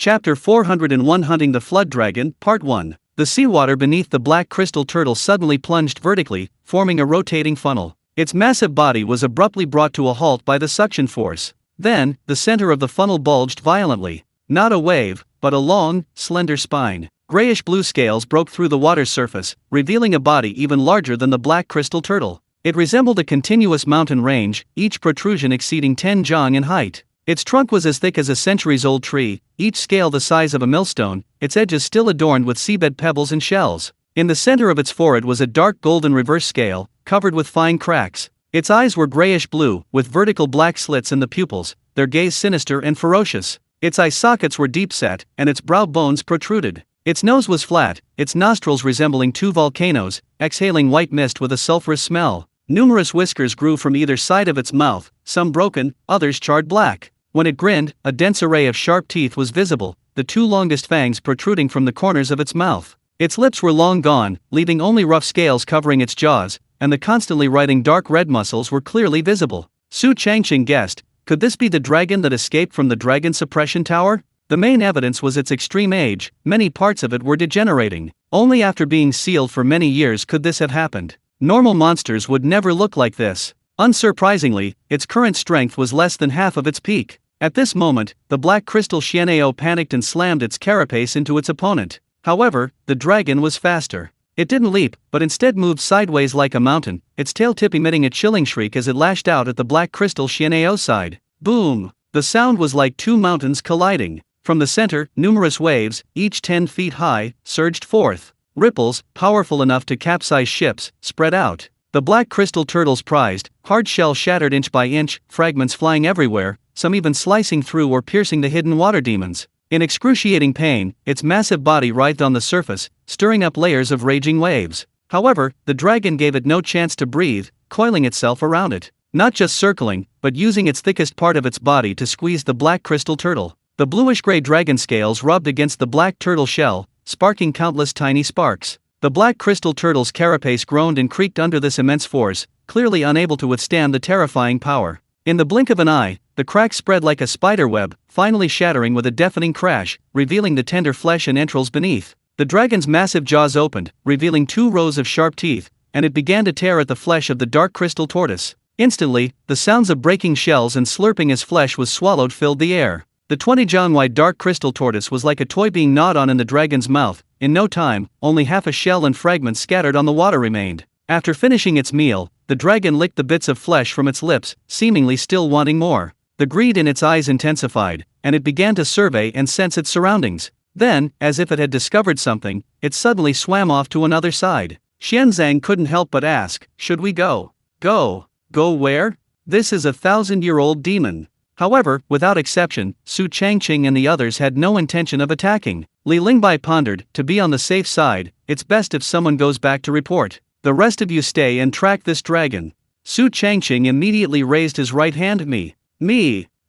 Chapter 401 Hunting the Flood Dragon, Part 1. The seawater beneath the black crystal turtle suddenly plunged vertically, forming a rotating funnel. Its massive body was abruptly brought to a halt by the suction force. Then, the center of the funnel bulged violently. Not a wave, but a long, slender spine. Grayish-blue scales broke through the water's surface, revealing a body even larger than the black crystal turtle. It resembled a continuous mountain range, each protrusion exceeding 10 jang in height. Its trunk was as thick as a centuries-old tree, each scale the size of a millstone, its edges still adorned with seabed pebbles and shells. In the center of its forehead was a dark golden reverse scale, covered with fine cracks. Its eyes were grayish-blue, with vertical black slits in the pupils, their gaze sinister and ferocious. Its eye sockets were deep-set, and its brow bones protruded. Its nose was flat, its nostrils resembling two volcanoes, exhaling white mist with a sulphurous smell. Numerous whiskers grew from either side of its mouth, some broken, others charred black. When it grinned, a dense array of sharp teeth was visible, the two longest fangs protruding from the corners of its mouth. Its lips were long gone, leaving only rough scales covering its jaws, and the constantly writhing dark red muscles were clearly visible. Su Changqing guessed, could this be the dragon that escaped from the dragon suppression tower? The main evidence was its extreme age, many parts of it were degenerating. Only after being sealed for many years could this have happened. Normal monsters would never look like this. Unsurprisingly, its current strength was less than half of its peak. At this moment, the black crystal Xianao panicked and slammed its carapace into its opponent. However, the dragon was faster. It didn't leap, but instead moved sideways like a mountain, its tail tip emitting a chilling shriek as it lashed out at the black crystal Xianao's side. Boom! The sound was like two mountains colliding. From the center, numerous waves, each 10 feet high, surged forth. Ripples, powerful enough to capsize ships, spread out. The black crystal turtle's prized, hard shell shattered inch by inch, fragments flying everywhere, some even slicing through or piercing the hidden water demons. In excruciating pain, its massive body writhed on the surface, stirring up layers of raging waves. However, the dragon gave it no chance to breathe, coiling itself around it. Not just circling, but using its thickest part of its body to squeeze the black crystal turtle. The bluish-gray dragon scales rubbed against the black turtle shell, sparking countless tiny sparks. The black crystal turtle's carapace groaned and creaked under this immense force, clearly unable to withstand the terrifying power. In the blink of an eye, the crack spread like a spider web, finally shattering with a deafening crash, revealing the tender flesh and entrails beneath. The dragon's massive jaws opened, revealing 2 rows of sharp teeth, and it began to tear at the flesh of the dark crystal tortoise. Instantly, the sounds of breaking shells and slurping as flesh was swallowed filled the air. The 20-jang-wide dark crystal tortoise was like a toy being gnawed on in the dragon's mouth. In no time, only half a shell and fragments scattered on the water remained. After finishing its meal, the dragon licked the bits of flesh from its lips, seemingly still wanting more. The greed in its eyes intensified, and it began to survey and sense its surroundings. Then, as if it had discovered something, it suddenly swam off to another side. Xianzang couldn't help but ask, should we go? Go. Go where? This is a 1,000-year-old demon. However, without exception, Su Changqing and the others had no intention of attacking. Li Lingbai pondered, to be on the safe side, it's best if someone goes back to report. The rest of you stay and track this dragon. Su Changqing immediately raised his right hand. Me.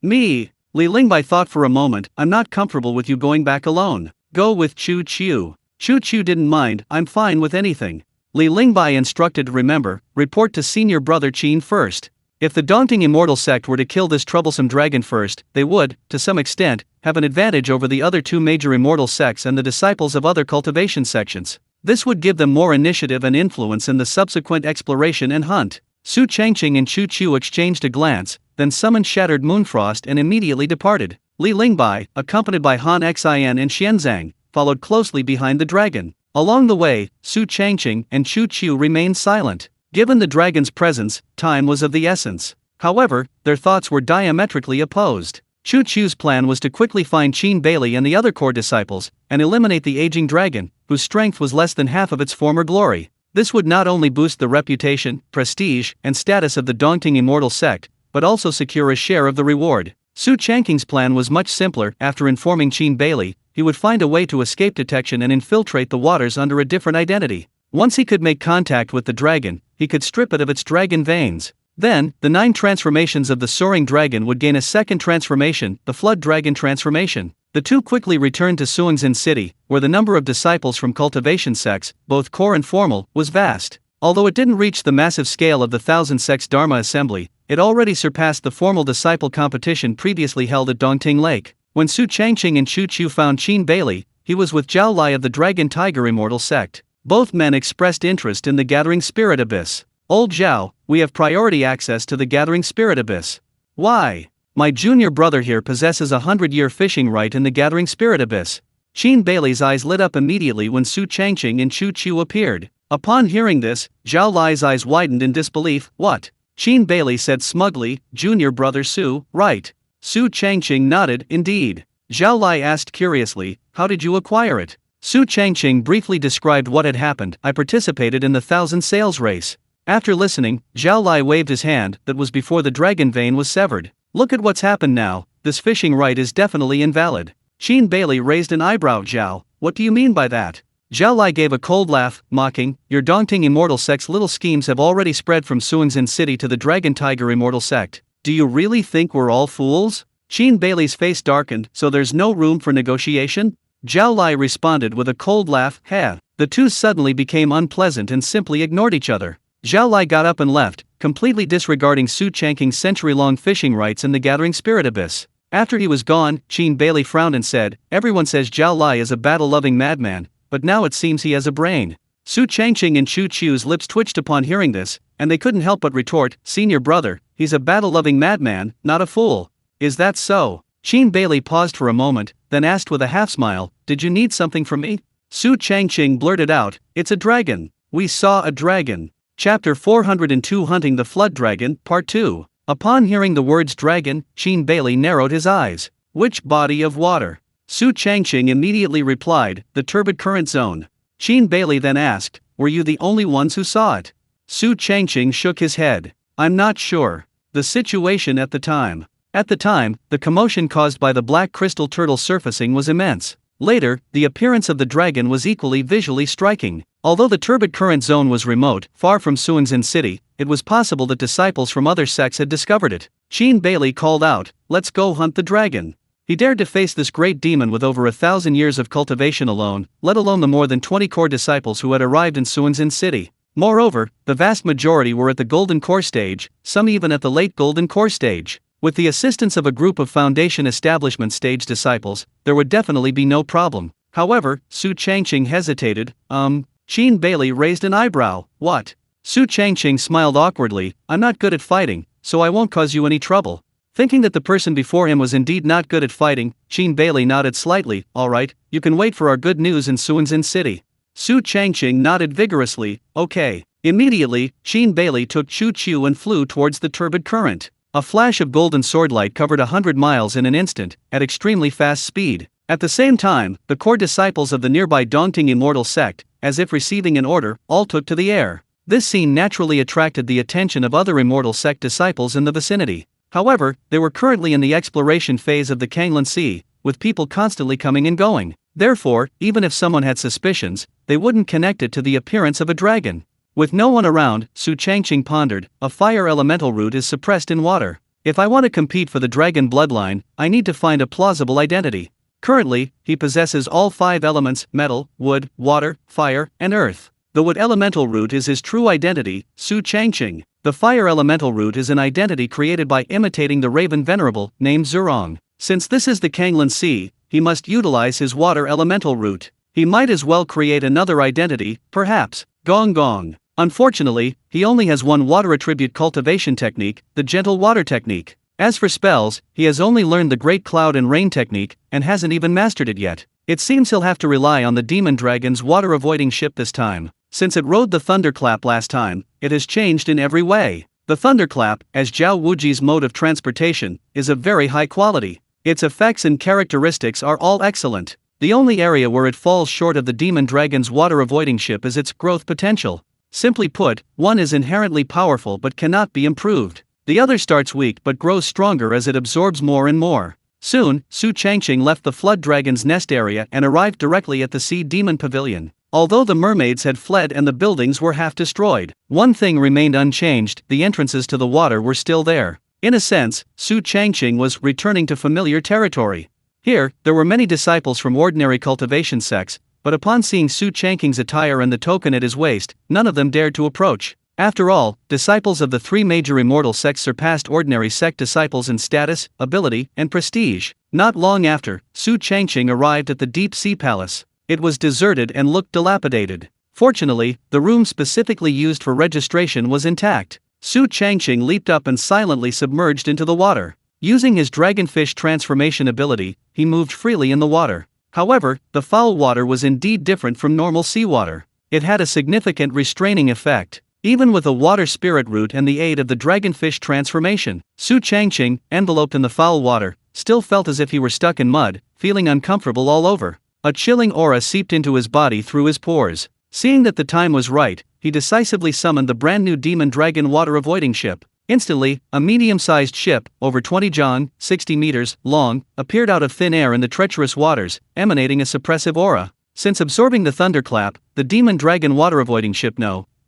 Li Lingbai thought for a moment, I'm not comfortable with you going back alone. Go with Chu Chu. Chu Chu didn't mind, I'm fine with anything. Li Lingbai instructed to remember, report to senior brother Qin first. If the daunting immortal sect were to kill this troublesome dragon first, they would, to some extent, have an advantage over the other 2 major immortal sects and the disciples of other cultivation sections. This would give them more initiative and influence in the subsequent exploration and hunt. Su Changqing and Chu Chu exchanged a glance, then summoned Shattered Moonfrost and immediately departed. Li Lingbai, accompanied by Han Xian and Xianzang, followed closely behind the dragon. Along the way, Su Changqing and Chu Chu remained silent. Given the dragon's presence, time was of the essence. However, their thoughts were diametrically opposed. Chu Chu's plan was to quickly find Qin Bailey and the other core disciples, and eliminate the aging dragon, whose strength was less than half of its former glory. This would not only boost the reputation, prestige, and status of the daunting immortal sect, but also secure a share of the reward. Su Changqing's plan was much simpler. After informing Qin Bailey, he would find a way to escape detection and infiltrate the waters under a different identity. Once he could make contact with the dragon, he could strip it of its dragon veins. Then, the 9 transformations of the soaring dragon would gain a second transformation, the flood dragon transformation. The 2 quickly returned to Suangzhen City, where the number of disciples from cultivation sects, both core and formal, was vast. Although it didn't reach the massive scale of the 1,000 sects Dharma Assembly, it already surpassed the formal disciple competition previously held at Dongting Lake. When Su Changqing and Chu Chu found Qin Bailey, he was with Zhao Lai of the Dragon Tiger Immortal sect. Both men expressed interest in the Gathering Spirit Abyss. Old Zhao, we have priority access to the Gathering Spirit Abyss. Why? My junior brother here possesses a 100-year fishing right in the Gathering Spirit Abyss. Qin Bailey's eyes lit up immediately when Su Changqing and Chu Chu appeared. Upon hearing this, Zhao Lai's eyes widened in disbelief. What? Qin Bailey said smugly, junior brother Su, right? Su Changqing nodded, indeed. Zhao Lai asked curiously, how did you acquire it? Su Changqing briefly described what had happened. I participated in the 1,000 sales race. After listening, Zhao Lai waved his hand. That was before the dragon vein was severed. Look at what's happened now. This fishing right is definitely invalid. Qin Bailey raised an eyebrow. Zhao, what do you mean by that? Zhao Lai gave a cold laugh, mocking, your Dongting Immortal sect's little schemes have already spread from Suanzhen City to the Dragon Tiger Immortal sect. Do you really think we're all fools? Qin Bailey's face darkened. So there's no room for negotiation? Zhao Lai responded with a cold laugh. Heh. The two suddenly became unpleasant and simply ignored each other. Zhao Lai got up and left, completely disregarding Su Changqing's century-long fishing rights in the Gathering Spirit Abyss. After he was gone, Qin Bailey frowned and said, everyone says Zhao Lai is a battle-loving madman, but now it seems he has a brain. Su Changqing and Chu Chu's lips twitched upon hearing this, and they couldn't help but retort, senior brother, he's a battle-loving madman, not a fool. Is that so? Qin Bailey paused for a moment, then asked with a half-smile, did you need something from me? Su Changqing blurted out, it's a dragon. We saw a dragon. Chapter 402 Hunting the Flood Dragon, Part 2. Upon hearing the words dragon, Qin Bailey narrowed his eyes. Which body of water? Su Changqing immediately replied, the turbid current zone. Qin Bailey then asked, were you the only ones who saw it? Su Changqing shook his head. I'm not sure. The situation at the time. At the time, the commotion caused by the black crystal turtle surfacing was immense. Later, the appearance of the dragon was equally visually striking. Although the turbid current zone was remote, far from Suanzhen City, it was possible that disciples from other sects had discovered it. Qin Bailey called out, let's go hunt the dragon. He dared to face this great demon with over 1,000 years of cultivation alone, let alone the more than 20 core disciples who had arrived in Suanzhen City. Moreover, the vast majority were at the Golden Core stage, some even at the late Golden Core stage. With the assistance of a group of Foundation Establishment stage disciples, there would definitely be no problem. However, Su Changqing hesitated. Qin Bailey raised an eyebrow. What? Su Changqing smiled awkwardly. I'm not good at fighting, so I won't cause you any trouble. Thinking that the person before him was indeed not good at fighting, Qin Bailey nodded slightly. Alright, you can wait for our good news in Suanzhen City. Su Changqing nodded vigorously. Okay. Immediately, Qin Bailey took Chu Chu and flew towards the turbid current. A flash of golden swordlight covered 100 miles in an instant, at extremely fast speed. At the same time, the core disciples of the nearby Dongting Immortal sect, as if receiving an order, all took to the air. This scene naturally attracted the attention of other Immortal sect disciples in the vicinity. However, they were currently in the exploration phase of the Kanglan Sea, with people constantly coming and going. Therefore, even if someone had suspicions, they wouldn't connect it to the appearance of a dragon. With no one around, Su Changqing pondered, a fire elemental root is suppressed in water. If I want to compete for the dragon bloodline, I need to find a plausible identity. Currently, he possesses all 5 elements, metal, wood, water, fire, and earth. The wood elemental root is his true identity, Su Changqing. The fire elemental root is an identity created by imitating the raven venerable, named Zurong. Since this is the Kanglan Sea, he must utilize his water elemental root. He might as well create another identity, perhaps, Gong Gong. Unfortunately, he only has one water attribute cultivation technique, the gentle water technique. As for spells, he has only learned the great cloud and rain technique, and hasn't even mastered it yet. It seems he'll have to rely on the demon dragon's water-avoiding ship this time. Since it rode the thunderclap last time, it has changed in every way. The thunderclap, as Zhao Wuji's mode of transportation, is of very high quality. Its effects and characteristics are all excellent. The only area where it falls short of the demon dragon's water-avoiding ship is its growth potential. Simply put, one is inherently powerful but cannot be improved. The other starts weak but grows stronger as it absorbs more and more. Soon, Su Changqing left the flood dragon's nest area and arrived directly at the Sea Demon Pavilion. Although the mermaids had fled and the buildings were half destroyed, one thing remained unchanged: the entrances to the water were still there. In a sense, Su Changqing was returning to familiar territory. Here, there were many disciples from ordinary cultivation sects, but upon seeing Su Changqing's attire and the token at his waist, none of them dared to approach. After all, disciples of the 3 major immortal sects surpassed ordinary sect disciples in status, ability, and prestige. Not long after, Su Changqing arrived at the Deep Sea Palace. It was deserted and looked dilapidated. Fortunately, the room specifically used for registration was intact. Su Changqing leaped up and silently submerged into the water. Using his dragonfish transformation ability, he moved freely in the water. However, the foul water was indeed different from normal seawater. It had a significant restraining effect. Even with a water spirit root and the aid of the dragonfish transformation, Su Changqing, enveloped in the foul water, still felt as if he were stuck in mud, feeling uncomfortable all over. A chilling aura seeped into his body through his pores. Seeing that the time was right, he decisively summoned the brand new demon dragon water avoiding ship. Instantly, a medium-sized ship, over 20 jang, 60 meters, long, appeared out of thin air in the treacherous waters, emanating a suppressive aura. Since absorbing the thunderclap, the demon dragon water avoiding ship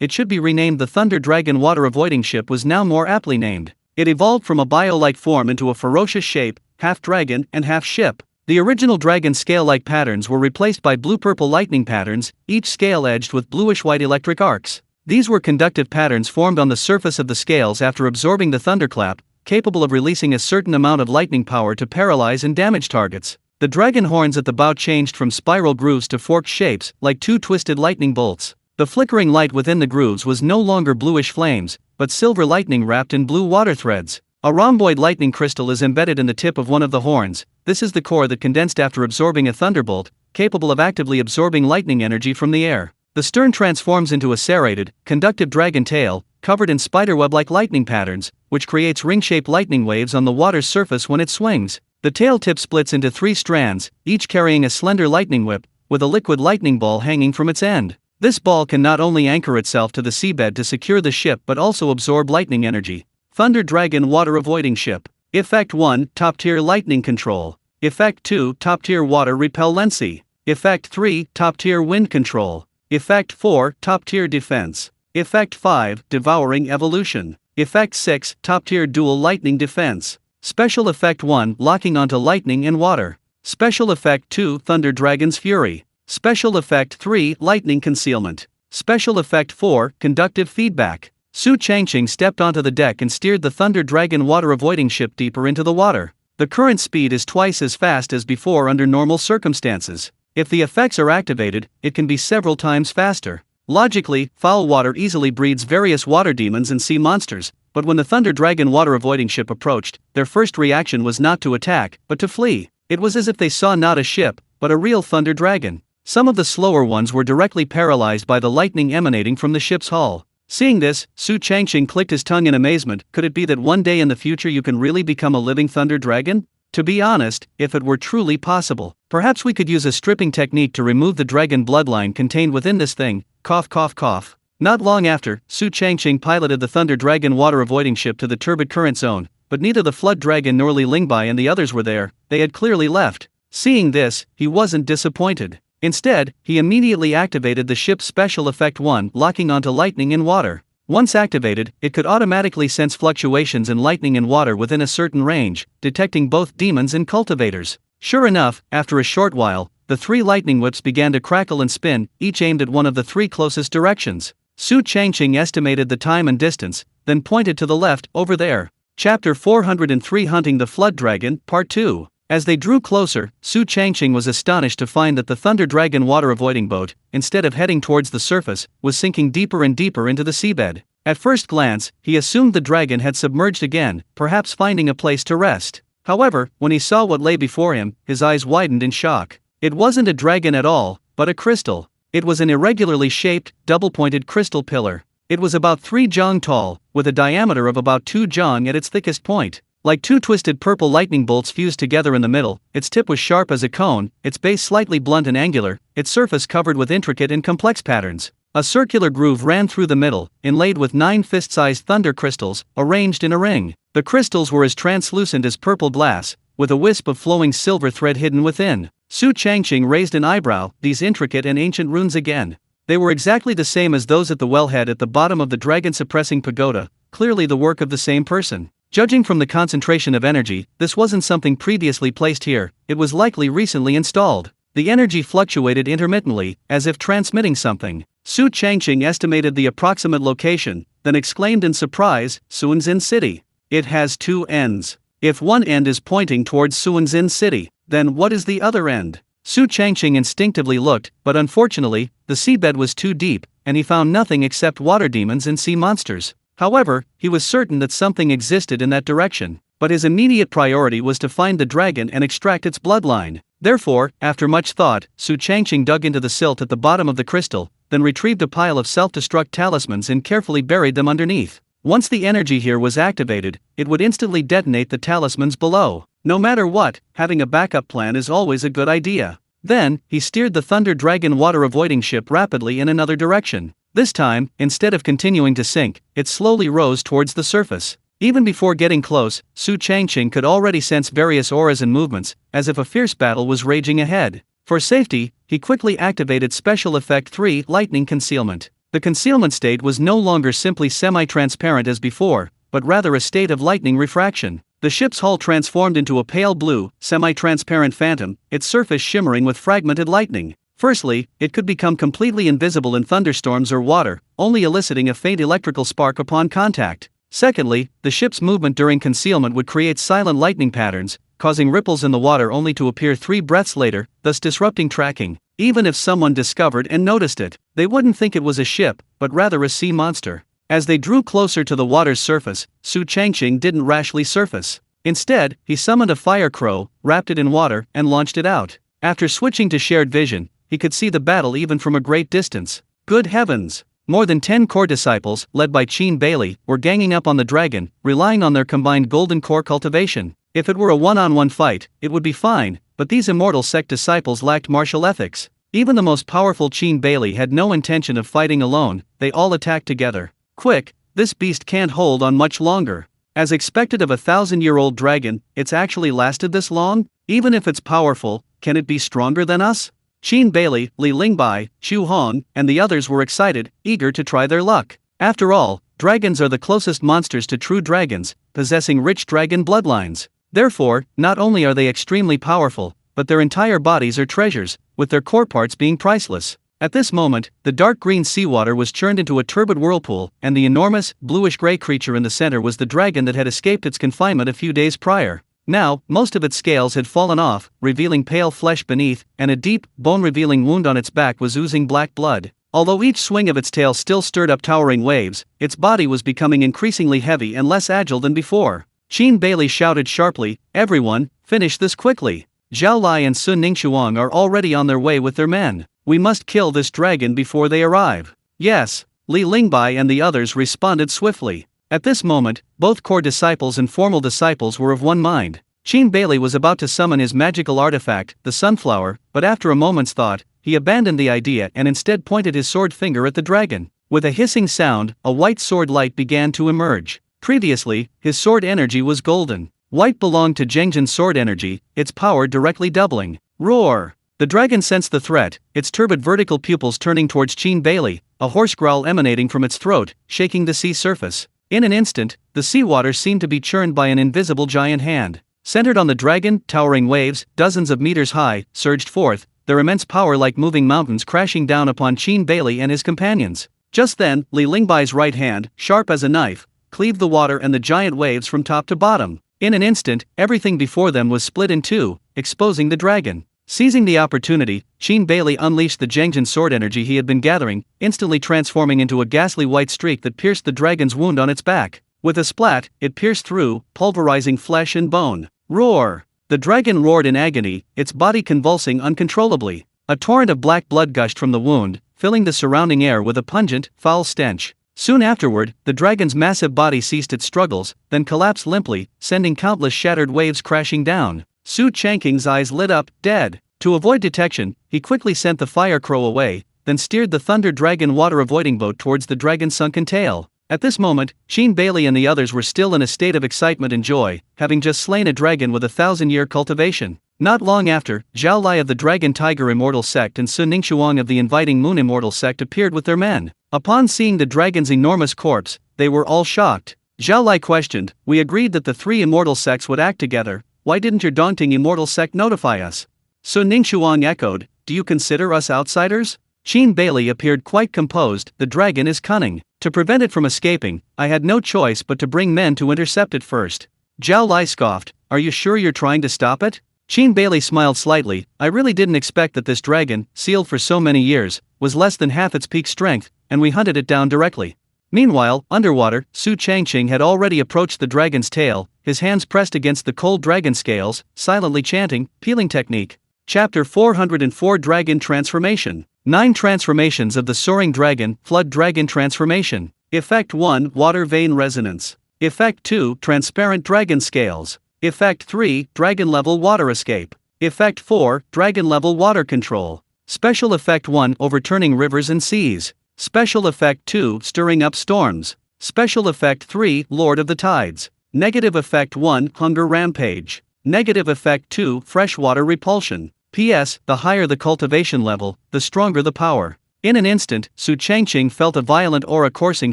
it should be renamed the Thunder Dragon Water Avoiding Ship was now more aptly named. It evolved from a bio-like form into a ferocious shape, half dragon and half ship. The original dragon scale-like patterns were replaced by blue-purple lightning patterns, each scale edged with bluish-white electric arcs. These were conductive patterns formed on the surface of the scales after absorbing the thunderclap, capable of releasing a certain amount of lightning power to paralyze and damage targets. The dragon horns at the bow changed from spiral grooves to forked shapes, like two twisted lightning bolts. The flickering light within the grooves was no longer bluish flames, but silver lightning wrapped in blue water threads. A rhomboid lightning crystal is embedded in the tip of one of the horns. This is the core that condensed after absorbing a thunderbolt, capable of actively absorbing lightning energy from the air. The stern transforms into a serrated, conductive dragon tail, covered in spiderweb-like lightning patterns, which creates ring-shaped lightning waves on the water's surface when it swings. The tail tip splits into 3 strands, each carrying a slender lightning whip, with a liquid lightning ball hanging from its end. This ball can not only anchor itself to the seabed to secure the ship but also absorb lightning energy. Thunder Dragon Water Avoiding Ship. Effect 1, Top-Tier Lightning Control. Effect 2, Top-Tier Water Repellency. Effect 3, Top-Tier Wind Control. Effect 4, Top-Tier Defense. Effect 5, Devouring Evolution. Effect 6, Top-Tier Dual Lightning Defense. Special Effect 1, Locking onto Lightning and Water. Special Effect 2, Thunder Dragon's Fury. Special Effect 3, Lightning Concealment. Special Effect 4, Conductive Feedback. Su Changqing stepped onto the deck and steered the Thunder Dragon water avoiding ship deeper into the water. The current speed is twice as fast as before under normal circumstances. If the effects are activated, it can be several times faster. Logically, foul water easily breeds various water demons and sea monsters, but when the Thunder Dragon water avoiding ship approached, their first reaction was not to attack, but to flee. It was as if they saw not a ship, but a real thunder dragon. Some of the slower ones were directly paralyzed by the lightning emanating from the ship's hull. Seeing this, Su Changqing clicked his tongue in amazement. Could it be that one day in the future you can really become a living thunder dragon? To be honest, if it were truly possible, perhaps we could use a stripping technique to remove the dragon bloodline contained within this thing. Cough cough cough. Not long after, Su Changqing piloted the Thunder Dragon water avoiding ship to the turbid current zone, but neither the Flood Dragon nor Li Lingbai and the others were there. They had clearly left. Seeing this, he wasn't disappointed. Instead, he immediately activated the ship's Special Effect 1, locking onto lightning and water. Once activated, it could automatically sense fluctuations in lightning and water within a certain range, detecting both demons and cultivators. Sure enough, after a short while, the 3 lightning whips began to crackle and spin, each aimed at one of the 3 closest directions. Su Changqing estimated the time and distance, then pointed to the left, over there. Chapter 403 Hunting the Flood Dragon, Part 2. As they drew closer, Su Changqing was astonished to find that the Thunder Dragon water avoiding boat, instead of heading towards the surface, was sinking deeper and deeper into the seabed. At first glance, he assumed the dragon had submerged again, perhaps finding a place to rest. However, when he saw what lay before him, his eyes widened in shock. It wasn't a dragon at all, but a crystal. It was an irregularly shaped, double-pointed crystal pillar. It was about 3 jang tall, with a diameter of about 2 jang at its thickest point. Like 2 twisted purple lightning bolts fused together in the middle, its tip was sharp as a cone, its base slightly blunt and angular, its surface covered with intricate and complex patterns. A circular groove ran through the middle, inlaid with 9 fist-sized thunder crystals, arranged in a ring. The crystals were as translucent as purple glass, with a wisp of flowing silver thread hidden within. Su Changqing raised an eyebrow. These intricate and ancient runes again. They were exactly the same as those at the wellhead at the bottom of the dragon-suppressing pagoda, clearly the work of the same person. Judging from the concentration of energy, this wasn't something previously placed here, it was likely recently installed. The energy fluctuated intermittently, as if transmitting something. Su Changqing estimated the approximate location, then exclaimed in surprise, Suanzin City. It has 2 ends. If one end is pointing towards Suanzin City, then what is the other end? Su Changqing instinctively looked, but unfortunately, the seabed was too deep, and he found nothing except water demons and sea monsters. However, he was certain that something existed in that direction, but his immediate priority was to find the dragon and extract its bloodline. Therefore, after much thought, Su Changqing dug into the silt at the bottom of the crystal, then retrieved a pile of self-destruct talismans and carefully buried them underneath. Once the energy here was activated, it would instantly detonate the talismans below. No matter what, having a backup plan is always a good idea. Then, he steered the Thunder Dragon water-avoiding ship rapidly in another direction. This time, instead of continuing to sink, it slowly rose towards the surface. Even before getting close, Su Changqing could already sense various auras and movements, as if a fierce battle was raging ahead. For safety, he quickly activated Special Effect 3 Lightning Concealment. The concealment state was no longer simply semi-transparent as before, but rather a state of lightning refraction. The ship's hull transformed into a pale blue, semi-transparent phantom, its surface shimmering with fragmented lightning. Firstly, it could become completely invisible in thunderstorms or water, only eliciting a faint electrical spark upon contact. Secondly, the ship's movement during concealment would create silent lightning patterns, causing ripples in the water only to appear 3 breaths later, thus disrupting tracking. Even if someone discovered and noticed it, they wouldn't think it was a ship, but rather a sea monster. As they drew closer to the water's surface, Su Changqing didn't rashly surface. Instead, he summoned a fire crow, wrapped it in water, and launched it out. After switching to shared vision, he could see the battle even from a great distance. Good heavens! More than 10 core disciples, led by Qin Bailey, were ganging up on the dragon, relying on their combined golden core cultivation. If it were a one-on-one fight, it would be fine, but these immortal sect disciples lacked martial ethics. Even the most powerful Qin Bailey had no intention of fighting alone, they all attacked together. Quick, this beast can't hold on much longer. As expected of a 1,000-year-old dragon, it's actually lasted this long? Even if it's powerful, can it be stronger than us? Qin Bailey, Li Lingbai, Xu Hong, and the others were excited, eager to try their luck. After all, dragons are the closest monsters to true dragons, possessing rich dragon bloodlines. Therefore, not only are they extremely powerful, but their entire bodies are treasures, with their core parts being priceless. At this moment, the dark green seawater was churned into a turbid whirlpool, and the enormous, bluish-gray creature in the center was the dragon that had escaped its confinement a few days prior. Now, most of its scales had fallen off, revealing pale flesh beneath, and a deep, bone-revealing wound on its back was oozing black blood. Although each swing of its tail still stirred up towering waves, its body was becoming increasingly heavy and less agile than before. Qin Bailey shouted sharply, "Everyone, finish this quickly! Zhao Lai and Sun Ningxuang are already on their way with their men. We must kill this dragon before they arrive." "Yes," Li Lingbai and the others responded swiftly. At this moment, both core disciples and formal disciples were of one mind. Qin Bailey was about to summon his magical artifact, the sunflower, but after a moment's thought, he abandoned the idea and instead pointed his sword finger at the dragon. With a hissing sound, a white sword light began to emerge. Previously, his sword energy was golden. White belonged to Zhengjin's sword energy, its power directly doubling. Roar! The dragon sensed the threat, its turbid vertical pupils turning towards Qin Bailey, a hoarse growl emanating from its throat, shaking the sea surface. In an instant, the seawater seemed to be churned by an invisible giant hand. Centered on the dragon, towering waves, dozens of meters high, surged forth, their immense power like moving mountains crashing down upon Qin Bailey and his companions. Just then, Li Lingbai's right hand, sharp as a knife, cleaved the water and the giant waves from top to bottom. In an instant, everything before them was split in two, exposing the dragon. Seizing the opportunity, Qin Bailey unleashed the Zhengjin sword energy he had been gathering, instantly transforming into a ghastly white streak that pierced the dragon's wound on its back. With a splat, it pierced through, pulverizing flesh and bone. Roar! The dragon roared in agony, its body convulsing uncontrollably. A torrent of black blood gushed from the wound, filling the surrounding air with a pungent, foul stench. Soon afterward, the dragon's massive body ceased its struggles, then collapsed limply, sending countless shattered waves crashing down. Su Changqing's eyes lit up, dead. To avoid detection, he quickly sent the fire crow away, then steered the Thunder Dragon water-avoiding boat towards the dragon's sunken tail. At this moment, Qin Bailey and the others were still in a state of excitement and joy, having just slain a dragon with a 1,000-year cultivation. Not long after, Zhao Lai of the Dragon Tiger Immortal Sect and Sun Ningxuang of the Inviting Moon Immortal Sect appeared with their men. Upon seeing the dragon's enormous corpse, they were all shocked. Zhao Lai questioned, "We agreed that the three immortal sects would act together. Why didn't your daunting immortal sect notify us?" Sun Ningxuang echoed, "Do you consider us outsiders?" Qin Bailey appeared quite composed, "The dragon is cunning. To prevent it from escaping, I had no choice but to bring men to intercept it first. Zhao Lai scoffed, "Are you sure you're trying to stop it?" Qin Bailey smiled slightly, "I really didn't expect that this dragon, sealed for so many years, was less than half its peak strength, and we hunted it down directly." Meanwhile, underwater, Su Changqing had already approached the dragon's tail, his hands pressed against the cold dragon scales, silently chanting, "Peeling technique." Chapter 404 Dragon Transformation. 9 Transformations of the Soaring Dragon, Flood Dragon Transformation. Effect 1 Water Vein Resonance. Effect 2 Transparent Dragon Scales. Effect 3 Dragon Level Water Escape. Effect 4 Dragon Level Water Control. Special Effect 1 Overturning Rivers and Seas. Special Effect 2 Stirring Up Storms. Special Effect 3 Lord of the Tides. Negative Effect 1 Hunger Rampage. Negative Effect 2 Freshwater Repulsion. P.S. The higher the cultivation level, the stronger the power. In an instant, Su Changqing felt a violent aura coursing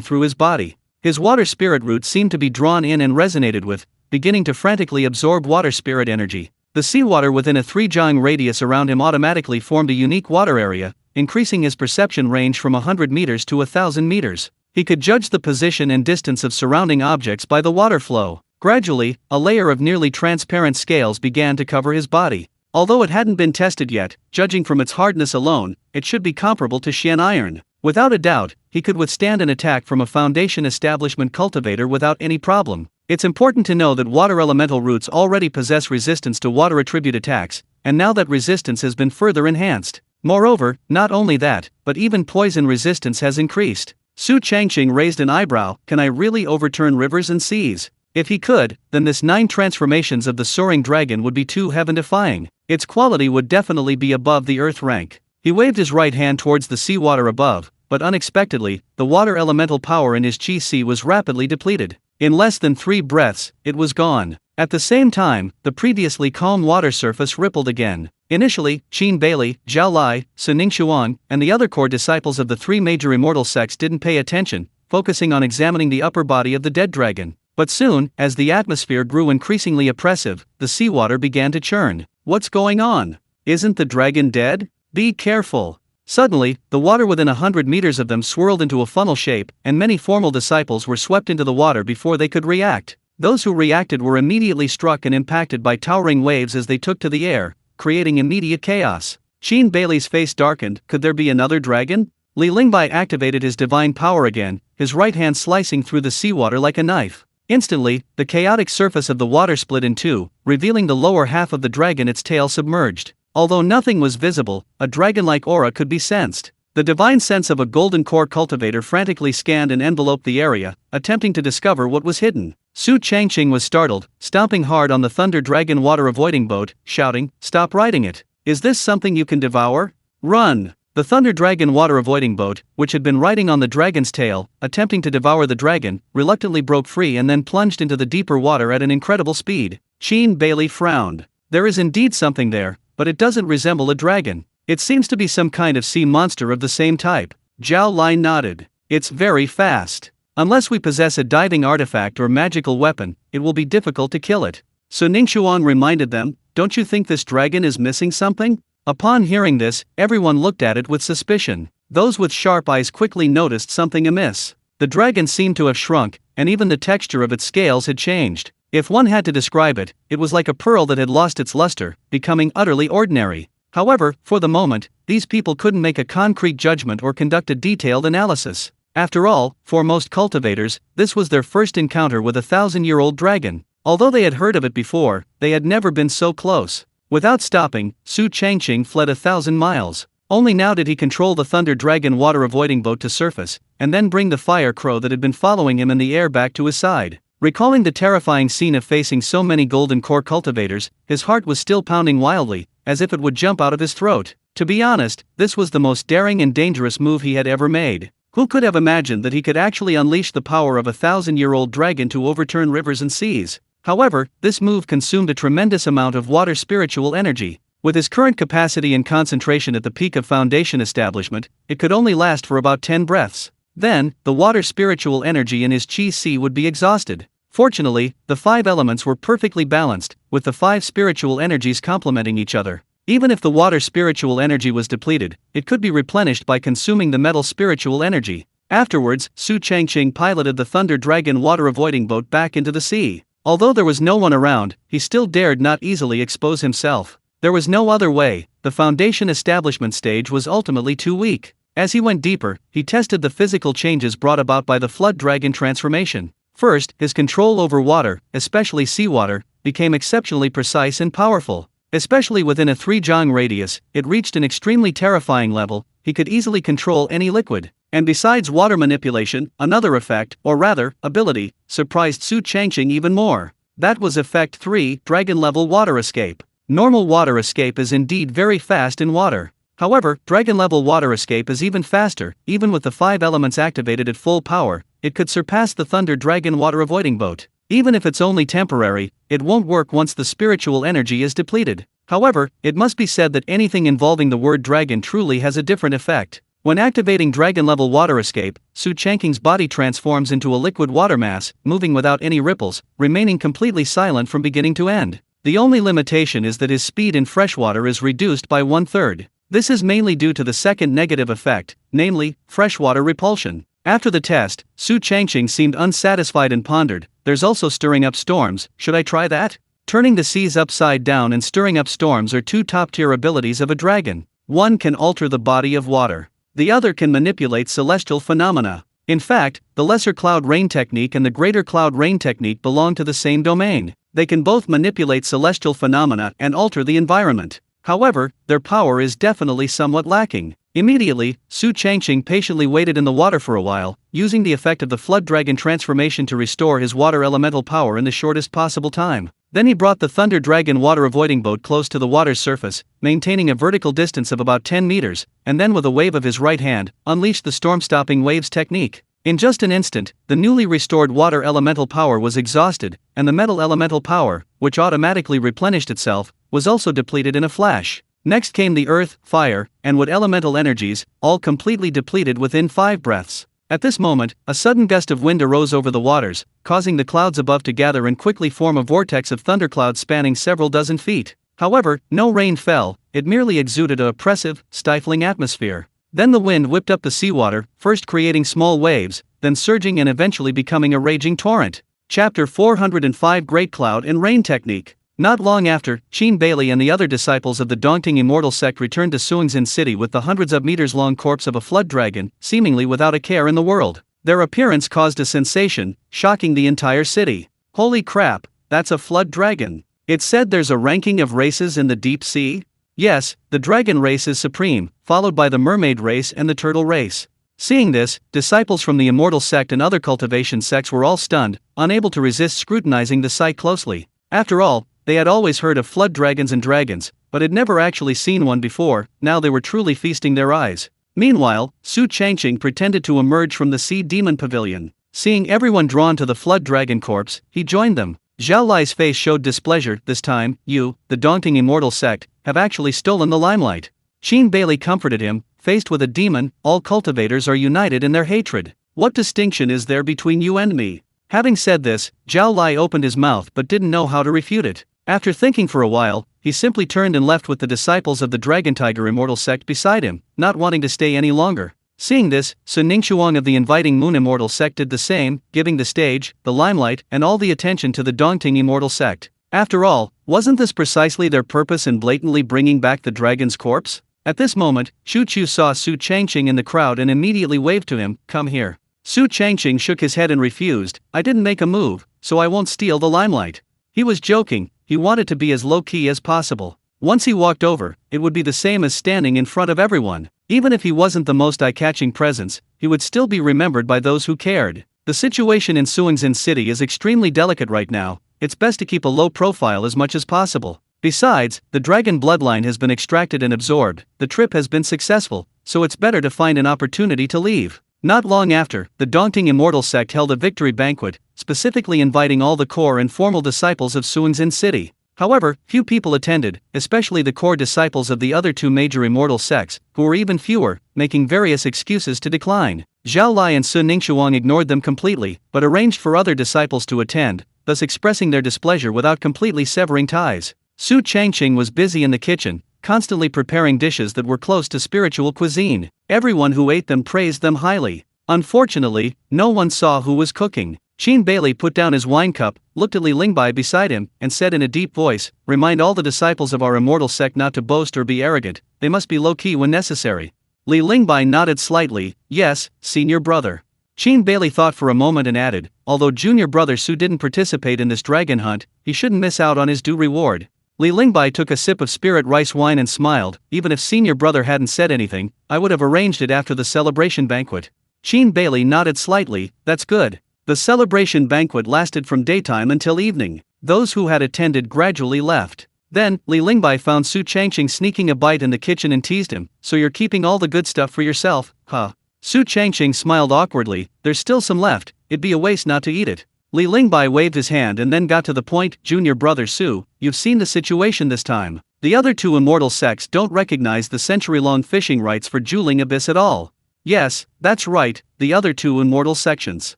through his body. His water spirit root seemed to be drawn in and resonated with, beginning to frantically absorb water spirit energy. The seawater within a 3-jiang radius around him automatically formed a unique water area, increasing his perception range from 100 meters to 1,000 meters. He could judge the position and distance of surrounding objects by the water flow. Gradually, a layer of nearly transparent scales began to cover his body. Although it hadn't been tested yet, judging from its hardness alone, it should be comparable to Xian iron. Without a doubt, he could withstand an attack from a Foundation Establishment cultivator without any problem. It's important to know that water elemental roots already possess resistance to water attribute attacks, and now that resistance has been further enhanced. Moreover, not only that, but even poison resistance has increased. Su Changqing raised an eyebrow. Can I really overturn rivers and seas? If he could, then this 9 transformations of the soaring dragon would be too heaven-defying. Its quality would definitely be above the earth rank. He waved his right hand towards the seawater above, but unexpectedly, the water elemental power in his chi was rapidly depleted. In less than 3 breaths, it was gone. At the same time, the previously calm water surface rippled again. Initially, Qin Bailey, Zhao Lai, Su Ningxuan, and the other core disciples of the 3 major immortal sects didn't pay attention, focusing on examining the upper body of the dead dragon. But soon, as the atmosphere grew increasingly oppressive, the seawater began to churn. What's going on? Isn't the dragon dead? Be careful. Suddenly, the water within 100 meters of them swirled into a funnel shape, and many formal disciples were swept into the water before they could react. Those who reacted were immediately struck and impacted by towering waves as they took to the air, creating immediate chaos. Qin Bailey's face darkened. Could there be another dragon? Li Lingbai activated his divine power again, his right hand slicing through the seawater like a knife. Instantly, the chaotic surface of the water split in two, revealing the lower half of the dragon, its tail submerged. Although nothing was visible, a dragon-like aura could be sensed. The divine sense of a golden core cultivator frantically scanned and enveloped the area, attempting to discover what was hidden. Su Changqing was startled, stomping hard on the Thunder Dragon water-avoiding boat, shouting, "Stop riding it! Is this something you can devour? Run!" The Thunder Dragon water-avoiding boat, which had been riding on the dragon's tail, attempting to devour the dragon, reluctantly broke free and then plunged into the deeper water at an incredible speed. Qin Bailey frowned. There is indeed something there, but it doesn't resemble a dragon. It seems to be some kind of sea monster of the same type. Zhao Lai nodded. It's very fast. Unless we possess a diving artifact or magical weapon, it will be difficult to kill it. So Ningxuan reminded them, don't you think this dragon is missing something? Upon hearing this, everyone looked at it with suspicion. Those with sharp eyes quickly noticed something amiss. The dragon seemed to have shrunk, and even the texture of its scales had changed. If one had to describe it, it was like a pearl that had lost its luster, becoming utterly ordinary. However, for the moment, these people couldn't make a concrete judgment or conduct a detailed analysis. After all, for most cultivators, this was their first encounter with a 1,000-year-old dragon. Although they had heard of it before, they had never been so close. Without stopping, Su Changqing fled 1,000 miles. Only now did he control the Thunder Dragon water-avoiding boat to surface, and then bring the fire crow that had been following him in the air back to his side. Recalling the terrifying scene of facing so many golden core cultivators, his heart was still pounding wildly, as if it would jump out of his throat. To be honest, this was the most daring and dangerous move he had ever made. Who could have imagined that he could actually unleash the power of a 1,000-year-old dragon to overturn rivers and seas? However, this move consumed a tremendous amount of water spiritual energy. With his current capacity and concentration at the peak of Foundation Establishment, it could only last for about 10 breaths. Then, the water spiritual energy in his chi would be exhausted. Fortunately, the 5 elements were perfectly balanced, with the 5 spiritual energies complementing each other. Even if the water spiritual energy was depleted, it could be replenished by consuming the metal spiritual energy. Afterwards, Su Changqing piloted the Thunder Dragon water-avoiding boat back into the sea. Although there was no one around, he still dared not easily expose himself. There was no other way. The foundation establishment stage was ultimately too weak. As he went deeper, he tested the physical changes brought about by the flood dragon transformation. First, his control over water, especially seawater, became exceptionally precise and powerful. Especially within a 3-jang radius, it reached an extremely terrifying level. He could easily control any liquid. And besides water manipulation, another effect, or rather, ability, surprised Su Changqing even more. That was Effect 3, Dragon-level water escape. Normal water escape is indeed very fast in water. However, dragon-level water escape is even faster. Even with the 5 elements activated at full power, it could surpass the Thunder Dragon water-avoiding boat. Even if it's only temporary, it won't work once the spiritual energy is depleted. However, it must be said that anything involving the word dragon truly has a different effect. When activating dragon-level water escape, Su Changqing's body transforms into a liquid water mass, moving without any ripples, remaining completely silent from beginning to end. The only limitation is that his speed in freshwater is reduced by 1/3. This is mainly due to the second negative effect, namely, freshwater repulsion. After the test, Su Changqing seemed unsatisfied and pondered, "There's also stirring up storms, should I try that?" Turning the seas upside down and stirring up storms are 2 top-tier abilities of a dragon. One can alter the body of water. The other can manipulate celestial phenomena. In fact, the Lesser Cloud Rain technique and the Greater Cloud Rain technique belong to the same domain. They can both manipulate celestial phenomena and alter the environment. However, their power is definitely somewhat lacking. Immediately, Su Changqing patiently waited in the water for a while, using the effect of the Flood Dragon transformation to restore his water elemental power in the shortest possible time. Then he brought the Thunder Dragon water-avoiding boat close to the water's surface, maintaining a vertical distance of about 10 meters, and then with a wave of his right hand, unleashed the storm-stopping waves technique. In just an instant, the newly restored water elemental power was exhausted, and the metal elemental power, which automatically replenished itself, was also depleted in a flash. Next came the earth, fire, and wood elemental energies, all completely depleted within 5 breaths. At this moment, a sudden gust of wind arose over the waters, causing the clouds above to gather and quickly form a vortex of thunderclouds spanning several dozen feet. However, no rain fell, it merely exuded an oppressive, stifling atmosphere. Then the wind whipped up the seawater, first creating small waves, then surging and eventually becoming a raging torrent. Chapter 405 Great Cloud and Rain Technique. Not long after, Qin Bailey and the other disciples of the Dongting Immortal sect returned to Suingzhen City with the hundreds of meters-long corpse of a flood dragon, seemingly without a care in the world. Their appearance caused a sensation, shocking the entire city. Holy crap, that's a flood dragon. It's said there's a ranking of races in the deep sea? Yes, the dragon race is supreme, followed by the mermaid race and the turtle race. Seeing this, disciples from the Immortal sect and other cultivation sects were all stunned, unable to resist scrutinizing the sight closely. After all, they had always heard of flood dragons and dragons, but had never actually seen one before. Now they were truly feasting their eyes. Meanwhile, Su Changqing pretended to emerge from the sea demon pavilion. Seeing everyone drawn to the flood dragon corpse, he joined them. Zhao Lai's face showed displeasure. This time, you, the Dongting Immortal sect, have actually stolen the limelight. Qin Bailey comforted him, faced with a demon, all cultivators are united in their hatred. What distinction is there between you and me? Having said this, Zhao Lai opened his mouth but didn't know how to refute it. After thinking for a while, he simply turned and left with the disciples of the Dragon Tiger Immortal sect beside him, not wanting to stay any longer. Seeing this, Sun Ningxuang of the Inviting Moon Immortal sect did the same, giving the stage, the limelight, and all the attention to the Dongting Immortal sect. After all, wasn't this precisely their purpose in blatantly bringing back the dragon's corpse? At this moment, Xu Chu saw Su Changqing in the crowd and immediately waved to him, "Come here." Su Changqing shook his head and refused. "I didn't make a move, so I won't steal the limelight." He was joking. He wanted to be as low-key as possible. Once he walked over, it would be the same as standing in front of everyone. Even if he wasn't the most eye-catching presence, he would still be remembered by those who cared. The situation in Suingzhen City is extremely delicate right now. It's best to keep a low profile as much as possible. Besides, the dragon bloodline has been extracted and absorbed. The trip has been successful, so it's better to find an opportunity to leave. Not long after, the Dongting Immortal sect held a victory banquet, specifically inviting all the core and formal disciples of Suingzhen City. However, few people attended, especially the core disciples of the other 2 major immortal sects, who were even fewer, making various excuses to decline. Zhao Lai and Sun Ningxuang ignored them completely, but arranged for other disciples to attend, thus expressing their displeasure without completely severing ties. Su Changqing was busy in the kitchen, constantly preparing dishes that were close to spiritual cuisine. Everyone who ate them praised them highly. Unfortunately, no one saw who was cooking. Qin Bailey put down his wine cup, looked at Li Lingbai beside him, and said in a deep voice, "Remind all the disciples of our immortal sect not to boast or be arrogant, they must be low-key when necessary." Li Lingbai nodded slightly, "Yes, senior brother." Qin Bailey thought for a moment and added, "Although junior brother Su didn't participate in this dragon hunt, he shouldn't miss out on his due reward." Li Lingbai took a sip of spirit rice wine and smiled, "Even if senior brother hadn't said anything, I would have arranged it after the celebration banquet." Qin Bailey nodded slightly, "That's good." The celebration banquet lasted from daytime until evening. Those who had attended gradually left. Then, Li Lingbai found Su Changqing sneaking a bite in the kitchen and teased him, "So you're keeping all the good stuff for yourself, huh?" Su Changqing smiled awkwardly, "There's still some left, it'd be a waste not to eat it." Li Lingbai waved his hand and then got to the point, "Junior brother Su, you've seen the situation this time. The other two immortal sects don't recognize the century-long fishing rights for Juling Abyss at all." "Yes, that's right, the other two immortal sections.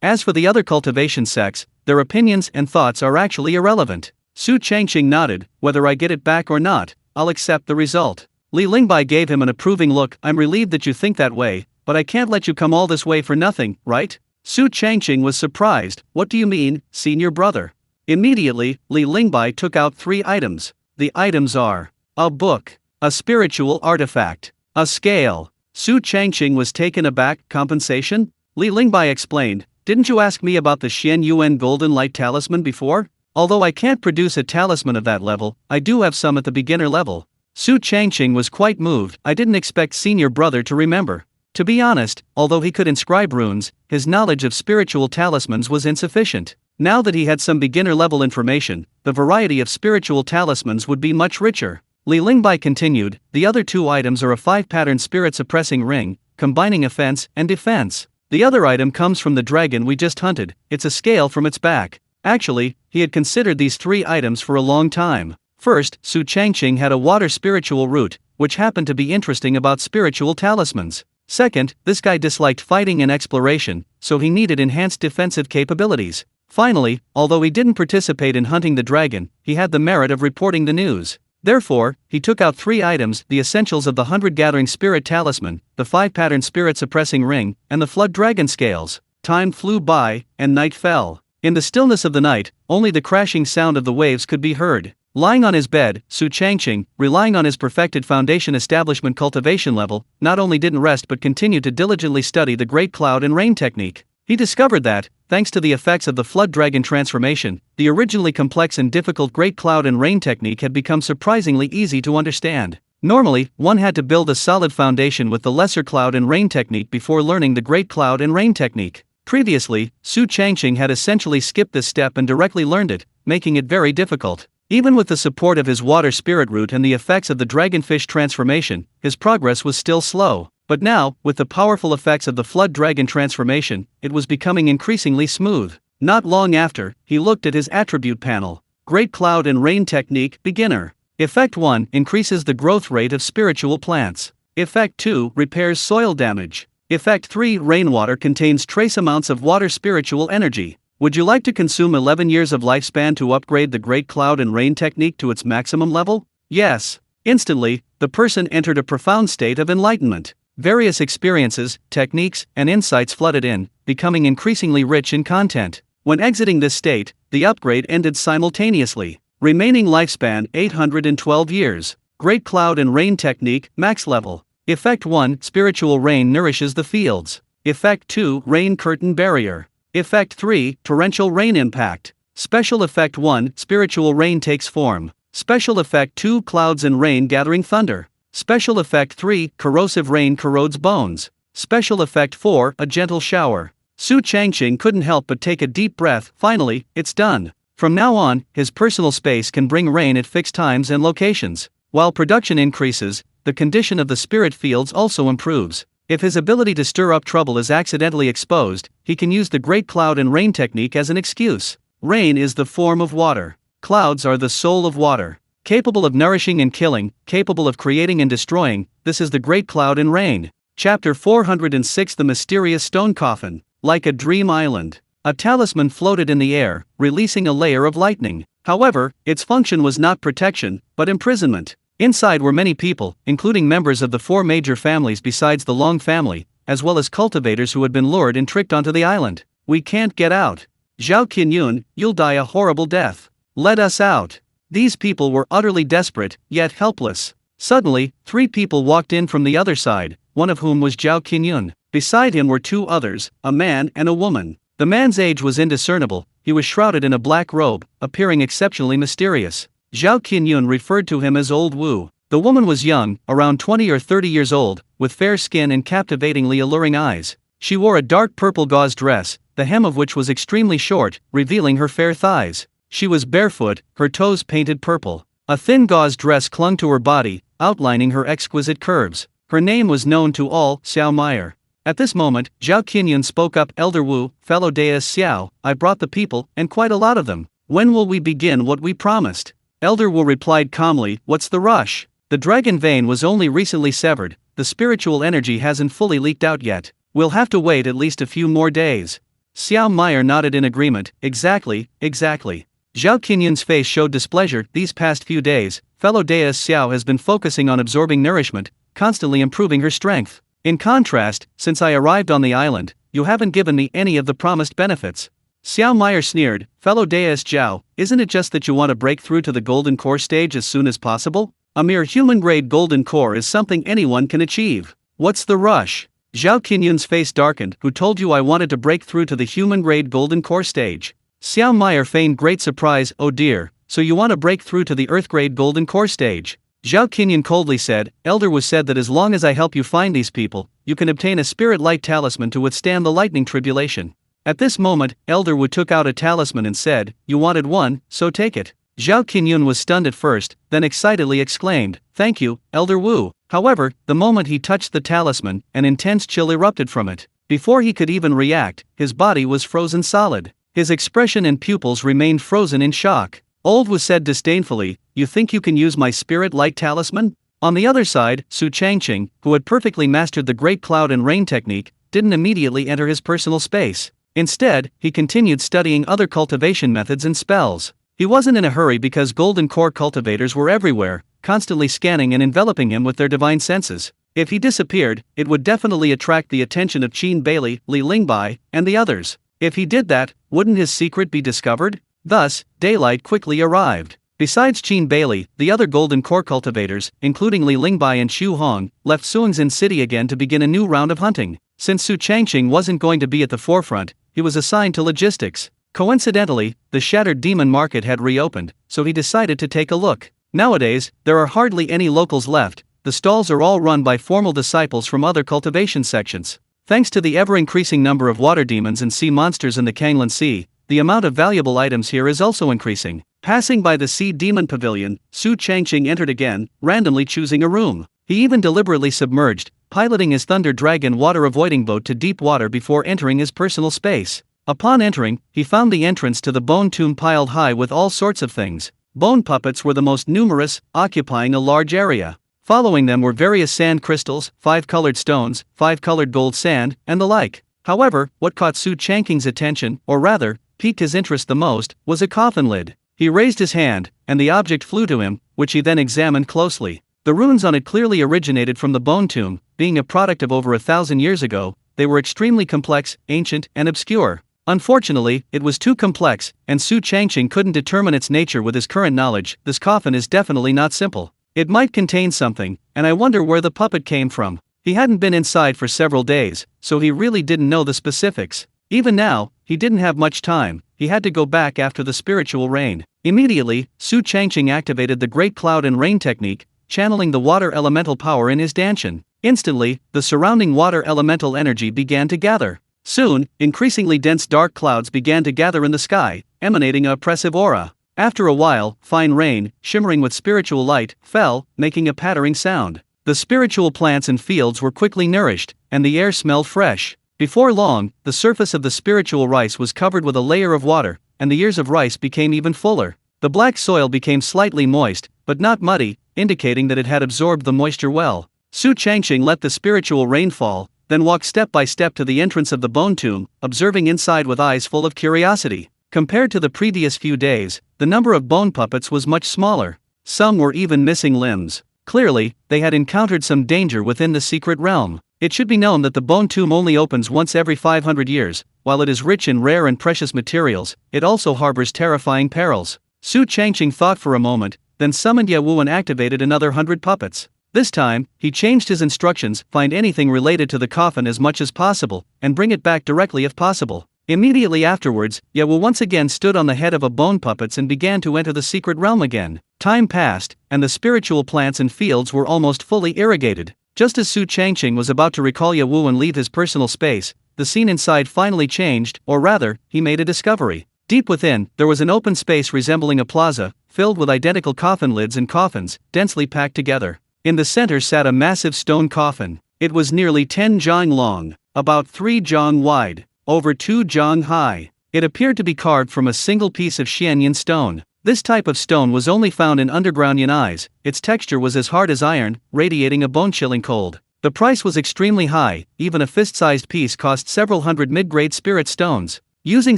As for the other cultivation sects, their opinions and thoughts are actually irrelevant." Su Changqing nodded, "Whether I get it back or not, I'll accept the result." Li Lingbai gave him an approving look, "I'm relieved that you think that way, but I can't let you come all this way for nothing, right?" Su Changqing was surprised, "What do you mean, senior brother?" Immediately, Li Lingbai took out 3 items. The items are a book, a spiritual artifact, a scale. Su Changqing was taken aback. "Compensation?" Li Lingbai explained, "Didn't you ask me about the Tianyuan Golden Light Talisman before? Although I can't produce a talisman of that level, I do have some at the beginner level." Su Changqing was quite moved, "I didn't expect senior brother to remember." To be honest, although he could inscribe runes, his knowledge of spiritual talismans was insufficient. Now that he had some beginner-level information, the variety of spiritual talismans would be much richer. Li Lingbai continued, "The other 2 items are a 5-pattern spirit-suppressing ring, combining offense and defense. The other item comes from the dragon we just hunted, it's a scale from its back." Actually, he had considered these 3 items for a long time. First, Su Changqing had a water spiritual root, which happened to be interesting about spiritual talismans. Second, this guy disliked fighting and exploration, so he needed enhanced defensive capabilities. Finally, although he didn't participate in hunting the dragon, he had the merit of reporting the news. Therefore, he took out 3 items, the essentials of the 100-gathering spirit talisman, the 5-pattern spirit-suppressing ring, and the flood dragon scales. Time flew by, and night fell. In the stillness of the night, only the crashing sound of the waves could be heard. Lying on his bed, Su Changqing, relying on his perfected foundation establishment cultivation level, not only didn't rest but continued to diligently study the Great Cloud and Rain technique. He discovered that, thanks to the effects of the Flood Dragon transformation, the originally complex and difficult Great Cloud and Rain technique had become surprisingly easy to understand. Normally, one had to build a solid foundation with the Lesser Cloud and Rain technique before learning the Great Cloud and Rain technique. Previously, Su Changqing had essentially skipped this step and directly learned it, making it very difficult. Even with the support of his water spirit root and the effects of the dragonfish transformation, his progress was still slow. But now, with the powerful effects of the flood dragon transformation, it was becoming increasingly smooth. Not long after, he looked at his attribute panel. Great Cloud and Rain Technique, Beginner. Effect 1 increases the growth rate of spiritual plants. Effect 2 repairs soil damage. Effect 3 rainwater contains trace amounts of water spiritual energy. Would you like to consume 11 years of lifespan to upgrade the Great Cloud and Rain technique to its maximum level? Yes. Instantly, the person entered a profound state of enlightenment. Various experiences, techniques, and insights flooded in, becoming increasingly rich in content. When exiting this state, the upgrade ended simultaneously. Remaining lifespan 812 years. Great Cloud and Rain technique, max level. Effect 1 Spiritual Rain nourishes the fields. Effect 2 Rain Curtain Barrier. Effect 3 Torrential Rain Impact. Special Effect 1 Spiritual Rain takes form. Special Effect 2 Clouds and Rain Gathering Thunder. Special Effect 3 Corrosive Rain corrodes bones. Special Effect 4 A gentle shower. Su Changqing couldn't help but take a deep breath. Finally, it's done. From now on, his personal space can bring rain at fixed times and locations. While production increases, the condition of the spirit fields also improves. If his ability to stir up trouble is accidentally exposed, he can use the Great Cloud and Rain technique as an excuse. Rain is the form of water. Clouds are the soul of water. Capable of nourishing and killing, capable of creating and destroying, this is the Great Cloud and Rain. Chapter 406 The Mysterious Stone Coffin. Like a dream island, a talisman floated in the air, releasing a layer of lightning. However, its function was not protection, but imprisonment. Inside were many people, including members of the 4 major families besides the Long family, as well as cultivators who had been lured and tricked onto the island. "We can't get out." "Zhao Qinyun, you'll die a horrible death. Let us out." These people were utterly desperate, yet helpless. Suddenly, 3 people walked in from the other side, one of whom was Zhao Qinyun. Beside him were 2 others, a man and a woman. The man's age was indiscernible, he was shrouded in a black robe, appearing exceptionally mysterious. Zhao Qinyun referred to him as Old Wu. The woman was young, around 20 or 30 years old, with fair skin and captivatingly alluring eyes. She wore a dark purple gauze dress, the hem of which was extremely short, revealing her fair thighs. She was barefoot, her toes painted purple. A thin gauze dress clung to her body, outlining her exquisite curves. Her name was known to all, Xiao Meyer. At this moment, Zhao Qinyun spoke up. "Elder Wu, fellow deus Xiao, I brought the people, and quite a lot of them. When will we begin what we promised?" Elder Wu replied calmly, "What's the rush? The dragon vein was only recently severed, the spiritual energy hasn't fully leaked out yet. We'll have to wait at least a few more days." Xiao Meyer nodded in agreement. Exactly. Zhao Qinyun's face showed displeasure. "These past few days, fellow deus Xiao has been focusing on absorbing nourishment, constantly improving her strength. In contrast, since I arrived on the island, you haven't given me any of the promised benefits." Xiao Meyer sneered. "Fellow deus Zhao, isn't it just that you want to break through to the golden core stage as soon as possible? A mere human-grade golden core is something anyone can achieve. What's the rush?" Zhao Qinyun's face darkened. "Who told you I wanted to break through to the human-grade golden core stage?" Xiao Meyer feigned great surprise. "Oh dear, so you want to break through to the earth-grade golden core stage?" Zhao Qinyun coldly said. "Elder Wu said that as long as I help you find these people, you can obtain a spirit light talisman to withstand the lightning tribulation." At this moment, Elder Wu took out a talisman and said, "You wanted one, so take it." Zhao Qinyun was stunned at first, then excitedly exclaimed, "Thank you, Elder Wu." However, the moment he touched the talisman, an intense chill erupted from it. Before he could even react, his body was frozen solid. His expression and pupils remained frozen in shock. Old Wu said disdainfully, "You think you can use my spirit light talisman?" On the other side, Su Changqing, who had perfectly mastered the Great Cloud and Rain technique, didn't immediately enter his personal space. Instead, he continued studying other cultivation methods and spells. He wasn't in a hurry because golden core cultivators were everywhere, constantly scanning and enveloping him with their divine senses. If he disappeared, it would definitely attract the attention of Qin Bailey, Li Lingbai, and the others. If he did that, wouldn't his secret be discovered? Thus, daylight quickly arrived. Besides Qin Bailey, the other golden core cultivators, including Li Lingbai and Xu Hong, left Suingzhen City again to begin a new round of hunting. Since Su Changqing wasn't going to be at the forefront, he was assigned to logistics. Coincidentally, the Shattered Demon Market had reopened, so he decided to take a look. Nowadays, there are hardly any locals left. The stalls are all run by formal disciples from other cultivation sections. Thanks to the ever-increasing number of water demons and sea monsters in the Kanglan Sea, the amount of valuable items here is also increasing. Passing by the Sea Demon Pavilion, Su Changqing entered again, randomly choosing a room. He even deliberately submerged, piloting his Thunder Dragon water-avoiding boat to deep water before entering his personal space. Upon entering, he found the entrance to the bone tomb piled high with all sorts of things. Bone puppets were the most numerous, occupying a large area. Following them were various sand crystals, 5-colored stones, 5-colored gold sand, and the like. However, what caught Su Changqing's attention, or rather, piqued his interest the most, was a coffin lid. He raised his hand, and the object flew to him, which he then examined closely. The runes on it clearly originated from the bone tomb, being a product of over 1,000 years ago. They were extremely complex, ancient, and obscure. Unfortunately, it was too complex, and Su Changqing couldn't determine its nature with his current knowledge. This coffin is definitely not simple. It might contain something, and I wonder where the puppet came from. He hadn't been inside for several days, so he really didn't know the specifics. Even now, he didn't have much time. He had to go back after the spiritual rain. Immediately, Su Changqing activated the Great Cloud and Rain technique, channeling the water elemental power in his danshan. Instantly, the surrounding water elemental energy began to gather. Soon, increasingly dense dark clouds began to gather in the sky, emanating an oppressive aura. After a while, fine rain, shimmering with spiritual light, fell, making a pattering sound. The spiritual plants and fields were quickly nourished, and the air smelled fresh. Before long, the surface of the spiritual rice was covered with a layer of water, and the ears of rice became even fuller. The black soil became slightly moist, but not muddy, indicating that it had absorbed the moisture well. Su Changqing let the spiritual rain fall, then walked step by step to the entrance of the bone tomb, observing inside with eyes full of curiosity. Compared to the previous few days, the number of bone puppets was much smaller. Some were even missing limbs. Clearly, they had encountered some danger within the secret realm. It should be known that the bone tomb only opens once every 500 years, while it is rich in rare and precious materials, it also harbors terrifying perils. Su Changqing thought for a moment, then summoned Yawu and activated another 100 puppets. This time, he changed his instructions: find anything related to the coffin as much as possible, and bring it back directly if possible. Immediately afterwards, Yawu once again stood on the head of a bone puppets and began to enter the secret realm again. Time passed, and the spiritual plants and fields were almost fully irrigated. Just as Su Changqing was about to recall Yawu and leave his personal space, the scene inside finally changed, or rather, he made a discovery. Deep within, there was an open space resembling a plaza, filled with identical coffin lids and coffins, densely packed together. In the center sat a massive stone coffin. It was nearly 10 zhang long, about 3 zhang wide, over 2 zhang high. It appeared to be carved from a single piece of Xianyan stone. This type of stone was only found in underground yanais. Its texture was as hard as iron, radiating a bone-chilling cold. The price was extremely high, even a fist-sized piece cost several hundred mid-grade spirit stones. Using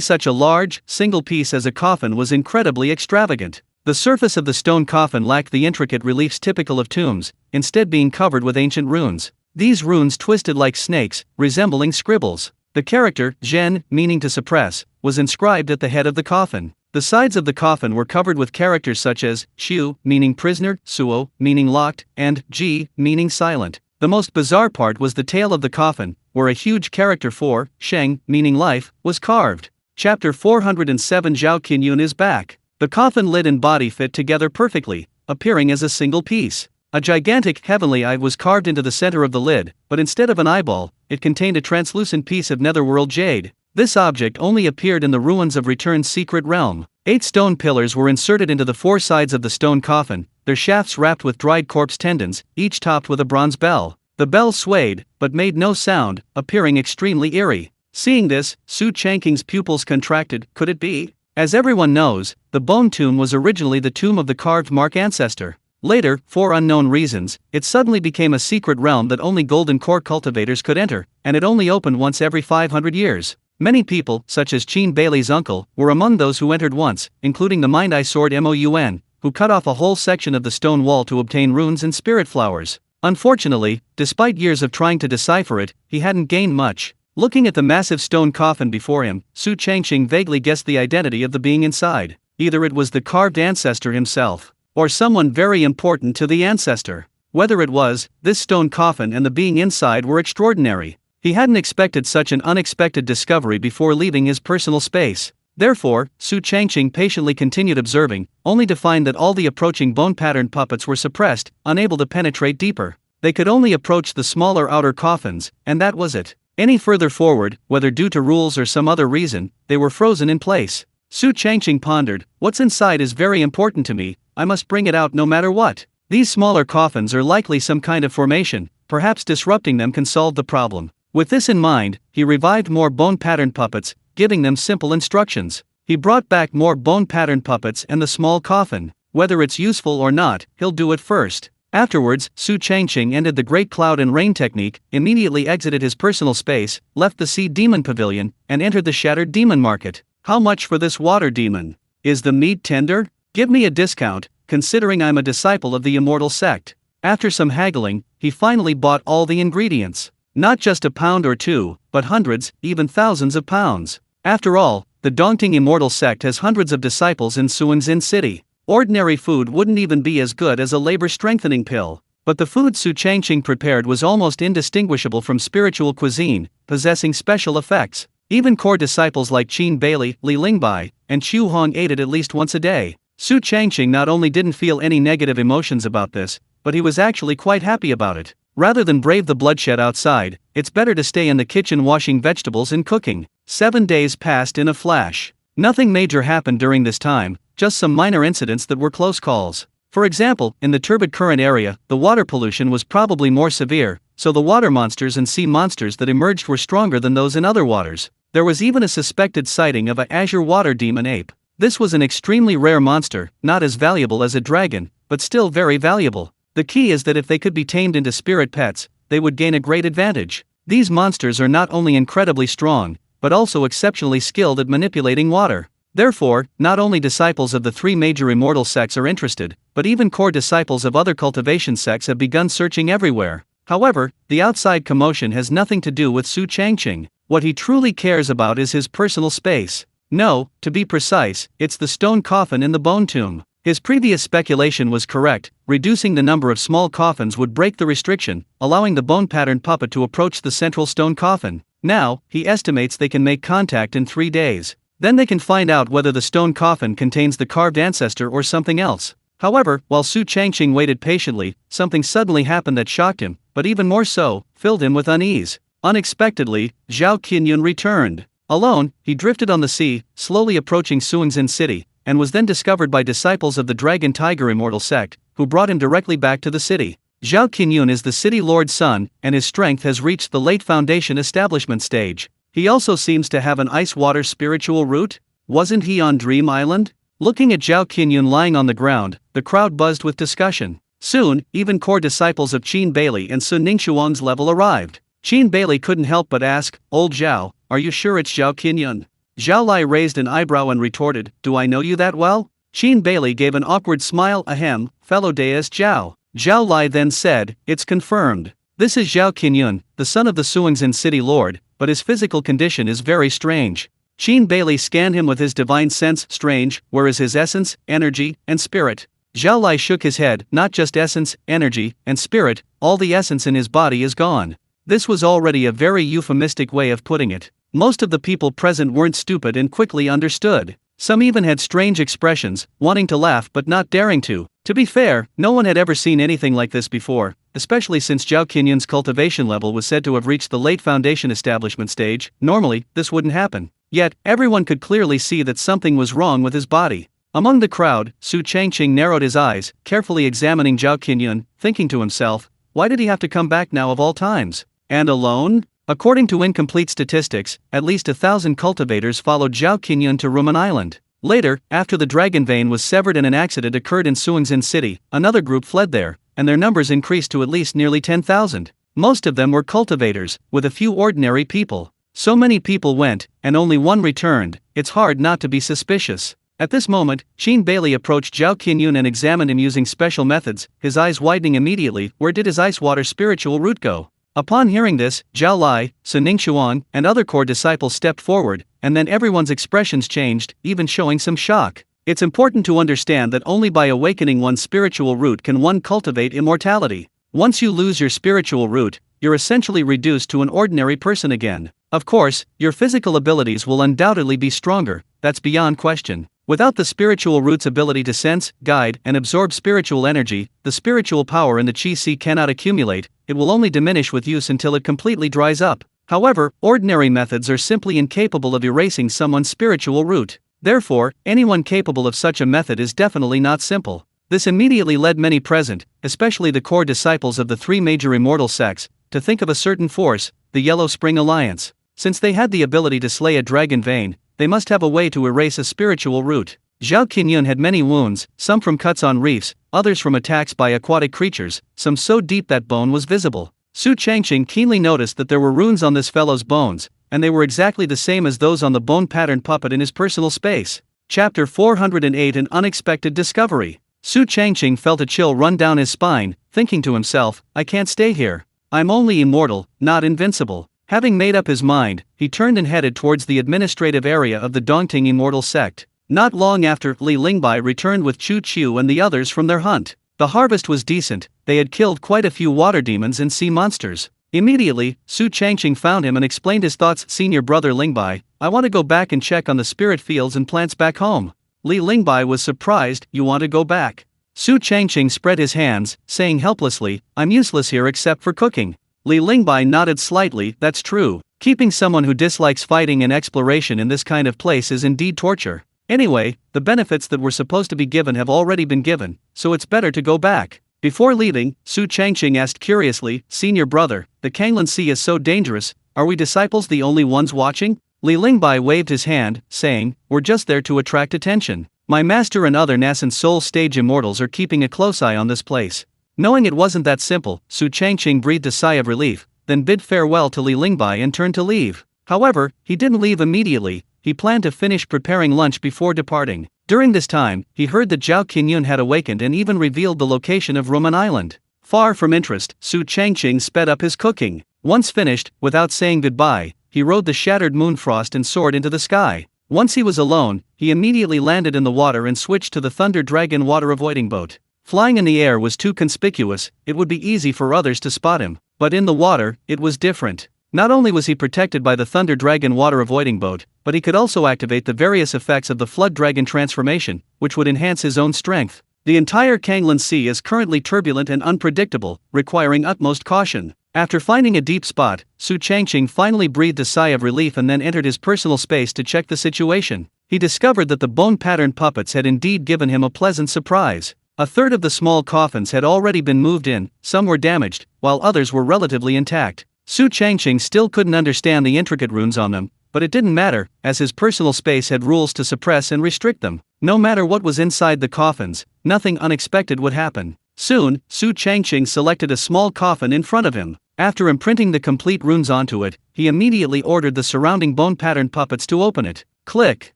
such a large, single piece as a coffin was incredibly extravagant. The surface of the stone coffin lacked the intricate reliefs typical of tombs, instead being covered with ancient runes. These runes twisted like snakes, resembling scribbles. The character, Zhen, meaning to suppress, was inscribed at the head of the coffin. The sides of the coffin were covered with characters such as Xiu, meaning prisoner, Suo, meaning locked, and Ji, meaning silent. The most bizarre part was the tail of the coffin, where a huge character for Sheng, meaning life, was carved. Chapter 407 Zhao Qinyun is back. The coffin lid and body fit together perfectly, appearing as a single piece. A gigantic heavenly eye was carved into the center of the lid, but instead of an eyeball, it contained a translucent piece of netherworld jade. This object only appeared in the ruins of Return's secret realm. 8 stone pillars were inserted into the 4 sides of the stone coffin, their shafts wrapped with dried corpse tendons, each topped with a bronze bell. The bell swayed, but made no sound, appearing extremely eerie. Seeing this, Su Changqing's pupils contracted. Could it be? As everyone knows, the bone tomb was originally the tomb of the carved mark ancestor. Later, for unknown reasons, it suddenly became a secret realm that only golden core cultivators could enter, and it only opened once every 500 years. Many people, such as Qin Bailey's uncle, were among those who entered once, including the Mind Eye Sword Moun, who cut off a whole section of the stone wall to obtain runes and spirit flowers. Unfortunately, despite years of trying to decipher it, he hadn't gained much. Looking at the massive stone coffin before him, Su Changqing vaguely guessed the identity of the being inside. Either it was the carved ancestor himself, or someone very important to the ancestor. Whether it was, this stone coffin and the being inside were extraordinary. He hadn't expected such an unexpected discovery before leaving his personal space. Therefore, Su Changqing patiently continued observing, only to find that all the approaching bone-patterned puppets were suppressed, unable to penetrate deeper. They could only approach the smaller outer coffins, and that was it. Any further forward, whether due to rules or some other reason, they were frozen in place. Su Changqing pondered, what's inside is very important to me, I must bring it out no matter what. These smaller coffins are likely some kind of formation, perhaps disrupting them can solve the problem. With this in mind, he revived more bone-patterned puppets, giving them simple instructions. He brought back more bone-patterned puppets and the small coffin. Whether it's useful or not, he'll do it first. Afterwards, Su Changqing ended the Great Cloud and Rain technique, immediately exited his personal space, left the Sea Demon Pavilion, and entered the Shattered Demon Market. How much for this water demon? Is the meat tender? Give me a discount, considering I'm a disciple of the Immortal sect. After some haggling, he finally bought all the ingredients. Not just a pound or two, but hundreds, even thousands of pounds. After all, the Dongting Immortal sect has hundreds of disciples in Suanzin City. Ordinary food wouldn't even be as good as a labor-strengthening pill. But the food Su Changqing prepared was almost indistinguishable from spiritual cuisine, possessing special effects. Even core disciples like Qin Bailey, Li Lingbai, and Chu Hong ate it at least once a day. Su Changqing not only didn't feel any negative emotions about this, but he was actually quite happy about it. Rather than brave the bloodshed outside, it's better to stay in the kitchen washing vegetables and cooking. 7 days passed in a flash. Nothing major happened during this time, just some minor incidents that were close calls. For example, in the turbid current area, the water pollution was probably more severe, so the water monsters and sea monsters that emerged were stronger than those in other waters. There was even a suspected sighting of a azure water demon ape. This was an extremely rare monster, not as valuable as a dragon, but still very valuable. The key is that if they could be tamed into spirit pets, they would gain a great advantage. These monsters are not only incredibly strong, but also exceptionally skilled at manipulating water. Therefore, not only disciples of the 3 major immortal sects are interested, but even core disciples of other cultivation sects have begun searching everywhere. However, the outside commotion has nothing to do with Su Changqing. What he truly cares about is his personal space. No, to be precise, it's the stone coffin in the bone tomb. His previous speculation was correct. Reducing the number of small coffins would break the restriction, allowing the bone-patterned puppet to approach the central stone coffin. Now, he estimates they can make contact in 3 days. Then they can find out whether the stone coffin contains the carved ancestor or something else. However, while Su Changqing waited patiently, something suddenly happened that shocked him, but even more so, filled him with unease. Unexpectedly, Zhao Qinyun returned. Alone, he drifted on the sea, slowly approaching Suingzhen city, and was then discovered by disciples of the Dragon Tiger Immortal sect, who brought him directly back to the city. Zhao Qinyun is the city lord's son, and his strength has reached the late foundation establishment stage. He also seems to have an ice water spiritual root. Wasn't he on Dream Island? Looking at Zhao Qinyun lying on the ground, the crowd buzzed with discussion. Soon, even core disciples of Qin Bailey and Sun Ningxuan's level arrived. Qin Bailey couldn't help but ask, "Old Zhao, are you sure it's Zhao Qinyun?" Zhao Lai raised an eyebrow and retorted, "Do I know you that well?" Qin Bailey gave an awkward smile. "Ahem, fellow deist Zhao." Zhao Lai then said, "It's confirmed. This is Zhao Qinyun, the son of the Suingzhen city lord, but his physical condition is very strange." Qin Bailey scanned him with his divine sense. Strange, where is his essence, energy, and spirit? Zhao Lai shook his head. Not just essence, energy, and spirit, all the essence in his body is gone. This was already a very euphemistic way of putting it. Most of the people present weren't stupid and quickly understood. Some even had strange expressions, wanting to laugh but not daring to. To be fair, no one had ever seen anything like this before, especially since Zhao Qinyun's cultivation level was said to have reached the late foundation establishment stage. Normally, this wouldn't happen. Yet, everyone could clearly see that something was wrong with his body. Among the crowd, Su Changqing narrowed his eyes, carefully examining Zhao Qinyun, thinking to himself, why did he have to come back now of all times? And alone? According to incomplete statistics, at least 1,000 cultivators followed Zhao Qinyun to Rumen Island. Later, after the dragon vein was severed and an accident occurred in Suingzhen city, another group fled there, and their numbers increased to at least nearly 10,000. Most of them were cultivators, with a few ordinary people. So many people went, and only one returned. It's hard not to be suspicious. At this moment, Qin Bailey approached Zhao Qinyun and examined him using special methods, his eyes widening immediately. Where did his ice water spiritual root go? Upon hearing this, Zhao Lai, Sun Ningxuan, and other core disciples stepped forward, and then everyone's expressions changed, even showing some shock. It's important to understand that only by awakening one's spiritual root can one cultivate immortality. Once you lose your spiritual root, you're essentially reduced to an ordinary person again. Of course, your physical abilities will undoubtedly be stronger, that's beyond question. Without the spiritual root's ability to sense, guide, and absorb spiritual energy, the spiritual power in the Qi Si cannot accumulate. It will only diminish with use until it completely dries up. However, ordinary methods are simply incapable of erasing someone's spiritual root. Therefore, anyone capable of such a method is definitely not simple. This immediately led many present, especially the core disciples of the 3 major immortal sects, to think of a certain force, the Yellow Spring Alliance. Since they had the ability to slay a dragon vein, they must have a way to erase a spiritual root. Zhao Qinyun had many wounds, some from cuts on reefs, others from attacks by aquatic creatures, some so deep that bone was visible. Su Changqing keenly noticed that there were runes on this fellow's bones, and they were exactly the same as those on the bone-patterned puppet in his personal space. Chapter 408 An Unexpected Discovery. Su Changqing felt a chill run down his spine, thinking to himself, I can't stay here. I'm only immortal, not invincible. Having made up his mind, he turned and headed towards the administrative area of the Dongting Immortal sect. Not long after, Li Lingbai returned with Chu Chu and the others from their hunt. The harvest was decent, they had killed quite a few water demons and sea monsters. Immediately, Su Changqing found him and explained his thoughts. Senior brother Lingbai, I want to go back and check on the spirit fields and plants back home. Li Lingbai was surprised. You want to go back? Su Changqing spread his hands, saying helplessly, I'm useless here except for cooking. Li Lingbai nodded slightly. That's true. Keeping someone who dislikes fighting and exploration in this kind of place is indeed torture. Anyway, the benefits that were supposed to be given have already been given, so it's better to go back. Before leaving, Su Changqing asked curiously, Senior brother, the Kanglan Sea is so dangerous, are we disciples the only ones watching? Li Lingbai waved his hand, saying, we're just there to attract attention. My master and other nascent soul stage immortals are keeping a close eye on this place. Knowing it wasn't that simple, Su Changqing breathed a sigh of relief, then bid farewell to Li Lingbai and turned to leave. However, he didn't leave immediately. He planned to finish preparing lunch before departing. During this time, he heard that Zhao Qinyun had awakened and even revealed the location of Rumen Island. Far from interest, Su Changqing sped up his cooking. Once finished, without saying goodbye, he rode the shattered moonfrost and soared into the sky. Once he was alone, he immediately landed in the water and switched to the Thunder Dragon water-avoiding boat. Flying in the air was too conspicuous, it would be easy for others to spot him. But in the water, it was different. Not only was he protected by the Thunder Dragon water-avoiding boat, but he could also activate the various effects of the Flood Dragon transformation, which would enhance his own strength. The entire Kanglan Sea is currently turbulent and unpredictable, requiring utmost caution. After finding a deep spot, Su Changqing finally breathed a sigh of relief and then entered his personal space to check the situation. He discovered that the bone-patterned puppets had indeed given him a pleasant surprise. A third of the small coffins had already been moved in, some were damaged, while others were relatively intact. Su Changqing still couldn't understand the intricate runes on them, but it didn't matter, as his personal space had rules to suppress and restrict them. No matter what was inside the coffins, nothing unexpected would happen. Soon, Su Changqing selected a small coffin in front of him. After imprinting the complete runes onto it, he immediately ordered the surrounding bone-patterned puppets to open it. Click,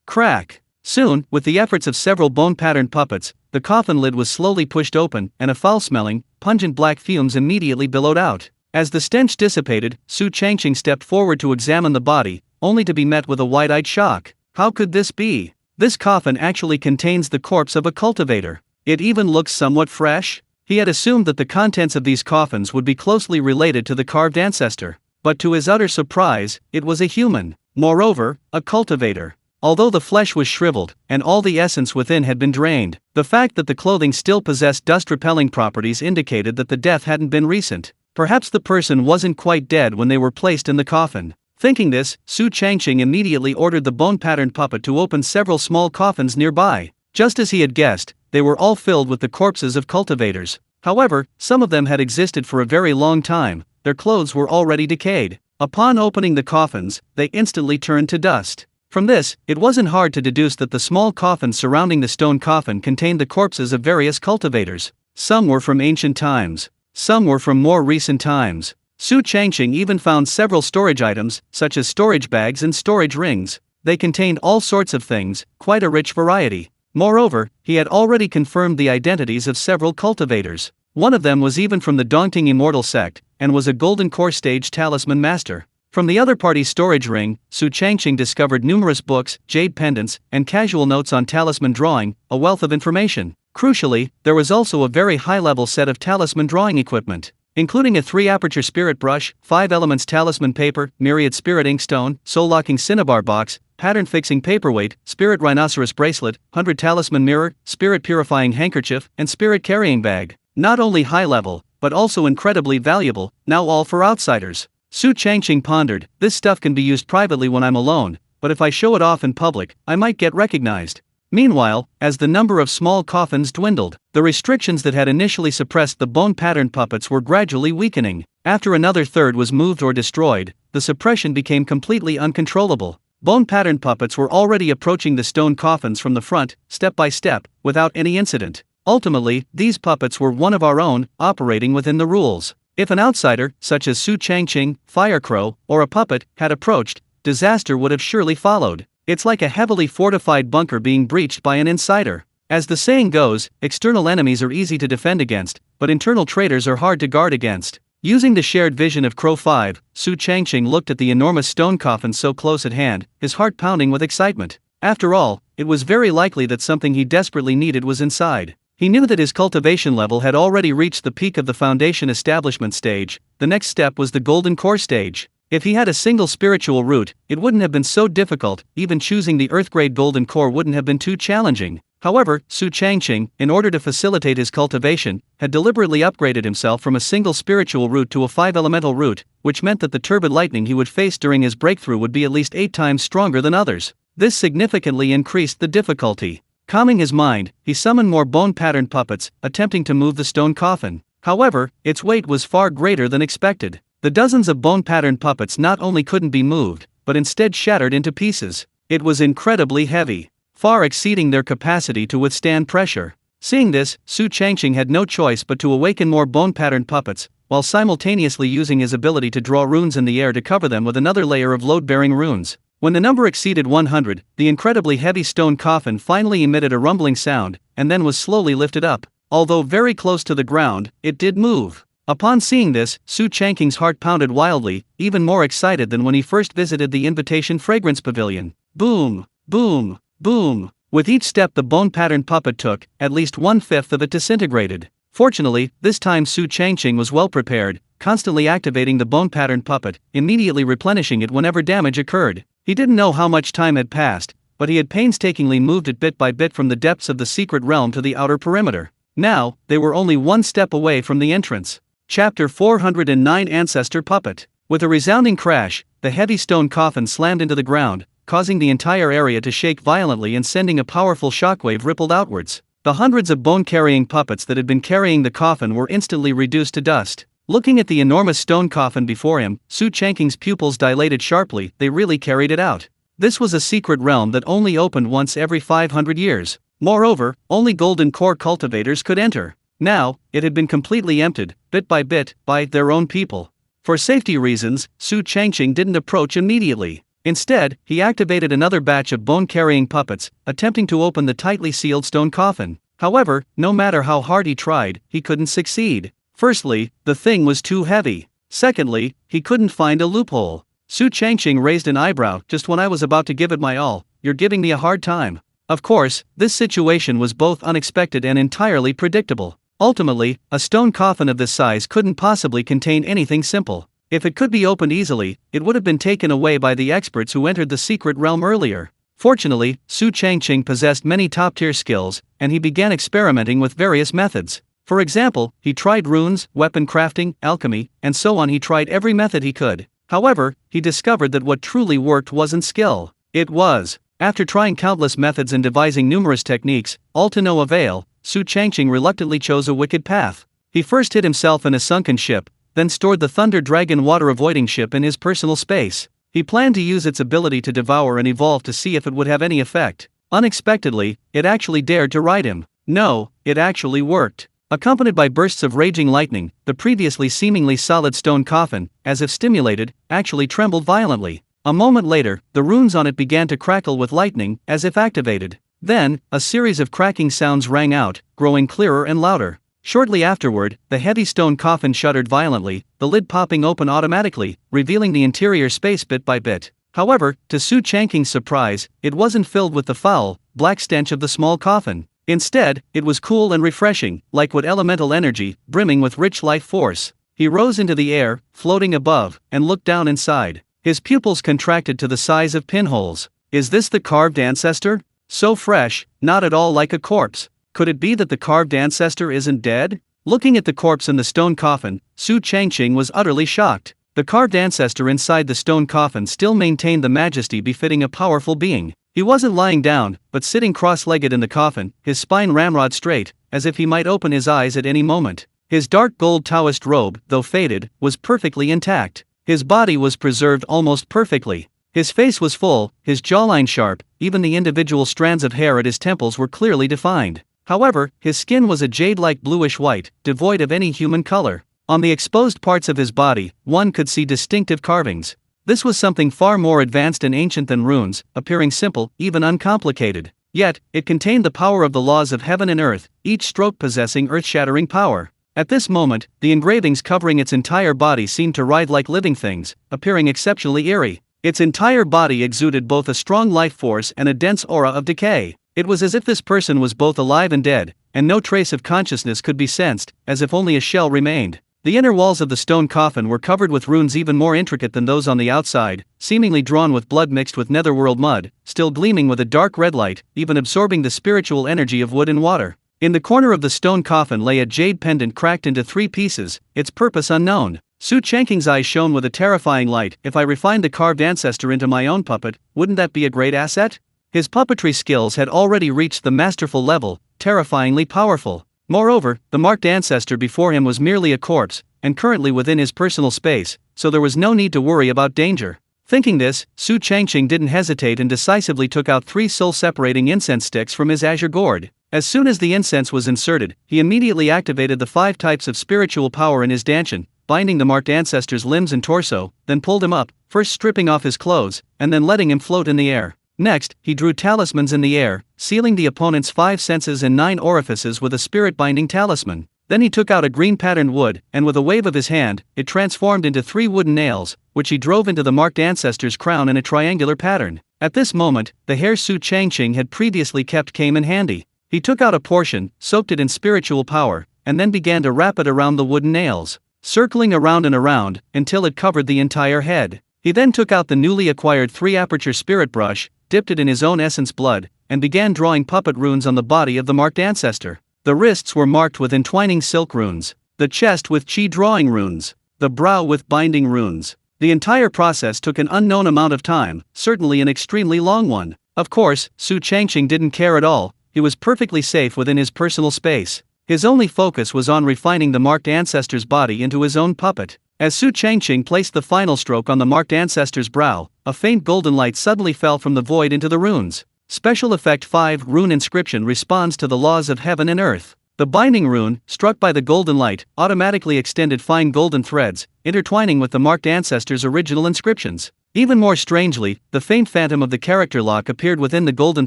crack. Soon, with the efforts of several bone-patterned puppets, the coffin lid was slowly pushed open, and a foul-smelling, pungent black fumes immediately billowed out. As the stench dissipated, Su Changqing stepped forward to examine the body, only to be met with a wide-eyed shock. How could this be? This coffin actually contains the corpse of a cultivator. It even looks somewhat fresh. He had assumed that the contents of these coffins would be closely related to the carved ancestor. But to his utter surprise, it was a human. Moreover, a cultivator. Although the flesh was shriveled, and all the essence within had been drained, the fact that the clothing still possessed dust-repelling properties indicated that the death hadn't been recent. Perhaps the person wasn't quite dead when they were placed in the coffin. Thinking this, Su Changqing immediately ordered the bone-patterned puppet to open several small coffins nearby. Just as he had guessed, they were all filled with the corpses of cultivators. However, some of them had existed for a very long time, their clothes were already decayed. Upon opening the coffins, they instantly turned to dust. From this, it wasn't hard to deduce that the small coffins surrounding the stone coffin contained the corpses of various cultivators. Some were from ancient times. Some were from more recent times. Su Changqing even found several storage items, such as storage bags and storage rings. They contained all sorts of things, quite a rich variety. Moreover, he had already confirmed the identities of several cultivators. One of them was even from the Dongting Immortal sect, and was a Golden Core Stage Talisman Master. From the other party's storage ring, Su Changqing discovered numerous books, jade pendants, and casual notes on talisman drawing, a wealth of information. Crucially, there was also a very high-level set of talisman drawing equipment, including a 3-aperture spirit brush, 5 elements talisman paper, myriad spirit inkstone, soul-locking cinnabar box, pattern-fixing paperweight, spirit rhinoceros bracelet, 100 talisman mirror, spirit purifying handkerchief, and spirit carrying bag. Not only high-level, but also incredibly valuable, now all for outsiders. Su Changqing pondered, this stuff can be used privately when I'm alone, but if I show it off in public, I might get recognized. Meanwhile, as the number of small coffins dwindled, the restrictions that had initially suppressed the bone-patterned puppets were gradually weakening. After another third was moved or destroyed, the suppression became completely uncontrollable. Bone-patterned puppets were already approaching the stone coffins from the front, step by step, without any incident. Ultimately, these puppets were one of our own, operating within the rules. If an outsider, such as Su Changqing, Firecrow, or a puppet, had approached, disaster would have surely followed. It's like a heavily fortified bunker being breached by an insider. As the saying goes, external enemies are easy to defend against, but internal traitors are hard to guard against. Using the shared vision of Crow 5, Su Changqing looked at the enormous stone coffin so close at hand, his heart pounding with excitement. After all, it was very likely that something he desperately needed was inside. He knew that his cultivation level had already reached the peak of the foundation establishment stage. The next step was the golden core stage. If he had a single spiritual root, it wouldn't have been so difficult, even choosing the Earth-grade golden core wouldn't have been too challenging. However, Su Changqing, in order to facilitate his cultivation, had deliberately upgraded himself from a single spiritual root to a 5-elemental root, which meant that the turbid lightning he would face during his breakthrough would be at least 8 times stronger than others. This significantly increased the difficulty. Calming his mind, he summoned more bone-patterned puppets, attempting to move the stone coffin. However, its weight was far greater than expected. The dozens of bone-patterned puppets not only couldn't be moved, but instead shattered into pieces. It was incredibly heavy, far exceeding their capacity to withstand pressure. Seeing this, Su Changqing had no choice but to awaken more bone-patterned puppets, while simultaneously using his ability to draw runes in the air to cover them with another layer of load-bearing runes. When the number exceeded 100, the incredibly heavy stone coffin finally emitted a rumbling sound, and then was slowly lifted up. Although very close to the ground, it did move. Upon seeing this, Su Changqing's heart pounded wildly, even more excited than when he first visited the Invitation Fragrance Pavilion. Boom! Boom! Boom! With each step the bone-patterned puppet took, at least 1/5 of it disintegrated. Fortunately, this time Su Changqing was well prepared, constantly activating the bone-patterned puppet, immediately replenishing it whenever damage occurred. He didn't know how much time had passed, but he had painstakingly moved it bit by bit from the depths of the secret realm to the outer perimeter. Now, they were only one step away from the entrance. Chapter 409 Ancestor Puppet. With a resounding crash, the heavy stone coffin slammed into the ground, causing the entire area to shake violently and sending a powerful shockwave rippled outwards. The hundreds of bone-carrying puppets that had been carrying the coffin were instantly reduced to dust. Looking at the enormous stone coffin before him, Su Changqing's pupils dilated sharply. They really carried it out. This was a secret realm that only opened once every 500 years. Moreover, only golden core cultivators could enter. Now, it had been completely emptied, bit by bit, by their own people. For safety reasons, Su Changqing didn't approach immediately. Instead, he activated another batch of bone-carrying puppets, attempting to open the tightly sealed stone coffin. However, no matter how hard he tried, he couldn't succeed. Firstly, the thing was too heavy. Secondly, he couldn't find a loophole. Su Changqing raised an eyebrow. Just when I was about to give it my all, you're giving me a hard time. Of course, this situation was both unexpected and entirely predictable. Ultimately, a stone coffin of this size couldn't possibly contain anything simple. If it could be opened easily, it would have been taken away by the experts who entered the secret realm earlier. Fortunately, Su Changqing possessed many top-tier skills, and he began experimenting with various methods. For example, he tried runes, weapon crafting, alchemy, and so on. He tried every method he could. However, he discovered that what truly worked wasn't skill. It was. After trying countless methods and devising numerous techniques, all to no avail, Su Changqing reluctantly chose a wicked path. He first hid himself in a sunken ship, then stored the Thunder Dragon water-avoiding ship in his personal space. He planned to use its ability to devour and evolve to see if it would have any effect. Unexpectedly, it actually dared to ride him. No, it actually worked. Accompanied by bursts of raging lightning, the previously seemingly solid stone coffin, as if stimulated, actually trembled violently. A moment later, the runes on it began to crackle with lightning, as if activated. Then, a series of cracking sounds rang out, growing clearer and louder. Shortly afterward, the heavy stone coffin shuddered violently, the lid popping open automatically, revealing the interior space bit by bit. However, to Su Changqing's surprise, it wasn't filled with the foul, black stench of the small coffin. Instead, it was cool and refreshing, like wood elemental energy, brimming with rich life force. He rose into the air, floating above, and looked down inside. His pupils contracted to the size of pinholes. Is this the carved ancestor? So fresh, not at all like a corpse. Could it be that the carved ancestor isn't dead? Looking at the corpse in the stone coffin, Su Changqing was utterly shocked. The carved ancestor inside the stone coffin still maintained the majesty befitting a powerful being. He wasn't lying down, but sitting cross-legged in the coffin, his spine ramrod straight, as if he might open his eyes at any moment. His dark gold Taoist robe, though faded, was perfectly intact. His body was preserved almost perfectly. His face was full, his jawline sharp, even the individual strands of hair at his temples were clearly defined. However, his skin was a jade-like bluish-white, devoid of any human color. On the exposed parts of his body, one could see distinctive carvings. This was something far more advanced and ancient than runes, appearing simple, even uncomplicated. Yet, it contained the power of the laws of heaven and earth, each stroke possessing earth-shattering power. At this moment, the engravings covering its entire body seemed to writhe like living things, appearing exceptionally eerie. Its entire body exuded both a strong life force and a dense aura of decay. It was as if this person was both alive and dead, and no trace of consciousness could be sensed, as if only a shell remained. The inner walls of the stone coffin were covered with runes even more intricate than those on the outside, seemingly drawn with blood mixed with netherworld mud, still gleaming with a dark red light, even absorbing the spiritual energy of wood and water. In the corner of the stone coffin lay a jade pendant cracked into 3 pieces, its purpose unknown. Su Changqing's eyes shone with a terrifying light. If I refined the carved ancestor into my own puppet, wouldn't that be a great asset? His puppetry skills had already reached the masterful level, terrifyingly powerful. Moreover, the marked ancestor before him was merely a corpse, and currently within his personal space, so there was no need to worry about danger. Thinking this, Su Changqing didn't hesitate and decisively took out 3 soul-separating incense sticks from his azure gourd. As soon as the incense was inserted, he immediately activated the 5 types of spiritual power in his dantian, binding the marked ancestor's limbs and torso, then pulled him up, first stripping off his clothes, and then letting him float in the air. Next, he drew talismans in the air, sealing the opponent's 5 senses and 9 orifices with a spirit-binding talisman. Then he took out a green patterned wood, and with a wave of his hand, it transformed into 3 wooden nails, which he drove into the marked ancestor's crown in a triangular pattern. At this moment, the hair Su Changqing had previously kept came in handy. He took out a portion, soaked it in spiritual power, and then began to wrap it around the wooden nails, circling around and around, until it covered the entire head. He then took out the newly acquired 3-aperture spirit brush, dipped it in his own essence blood, and began drawing puppet runes on the body of the marked ancestor. The wrists were marked with entwining silk runes, the chest with chi drawing runes, the brow with binding runes. The entire process took an unknown amount of time, certainly an extremely long one. Of course, Su Changqing didn't care at all. He was perfectly safe within his personal space. His only focus was on refining the marked ancestor's body into his own puppet. As Su Changqing placed the final stroke on the marked ancestor's brow, a faint golden light suddenly fell from the void into the runes. Special Effect 5 Rune Inscription responds to the laws of heaven and earth. The binding rune, struck by the golden light, automatically extended fine golden threads, intertwining with the marked ancestor's original inscriptions. Even more strangely, the faint phantom of the character lock appeared within the golden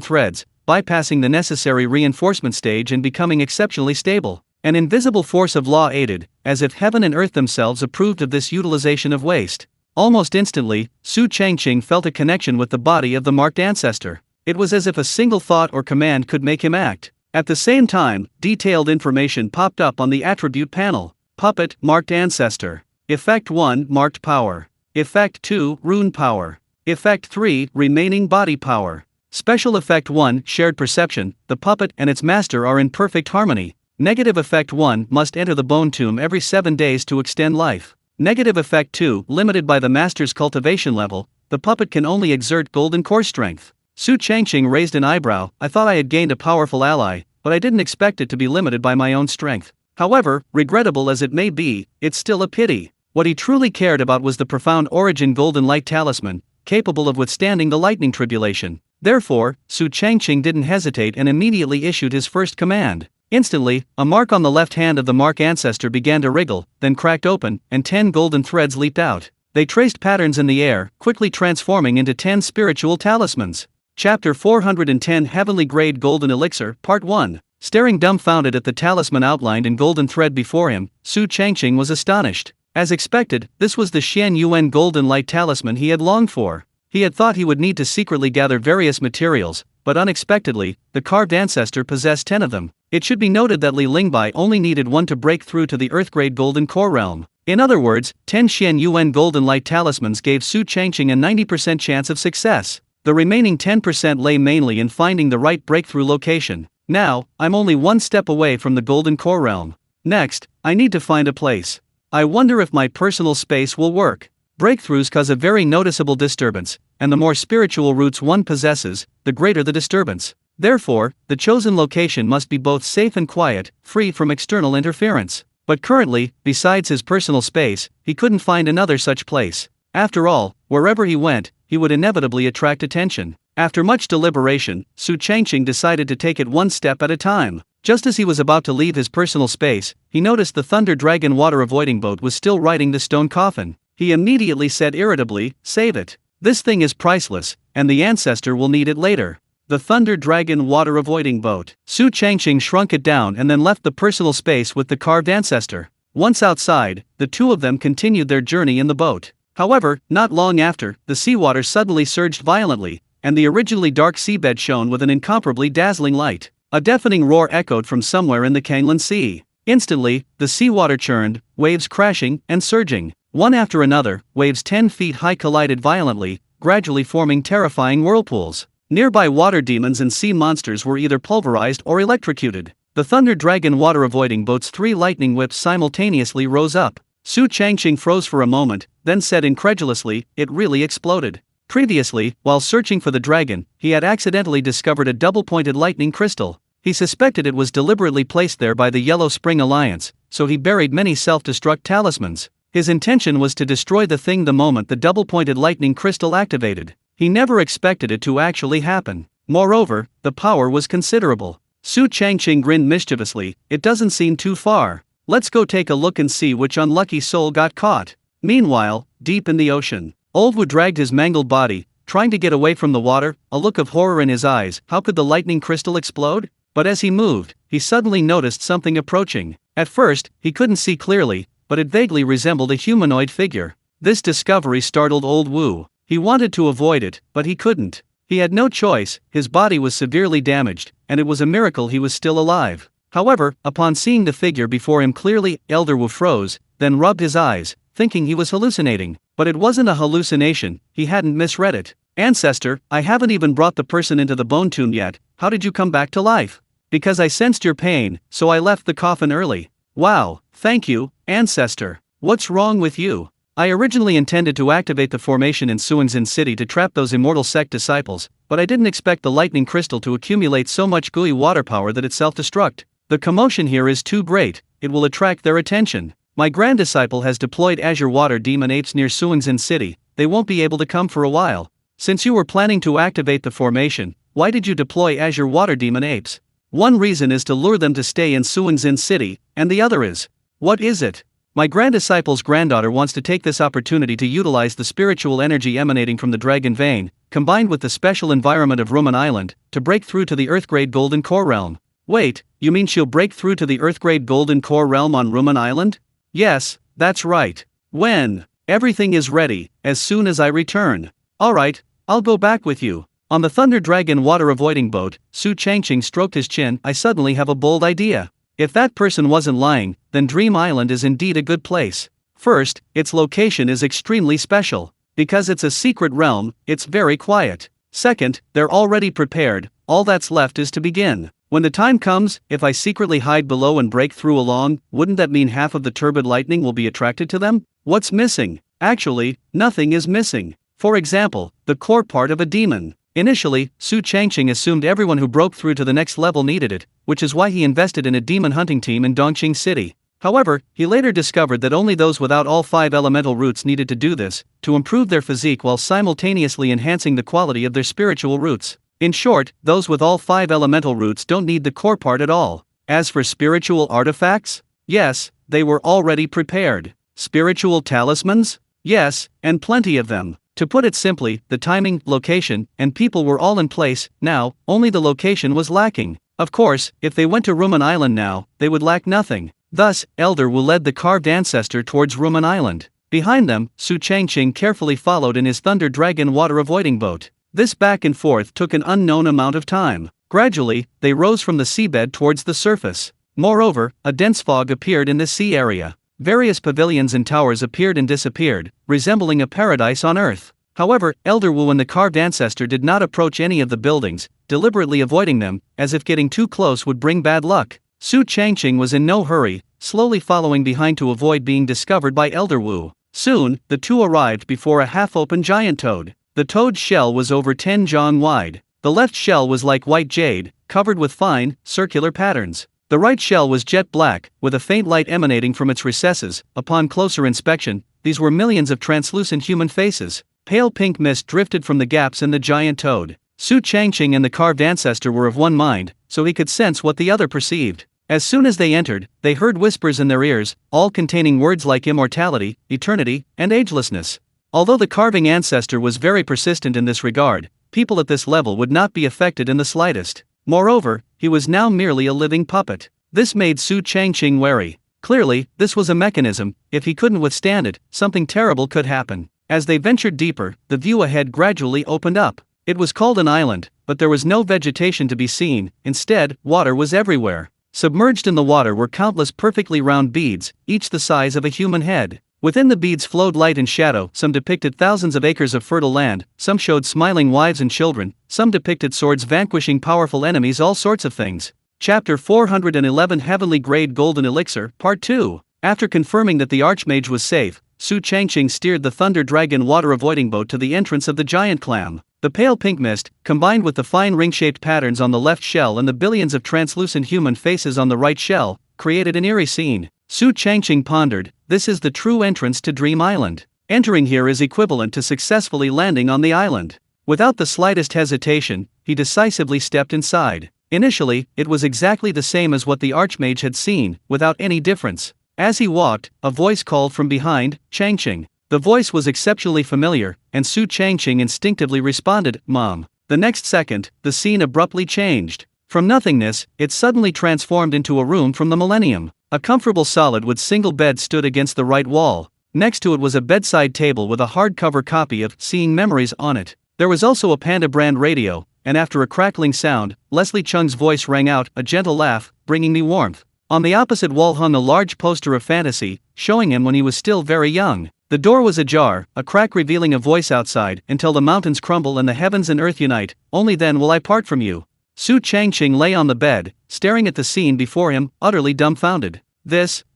threads, bypassing the necessary reinforcement stage and becoming exceptionally stable. An invisible force of law aided, as if heaven and earth themselves approved of this utilization of waste. Almost instantly, Su Changqing felt a connection with the body of the marked ancestor. It was as if a single thought or command could make him act. At the same time, detailed information popped up on the attribute panel. Puppet, marked ancestor. Effect 1, marked power. Effect 2, rune power. Effect 3, remaining body power. Special Effect 1, shared perception. The puppet and its master are in perfect harmony. Negative Effect 1, must enter the bone tomb every 7 days to extend life. Negative Effect 2, limited by the master's cultivation level. The puppet can only exert golden core strength. Su Changqing raised an eyebrow. I thought I had gained a powerful ally, but I didn't expect it to be limited by my own strength. However, regrettable as it may be, it's still a pity. What he truly cared about was the profound origin golden light talisman, capable of withstanding the lightning tribulation. Therefore, Su Changqing didn't hesitate and immediately issued his first command. Instantly, a mark on the left hand of the mark ancestor began to wriggle, then cracked open, and 10 golden threads leaped out. They traced patterns in the air, quickly transforming into 10 spiritual talismans. Chapter 410 Heavenly Grade Golden Elixir, Part 1. Staring dumbfounded at the talisman outlined in golden thread before him, Su Changqing was astonished. As expected, this was the Tianyuan golden light talisman he had longed for. He had thought he would need to secretly gather various materials, but unexpectedly, the carved ancestor possessed 10 of them. It should be noted that Li Lingbai only needed 1 to break through to the Earth-grade golden core realm. In other words, 10 Tianyuan golden light talismans gave Su Changqing a 90% chance of success. The remaining 10% lay mainly in finding the right breakthrough location. Now, I'm only 1 step away from the golden core realm. Next, I need to find a place. I wonder if my personal space will work. Breakthroughs cause a very noticeable disturbance, and the more spiritual roots one possesses, the greater the disturbance. Therefore, the chosen location must be both safe and quiet, free from external interference. But currently, besides his personal space, he couldn't find another such place. After all, wherever he went, he would inevitably attract attention. After much deliberation, Su Changqing decided to take it 1 step at a time. Just as he was about to leave his personal space, he noticed the Thunder Dragon water-avoiding boat was still riding the stone coffin. He immediately said irritably, "Save it. This thing is priceless, and the ancestor will need it later." The Thunder Dragon water-avoiding boat. Su Changqing shrunk it down and then left the personal space with the carved ancestor. Once outside, the two of them continued their journey in the boat. However, not long after, the seawater suddenly surged violently, and the originally dark seabed shone with an incomparably dazzling light. A deafening roar echoed from somewhere in the Kanglan Sea. Instantly, the seawater churned, waves crashing and surging. One after another, waves 10 feet high collided violently, gradually forming terrifying whirlpools. Nearby water demons and sea monsters were either pulverized or electrocuted. The Thunder Dragon water-avoiding boat's 3 lightning whips simultaneously rose up. Su Changqing froze for a moment, then said incredulously, "It really exploded." Previously, while searching for the dragon, he had accidentally discovered a double-pointed lightning crystal. He suspected it was deliberately placed there by the Yellow Spring Alliance, so he buried many self-destruct talismans. His intention was to destroy the thing the moment the double-pointed lightning crystal activated. He never expected it to actually happen. Moreover, the power was considerable. Su Changqing grinned mischievously, "It doesn't seem too far. Let's go take a look and see which unlucky soul got caught." Meanwhile, deep in the ocean, Old Wu dragged his mangled body, trying to get away from the water, a look of horror in his eyes. How could the lightning crystal explode? But as he moved, he suddenly noticed something approaching. At first, he couldn't see clearly, but it vaguely resembled a humanoid figure. This discovery startled old Wu. He wanted to avoid it, but he couldn't. He had no choice, his body was severely damaged, and it was a miracle he was still alive. However, upon seeing the figure before him clearly, Elder Wu froze, then rubbed his eyes, thinking he was hallucinating. But it wasn't a hallucination, he hadn't misread it. Ancestor, I haven't even brought the person into the bone tomb yet, how did you come back to life? Because I sensed your pain, so I left the coffin early. Wow, thank you, Ancestor. What's wrong with you? I originally intended to activate the formation in Suanzin City to trap those immortal sect disciples, but I didn't expect the lightning crystal to accumulate so much gooey water power that it self-destruct. The commotion here is too great, it will attract their attention. My grand disciple has deployed Azure Water Demon Apes near Suanzin City, they won't be able to come for a while. Since you were planning to activate the formation, why did you deploy Azure Water Demon Apes? One reason is to lure them to stay in Suanzin City, and the other is, what is it? My grand disciple's granddaughter wants to take this opportunity to utilize the spiritual energy emanating from the dragon vein, combined with the special environment of Rumen Island, to break through to the Earthgrade Golden Core Realm. Wait, you mean she'll break through to the Earthgrade Golden Core Realm on Rumen Island? Yes, that's right. When? Everything is ready, as soon as I return. Alright, I'll go back with you. On the Thunder Dragon water-avoiding boat, Su Changqing stroked his chin. I suddenly have a bold idea. If that person wasn't lying, then Dream Island is indeed a good place. First, its location is extremely special. Because it's a secret realm, it's very quiet. Second, they're already prepared, all that's left is to begin. When the time comes, if I secretly hide below and break through along, wouldn't that mean half of the turbid lightning will be attracted to them? What's missing? Actually, nothing is missing. For example, the core part of a demon. Initially, Su Changqing assumed everyone who broke through to the next level needed it, which is why he invested in a demon hunting team in Dongqing City. However, he later discovered that only those without all 5 elemental roots needed to do this, to improve their physique while simultaneously enhancing the quality of their spiritual roots. In short, those with all 5 elemental roots don't need the core part at all. As for spiritual artifacts? Yes, they were already prepared. Spiritual talismans? Yes, and plenty of them. To put it simply, the timing, location, and people were all in place. Now, only the location was lacking. Of course, if they went to Rumen Island now, they would lack nothing. Thus, Elder Wu led the carved ancestor towards Rumen Island. Behind them, Su Changqing carefully followed in his Thunder Dragon water-avoiding boat. This back and forth took an unknown amount of time. Gradually, they rose from the seabed towards the surface. Moreover, a dense fog appeared in the sea area. Various pavilions and towers appeared and disappeared, resembling a paradise on earth. However, Elder Wu and the carved ancestor did not approach any of the buildings, deliberately avoiding them, as if getting too close would bring bad luck. Su Changqing was in no hurry, slowly following behind to avoid being discovered by Elder Wu. Soon, the two arrived before a half-open giant toad. The toad's shell was over 10 jong wide. The left shell was like white jade, covered with fine, circular patterns. The right shell was jet black, with a faint light emanating from its recesses. Upon closer inspection, these were millions of translucent human faces. Pale pink mist drifted from the gaps in the giant toad. Su Changqing and the carved ancestor were of one mind, so he could sense what the other perceived. As soon as they entered, they heard whispers in their ears, all containing words like immortality, eternity, and agelessness. Although the carving ancestor was very persistent in this regard, people at this level would not be affected in the slightest. Moreover, he was now merely a living puppet. This made Su Changqing wary. Clearly, this was a mechanism. If he couldn't withstand it, something terrible could happen. As they ventured deeper, the view ahead gradually opened up. It was called an island, but there was no vegetation to be seen. Instead, water was everywhere. Submerged in the water were countless perfectly round beads, each the size of a human head. Within the beads flowed light and shadow. Some depicted thousands of acres of fertile land, some showed smiling wives and children, some depicted swords vanquishing powerful enemies, all sorts of things. Chapter 411 Heavenly Grade Golden Elixir, Part 2. After confirming that the Archmage was safe, Su Changqing steered the Thunder Dragon water-avoiding boat to the entrance of the giant clam. The pale pink mist, combined with the fine ring-shaped patterns on the left shell and the billions of translucent human faces on the right shell, created an eerie scene. Su Changqing pondered, this is the true entrance to Dream Island. Entering here is equivalent to successfully landing on the island. Without the slightest hesitation, he decisively stepped inside. Initially, it was exactly the same as what the Archmage had seen, without any difference. As he walked, a voice called from behind, Changqing. The voice was exceptionally familiar, and Su Changqing instinctively responded, "Mom." The next second, the scene abruptly changed. From nothingness, it suddenly transformed into a room from the millennium. A comfortable solid wood single bed stood against the right wall. Next to it was a bedside table with a hardcover copy of Seeing Memories on it. There was also a Panda brand radio, and after a crackling sound, Leslie Chung's voice rang out, a gentle laugh, bringing me warmth. On the opposite wall hung a large poster of fantasy, showing him when he was still very young. The door was ajar, a crack revealing a voice outside, "Until the mountains crumble and the heavens and earth unite, only then will I part from you." Su Changqing lay on the bed, staring at the scene before him, utterly dumbfounded.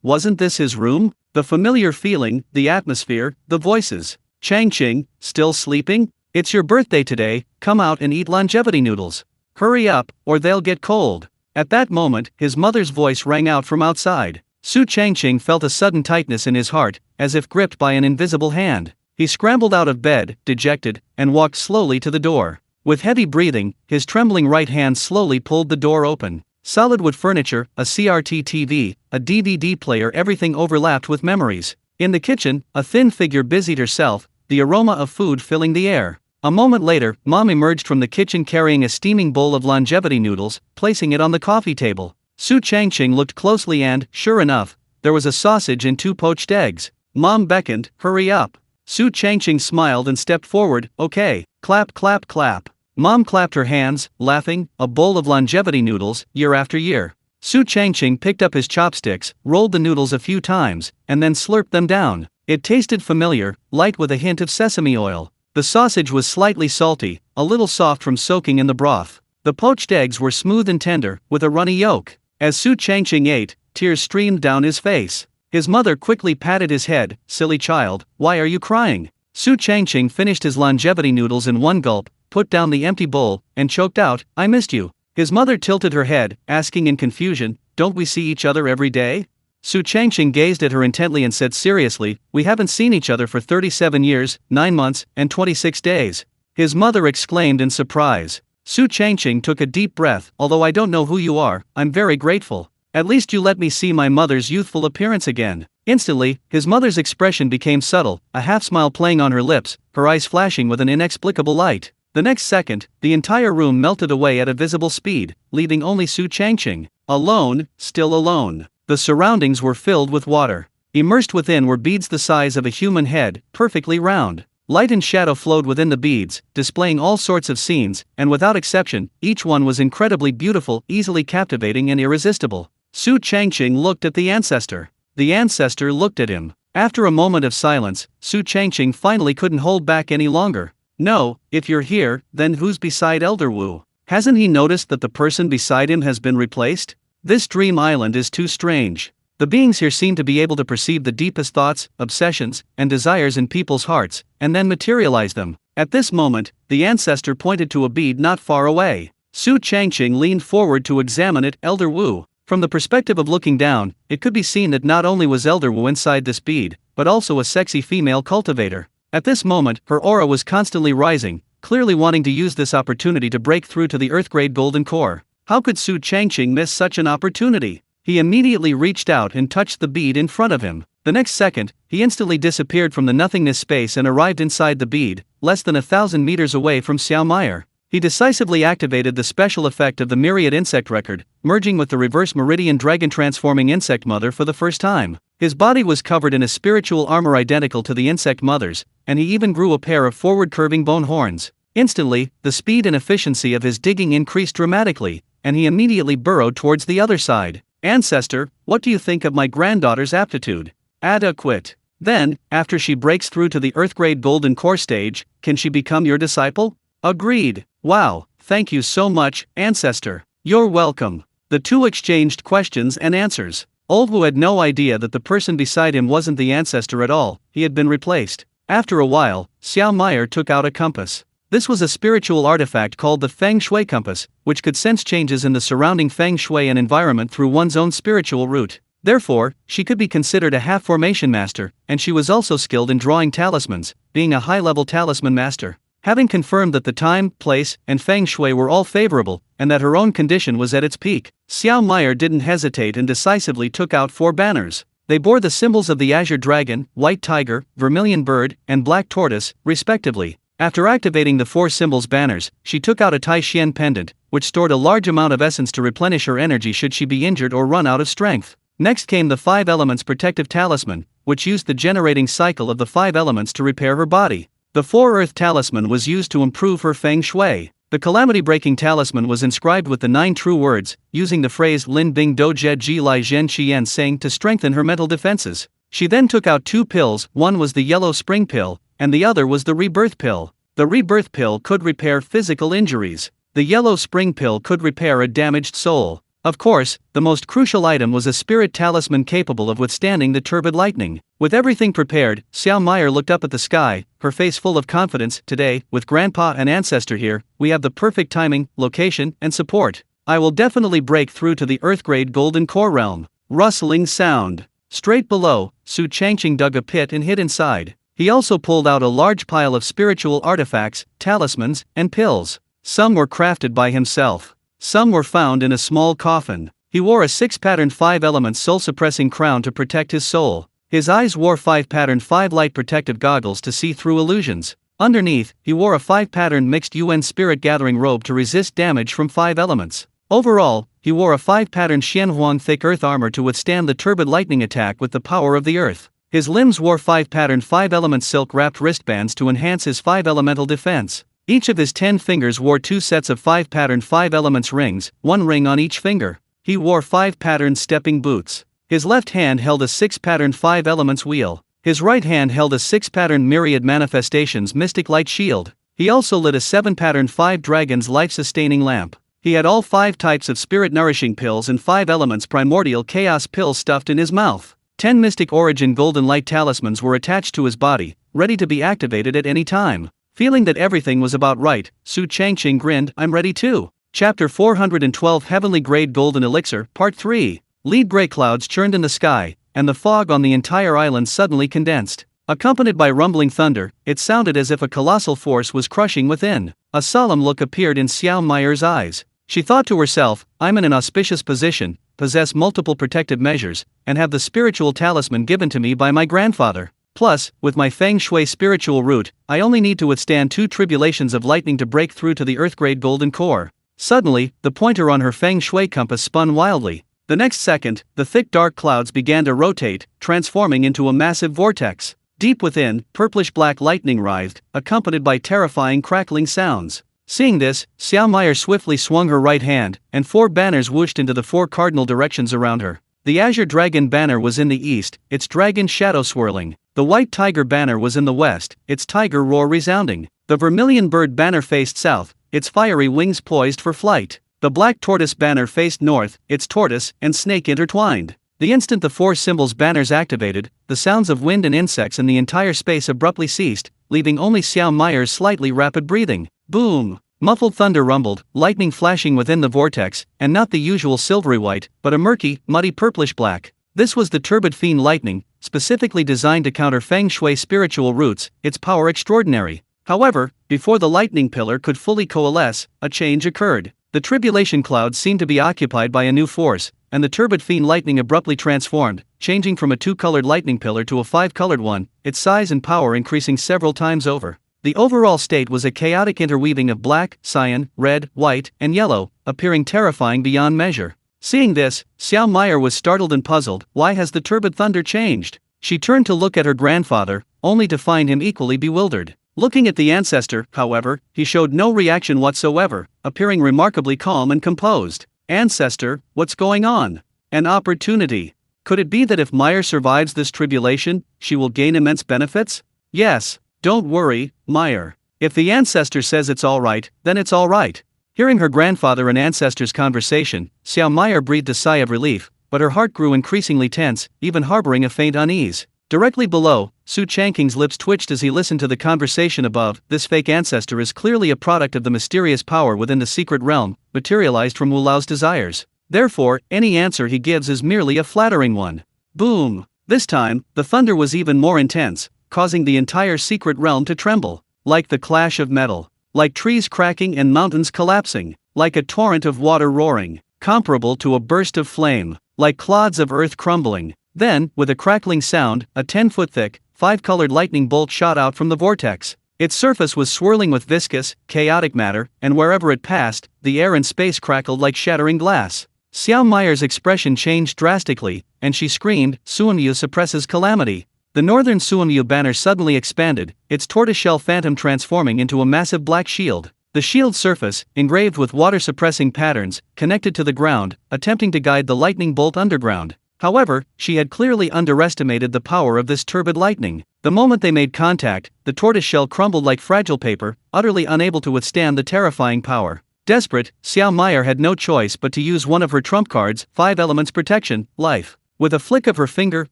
Wasn't this his room? The familiar feeling, the atmosphere, the voices. Changqing, still sleeping? It's your birthday today, come out and eat longevity noodles. Hurry up, or they'll get cold. At that moment, his mother's voice rang out from outside. Su Changqing felt a sudden tightness in his heart, as if gripped by an invisible hand. He scrambled out of bed, dejected, and walked slowly to the door. With heavy breathing, his trembling right hand slowly pulled the door open. Solid wood furniture, a CRT TV, a DVD player, everything overlapped with memories. In the kitchen, a thin figure busied herself, the aroma of food filling the air. A moment later, Mom emerged from the kitchen carrying a steaming bowl of longevity noodles, placing it on the coffee table. Su Changqing looked closely and, sure enough, there was a sausage and 2 poached eggs. Mom beckoned, "Hurry up." Su Changqing smiled and stepped forward, "Okay, clap clap clap." Mom clapped her hands, laughing, a bowl of longevity noodles, year after year. Su Changqing picked up his chopsticks, rolled the noodles a few times, and then slurped them down. It tasted familiar, light with a hint of sesame oil. The sausage was slightly salty, a little soft from soaking in the broth. The poached eggs were smooth and tender, with a runny yolk. As Su Changqing ate, tears streamed down his face. His mother quickly patted his head, "Silly child, why are you crying?" Su Changqing finished his longevity noodles in one gulp, put down the empty bowl, and choked out, "I missed you." His mother tilted her head, asking in confusion, "Don't we see each other every day?" Su Changqing gazed at her intently and said seriously, "We haven't seen each other for 37 years, 9 months, and 26 days. His mother exclaimed in surprise. Su Changqing took a deep breath. "Although I don't know who you are, I'm very grateful. At least you let me see my mother's youthful appearance again." Instantly, his mother's expression became subtle, a half-smile playing on her lips, her eyes flashing with an inexplicable light. The next second, the entire room melted away at a visible speed, leaving only Su Changqing. Alone, still alone. The surroundings were filled with water. Immersed within were beads the size of a human head, perfectly round. Light and shadow flowed within the beads, displaying all sorts of scenes, and without exception, each one was incredibly beautiful, easily captivating and irresistible. Su Changqing looked at the ancestor. The ancestor looked at him. After a moment of silence, Su Changqing finally couldn't hold back any longer. "No, if you're here, then who's beside Elder Wu? Hasn't he noticed that the person beside him has been replaced? This dream island is too strange. The beings here seem to be able to perceive the deepest thoughts, obsessions, and desires in people's hearts, and then materialize them." At this moment, the ancestor pointed to a bead not far away. Su Changqing leaned forward to examine it. Elder Wu. From the perspective of looking down, it could be seen that not only was Elder Wu inside this bead, but also a sexy female cultivator. At this moment, her aura was constantly rising, clearly wanting to use this opportunity to break through to the Earth-grade golden core. How could Su Changqing miss such an opportunity? He immediately reached out and touched the bead in front of him. The next second, he instantly disappeared from the nothingness space and arrived inside the bead, less than 1,000 meters away from Xiao Meyer. He decisively activated the special effect of the Myriad Insect Record, merging with the Reverse Meridian Dragon Transforming Insect Mother for the first time. His body was covered in a spiritual armor identical to the insect mother's, and he even grew a pair of forward-curving bone horns. Instantly, the speed and efficiency of his digging increased dramatically, and he immediately burrowed towards the other side. "Ancestor, what do you think of my granddaughter's aptitude?" "Adequate. Then, after she breaks through to the Earth-grade golden core stage, can she become your disciple?" "Agreed." "Wow, thank you so much, Ancestor." "You're welcome." The two exchanged questions and answers. Old Wu had no idea that the person beside him wasn't the ancestor at all, he had been replaced. After a while, Xiao Meyer took out a compass. This was a spiritual artifact called the Feng Shui compass, which could sense changes in the surrounding Feng Shui and environment through one's own spiritual route. Therefore, she could be considered a half-formation master, and she was also skilled in drawing talismans, being a high-level talisman master. Having confirmed that the time, place, and Feng Shui were all favorable, and that her own condition was at its peak, Xiao Meyer didn't hesitate and decisively took out 4 banners. They bore the symbols of the azure dragon, white tiger, vermilion bird, and black tortoise, respectively. After activating the 4 symbols banners, she took out a Tai Xian pendant, which stored a large amount of essence to replenish her energy should she be injured or run out of strength. Next came the 5 elements protective talisman, which used the generating cycle of the 5 elements to repair her body. The 4 earth talisman was used to improve her feng shui. The calamity-breaking talisman was inscribed with the 9 true words, using the phrase Lin Bing Do Jie Ji Lai Zhen Qian Seng to strengthen her mental defenses. She then took out 2 pills, one was the yellow spring pill, and the other was the rebirth pill. The rebirth pill could repair physical injuries. The yellow spring pill could repair a damaged soul. Of course, the most crucial item was a spirit talisman capable of withstanding the turbid lightning. With everything prepared, Xiao Meyer looked up at the sky, her face full of confidence. Today, with Grandpa and Ancestor here, we have the perfect timing, location, and support. I will definitely break through to the Earth-grade Golden Core realm. Rustling sound. Straight below, Su Changqing dug a pit and hid inside. He also pulled out a large pile of spiritual artifacts, talismans, and pills. Some were crafted by himself. Some were found in a small coffin. He wore a 6-patterned 5-element soul-suppressing crown to protect his soul. His eyes wore 5-patterned 5-light protective goggles to see through illusions. Underneath, he wore a 5-patterned mixed UN spirit-gathering robe to resist damage from 5 elements. Overall, he wore a 5-patterned Xianhuang thick earth armor to withstand the turbid lightning attack with the power of the earth. His limbs wore 5-patterned 5-element silk-wrapped wristbands to enhance his 5-elemental defense. Each of his 10 fingers wore 2 sets of 5-patterned 5 elements rings, 1 ring on each finger. He wore 5-patterned stepping boots. His left hand held a 6-patterned 5 elements wheel. His right hand held a 6-patterned myriad manifestations mystic light shield. He also lit a 7-patterned 5 dragons life-sustaining lamp. He had all 5 types of spirit nourishing pills and 5 elements primordial chaos pills stuffed in his mouth. 10 mystic origin golden light talismans were attached to his body, ready to be activated at any time. Feeling that everything was about right, Su Changqing grinned. I'm ready too. Chapter 412 Heavenly Grade Golden Elixir, Part 3. Lead gray clouds churned in the sky, and the fog on the entire island suddenly condensed. Accompanied by rumbling thunder, it sounded as if a colossal force was crushing within. A solemn look appeared in Xiao Meyer's eyes. She thought to herself, I'm in an auspicious position, possess multiple protective measures, and have the spiritual talisman given to me by my grandfather. Plus, with my feng shui spiritual root, I only need to withstand 2 tribulations of lightning to break through to the earth-grade golden core. Suddenly, the pointer on her feng shui compass spun wildly. The next second, the thick dark clouds began to rotate, transforming into a massive vortex. Deep within, purplish-black lightning writhed, accompanied by terrifying crackling sounds. Seeing this, Xiao Meyer swiftly swung her right hand, and 4 banners whooshed into the 4 cardinal directions around her. The azure dragon banner was in the east, its dragon shadow swirling. The white tiger banner was in the west, its tiger roar resounding. The vermilion bird banner faced south, its fiery wings poised for flight. The black tortoise banner faced north, its tortoise and snake intertwined. The instant the 4 symbols banners activated, the sounds of wind and insects in the entire space abruptly ceased, leaving only Xiao Meyer's slightly rapid breathing. Boom! Muffled thunder rumbled, lightning flashing within the vortex, and not the usual silvery white, but a murky, muddy purplish black. This was the turbid fiend lightning, specifically designed to counter feng shui spiritual roots, its power extraordinary. However, before the lightning pillar could fully coalesce, a change occurred. The tribulation clouds seemed to be occupied by a new force, and the turbid fiend lightning abruptly transformed, changing from a 2-colored lightning pillar to a 5-colored one, its size and power increasing several times over. The overall state was a chaotic interweaving of black, cyan, red, white, and yellow, appearing terrifying beyond measure. Seeing this, Xiao Meyer was startled and puzzled. Why has the turbid thunder changed? She turned to look at her grandfather, only to find him equally bewildered. Looking at the ancestor, however, he showed no reaction whatsoever, appearing remarkably calm and composed. Ancestor, what's going on? An opportunity. Could it be that if Meyer survives this tribulation, she will gain immense benefits? Yes. Don't worry, Meyer. If the ancestor says it's alright, then it's alright. Hearing her grandfather and ancestor's conversation, Xiao Meyer breathed a sigh of relief, but her heart grew increasingly tense, even harboring a faint unease. Directly below, Su Changqing's lips twitched as he listened to the conversation above. This fake ancestor is clearly a product of the mysterious power within the secret realm, materialized from Wu Lao's desires. Therefore, any answer he gives is merely a flattering one. Boom! This time, the thunder was even more intense, causing the entire secret realm to tremble. Like the clash of metal. Like trees cracking and mountains collapsing. Like a torrent of water roaring. Comparable to a burst of flame. Like clods of earth crumbling. Then, with a crackling sound, a 10-foot thick, 5-colored lightning bolt shot out from the vortex. Its surface was swirling with viscous, chaotic matter, and wherever it passed, the air and space crackled like shattering glass. Xiao Meyer's expression changed drastically, and she screamed, "Suanyu suppresses calamity." The northern Suanyu banner suddenly expanded, its tortoiseshell phantom transforming into a massive black shield. The shield's surface, engraved with water-suppressing patterns, connected to the ground, attempting to guide the lightning bolt underground. However, she had clearly underestimated the power of this turbid lightning. The moment they made contact, the tortoiseshell crumbled like fragile paper, utterly unable to withstand the terrifying power. Desperate, Xiao Meyer had no choice but to use one of her trump cards, 5 elements protection, life. With a flick of her finger,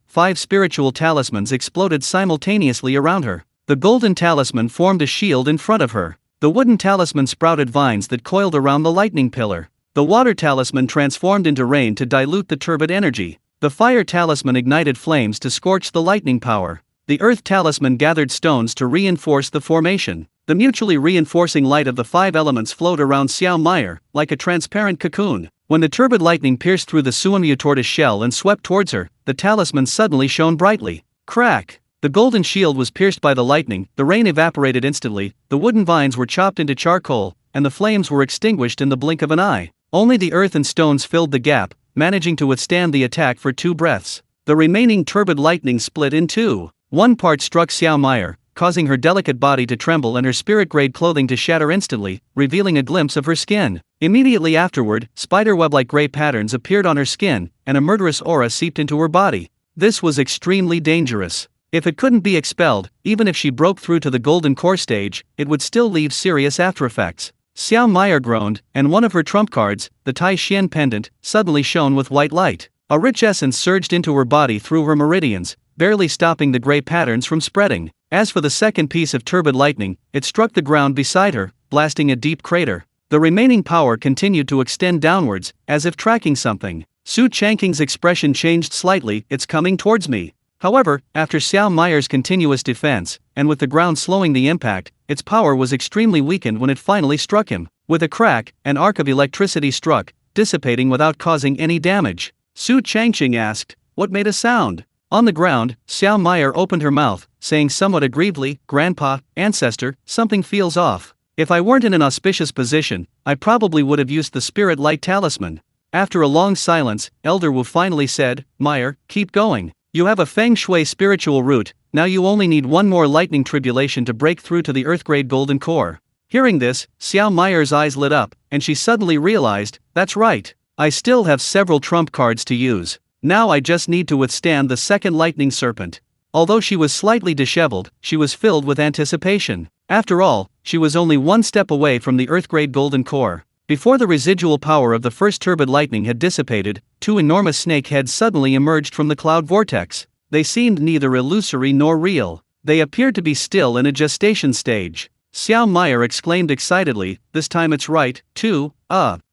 5 spiritual talismans exploded simultaneously around her. The golden talisman formed a shield in front of her. The wooden talisman sprouted vines that coiled around the lightning pillar. The water talisman transformed into rain to dilute the turbid energy. The fire talisman ignited flames to scorch the lightning power. The earth talisman gathered stones to reinforce the formation. The mutually reinforcing light of the 5 elements flowed around Xiao Meyer, like a transparent cocoon. When the turbid lightning pierced through the Suanyu tortoise shell and swept towards her, the talisman suddenly shone brightly. Crack! The golden shield was pierced by the lightning, the rain evaporated instantly, the wooden vines were chopped into charcoal, and the flames were extinguished in the blink of an eye. Only the earth and stones filled the gap, managing to withstand the attack for 2 breaths. The remaining turbid lightning split in 2. One part struck Xiao Meyer, causing her delicate body to tremble and her spirit-grade clothing to shatter instantly, revealing a glimpse of her skin. Immediately afterward, spiderweb-like gray patterns appeared on her skin, and a murderous aura seeped into her body. This was extremely dangerous. If it couldn't be expelled, even if she broke through to the golden core stage, it would still leave serious aftereffects. Xiao Meyer groaned, and one of her trump cards, the Tai Xian pendant, suddenly shone with white light. A rich essence surged into her body through her meridians, barely stopping the gray patterns from spreading. As for the second piece of turbid lightning, it struck the ground beside her, blasting a deep crater. The remaining power continued to extend downwards, as if tracking something. Su Changqing's expression changed slightly. "It's coming towards me." However, after Xiao Meyer's continuous defense, and with the ground slowing the impact, its power was extremely weakened when it finally struck him. With a crack, an arc of electricity struck, dissipating without causing any damage. Su Changqing asked, "What made a sound?" On the ground, Xiao Meyer opened her mouth, saying somewhat aggrievedly, "Grandpa, ancestor, something feels off. If I weren't in an auspicious position, I probably would have used the spirit light talisman." After a long silence, Elder Wu finally said, "Meyer, keep going. You have a feng shui spiritual root, now you only need one more lightning tribulation to break through to the earth-grade golden core." Hearing this, Xiao Meyer's eyes lit up, and she suddenly realized, "That's right. I still have several trump cards to use. Now I just need to withstand the second lightning serpent." Although she was slightly disheveled, she was filled with anticipation. After all, she was only one step away from the earth-grade golden core. Before the residual power of the first turbid lightning had dissipated, 2 enormous snake heads suddenly emerged from the cloud vortex. They seemed neither illusory nor real. They appeared to be still in a gestation stage. Xiao Meyer exclaimed excitedly, "This time it's right, too."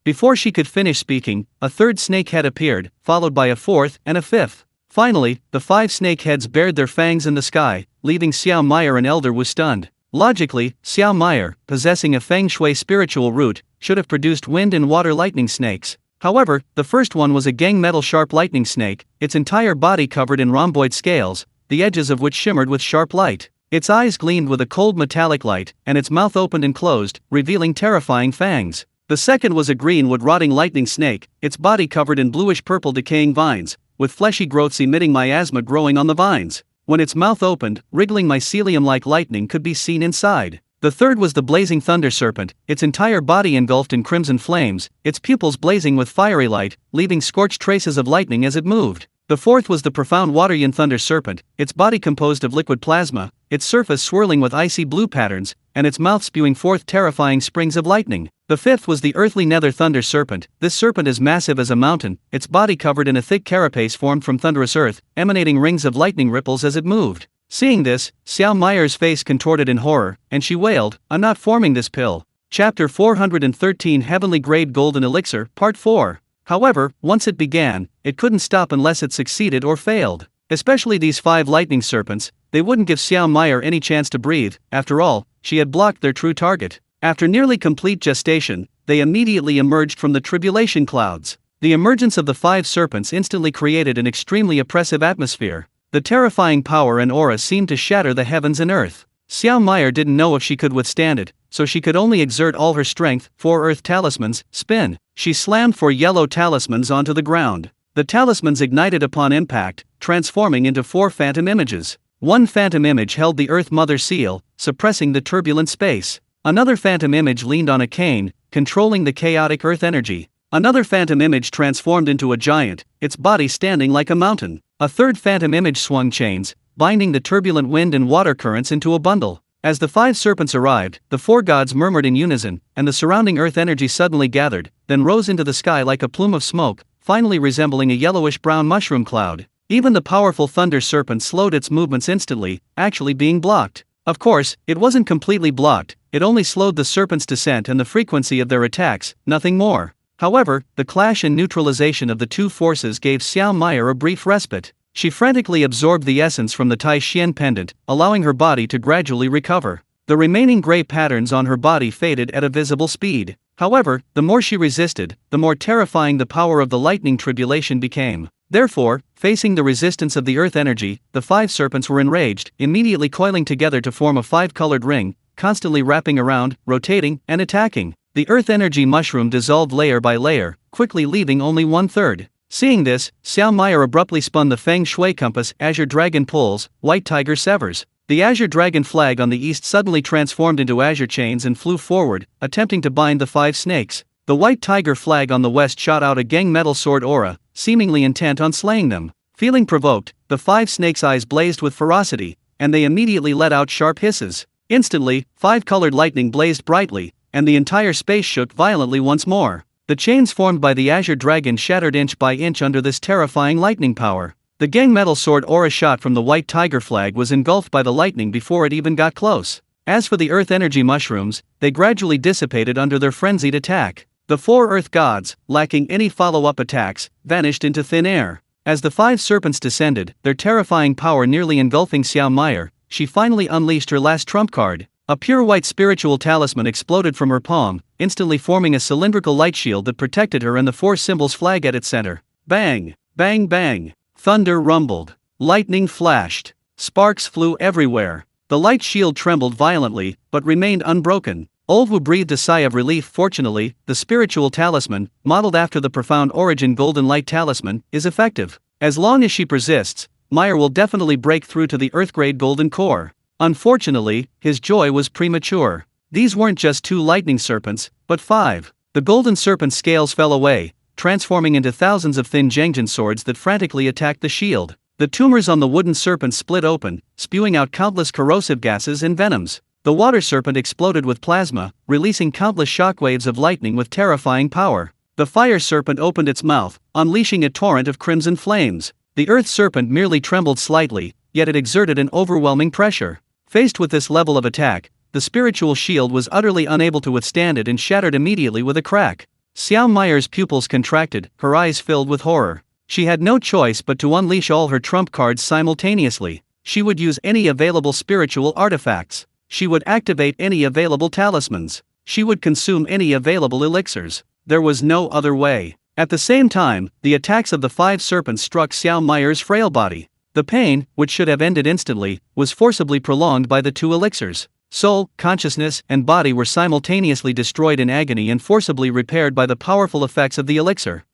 Before she could finish speaking, a third snake head appeared, followed by a fourth and a fifth. Finally, the 5 snake heads bared their fangs in the sky, leaving Xiao Meyer and Elder Wu stunned. Logically, Xiao Meyer, possessing a feng shui spiritual root, should have produced wind and water lightning snakes. However, the first one was a gang metal sharp lightning snake, its entire body covered in rhomboid scales, the edges of which shimmered with sharp light. Its eyes gleamed with a cold metallic light, and its mouth opened and closed, revealing terrifying fangs. The second was a greenwood rotting lightning snake, its body covered in bluish-purple decaying vines, with fleshy growths emitting miasma growing on the vines. When its mouth opened, wriggling mycelium-like lightning could be seen inside. The third was the blazing thunder serpent, its entire body engulfed in crimson flames, its pupils blazing with fiery light, leaving scorched traces of lightning as it moved. The fourth was the profound water-yin thunder serpent, its body composed of liquid plasma, its surface swirling with icy blue patterns, and its mouth spewing forth terrifying springs of lightning. The fifth was the earthly nether thunder serpent. This serpent is massive as a mountain, its body covered in a thick carapace formed from thunderous earth, emanating rings of lightning ripples as it moved. Seeing this, Xiao Meyer's face contorted in horror, and she wailed, "I'm not forming this pill." Chapter 413 Heavenly Grade Golden Elixir, Part 4. However, once it began, it couldn't stop unless it succeeded or failed. Especially these 5 lightning serpents, they wouldn't give Xiao Meyer any chance to breathe. After all, she had blocked their true target. After nearly complete gestation, they immediately emerged from the tribulation clouds. The emergence of the 5 serpents instantly created an extremely oppressive atmosphere. The terrifying power and aura seemed to shatter the heavens and earth. Xiao Meyer didn't know if she could withstand it, so she could only exert all her strength. 4 earth talismans, spin. She slammed 4 yellow talismans onto the ground. The talismans ignited upon impact, transforming into 4 phantom images. One phantom image held the Earth Mother seal, suppressing the turbulent space. Another phantom image leaned on a cane, controlling the chaotic earth energy. Another phantom image transformed into a giant, its body standing like a mountain. A third phantom image swung chains, binding the turbulent wind and water currents into a bundle. As the 5 serpents arrived, the 4 gods murmured in unison, and the surrounding earth energy suddenly gathered, then rose into the sky like a plume of smoke, finally resembling a yellowish-brown mushroom cloud. Even the powerful thunder serpent slowed its movements instantly, actually being blocked. Of course, it wasn't completely blocked, it only slowed the serpent's descent and the frequency of their attacks, nothing more. However, the clash and neutralization of the 2 forces gave Xiao Meyer a brief respite. She frantically absorbed the essence from the Tai Xian pendant, allowing her body to gradually recover. The remaining gray patterns on her body faded at a visible speed. However, the more she resisted, the more terrifying the power of the lightning tribulation became. Therefore, facing the resistance of the earth energy, the 5 serpents were enraged, immediately coiling together to form a 5-colored ring, constantly wrapping around, rotating, and attacking. The earth energy mushroom dissolved layer by layer, quickly leaving only 1/3. Seeing this, Xiao Meyer abruptly spun the Feng Shui compass. Azure Dragon pulls, White Tiger severs. The Azure Dragon flag on the east suddenly transformed into azure chains and flew forward, attempting to bind the 5 snakes. The White Tiger flag on the west shot out a Geng metal sword aura, seemingly intent on slaying them. Feeling provoked, the 5 snakes' eyes blazed with ferocity, and they immediately let out sharp hisses. Instantly, 5-colored lightning blazed brightly, and the entire space shook violently once more. The chains formed by the Azure Dragon shattered inch by inch under this terrifying lightning power. The Geng metal sword aura shot from the White Tiger flag was engulfed by the lightning before it even got close. As for the earth energy mushrooms, they gradually dissipated under their frenzied attack. The 4 earth gods, lacking any follow-up attacks, vanished into thin air. As the 5 serpents descended, their terrifying power nearly engulfing Xiao Meyer, she finally unleashed her last trump card. A pure white spiritual talisman exploded from her palm, instantly forming a cylindrical light shield that protected her and the 4 symbols flag at its center. Bang! Bang bang! Thunder rumbled. Lightning flashed. Sparks flew everywhere. The light shield trembled violently, but remained unbroken. Olvu breathed a sigh of relief. Fortunately, the spiritual talisman, modeled after the profound origin golden light talisman, is effective. As long as she persists, Meyer will definitely break through to the Earthgrade golden core. Unfortunately, his joy was premature. These weren't just 2 lightning serpents, but 5. The golden serpent's scales fell away, transforming into thousands of thin Zhengjin swords that frantically attacked the shield. The tumors on the wooden serpent split open, spewing out countless corrosive gases and venoms. The water serpent exploded with plasma, releasing countless shockwaves of lightning with terrifying power. The fire serpent opened its mouth, unleashing a torrent of crimson flames. The earth serpent merely trembled slightly, yet it exerted an overwhelming pressure. Faced with this level of attack, the spiritual shield was utterly unable to withstand it and shattered immediately with a crack. Xiao Meyer's pupils contracted, her eyes filled with horror. She had no choice but to unleash all her trump cards simultaneously. She would use any available spiritual artifacts. She would activate any available talismans. She would consume any available elixirs. There was no other way. At the same time, the attacks of the 5 serpents struck Xiao Meyer's frail body. The pain, which should have ended instantly, was forcibly prolonged by the 2 elixirs. Soul, consciousness, and body were simultaneously destroyed in agony and forcibly repaired by the powerful effects of the elixir.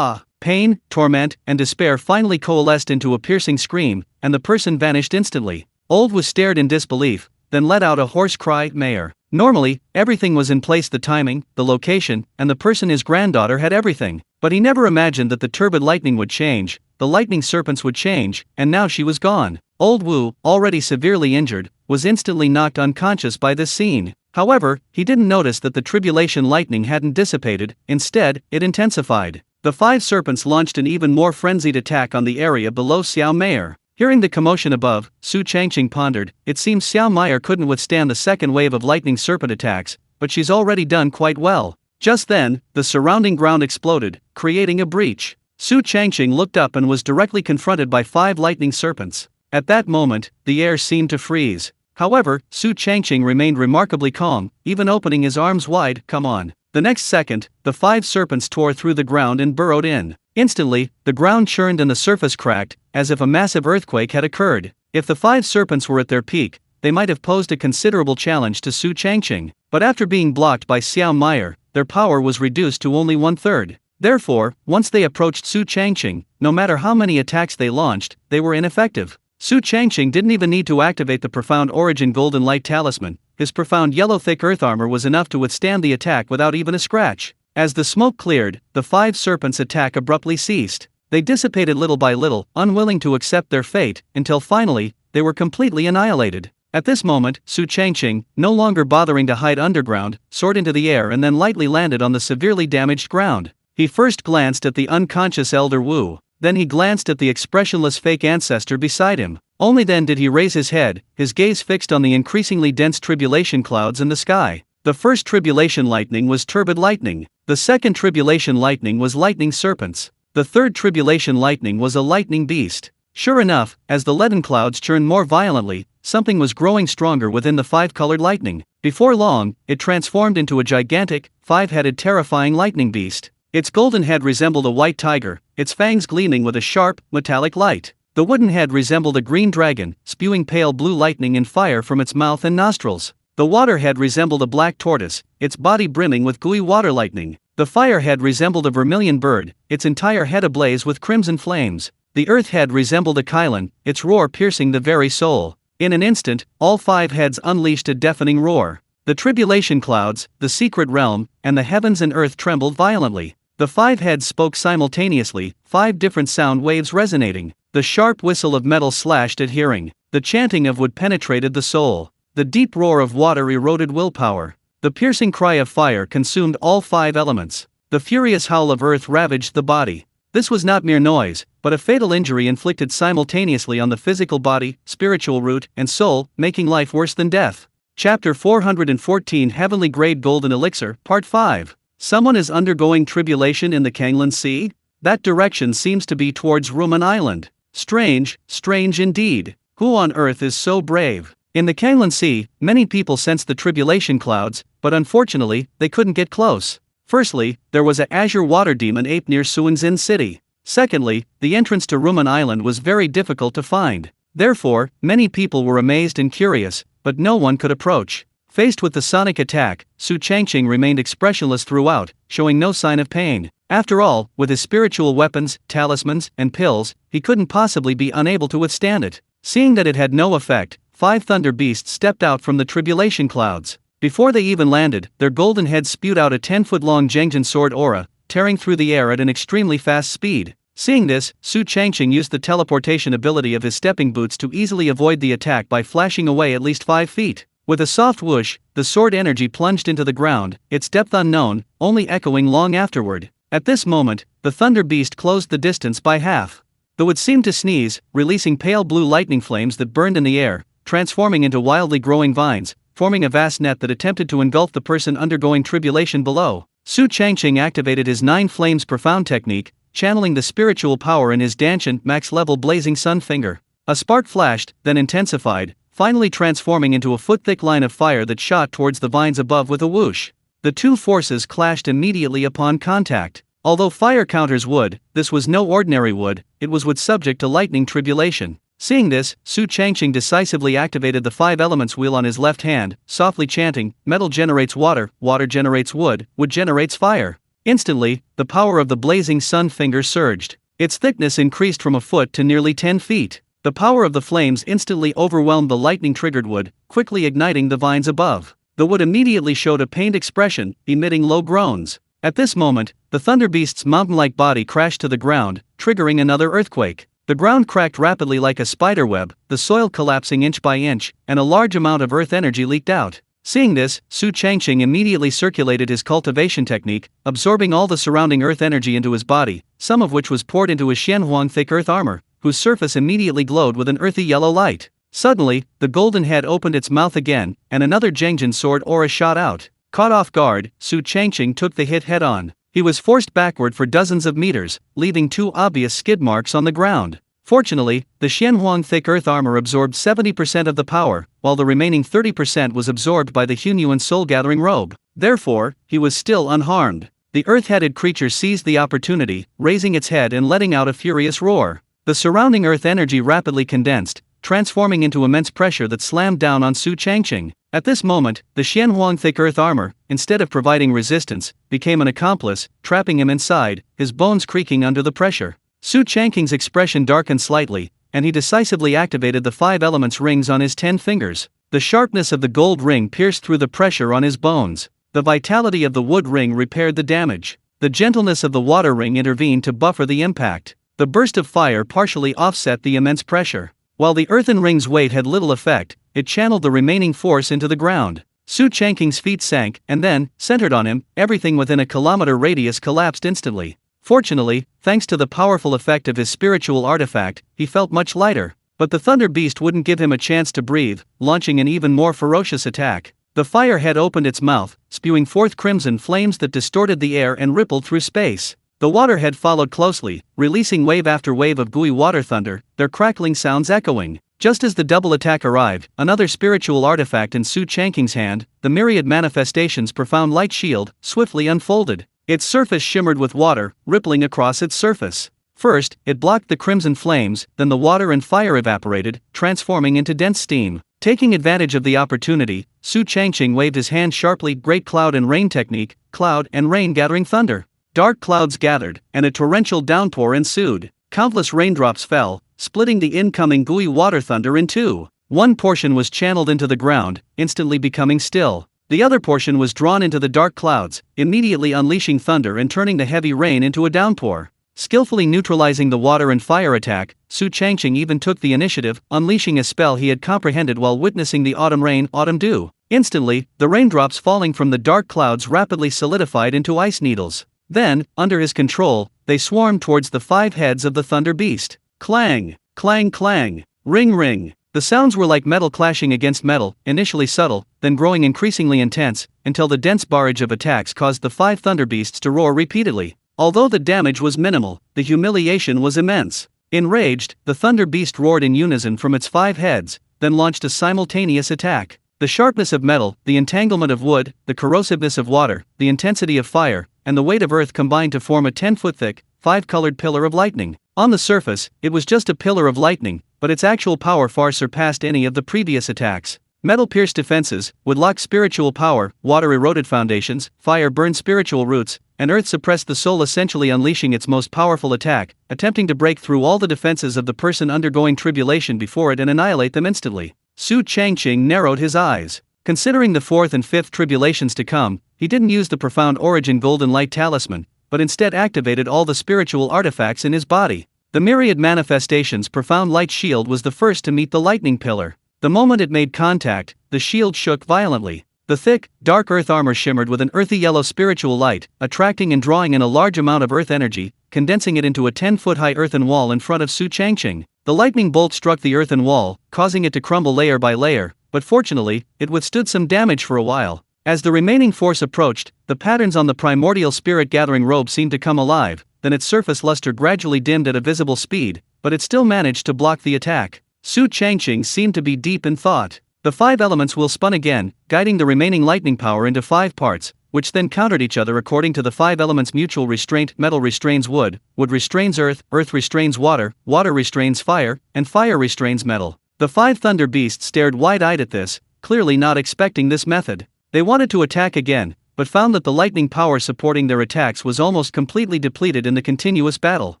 Pain, torment, and despair finally coalesced into a piercing scream, and the person vanished instantly. Old was stared in disbelief, then let out a hoarse cry. Mayor. Normally, everything was in place: the timing, the location, and the person. His granddaughter had everything. But he never imagined that the turbid lightning would change, the lightning serpents would change, and now she was gone. Old Wu, already severely injured, was instantly knocked unconscious by this scene. However, he didn't notice that the tribulation lightning hadn't dissipated, instead, it intensified. The 5 serpents launched an even more frenzied attack on the area below Xiao Meyer. Hearing the commotion above, Su Changqing pondered, it seems Xiao Meyer couldn't withstand the second wave of lightning serpent attacks, but she's already done quite well. Just then, the surrounding ground exploded, creating a breach. Su Changqing looked up and was directly confronted by 5 lightning serpents. At that moment, the air seemed to freeze. However, Su Changqing remained remarkably calm, even opening his arms wide. Come on. The next second, the 5 serpents tore through the ground and burrowed in. Instantly, the ground churned and the surface cracked, as if a massive earthquake had occurred. If the 5 serpents were at their peak, they might have posed a considerable challenge to Su Changqing, but after being blocked by Xiao Meyer, their power was reduced to only 1/3. Therefore, once they approached Su Changqing, no matter how many attacks they launched, they were ineffective. Su Changqing didn't even need to activate the Profound Origin Golden Light Talisman. His profound yellow thick earth armor was enough to withstand the attack without even a scratch. As the smoke cleared, the 5 serpents' attack abruptly ceased. They dissipated little by little, unwilling to accept their fate, until finally, they were completely annihilated. At this moment, Su Changqing, no longer bothering to hide underground, soared into the air and then lightly landed on the severely damaged ground. He first glanced at the unconscious Elder Wu, then he glanced at the expressionless fake ancestor beside him. Only then did he raise his head, his gaze fixed on the increasingly dense tribulation clouds in the sky. The first tribulation lightning was turbid lightning. The second tribulation lightning was lightning serpents. The third tribulation lightning was a lightning beast. Sure enough, as the leaden clouds churned more violently, something was growing stronger within the 5-colored lightning. Before long, it transformed into a gigantic, 5-headed terrifying lightning beast. Its golden head resembled a white tiger, its fangs gleaming with a sharp, metallic light. The wooden head resembled a green dragon, spewing pale blue lightning and fire from its mouth and nostrils. The water head resembled a black tortoise, its body brimming with gooey water lightning. The fire head resembled a vermilion bird, its entire head ablaze with crimson flames. The earth head resembled a kylon, its roar piercing the very soul. In an instant, all 5 heads unleashed a deafening roar. The tribulation clouds, the secret realm, and the heavens and earth trembled violently. The 5 heads spoke simultaneously, 5 different sound waves resonating. The sharp whistle of metal slashed at hearing. The chanting of wood penetrated the soul. The deep roar of water eroded willpower. The piercing cry of fire consumed all 5 elements. The furious howl of earth ravaged the body. This was not mere noise, but a fatal injury inflicted simultaneously on the physical body, spiritual root, and soul, making life worse than death. Chapter 414 Heavenly Grade Golden Elixir, Part 5. Someone is undergoing tribulation in the Kanglan Sea? That direction seems to be towards Rumen Island. Strange, strange indeed. Who on earth is so brave? In the Kanglan Sea, many people sensed the tribulation clouds, but unfortunately, they couldn't get close. Firstly, there was a azure water demon ape near Suanzin City. Secondly, the entrance to Rumen Island was very difficult to find. Therefore, many people were amazed and curious, but no one could approach. Faced with the sonic attack, Su Changqing remained expressionless throughout, showing no sign of pain. After all, with his spiritual weapons, talismans, and pills, he couldn't possibly be unable to withstand it. Seeing that it had no effect, 5 thunder beasts stepped out from the tribulation clouds. Before they even landed, their golden heads spewed out a 10-foot-long Zhengjin sword aura, tearing through the air at an extremely fast speed. Seeing this, Su Changqing used the teleportation ability of his stepping boots to easily avoid the attack by flashing away at least 5 feet. With a soft whoosh, the sword energy plunged into the ground, its depth unknown, only echoing long afterward. At this moment, the thunder beast closed the distance by half. Though it seemed to sneeze, releasing pale blue lightning flames that burned in the air, transforming into wildly growing vines, forming a vast net that attempted to engulf the person undergoing tribulation below. Su Changqing activated his 9 flames profound technique, channeling the spiritual power in his Danshan max-level blazing sun finger. A spark flashed, then intensified, finally transforming into a foot-thick line of fire that shot towards the vines above with a whoosh. The 2 forces clashed immediately upon contact. Although fire counters wood, this was no ordinary wood, it was wood subject to lightning tribulation. Seeing this, Su Changqing decisively activated the 5 elements wheel on his left hand, softly chanting, metal generates water generates wood generates fire. Instantly, the power of the blazing sun finger surged. Its thickness increased from a foot to nearly 10 feet. The power of the flames instantly overwhelmed the lightning-triggered wood, quickly igniting the vines above. The wood immediately showed a pained expression, emitting low groans. At this moment, the thunder beast's mountain-like body crashed to the ground, triggering another earthquake. The ground cracked rapidly like a spiderweb, the soil collapsing inch by inch, and a large amount of earth energy leaked out. Seeing this, Su Changqing immediately circulated his cultivation technique, absorbing all the surrounding earth energy into his body, some of which was poured into his Xianhuang thick earth armor, whose surface immediately glowed with an earthy yellow light. Suddenly, the golden head opened its mouth again, and another Zhengjin sword aura shot out. Caught off guard, Su Changqing took the hit head-on. He was forced backward for dozens of meters, leaving 2 obvious skid marks on the ground. Fortunately, the Xianhuang thick earth armor absorbed 70% of the power, while the remaining 30% was absorbed by the Tianyuan soul-gathering robe. Therefore, he was still unharmed. The earth-headed creature seized the opportunity, raising its head and letting out a furious roar. The surrounding earth energy rapidly condensed, transforming into immense pressure that slammed down on Su Changqing. At this moment, the Xianhuang thick earth armor, instead of providing resistance, became an accomplice, trapping him inside, his bones creaking under the pressure. Su Changqing's expression darkened slightly, and he decisively activated the 5 elements rings on his 10 fingers. The sharpness of the gold ring pierced through the pressure on his bones. The vitality of the wood ring repaired the damage. The gentleness of the water ring intervened to buffer the impact. The burst of fire partially offset the immense pressure. While the earthen ring's weight had little effect, it channeled the remaining force into the ground. Su Changqing's feet sank, and then, centered on him, everything within a kilometer radius collapsed instantly. Fortunately, thanks to the powerful effect of his spiritual artifact, he felt much lighter. But the thunder beast wouldn't give him a chance to breathe, launching an even more ferocious attack. The fire head opened its mouth, spewing forth crimson flames that distorted the air and rippled through space. The waterhead followed closely, releasing wave after wave of gooey water thunder, their crackling sounds echoing. Just as the double attack arrived, another spiritual artifact in Su Changqing's hand, the myriad manifestations profound light shield, swiftly unfolded. Its surface shimmered with water, rippling across its surface. First, it blocked the crimson flames, then the water and fire evaporated, transforming into dense steam. Taking advantage of the opportunity, Su Changqing waved his hand sharply. Great cloud and rain technique, cloud and rain gathering thunder. Dark clouds gathered, and a torrential downpour ensued. Countless raindrops fell, splitting the incoming gooey water thunder in two. One portion was channeled into the ground, instantly becoming still. The other portion was drawn into the dark clouds, immediately unleashing thunder and turning the heavy rain into a downpour. Skillfully neutralizing the water and fire attack, Su Changqing even took the initiative, unleashing a spell he had comprehended while witnessing the autumn rain, autumn dew. Instantly, the raindrops falling from the dark clouds rapidly solidified into ice needles. Then, under his control, they swarmed towards the 5 heads of the thunder beast. Clang, clang, clang, ring, ring. The sounds were like metal clashing against metal, initially subtle, then growing increasingly intense, until the dense barrage of attacks caused the 5 thunder beasts to roar repeatedly. Although the damage was minimal, the humiliation was immense. Enraged, the thunder beast roared in unison from its 5 heads, then launched a simultaneous attack. The sharpness of metal, the entanglement of wood, the corrosiveness of water, the intensity of fire, and the weight of earth combined to form a 10-foot thick, 5-colored pillar of lightning. On the surface, it was just a pillar of lightning, but its actual power far surpassed any of the previous attacks. Metal-pierced defenses, wood-locked spiritual power, water-eroded foundations, fire-burned spiritual roots, and earth suppressed the soul, essentially unleashing its most powerful attack, attempting to break through all the defenses of the person undergoing tribulation before it and annihilate them instantly. Su Changqing narrowed his eyes. Considering the 4th and 5th tribulations to come, he didn't use the profound origin golden light talisman, but instead activated all the spiritual artifacts in his body. The myriad manifestations profound light shield was the first to meet the lightning pillar. The moment it made contact, the shield shook violently. The thick, dark earth armor shimmered with an earthy yellow spiritual light, attracting and drawing in a large amount of earth energy, condensing it into a 10-foot-high earthen wall in front of Su Changqing. The lightning bolt struck the earthen wall, causing it to crumble layer by layer, but fortunately, it withstood some damage for a while. As the remaining force approached, the patterns on the primordial spirit-gathering robe seemed to come alive, then its surface luster gradually dimmed at a visible speed, but it still managed to block the attack. Su Changqing seemed to be deep in thought. The 5 elements will spun again, guiding the remaining lightning power into 5 parts, which then countered each other according to the 5 elements' mutual restraint. Metal restrains wood, wood restrains earth, earth restrains water, water restrains fire, and fire restrains metal. The 5 thunder beasts stared wide-eyed at this, clearly not expecting this method. They wanted to attack again, but found that the lightning power supporting their attacks was almost completely depleted in the continuous battle.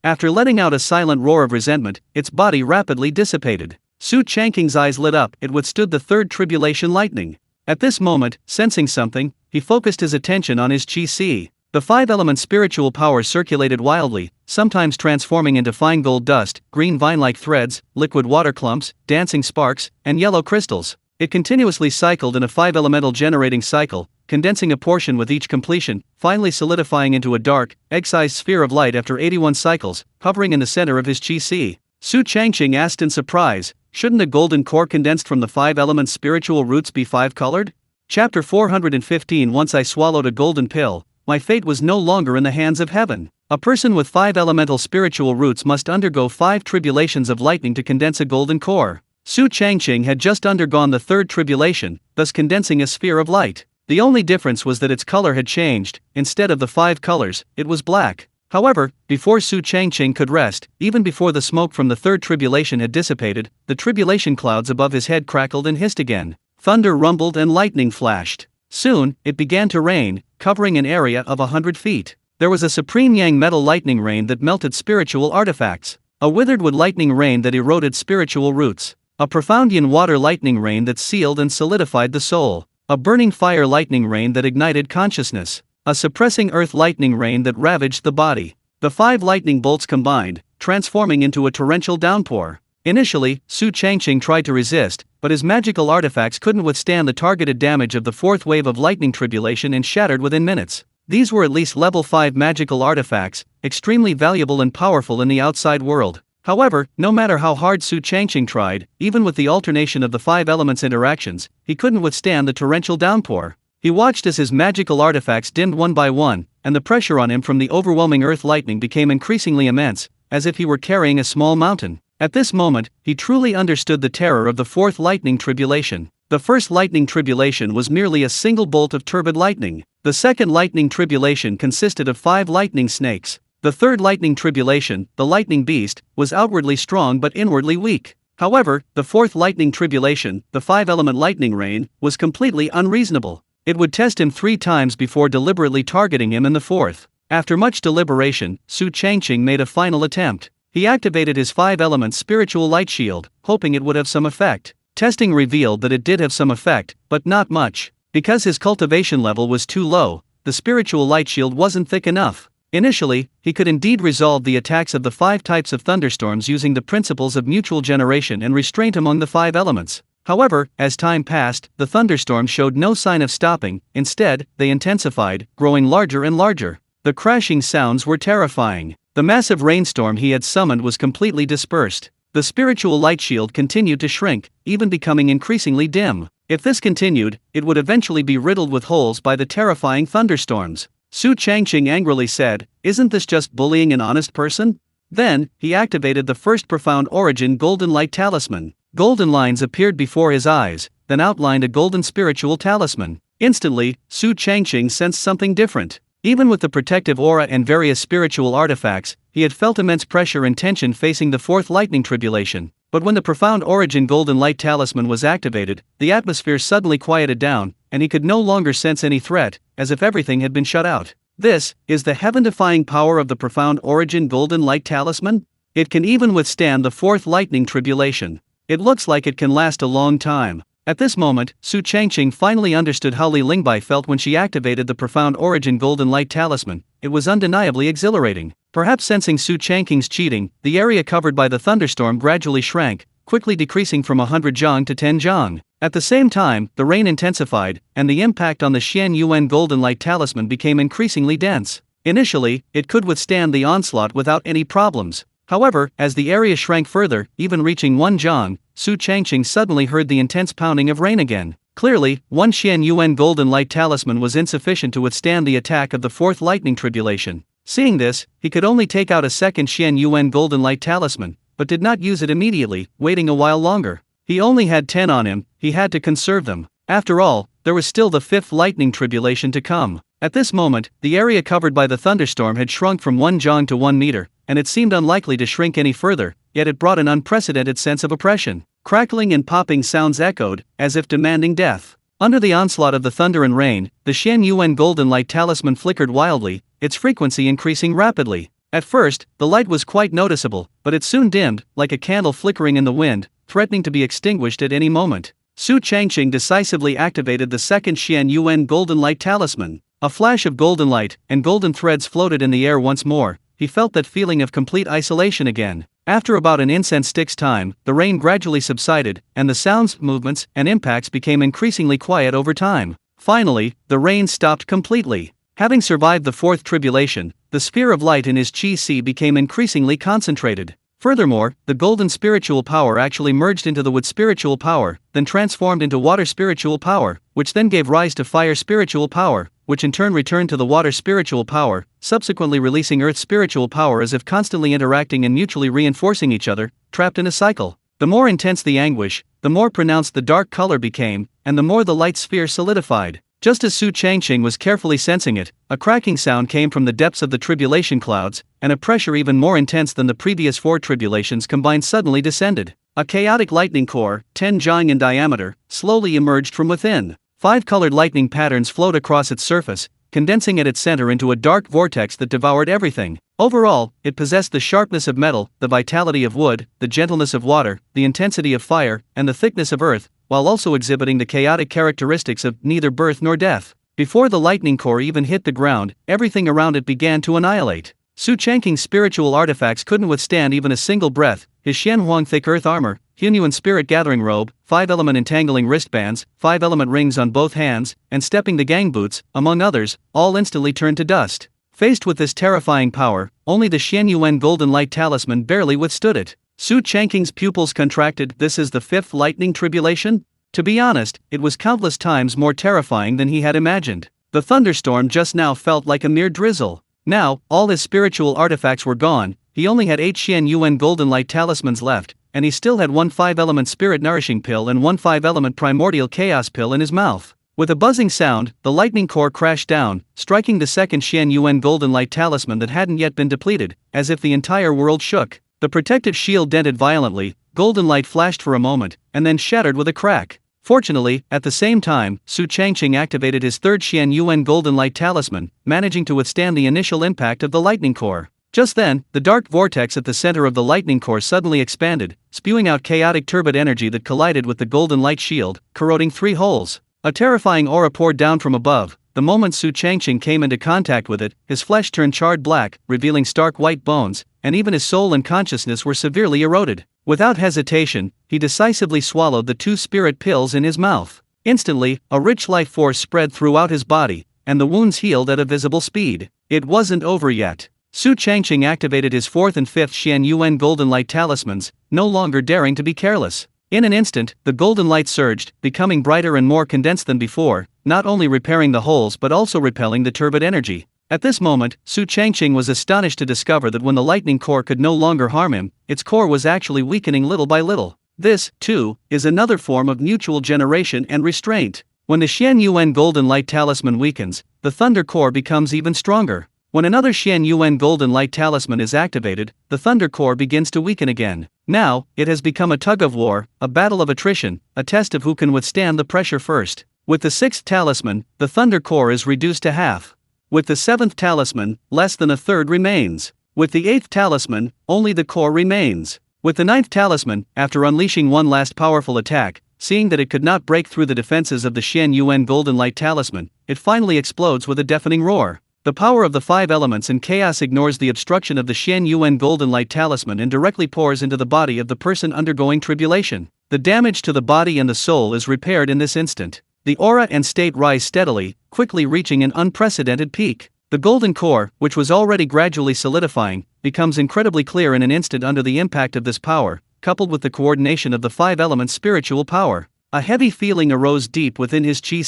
After letting out a silent roar of resentment, its body rapidly dissipated. Su Changqing's eyes lit up. It withstood the 3rd tribulation lightning. At this moment, sensing something, he focused his attention on his Qi. The 5-element spiritual power circulated wildly, sometimes transforming into fine gold dust, green vine-like threads, liquid water clumps, dancing sparks, and yellow crystals. It continuously cycled in a 5-elemental generating cycle, condensing a portion with each completion, finally solidifying into a dark, egg-sized sphere of light after 81 cycles, hovering in the center of his Qi. Su Changqing asked in surprise, shouldn't a golden core condensed from the 5-element spiritual roots be 5-colored? Chapter 415. Once I swallowed a golden pill, my fate was no longer in the hands of heaven. A person with 5-elemental spiritual roots must undergo 5 tribulations of lightning to condense a golden core. Su Changqing had just undergone the 3rd tribulation, thus condensing a sphere of light. The only difference was that its color had changed. Instead of the 5 colors, it was black. However, before Su Changqing could rest, even before the smoke from the third tribulation had dissipated, the tribulation clouds above his head crackled and hissed again. Thunder rumbled and lightning flashed. Soon, it began to rain, covering an area of 100 feet. There was a supreme yang metal lightning rain that melted spiritual artifacts. A withered wood lightning rain that eroded spiritual roots. A profound yin water lightning rain that sealed and solidified the soul. A burning fire lightning rain that ignited consciousness. A suppressing earth lightning rain that ravaged the body. The 5 lightning bolts combined, transforming into a torrential downpour. Initially, Su Changqing tried to resist, but his magical artifacts couldn't withstand the targeted damage of the 4th wave of lightning tribulation and shattered within minutes. These were at least level 5 magical artifacts, extremely valuable and powerful in the outside world. However, no matter how hard Su Changqing tried, even with the alternation of the 5 elements interactions, he couldn't withstand the torrential downpour. He watched as his magical artifacts dimmed one by one, and the pressure on him from the overwhelming earth lightning became increasingly immense, as if he were carrying a small mountain. At this moment, he truly understood the terror of the 4th lightning tribulation. The first lightning tribulation was merely a single bolt of turbid lightning. The second lightning tribulation consisted of 5 lightning snakes. The third lightning tribulation, the lightning beast, was outwardly strong but inwardly weak. However, the 4th lightning tribulation, the 5-element lightning rain, was completely unreasonable. It would test him 3 times before deliberately targeting him in the 4th. After much deliberation, Su Changqing made a final attempt. He activated his 5-element spiritual light shield, hoping it would have some effect. Testing revealed that it did have some effect, but not much. Because his cultivation level was too low, the spiritual light shield wasn't thick enough. Initially, he could indeed resolve the attacks of the 5 types of thunderstorms using the principles of mutual generation and restraint among the 5 elements. However, as time passed, the thunderstorms showed no sign of stopping. Instead, they intensified, growing larger and larger. The crashing sounds were terrifying. The massive rainstorm he had summoned was completely dispersed. The spiritual light shield continued to shrink, even becoming increasingly dim. If this continued, it would eventually be riddled with holes by the terrifying thunderstorms. Su Changqing angrily said, "Isn't this just bullying an honest person?" Then, he activated the first profound origin golden light talisman. Golden lines appeared before his eyes, then outlined a golden spiritual talisman. Instantly, Su Changqing sensed something different. Even with the protective aura and various spiritual artifacts, he had felt immense pressure and tension facing the 4th lightning tribulation. But when the profound origin golden light talisman was activated, the atmosphere suddenly quieted down, and he could no longer sense any threat, as if everything had been shut out. This is the heaven-defying power of the profound origin golden light talisman. It can even withstand the 4th lightning tribulation. It looks like it can last a long time. At this moment, Su Changqing finally understood how Li Lingbai felt when she activated the profound origin golden light talisman. It was undeniably exhilarating. Perhaps sensing Su Changqing's cheating, the area covered by the thunderstorm gradually shrank, quickly decreasing from 100 zhang to 10 zhang. At the same time, the rain intensified, and the impact on the Tianyuan golden light talisman became increasingly dense. Initially, it could withstand the onslaught without any problems. However, as the area shrank further, even reaching 1 zhang, Su Changqing suddenly heard the intense pounding of rain again. Clearly, 1 Tianyuan golden light talisman was insufficient to withstand the attack of the 4th lightning tribulation. Seeing this, he could only take out a second Tianyuan golden light talisman, but did not use it immediately, waiting a while longer. He only had 10 on him, he had to conserve them. After all, there was still the 5th lightning tribulation to come. At this moment, the area covered by the thunderstorm had shrunk from 1 zhang to 1 meter, and it seemed unlikely to shrink any further, yet it brought an unprecedented sense of oppression. Crackling and popping sounds echoed, as if demanding death. Under the onslaught of the thunder and rain, the Tianyuan golden light talisman flickered wildly, its frequency increasing rapidly. At first, the light was quite noticeable, but it soon dimmed, like a candle flickering in the wind, threatening to be extinguished at any moment. Su Changqing decisively activated the second Tianyuan golden light talisman. A flash of golden light, and golden threads floated in the air once more. He felt that feeling of complete isolation again. After about an incense stick's time, the rain gradually subsided, and the sounds, movements, and impacts became increasingly quiet over time. Finally, the rain stopped completely. Having survived the 4th tribulation, the sphere of light in his chi-si became increasingly concentrated. Furthermore, the golden spiritual power actually merged into the wood spiritual power, then transformed into water spiritual power, which then gave rise to fire spiritual power, which in turn returned to the water spiritual power, subsequently releasing earth spiritual power as if constantly interacting and mutually reinforcing each other, trapped in a cycle. The more intense the anguish, the more pronounced the dark color became, and the more the light sphere solidified. Just as Su Changqing was carefully sensing it, a cracking sound came from the depths of the tribulation clouds, and a pressure even more intense than the previous 4 tribulations combined suddenly descended. A chaotic lightning core, 10 jiang in diameter, slowly emerged from within. 5 colored lightning patterns flowed across its surface, condensing at its center into a dark vortex that devoured everything. Overall, it possessed the sharpness of metal, the vitality of wood, the gentleness of water, the intensity of fire, and the thickness of earth, while also exhibiting the chaotic characteristics of neither birth nor death. Before the lightning core even hit the ground, everything around it began to annihilate. Su Changqing's spiritual artifacts couldn't withstand even a single breath. His Xianhuang thick earth armor, Tianyuan spirit gathering robe, 5-element entangling wristbands, 5-element rings on both hands, and stepping the gang boots, among others, all instantly turned to dust. Faced with this terrifying power, only the Tianyuan golden light talisman barely withstood it. Su Changqing's pupils contracted. This is the 5th lightning tribulation? To be honest, it was countless times more terrifying than he had imagined. The thunderstorm just now felt like a mere drizzle. Now, all his spiritual artifacts were gone. He only had 8 Tianyuan golden light talismans left, and he still had 1 5-element spirit nourishing pill and 1 5-element primordial chaos pill in his mouth. With a buzzing sound, the lightning core crashed down, striking the second Tianyuan golden light talisman that hadn't yet been depleted, as if the entire world shook. The protective shield dented violently, golden light flashed for a moment, and then shattered with a crack. Fortunately, at the same time, Su Changqing activated his 3rd Tianyuan golden light talisman, managing to withstand the initial impact of the lightning core. Just then, the dark vortex at the center of the lightning core suddenly expanded, spewing out chaotic turbid energy that collided with the golden light shield, corroding 3 holes. A terrifying aura poured down from above. The moment Su Changqing came into contact with it, his flesh turned charred black, revealing stark white bones, and even his soul and consciousness were severely eroded. Without hesitation, he decisively swallowed the 2 spirit pills in his mouth. Instantly, a rich life force spread throughout his body, and the wounds healed at a visible speed. It wasn't over yet. Su Changqing activated his 4th and 5th Tianyuan golden light talismans, no longer daring to be careless. In an instant, the golden light surged, becoming brighter and more condensed than before, not only repairing the holes but also repelling the turbid energy. At this moment, Su Changqing was astonished to discover that when the lightning core could no longer harm him, its core was actually weakening little by little. This, too, is another form of mutual generation and restraint. When the Tianyuan golden light talisman weakens, the thunder core becomes even stronger. When another Tianyuan golden light talisman is activated, the thunder core begins to weaken again. Now, it has become a tug-of-war, a battle of attrition, a test of who can withstand the pressure first. With the 6th talisman, the thunder core is reduced to half. With the 7th talisman, less than a third remains. With the 8th talisman, only the core remains. With the 9th talisman, after unleashing one last powerful attack, seeing that it could not break through the defenses of the Tianyuan golden light talisman, it finally explodes with a deafening roar. The power of the 5 elements and chaos ignores the obstruction of the Tianyuan golden light talisman and directly pours into the body of the person undergoing tribulation. The damage to the body and the soul is repaired in this instant. The aura and state rise steadily, quickly reaching an unprecedented peak. The golden core, which was already gradually solidifying, becomes incredibly clear in an instant under the impact of this power, coupled with the coordination of the 5 elements' spiritual power. A heavy feeling arose deep within his chi.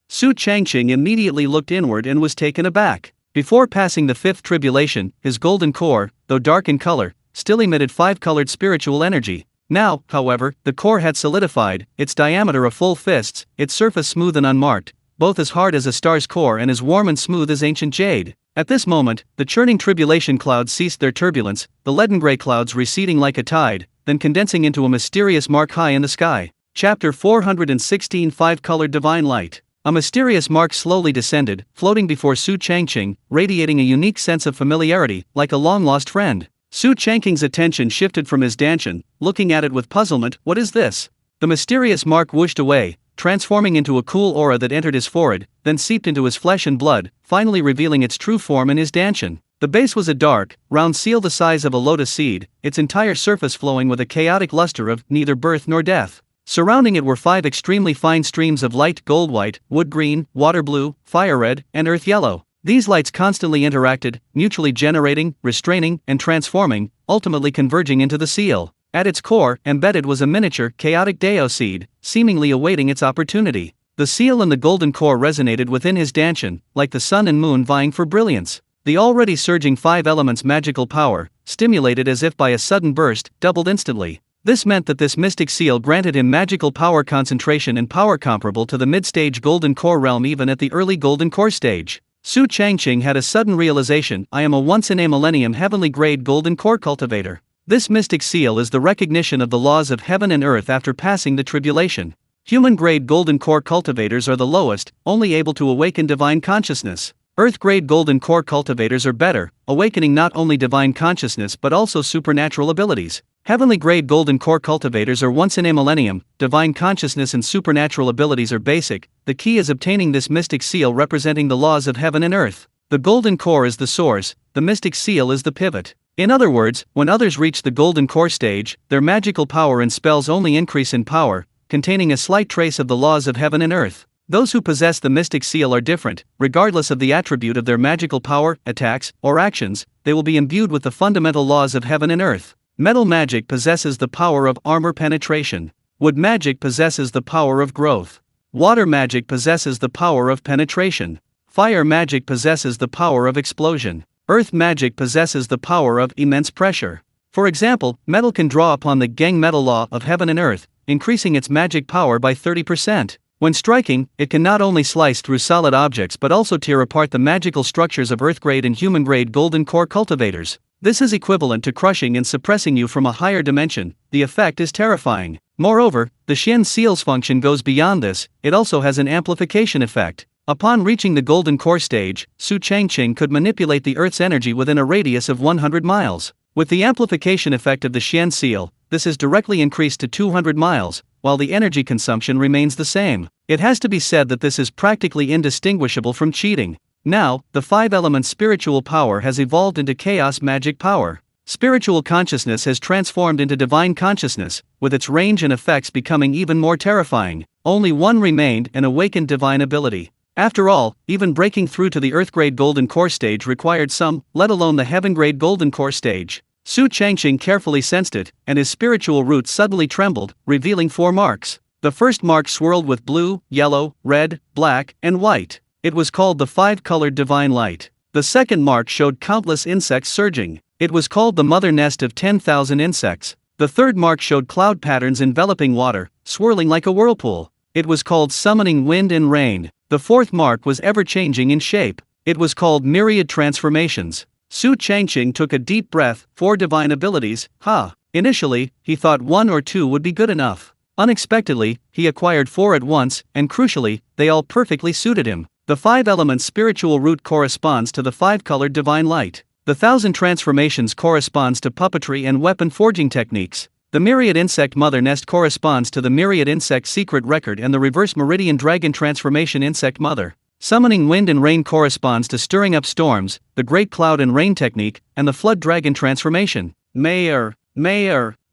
Su Changqing immediately looked inward and was taken aback. Before passing the 5th tribulation, his golden core, though dark in color, still emitted 5-colored spiritual energy. Now, however, the core had solidified, its diameter a full fist's, its surface smooth and unmarked, both as hard as a star's core and as warm and smooth as ancient jade. At this moment, the churning tribulation clouds ceased their turbulence, the leaden-gray clouds receding like a tide, then condensing into a mysterious mark high in the sky. Chapter 416 5-Colored Divine Light. A mysterious mark slowly descended, floating before Su Changqing, radiating a unique sense of familiarity, like a long-lost friend. Su Changqing's attention shifted from his dantian, looking at it with puzzlement. What is this? The mysterious mark whooshed away, transforming into a cool aura that entered his forehead, then seeped into his flesh and blood, finally revealing its true form in his dantian. The base was a dark, round seal the size of a lotus seed, its entire surface flowing with a chaotic luster of neither birth nor death. Surrounding it were 5 extremely fine streams of light: gold white, wood green, water blue, fire red, and earth yellow. These lights constantly interacted, mutually generating, restraining, and transforming, ultimately converging into the seal. At its core, embedded was a miniature, chaotic Dao seed, seemingly awaiting its opportunity. The seal and the golden core resonated within his dantian, like the sun and moon vying for brilliance. The already surging 5 elements' magical power, stimulated as if by a sudden burst, doubled instantly. This meant that this mystic seal granted him magical power concentration and power comparable to the mid-stage Golden Core realm even at the early Golden Core stage. Su Changqing had a sudden realization: I am a once-in-a-millennium heavenly-grade Golden Core cultivator. This mystic seal is the recognition of the laws of heaven and earth after passing the tribulation. Human-grade Golden Core cultivators are the lowest, only able to awaken divine consciousness. Earth-grade Golden Core cultivators are better, awakening not only divine consciousness but also supernatural abilities. Heavenly-grade Golden Core cultivators are once in a millennium, divine consciousness and supernatural abilities are basic. The key is obtaining this mystic seal representing the laws of heaven and earth. The Golden Core is the source, the mystic seal is the pivot. In other words, when others reach the Golden Core stage, their magical power and spells only increase in power, containing a slight trace of the laws of heaven and earth. Those who possess the mystic seal are different, regardless of the attribute of their magical power, attacks, or actions, they will be imbued with the fundamental laws of heaven and earth. Metal magic possesses the power of armor penetration. Wood magic possesses the power of growth. Water magic possesses the power of penetration. Fire magic possesses the power of explosion. Earth magic possesses the power of immense pressure. For example, metal can draw upon the Geng metal law of heaven and earth, increasing its magic power by 30%. When striking, it can not only slice through solid objects but also tear apart the magical structures of earth-grade and human-grade Golden Core cultivators. This is equivalent to crushing and suppressing you from a higher dimension. The effect is terrifying. Moreover, the Xian Seal's function goes beyond this, it also has an amplification effect. Upon reaching the Golden Core stage, Su Changqing could manipulate the Earth's energy within a radius of 100 miles. With the amplification effect of the Xian Seal, this is directly increased to 200 miles, while the energy consumption remains the same. It has to be said that this is practically indistinguishable from cheating. Now, the 5-element spiritual power has evolved into chaos magic power. Spiritual consciousness has transformed into divine consciousness, with its range and effects becoming even more terrifying. Only one remained: an awakened divine ability. After all, even breaking through to the Earth-grade Golden Core stage required some, let alone the Heaven-grade Golden Core stage. Su Changqing carefully sensed it, and his spiritual roots suddenly trembled, revealing 4 marks. The first mark swirled with blue, yellow, red, black, and white. It was called the 5-colored divine light. The second mark showed countless insects surging. It was called the mother nest of 10,000 insects. The third mark showed cloud patterns enveloping water, swirling like a whirlpool. It was called summoning wind and rain. The fourth mark was ever-changing in shape. It was called myriad transformations. Su Changqing took a deep breath. 4 divine abilities, Initially, he thought 1 or 2 would be good enough. Unexpectedly, he acquired 4 at once, and crucially, they all perfectly suited him. The 5-element spiritual root corresponds to the 5-colored divine light. The 1,000 transformations corresponds to puppetry and weapon forging techniques. The myriad insect mother nest corresponds to the myriad insect secret record and the reverse meridian dragon transformation insect mother. Summoning wind and rain corresponds to stirring up storms, the great cloud and rain technique, and the flood dragon transformation. Mayor,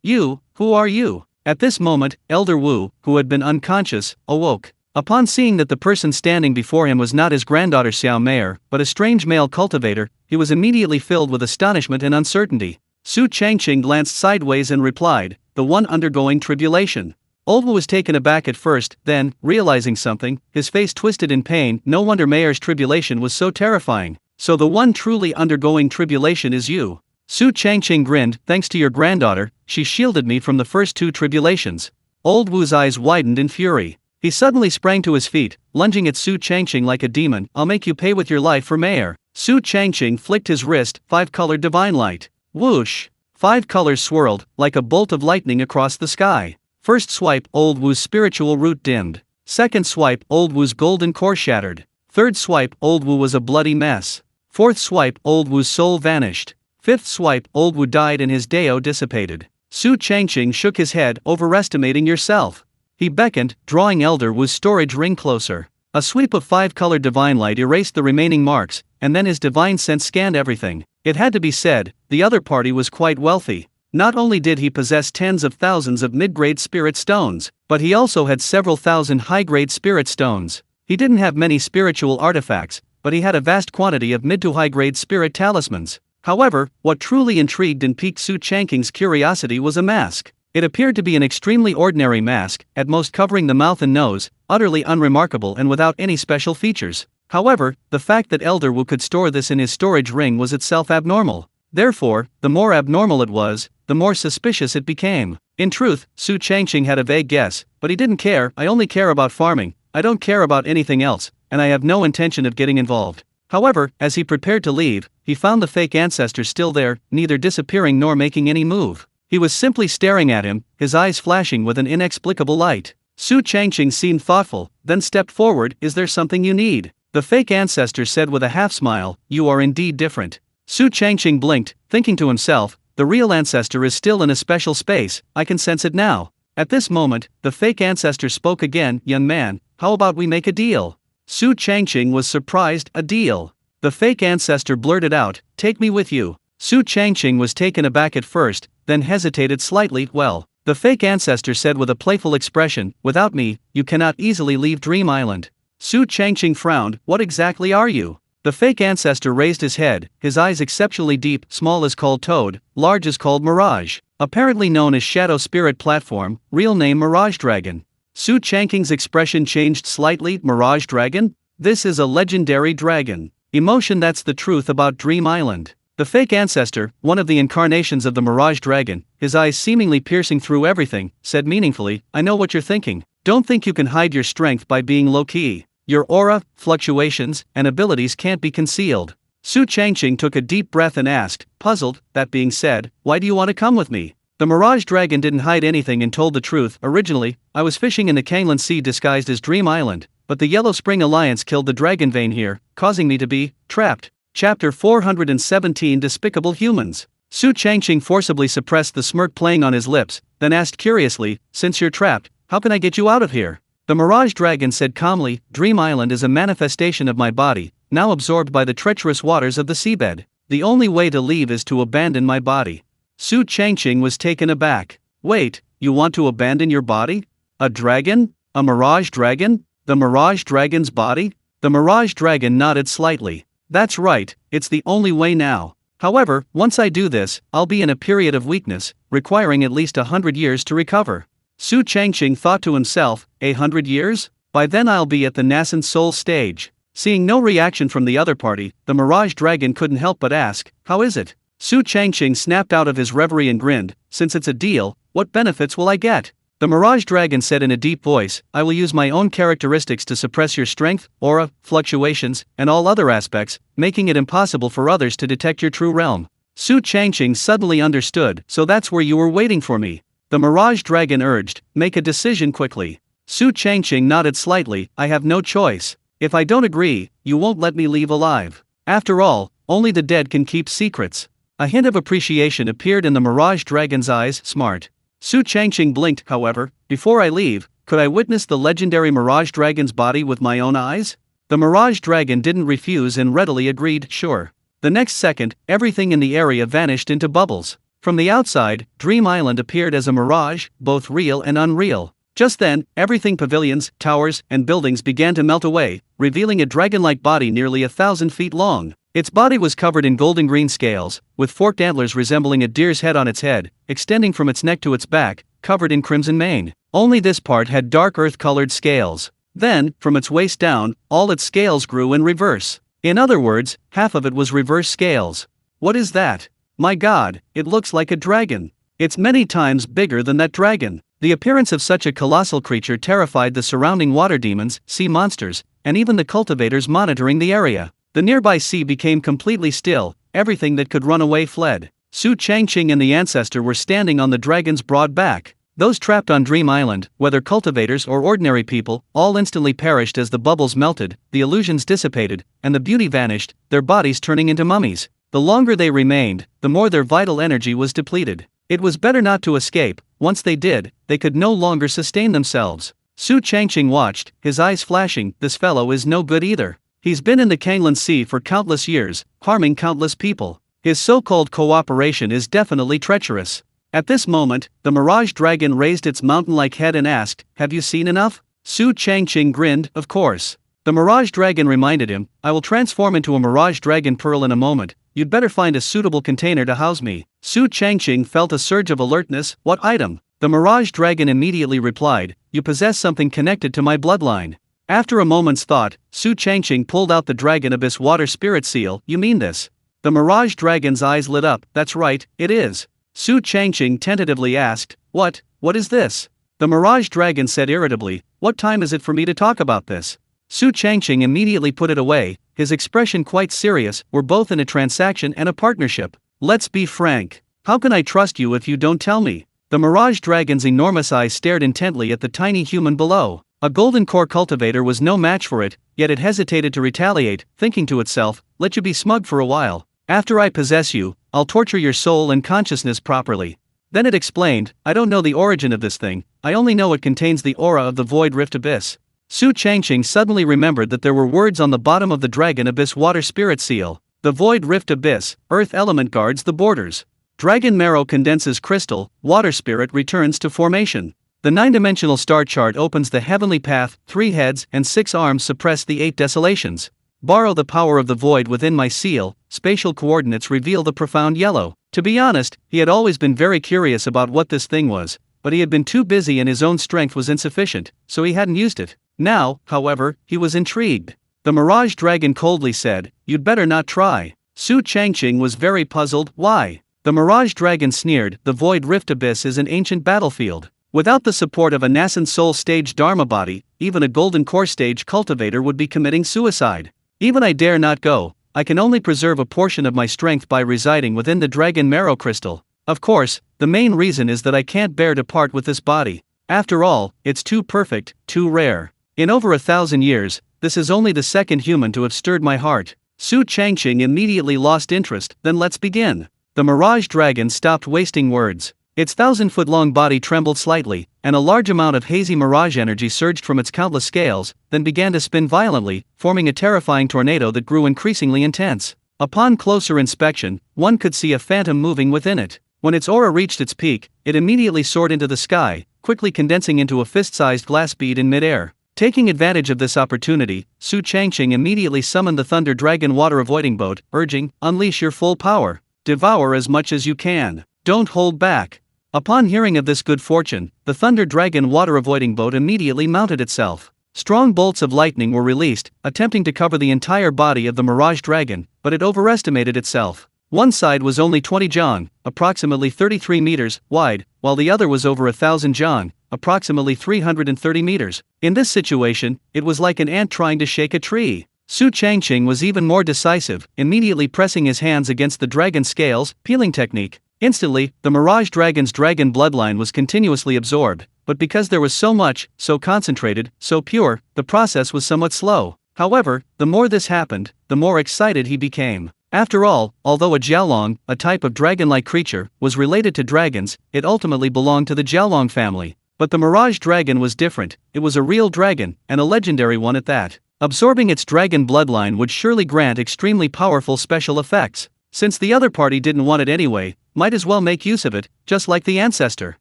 you, who are you? At this moment, Elder Wu, who had been unconscious, awoke. Upon seeing that the person standing before him was not his granddaughter Xiao Mayer, but a strange male cultivator, he was immediately filled with astonishment and uncertainty. Su Changqing glanced sideways and replied, "The one undergoing tribulation." Old Wu was taken aback at first, then, realizing something, his face twisted in pain. No wonder Mayer's tribulation was so terrifying. So the one truly undergoing tribulation is you. Su Changqing grinned. "Thanks to your granddaughter, she shielded me from the first 2 tribulations." Old Wu's eyes widened in fury. He suddenly sprang to his feet, lunging at Su Changqing like a demon. "I'll make you pay with your life for Mayor." Su Changqing flicked his wrist. 5-colored divine light. Whoosh! 5 colors swirled, like a bolt of lightning across the sky. First swipe, Old Wu's spiritual root dimmed. Second swipe, Old Wu's golden core shattered. Third swipe, Old Wu was a bloody mess. Fourth swipe, Old Wu's soul vanished. Fifth swipe, Old Wu died and his Dao dissipated. Su Changqing shook his head. "Overestimating yourself." He beckoned, drawing Elder Wu's storage ring closer. A sweep of 5-colored divine light erased the remaining marks, and then his divine sense scanned everything. It had to be said, the other party was quite wealthy. Not only did he possess tens of thousands of mid-grade spirit stones, but he also had several thousand high-grade spirit stones. He didn't have many spiritual artifacts, but he had a vast quantity of mid to high-grade spirit talismans. However, what truly intrigued and piqued Su Changqing's curiosity was a mask. It appeared to be an extremely ordinary mask, at most covering the mouth and nose, utterly unremarkable and without any special features. However, the fact that Elder Wu could store this in his storage ring was itself abnormal. Therefore, the more abnormal it was, the more suspicious it became. In truth, Su Changqing had a vague guess, but he didn't care. I only care about farming, I don't care about anything else, and I have no intention of getting involved. However, as he prepared to leave, he found the fake ancestor still there, neither disappearing nor making any move. He was simply staring at him, his eyes flashing with an inexplicable light. Su Changqing seemed thoughtful, then stepped forward. Is there something you need? The fake ancestor said with a half-smile, you are indeed different. Su Changqing blinked, thinking to himself, the real ancestor is still in a special space, I can sense it now. At this moment, the fake ancestor spoke again, young man, how about we make a deal? Su Changqing was surprised, a deal? The fake ancestor blurted out, take me with you. Su Changqing was taken aback at first, then hesitated slightly. Well, the fake ancestor said with a playful expression, without me, you cannot easily leave Dream Island. Su Changqing frowned, what exactly are you? The fake ancestor raised his head, his eyes exceptionally deep. Small is called Toad, large is called Mirage. Apparently known as Shadow Spirit Platform, real name Mirage Dragon. Su Changqing's expression changed slightly. Mirage Dragon? This is a legendary dragon. Emotion, that's the truth about Dream Island. The fake ancestor, one of the incarnations of the Mirage Dragon, his eyes seemingly piercing through everything, said meaningfully, I know what you're thinking. Don't think you can hide your strength by being low-key. Your aura, fluctuations, and abilities can't be concealed. Su Changqing took a deep breath and asked, puzzled, that being said, why do you want to come with me? The Mirage Dragon didn't hide anything and told the truth. Originally, I was fishing in the Kanglan Sea disguised as Dream Island, but the Yellow Spring Alliance killed the dragon vein here, causing me to be trapped. Chapter 417 Despicable Humans. Su Changqing forcibly suppressed the smirk playing on his lips, then asked curiously, since you're trapped, how can I get you out of here? The Mirage Dragon said calmly, Dream Island is a manifestation of my body, now absorbed by the treacherous waters of the seabed. The only way to leave is to abandon my body. Su Changqing was taken aback. Wait, you want to abandon your body? A dragon? A Mirage Dragon? The Mirage Dragon's body? The Mirage Dragon nodded slightly. That's right, it's the only way now. However, once I do this, I'll be in a period of weakness, requiring at least 100 years to recover. Su Changqing thought to himself, 100 years? By then I'll be at the nascent soul stage. Seeing no reaction from the other party, the Mirage Dragon couldn't help but ask, how is it? Su Changqing snapped out of his reverie and grinned, since it's a deal, what benefits will I get? The Mirage Dragon said in a deep voice, I will use my own characteristics to suppress your strength, aura, fluctuations, and all other aspects, making it impossible for others to detect your true realm. Su Changqing suddenly understood, so that's where you were waiting for me. The Mirage Dragon urged, make a decision quickly. Su Changqing nodded slightly, I have no choice. If I don't agree, you won't let me leave alive. After all, only the dead can keep secrets. A hint of appreciation appeared in the Mirage Dragon's eyes, smart. Su Changqing blinked, however, before I leave, could I witness the legendary Mirage Dragon's body with my own eyes? The Mirage Dragon didn't refuse and readily agreed, sure. The next second, everything in the area vanished into bubbles. From the outside, Dream Island appeared as a mirage, both real and unreal. Just then, everything pavilions, towers, and buildings began to melt away, revealing a dragon-like body nearly 1,000 feet long. Its body was covered in golden green scales, with forked antlers resembling a deer's head on its head, extending from its neck to its back, covered in crimson mane. Only this part had dark earth-colored scales. Then, from its waist down, all its scales grew in reverse. In other words, half of it was reverse scales. What is that? My god, it looks like a dragon. It's many times bigger than that dragon. The appearance of such a colossal creature terrified the surrounding water demons, sea monsters, and even the cultivators monitoring the area. The nearby sea became completely still, everything that could run away fled. Su Changqing and the ancestor were standing on the dragon's broad back. Those trapped on Dream Island, whether cultivators or ordinary people, all instantly perished as the bubbles melted, the illusions dissipated, and the beauty vanished, their bodies turning into mummies. The longer they remained, the more their vital energy was depleted. It was better not to escape. Once they did, they could no longer sustain themselves. Su Changqing watched, his eyes flashing, this fellow is no good either. He's been in the Kanglan Sea for countless years, harming countless people. His so-called cooperation is definitely treacherous. At this moment, the Mirage Dragon raised its mountain-like head and asked, have you seen enough? Su Changqing grinned, of course. The Mirage Dragon reminded him, I will transform into a Mirage Dragon Pearl in a moment, you'd better find a suitable container to house me. Su Changqing felt a surge of alertness, what item? The Mirage Dragon immediately replied, you possess something connected to my bloodline. After a moment's thought, Su Changqing pulled out the Dragon Abyss Water Spirit Seal, you mean this? The Mirage Dragon's eyes lit up. That's right, it is. Su Changqing tentatively asked, What is this? The Mirage Dragon said irritably, What time is it for me to talk about this? Su Changqing immediately put it away, his expression quite serious. We're both in a transaction and a partnership. Let's be frank. How can I trust you if you don't tell me? The Mirage Dragon's enormous eyes stared intently at the tiny human below. A golden core cultivator was no match for it, yet it hesitated to retaliate, thinking to itself, Let you be smug for a while. After I possess you, I'll torture your soul and consciousness properly. Then it explained, I don't know the origin of this thing, I only know it contains the aura of the Void Rift Abyss. Su Changqing suddenly remembered that there were words on the bottom of the Dragon Abyss Water Spirit Seal. The Void Rift Abyss, Earth Element guards the borders. Dragon Marrow condenses crystal, Water Spirit returns to formation. The 9-dimensional star chart opens the heavenly path, 3 heads and 6 arms suppress the 8 desolations. Borrow the power of the void within my seal, spatial coordinates reveal the profound yellow. To be honest, he had always been very curious about what this thing was, but he had been too busy and his own strength was insufficient, so he hadn't used it. Now, however, he was intrigued. The Mirage Dragon coldly said, You'd better not try. Su Changqing was very puzzled. Why? The Mirage Dragon sneered, The Void Rift Abyss is an ancient battlefield. Without the support of a nascent soul stage Dharma body, even a golden core stage cultivator would be committing suicide. Even I dare not go. I can only preserve a portion of my strength by residing within the Dragon Marrow crystal. Of course, the main reason is that I can't bear to part with this body. After all, it's too perfect, too rare. In over 1,000 years, this is only the second human to have stirred my heart. Su Changqing immediately lost interest. Then let's begin. The Mirage Dragon stopped wasting words. Its 1,000-foot-long body trembled slightly, and a large amount of hazy mirage energy surged from its countless scales, then began to spin violently, forming a terrifying tornado that grew increasingly intense. Upon closer inspection, one could see a phantom moving within it. When its aura reached its peak, it immediately soared into the sky, quickly condensing into a fist-sized glass bead in midair. Taking advantage of this opportunity, Su Changqing immediately summoned the Thunder Dragon water-avoiding boat, urging, Unleash your full power. Devour as much as you can. Don't hold back. Upon hearing of this good fortune, the Thunder Dragon water-avoiding boat immediately mounted itself. Strong bolts of lightning were released, attempting to cover the entire body of the Mirage Dragon, but it overestimated itself. One side was only 20 jong, approximately 33 meters, wide, while the other was over 1,000 jong, approximately 330 meters. In this situation, it was like an ant trying to shake a tree. Su Changqing was even more decisive, immediately pressing his hands against the dragon scales, peeling technique. Instantly, the Mirage Dragon's dragon bloodline was continuously absorbed, but because there was so much, so concentrated, so pure, the process was somewhat slow. However, the more this happened, the more excited he became. After all, although a Jiaolong, a type of dragon-like creature, was related to dragons, it ultimately belonged to the Jiaolong family. But the Mirage Dragon was different. It was a real dragon, and a legendary one at that. Absorbing its dragon bloodline would surely grant extremely powerful special effects. Since the other party didn't want it anyway, might as well make use of it, just like the ancestor.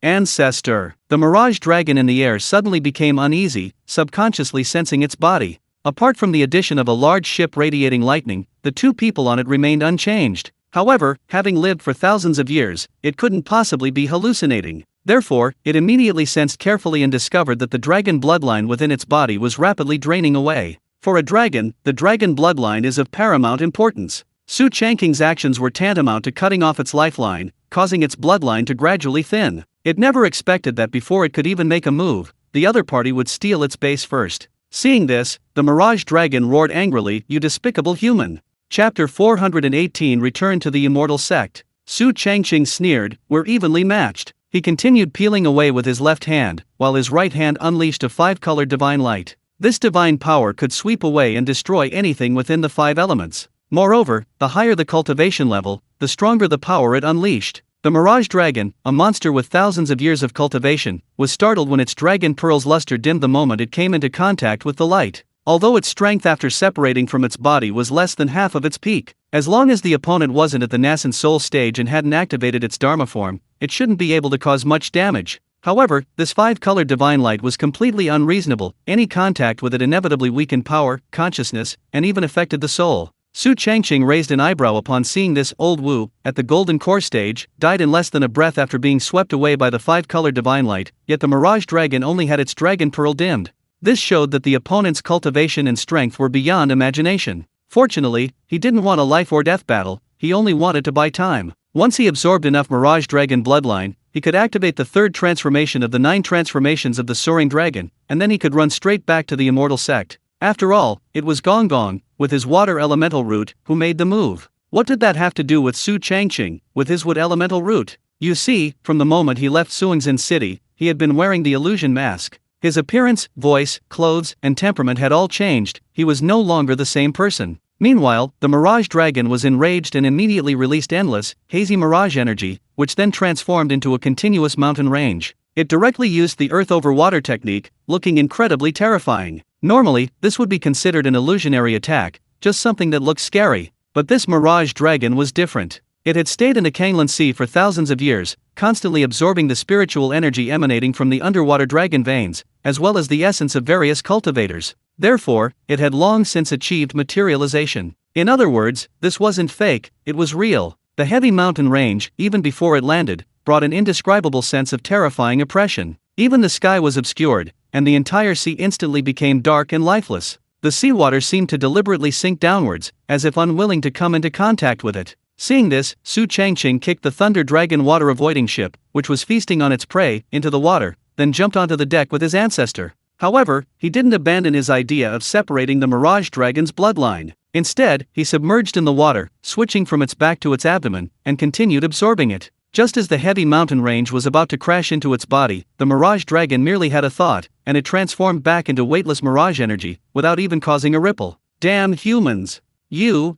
The Mirage Dragon in the air suddenly became uneasy, subconsciously sensing its body. Apart from the addition of a large ship radiating lightning, the two people on it remained unchanged. However, having lived for thousands of years, it couldn't possibly be hallucinating. Therefore, it immediately sensed carefully and discovered that the dragon bloodline within its body was rapidly draining away. For a dragon, the dragon bloodline is of paramount importance. Su Changqing's actions were tantamount to cutting off its lifeline, causing its bloodline to gradually thin. It never expected that before it could even make a move, the other party would steal its base first. Seeing this, the Mirage Dragon roared angrily, You despicable human! Chapter 418 Return to the Immortal Sect. Su Changqing sneered, We're evenly matched. He continued peeling away with his left hand, while his right hand unleashed a 5-colored divine light. This divine power could sweep away and destroy anything within the 5 elements. Moreover, the higher the cultivation level, the stronger the power it unleashed. The Mirage Dragon, a monster with thousands of years of cultivation, was startled when its dragon pearl's luster dimmed the moment it came into contact with the light. Although its strength after separating from its body was less than half of its peak, as long as the opponent wasn't at the nascent soul stage and hadn't activated its Dharma form, it shouldn't be able to cause much damage. However, this 5-colored divine light was completely unreasonable. Any contact with it inevitably weakened power, consciousness, and even affected the soul. Su Changqing raised an eyebrow upon seeing this. Old Wu, at the golden core stage, died in less than a breath after being swept away by the 5-colored divine light, yet the Mirage Dragon only had its dragon pearl dimmed. This showed that the opponent's cultivation and strength were beyond imagination. Fortunately, he didn't want a life or death battle. he only wanted to buy time. Once he absorbed enough Mirage Dragon bloodline, he could activate the third transformation of the 9 transformations of the Soaring Dragon, and then he could run straight back to the Immortal Sect. After all, it was Gong Gong, with his water elemental root, who made the move. What did that have to do with Su Changqing, with his wood elemental root? You see, from the moment he left Suingzhen City, he had been wearing the illusion mask. His appearance, voice, clothes, and temperament had all changed. He was no longer the same person. Meanwhile, the Mirage Dragon was enraged and immediately released endless, hazy mirage energy, which then transformed into a continuous mountain range. It directly used the earth over water technique, looking incredibly terrifying. Normally, this would be considered an illusionary attack, just something that looked scary. But this Mirage Dragon was different. It had stayed in the Kanglan Sea for thousands of years, constantly absorbing the spiritual energy emanating from the underwater dragon veins, as well as the essence of various cultivators. Therefore, it had long since achieved materialization. In other words, this wasn't fake, it was real. The heavy mountain range, even before it landed, brought an indescribable sense of terrifying oppression. Even the sky was obscured, and the entire sea instantly became dark and lifeless. The seawater seemed to deliberately sink downwards, as if unwilling to come into contact with it. Seeing this, Su Changqing kicked the Thunder Dragon water-avoiding ship, which was feasting on its prey, into the water, then jumped onto the deck with his ancestor. However, he didn't abandon his idea of separating the Mirage Dragon's bloodline. Instead, he submerged in the water, switching from its back to its abdomen, and continued absorbing it. Just as the heavy mountain range was about to crash into its body, the Mirage Dragon merely had a thought, and it transformed back into weightless mirage energy, without even causing a ripple. Damn humans! You.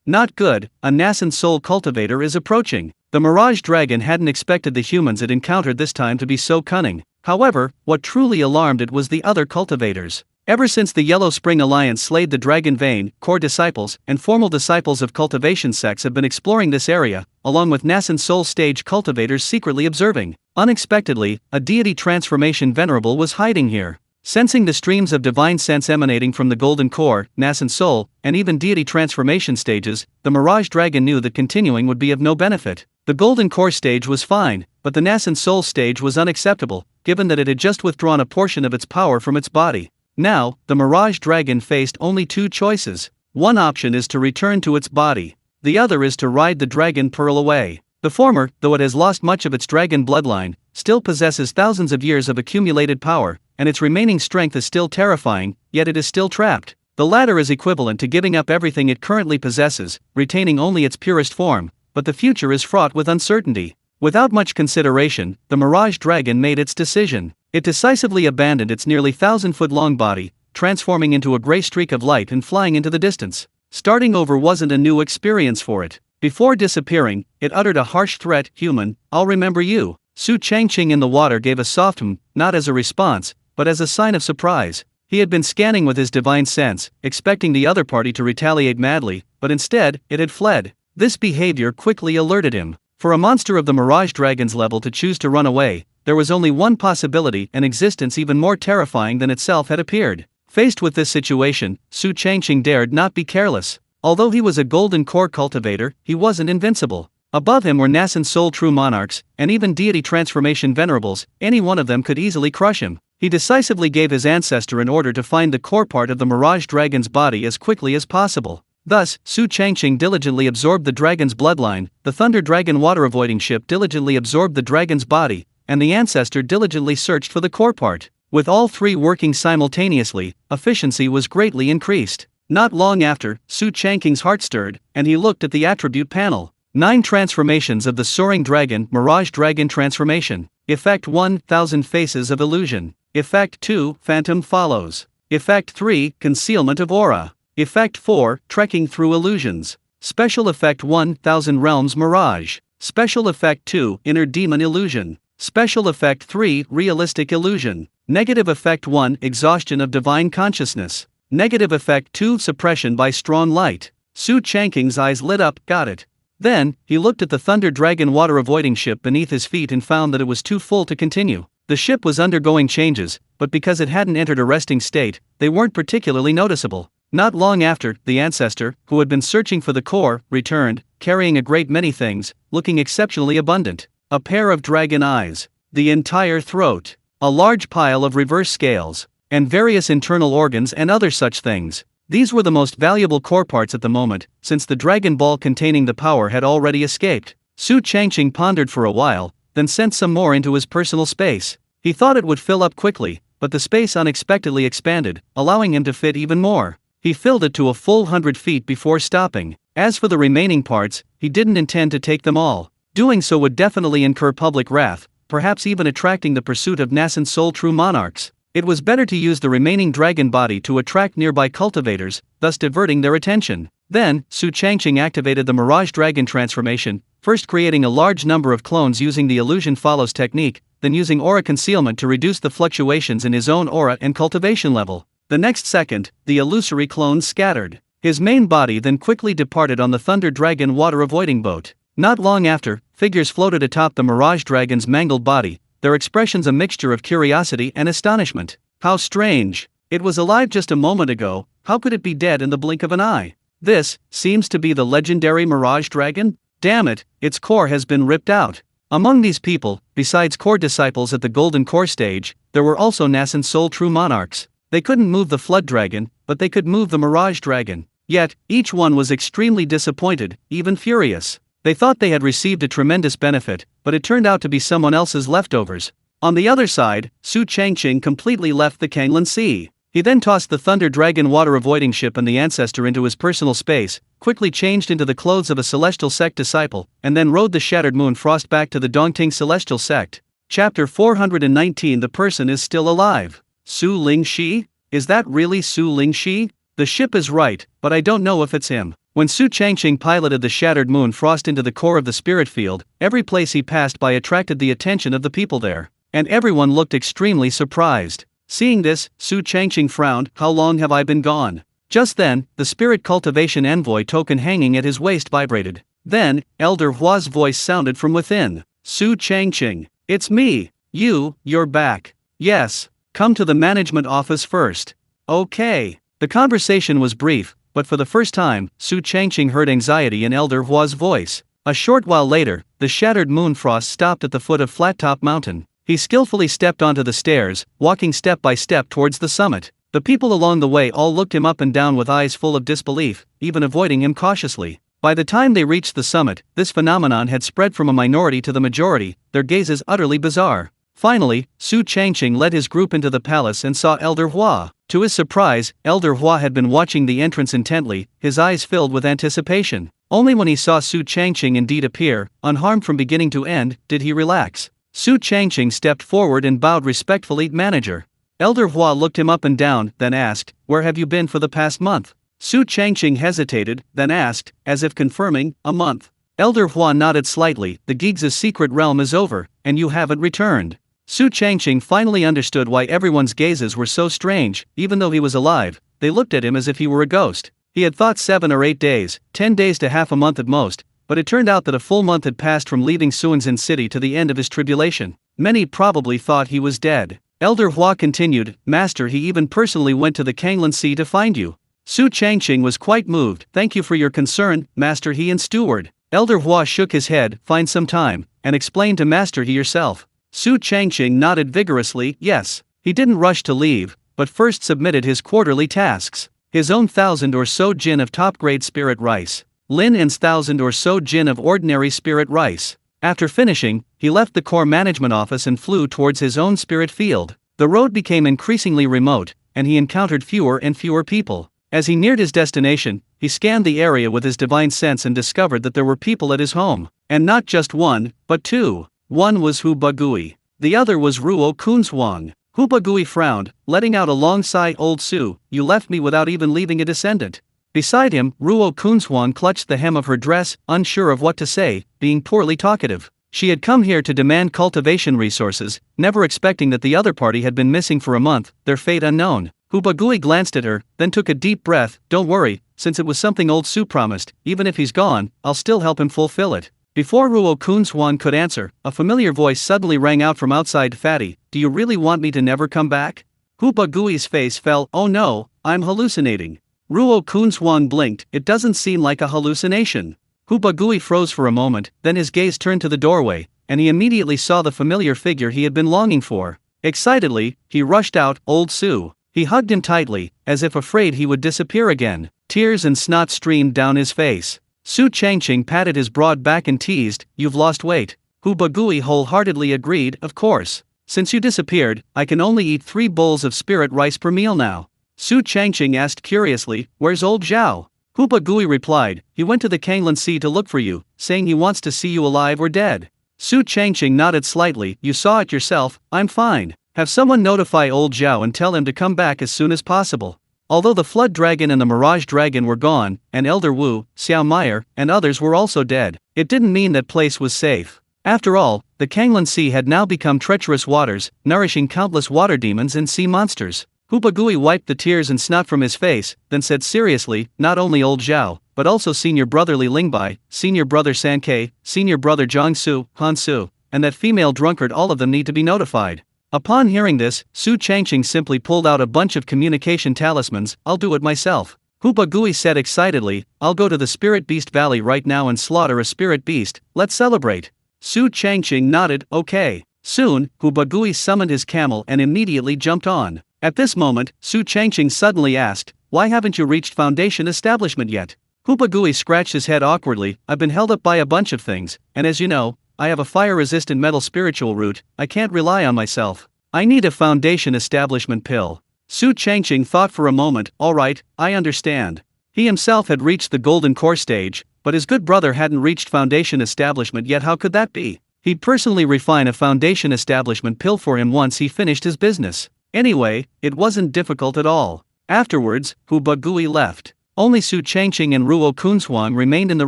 Not good, a nascent soul cultivator is approaching. The Mirage Dragon hadn't expected the humans it encountered this time to be so cunning. However, what truly alarmed it was the other cultivators. Ever since the Yellow Spring Alliance slayed the Dragon Vein, core disciples and formal disciples of cultivation sects have been exploring this area, along with nascent soul stage cultivators secretly observing. Unexpectedly, a deity transformation venerable was hiding here. Sensing the streams of divine sense emanating from the golden core, nascent soul, and even deity transformation stages, the Mirage Dragon knew that continuing would be of no benefit. The golden core stage was fine, but the nascent soul stage was unacceptable, given that it had just withdrawn a portion of its power from its body. Now, the Mirage Dragon faced only 2 choices. One option is to return to its body. The other is to ride the Dragon Pearl away. The former, though it has lost much of its dragon bloodline, still possesses thousands of years of accumulated power, and its remaining strength is still terrifying, yet it is still trapped. The latter is equivalent to giving up everything it currently possesses, retaining only its purest form, but the future is fraught with uncertainty. Without much consideration, the Mirage Dragon made its decision. It decisively abandoned its nearly 1,000-foot-long body, transforming into a gray streak of light and flying into the distance. Starting over wasn't a new experience for it. Before disappearing, it uttered a harsh threat, "Human, I'll remember you." Su Changqing in the water gave a soft not as a response, but as a sign of surprise. He had been scanning with his divine sense, expecting the other party to retaliate madly, but instead, it had fled. This behavior quickly alerted him. For a monster of the Mirage Dragon's level to choose to run away, there was only one possibility, an existence even more terrifying than itself had appeared. Faced with this situation, Su Changqing dared not be careless. Although he was a golden core cultivator, he wasn't invincible. Above him were nascent soul true monarchs, and even deity transformation venerables. Any one of them could easily crush him. He decisively gave his ancestor an order to find the core part of the Mirage Dragon's body as quickly as possible. Thus, Su Changqing diligently absorbed the dragon's bloodline, the Thunder Dragon water-avoiding ship diligently absorbed the dragon's body, and the ancestor diligently searched for the core part. With all 3 working simultaneously, efficiency was greatly increased. Not long after, Su Changqing's heart stirred, and he looked at the attribute panel. 9 transformations of the Soaring Dragon, Mirage Dragon Transformation. Effect 1, 1,000 Faces of Illusion. Effect 2, Phantom Follows. Effect 3, Concealment of Aura. Effect 4, Trekking Through Illusions. Special Effect 1, 1,000 Realms Mirage. Special Effect 2, Inner Demon Illusion. Special Effect 3, Realistic Illusion. Negative Effect 1, Exhaustion of Divine Consciousness. Negative Effect 2, Suppression by Strong Light. Su Changqing's eyes lit up, got it. Then, he looked at the Thunder Dragon water-avoiding ship beneath his feet and found that it was too full to continue. The ship was undergoing changes, but because it hadn't entered a resting state, they weren't particularly noticeable. Not long after, the ancestor, who had been searching for the core, returned, carrying a great many things, looking exceptionally abundant. A pair of dragon eyes, the entire throat, a large pile of reverse scales, and various internal organs and other such things. These were the most valuable core parts at the moment, since the Dragon Ball containing the power had already escaped. Su Changqing pondered for a while, then sent some more into his personal space. He thought it would fill up quickly, but the space unexpectedly expanded, allowing him to fit even more. He filled it to a full 100 feet before stopping. As for the remaining parts, he didn't intend to take them all. Doing so would definitely incur public wrath, perhaps even attracting the pursuit of nascent soul true monarchs. It was better to use the remaining dragon body to attract nearby cultivators, thus diverting their attention. Then, Su Changqing activated the Mirage Dragon transformation, first creating a large number of clones using the illusion follows technique, then using aura concealment to reduce the fluctuations in his own aura and cultivation level. The next second, the illusory clones scattered. His main body then quickly departed on the Thunder Dragon water-avoiding boat. Not long after, figures floated atop the Mirage Dragon's mangled body, their expressions a mixture of curiosity and astonishment. How strange! It was alive just a moment ago, how could it be dead in the blink of an eye? This seems to be the legendary Mirage Dragon? Damn it, its core has been ripped out. Among these people, besides core disciples at the Golden Core stage, there were also nascent soul true monarchs. They couldn't move the Flood Dragon, but they could move the Mirage Dragon. Yet, each one was extremely disappointed, even furious. They thought they had received a tremendous benefit, but it turned out to be someone else's leftovers. On the other side, Su Changqing completely left the Kanglan Sea. He then tossed the Thunder Dragon water-avoiding ship and the Ancestor into his personal space, quickly changed into the clothes of a Celestial Sect disciple, and then rode the Shattered Moon Frost back to the Dongting Celestial Sect. Chapter 419. The person is still alive. Su Lingxi? Is that really Su Lingxi? The ship is right, but I don't know if it's him. When Su Changqing piloted the Shattered Moon Frost into the core of the spirit field, every place he passed by attracted the attention of the people there, and everyone looked extremely surprised. Seeing this, Su Changqing frowned. How long have I been gone? Just then, the spirit cultivation envoy token hanging at his waist vibrated. Then, Elder Hua's voice sounded from within. Su Changqing, it's me. You're back. Yes, come to the management office first. Okay. The conversation was brief, but for the first time, Su Changqing heard anxiety in Elder Hua's voice. A short while later, the Shattered Moon Frost stopped at the foot of Flat Top Mountain. He skillfully stepped onto the stairs, walking step by step towards the summit. The people along the way all looked him up and down with eyes full of disbelief, even avoiding him cautiously. By the time they reached the summit, this phenomenon had spread from a minority to the majority, their gazes utterly bizarre. Finally, Su Changqing led his group into the palace and saw Elder Hua. To his surprise, Elder Hua had been watching the entrance intently, his eyes filled with anticipation. Only when he saw Su Changqing indeed appear, unharmed from beginning to end, did he relax. Su Changqing stepped forward and bowed respectfully. Manager. Elder Hua looked him up and down, then asked, "Where have you been for the past month?" Su Changqing hesitated, then asked, as if confirming, "A month." Elder Hua nodded slightly. "The Gig's secret realm is over, and you haven't returned." Su Changqing finally understood why everyone's gazes were so strange. Even though he was alive, they looked at him as if he were a ghost. He had thought 7 or 8 days, 10 days to half a month at most, but it turned out that a full month had passed from leaving Suanzin City to the end of his tribulation. Many probably thought he was dead. Elder Hua continued, "Master, he even personally went to the Kanglan Sea to find you." Su Changqing was quite moved. "Thank you for your concern, Master He and Steward." Elder Hua shook his head. "Find some time, and explain to Master He yourself." Su Changqing nodded vigorously. Yes. He didn't rush to leave, but first submitted his quarterly tasks. His own 1,000 or so jin of top-grade spirit rice. Lin An's 1,000 or so jin of ordinary spirit rice. After finishing, he left the core management office and flew towards his own spirit field. The road became increasingly remote, and he encountered fewer and fewer people. As he neared his destination, he scanned the area with his divine sense and discovered that there were people at his home. And not just one, but two. One was Hu Bagui. The other was Ruo Kunzhuang. Hu Bagui frowned, letting out a long sigh. "Old Su, you left me without even leaving a descendant." Beside him, Ruo Kunzhuang clutched the hem of her dress, unsure of what to say, being poorly talkative. She had come here to demand cultivation resources, never expecting that the other party had been missing for a month, their fate unknown. Hu Bagui glanced at her, then took a deep breath. "Don't worry, since it was something old Su promised, even if he's gone, I'll still help him fulfill it." Before Ruo Kunzhuang could answer, a familiar voice suddenly rang out from outside. "Fatty, do you really want me to never come back?" Hu Bagui's face fell. "Oh no, I'm hallucinating." Ruo Kunzhuang blinked. "It doesn't seem like a hallucination." Hu Bagui froze for a moment, then his gaze turned to the doorway, and he immediately saw the familiar figure he had been longing for. Excitedly, he rushed out. "Old Su, He hugged him tightly, as if afraid he would disappear again. Tears and snot streamed down his face. Su Changqing patted his broad back and teased, "You've lost weight." Hu Bagui wholeheartedly agreed, "Of course. Since you disappeared, I can only eat 3 bowls of spirit rice per meal now." Su Changqing asked curiously, "Where's old Zhao?" Hu Bagui replied, "He went to the Kanglan Sea to look for you, saying he wants to see you alive or dead." Su Changqing nodded slightly, "You saw it yourself, I'm fine. Have someone notify old Zhao and tell him to come back as soon as possible." Although the Flood Dragon and the Mirage Dragon were gone, and Elder Wu, Xiao Meyer, and others were also dead, it didn't mean that place was safe. After all, the Kanglan Sea had now become treacherous waters, nourishing countless water demons and sea monsters. Hu Bagui wiped the tears and snot from his face, then said seriously, "Not only old Zhao, but also senior brother Li Lingbai, senior brother San Ke, senior brother Jiangsu, Han Su, and that female drunkard, all of them need to be notified." Upon hearing this, Su Changqing simply pulled out a bunch of communication talismans. "I'll do it myself." Hu Bagui said excitedly, "I'll go to the Spirit Beast Valley right now and slaughter a spirit beast. Let's celebrate." Su Changqing nodded, "Okay." Soon, Hu Bagui summoned his camel and immediately jumped on. At this moment, Su Changqing suddenly asked, "Why haven't you reached Foundation Establishment yet?" Hu Bagui scratched his head awkwardly, "I've been held up by a bunch of things, and as you know, I have a fire-resistant metal spiritual root. I can't rely on myself. I need a Foundation Establishment pill." Su Changqing thought for a moment, "All right, I understand." He himself had reached the Golden Core stage, but his good brother hadn't reached Foundation Establishment yet. How could that be? He'd personally refine a Foundation Establishment pill for him once he finished his business. Anyway, it wasn't difficult at all. Afterwards, Hu Bagui left. Only Su Changqing and Ruo Kunzhuang remained in the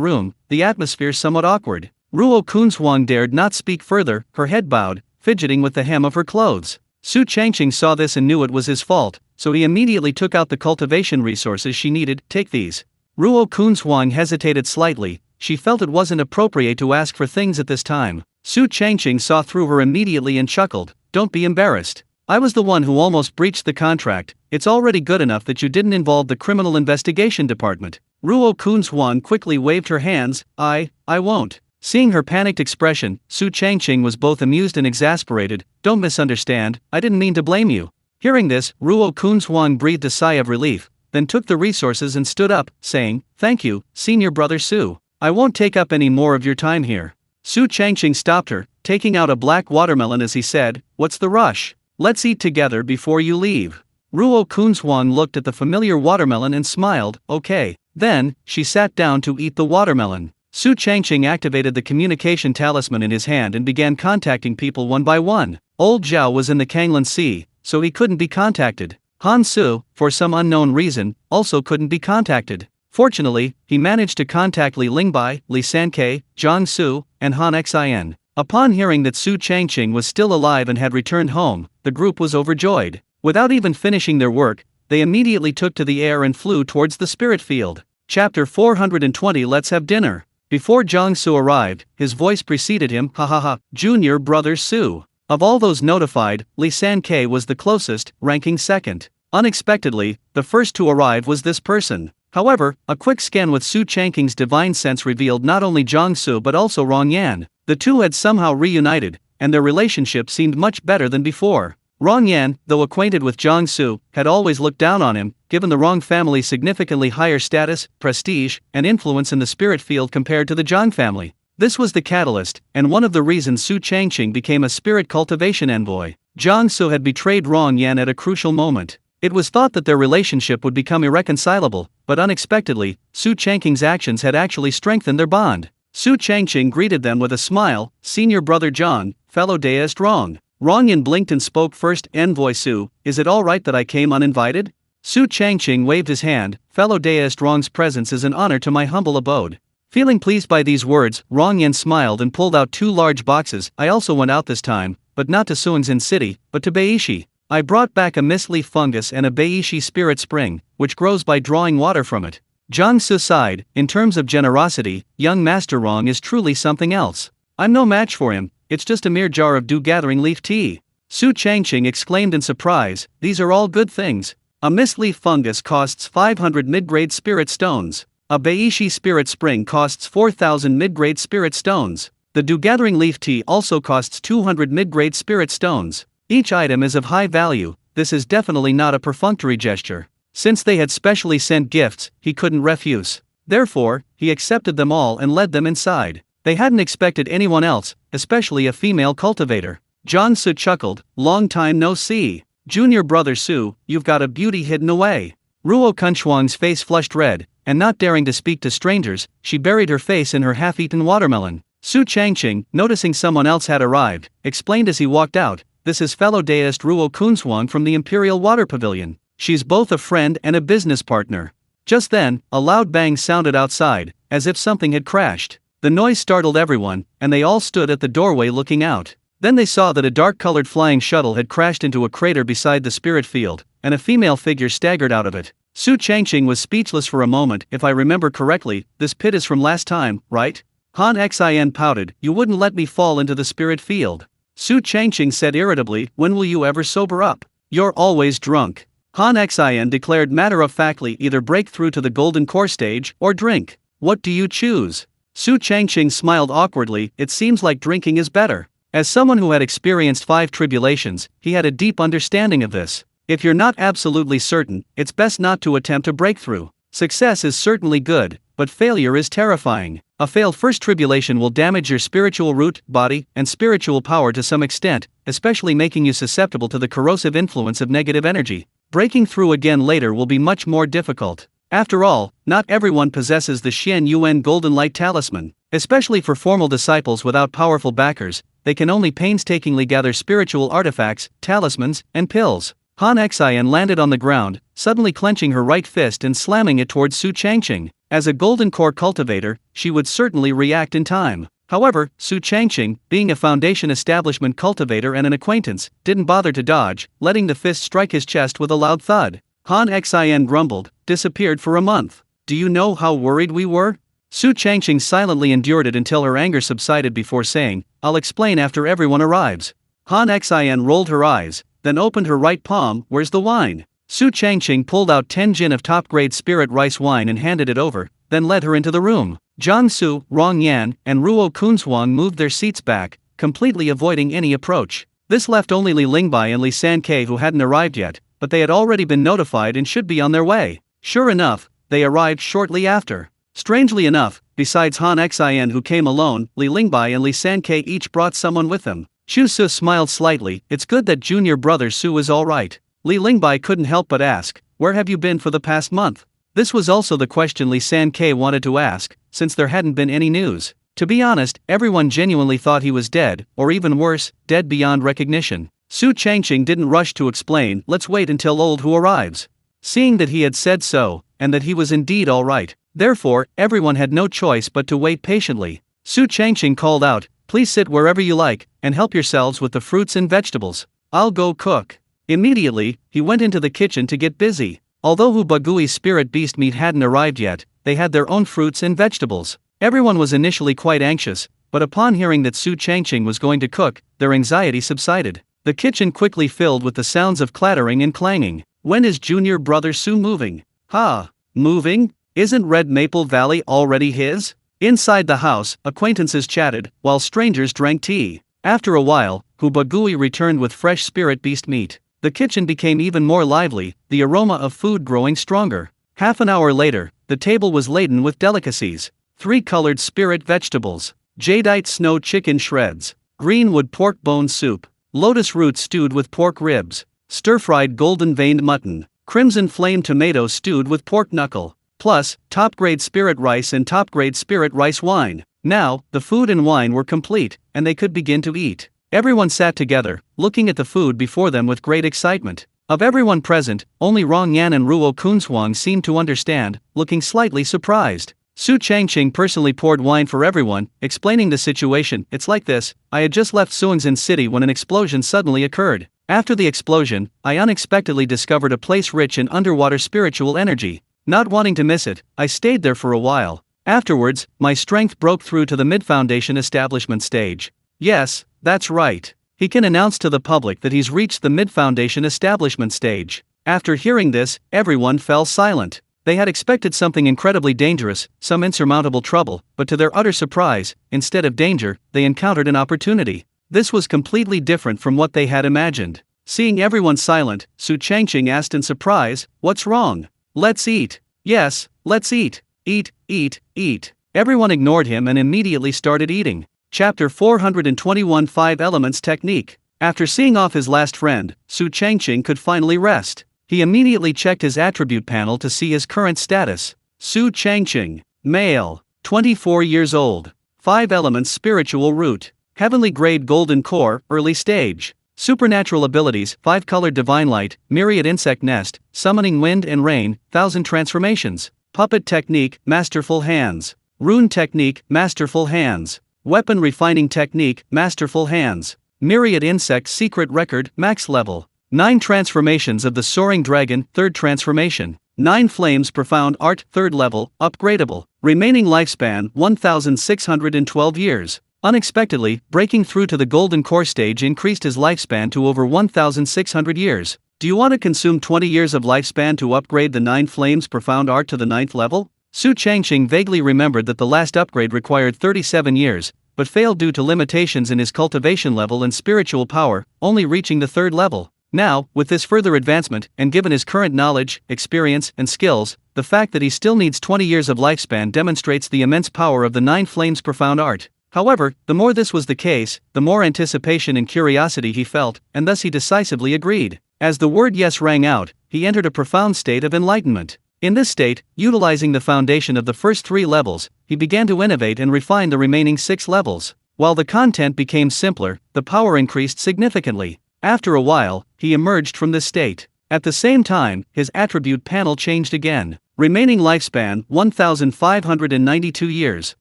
room, the atmosphere somewhat awkward. Ruo Kunzhuang dared not speak further, her head bowed, fidgeting with the hem of her clothes. Su Changqing saw this and knew it was his fault, so he immediately took out the cultivation resources she needed. "Take these." Ruo Kunzhuang hesitated slightly, she felt it wasn't appropriate to ask for things at this time. Su Changqing saw through her immediately and chuckled, "Don't be embarrassed. I was the one who almost breached the contract. It's already good enough that you didn't involve the Criminal Investigation Department." Ruo Kunzhuang quickly waved her hands, I won't." Seeing her panicked expression, Su Changqing was both amused and exasperated. "Don't misunderstand, I didn't mean to blame you." Hearing this, Ruo Kunzhuang breathed a sigh of relief, then took the resources and stood up, saying, "Thank you, senior brother Su. I won't take up any more of your time here." Su Changqing stopped her, taking out a black watermelon as he said, "What's the rush? Let's eat together before you leave." Ruo Kunzhuang looked at the familiar watermelon and smiled, "Okay." Then, she sat down to eat the watermelon. Su Changqing activated the communication talisman in his hand and began contacting people one by one. Old Zhao was in the Kanglan Sea, so he couldn't be contacted. Han Su, for some unknown reason, also couldn't be contacted. Fortunately, he managed to contact Li Lingbai, Li Sanke, Zhang Su, and Han Xin. Upon hearing that Su Changqing was still alive and had returned home, the group was overjoyed. Without even finishing their work, they immediately took to the air and flew towards the spirit field. Chapter 420. Let's have dinner. Before Zhang Su arrived, his voice preceded him, "Ha ha ha, junior brother Su." Of all those notified, Li Sanke was the closest, ranking second. Unexpectedly, the first to arrive was this person. However, a quick scan with Su Changqing's divine sense revealed not only Zhang Su but also Rong Yan. The two had somehow reunited, and their relationship seemed much better than before. Rong Yan, though acquainted with Zhang Su, had always looked down on him, given the Rong family's significantly higher status, prestige, and influence in the spirit field compared to the Zhang family. This was the catalyst, and one of the reasons Su Changqing became a spirit cultivation envoy. Zhang Su had betrayed Rong Yan at a crucial moment. It was thought that their relationship would become irreconcilable, but unexpectedly, Su Changqing's actions had actually strengthened their bond. Su Changqing greeted them with a smile, "Senior brother Zhang, fellow deist Rong." Rong Yan blinked and spoke first, "Envoy Su, is it alright that I came uninvited?" Su Changqing waved his hand, "Fellow deist Rong's presence is an honor to my humble abode." Feeling pleased by these words, Rong Yan smiled and pulled out 2 large boxes. "I also went out this time, but not to Suingzhen City, but to Beishi. I brought back a mist leaf fungus and a Beishi spirit spring, which grows by drawing water from it." Zhang Su sighed, "In terms of generosity, young Master Rong is truly something else. I'm no match for him, it's just a mere jar of dew-gathering leaf tea." Su Changqing exclaimed in surprise, "These are all good things. A mist leaf fungus costs 500 mid-grade spirit stones. A Beishi spirit spring costs 4,000 mid-grade spirit stones. The dew-gathering leaf tea also costs 200 mid-grade spirit stones. Each item is of high value, this is definitely not a perfunctory gesture. Since they had specially sent gifts, he couldn't refuse. Therefore, he accepted them all and led them inside. They hadn't expected anyone else, especially a female cultivator. John Su chuckled, "Long time no see. Junior brother Su, you've got a beauty hidden away." Ruo Kunchuang's face flushed red, and not daring to speak to strangers, she buried her face in her half-eaten watermelon. Su Changqing, noticing someone else had arrived, explained as he walked out, "This is fellow deist Ruo Kunchuang from the Imperial Water Pavilion. She's both a friend and a business partner." Just then, a loud bang sounded outside, as if something had crashed. The noise startled everyone, and they all stood at the doorway looking out. Then they saw that a dark-colored flying shuttle had crashed into a crater beside the spirit field, and a female figure staggered out of it. Su Changqing was speechless for a moment. "If I remember correctly, this pit is from last time, right?" Han Xin pouted, "You wouldn't let me fall into the spirit field." Su Changqing said irritably, "When will you ever sober up? You're always drunk." Han Xin declared matter-of-factly, "Either break through to the golden core stage, or drink. What do you choose?" Su Changqing smiled awkwardly, "It seems like drinking is better." As someone who had experienced 5 tribulations, he had a deep understanding of this. If you're not absolutely certain, it's best not to attempt a breakthrough. Success is certainly good, but failure is terrifying. A failed first tribulation will damage your spiritual root, body, and spiritual power to some extent, especially making you susceptible to the corrosive influence of negative energy. Breaking through again later will be much more difficult. After all, not everyone possesses the Tianyuan Golden Light Talisman. Especially for formal disciples without powerful backers, they can only painstakingly gather spiritual artifacts, talismans, and pills. Han Xin landed on the ground, suddenly clenching her right fist and slamming it towards Su Changqing. As a golden core cultivator, she would certainly react in time. However, Su Changqing, being a Foundation Establishment cultivator and an acquaintance, didn't bother to dodge, letting the fist strike his chest with a loud thud. Han Xin grumbled, "Disappeared for a month. Do you know how worried we were?" Su Changqing silently endured it until her anger subsided before saying, "I'll explain after everyone arrives." Han Xin rolled her eyes, then opened her right palm. "Where's the wine?" Su Changqing pulled out 10 jin of top-grade spirit rice wine and handed it over, then led her into the room. Jiang Su, Rong Yan, and Ruo Kunchuang moved their seats back, completely avoiding any approach. This left only Li Lingbai and Li Sankei who hadn't arrived yet, but they had already been notified and should be on their way. Sure enough, they arrived shortly after. Strangely enough, besides Han Xin who came alone, Li Lingbai and Li Sankei each brought someone with them. Chu Su smiled slightly. "It's good that junior brother Su is alright." Li Lingbai couldn't help but ask, "Where have you been for the past month?" This was also the question Li Sankei wanted to ask, since there hadn't been any news. To be honest, everyone genuinely thought he was dead, or even worse, dead beyond recognition. Su Changqing didn't rush to explain, "Let's wait until old who arrives." Seeing that he had said so, and that he was indeed alright, therefore, everyone had no choice but to wait patiently. Su Changqing called out, "Please sit wherever you like, and help yourselves with the fruits and vegetables. I'll go cook." Immediately, he went into the kitchen to get busy. Although Hu Bagui's spirit beast meat hadn't arrived yet, they had their own fruits and vegetables. Everyone was initially quite anxious, but upon hearing that Su Changqing was going to cook, their anxiety subsided. The kitchen quickly filled with the sounds of clattering and clanging. "When is junior brother Su moving?" "Ha! Moving? Isn't Red Maple Valley already his?" Inside the house, acquaintances chatted, while strangers drank tea. After a while, Hu Bagui returned with fresh spirit beast meat. The kitchen became even more lively, the aroma of food growing stronger. Half an hour later, the table was laden with delicacies. 3 colored spirit vegetables, jadeite snow chicken shreds, greenwood pork bone soup, lotus root stewed with pork ribs, stir-fried golden-veined mutton, crimson flame tomato stewed with pork knuckle, plus top-grade spirit rice and top-grade spirit rice wine. Now, the food and wine were complete, and they could begin to eat. Everyone sat together, looking at the food before them with great excitement. Of everyone present, only Rong Yan and Ruo Kunchuang seemed to understand, looking slightly surprised. Su Changqing personally poured wine for everyone, explaining the situation. "It's like this, I had just left Suingzhen City when an explosion suddenly occurred. After the explosion, I unexpectedly discovered a place rich in underwater spiritual energy. Not wanting to miss it, I stayed there for a while. Afterwards, my strength broke through to the mid-foundation establishment stage." Yes, that's right. He can announce to the public that he's reached the mid-foundation establishment stage. After hearing this, everyone fell silent. They had expected something incredibly dangerous, some insurmountable trouble, but to their utter surprise, instead of danger, they encountered an opportunity. This was completely different from what they had imagined. Seeing everyone silent, Su Changqing asked in surprise, "What's wrong?" "Let's eat." "Yes, let's eat. Eat, eat, eat." Everyone ignored him and immediately started eating. Chapter 421 5 Elements Technique. After seeing off his last friend, Su Changqing could finally rest. He immediately checked his attribute panel to see his current status. Su Changqing, male, 24 years old. 5 elements spiritual root. Heavenly grade golden core, early stage. Supernatural abilities, 5-colored divine light, myriad insect nest, summoning wind and rain, 1,000 transformations. Puppet technique, masterful hands. Rune technique, masterful hands. Weapon refining technique, masterful hands. Myriad insect secret record, max level. 9 transformations of the soaring dragon, 3rd transformation. 9 flames profound art, 3rd level, upgradable. Remaining lifespan, 1,612 years. Unexpectedly, breaking through to the golden core stage increased his lifespan to over 1,600 years. Do you want to consume 20 years of lifespan to upgrade the 9 flames profound art to the 9th level? Su Changqing vaguely remembered that the last upgrade required 37 years, but failed due to limitations in his cultivation level and spiritual power, only reaching the 3rd level. Now, with this further advancement, and given his current knowledge, experience, and skills, the fact that he still needs 20 years of lifespan demonstrates the immense power of the 9 flames profound art. However, the more this was the case, the more anticipation and curiosity he felt, and thus he decisively agreed. As the word yes rang out, he entered a profound state of enlightenment. In this state, utilizing the foundation of the first 3 levels, he began to innovate and refine the remaining 6 levels. While the content became simpler, the power increased significantly. After a while, he emerged from this state. At the same time, his attribute panel changed again. Remaining lifespan, 1,592 years.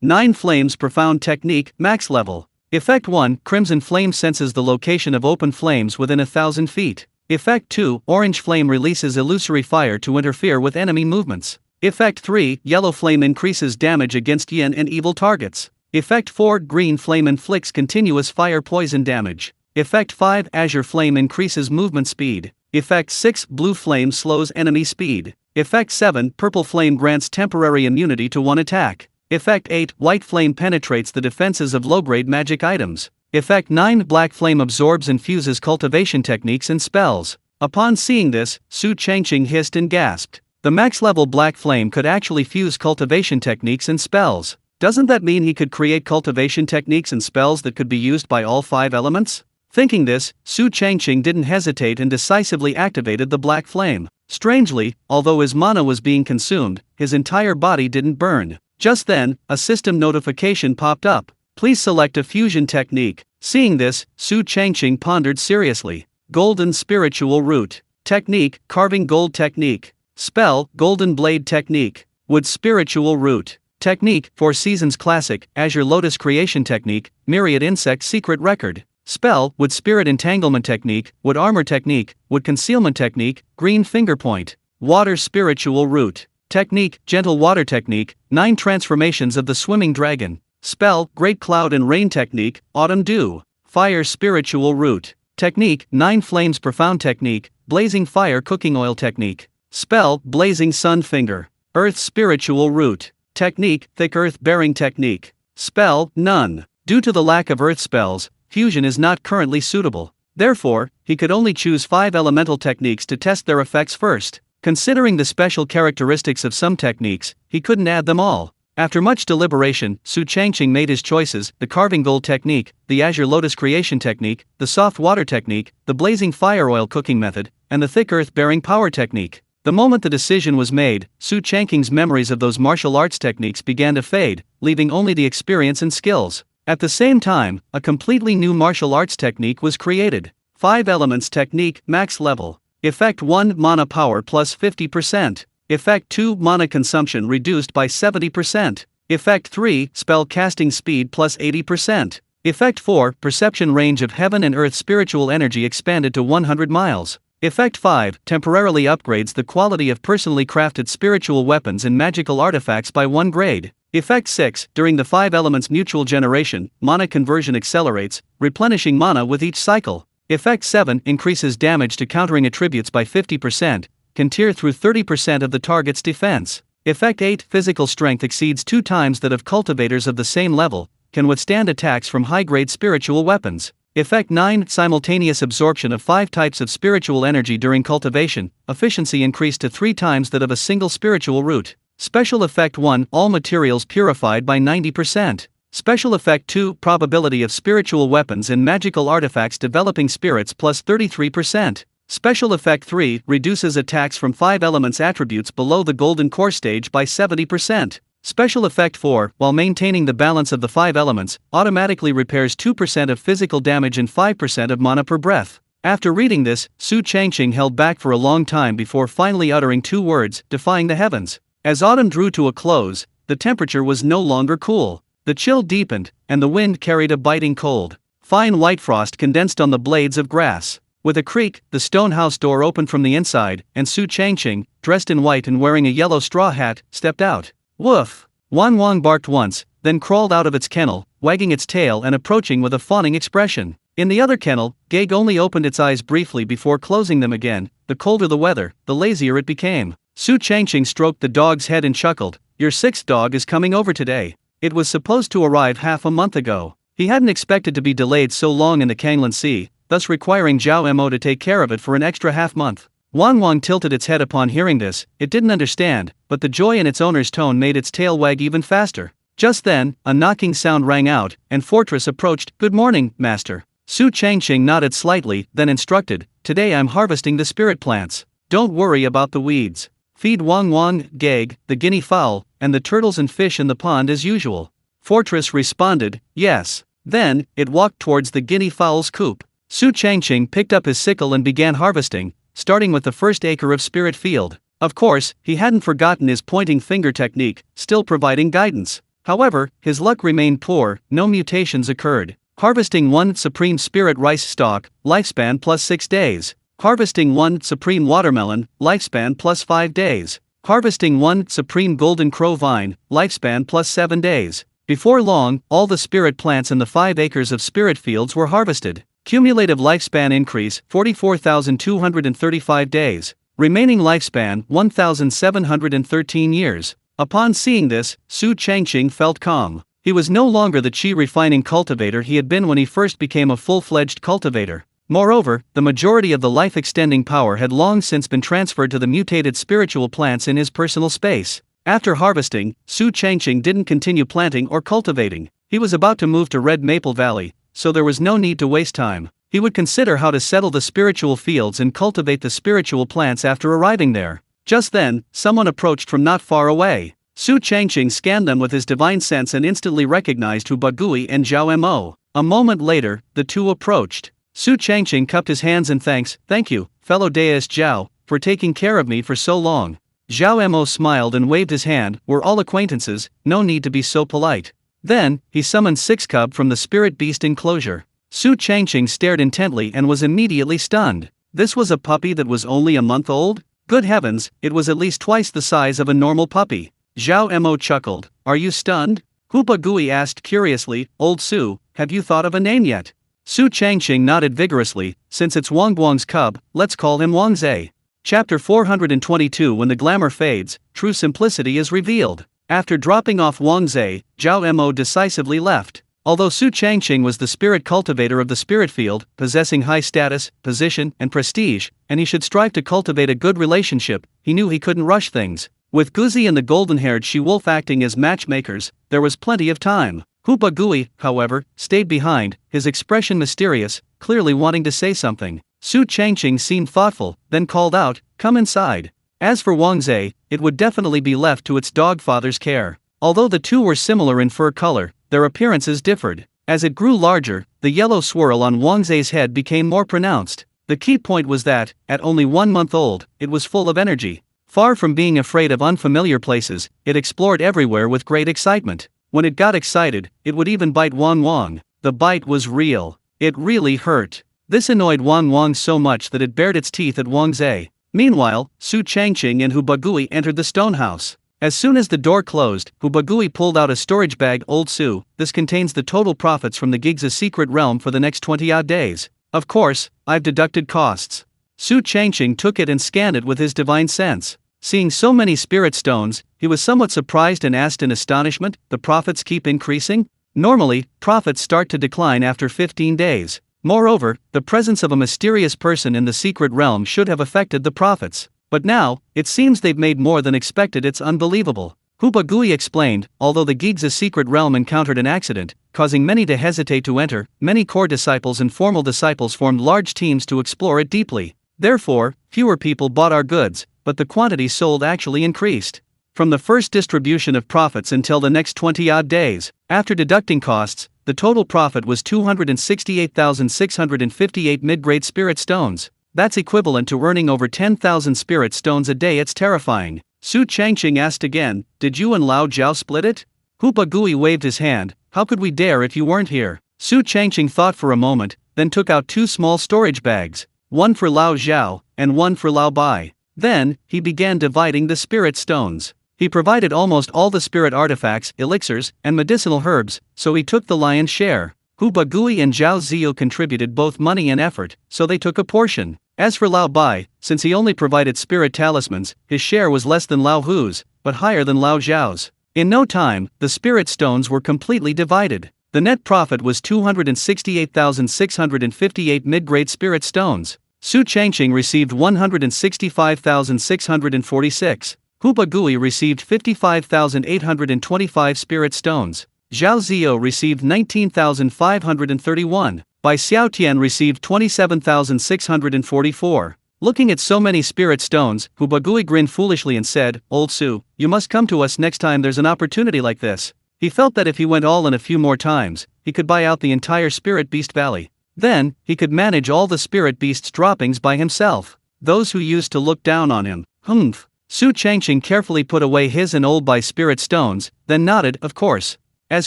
9 flames profound technique, max level. Effect 1, Crimson Flame senses the location of open flames within 1,000 feet. Effect 2, Orange Flame releases illusory fire to interfere with enemy movements. Effect 3, Yellow Flame increases damage against yin and evil targets. Effect 4, Green Flame inflicts continuous fire poison damage. Effect 5, Azure Flame increases movement speed. Effect 6, Blue Flame slows enemy speed. Effect 7, Purple Flame grants temporary immunity to one attack. Effect 8, White Flame penetrates the defenses of low-grade magic items. Effect 9, Black Flame absorbs and fuses cultivation techniques and spells. Upon seeing this, Su Changqing hissed and gasped. The max-level Black Flame could actually fuse cultivation techniques and spells. Doesn't that mean he could create cultivation techniques and spells that could be used by all 5 elements? Thinking this, Su Changqing didn't hesitate and decisively activated the Black Flame. Strangely, although his mana was being consumed, his entire body didn't burn. Just then, a system notification popped up. Please select a fusion technique. Seeing this, Su Changqing pondered seriously. Golden Spiritual Root. Technique, Carving Gold Technique. Spell, Golden Blade Technique. Wood Spiritual Root. Technique, 4 Seasons Classic, Azure Lotus Creation Technique, Myriad Insect Secret Record. Spell, Wood Spirit Entanglement Technique, Wood Armor Technique, Wood Concealment Technique, Green Finger Point. Water Spiritual Root. Technique, Gentle Water Technique, 9 transformations of the Swimming Dragon. Spell, Great Cloud and Rain Technique, Autumn Dew. Fire Spiritual Root. Technique, 9 Flames Profound Technique, Blazing Fire Cooking Oil Technique. Spell, Blazing Sun Finger. Earth Spiritual Root. Technique, Thick Earth Bearing Technique. Spell, None. Due to the lack of earth spells, fusion is not currently suitable. Therefore, he could only choose 5 elemental techniques to test their effects first. Considering the special characteristics of some techniques, he couldn't add them all. After much deliberation, Su Changqing made his choices: the Carving Gold Technique, the Azure Lotus Creation Technique, the Soft Water Technique, the Blazing Fire Oil Cooking Method, and the Thick Earth Bearing Power Technique. The moment the decision was made, Su Changqing's memories of those martial arts techniques began to fade, leaving only the experience and skills. At the same time, a completely new martial arts technique was created. 5 Elements Technique, Max Level. Effect 1, Mana Power plus 50%. Effect 2, Mana Consumption reduced by 70%. Effect 3, Spell Casting Speed plus 80%. Effect 4, Perception Range of Heaven and Earth Spiritual Energy expanded to 100 miles. Effect 5, temporarily upgrades the quality of personally crafted spiritual weapons and magical artifacts by 1 grade. Effect 6, during the 5 elements mutual generation, mana conversion accelerates, replenishing mana with each cycle. Effect 7, increases damage to countering attributes by 50%, can tear through 30% of the target's defense. Effect 8, physical strength exceeds 2 times that of cultivators of the same level, can withstand attacks from high-grade spiritual weapons. Effect 9. Simultaneous absorption of 5 types of spiritual energy during cultivation, efficiency increased to 3 times that of a single spiritual root. Special Effect 1. All materials purified by 90%. Special Effect 2. Probability of spiritual weapons and magical artifacts developing spirits plus 33%. Special Effect 3. Reduces attacks from 5 elements attributes below the golden core stage by 70%. Special Effect 4. While maintaining the balance of the 5 elements, automatically repairs 2% of physical damage and 5% of mana per breath. After reading this, Su Changqing held back for a long time before finally uttering 2 words, defying the heavens. As autumn drew to a close, the temperature was no longer cool. The chill deepened, and the wind carried a biting cold. Fine white frost condensed on the blades of grass. With a creak, the stone house door opened from the inside, and Su Changqing, dressed in white and wearing a yellow straw hat, stepped out. Woof! Wan Wang barked once, then crawled out of its kennel, wagging its tail and approaching with a fawning expression. In the other kennel, Geg only opened its eyes briefly before closing them again. The colder the weather, the lazier it became. Su Changqing stroked the dog's head and chuckled. Your 6th dog is coming over today. It was supposed to arrive half a month ago. He hadn't expected to be delayed so long in the Kanglan Sea, thus requiring Zhao Mo to take care of it for an extra half month. Wan Wang tilted its head upon hearing this. It didn't understand, but the joy in its owner's tone made its tail wag even faster. Just then, a knocking sound rang out, and Fortress approached. Good morning, master. Su Changqing nodded slightly, then instructed, today I'm harvesting the spirit plants. Don't worry about the weeds. Feed Wang Wang, Geg, the guinea fowl, and the turtles and fish in the pond as usual. Fortress responded, yes. Then, it walked towards the guinea fowl's coop. Su Changqing picked up his sickle and began harvesting, starting with the first acre of spirit field. Of course, he hadn't forgotten his pointing finger technique, still providing guidance. However, his luck remained poor, no mutations occurred. Harvesting 1 supreme spirit rice stalk, lifespan plus 6 days. Harvesting 1 supreme watermelon, lifespan plus 5 days. Harvesting 1 supreme golden crow vine, lifespan plus 7 days. Before long, all the spirit plants in the 5 acres of spirit fields were harvested. Cumulative lifespan increase 44,235 days. Remaining lifespan 1,713 years. Upon seeing this, Su Changqing felt calm. He was no longer the chi refining cultivator he had been when he first became a full-fledged cultivator. Moreover, the majority of the life-extending power had long since been transferred to the mutated spiritual plants in his personal space. After harvesting, Su Changqing didn't continue planting or cultivating. He was about to move to Red Maple Valley, so there was no need to waste time. He would consider how to settle the spiritual fields and cultivate the spiritual plants after arriving there. Just then, someone approached from not far away. Su Changqing scanned them with his divine sense and instantly recognized Hu Bagui and Zhao Mo. A moment later, the two approached. Su Changqing cupped his hands in thanks. Thank you, fellow deist Zhao, for taking care of me for so long. Zhao Mo smiled and waved his hand. We're all acquaintances, no need to be so polite. Then, he summoned 6 cub from the spirit beast enclosure. Su Changqing stared intently and was immediately stunned. This was a puppy that was only a month old? Good heavens, it was at least twice the size of a normal puppy. Zhao Mo chuckled. Are you stunned? Hu Bagui asked curiously. Old Su, have you thought of a name yet? Su Changqing nodded vigorously. Since it's Wang Guang's cub, let's call him Wang Zhe. Chapter 422. When the glamour fades, true simplicity is revealed. After dropping off Wang Zhe, Zhao Mo decisively left. Although Su Changqing was the spirit cultivator of the spirit field, possessing high status, position, and prestige, and he should strive to cultivate a good relationship, he knew he couldn't rush things. With Guzi and the golden-haired she-wolf acting as matchmakers, there was plenty of time. Hu Bagui, however, stayed behind, his expression mysterious, clearly wanting to say something. Su Changqing seemed thoughtful, then called out, come inside. As for Wang Zhe, it would definitely be left to its dog father's care. Although the two were similar in fur color, their appearances differed. As it grew larger, the yellow swirl on Wang Zhe's head became more pronounced. The key point was that, at only 1 month old, it was full of energy. Far from being afraid of unfamiliar places, it explored everywhere with great excitement. When it got excited, it would even bite Wang Wang. The bite was real. It really hurt. This annoyed Wang Wang so much that it bared its teeth at Wang Zhe. Meanwhile, Su Changqing and Hu Bagui entered the stone house. As soon as the door closed, Hu Bagui pulled out a storage bag. Old Su, this contains the total profits from the Gig's secret realm for the next 20-odd days. Of course, I've deducted costs. Su Changqing took it and scanned it with his divine sense. Seeing so many spirit stones, he was somewhat surprised and asked in astonishment, the profits keep increasing? Normally, profits start to decline after 15 days. Moreover, the presence of a mysterious person in the secret realm should have affected the prophets. But now, it seems they've made more than expected. It's unbelievable. Hubagui explained, although the Gig's secret realm encountered an accident, causing many to hesitate to enter, many core disciples and formal disciples formed large teams to explore it deeply. Therefore, fewer people bought our goods, but the quantity sold actually increased. From the first distribution of profits until the next 20-odd days, after deducting costs, the total profit was 268,658 mid-grade spirit stones. That's equivalent to earning over 10,000 spirit stones a day. It's terrifying. Su Changqing asked again, did you and Lao Jiao split it? Hubagui waved his hand, how could we dare if you weren't here? Su Changqing thought for a moment, then took out 2 small storage bags, one for Lao Jiao, and one for Lao Bai. Then, he began dividing the spirit stones. He provided almost all the spirit artifacts, elixirs, and medicinal herbs, so he took the lion's share. Hubagui and Zhao Ziyu contributed both money and effort, so they took a portion. As for Lao Bai, since he only provided spirit talismans, his share was less than Lao Hu's, but higher than Lao Zhao's. In no time, the spirit stones were completely divided. The net profit was 268,658 mid-grade spirit stones. Su Changqing received 165,646. Hubagui received 55,825 spirit stones. Zhao Ziyu received 19,531. Bai Xiaotian received 27,644. Looking at so many spirit stones, Hubagui grinned foolishly and said, Old Su, you must come to us next time there's an opportunity like this. He felt that if he went all in a few more times, he could buy out the entire Spirit Beast Valley. Then, he could manage all the Spirit Beast's droppings by himself. Those who used to look down on him. Humph. Su Changqing carefully put away his and Old Bai's spirit stones, then nodded, of course. As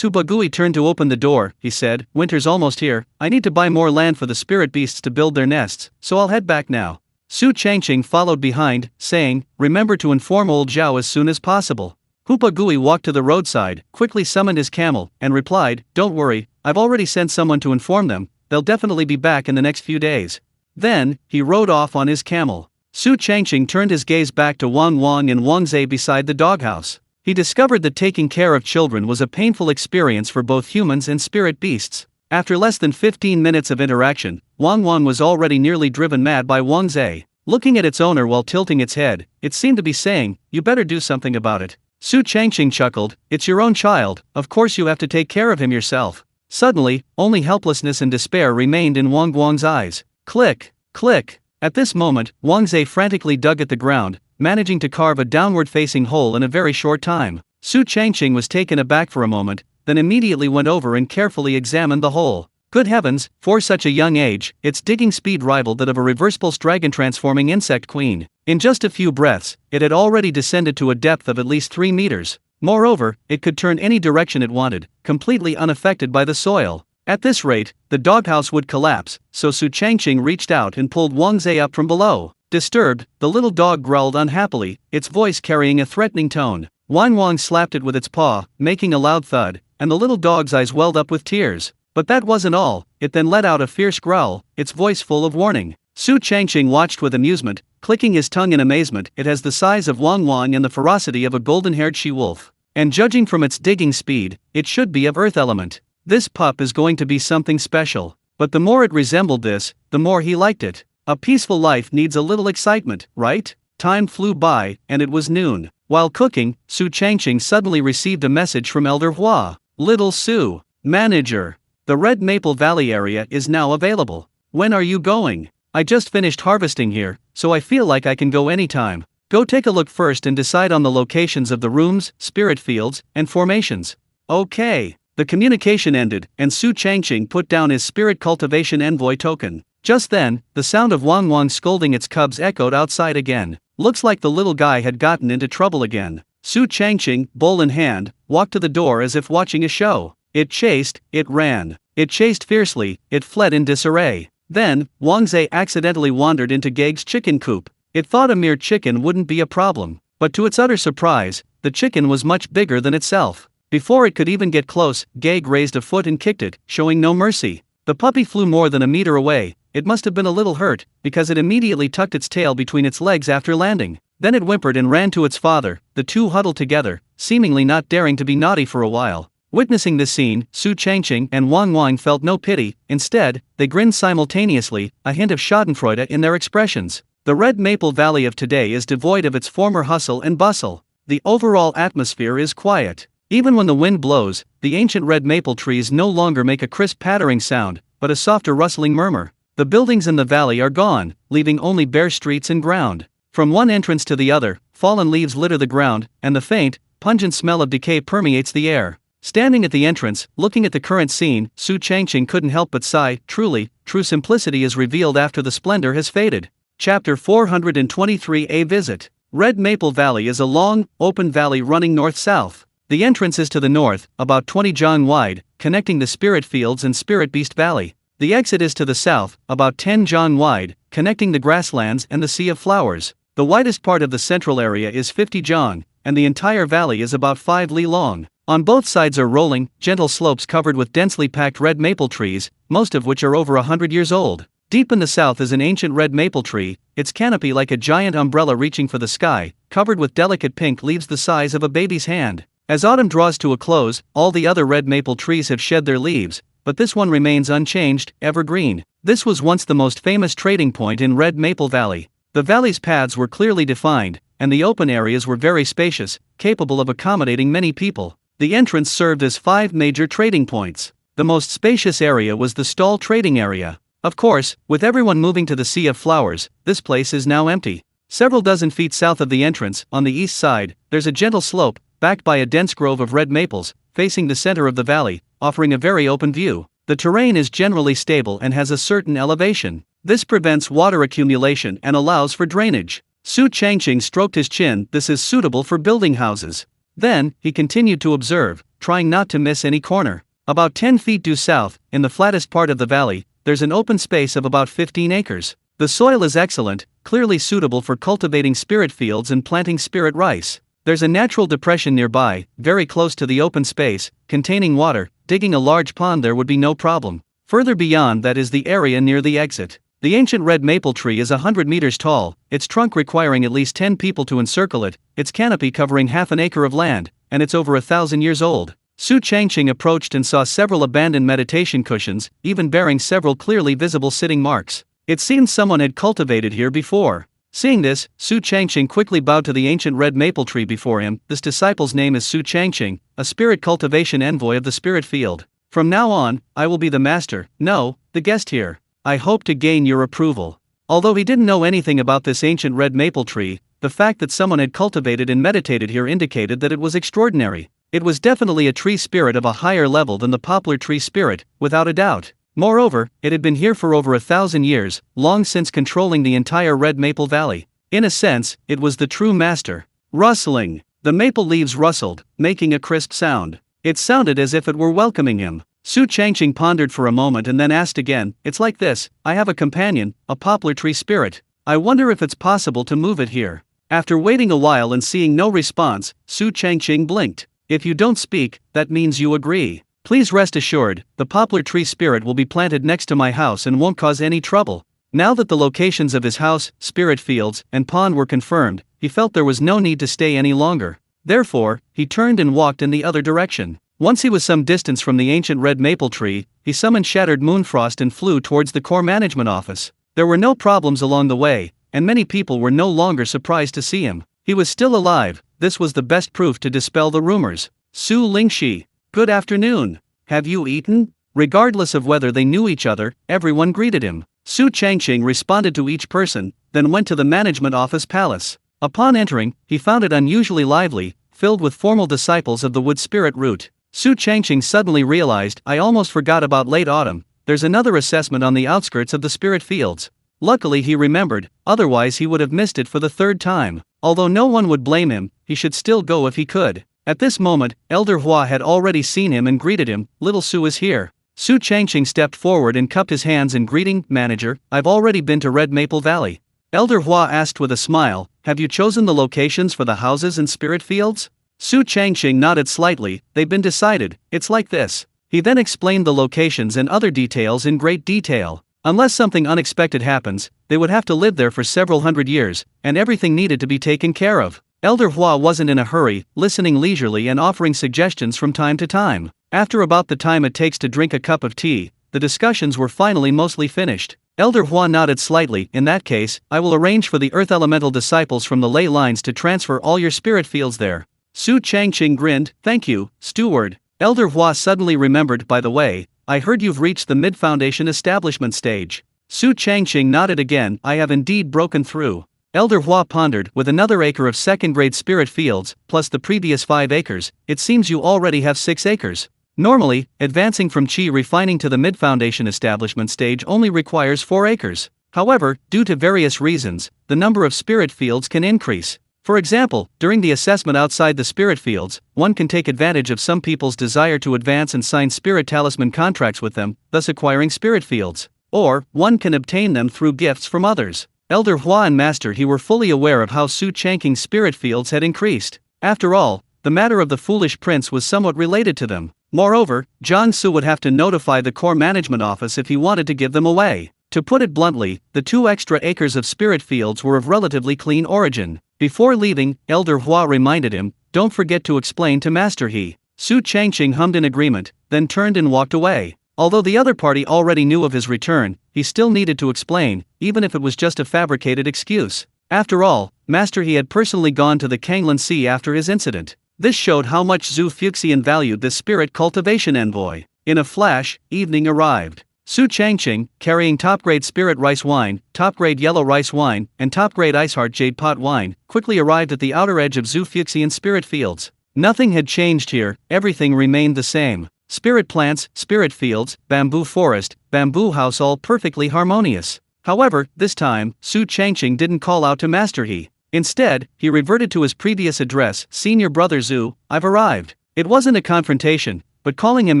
Hubagui turned to open the door, he said, winter's almost here, I need to buy more land for the spirit beasts to build their nests, so I'll head back now. Su Changqing followed behind, saying, remember to inform old Zhao as soon as possible. Hubagui walked to the roadside, quickly summoned his camel, and replied, don't worry, I've already sent someone to inform them, they'll definitely be back in the next few days. Then, he rode off on his camel. Su Changqing turned his gaze back to Wang Wang and Wang Zhe beside the doghouse. He discovered that taking care of children was a painful experience for both humans and spirit beasts. After less than 15 minutes of interaction, Wang Wang was already nearly driven mad by Wang Zhe. Looking at its owner while tilting its head, it seemed to be saying, you better do something about it. Su Changqing chuckled, it's your own child, of course you have to take care of him yourself. Suddenly, only helplessness and despair remained in Wang Wang's eyes. Click, click. At this moment, Wang Zhe frantically dug at the ground, managing to carve a downward-facing hole in a very short time. Su Changqing was taken aback for a moment, then immediately went over and carefully examined the hole. Good heavens, for such a young age, its digging speed rivaled that of a reversible dragon-transforming insect queen. In just a few breaths, it had already descended to a depth of at least 3 meters. Moreover, it could turn any direction it wanted, completely unaffected by the soil. At this rate, the doghouse would collapse, so Su Changqing reached out and pulled Wang Zhe up from below. Disturbed, the little dog growled unhappily, its voice carrying a threatening tone. Wang Wang slapped it with its paw, making a loud thud, and the little dog's eyes welled up with tears. But that wasn't all, it then let out a fierce growl, its voice full of warning. Su Changqing watched with amusement, clicking his tongue in amazement. It has the size of Wang Wang and the ferocity of a golden-haired she-wolf. And judging from its digging speed, it should be of earth element. This pup is going to be something special. But the more it resembled this, the more he liked it. A peaceful life needs a little excitement, right? Time flew by, and it was noon. While cooking, Su Changqing suddenly received a message from Elder Hua. Little Su, manager. The Red Maple Valley area is now available. When are you going? I just finished harvesting here, so I feel like I can go anytime. Go take a look first and decide on the locations of the rooms, spirit fields, and formations. Okay. The communication ended, and Su Changqing put down his spirit cultivation envoy token. Just then, the sound of Wang Wang scolding its cubs echoed outside again. Looks like the little guy had gotten into trouble again. Su Changqing, bowl in hand, walked to the door as if watching a show. It chased, it ran. It chased fiercely, it fled in disarray. Then, Wang Zhe accidentally wandered into Geg's chicken coop. It thought a mere chicken wouldn't be a problem. But to its utter surprise, the chicken was much bigger than itself. Before it could even get close, Geg raised a foot and kicked it, showing no mercy. The puppy flew more than a meter away. It must have been a little hurt, because it immediately tucked its tail between its legs after landing. Then it whimpered and ran to its father. The two huddled together, seemingly not daring to be naughty for a while. Witnessing this scene, Su Changqing and Wang Wang felt no pity. Instead, they grinned simultaneously, a hint of schadenfreude in their expressions. The Red Maple Valley of today is devoid of its former hustle and bustle. The overall atmosphere is quiet. Even when the wind blows, the ancient red maple trees no longer make a crisp pattering sound, but a softer rustling murmur. The buildings in the valley are gone, leaving only bare streets and ground. From one entrance to the other, fallen leaves litter the ground, and the faint, pungent smell of decay permeates the air. Standing at the entrance, looking at the current scene, Su Changqing couldn't help but sigh. Truly, true simplicity is revealed after the splendor has faded. Chapter 423. A Visit. Red Maple Valley is a long, open valley running north-south. The entrance is to the north, about 20 jang wide, connecting the Spirit Fields and Spirit Beast Valley. The exit is to the south, about 10 jang wide, connecting the grasslands and the Sea of Flowers. The widest part of the central area is 50 jang, and the entire valley is about 5 li long. On both sides are rolling, gentle slopes covered with densely packed red maple trees, most of which are over 100 years old. Deep in the south is an ancient red maple tree, its canopy like a giant umbrella reaching for the sky, covered with delicate pink leaves the size of a baby's hand. As autumn draws to a close, all the other red maple trees have shed their leaves, but this one remains unchanged, evergreen. This was once the most famous trading point in Red Maple Valley. The valley's paths were clearly defined, and the open areas were very spacious, capable of accommodating many people. The entrance served as 5 major trading points. The most spacious area was the stall trading area. Of course, with everyone moving to the Sea of Flowers, this place is now empty. Several dozen feet south of the entrance, on the east side, there's a gentle slope, backed by a dense grove of red maples, facing the center of the valley, offering a very open view. The terrain is generally stable and has a certain elevation. This prevents water accumulation and allows for drainage. Su Changqing stroked his chin. This is suitable for building houses. Then, he continued to observe, trying not to miss any corner. About 10 feet due south, in the flattest part of the valley, there's an open space of about 15 acres. The soil is excellent, clearly suitable for cultivating spirit fields and planting spirit rice. There's a natural depression nearby, very close to the open space, containing water. Digging a large pond there would be no problem. Further beyond that is the area near the exit. The ancient red maple tree is 100 meters tall, its trunk requiring at least 10 people to encircle it, its canopy covering half an acre of land, and it's over 1,000 years old. Su Changqing approached and saw several abandoned meditation cushions, even bearing several clearly visible sitting marks. It seemed someone had cultivated here before. Seeing this, Su Changqing quickly bowed to the ancient red maple tree before him. This disciple's name is Su Changqing, a spirit cultivation envoy of the spirit field. From now on, I will be the master, no, the guest here. I hope to gain your approval. Although he didn't know anything about this ancient red maple tree, the fact that someone had cultivated and meditated here indicated that it was extraordinary. It was definitely a tree spirit of a higher level than the poplar tree spirit, without a doubt. Moreover, it had been here for over 1,000 years, long since controlling the entire Red Maple Valley. In a sense, it was the true master. Rustling. The maple leaves rustled, making a crisp sound. It sounded as if it were welcoming him. Su Changqing pondered for a moment and then asked again, "It's like this, I have a companion, a poplar tree spirit. I wonder if it's possible to move it here." After waiting a while and seeing no response, Su Changqing blinked. "If you don't speak, that means you agree. Please rest assured, the poplar tree spirit will be planted next to my house and won't cause any trouble." Now that the locations of his house, spirit fields, and pond were confirmed, he felt there was no need to stay any longer. Therefore, he turned and walked in the other direction. Once he was some distance from the ancient red maple tree, he summoned Shattered Moonfrost and flew towards the core management office. There were no problems along the way, and many people were no longer surprised to see him. He was still alive. This was the best proof to dispel the rumors. Su Lingxi. "Good afternoon. Have you eaten?" Regardless of whether they knew each other, everyone greeted him. Su Changqing responded to each person, then went to the management office palace. Upon entering, he found it unusually lively, filled with formal disciples of the wood spirit root. Su Changqing suddenly realized, "I almost forgot about late autumn. There's another assessment on the outskirts of the spirit fields." Luckily he remembered, otherwise he would have missed it for the 3rd time. Although no one would blame him, he should still go if he could. At this moment, Elder Hua had already seen him and greeted him. "Little Su is here." Su Changqing stepped forward and cupped his hands in greeting. "Manager, I've already been to Red Maple Valley." Elder Hua asked with a smile, "Have you chosen the locations for the houses and spirit fields?" Su Changqing nodded slightly. "They've been decided, it's like this." He then explained the locations and other details in great detail. Unless something unexpected happens, they would have to live there for several hundred years, and everything needed to be taken care of. Elder Hua wasn't in a hurry, listening leisurely and offering suggestions from time to time. After about the time it takes to drink a cup of tea, the discussions were finally mostly finished. Elder Hua nodded slightly. In that case, I will arrange for the Earth Elemental disciples from the ley lines to transfer all your spirit fields there. Su Changqing grinned. Thank you, steward. Elder Hua suddenly remembered, by the way, I heard you've reached the mid-foundation establishment stage. Su Changqing nodded again. I have indeed broken through. Elder Hua pondered. With another acre of second-grade spirit fields, plus the previous 5 acres, it seems you already have 6 acres. Normally, advancing from Qi refining to the mid-foundation establishment stage only requires 4 acres. However, due to various reasons, the number of spirit fields can increase. For example, during the assessment outside the spirit fields, one can take advantage of some people's desire to advance and sign spirit talisman contracts with them, thus acquiring spirit fields. Or, one can obtain them through gifts from others. Elder Hua and Master He were fully aware of how Su Changqing's spirit fields had increased. After all, the matter of the foolish prince was somewhat related to them. Moreover, Jiang Su would have to notify the core management office if he wanted to give them away. To put it bluntly, the 2 extra acres of spirit fields were of relatively clean origin. Before leaving, Elder Hua reminded him, don't forget to explain to Master He. Su Changqing hummed in agreement, then turned and walked away. Although the other party already knew of his return, he still needed to explain, even if it was just a fabricated excuse. After all, Master He had personally gone to the Kanglan Sea after his incident. This showed how much Zhu Fuxian valued this spirit cultivation envoy. In a flash, evening arrived. Su Changqing, carrying top-grade spirit rice wine, top-grade yellow rice wine, and top-grade iceheart jade pot wine, quickly arrived at the outer edge of Zhu Fuxian's spirit fields. Nothing had changed here, everything remained the same. Spirit plants, spirit fields, bamboo forest, bamboo house, all perfectly harmonious. However, this time, Su Changqing didn't call out to Master He. Instead, he reverted to his previous address. Senior Brother Zhu, I've arrived. It wasn't a confrontation, but calling him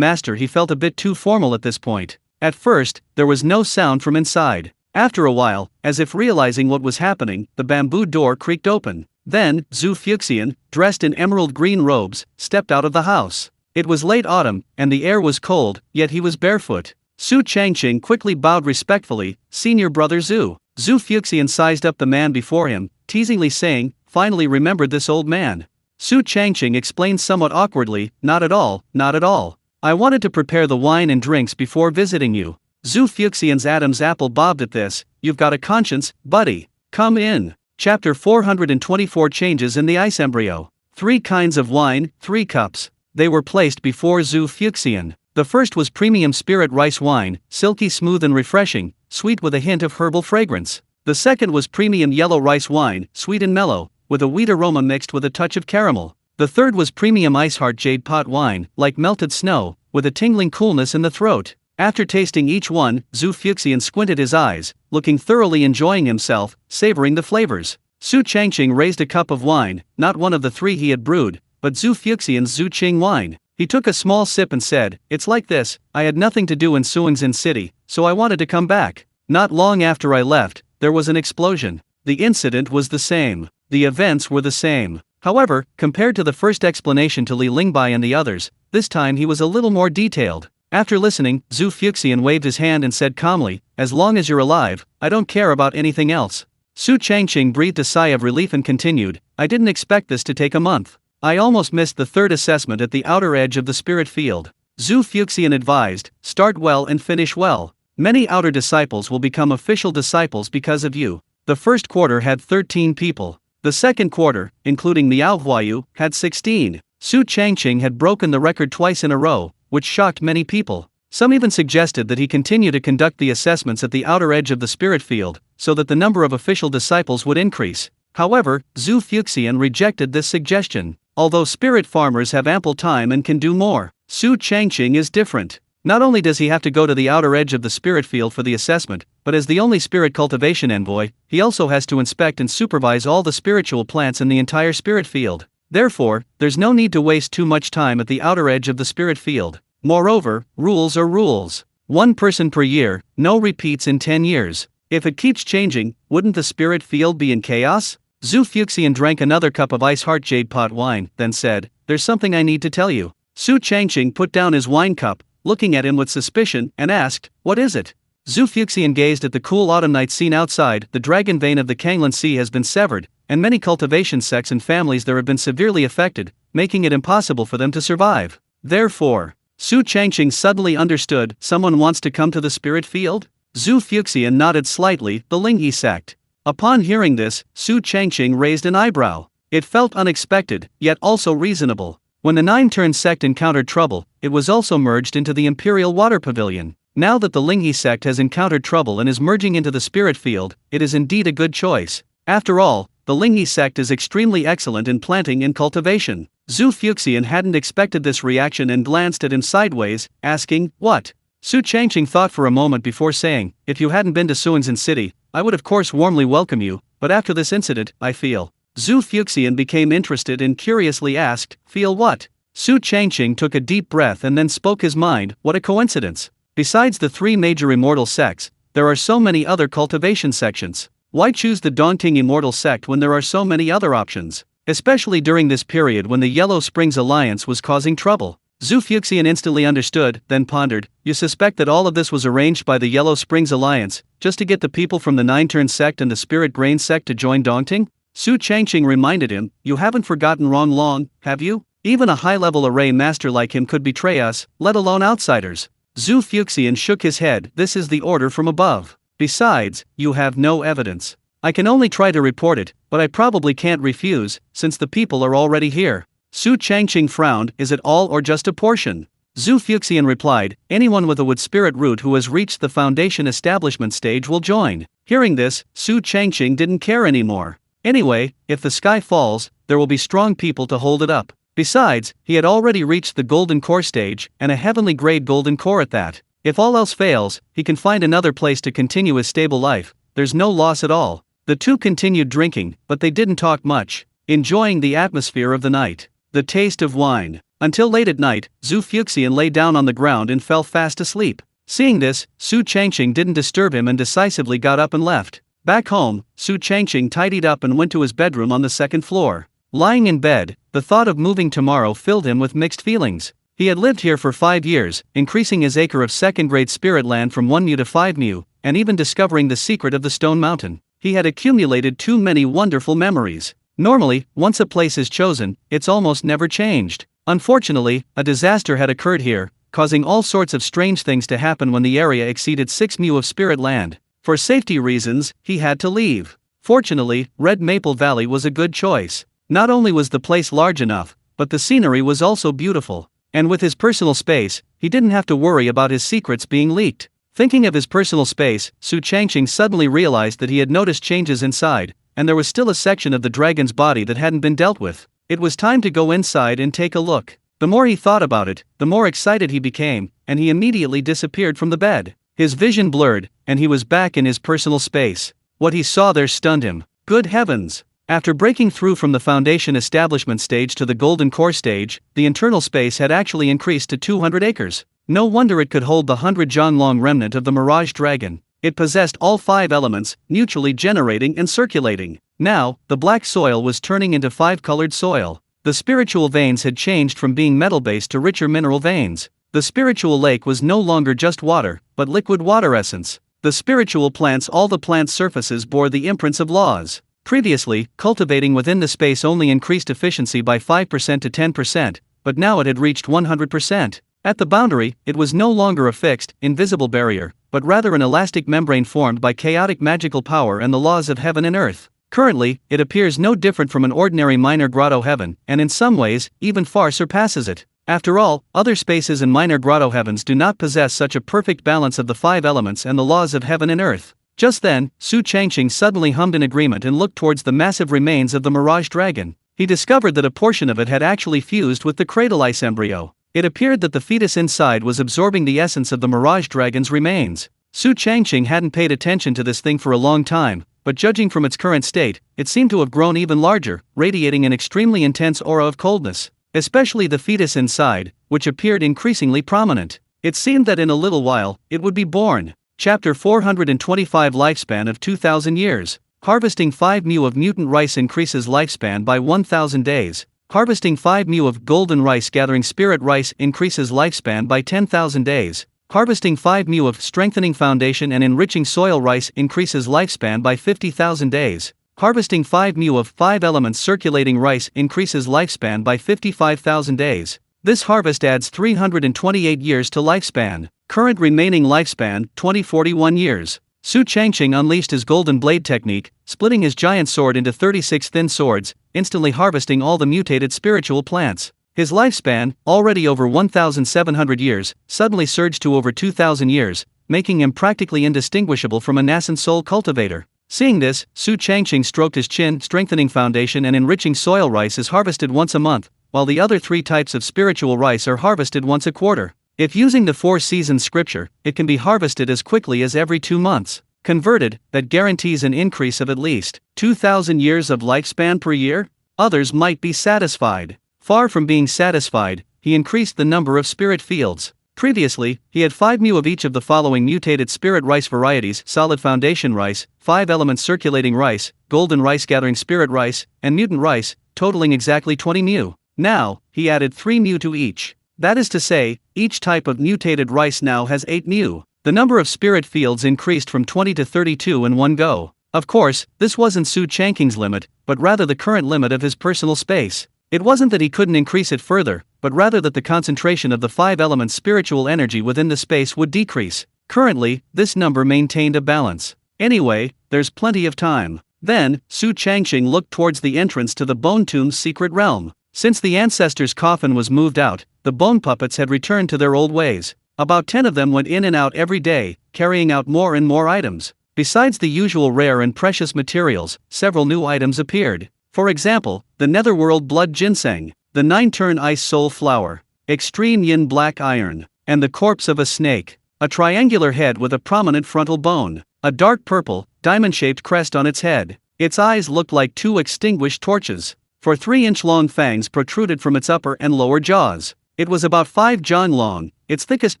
Master He felt a bit too formal at this point. At first, there was no sound from inside. After a while, as if realizing what was happening, the bamboo door creaked open. Then, Zhu Fuxian, dressed in emerald green robes, stepped out of the house. It was late autumn, and the air was cold, yet he was barefoot. Su Changqing quickly bowed respectfully. Senior Brother Zhu. Zhu Fuxian sized up the man before him, teasingly saying, finally remembered this old man. Su Changqing explained somewhat awkwardly, not at all, not at all. I wanted to prepare the wine and drinks before visiting you. Zhu Fuxian's Adam's apple bobbed at this. You've got a conscience, buddy. Come in. Chapter 424 Changes in the Ice Embryo. 3 kinds of wine, 3 cups. They were placed before Zhu Fuxian. The first was premium spirit rice wine, silky smooth and refreshing, sweet with a hint of herbal fragrance. The second was premium yellow rice wine, sweet and mellow, with a wheat aroma mixed with a touch of caramel. The third was premium iceheart jade pot wine, like melted snow, with a tingling coolness in the throat. After tasting each one, Zhu Fuxian squinted his eyes, looking thoroughly enjoying himself, savoring the flavors. Su Changqing raised a cup of wine, not one of the 3 he had brewed, but Zhu Fuxian's Zhu Qing wine. He took a small sip and said, it's like this, I had nothing to do in Suingzhen City, so I wanted to come back. Not long after I left, there was an explosion. The incident was the same. The events were the same. However, compared to the first explanation to Li Lingbai and the others, this time he was a little more detailed. After listening, Zhu Fuxian waved his hand and said calmly, as long as you're alive, I don't care about anything else. Su Changqing breathed a sigh of relief and continued, I didn't expect this to take a month. I almost missed the 3rd assessment at the outer edge of the spirit field. Zhu Fuxian advised, start well and finish well. Many outer disciples will become official disciples because of you. The first quarter had 13 people. The second quarter, including Miao Huayu, had 16. Su Changqing had broken the record twice in a row, which shocked many people. Some even suggested that he continue to conduct the assessments at the outer edge of the spirit field, so that the number of official disciples would increase. However, Zhu Fuxian rejected this suggestion. Although spirit farmers have ample time and can do more, Su Changqing is different. Not only does he have to go to the outer edge of the spirit field for the assessment, but as the only spirit cultivation envoy, he also has to inspect and supervise all the spiritual plants in the entire spirit field. Therefore, there's no need to waste too much time at the outer edge of the spirit field. Moreover, rules are rules. 1 person per year, no repeats in 10 years. If it keeps changing, wouldn't the spirit field be in chaos? Zhu Fuxian drank another cup of iceheart jade pot wine, then said, there's something I need to tell you. Su Changqing put down his wine cup, looking at him with suspicion, and asked, what is it? Zhu Fuxian gazed at the cool autumn night scene outside. The dragon vein of the Kanglan Sea has been severed, and many cultivation sects and families there have been severely affected, making it impossible for them to survive. Therefore, Su Changqing suddenly understood, someone wants to come to the spirit field? Zhu Fuxian nodded slightly, the Lingyi sect. Upon hearing this, Su Changqing raised an eyebrow. It felt unexpected, yet also reasonable. When the Nine-Turn sect encountered trouble, it was also merged into the Imperial Water Pavilion. Now that the Lingyi sect has encountered trouble and is merging into the spirit field, it is indeed a good choice. After all, the Lingyi sect is extremely excellent in planting and cultivation. Zhu Fuxian hadn't expected this reaction and glanced at him sideways, asking, "What?" Su Changqing thought for a moment before saying, "If you hadn't been to Suanzhen City, I would of course warmly welcome you, but after this incident, I feel." Zhu Fuxian became interested and curiously asked, "Feel what?" Su Changqing took a deep breath and then spoke his mind, "What a coincidence. Besides the three major immortal sects, there are so many other cultivation sections. Why choose the Dongting Immortal sect when there are so many other options? Especially during this period when the Yellow Springs Alliance was causing trouble." Zhu Fuxian instantly understood, then pondered, "You suspect that all of this was arranged by the Yellow Springs Alliance, just to get the people from the Nine-Turn sect and the Spirit Grain sect to join Dongting?" Su Changqing reminded him, "You haven't forgotten Long, have you? Even a high-level array master like him could betray us, let alone outsiders." Zhu Fuxian shook his head, "This is the order from above. Besides, you have no evidence. I can only try to report it, but I probably can't refuse, since the people are already here." Su Changqing frowned, "Is it all or just a portion?" Zhu Fuxian replied, "Anyone with a wood spirit root who has reached the foundation establishment stage will join." Hearing this, Su Changqing didn't care anymore. Anyway, if the sky falls, there will be strong people to hold it up. Besides, he had already reached the golden core stage, and a heavenly grade golden core at that. If all else fails, he can find another place to continue his stable life. There's no loss at all. The two continued drinking, but they didn't talk much, enjoying the atmosphere of the night, the taste of wine. Until late at night, Zhu Fuxian lay down on the ground and fell fast asleep. Seeing this, Su Changqing didn't disturb him and decisively got up and left. Back home, Su Changqing tidied up and went to his bedroom on the second floor. Lying in bed, the thought of moving tomorrow filled him with mixed feelings. He had lived here for 5 years, increasing his acre of second-grade spirit land from 1 mu to 5 mu, and even discovering the secret of the Stone Mountain. He had accumulated too many wonderful memories. Normally, once a place is chosen, it's almost never changed. Unfortunately, a disaster had occurred here, causing all sorts of strange things to happen when the area exceeded 6 mu of spirit land. For safety reasons, he had to leave. Fortunately, Red Maple Valley was a good choice. Not only was the place large enough, but the scenery was also beautiful. And with his personal space, he didn't have to worry about his secrets being leaked. Thinking of his personal space, Su Changqing suddenly realized that he had noticed changes inside, and there was still a section of the dragon's body that hadn't been dealt with. It was time to go inside and take a look. The more he thought about it, the more excited he became, and he immediately disappeared from the bed. His vision blurred, and he was back in his personal space. What he saw there stunned him. Good heavens! After breaking through from the foundation establishment stage to the golden core stage, the internal space had actually increased to 200 acres. No wonder it could hold the 100-Zhang-Long remnant of the Mirage Dragon. It possessed all 5 elements, mutually generating and circulating. Now, the black soil was turning into 5-colored soil. The spiritual veins had changed from being metal-based to richer mineral veins. The spiritual lake was no longer just water, but liquid water essence. The spiritual plants, all the plant surfaces bore the imprints of laws. Previously, cultivating within the space only increased efficiency by 5% to 10%, but now it had reached 100%. At the boundary, it was no longer a fixed, invisible barrier, but rather an elastic membrane formed by chaotic magical power and the laws of heaven and earth. Currently, it appears no different from an ordinary minor grotto heaven, and in some ways, even far surpasses it. After all, other spaces and minor grotto heavens do not possess such a perfect balance of the 5 elements and the laws of heaven and earth. Just then, Su Changqing suddenly hummed in agreement and looked towards the massive remains of the Mirage Dragon. He discovered that a portion of it had actually fused with the cradle ice embryo. It appeared that the fetus inside was absorbing the essence of the Mirage Dragon's remains. Su Changqing hadn't paid attention to this thing for a long time, but judging from its current state, it seemed to have grown even larger, radiating an extremely intense aura of coldness. Especially the fetus inside, which appeared increasingly prominent. It seemed that in a little while, it would be born. Chapter 425 Lifespan of 2,000 years. Harvesting 5 mu of mutant rice increases lifespan by 1,000 days. Harvesting 5 mu of golden rice gathering spirit rice increases lifespan by 10,000 days. Harvesting 5 mu of strengthening foundation and enriching soil rice increases lifespan by 50,000 days. Harvesting 5 mu of 5 elements circulating rice increases lifespan by 55,000 days. This harvest adds 328 years to lifespan. Current remaining lifespan, 2041 years. Su Changqing unleashed his golden blade technique, splitting his giant sword into 36 thin swords, instantly harvesting all the mutated spiritual plants. His lifespan, already over 1,700 years, suddenly surged to over 2,000 years, making him practically indistinguishable from a nascent soul cultivator. Seeing this, Su Changqing stroked his chin, strengthening foundation and enriching soil. Rice is harvested once a month, while the other 3 types of spiritual rice are harvested once a quarter. If using the 4 seasons scripture, it can be harvested as quickly as every 2 months. Converted, that guarantees an increase of at least 2,000 years of lifespan per year. Others might be satisfied. Far from being satisfied, he increased the number of spirit fields. Previously, he had 5 mu of each of the following mutated spirit rice varieties: solid foundation rice, 5 element circulating rice, golden rice gathering spirit rice, and mutant rice, totaling exactly 20 mu. Now, he added 3 mu to each. That is to say, each type of mutated rice now has 8 mu. The number of spirit fields increased from 20 to 32 in one go. Of course, this wasn't Su Changqing's limit, but rather the current limit of his personal space. It wasn't that he couldn't increase it further, but rather that the concentration of the 5 elements spiritual energy within the space would decrease. Currently, this number maintained a balance. Anyway, there's plenty of time. Then, Su Changqing looked towards the entrance to the Bone Tomb's secret realm. Since the ancestor's coffin was moved out, the bone puppets had returned to their old ways. About 10 of them went in and out every day, carrying out more and more items. Besides the usual rare and precious materials, several new items appeared. For example, the Netherworld Blood Ginseng, the 9-turn Ice Soul Flower, Extreme Yin Black Iron, and the corpse of a snake. A triangular head with a prominent frontal bone, a dark purple, diamond-shaped crest on its head. Its eyes looked like 2 extinguished torches. For 3-inch-long fangs protruded from its upper and lower jaws. It was about 5 jang long, its thickest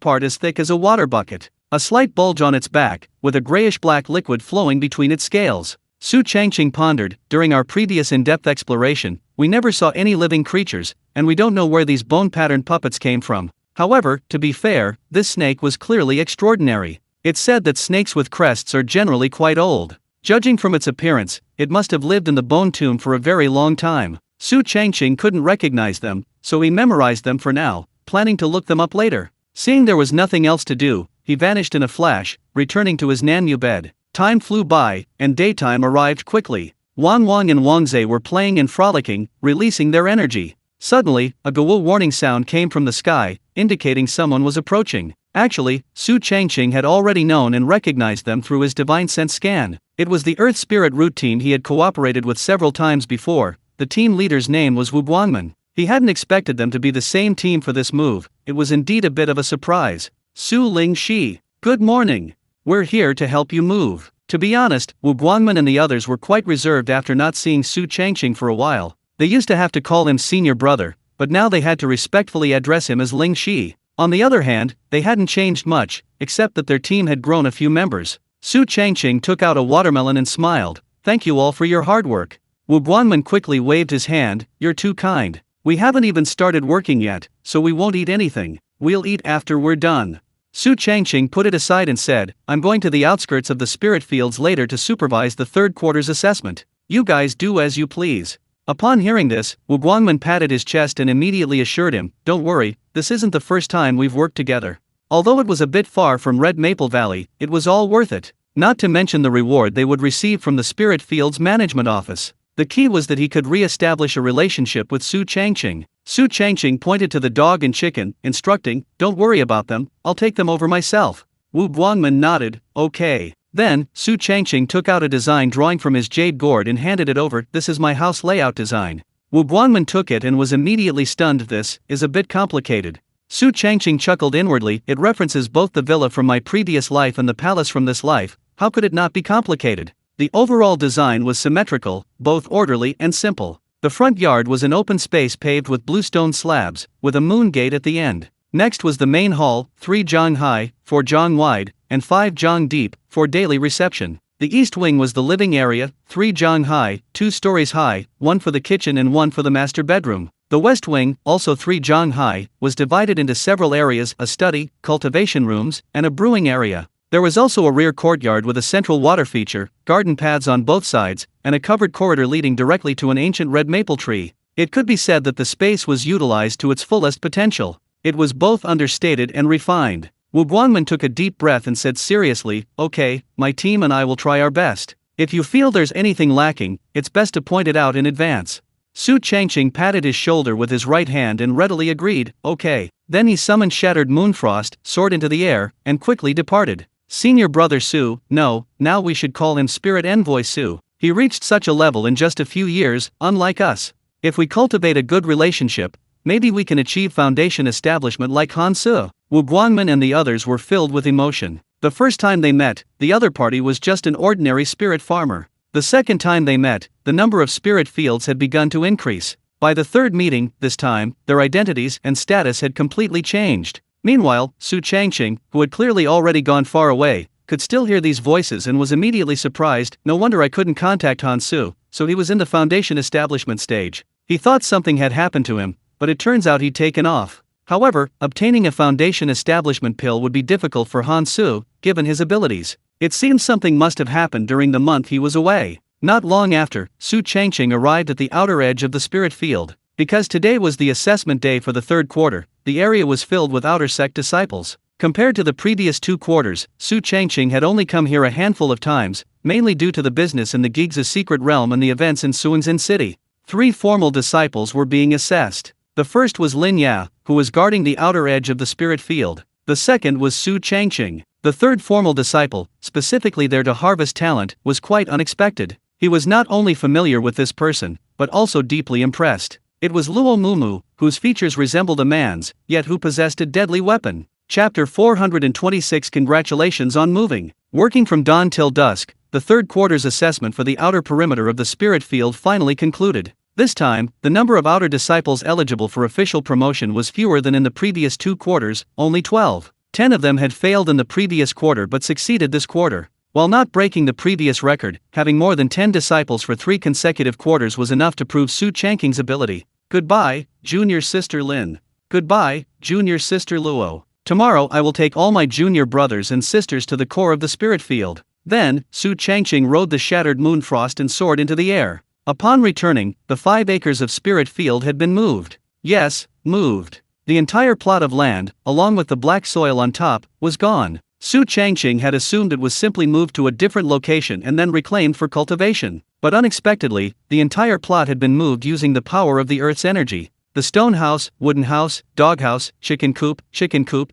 part as thick as a water bucket. A slight bulge on its back, with a grayish-black liquid flowing between its scales. Su Changqing pondered, during our previous in-depth exploration, we never saw any living creatures, and we don't know where these bone-patterned puppets came from. However, to be fair, this snake was clearly extraordinary. It's said that snakes with crests are generally quite old. Judging from its appearance, it must have lived in the bone tomb for a very long time. Su Changqing couldn't recognize them, so he memorized them for now, planning to look them up later. Seeing there was nothing else to do, he vanished in a flash, returning to his Nanmu bed. Time flew by, and daytime arrived quickly. Wang Wang and Wang Zhe were playing and frolicking, releasing their energy. Suddenly, a Gawul warning sound came from the sky, indicating someone was approaching. Actually, Su Changqing had already known and recognized them through his divine sense scan. It was the Earth Spirit Root team he had cooperated with several times before. The team leader's name was Wu Guangmen. He hadn't expected them to be the same team for this move. It was indeed a bit of a surprise. Su Ling Shi. Good morning. We're here to help you move. To be honest, Wu Guangmen and the others were quite reserved after not seeing Su Changqing for a while. They used to have to call him senior brother, but now they had to respectfully address him as Ling Shi. On the other hand, they hadn't changed much, except that their team had grown a few members. Su Changqing took out a watermelon and smiled. Thank you all for your hard work. Wu Guangmen quickly waved his hand. You're too kind. We haven't even started working yet, so we won't eat anything. We'll eat after we're done. Su Changqing put it aside and said, I'm going to the outskirts of the spirit fields later to supervise the third quarter's assessment. You guys do as you please. Upon hearing this, Wu Guangmen patted his chest and immediately assured him, don't worry, this isn't the first time we've worked together. Although it was a bit far from Red Maple Valley, it was all worth it. Not to mention the reward they would receive from the Spirit Fields Management Office. The key was that he could re-establish a relationship with Su Changqing. Su Changqing pointed to the dog and chicken, instructing, don't worry about them, I'll take them over myself. Wu Guangmen nodded, okay. Then, Su Changqing took out a design drawing from his jade gourd and handed it over. This is my house layout design. Wu Guangmen took it and was immediately stunned. This is a bit complicated. Su Changqing chuckled inwardly. It references both the villa from my previous life and the palace from this life. How could it not be complicated? The overall design was symmetrical, both orderly and simple. The front yard was an open space paved with bluestone slabs, with a moon gate at the end. Next was the main hall, 3 jang high, 4 jang wide, and 5 jang deep, for daily reception. The east wing was the living area, 3 jang high, 2 stories high, 1 for the kitchen and 1 for the master bedroom. The west wing, also 3 jang high, was divided into several areas: a study, cultivation rooms, and a brewing area. There was also a rear courtyard with a central water feature, garden paths on both sides, and a covered corridor leading directly to an ancient red maple tree. It could be said that the space was utilized to its fullest potential. It was both understated and refined. Wu Guangmin took a deep breath and said seriously, "Okay, my team and I will try our best. If you feel there's anything lacking, it's best to point it out in advance." Su Changqing patted his shoulder with his right hand and readily agreed, "Okay." Then he summoned Shattered Moonfrost, soared into the air, and quickly departed. Senior brother Su, no, now we should call him Spirit Envoy Su. He reached such a level in just a few years, unlike us. If we cultivate a good relationship, maybe we can achieve foundation establishment like Han Su. Wu Guangmin and the others were filled with emotion. The first time they met, the other party was just an ordinary spirit farmer. The second time they met, the number of spirit fields had begun to increase. By the third meeting, this time, their identities and status had completely changed. Meanwhile, Su Changqing, who had clearly already gone far away, could still hear these voices and was immediately surprised. No wonder I couldn't contact Han Su, so he was in the foundation establishment stage. He thought something had happened to him, but it turns out he'd taken off. However, obtaining a foundation establishment pill would be difficult for Han Su, given his abilities. It seems something must have happened during the month he was away. Not long after, Su Changqing arrived at the outer edge of the spirit field. Because today was the assessment day for the third quarter, the area was filled with outer sect disciples. Compared to the previous 2 quarters, Su Changqing had only come here a handful of times, mainly due to the business in the Gig's secret realm and the events in Suanzin City. 3 formal disciples were being assessed. The first was Lin Ya, who was guarding the outer edge of the spirit field. The second was Su Changqing. The third formal disciple, specifically there to harvest talent, was quite unexpected. He was not only familiar with this person, but also deeply impressed. It was Luo Mumu, whose features resembled a man's, yet who possessed a deadly weapon. Chapter 426. Congratulations on moving. Working from dawn till dusk, the third quarter's assessment for the outer perimeter of the spirit field finally concluded. This time, the number of outer disciples eligible for official promotion was fewer than in the previous 2 quarters, only 12. 10 of them had failed in the previous quarter but succeeded this quarter. While not breaking the previous record, having more than 10 disciples for 3 consecutive quarters was enough to prove Su Changqing's ability. Goodbye, junior sister Lin. Goodbye, junior sister Luo. Tomorrow I will take all my junior brothers and sisters to the core of the spirit field. Then, Su Changqing rode the Shattered Moonfrost and soared into the air. Upon returning, the 5 acres of spirit field had been moved. Yes, moved. The entire plot of land, along with the black soil on top, was gone. Su Changqing had assumed it was simply moved to a different location and then reclaimed for cultivation. But unexpectedly, the entire plot had been moved using the power of the earth's energy. The stone house, wooden house, doghouse, chicken coop,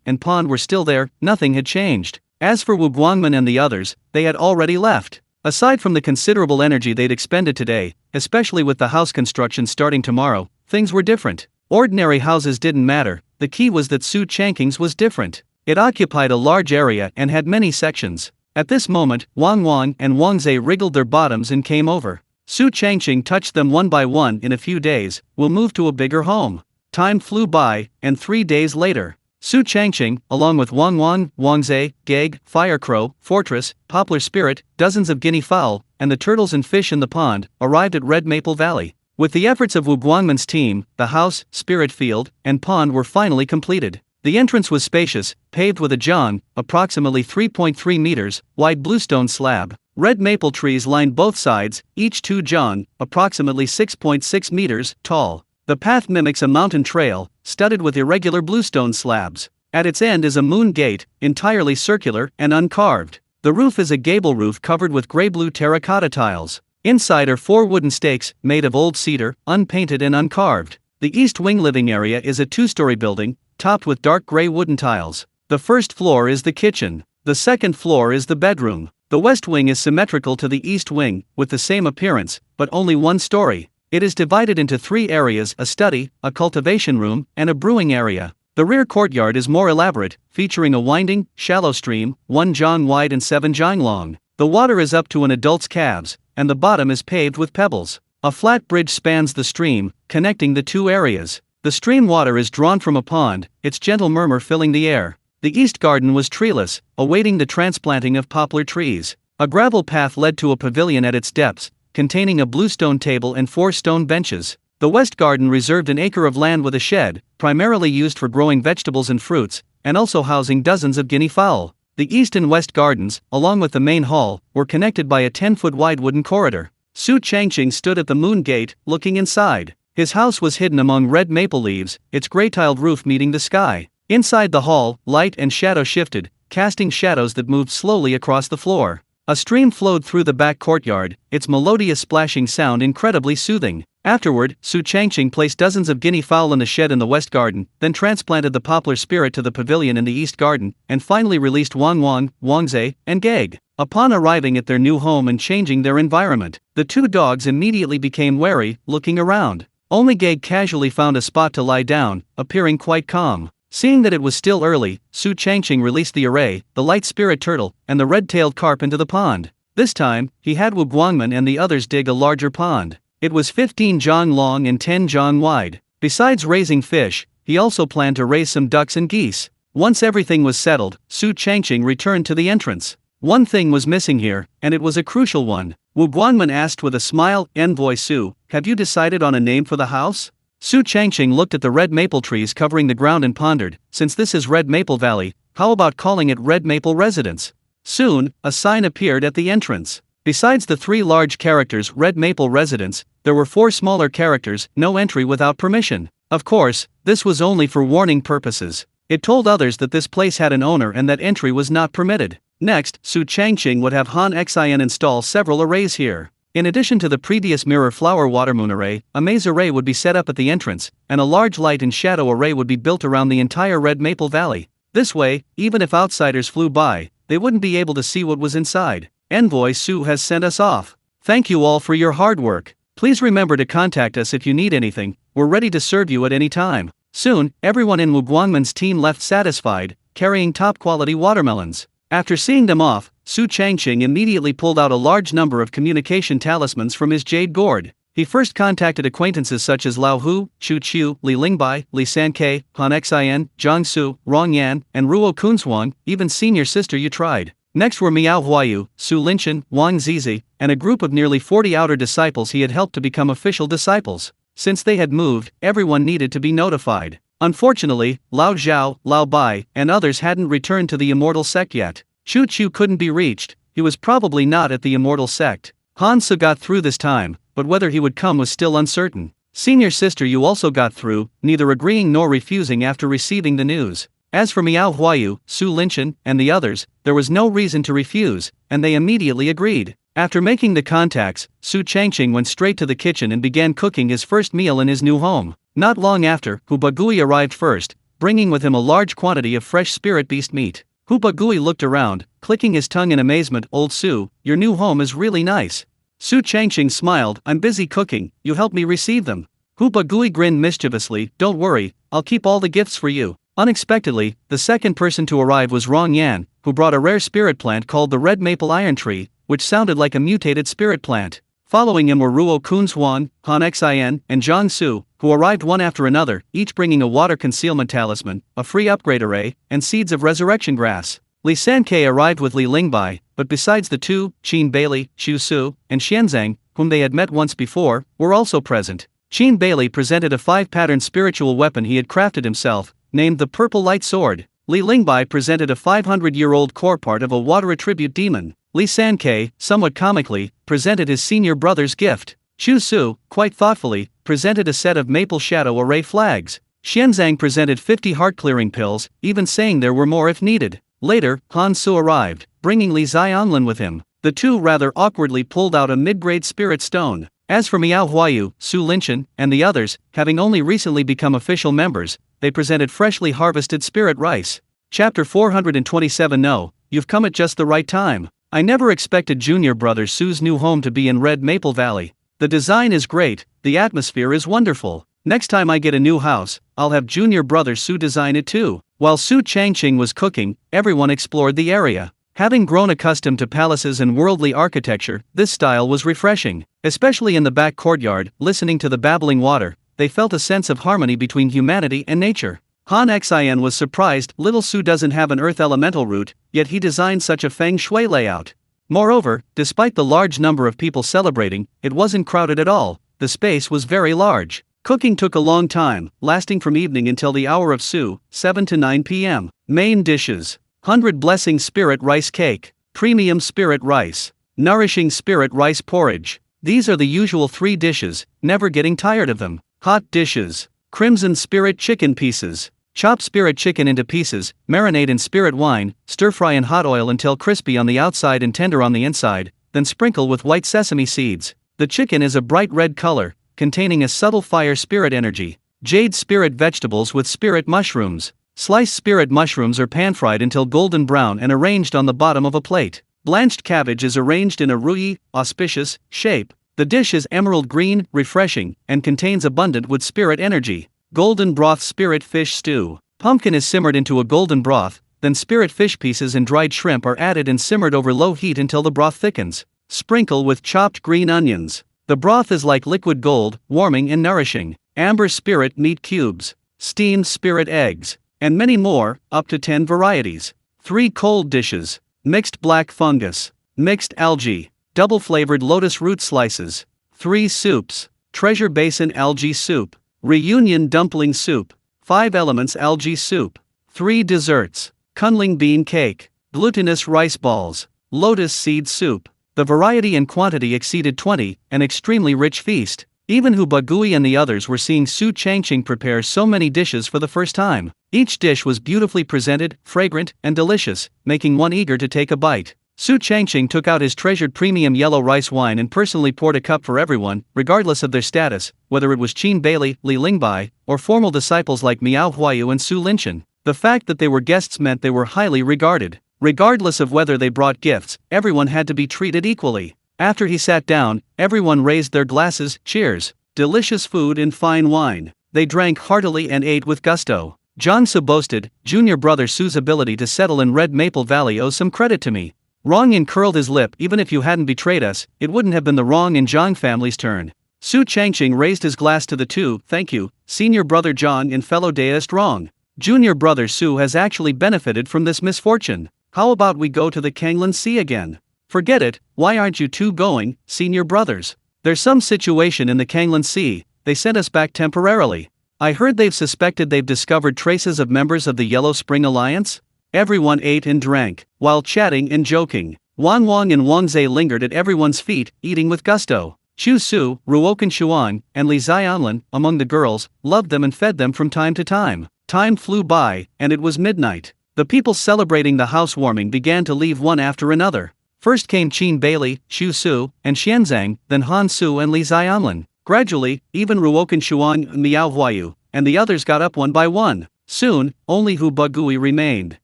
and pond were still there, nothing had changed. As for Wu Guangmin and the others, they had already left. Aside from the considerable energy they'd expended today, especially with the house construction starting tomorrow, things were different. Ordinary houses didn't matter, the key was that Su Changqing's was different. It occupied a large area and had many sections. At this moment, Wang and Wang Zhe wriggled their bottoms and came over. Su Changqing touched them one by one. In a few days, we'll move to a bigger home. Time flew by, and 3 days later, Su Changqing, along with Wang Zhe, Gag, Firecrow, Fortress, Poplar Spirit, dozens of guinea fowl, and the turtles and fish in the pond, arrived at Red Maple Valley. With the efforts of Wu Guangmin's team, the house, spirit field, and pond were finally completed. The entrance was spacious, paved with a zhang, approximately 3.3 meters, wide bluestone slab. Red maple trees lined both sides, each 2 zhang, approximately 6.6 meters, tall. The path mimics a mountain trail, studded with irregular bluestone slabs. At its end is a moon gate, entirely circular and uncarved. The roof is a gable roof covered with gray-blue terracotta tiles. Inside are 4 wooden stakes, made of old cedar, unpainted and uncarved. The east wing living area is a 2-story building, topped with dark gray wooden tiles. The first floor is the kitchen. The second floor is the bedroom. The west wing is symmetrical to the east wing, with the same appearance, but only 1 story. It is divided into 3 areas: a study, a cultivation room, and a brewing area. The rear courtyard is more elaborate, featuring a winding, shallow stream, 1 zhang wide and 7 zhang long. The water is up to an adult's calves, and the bottom is paved with pebbles. A flat bridge spans the stream, connecting the 2 areas. The stream water is drawn from a pond, its gentle murmur filling the air. The east garden was treeless, awaiting the transplanting of poplar trees. A gravel path led to a pavilion at its depths, containing a bluestone table and 4 stone benches. The west garden reserved an acre of land with a shed, primarily used for growing vegetables and fruits, and also housing dozens of guinea fowl. The east and west gardens, along with the main hall, were connected by a 10-foot wide wooden corridor. Su Changqing stood at the moon gate, looking inside. His house was hidden among red maple leaves, its gray-tiled roof meeting the sky. Inside the hall, light and shadow shifted, casting shadows that moved slowly across the floor. A stream flowed through the back courtyard, its melodious splashing sound incredibly soothing. Afterward, Su Changqing placed dozens of guinea fowl in the shed in the west garden, then transplanted the poplar spirit to the pavilion in the east garden, and finally released Wang Wang, Wangzhe, and Gag. Upon arriving at their new home and changing their environment, the two dogs immediately became wary, looking around. Only Gag casually found a spot to lie down, appearing quite calm. Seeing that it was still early, Su Changqing released the array, the light spirit turtle, and the red-tailed carp into the pond. This time, he had Wu Guangmen and the others dig a larger pond. It was 15 zhang long and 10 zhang wide. Besides raising fish, he also planned to raise some ducks and geese. Once everything was settled, Su Changqing returned to the entrance. One thing was missing here, and it was a crucial one. Wu Guangmen asked with a smile, "Envoy Su, have you decided on a name for the house?" Su Changqing looked at the red maple trees covering the ground and pondered, "Since this is Red Maple Valley, how about calling it Red Maple Residence?" Soon, a sign appeared at the entrance. Besides the three large characters Red Maple Residence, there were four smaller characters, "No entry without permission." Of course, this was only for warning purposes. It told others that this place had an owner and that entry was not permitted. Next, Su Changqing would have Han Xian install several arrays here. In addition to the previous mirror flower watermoon array, a maze array would be set up at the entrance, and a large light and shadow array would be built around the entire Red Maple Valley. This way, even if outsiders flew by, they wouldn't be able to see what was inside. Envoy Su has sent us off. Thank you all for your hard work. Please remember to contact us if you need anything, we're ready to serve you at any time. Soon, everyone in Wu Guangmen's team left satisfied, carrying top-quality watermelons. After seeing them off, Su Changqing immediately pulled out a large number of communication talismans from his jade gourd. He first contacted acquaintances such as Lao Hu, Chu Qiu, Li Lingbai, Li Sankei, Han Xian, Zhang Su, Rong Yan, and Ruo Kunzhuang, even senior sister Yu tried. Next were Miao Huayu, Su Linchen, Wang Zizi, and a group of nearly 40 outer disciples he had helped to become official disciples. Since they had moved, everyone needed to be notified. Unfortunately, Lao Zhao, Lao Bai, and others hadn't returned to the Immortal sect yet. Chu Chu couldn't be reached, he was probably not at the Immortal sect. Han Su got through this time, but whether he would come was still uncertain. Senior sister Yu also got through, neither agreeing nor refusing after receiving the news. As for Miao Huayu, Su Linchen, and the others, there was no reason to refuse, and they immediately agreed. After making the contacts, Su Changqing went straight to the kitchen and began cooking his first meal in his new home. Not long after, Hu Bagui arrived first, bringing with him a large quantity of fresh spirit beast meat. Hu Bagui looked around, clicking his tongue in amazement. "Old Su, your new home is really nice." Su Changqing smiled, "I'm busy cooking, you help me receive them." Hu Bagui grinned mischievously, "Don't worry, I'll keep all the gifts for you." Unexpectedly, the second person to arrive was Rong Yan, who brought a rare spirit plant called the Red Maple Iron Tree, which sounded like a mutated spirit plant. Following him were Ruo Kunzhuan, Han Xian, and Zhang Su, who arrived one after another, each bringing a water concealment talisman, a free upgrade array, and seeds of resurrection grass. Li Sankei arrived with Li Lingbai, but besides the two, Qin Bailey, Xu Su, and Xianzang, whom they had met once before, were also present. Qin Bailey presented a 5-pattern spiritual weapon he had crafted himself, named the Purple Light Sword. Li Lingbai presented a 500-year-old core part of a water attribute demon. Li Sankei, somewhat comically, presented his senior brother's gift. Xu Su, quite thoughtfully, presented a set of Maple Shadow Array flags. Xianzang presented 50 heart-clearing pills, even saying there were more if needed. Later, Han Su arrived, bringing Li Xianlin with him. The two rather awkwardly pulled out a mid-grade spirit stone. As for Miao Huayu, Su Linchen, and the others, having only recently become official members, they presented freshly harvested spirit rice. Chapter 427. No, you've come at just the right time. I never expected Junior Brother Su's new home to be in Red Maple Valley. The design is great, the atmosphere is wonderful. Next time I get a new house, I'll have Junior Brother Su design it too. While Su Changqing was cooking, everyone explored the area. Having grown accustomed to palaces and worldly architecture, this style was refreshing. Especially in the back courtyard, listening to the babbling water, they felt a sense of harmony between humanity and nature. Han Xian was surprised little Su doesn't have an earth elemental root, yet he designed such a feng shui layout. Moreover, despite the large number of people celebrating, it wasn't crowded at all, the space was very large. Cooking took a long time, lasting from evening until the hour of Su, 7 to 9 p.m. Main dishes: 100 Blessing Spirit Rice Cake, Premium Spirit Rice, Nourishing Spirit Rice Porridge. These are the usual 3 dishes, never getting tired of them. Hot dishes. Crimson spirit chicken pieces. Chop spirit chicken into pieces, marinate in spirit wine, stir-fry in hot oil until crispy on the outside and tender on the inside, then sprinkle with white sesame seeds. The chicken is a bright red color, containing a subtle fire spirit energy. Jade spirit vegetables with spirit mushrooms. Sliced spirit mushrooms are pan-fried until golden brown and arranged on the bottom of a plate. Blanched cabbage is arranged in a rui, auspicious, shape. The dish is emerald green, refreshing, and contains abundant wood spirit energy. Golden broth spirit fish stew. Pumpkin is simmered into a golden broth, then spirit fish pieces and dried shrimp are added and simmered over low heat until the broth thickens. Sprinkle with chopped green onions. The broth is like liquid gold, warming and nourishing. Amber spirit meat cubes. Steamed spirit eggs. And many more, up to 10 varieties. 3 cold dishes. Mixed black fungus. Mixed algae. Double-flavored lotus root slices. 3 soups. Treasure basin algae soup. Reunion dumpling soup. 5 elements algae soup. 3 desserts. Kunling bean cake. Glutinous rice balls. Lotus seed soup. The variety and quantity exceeded 20, an extremely rich feast. Even Hu Bagui and the others were seeing Su Changqing prepare so many dishes for the first time. Each dish was beautifully presented, fragrant, and delicious, making one eager to take a bite. Su Changqing took out his treasured premium yellow rice wine and personally poured a cup for everyone, regardless of their status, whether it was Qin Bailey, Li Lingbai, or formal disciples like Miao Huayu and Su Linchen. The fact that they were guests meant they were highly regarded. Regardless of whether they brought gifts, everyone had to be treated equally. After he sat down, everyone raised their glasses, cheers. Delicious food and fine wine. They drank heartily and ate with gusto. John Su boasted, junior brother Su's ability to settle in Red Maple Valley owes some credit to me. Rong Yin curled his lip. Even if you hadn't betrayed us, it wouldn't have been the Rong and Zhang family's turn. Su Changqing raised his glass to the two. Thank you, senior brother Zhang and fellow deist Rong. Junior brother Su has actually benefited from this misfortune. How about we go to the Kanglan Sea again? Forget it, why aren't you two going, senior brothers? There's some situation in the Kanglan Sea, they sent us back temporarily. I heard they've discovered traces of members of the Yellow Spring Alliance? Everyone ate and drank, while chatting and joking. Wang Wang and Wang Zhe lingered at everyone's feet, eating with gusto. Chu Su, Ruokan Shuang, and Li Xianlin, among the girls, loved them and fed them from time to time. Time flew by, and it was midnight. The people celebrating the housewarming began to leave one after another. First came Qin Bailey, Xu Su, and Xianzang, then Han Su and Li Xianlin. Gradually, even Ruokan Shuang, Miao Huayu, and the others got up one by one. Soon, only Hu Bagui remained.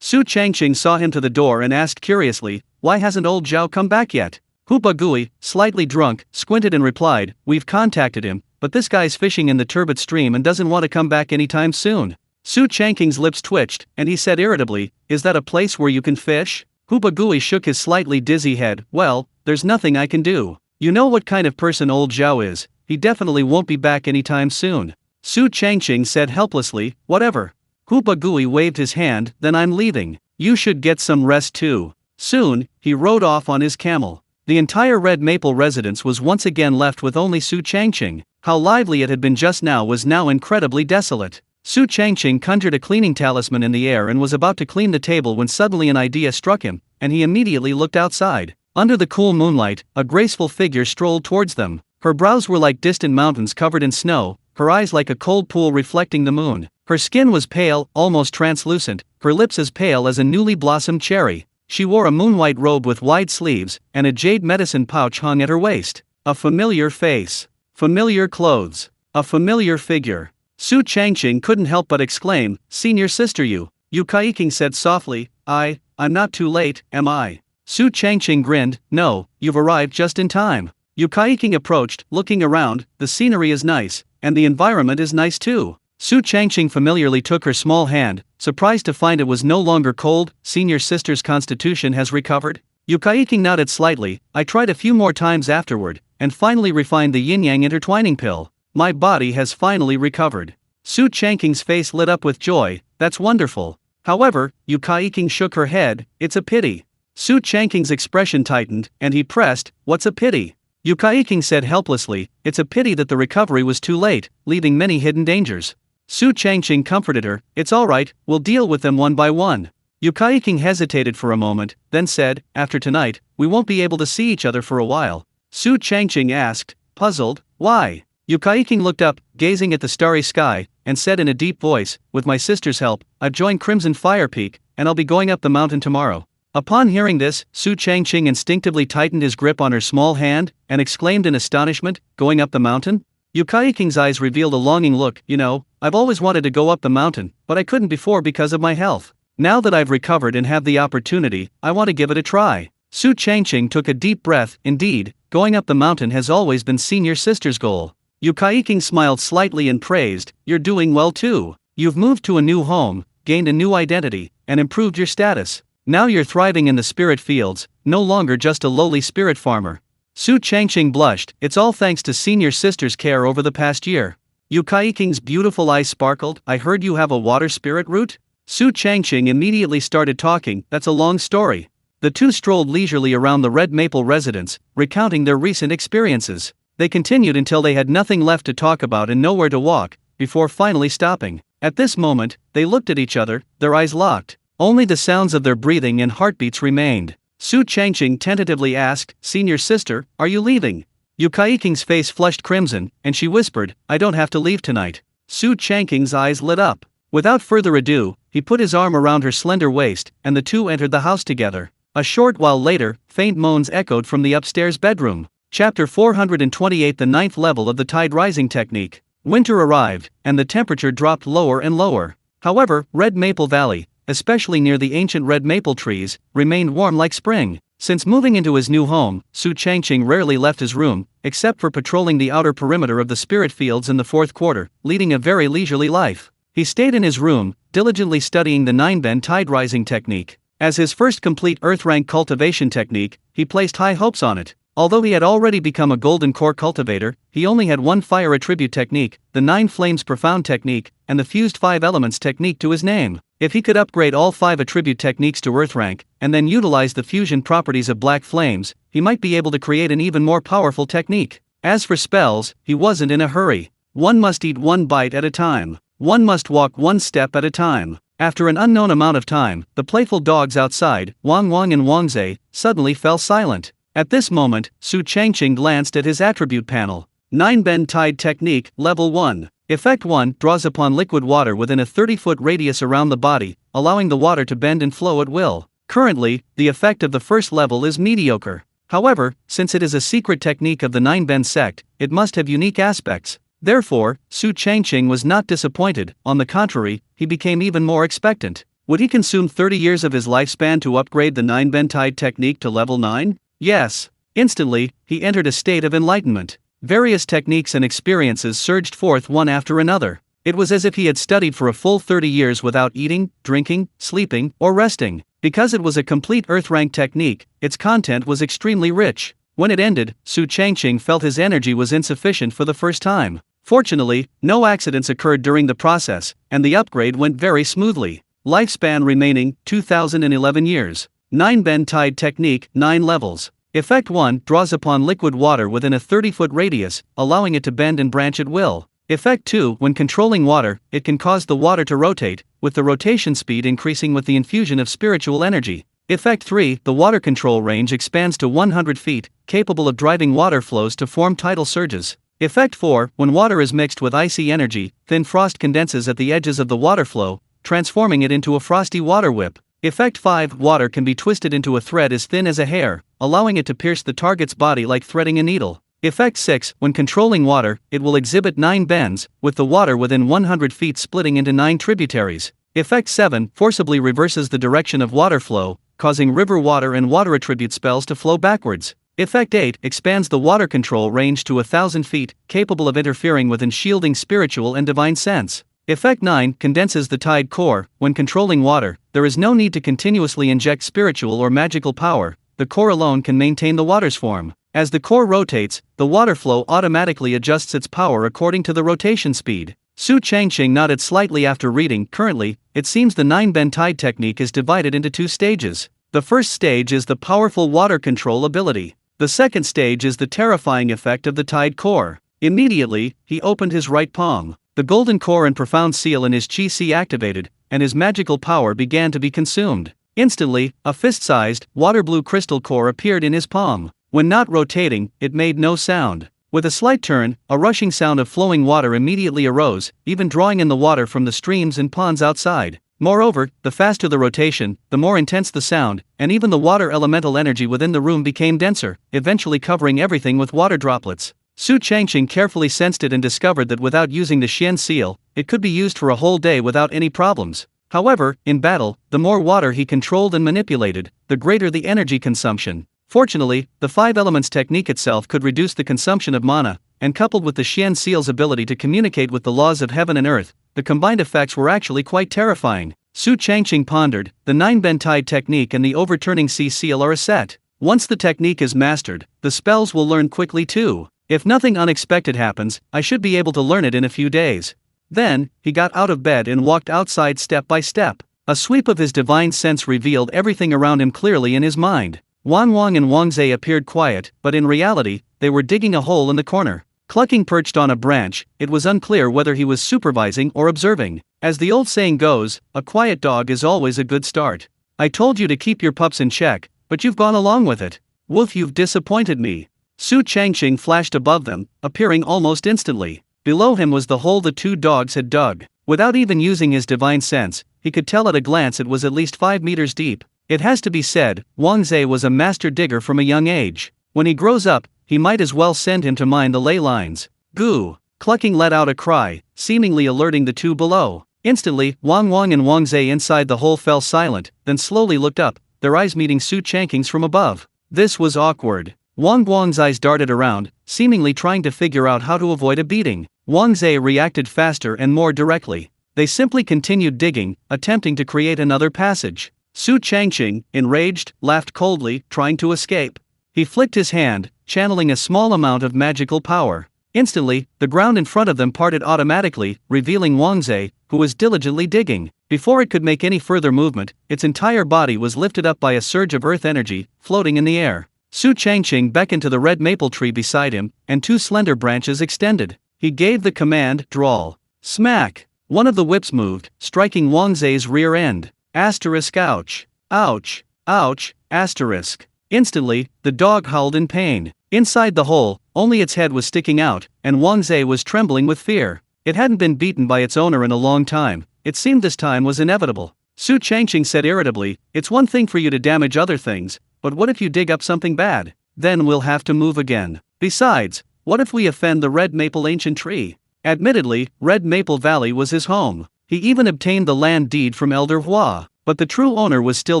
Su Changqing saw him to the door and asked curiously, why hasn't old Zhao come back yet? Hu Bagui, slightly drunk, squinted and replied, we've contacted him, but this guy's fishing in the turbid stream and doesn't want to come back anytime soon. Su Changqing's lips twitched, and he said irritably, is that a place where you can fish? Hu Bagui shook his slightly dizzy head, well, there's nothing I can do. You know what kind of person old Zhao is, he definitely won't be back anytime soon. Su Changqing said helplessly, whatever. Hu Bagui waved his hand, then I'm leaving. You should get some rest too. Soon, he rode off on his camel. The entire Red Maple residence was once again left with only Su Changqing. How lively it had been just now was now incredibly desolate. Su Changqing conjured a cleaning talisman in the air and was about to clean the table when suddenly an idea struck him, and he immediately looked outside. Under the cool moonlight, a graceful figure strolled towards them. Her brows were like distant mountains covered in snow, her eyes like a cold pool reflecting the moon. Her skin was pale, almost translucent, her lips as pale as a newly blossomed cherry. She wore a moon-white robe with wide sleeves, and a jade medicine pouch hung at her waist. A familiar face. Familiar clothes. A familiar figure. Su Changqing couldn't help but exclaim, senior sister Yu Kaiking said softly, I'm not too late, am I? Su Changqing grinned, no, you've arrived just in time. Yu Kaiking approached, looking around, the scenery is nice, and the environment is nice too. Su Changqing familiarly took her small hand, surprised to find it was no longer cold. Senior sister's constitution has recovered? Yu Kaiking nodded slightly. I tried a few more times afterward, and finally refined the yin-yang intertwining pill. My body has finally recovered. Su Changqing's face lit up with joy, that's wonderful. However, Yu Kaiking shook her head, it's a pity. Su Changqing's expression tightened, and he pressed, what's a pity? Yu Kaiking said helplessly, it's a pity that the recovery was too late, leaving many hidden dangers. Su Changqing comforted her, it's alright, we'll deal with them one by one. Yu Kaiking hesitated for a moment, then said, after tonight, we won't be able to see each other for a while. Su Changqing asked, puzzled, why? Yukaiking looked up, gazing at the starry sky, and said in a deep voice, "With my sister's help, I've joined Crimson Fire Peak, and I'll be going up the mountain tomorrow." Upon hearing this, Su Changqing instinctively tightened his grip on her small hand, and exclaimed in astonishment, "Going up the mountain?" Yukaiking's eyes revealed a longing look. "You know, I've always wanted to go up the mountain, but I couldn't before because of my health. Now that I've recovered and have the opportunity, I want to give it a try." Su Changqing took a deep breath. Indeed, going up the mountain has always been senior sister's goal. Yukaiking smiled slightly and praised, "You're doing well too. You've moved to a new home, gained a new identity, and improved your status. Now you're thriving in the spirit fields, no longer just a lowly spirit farmer." Su Changqing blushed. "It's all thanks to senior sister's care over the past year." Yukaiking's beautiful eyes sparkled. "I heard you have a water spirit root?" Su Changqing immediately started talking. "That's a long story." The two strolled leisurely around the Red Maple residence, recounting their recent experiences. They continued until they had nothing left to talk about and nowhere to walk, before finally stopping. At this moment, they looked at each other, their eyes locked. Only the sounds of their breathing and heartbeats remained. Su Changqing tentatively asked, "Senior sister, are you leaving?" Yukaiking's face flushed crimson, and she whispered, "I don't have to leave tonight." Su Changqing's eyes lit up. Without further ado, he put his arm around her slender waist, and the two entered the house together. A short while later, faint moans echoed from the upstairs bedroom. Chapter 428, the 9th level of the tide rising technique. Winter arrived, and the temperature dropped lower and lower. However, Red Maple Valley, especially near the ancient red maple trees, remained warm like spring. Since moving into his new home, Su Changqing rarely left his room, except for patrolling the outer perimeter of the spirit fields in the fourth quarter, leading a very leisurely life. He stayed in his room, diligently studying the 9-ben tide rising technique. As his first complete earth rank cultivation technique, he placed high hopes on it. Although he had already become a golden core cultivator, he only had one fire attribute technique, the 9 flames profound technique, and the fused 5 elements technique to his name. If he could upgrade all 5 attribute techniques to earth rank, and then utilize the fusion properties of black flames, he might be able to create an even more powerful technique. As for spells, he wasn't in a hurry. One must eat one bite at a time. One must walk one step at a time. After an unknown amount of time, the playful dogs outside, Wang Wang and Wangzhe, suddenly fell silent. At this moment, Su Changqing glanced at his attribute panel. 9-ben tide technique, level 1. Effect 1 draws upon liquid water within a 30-foot radius around the body, allowing the water to bend and flow at will. Currently, the effect of the first level is mediocre. However, since it is a secret technique of the 9-ben sect, it must have unique aspects. Therefore, Su Changqing was not disappointed. On the contrary, he became even more expectant. Would he consume 30 years of his lifespan to upgrade the 9-ben tide technique to level 9? Yes. Instantly, he entered a state of enlightenment. Various techniques and experiences surged forth one after another. It was as if he had studied for a full 30 years without eating, drinking, sleeping, or resting. Because it was a complete earth rank technique, its content was extremely rich. When it ended, Su Changqing felt his energy was insufficient for the first time. Fortunately, no accidents occurred during the process, and the upgrade went very smoothly. Lifespan remaining, 2011 years. 9-ben tide technique, 9 levels. Effect 1 draws upon liquid water within a 30-foot radius, allowing it to bend and branch at will. Effect 2 when controlling water, it can cause the water to rotate, with the rotation speed increasing with the infusion of spiritual energy. Effect 3 the water control range expands to 100 feet, capable of driving water flows to form tidal surges. Effect 4 when water is mixed with icy energy, thin frost condenses at the edges of the water flow, transforming it into a frosty water whip. Effect 5 water can be twisted into a thread as thin as a hair, allowing it to pierce the target's body like threading a needle. Effect 6 when controlling water, it will exhibit 9 bends, with the water within 100 feet splitting into 9 tributaries. Effect 7 forcibly reverses the direction of water flow, causing river water and water attribute spells to flow backwards. Effect 8 expands the water control range to 1,000 feet, capable of interfering with and shielding spiritual and divine sense. Effect 9 condenses the tide core. When controlling water, there is no need to continuously inject spiritual or magical power. The core alone can maintain the water's form. As the core rotates, the water flow automatically adjusts its power according to the rotation speed. Su Changqing nodded slightly after reading. Currently, it seems the 9-ben tide technique is divided into 2 stages. The first stage is the powerful water control ability. The second stage is the terrifying effect of the tide core. Immediately, he opened his right palm. The golden core and profound seal in his chi activated, and his magical power began to be consumed. Instantly, a fist-sized, water-blue crystal core appeared in his palm. When not rotating, it made no sound. With a slight turn, a rushing sound of flowing water immediately arose, even drawing in the water from the streams and ponds outside. Moreover, the faster the rotation, the more intense the sound, and even the water elemental energy within the room became denser, eventually covering everything with water droplets. Su Changqing carefully sensed it and discovered that without using the Xian seal, it could be used for a whole day without any problems. However, in battle, the more water he controlled and manipulated, the greater the energy consumption. Fortunately, the 5 elements technique itself could reduce the consumption of mana, and coupled with the Xian seal's ability to communicate with the laws of heaven and earth, the combined effects were actually quite terrifying. Su Changqing pondered, the 9-bend tide technique and the overturning sea seal are a set. Once the technique is mastered, the spells will learn quickly too. If nothing unexpected happens, I should be able to learn it in a few days. Then, he got out of bed and walked outside step by step. A sweep of his divine sense revealed everything around him clearly in his mind. Wang Wang and Wang Zhe appeared quiet, but in reality, they were digging a hole in the corner. Clucking perched on a branch, it was unclear whether he was supervising or observing. As the old saying goes, a quiet dog is always a good start. I told you to keep your pups in check, but you've gone along with it. Wolf, you've disappointed me. Su Changqing flashed above them, appearing almost instantly. Below him was the hole the 2 dogs had dug. Without even using his divine sense, he could tell at a glance it was at least 5 meters deep. It has to be said, Wang Zhe was a master digger from a young age. When he grows up, he might as well send him to mine the ley lines. Goo! Clucking let out a cry, seemingly alerting the 2 below. Instantly, Wang Wang and Wang Zhe inside the hole fell silent, then slowly looked up, their eyes meeting Su Changqing's from above. This was awkward. Wang Guang's eyes darted around, seemingly trying to figure out how to avoid a beating. Wang Zhe reacted faster and more directly. They simply continued digging, attempting to create another passage. Su Changqing, enraged, laughed coldly, trying to escape. He flicked his hand, channeling a small amount of magical power. Instantly, the ground in front of them parted automatically, revealing Wang Zhe, who was diligently digging. Before it could make any further movement, its entire body was lifted up by a surge of earth energy, floating in the air. Su Changqing beckoned to the red maple tree beside him, and 2 slender branches extended. He gave the command, drawl. Smack! One of the whips moved, striking Wang Zhe's rear end. Asterisk ouch. Ouch. Ouch. Asterisk. Instantly, the dog howled in pain. Inside the hole, only its head was sticking out, and Wang Zhe was trembling with fear. It hadn't been beaten by its owner in a long time. It seemed this time was inevitable. Su Changqing said irritably, it's one thing for you to damage other things, but what if you dig up something bad? Then we'll have to move again. Besides, what if we offend the red maple ancient tree? Admittedly, Red Maple Valley was his home. He even obtained the land deed from Elder Hua, but the true owner was still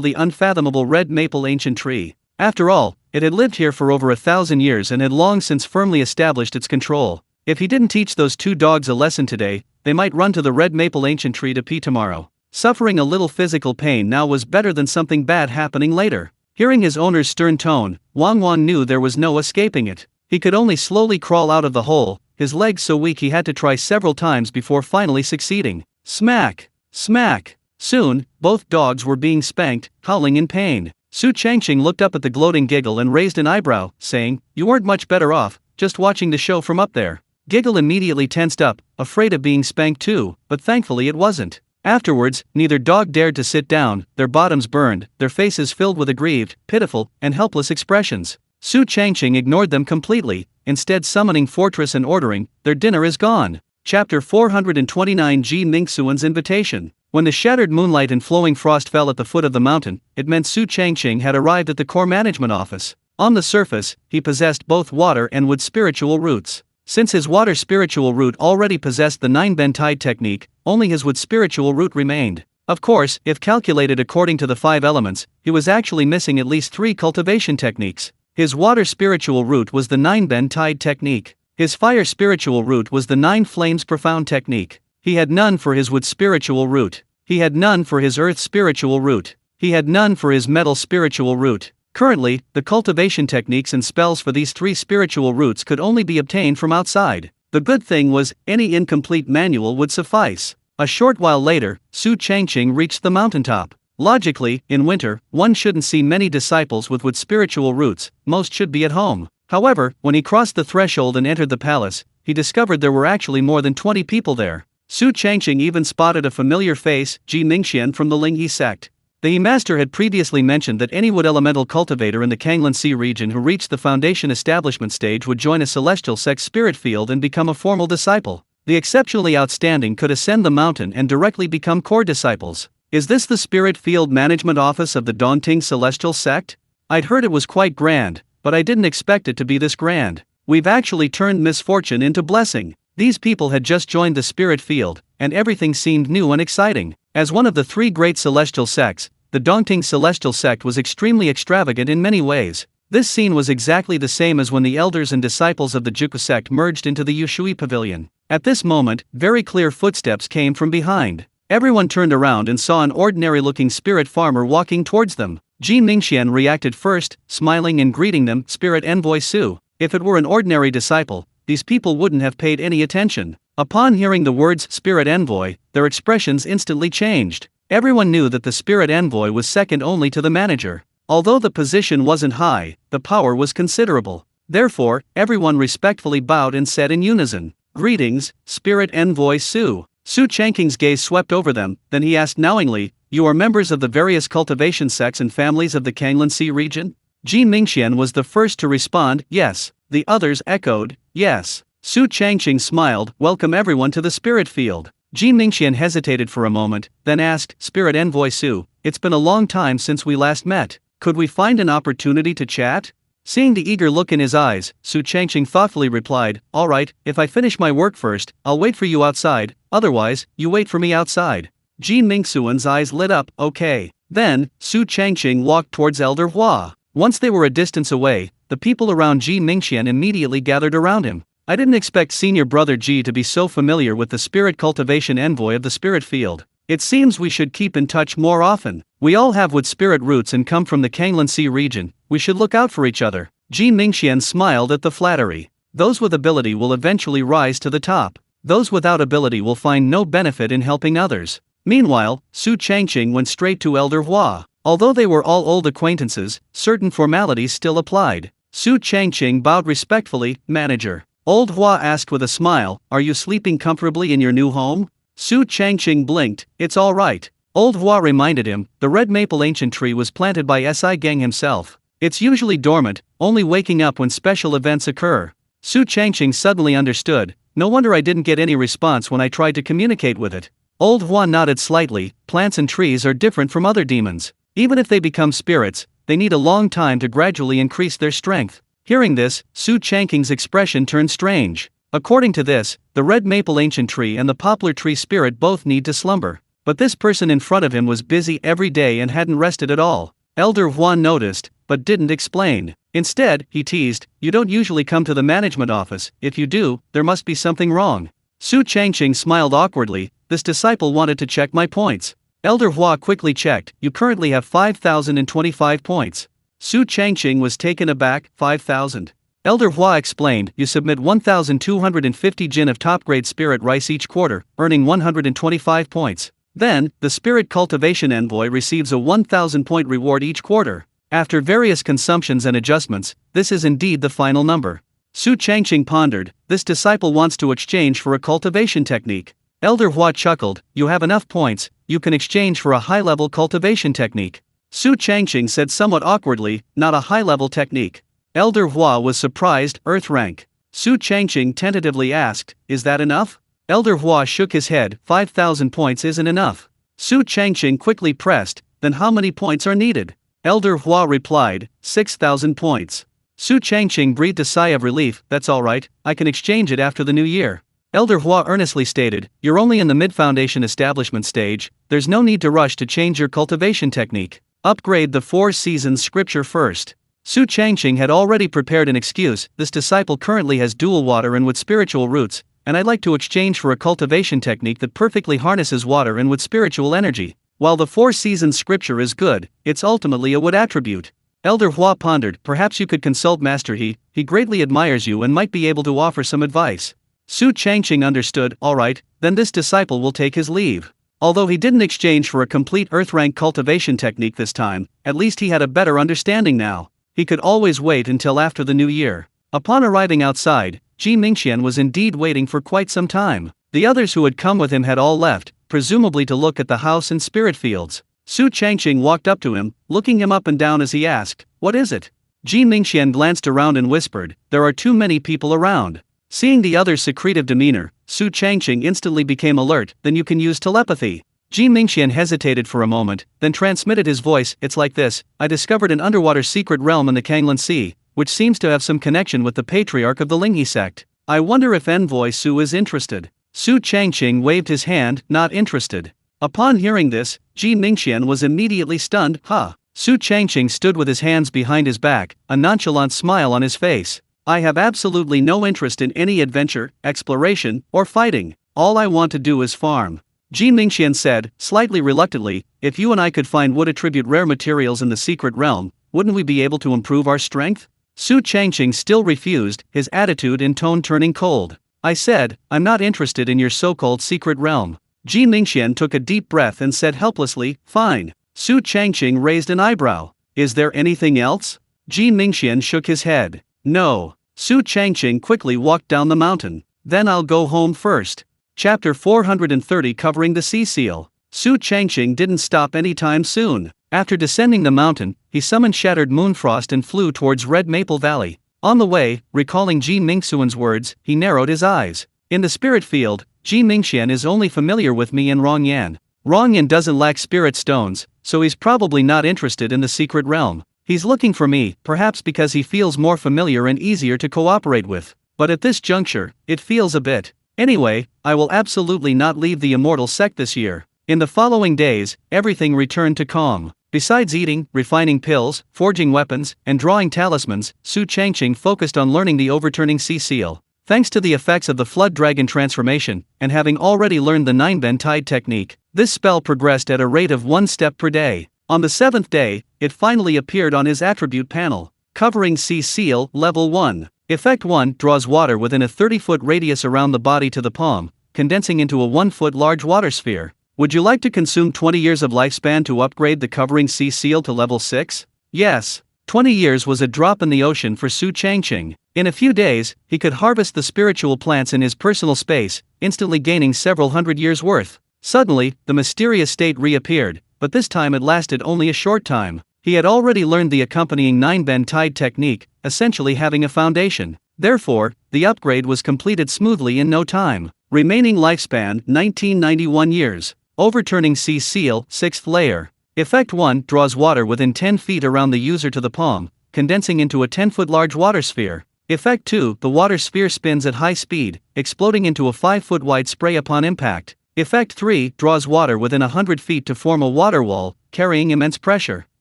the unfathomable red maple ancient tree. After all, it had lived here for over 1,000 years and had long since firmly established its control. If he didn't teach those 2 dogs a lesson today, they might run to the red maple ancient tree to pee tomorrow. Suffering a little physical pain now was better than something bad happening later. Hearing his owner's stern tone, Wang Wang knew there was no escaping it. He could only slowly crawl out of the hole, his legs so weak he had to try several times before finally succeeding. Smack! Smack! Soon, both dogs were being spanked, howling in pain. Su Changqing looked up at the gloating Giggle and raised an eyebrow, saying, you weren't much better off, just watching the show from up there. Giggle immediately tensed up, afraid of being spanked too, but thankfully it wasn't. Afterwards, neither dog dared to sit down, their bottoms burned, their faces filled with aggrieved, pitiful, and helpless expressions. Su Changqing ignored them completely, instead summoning Fortress and ordering, their dinner is gone. Chapter 429 Ji Mingxuan's Invitation. When the shattered moonlight and flowing frost fell at the foot of the mountain, it meant Su Changqing had arrived at the core management office. On the surface, he possessed both water and wood spiritual roots. Since his water spiritual root already possessed the 9-bend tide technique, only his wood spiritual root remained. Of course, if calculated according to the 5 elements, he was actually missing at least 3 cultivation techniques. His water spiritual root was the 9-bend tide technique. His fire spiritual root was the 9 flames profound technique. He had none for his wood spiritual root. He had none for his earth spiritual root. He had none for his metal spiritual root. Currently, the cultivation techniques and spells for these 3 spiritual roots could only be obtained from outside. The good thing was, any incomplete manual would suffice. A short while later, Su Changqing reached the mountaintop. Logically, in winter, one shouldn't see many disciples with wood spiritual roots, most should be at home. However, when he crossed the threshold and entered the palace, he discovered there were actually more than 20 people there. Su Changqing even spotted a familiar face, Ji Mingxian from the Lingyi sect. The master had previously mentioned that any wood elemental cultivator in the Kanglan Sea region who reached the foundation establishment stage would join a celestial sect spirit field and become a formal disciple. The exceptionally outstanding could ascend the mountain and directly become core disciples. Is this the spirit field management office of the Dongting celestial sect? I'd heard it was quite grand, but I didn't expect it to be this grand. We've actually turned misfortune into blessing. These people had just joined the spirit field, and everything seemed new and exciting. As one of the three great celestial sects, the Dongting celestial sect was extremely extravagant in many ways. This scene was exactly the same as when the elders and disciples of the Juku sect merged into the Yushui pavilion. At this moment, very clear footsteps came from behind. Everyone turned around and saw an ordinary-looking spirit farmer walking towards them. Ji Mingxian reacted first, smiling and greeting them, Spirit Envoy Su. If it were an ordinary disciple, these people wouldn't have paid any attention. Upon hearing the words Spirit Envoy, their expressions instantly changed. Everyone knew that the Spirit Envoy was second only to the manager. Although the position wasn't high, the power was considerable. Therefore, everyone respectfully bowed and said in unison, "Greetings, Spirit Envoy Su." Su Changqing's gaze swept over them, then he asked knowingly, "You are members of the various cultivation sects and families of the Kanglan Sea region?" Ji Mingxian was the first to respond, "Yes." The others echoed, "Yes." Su Changqing smiled, "Welcome everyone to the spirit field." Ji Mingxian hesitated for a moment, then asked, "Spirit Envoy Su, it's been a long time since we last met. Could we find an opportunity to chat?" Seeing the eager look in his eyes, Su Changqing thoughtfully replied, "All right, if I finish my work first, I'll wait for you outside, otherwise, you wait for me outside." Ji Mingxuan's eyes lit up, "Okay." Then, Su Changqing walked towards Elder Hua. Once they were a distance away, the people around Ji Mingxian immediately gathered around him. I didn't expect Senior Brother Ji to be so familiar with the Spirit Cultivation Envoy of the Spirit Field. It seems we should keep in touch more often. We all have wood spirit roots and come from the Kanglan Sea region, we should look out for each other. Ji Mingxian smiled at the flattery. Those with ability will eventually rise to the top. Those without ability will find no benefit in helping others. Meanwhile, Su Changqing went straight to Elder Hua. Although they were all old acquaintances, certain formalities still applied. Su Changqing bowed respectfully, "Manager." Old Hua asked with a smile, "Are you sleeping comfortably in your new home?" Su Changqing blinked, "It's all right." Old Hua reminded him, the red maple ancient tree was planted by Si Gang himself. It's usually dormant, only waking up when special events occur. Su Changqing suddenly understood, no wonder I didn't get any response when I tried to communicate with it. Old Hua nodded slightly, plants and trees are different from other demons. Even if they become spirits, they need a long time to gradually increase their strength. Hearing this, Su Changqing's expression turned strange. According to this, the red maple ancient tree and the poplar tree spirit both need to slumber. But this person in front of him was busy every day and hadn't rested at all. Elder Huan noticed, but didn't explain. Instead, he teased, "You don't usually come to the management office, if you do, there must be something wrong." Su Changqing smiled awkwardly, "This disciple wanted to check my points." Elder Hua quickly checked, "You currently have 5,025 points." Su Changqing was taken aback, 5,000. Elder Hua explained, "You submit 1,250 jin of top-grade spirit rice each quarter, earning 125 points. Then, the Spirit Cultivation Envoy receives a 1,000-point reward each quarter. After various consumptions and adjustments, this is indeed the final number." Su Changqing pondered, "This disciple wants to exchange for a cultivation technique." Elder Hua chuckled, "You have enough points, you can exchange for a high-level cultivation technique." Su Changqing said somewhat awkwardly, "Not a high-level technique." Elder Hua was surprised, "Earth rank." Su Changqing tentatively asked, "Is that enough?" Elder Hua shook his head, 5,000 points isn't enough. Su Changqing quickly pressed, "Then how many points are needed?" Elder Hua replied, 6,000 points. Su Changqing breathed a sigh of relief, "That's alright, I can exchange it after the new year." Elder Hua earnestly stated, "You're only in the mid-foundation establishment stage, there's no need to rush to change your cultivation technique. Upgrade the 4 seasons scripture first." Su Changqing had already prepared an excuse, "This disciple currently has dual water and wood spiritual roots, and I'd like to exchange for a cultivation technique that perfectly harnesses water and wood spiritual energy. While the 4 seasons scripture is good, it's ultimately a wood attribute." Elder Hua pondered, "Perhaps you could consult Master He greatly admires you and might be able to offer some advice." Su Changqing understood, "Alright, then this disciple will take his leave." Although he didn't exchange for a complete earth-rank cultivation technique this time, at least he had a better understanding now. He could always wait until after the new year. Upon arriving outside, Ji Mingxian was indeed waiting for quite some time. The others who had come with him had all left, presumably to look at the house and spirit fields. Su Changqing walked up to him, looking him up and down as he asked, "What is it?" Ji Mingxian glanced around and whispered, "There are too many people around." Seeing the other's secretive demeanor, Su Changqing instantly became alert. "Then you can use telepathy." Ji Mingxian hesitated for a moment, then transmitted his voice, "It's like this, I discovered an underwater secret realm in the Kanglan Sea, which seems to have some connection with the patriarch of the Lingyi sect. I wonder if Envoy Su is interested." Su Changqing waved his hand, not interested. Upon hearing this, Ji Mingxian was immediately stunned. "Huh?" Su Changqing stood with his hands behind his back, a nonchalant smile on his face. "I have absolutely no interest in any adventure, exploration, or fighting. All I want to do is farm." Ji Mingxian said, slightly reluctantly, "If you and I could find wood attribute rare materials in the secret realm, wouldn't we be able to improve our strength?" Su Changqing still refused, his attitude and tone turning cold. "I said, I'm not interested in your so-called secret realm." Ji Mingxian took a deep breath and said helplessly, "Fine." Su Changqing raised an eyebrow. "Is there anything else?" Ji Mingxian shook his head. "No." Su Changqing quickly walked down the mountain. "Then I'll go home first." Chapter 430 covering the sea seal. Su Changqing didn't stop anytime soon. After descending the mountain, he summoned Shattered Moonfrost and flew towards Red Maple Valley. On the way, recalling Ji Mingxian's words, he narrowed his eyes. "In the spirit field, Ji Mingxian is only familiar with me and Rongyan. Rongyan doesn't lack spirit stones, so he's probably not interested in the secret realm. He's looking for me, perhaps because he feels more familiar and easier to cooperate with. But at this juncture, it feels a bit. Anyway, I will absolutely not leave the immortal sect this year." In the following days, everything returned to calm. Besides eating, refining pills, forging weapons, and drawing talismans, Su Changqing focused on learning the overturning sea seal. Thanks to the effects of the flood dragon transformation, and having already learned the 9-bend tide technique, this spell progressed at a rate of 1 step per day. On the 7th day, it finally appeared on his attribute panel. Covering Sea Seal, Level 1. Effect 1 draws water within a 30-foot radius around the body to the palm, condensing into a 1-foot large water sphere. Would you like to consume 20 years of lifespan to upgrade the Covering Sea Seal to Level 6? Yes. 20 years was a drop in the ocean for Su Changqing. In a few days, he could harvest the spiritual plants in his personal space, instantly gaining several hundred years' worth. Suddenly, the mysterious state reappeared, but this time it lasted only a short time. He had already learned the accompanying 9-bend tide technique, essentially having a foundation. Therefore, the upgrade was completed smoothly in no time. Remaining lifespan, 1991 years. Overturning Sea Seal, 6th layer. Effect 1 draws water within 10 feet around the user to the palm, condensing into a 10-foot large water sphere. Effect 2, the water sphere spins at high speed, exploding into a 5-foot wide spray upon impact. Effect 3 draws water within 100 feet to form a water wall, carrying immense pressure.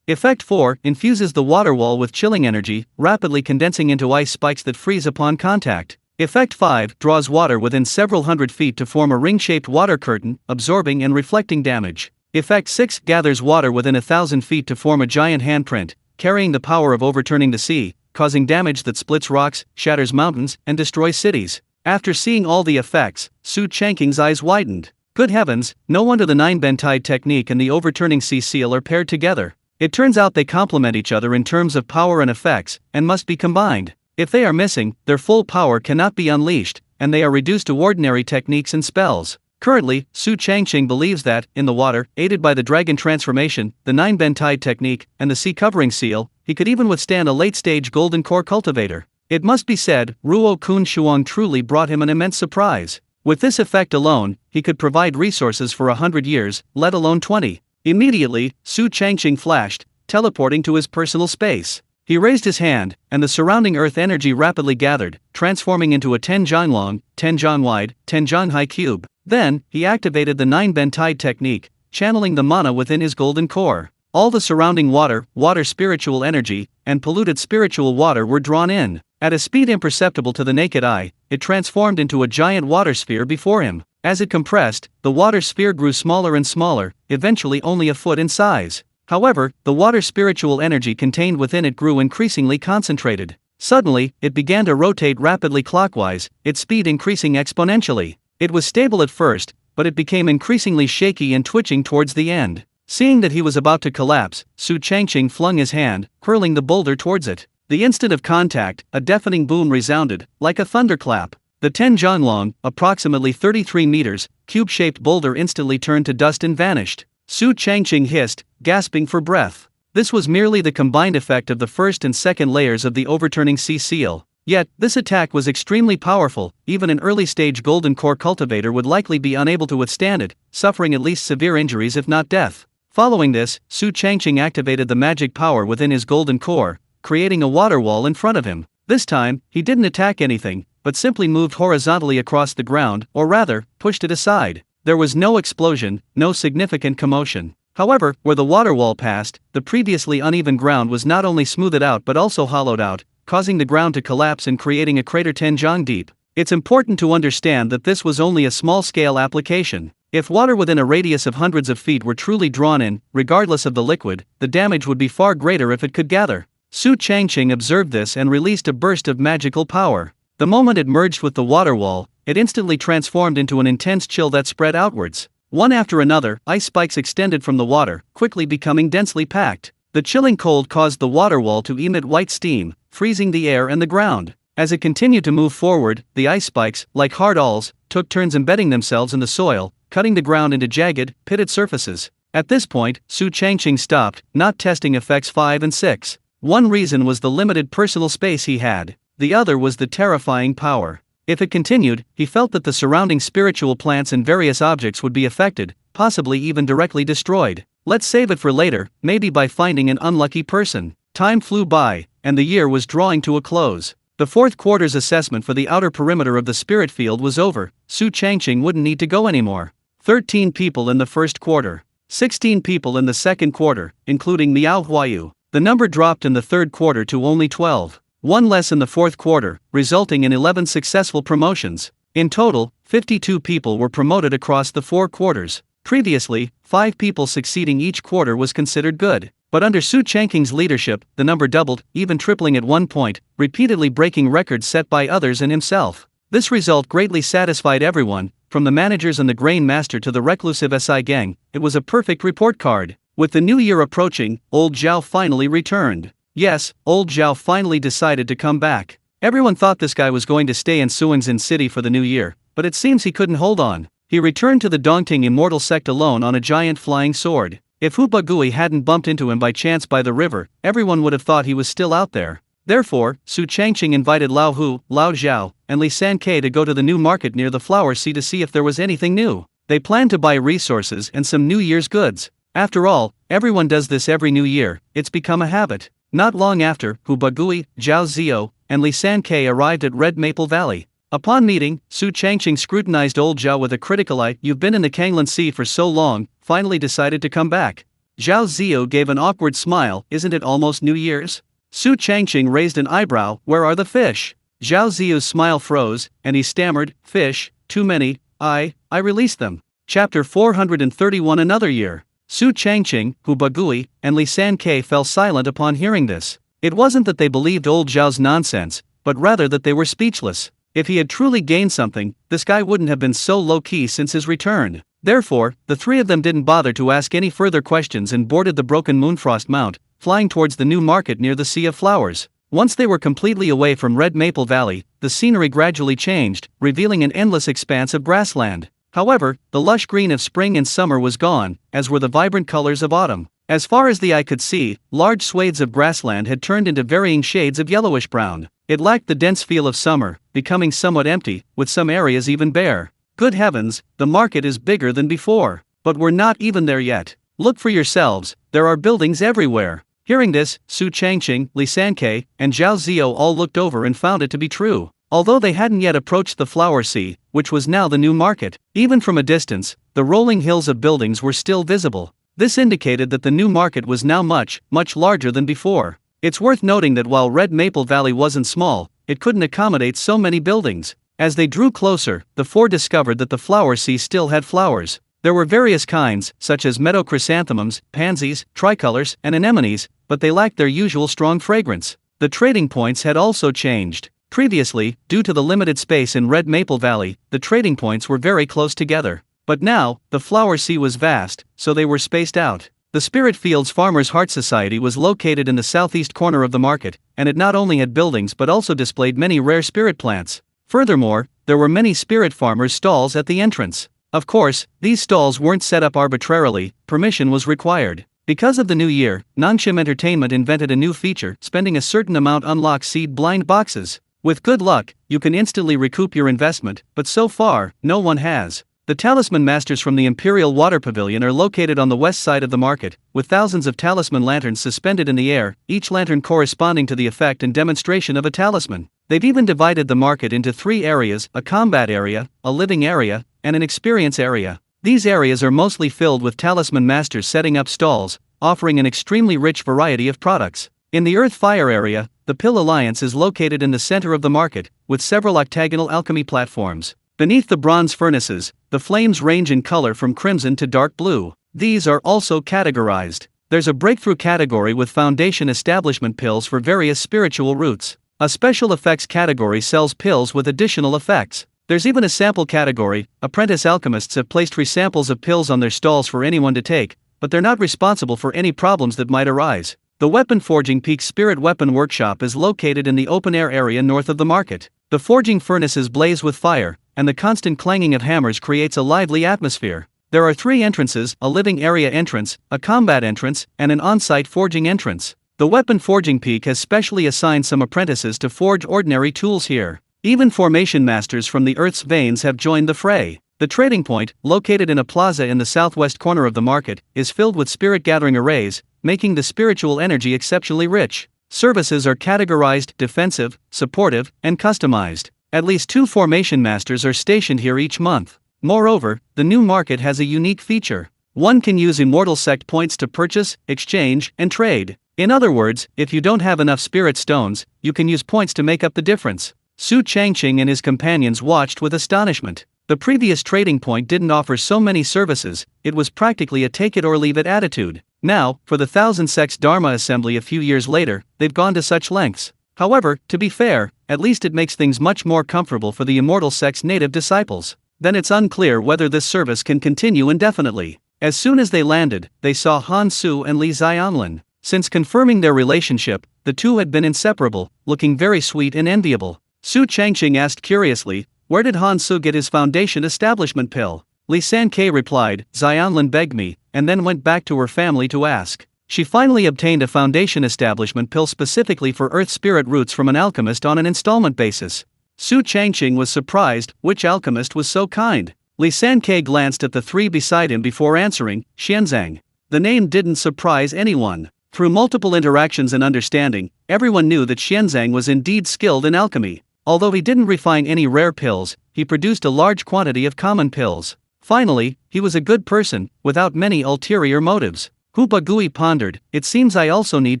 Effect 4 infuses the water wall with chilling energy, rapidly condensing into ice spikes that freeze upon contact. Effect 5 draws water within several hundred feet to form a ring-shaped water curtain, absorbing and reflecting damage. Effect 6 gathers water within 1,000 feet to form a giant handprint, carrying the power of overturning the sea, causing damage that splits rocks, shatters mountains, and destroys cities. After seeing all the effects, Su Changqing's eyes widened. Good heavens, no wonder the 9-bend tide technique and the overturning sea seal are paired together. It turns out they complement each other in terms of power and effects, and must be combined. If they are missing, their full power cannot be unleashed, and they are reduced to ordinary techniques and spells. Currently, Su Changqing believes that, in the water, aided by the dragon transformation, the 9-bend tide technique, and the sea covering seal, he could even withstand a late-stage golden core cultivator. It must be said, Ruo Kun Shuang truly brought him an immense surprise. With this effect alone, he could provide resources for 100 years, let alone 20. Immediately, Su Changqing flashed, teleporting to his personal space. He raised his hand, and the surrounding earth energy rapidly gathered, transforming into a 10-john long, 10-john wide, 10-john high cube. Then, he activated the 9-bend tide technique, channeling the mana within his golden core. All the surrounding water spiritual energy, and polluted spiritual water were drawn in. At a speed imperceptible to the naked eye, it transformed into a giant water sphere before him. As it compressed, the water sphere grew smaller and smaller, eventually only a foot in size. However, the water spiritual energy contained within it grew increasingly concentrated. Suddenly, it began to rotate rapidly clockwise, its speed increasing exponentially. It was stable at first, but it became increasingly shaky and twitching towards the end. Seeing that he was about to collapse, Su Changqing flung his hand, hurling the boulder towards it. The instant of contact, a deafening boom resounded, like a thunderclap. The 10-john long, approximately 33 meters, cube-shaped boulder instantly turned to dust and vanished. Su Changqing hissed, gasping for breath. This was merely the combined effect of the first and second layers of the overturning sea seal. Yet, this attack was extremely powerful. Even an early-stage golden core cultivator would likely be unable to withstand it, suffering at least severe injuries if not death. Following this, Su Changqing activated the magic power within his golden core, creating a water wall in front of him. This time, he didn't attack anything, but simply moved horizontally across the ground, or rather, pushed it aside. There was no explosion, no significant commotion. However, where the water wall passed, the previously uneven ground was not only smoothed out but also hollowed out, causing the ground to collapse and creating a crater 10 jang deep. It's important to understand that this was only a small-scale application. If water within a radius of hundreds of feet were truly drawn in, regardless of the liquid, the damage would be far greater if it could gather. Su Changqing observed this and released a burst of magical power. The moment it merged with the water wall, it instantly transformed into an intense chill that spread outwards. One after another, ice spikes extended from the water, quickly becoming densely packed. The chilling cold caused the water wall to emit white steam, freezing the air and the ground. As it continued to move forward, the ice spikes, like hard awls, took turns embedding themselves in the soil, cutting the ground into jagged, pitted surfaces. At this point, Su Changqing stopped, not testing effects 5 and 6. One reason was the limited personal space he had. The other was the terrifying power. If it continued, he felt that the surrounding spiritual plants and various objects would be affected, possibly even directly destroyed. Let's save it for later, maybe by finding an unlucky person. Time flew by, and the year was drawing to a close. The fourth quarter's assessment for the outer perimeter of the spirit field was over. Su Changqing wouldn't need to go anymore. 13 people in the first quarter. 16 people in the second quarter, including Miao Huayu. The number dropped in the third quarter to only 12. One less in the fourth quarter, resulting in 11 successful promotions. In total, 52 people were promoted across the 4 quarters. Previously, 5 people succeeding each quarter was considered good. But under Su Changqing's leadership, the number doubled, even tripling at one point, repeatedly breaking records set by others and himself. This result greatly satisfied everyone, from the managers and the grain master to the reclusive SI gang. It was a perfect report card. With the new year approaching, old Zhao finally returned. Yes, old Zhao finally decided to come back. Everyone thought this guy was going to stay in Suanxin City for the new year, but it seems he couldn't hold on. He returned to the Dongting immortal sect alone on a giant flying sword. If Hu Bagui hadn't bumped into him by chance by the river, everyone would have thought he was still out there. Therefore, Su Changqing invited Lao Hu, Lao Zhao, and Li Sankei to go to the new market near the Flower Sea to see if there was anything new. They planned to buy resources and some New Year's goods. After all, everyone does this every new year, it's become a habit. Not long after, Hu Bagui, Zhao Zio, and Li Sankei arrived at Red Maple Valley. Upon meeting, Su Changqing scrutinized old Zhao with a critical eye. "You've been in the Kanglan Sea for so long, finally decided to come back." Zhao Zio gave an awkward smile. "Isn't it almost New Year's?" Su Changqing raised an eyebrow. "Where are the fish?" Zhao Zio's smile froze, and he stammered, "Fish, too many, I released them." Chapter 431. Another year. Su Changqing, Hu Bagui, and Li Sankei fell silent upon hearing this. It wasn't that they believed old Zhao's nonsense, but rather that they were speechless. If he had truly gained something, this guy wouldn't have been so low-key since his return. Therefore, the three of them didn't bother to ask any further questions and boarded the broken Moonfrost Mount, flying towards the new market near the Sea of Flowers. Once they were completely away from Red Maple Valley, the scenery gradually changed, revealing an endless expanse of grassland. However, the lush green of spring and summer was gone, as were the vibrant colors of autumn. As far as the eye could see, large swathes of grassland had turned into varying shades of yellowish-brown. It lacked the dense feel of summer, becoming somewhat empty, with some areas even bare. Good heavens, the market is bigger than before. But we're not even there yet. Look for yourselves, there are buildings everywhere. Hearing this, Su Changqing, Li Sankei, and Zhao Zio all looked over and found it to be true. Although they hadn't yet approached the Flower Sea, which was now the new market, even from a distance, the rolling hills of buildings were still visible. This indicated that the new market was now much, much larger than before. It's worth noting that while Red Maple Valley wasn't small, it couldn't accommodate so many buildings. As they drew closer, the four discovered that the Flower Sea still had flowers. There were various kinds, such as meadow chrysanthemums, pansies, tricolors, and anemones, but they lacked their usual strong fragrance. The trading points had also changed. Previously, due to the limited space in Red Maple Valley, the trading points were very close together. But now, the Flower Sea was vast, so they were spaced out. The Spirit Fields Farmers' Heart Society was located in the southeast corner of the market, and it not only had buildings but also displayed many rare spirit plants. Furthermore, there were many spirit farmers' stalls at the entrance. Of course, these stalls weren't set up arbitrarily, permission was required. Because of the new year, Nangshim Entertainment invented a new feature: spending a certain amount unlocks seed blind boxes. With good luck, you can instantly recoup your investment, but so far, no one has. The Talisman Masters from the Imperial Water Pavilion are located on the west side of the market, with thousands of talisman lanterns suspended in the air, each lantern corresponding to the effect and demonstration of a talisman. They've even divided the market into 3 areas: a combat area, a living area, and an experience area. These areas are mostly filled with talisman masters setting up stalls, offering an extremely rich variety of products. In the Earth-Fire area, the Pill Alliance is located in the center of the market, with several octagonal alchemy platforms. Beneath the bronze furnaces, the flames range in color from crimson to dark blue. These are also categorized. There's a breakthrough category with foundation establishment pills for various spiritual roots. A special effects category sells pills with additional effects. There's even a sample category. Apprentice alchemists have placed free samples of pills on their stalls for anyone to take, but they're not responsible for any problems that might arise. The Weapon Forging Peak Spirit Weapon Workshop is located in the open-air area north of the market. The forging furnaces blaze with fire, and the constant clanging of hammers creates a lively atmosphere. There are 3 entrances: a living area entrance, a combat entrance, and an on-site forging entrance. The Weapon Forging Peak has specially assigned some apprentices to forge ordinary tools here. Even formation masters from the Earth's veins have joined the fray. The trading point, located in a plaza in the southwest corner of the market, is filled with spirit gathering arrays, making the spiritual energy exceptionally rich. Services are categorized: defensive, supportive, and customized. At least 2 formation masters are stationed here each month. Moreover, the new market has a unique feature. One can use immortal sect points to purchase, exchange, and trade. In other words, if you don't have enough spirit stones, you can use points to make up the difference. Su Changqing and his companions watched with astonishment. The previous trading point didn't offer so many services, it was practically a take-it-or-leave-it attitude. Now, for the Thousand Sects Dharma Assembly a few years later, they've gone to such lengths. However, to be fair, at least it makes things much more comfortable for the Immortal Sect's native disciples. Then it's unclear whether this service can continue indefinitely. As soon as they landed, they saw Han Su and Li Xianlin. Since confirming their relationship, the two had been inseparable, looking very sweet and enviable. Su Changqing asked curiously, "Where did Han Su get his foundation establishment pill?" Li Sanke replied, "Xianlin begged me," and then went back to her family to ask. She finally obtained a foundation establishment pill specifically for earth spirit roots from an alchemist on an installment basis. Su Changqing was surprised. Which alchemist was so kind? Li Sanke glanced at the 3 beside him before answering, "Xianzang." The name didn't surprise anyone. Through multiple interactions and understanding, everyone knew that Xianzang was indeed skilled in alchemy. Although he didn't refine any rare pills, he produced a large quantity of common pills. Finally, he was a good person, without many ulterior motives. Hu Bagui pondered, "It seems I also need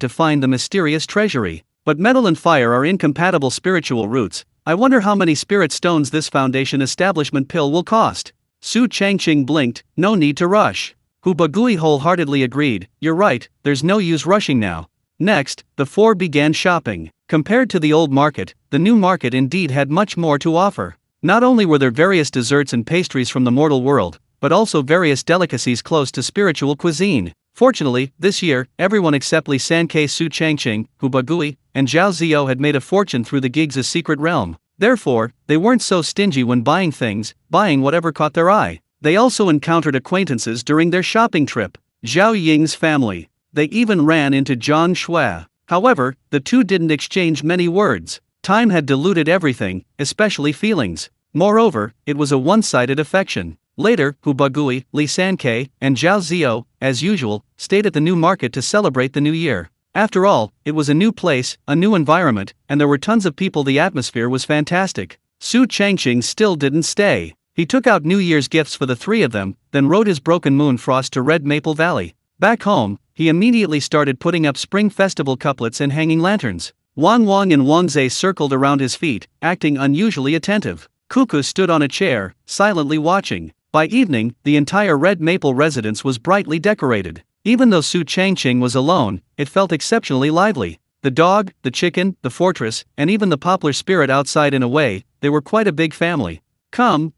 to find the mysterious treasury. But metal and fire are incompatible spiritual roots. I wonder how many spirit stones this foundation establishment pill will cost." Su Changqing blinked, "No need to rush." Hu Bagui wholeheartedly agreed, "You're right, there's no use rushing now." Next, the 4 began shopping. Compared to the old market, the new market indeed had much more to offer. Not only were there various desserts and pastries from the mortal world, but also various delicacies close to spiritual cuisine. Fortunately, this year, everyone except Li Sanke, Su Changqing, Hu Bagui, and Zhao Ziyo had made a fortune through the Gig's secret realm. Therefore, they weren't so stingy when buying things, buying whatever caught their eye. They also encountered acquaintances during their shopping trip. Zhao Ying's family. They even ran into Zhang Shui. However, the two didn't exchange many words. Time had diluted everything, especially feelings. Moreover, it was a one-sided affection. Later, Hu Bagui, Li Sanke, and Zhao Ziyo, as usual, stayed at the new market to celebrate the new year. After all, it was a new place, a new environment, and there were tons of people. The atmosphere was fantastic. Su Changqing still didn't stay. He took out New Year's gifts for the 3 of them, then rode his Broken Moon Frost to Red Maple Valley. Back home, he immediately started putting up Spring Festival couplets and hanging lanterns. Wang and Wang Zhe circled around his feet, acting unusually attentive. Cuckoo stood on a chair, silently watching. By evening, the entire Red Maple residence was brightly decorated. Even though Su Changqing was alone, it felt exceptionally lively. The dog, the chicken, the fortress, and even the poplar spirit outside. In a way, they were quite a big family. Come,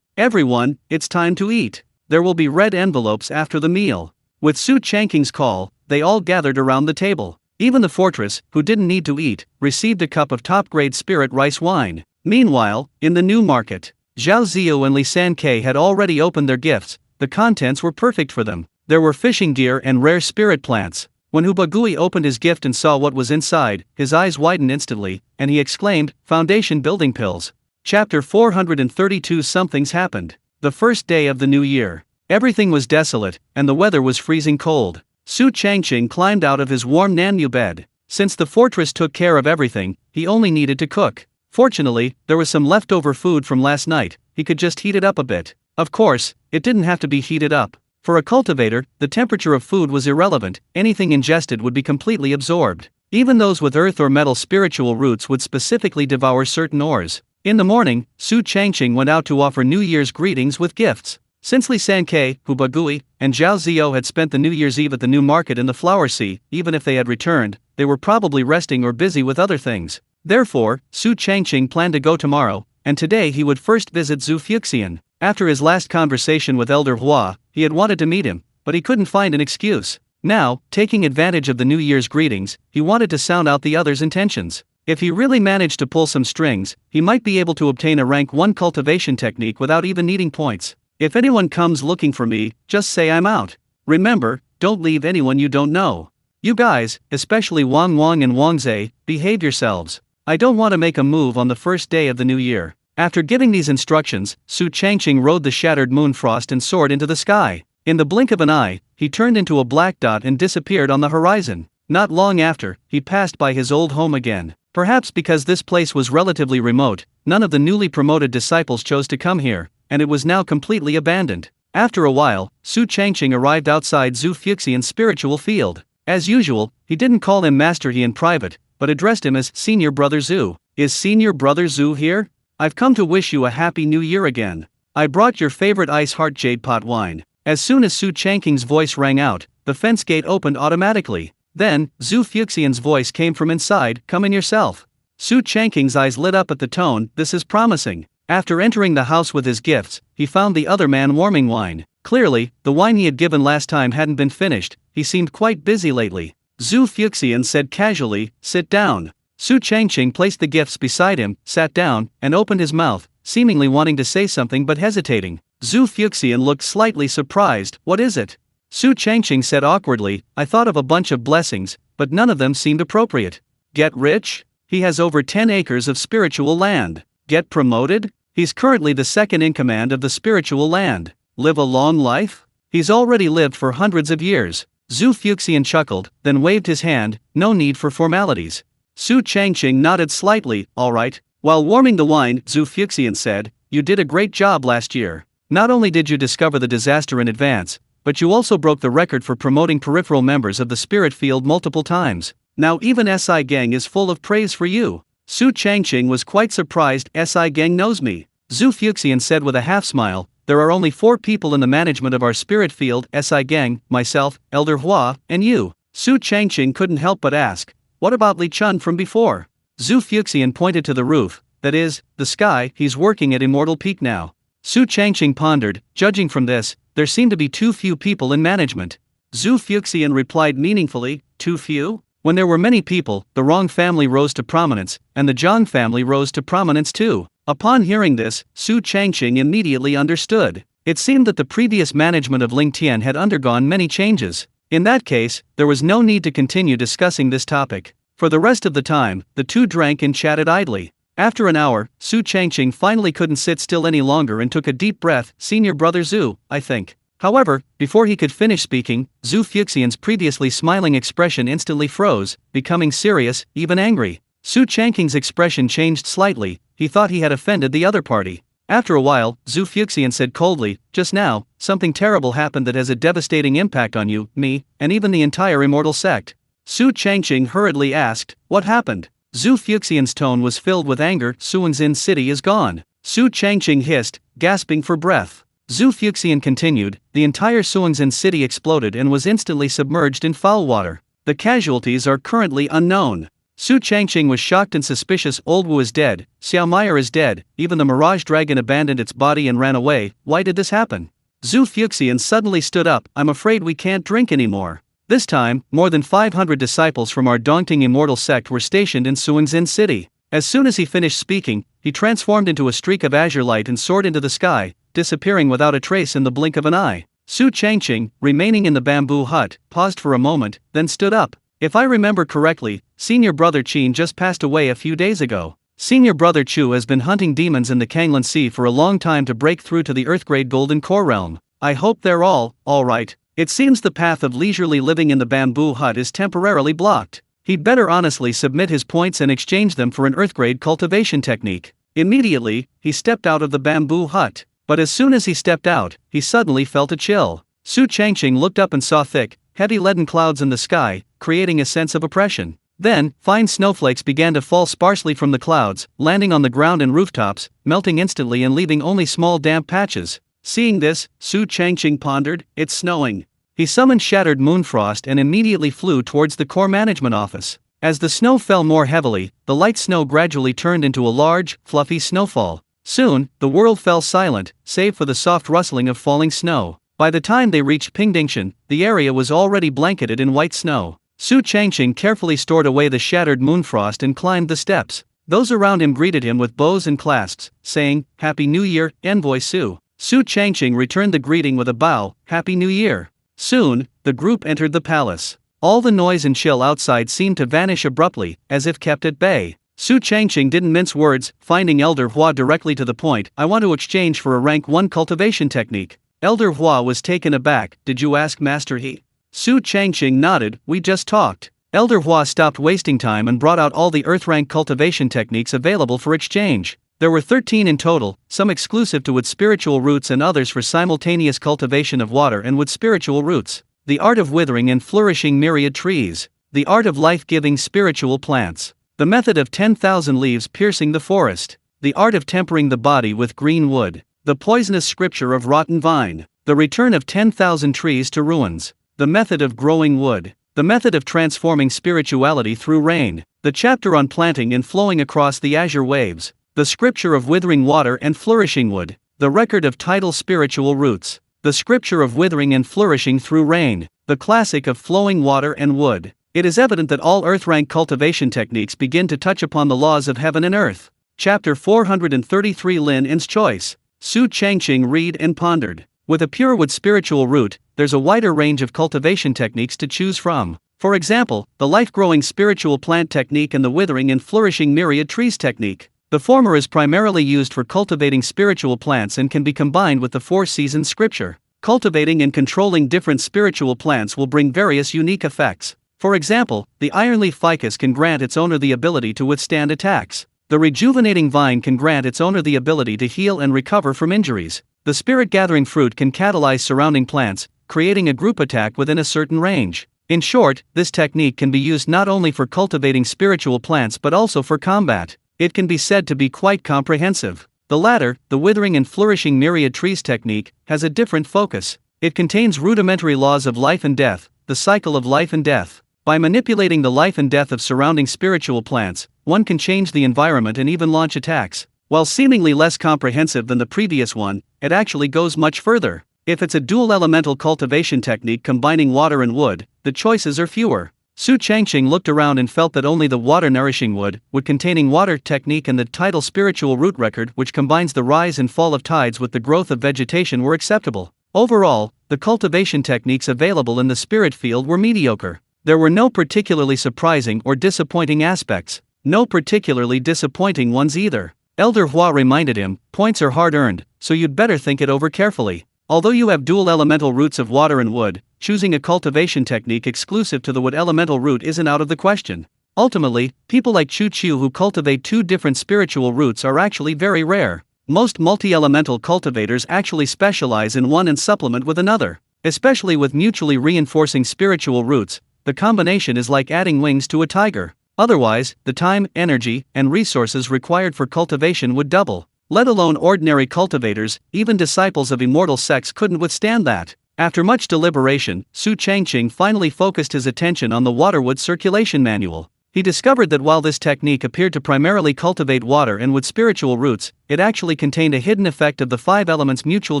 everyone, it's time to eat. There will be red envelopes after the meal. With Su Changqing's call, they all gathered around the table. Even the fortress, who didn't need to eat, received a cup of top-grade spirit rice wine. Meanwhile, in the new market, Zhao Ziyu and Li Sankei had already opened their gifts. The contents were perfect for them. There were fishing gear and rare spirit plants. When Hubagui opened his gift and saw what was inside, his eyes widened instantly, and he exclaimed, "Foundation building pills." Chapter 432. Something's happened. The first day of the new year. Everything was desolate, and the weather was freezing cold. Su Changqing climbed out of his warm Nanmu bed. Since the fortress took care of everything, he only needed to cook. Fortunately, there was some leftover food from last night. He could just heat it up a bit. Of course, it didn't have to be heated up. For a cultivator, the temperature of food was irrelevant. Anything ingested would be completely absorbed. Even those with earth or metal spiritual roots would specifically devour certain ores. In the morning, Su Changqing went out to offer New Year's greetings with gifts. Since Li Sankei, Hubagui, and Zhao Ziyu had spent the New Year's Eve at the new market in the Flower Sea, even if they had returned, they were probably resting or busy with other things. Therefore, Su Changqing planned to go tomorrow, and today he would first visit Zhu Fuxian. After his last conversation with Elder Hua, he had wanted to meet him, but he couldn't find an excuse. Now, taking advantage of the New Year's greetings, he wanted to sound out the other's intentions. If he really managed to pull some strings, he might be able to obtain a rank 1 cultivation technique without even needing points. If anyone comes looking for me, just say I'm out. Remember, don't leave anyone you don't know. You guys, especially Wang Wang and Wang Zhe, behave yourselves. I don't want to make a move on the first day of the new year. After giving these instructions, Su Changqing rode the shattered moon frost and soared into the sky. In the blink of an eye, he turned into a black dot and disappeared on the horizon. Not long after, he passed by his old home again. Perhaps because this place was relatively remote, none of the newly promoted disciples chose to come here, and it was now completely abandoned. After a while, Su Changqing arrived outside Zhu Fuxian's spiritual field. As usual, he didn't call him Master He in private, but addressed him as Senior Brother Zhu. "Is Senior Brother Zhu here? I've come to wish you a happy new year again. I brought your favorite ice heart jade pot wine." As soon as Su Changqing's voice rang out, the fence gate opened automatically. Then, Zhu Fuxian's voice came from inside, "Come in yourself." Su Changqing's eyes lit up at the tone. This is promising. After entering the house with his gifts, he found the other man warming wine. Clearly, the wine he had given last time hadn't been finished. He seemed quite busy lately. Zhu Fuxian said casually, "Sit down." Su Changqing placed the gifts beside him, sat down, and opened his mouth, seemingly wanting to say something but hesitating. Zhu Fuxian looked slightly surprised. "What is it?" Su Changqing said awkwardly, "I thought of a bunch of blessings, but none of them seemed appropriate." "Get rich? He has over 10 acres of spiritual land. Get promoted? He's currently the second in command of the spiritual land. Live a long life? He's already lived for hundreds of years." Zhu Fuxian chuckled, then waved his hand. "No need for formalities." Su Changqing nodded slightly. "All right." While warming the wine, Zhu Fuxian said, "You did a great job last year. Not only did you discover the disaster in advance, but you also broke the record for promoting peripheral members of the spirit field multiple times. Now even SI Gang is full of praise for you." Su Changqing was quite surprised. "SI Gang knows me?" Zhu Fuxian said with a half smile, "There are only 4 people in the management of our spirit field, SI Gang, myself, Elder Hua, and you." Su Changqing couldn't help but ask, "What about Li Chun from before?" Zhu Fuxian pointed to the roof, that is, the sky. "He's working at Immortal Peak now." Su Changqing pondered. Judging from this, there seemed to be too few people in management. Zhu Fuxian replied meaningfully, "Too few?" When there were many people, the Rong family rose to prominence, and the Zhang family rose to prominence too. Upon hearing this, Su Changqing immediately understood. It seemed that the previous management of Ling Tian had undergone many changes. In that case, there was no need to continue discussing this topic. For the rest of the time, the two drank and chatted idly. After an hour, Su Changqing finally couldn't sit still any longer and took a deep breath. "Senior Brother Zhu, I think." However, before he could finish speaking, Zhu Fuxian's previously smiling expression instantly froze, becoming serious, even angry. Su Changqing's expression changed slightly. He thought he had offended the other party. After a while, Zhu Fuxian said coldly, "Just now, something terrible happened that has a devastating impact on you, me, and even the entire immortal sect." Su Changqing hurriedly asked, "What happened?" Zhu Fuxian's tone was filled with anger. "Suanxin City is gone." Su Changqing hissed, gasping for breath. Zhu Fuxian continued, "The entire Suanxin City exploded and was instantly submerged in foul water. The casualties are currently unknown." Su Changqing was shocked and suspicious. "Old Wu is dead, Xiao Meyer is dead, even the Mirage Dragon abandoned its body and ran away. Why did this happen?" Zhu Fuxian suddenly stood up. "I'm afraid we can't drink anymore." This time, more than 500 disciples from our Dongting immortal sect were stationed in Suanxin City. As soon as he finished speaking, he transformed into a streak of azure light and soared into the sky, disappearing without a trace in the blink of an eye. Su Changqing, remaining in the bamboo hut, paused for a moment, then stood up. If I remember correctly, senior brother Qin just passed away a few days ago. Senior brother Chu has been hunting demons in the Kanglan Sea for a long time to break through to the Earthgrade Golden Core realm. I hope they're all right. It seems the path of leisurely living in the bamboo hut is temporarily blocked. He'd better honestly submit his points and exchange them for an Earthgrade cultivation technique. Immediately, he stepped out of the bamboo hut. But as soon as he stepped out, he suddenly felt a chill. Su Changqing looked up and saw thick, heavy leaden clouds in the sky, creating a sense of oppression. Then, fine snowflakes began to fall sparsely from the clouds, landing on the ground and rooftops, melting instantly and leaving only small damp patches. Seeing this, Su Changqing pondered, "It's snowing." He summoned Shattered Moonfrost and immediately flew towards the core management office. As the snow fell more heavily, the light snow gradually turned into a large, fluffy snowfall. Soon, the world fell silent, save for the soft rustling of falling snow. By the time they reached Pingdingshan, the area was already blanketed in white snow. Su Changqing carefully stored away the Shattered Moonfrost and climbed the steps. Those around him greeted him with bows and clasps, saying, "Happy New Year, Envoy Su." Su Changqing returned the greeting with a bow, "Happy New Year." Soon, the group entered the palace. All the noise and chill outside seemed to vanish abruptly, as if kept at bay. Su Changqing didn't mince words, finding Elder Hua directly to the point. "I want to exchange for a rank 1 cultivation technique." Elder Hua was taken aback. "Did you ask Master He?" Su Changqing nodded. "We just talked." Elder Hua stopped wasting time and brought out all the earth rank cultivation techniques available for exchange. There were 13 in total, some exclusive to wood spiritual roots and others for simultaneous cultivation of water and wood spiritual roots. The art of withering and flourishing myriad trees. The art of life-giving spiritual plants. The method of 10,000 leaves piercing the forest. The art of tempering the body with green wood. The poisonous scripture of rotten vine. The return of 10,000 trees to ruins. The method of growing wood. The method of transforming spirituality through rain. The chapter on planting and flowing across the azure waves. The scripture of withering water and flourishing wood. The record of tidal spiritual roots. The scripture of withering and flourishing through rain. The classic of flowing water and wood. It is evident that all earth-rank cultivation techniques begin to touch upon the laws of heaven and earth. Chapter 433 Lin In's Choice. Su Changqing read and pondered. With a pure wood spiritual root, there's a wider range of cultivation techniques to choose from. For example, the life-growing spiritual plant technique and the withering and flourishing myriad trees technique. The former is primarily used for cultivating spiritual plants and can be combined with the 4-season scripture. Cultivating and controlling different spiritual plants will bring various unique effects. For example, the ironleaf ficus can grant its owner the ability to withstand attacks. The rejuvenating vine can grant its owner the ability to heal and recover from injuries. The spirit-gathering fruit can catalyze surrounding plants, creating a group attack within a certain range. In short, this technique can be used not only for cultivating spiritual plants but also for combat. It can be said to be quite comprehensive. The latter, the withering and flourishing myriad trees technique, has a different focus. It contains rudimentary laws of life and death, the cycle of life and death. By manipulating the life and death of surrounding spiritual plants, one can change the environment and even launch attacks. While seemingly less comprehensive than the previous one, it actually goes much further. If it's a dual elemental cultivation technique combining water and wood, the choices are fewer. Su Changqing looked around and felt that only the water-nourishing wood containing water technique and the tidal spiritual root record which combines the rise and fall of tides with the growth of vegetation were acceptable. Overall, the cultivation techniques available in the spirit field were mediocre. There were no particularly surprising or disappointing aspects, no particularly disappointing ones either. Elder Hua reminded him, "Points are hard-earned, so you'd better think it over carefully. Although you have dual elemental roots of water and wood, choosing a cultivation technique exclusive to the wood elemental root isn't out of the question. Ultimately, people like Chu Chu who cultivate 2 different spiritual roots are actually very rare. Most multi-elemental cultivators actually specialize in one and supplement with another. Especially with mutually reinforcing spiritual roots, the combination is like adding wings to a tiger. Otherwise, the time, energy, and resources required for cultivation would double. Let alone ordinary cultivators, even disciples of immortal sects couldn't withstand that. After much deliberation, Su Changqing finally focused his attention on the waterwood circulation manual. He discovered that while this technique appeared to primarily cultivate water and wood spiritual roots, it actually contained a hidden effect of the 5 elements mutual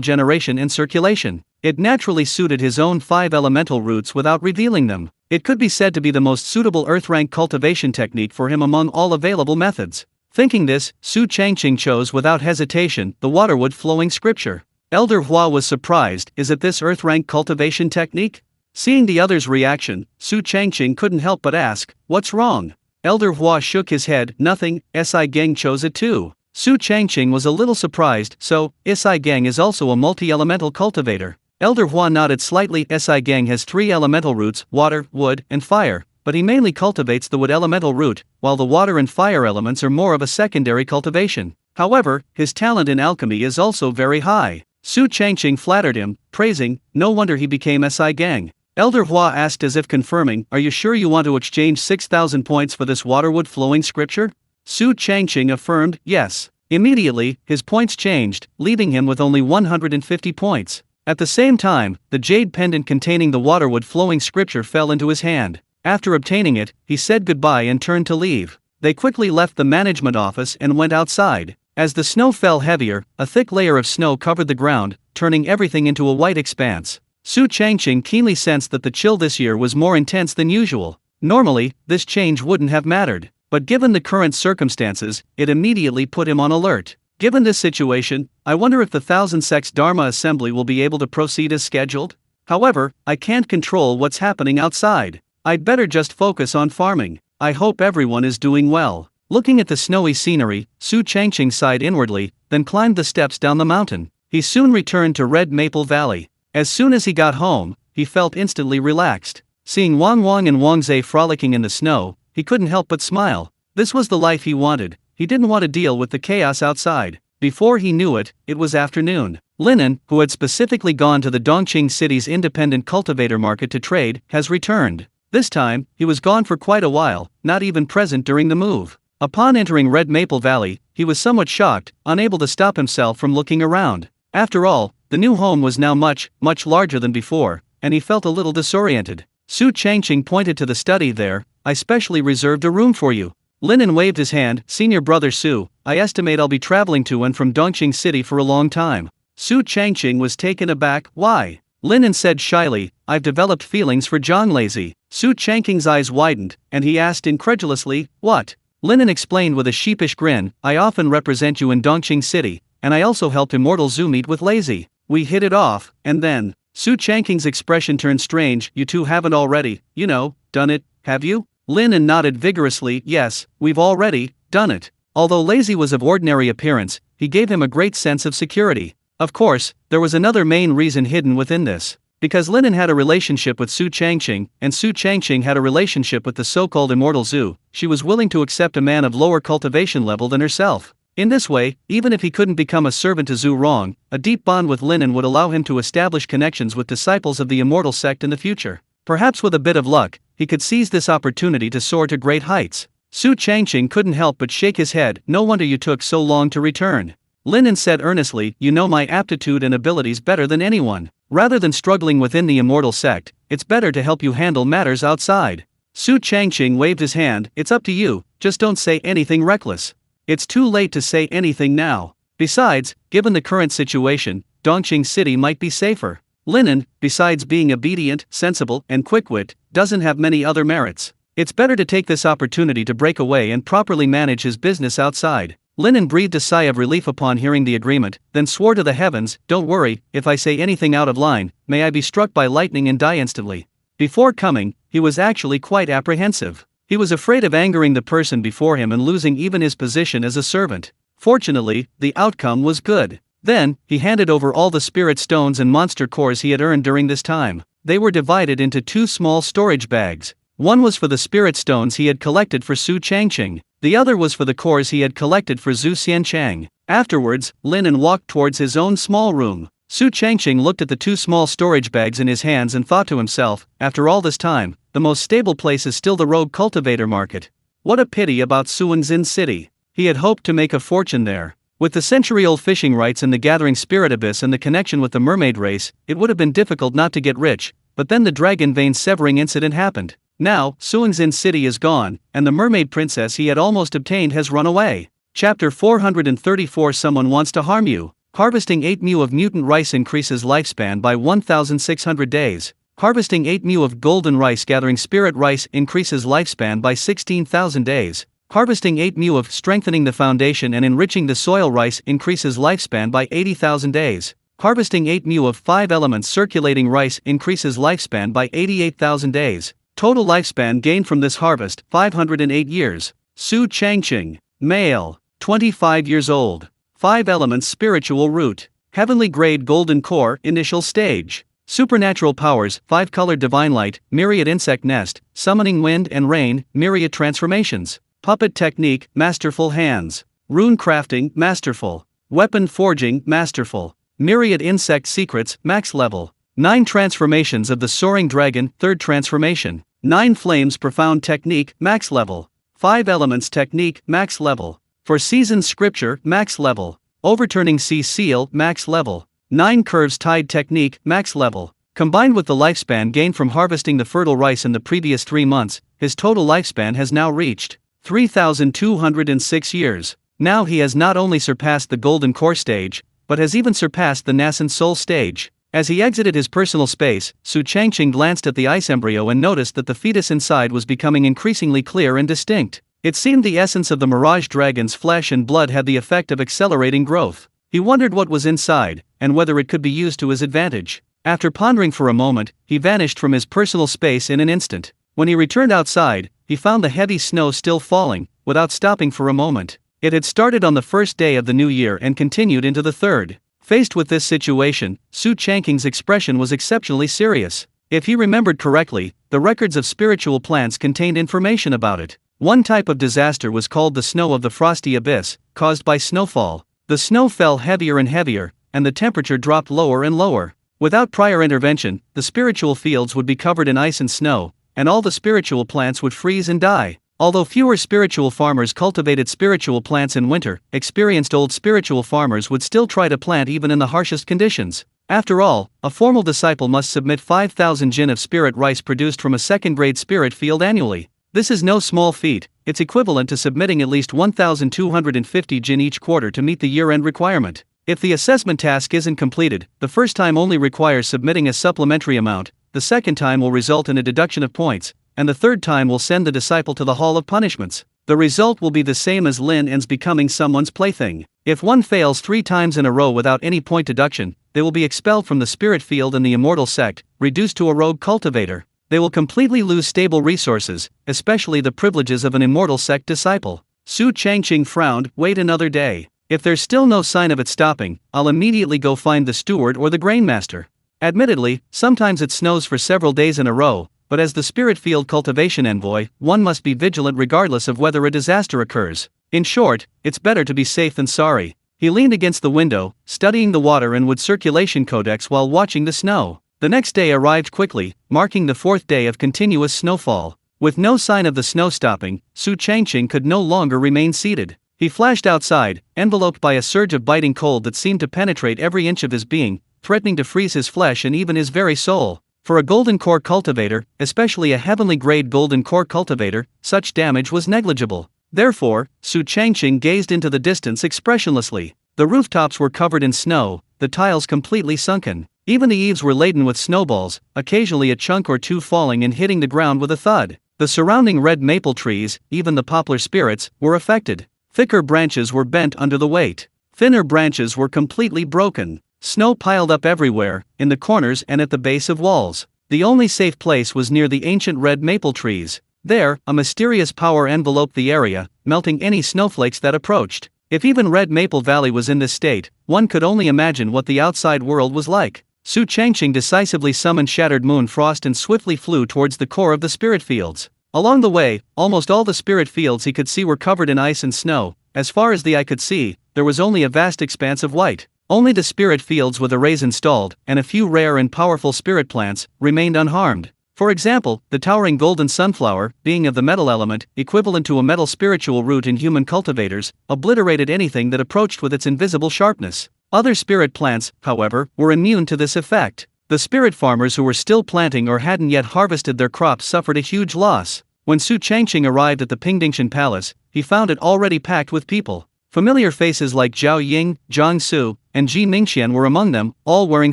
generation and circulation. It naturally suited his own 5 elemental roots without revealing them. It could be said to be the most suitable earth-rank cultivation technique for him among all available methods. Thinking this, Su Changqing chose without hesitation the waterwood flowing scripture. Elder Hua was surprised. Is it this earth rank cultivation technique? Seeing the other's reaction, Su Changqing couldn't help but ask, what's wrong? Elder Hua shook his head. Nothing, Si Geng chose it too. Su Changqing was a little surprised. So, Si Geng is also a multi-elemental cultivator. Elder Hua nodded slightly. Si Geng has 3 elemental roots, water, wood, and fire, but he mainly cultivates the wood elemental root, while the water and fire elements are more of a secondary cultivation. However, his talent in alchemy is also very high. Su Changqing flattered him, praising, no wonder he became Si Geng. Elder Hua asked as if confirming, are you sure you want to exchange 6,000 points for this waterwood flowing scripture? Su Changqing affirmed, yes. Immediately, his points changed, leaving him with only 150 points. At the same time, the jade pendant containing the waterwood flowing scripture fell into his hand. After obtaining it, he said goodbye and turned to leave. They quickly left the management office and went outside. As the snow fell heavier, a thick layer of snow covered the ground, turning everything into a white expanse. Su Changqing keenly sensed that the chill this year was more intense than usual. Normally, this change wouldn't have mattered, but given the current circumstances, it immediately put him on alert. Given this situation, I wonder if the Thousand Sects Dharma Assembly will be able to proceed as scheduled? However, I can't control what's happening outside. I'd better just focus on farming. I hope everyone is doing well. Looking at the snowy scenery, Su Changqing sighed inwardly, then climbed the steps down the mountain. He soon returned to Red Maple Valley. As soon as he got home, he felt instantly relaxed. Seeing Wang Wang and Wang Zhe frolicking in the snow, he couldn't help but smile. This was the life he wanted. He didn't want to deal with the chaos outside. Before he knew it, it was afternoon. Linen, who had specifically gone to the Dongqing city's independent cultivator market to trade, has returned. This time, he was gone for quite a while, not even present during the move. Upon entering Red Maple Valley, he was somewhat shocked, unable to stop himself from looking around. After all, the new home was now much, much larger than before, and he felt a little disoriented. Su Changqing pointed to the study there. I specially reserved a room for you. Linen waved his hand. Senior brother Su, I estimate I'll be traveling to and from Dongqing City for a long time. Su Changqing was taken aback. Why? Linen said shyly, I've developed feelings for Zhang Lazy. Su Changqing's eyes widened, and he asked incredulously, what? Linen explained with a sheepish grin, I often represent you in Dongqing City, and I also helped Immortal Zhu meet with Lazy. We hit it off, and then. Su Changqing's expression turned strange. You two haven't already, done it, have you? Linen nodded vigorously. Yes, we've already done it. Although Lazy was of ordinary appearance, he gave him a great sense of security. Of course, there was another main reason hidden within this. Because Linen had a relationship with Su Changqing, and Su Changqing had a relationship with the so-called Immortal Zhu, she was willing to accept a man of lower cultivation level than herself. In this way, even if he couldn't become a servant to Zhu Rong, a deep bond with Linen would allow him to establish connections with disciples of the Immortal sect in the future. Perhaps with a bit of luck, he could seize this opportunity to soar to great heights. Su Changqing couldn't help but shake his head. No wonder you took so long to return. Linen said earnestly, you know my aptitude and abilities better than anyone. Rather than struggling within the Immortal sect, it's better to help you handle matters outside. Su Changqing waved his hand. It's up to you, just don't say anything reckless. It's too late to say anything now. Besides, given the current situation, Dongqing City might be safer. Linen, besides being obedient, sensible, and quick-wit, doesn't have many other merits. It's better to take this opportunity to break away and properly manage his business outside. Linen breathed a sigh of relief upon hearing the agreement, then swore to the heavens, don't worry, if I say anything out of line, may I be struck by lightning and die instantly. Before coming, he was actually quite apprehensive. He was afraid of angering the person before him and losing even his position as a servant. Fortunately, the outcome was good. Then, he handed over all the spirit stones and monster cores he had earned during this time. They were divided into 2 small storage bags. One was for the spirit stones he had collected for Su Changqing. The other was for the cores he had collected for Zhu Xianchang. Afterwards, Linen walked towards his own small room. Su Changqing looked at the 2 small storage bags in his hands and thought to himself, after all this time, the most stable place is still the rogue cultivator market. What a pity about Suanxin City. He had hoped to make a fortune there. With the century-old fishing rights and the gathering spirit abyss and the connection with the mermaid race, it would have been difficult not to get rich, but then the dragon vein severing incident happened. Now, Suanxin City is gone, and the mermaid princess he had almost obtained has run away. Chapter 434 Someone Wants to Harm You. Harvesting 8 mu of mutant rice increases lifespan by 1,600 days. Harvesting 8 mu of golden rice gathering spirit rice increases lifespan by 16,000 days. Harvesting 8 mu of strengthening the foundation and enriching the soil rice increases lifespan by 80,000 days. Harvesting 8 mu of 5 elements circulating rice increases lifespan by 88,000 days. Total lifespan gained from this harvest, 508 years. Su Changqing, male, 25 years old. 5 elements spiritual root. Heavenly grade golden core, initial stage. Supernatural powers, 5-colored divine light, myriad insect nest, summoning wind and rain, myriad transformations. Puppet technique, masterful hands. Rune crafting, masterful. Weapon forging, masterful. Myriad insect secrets, max level. 9 transformations of the soaring dragon, 3rd transformation. 9 flames profound technique, max level. 5 elements technique, max level. For seasons scripture, max level. Overturning sea seal, max level. 9 curves tide technique, max level. Combined with the lifespan gained from harvesting the fertile rice in the previous 3 months, his total lifespan has now reached 3,206 years. Now he has not only surpassed the golden core stage, but has even surpassed the nascent soul stage. As he exited his personal space, Su Changqing glanced at the ice embryo and noticed that the fetus inside was becoming increasingly clear and distinct. It seemed the essence of the mirage dragon's flesh and blood had the effect of accelerating growth. He wondered what was inside, and whether it could be used to his advantage. After pondering for a moment, he vanished from his personal space in an instant. When he returned outside, he found the heavy snow still falling, without stopping for a moment. It had started on the first day of the new year and continued into the third. Faced with this situation, Su Changqing's expression was exceptionally serious. If he remembered correctly, the records of spiritual plants contained information about it. One type of disaster was called the snow of the frosty abyss, caused by snowfall. The snow fell heavier and heavier, and the temperature dropped lower and lower. Without prior intervention, the spiritual fields would be covered in ice and snow, and all the spiritual plants would freeze and die. Although fewer spiritual farmers cultivated spiritual plants in winter, experienced old spiritual farmers would still try to plant even in the harshest conditions. After all, a formal disciple must submit 5,000 jin of spirit rice produced from a second-grade spirit field annually. This is no small feat. It's equivalent to submitting at least 1,250 jin each quarter to meet the year-end requirement. If the assessment task isn't completed, the first time only requires submitting a supplementary amount, the second time will result in a deduction of points, and the third time will send the disciple to the Hall of Punishments. The result will be the same as Lin En's becoming someone's plaything. If one fails 3 times in a row without any point deduction, they will be expelled from the spirit field and the immortal sect, reduced to a rogue cultivator. They will completely lose stable resources, especially the privileges of an immortal sect disciple. Su Changqing frowned. Wait another day. If there's still no sign of it stopping, I'll immediately go find the steward or the grainmaster. Admittedly, sometimes it snows for several days in a row, but as the spirit field cultivation envoy, one must be vigilant regardless of whether a disaster occurs. In short, it's better to be safe than sorry. He leaned against the window, studying the water and wood circulation codex while watching the snow. The next day arrived quickly, marking the 4th day of continuous snowfall. With no sign of the snow stopping, Su Changqing could no longer remain seated. He flashed outside, enveloped by a surge of biting cold that seemed to penetrate every inch of his being, threatening to freeze his flesh and even his very soul. For a golden core cultivator, especially a heavenly grade golden core cultivator, such damage was negligible. Therefore, Su Changqing gazed into the distance expressionlessly. The rooftops were covered in snow, the tiles completely sunken. Even the eaves were laden with snowballs, occasionally a chunk or two falling and hitting the ground with a thud. The surrounding red maple trees, even the poplar spirits, were affected. Thicker branches were bent under the weight. Thinner branches were completely broken. Snow piled up everywhere, in the corners and at the base of walls. The only safe place was near the ancient red maple trees. There, a mysterious power enveloped the area, melting any snowflakes that approached. If even Red Maple Valley was in this state, one could only imagine what the outside world was like. Su Changqing decisively summoned Shattered Moon Frost and swiftly flew towards the core of the spirit fields. Along the way, almost all the spirit fields he could see were covered in ice and snow. As far as the eye could see, there was only a vast expanse of white. Only the spirit fields with arrays installed, and a few rare and powerful spirit plants, remained unharmed. For example, the towering golden sunflower, being of the metal element, equivalent to a metal spiritual root in human cultivators, obliterated anything that approached with its invisible sharpness. Other spirit plants, however, were immune to this effect. The spirit farmers who were still planting or hadn't yet harvested their crops suffered a huge loss. When Su Changqing arrived at the Pingdingshan Palace, he found it already packed with people. Familiar faces like Zhao Ying, Zhang Su, and Ji Mingxian were among them, all wearing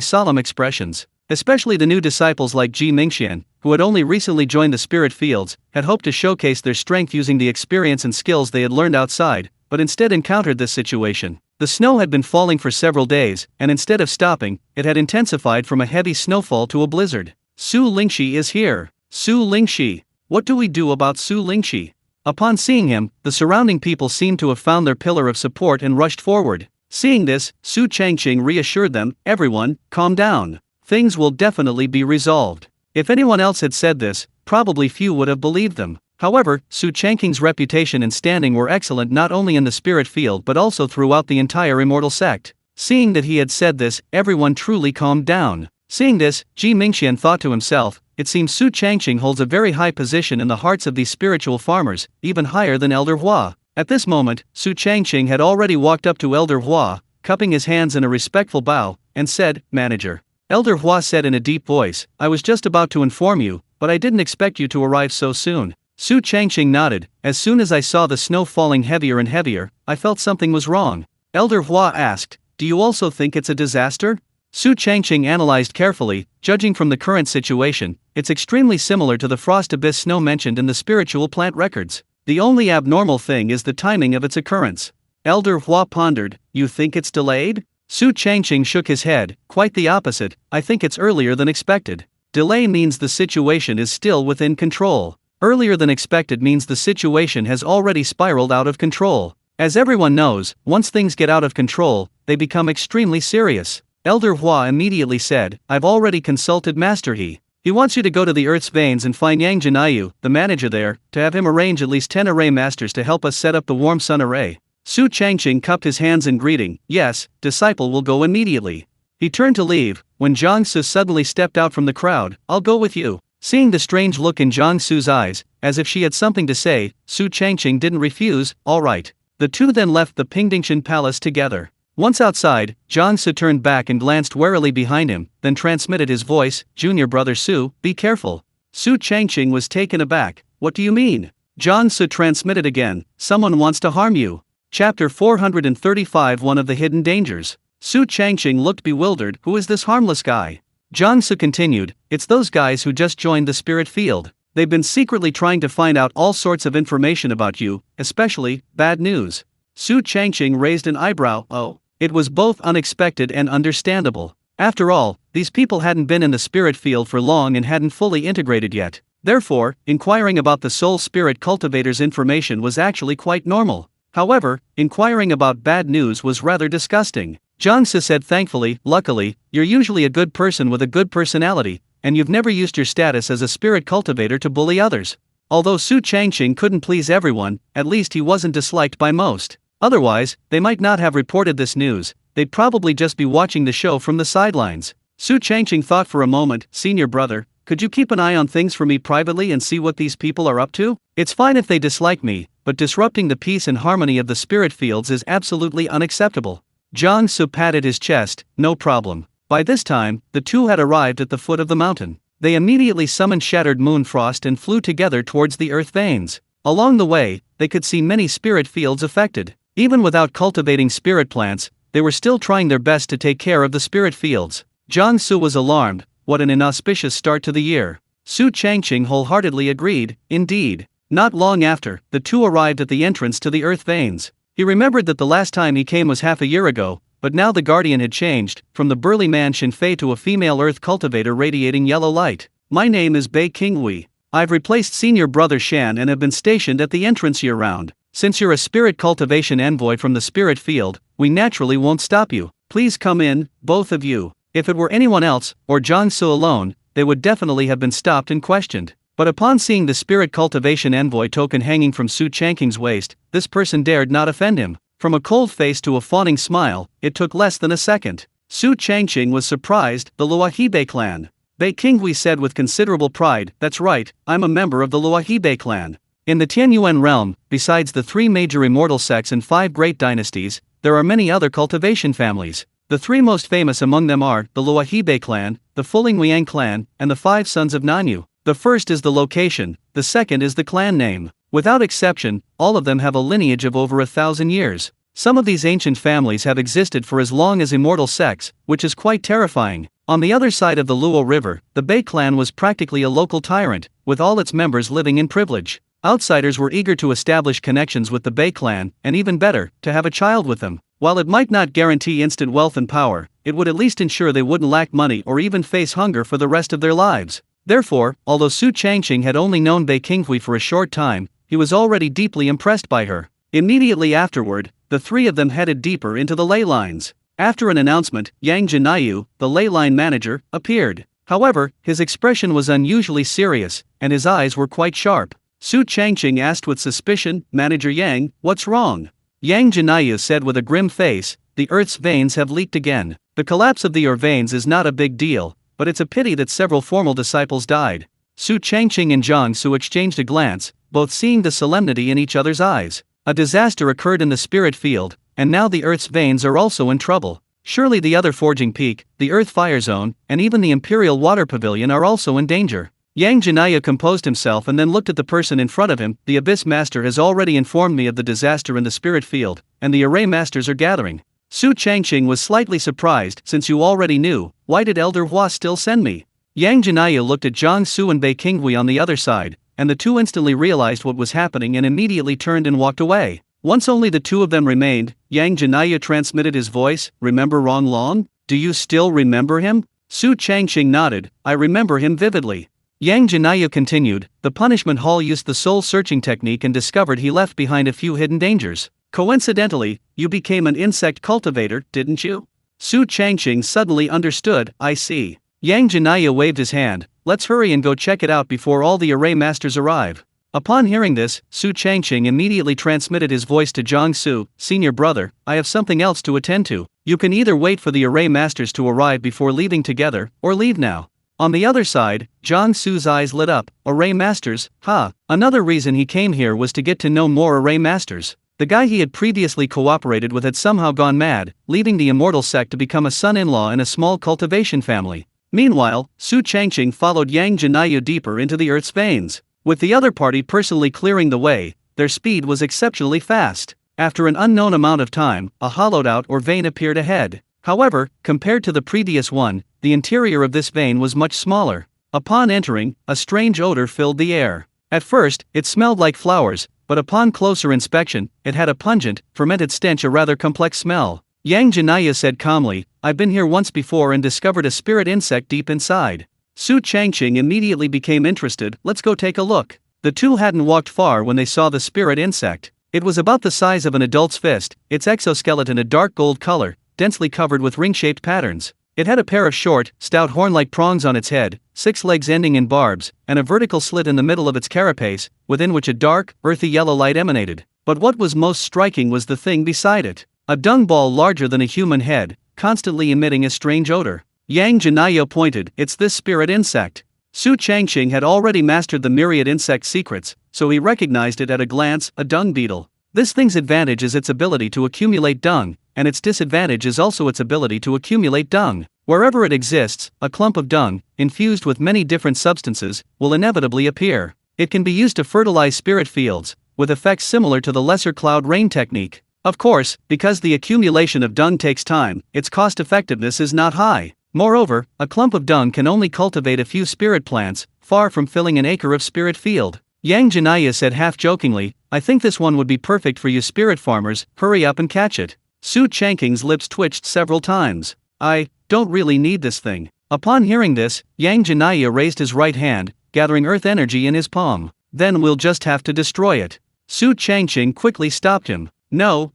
solemn expressions. Especially the new disciples like Ji Mingxian, who had only recently joined the spirit fields, had hoped to showcase their strength using the experience and skills they had learned outside, but instead encountered this situation. The snow had been falling for several days, and instead of stopping, it had intensified from a heavy snowfall to a blizzard. Su Lingxi is here. Su Lingxi. What do we do about Su Lingxi? Upon seeing him, the surrounding people seemed to have found their pillar of support and rushed forward. Seeing this, Su Changqing reassured them, "Everyone, calm down. Things will definitely be resolved." If anyone else had said this, probably few would have believed them. However, Su Changqing's reputation and standing were excellent not only in the spirit field but also throughout the entire immortal sect. Seeing that he had said this, everyone truly calmed down. Seeing this, Ji Mingxian thought to himself, "It seems Su Changqing holds a very high position in the hearts of these spiritual farmers, even higher than Elder Hua." At this moment, Su Changqing had already walked up to Elder Hua, cupping his hands in a respectful bow, and said, "Manager." Elder Hua said in a deep voice, "I was just about to inform you, but I didn't expect you to arrive so soon." Su Changqing nodded. "As soon as I saw the snow falling heavier and heavier, I felt something was wrong." Elder Hua asked, "Do you also think it's a disaster?" Su Changqing analyzed carefully. Judging from the current situation, it's extremely similar to the frost abyss snow mentioned in the spiritual plant records. The only abnormal thing is the timing of its occurrence. Elder Hua pondered, "You think it's delayed?" Su Changqing shook his head. "Quite the opposite, I think it's earlier than expected. Delay means the situation is still within control. Earlier than expected means the situation has already spiraled out of control. As everyone knows, once things get out of control, they become extremely serious." Elder Hua immediately said, "I've already consulted Master He. He wants you to go to the Earth's Veins and find Yang Jinayu, the manager there, to have him arrange at least 10 array masters to help us set up the warm sun array." Su Changqing cupped his hands in greeting. "Yes, disciple will go immediately." He turned to leave, when Zhang Su suddenly stepped out from the crowd. "I'll go with you." Seeing the strange look in Zhang Su's eyes, as if she had something to say, Su Changqing didn't refuse. "All right." The two then left the Pingdingshan Palace together. Once outside, Zhang Su turned back and glanced warily behind him, then transmitted his voice, "Junior brother Su, be careful." Su Changqing was taken aback. "What do you mean?" Zhang Su transmitted again, "Someone wants to harm you." Chapter 435 One of the Hidden Dangers. Su Changqing looked bewildered. "Who is this harmless guy?" Zhang Su continued, "It's those guys who just joined the spirit field. They've been secretly trying to find out all sorts of information about you, especially bad news." Su Changqing raised an eyebrow. "Oh." It was both unexpected and understandable. After all, these people hadn't been in the spirit field for long and hadn't fully integrated yet. Therefore, inquiring about the soul spirit cultivators' information was actually quite normal. However, inquiring about bad news was rather disgusting. Zhang Su said thankfully, "Luckily, you're usually a good person with a good personality, and you've never used your status as a spirit cultivator to bully others." Although Su Changqing couldn't please everyone, at least he wasn't disliked by most. Otherwise, they might not have reported this news, they'd probably just be watching the show from the sidelines. Su Changqing thought for a moment. "Senior brother, could you keep an eye on things for me privately and see what these people are up to? It's fine if they dislike me, but disrupting the peace and harmony of the spirit fields is absolutely unacceptable." Zhang Su patted his chest. "No problem." By this time, the two had arrived at the foot of the mountain. They immediately summoned Shattered Moon Frost and flew together towards the earth veins. Along the way, they could see many spirit fields affected. Even without cultivating spirit plants, they were still trying their best to take care of the spirit fields. Zhang Su was alarmed. What an inauspicious start to the year. Su Changqing wholeheartedly agreed. Indeed. Not long after, the two arrived at the entrance to the earth veins. He remembered that the last time he came was half a year ago, but now the guardian had changed, from the burly man Shinfei to a female earth cultivator radiating yellow light. "My name is Bei Qinghui. I've replaced senior brother Shan and have been stationed at the entrance year-round. Since you're a spirit cultivation envoy from the spirit field, we naturally won't stop you. Please come in, both of you." If it were anyone else, or Zhang Su alone, they would definitely have been stopped and questioned. But upon seeing the spirit cultivation envoy token hanging from Su Changqing's waist, this person dared not offend him. From a cold face to a fawning smile, it took less than a second. Su Changqing was surprised. "The Luahibe clan." Bei Qinghui said with considerable pride, "That's right, I'm a member of the Luahibe clan. In the Tianyuan Realm, besides the 3 major immortal sects and 5 great dynasties, there are many other cultivation families. The 3 most famous among them are the Luahibe clan, the Fulingyang clan, and the 5 sons of Nanyu. The first is the location, the second is the clan name. Without exception, all of them have a lineage of over 1,000 years. Some of these ancient families have existed for as long as immortal sects, which is quite terrifying. On the other side of the Luo River, the Bei clan was practically a local tyrant, with all its members living in privilege. Outsiders were eager to establish connections with the Bei clan, and even better, to have a child with them. While it might not guarantee instant wealth and power, it would at least ensure they wouldn't lack money or even face hunger for the rest of their lives. Therefore, although Su Changqing had only known Bei Qinghui for a short time, he was already deeply impressed by her. Immediately afterward, the three of them headed deeper into the ley lines. After an announcement, Yang Jinayu, the ley line manager, appeared. However, his expression was unusually serious, and his eyes were quite sharp. Su Changqing asked with suspicion, "Manager Yang, what's wrong?" Yang Jinayu said with a grim face, "The Earth's veins have leaked again. The collapse of the Earth veins is not a big deal, but it's a pity that several formal disciples died." Su Changqing and Jiang Su exchanged a glance, both seeing the solemnity in each other's eyes. A disaster occurred in the spirit field, and now the Earth's veins are also in trouble. Surely the other forging peak, the Earth Fire Zone, and even the Imperial Water Pavilion are also in danger. Yang Jinaya composed himself and then looked at the person in front of him. "The Abyss Master has already informed me of the disaster in the spirit field, and the Array Masters are gathering." Su Changqing was slightly surprised. "Since you already knew, why did Elder Hua still send me?" Yang Jinaya looked at Jiang Su and Bei Qinghui on the other side, and the two instantly realized what was happening and immediately turned and walked away. Once only the two of them remained, Yang Jinaya transmitted his voice, "Remember Rong Long? Do you still remember him?" Su Changqing nodded, "I remember him vividly." Yang Jinaya continued, "The punishment hall used the soul-searching technique and discovered he left behind a few hidden dangers. Coincidentally, you became an insect cultivator, didn't you?" Su Changqing suddenly understood, "I see." Yang Jinaya waved his hand, "Let's hurry and go check it out before all the Array Masters arrive." Upon hearing this, Su Changqing immediately transmitted his voice to Jiang Su, "Senior brother, I have something else to attend to. You can either wait for the Array Masters to arrive before leaving together, or leave now." On the other side, Jiang Su's eyes lit up. "Array Masters, huh?" Another reason he came here was to get to know more Array Masters. The guy he had previously cooperated with had somehow gone mad, leaving the Immortal sect to become a son-in-law in a small cultivation family. Meanwhile, Su Changqing followed Yang Jinayu deeper into the Earth's veins. With the other party personally clearing the way, their speed was exceptionally fast. After an unknown amount of time, a hollowed-out or vein appeared ahead. However, compared to the previous one, the interior of this vein was much smaller. Upon entering, a strange odor filled the air. At first, it smelled like flowers, but upon closer inspection, it had a pungent, fermented stench, a rather complex smell. Yang Jinaya said calmly, "I've been here once before and discovered a spirit insect deep inside." Su Changqing immediately became interested. "Let's go take a look." The two hadn't walked far when they saw the spirit insect. It was about the size of an adult's fist, its exoskeleton a dark gold color, densely covered with ring-shaped patterns. It had a pair of short, stout horn-like prongs on its head, 6 legs ending in barbs, and a vertical slit in the middle of its carapace, within which a dark, earthy yellow light emanated. But what was most striking was the thing beside it. A dung ball larger than a human head, constantly emitting a strange odor. Yang Jinayo pointed, "It's this spirit insect." Su Changqing had already mastered the myriad insect secrets, so he recognized it at a glance, a dung beetle. This thing's advantage is its ability to accumulate dung, and its disadvantage is also its ability to accumulate dung. Wherever it exists, a clump of dung, infused with many different substances, will inevitably appear. It can be used to fertilize spirit fields, with effects similar to the lesser cloud rain technique. Of course, because the accumulation of dung takes time, its cost-effectiveness is not high. Moreover, a clump of dung can only cultivate a few spirit plants, far from filling an acre of spirit field. Yang Jinaya said half-jokingly, "I think this one would be perfect for you spirit farmers, hurry up and catch it." Su Changqing's lips twitched several times. "I don't really need this thing." Upon hearing this, Yang Jinaya raised his right hand, gathering earth energy in his palm. "Then we'll just have to destroy it." Su Changqing quickly stopped him. No,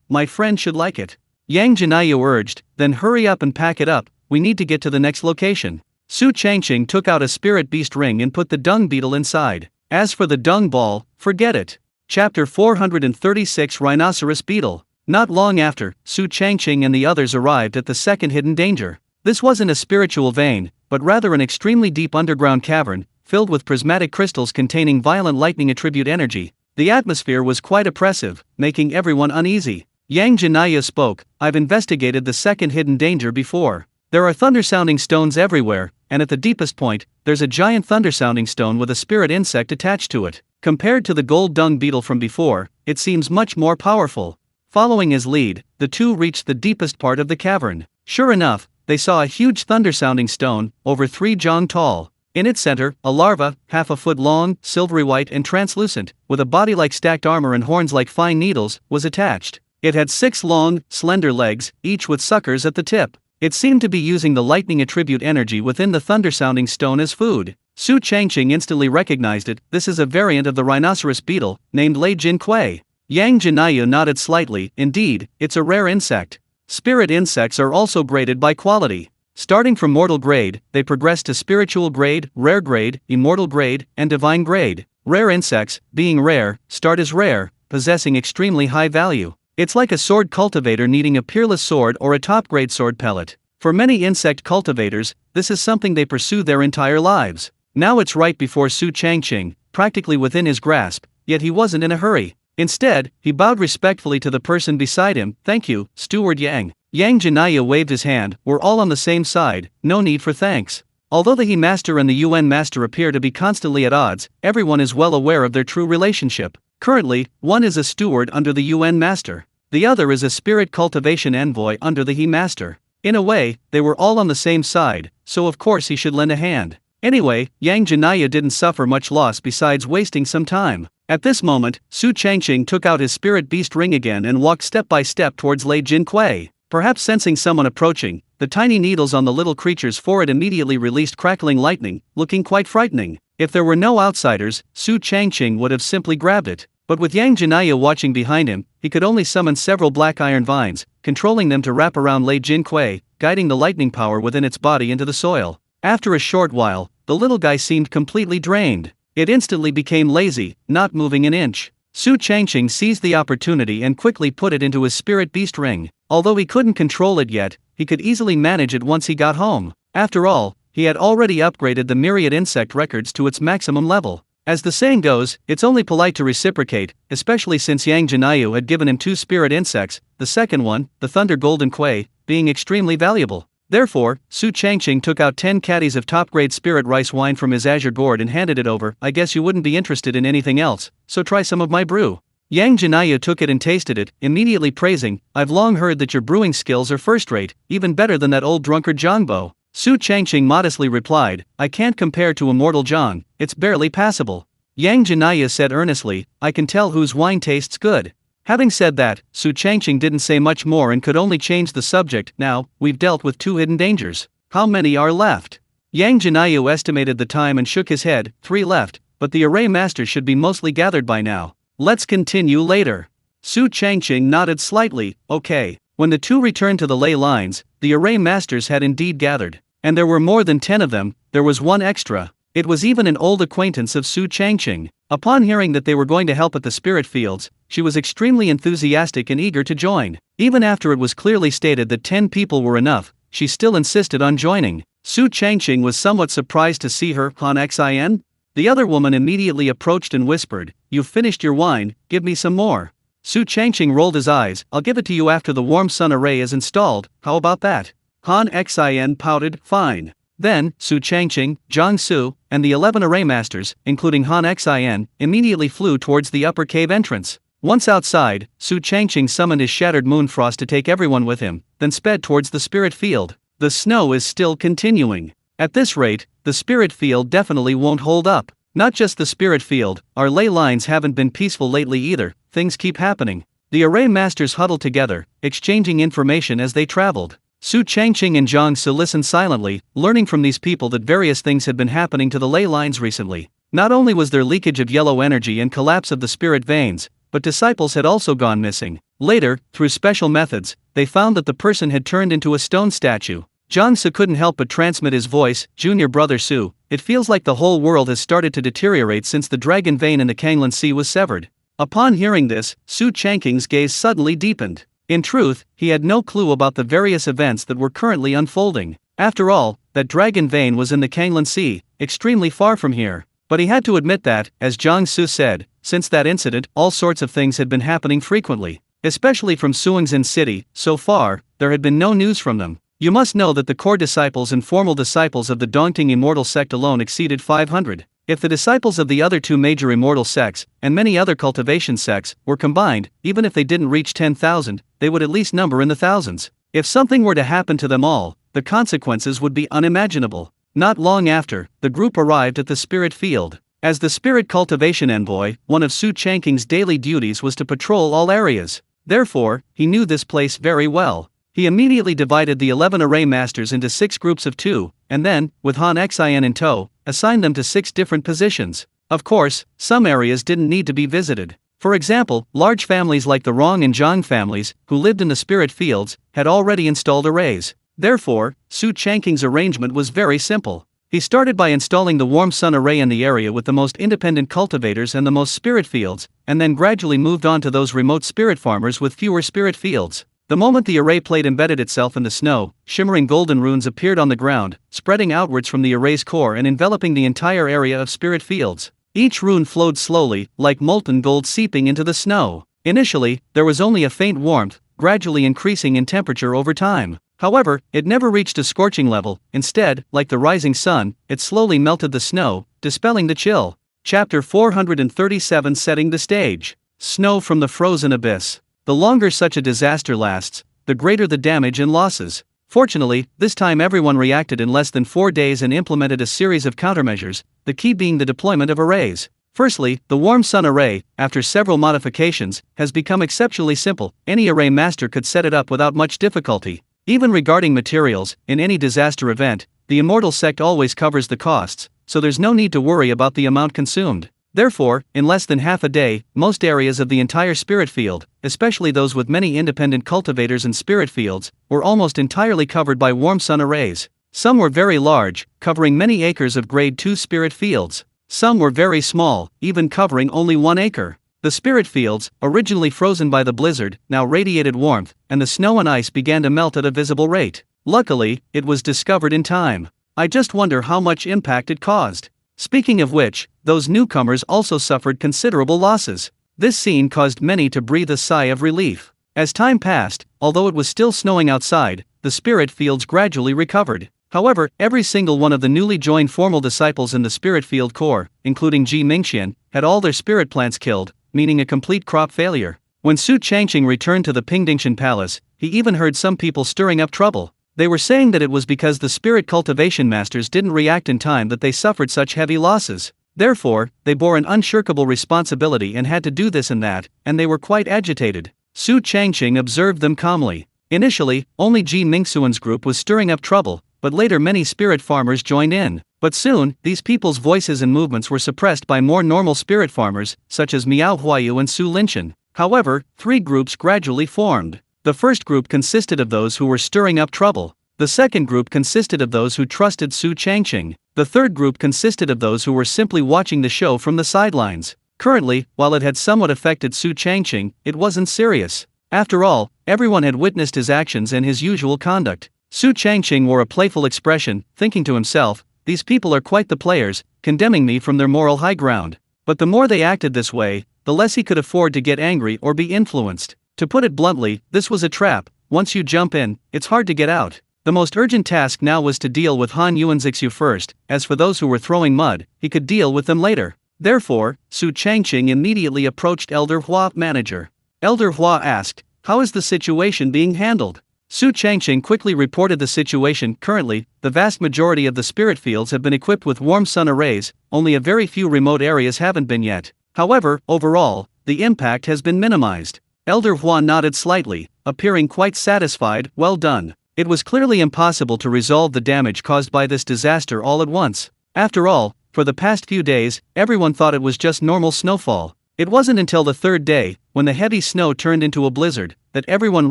my friend should like it." Yang Jinayu urged, "Then hurry up and pack it up, we need to get to the next location." Su Changqing took out a spirit beast ring and put the dung beetle inside. As for the dung ball, forget it. Chapter 436 Rhinoceros Beetle. Not long after, Su Changqing and the others arrived at the second hidden danger. This wasn't a spiritual vein, but rather an extremely deep underground cavern, filled with prismatic crystals containing violent lightning attribute energy. The atmosphere was quite oppressive, making everyone uneasy. Yang Jinaya spoke, "I've investigated the second hidden danger before. There are thunder-sounding stones everywhere, and at the deepest point, there's a giant thunder-sounding stone with a spirit insect attached to it. Compared to the gold dung beetle from before, it seems much more powerful. Following his lead, the two reached the deepest part of the cavern. Sure enough, they saw a huge thunder-sounding stone, over 3 jong tall. In its center, a larva, half a foot long, silvery white and translucent, with a body like stacked armor and horns like fine needles, was attached. It had 6 long, slender legs, each with suckers at the tip. It seemed to be using the lightning attribute energy within the thunder-sounding stone as food. Su Changqing instantly recognized it. This is a variant of the rhinoceros beetle, named Lei Jin Kui. Yang Jinayu nodded slightly. Indeed, it's a rare insect. Spirit insects are also graded by quality. Starting from mortal grade, they progress to spiritual grade, rare grade, immortal grade, and divine grade. Rare insects, being rare, start as rare, possessing extremely high value. It's like a sword cultivator needing a peerless sword or a top-grade sword pellet. For many insect cultivators, this is something they pursue their entire lives. Now it's right before Su Changqing, practically within his grasp, yet he wasn't in a hurry. Instead, he bowed respectfully to the person beside him. Thank you, Steward Yang. Yang Jinayu waved his hand. We're all on the same side, no need for thanks. Although the He Master and the UN Master appear to be constantly at odds, everyone is well aware of their true relationship. Currently, one is a steward under the UN Master. The other is a spirit cultivation envoy under the He Master. In a way, they were all on the same side, so of course he should lend a hand. Anyway, Yang Jinayu didn't suffer much loss besides wasting some time. At this moment, Su Changqing took out his spirit beast ring again and walked step by step towards Lei Jin Kui. Perhaps sensing someone approaching, the tiny needles on the little creature's forehead immediately released crackling lightning, looking quite frightening. If there were no outsiders, Su Changqing would have simply grabbed it. But with Yang Jinayu watching behind him, he could only summon several black iron vines, controlling them to wrap around Lei Jin Kui, guiding the lightning power within its body into the soil. After a short while, the little guy seemed completely drained. It instantly became lazy, not moving an inch. Su Changqing seized the opportunity and quickly put it into his spirit beast ring. Although he couldn't control it yet, he could easily manage it once he got home. After all, he had already upgraded the myriad insect records to its maximum level. As the saying goes, it's only polite to reciprocate, especially since Yang Jinayu had given him 2 spirit insects, the second one, the Thunder Golden Kui, being extremely valuable. Therefore, Su Changqing took out 10 caddies of top-grade spirit rice wine from his azure gourd and handed it over. I guess you wouldn't be interested in anything else, so try some of my brew. Yang Jinayu took it and tasted it, immediately praising, I've long heard that your brewing skills are first-rate, even better than that old drunkard Zhangbo. Su Changqing modestly replied, I can't compare to Immortal Zhang, it's barely passable. Yang Jinayu said earnestly, I can tell whose wine tastes good. Having said that, Su Changqing didn't say much more and could only change the subject. Now, we've dealt with 2 hidden dangers. How many are left? Yang Jinayu estimated the time and shook his head. 3 left, but the array masters should be mostly gathered by now. Let's continue later. Su Changqing nodded slightly. Okay. When the 2 returned to the ley lines, the array masters had indeed gathered. And there were more than 10 of them. There was one extra. It was even an old acquaintance of Su Changqing. Upon hearing that they were going to help at the spirit fields, she was extremely enthusiastic and eager to join. Even after it was clearly stated that 10 people were enough, she still insisted on joining. Su Changqing was somewhat surprised to see her. Han Xin? The other woman immediately approached and whispered, You've finished your wine, give me some more. Su Changqing rolled his eyes. I'll give it to you after the warm sun array is installed, how about that? Han Xin pouted, fine. Then, Su Changqing, Zhang Su, and the 11 array masters, including Han Xin, immediately flew towards the upper cave entrance. Once outside, Su Changqing summoned his shattered moonfrost to take everyone with him, then sped towards the spirit field. The snow is still continuing. At this rate, the spirit field definitely won't hold up. Not just the spirit field, our ley lines haven't been peaceful lately either, things keep happening. The array masters huddled together, exchanging information as they traveled. Su Changqing and Zhang Su listened silently, learning from these people that various things had been happening to the ley lines recently. Not only was there leakage of yellow energy and collapse of the spirit veins, but disciples had also gone missing. Later, through special methods, they found that the person had turned into a stone statue. Zhang Su couldn't help but transmit his voice, Junior Brother Su, it feels like the whole world has started to deteriorate since the dragon vein in the Kanglan Sea was severed. Upon hearing this, Su Changqing's gaze suddenly deepened. In truth, he had no clue about the various events that were currently unfolding. After all, that dragon vein was in the Kanglan Sea, extremely far from here. But he had to admit that, as Zhang Su said, since that incident, all sorts of things had been happening frequently. Especially from Suingzhen City, so far, there had been no news from them. You must know that the core disciples and formal disciples of the Dongting Immortal sect alone exceeded 500. If the disciples of the other two major immortal sects, and many other cultivation sects, were combined, even if they didn't reach 10,000, they would at least number in the thousands. If something were to happen to them all, the consequences would be unimaginable. Not long after, the group arrived at the spirit field. As the spirit cultivation envoy, one of Su Changqing's daily duties was to patrol all areas. Therefore, he knew this place very well. He immediately divided the 11 array masters into 6 groups of 2, and then, with Han Xian in tow, assigned them to 6 different positions. Of course, some areas didn't need to be visited. For example, large families like the Rong and Zhang families, who lived in the spirit fields, had already installed arrays. Therefore, Su Changqing's arrangement was very simple. He started by installing the warm sun array in the area with the most independent cultivators and the most spirit fields, and then gradually moved on to those remote spirit farmers with fewer spirit fields. The moment the array plate embedded itself in the snow, shimmering golden runes appeared on the ground, spreading outwards from the array's core and enveloping the entire area of spirit fields. Each rune flowed slowly, like molten gold seeping into the snow. Initially, there was only a faint warmth, gradually increasing in temperature over time. However, it never reached a scorching level. Instead, like the rising sun, it slowly melted the snow, dispelling the chill. Chapter 437, Setting the Stage. Snow from the Frozen Abyss. The longer such a disaster lasts, the greater the damage and losses. Fortunately, this time everyone reacted in less than 4 days and implemented a series of countermeasures, the key being the deployment of arrays. Firstly, the warm sun array, after several modifications, has become exceptionally simple. Any array master could set it up without much difficulty. Even regarding materials, in any disaster event, the immortal sect always covers the costs, so there's no need to worry about the amount consumed. Therefore, in less than half a day, most areas of the entire spirit field, especially those with many independent cultivators and spirit fields, were almost entirely covered by warm sun arrays. Some were very large, covering many acres of grade 2 spirit fields. Some were very small, even covering only 1 acre. The spirit fields, originally frozen by the blizzard, now radiated warmth, and the snow and ice began to melt at a visible rate. Luckily, it was discovered in time. I just wonder how much impact it caused. Speaking of which, those newcomers also suffered considerable losses. This scene caused many to breathe a sigh of relief. As time passed, although it was still snowing outside, the spirit fields gradually recovered. However, every single one of the newly joined formal disciples in the spirit field core, including Ji Mingxian, had all their spirit plants killed, meaning a complete crop failure. When Su Changqing returned to the Pingdingshan Palace, he even heard some people stirring up trouble. They were saying that it was because the spirit cultivation masters didn't react in time that they suffered such heavy losses. Therefore, they bore an unshirkable responsibility and had to do this and that, and they were quite agitated. Su Changqing observed them calmly. Initially, only Ji Mingxuan's group was stirring up trouble, but later many spirit farmers joined in. But soon, these people's voices and movements were suppressed by more normal spirit farmers, such as Miao Huayu and Su Linshan. However, 3 groups gradually formed. The first group consisted of those who were stirring up trouble. The second group consisted of those who trusted Su Changqing. The third group consisted of those who were simply watching the show from the sidelines. Currently, while it had somewhat affected Su Changqing, it wasn't serious. After all, everyone had witnessed his actions and his usual conduct. Su Changqing wore a playful expression, thinking to himself, "These people are quite the players, condemning me from their moral high ground." But the more they acted this way, the less he could afford to get angry or be influenced. To put it bluntly, this was a trap. Once you jump in, it's hard to get out. The most urgent task now was to deal with Han Yuan's Xu first. As for those who were throwing mud, he could deal with them later. Therefore, Su Changqing immediately approached Elder Hua manager. Elder Hua asked, "How is the situation being handled?" Su Changqing quickly reported the situation. Currently, the vast majority of the spirit fields have been equipped with warm sun arrays, only a very few remote areas haven't been yet. However, overall, the impact has been minimized. Elder Hua nodded slightly, appearing quite satisfied. "Well done." It was clearly impossible to resolve the damage caused by this disaster all at once. After all, for the past few days, everyone thought it was just normal snowfall. It wasn't until the 3rd day, when the heavy snow turned into a blizzard, that everyone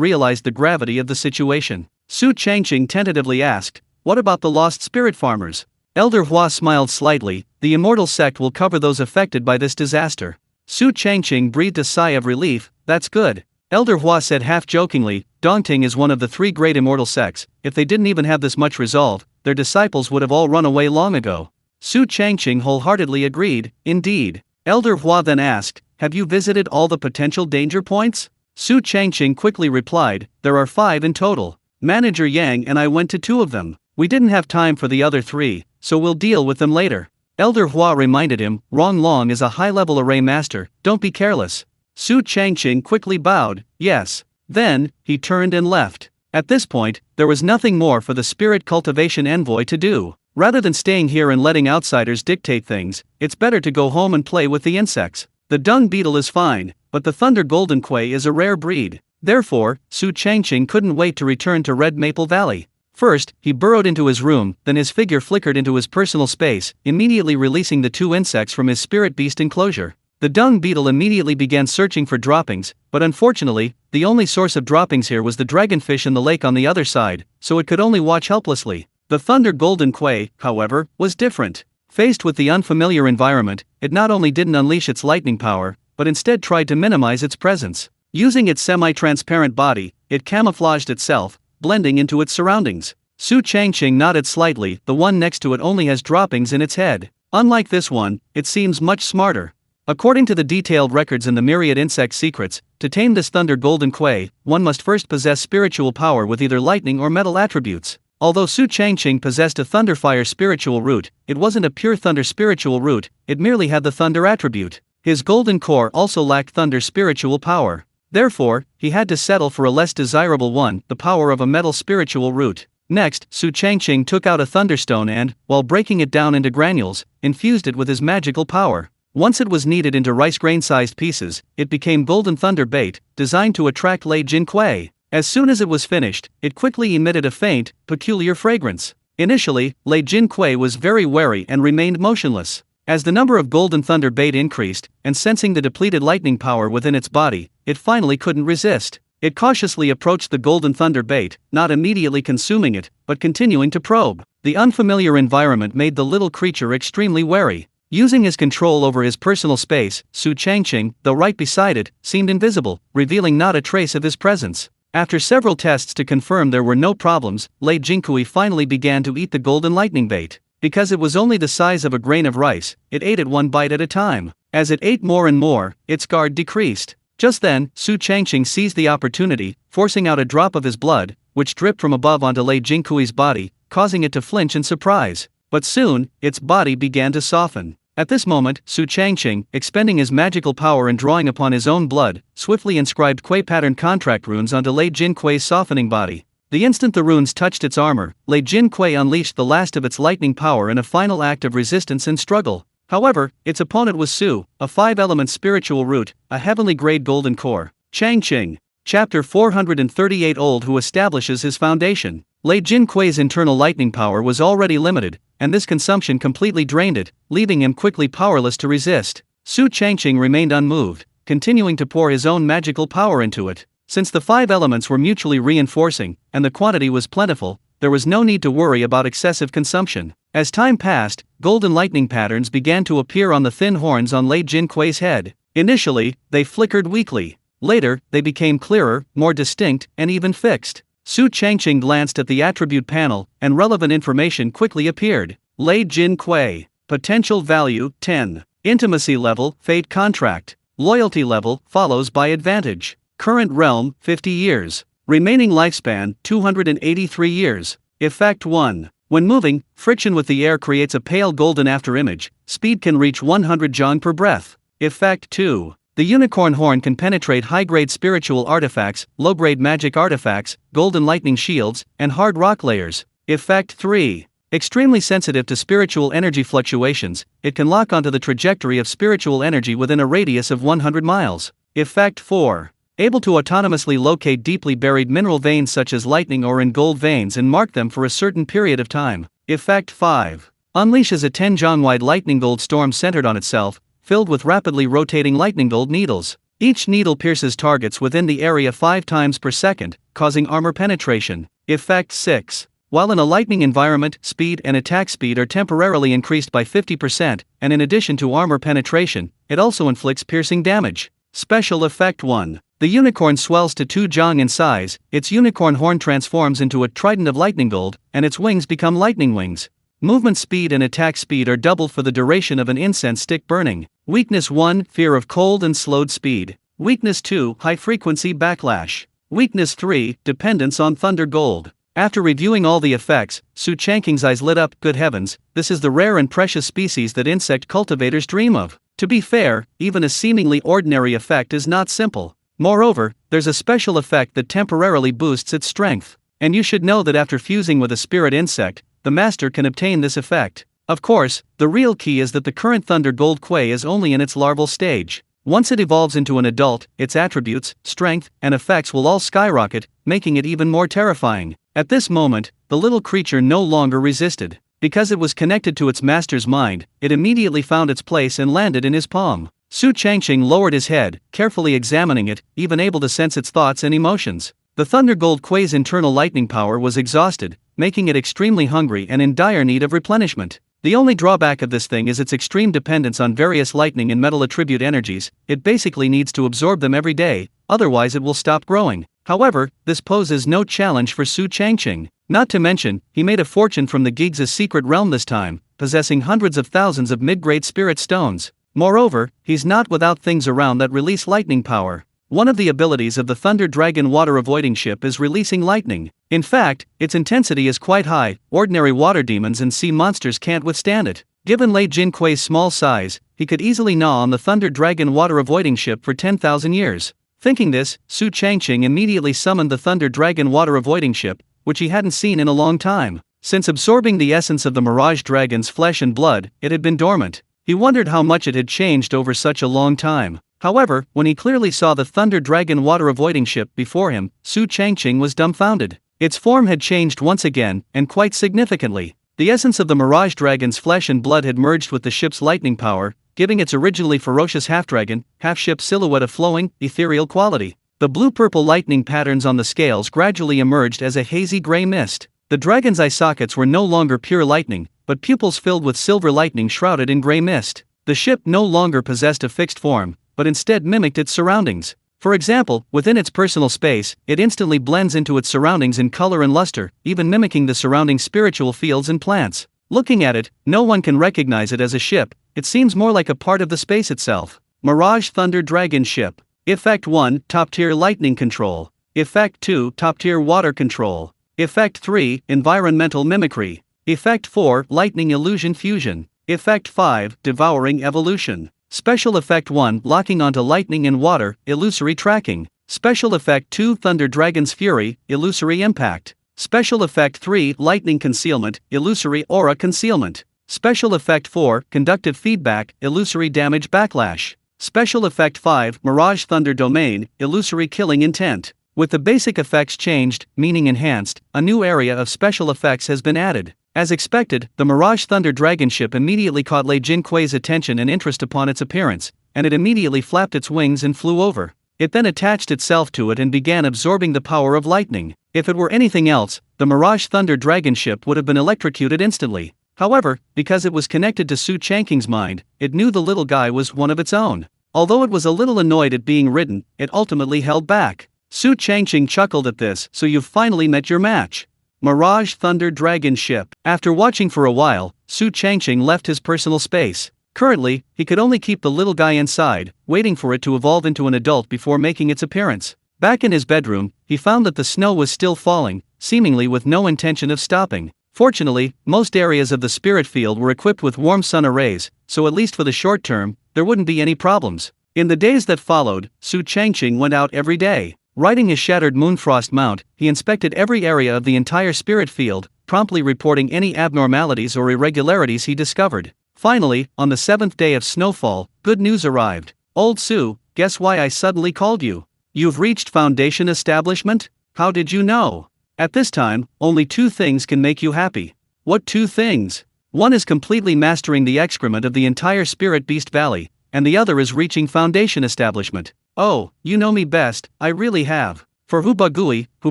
realized the gravity of the situation. Su Changqing tentatively asked, "What about the lost spirit farmers?" Elder Hua smiled slightly. "The immortal sect will cover those affected by this disaster." Su Changqing breathed a sigh of relief. "That's good." Elder Hua said half-jokingly, "Dongting is one of the 3 great immortal sects. If they didn't even have this much resolve, their disciples would have all run away long ago." Su Changqing wholeheartedly agreed. "Indeed." Elder Hua then asked, "Have you visited all the potential danger points?" Su Changqing quickly replied, "There are 5 in total. Manager Yang and I went to 2 of them. We didn't have time for the other 3, so we'll deal with them later." Elder Hua reminded him, Rong Long is a high-level array master, don't be careless. Su Changqing quickly bowed, yes. Then, he turned and left. At this point, there was nothing more for the spirit cultivation envoy to do. Rather than staying here and letting outsiders dictate things, it's better to go home and play with the insects. The dung beetle is fine, but the thunder golden quay is a rare breed. Therefore, Su Changqing couldn't wait to return to Red Maple Valley. First, he burrowed into his room, then his figure flickered into his personal space, immediately releasing the 2 insects from his spirit beast enclosure. The dung beetle immediately began searching for droppings, but unfortunately, the only source of droppings here was the dragonfish in the lake on the other side, so it could only watch helplessly. The thunder golden quay, however, was different. Faced with the unfamiliar environment, it not only didn't unleash its lightning power, but instead tried to minimize its presence. Using its semi-transparent body, it camouflaged itself, blending into its surroundings. Su Changqing nodded slightly, the one next to it only has droppings in its head. Unlike this one, it seems much smarter. According to the detailed records in the Myriad Insect Secrets, to tame this thunder golden quay, one must first possess spiritual power with either lightning or metal attributes. Although Su Changqing possessed a Thunderfire spiritual root, it wasn't a pure thunder spiritual root, it merely had the thunder attribute. His golden core also lacked thunder spiritual power. Therefore, he had to settle for a less desirable one, the power of a metal spiritual root. Next, Su Changqing took out a thunderstone and, while breaking it down into granules, infused it with his magical power. Once it was kneaded into rice grain-sized pieces, it became golden thunder bait, designed to attract Lei Jin Kuei. As soon as it was finished, it quickly emitted a faint, peculiar fragrance. Initially, Lei Jin Kuei was very wary and remained motionless. As the number of golden thunder bait increased, and sensing the depleted lightning power within its body, it finally couldn't resist. It cautiously approached the golden thunder bait, not immediately consuming it, but continuing to probe. The unfamiliar environment made the little creature extremely wary. Using his control over his personal space, Su Changqing, though right beside it, seemed invisible, revealing not a trace of his presence. After several tests to confirm there were no problems, Lei Jinkui finally began to eat the golden lightning bait. Because it was only the size of a grain of rice, it ate it one bite at a time. As it ate more and more, its guard decreased. Just then, Su Changqing seized the opportunity, forcing out a drop of his blood, which dripped from above onto Lei Jinkui's body, causing it to flinch in surprise. But soon, its body began to soften. At this moment, Su Changqing, expending his magical power and drawing upon his own blood, swiftly inscribed Kuei pattern contract runes onto Lei Jin Kuei's softening body. The instant the runes touched its armor, Lei Jin Kuei unleashed the last of its lightning power in a final act of resistance and struggle. However, its opponent was Su, a 5-element spiritual root, a heavenly grade golden core. Changqing. Chapter 438 Old Who establishes his foundation. Lei Jin Kuei's internal lightning power was already limited, and this consumption completely drained it, leaving him quickly powerless to resist. Su Changqing remained unmoved, continuing to pour his own magical power into it. Since the 5 elements were mutually reinforcing, and the quantity was plentiful, there was no need to worry about excessive consumption. As time passed, golden lightning patterns began to appear on the thin horns on Lei Jin Kuei's head. Initially, they flickered weakly. Later, they became clearer, more distinct, and even fixed. Su Changqing glanced at the attribute panel, and relevant information quickly appeared. Lei Jin Kuei. Potential value, 10. Intimacy level, fate contract. Loyalty level, follows by advantage. Current realm, 50 years. Remaining lifespan, 283 years. Effect 1. When moving, friction with the air creates a pale golden afterimage. Speed can reach 100 jong per breath. Effect 2. The unicorn horn can penetrate high-grade spiritual artifacts, low-grade magic artifacts, golden lightning shields, and hard rock layers. Effect 3. Extremely sensitive to spiritual energy fluctuations, it can lock onto the trajectory of spiritual energy within a radius of 100 miles. Effect 4. Able to autonomously locate deeply buried mineral veins such as lightning or in gold veins and mark them for a certain period of time. Effect 5. Unleashes a 10 jong-wide lightning gold storm centered on itself, filled with rapidly rotating lightning gold needles. Each needle pierces targets within the area 5 times per second, causing armor penetration. Effect 6. While in a lightning environment, speed and attack speed are temporarily increased by 50%, and in addition to armor penetration, it also inflicts piercing damage. Special Effect 1. The unicorn swells to 2 jong in size, its unicorn horn transforms into a trident of lightning gold, and its wings become lightning wings. Movement speed and attack speed are doubled for the duration of an incense stick burning. Weakness 1, Fear of cold and slowed speed. Weakness 2, High frequency backlash. Weakness 3, Dependence on thunder gold. After reviewing all the effects, Su Changqing's eyes lit up. Good heavens, this is the rare and precious species that insect cultivators dream of. To be fair, even a seemingly ordinary effect is not simple. Moreover, there's a special effect that temporarily boosts its strength. And you should know that after fusing with a spirit insect, the master can obtain this effect. Of course, the real key is that the current Thunder Gold Quay is only in its larval stage. Once it evolves into an adult, its attributes, strength, and effects will all skyrocket, making it even more terrifying. At this moment, the little creature no longer resisted. Because it was connected to its master's mind, it immediately found its place and landed in his palm. Su Changqing lowered his head, carefully examining it, even able to sense its thoughts and emotions. The Thunder Gold Quay's internal lightning power was exhausted, making it extremely hungry and in dire need of replenishment. The only drawback of this thing is its extreme dependence on various lightning and metal attribute energies. It basically needs to absorb them every day, otherwise it will stop growing. However, this poses no challenge for Su Changqing. Not to mention, he made a fortune from the Gig's secret realm this time, possessing hundreds of thousands of mid-grade spirit stones. Moreover, he's not without things around that release lightning power. One of the abilities of the Thunder Dragon water-avoiding ship is releasing lightning. In fact, its intensity is quite high, ordinary water demons and sea monsters can't withstand it. Given Lei Jin Kuei's small size, he could easily gnaw on the Thunder Dragon water-avoiding ship for 10,000 years. Thinking this, Su Changqing immediately summoned the Thunder Dragon water-avoiding ship, which he hadn't seen in a long time. Since absorbing the essence of the Mirage Dragon's flesh and blood, it had been dormant. He wondered how much it had changed over such a long time. However, when he clearly saw the Thunder Dragon water-avoiding ship before him, Su Changqing was dumbfounded. Its form had changed once again, and quite significantly. The essence of the Mirage Dragon's flesh and blood had merged with the ship's lightning power, giving its originally ferocious half-dragon, half-ship silhouette a flowing, ethereal quality. The blue-purple lightning patterns on the scales gradually emerged as a hazy gray mist. The dragon's eye sockets were no longer pure lightning, but pupils filled with silver lightning shrouded in gray mist. The ship no longer possessed a fixed form, but instead mimicked its surroundings. For example, within its personal space, it instantly blends into its surroundings in color and luster, even mimicking the surrounding spiritual fields and plants. Looking at it, no one can recognize it as a ship, it seems more like a part of the space itself. Mirage Thunder Dragon Ship. Effect 1, Top-Tier Lightning Control. Effect 2, Top-Tier Water Control. Effect 3, Environmental Mimicry. Effect 4, Lightning Illusion Fusion. Effect 5, Devouring Evolution. Special Effect 1, Locking onto Lightning and Water, Illusory Tracking. Special Effect 2, Thunder Dragon's Fury, Illusory Impact. Special Effect 3, Lightning Concealment, Illusory Aura Concealment. Special Effect 4, Conductive Feedback, Illusory Damage Backlash. Special Effect 5, Mirage Thunder Domain, Illusory Killing Intent. With the basic effects changed, meaning enhanced, a new area of special effects has been added. As expected, the Mirage Thunder Dragon ship immediately caught Lei Jin Kuei's attention and interest upon its appearance, and it immediately flapped its wings and flew over. It then attached itself to it and began absorbing the power of lightning. If it were anything else, the Mirage Thunder Dragon ship would have been electrocuted instantly. However, because it was connected to Su Changqing's mind, it knew the little guy was one of its own. Although it was a little annoyed at being ridden, it ultimately held back. Su Changqing chuckled at this. So you've finally met your match. Mirage Thunder Dragon Ship. After watching for a while, Su Changqing left his personal space. Currently, he could only keep the little guy inside, waiting for it to evolve into an adult before making its appearance. Back in his bedroom, he found that the snow was still falling, seemingly with no intention of stopping. Fortunately, most areas of the spirit field were equipped with warm sun arrays, so at least for the short term, there wouldn't be any problems. In the days that followed, Su Changqing went out every day. Riding his shattered Moonfrost mount, he inspected every area of the entire spirit field, promptly reporting any abnormalities or irregularities he discovered. Finally, on the 7th day of snowfall, good news arrived. Old Su, guess why I suddenly called you? You've reached Foundation Establishment? How did you know? At this time, only 2 things can make you happy. What 2 things? One is completely mastering the excrement of the entire Spirit Beast Valley, and the other is reaching Foundation Establishment. Oh, you know me best, I really have. For Hubagui, who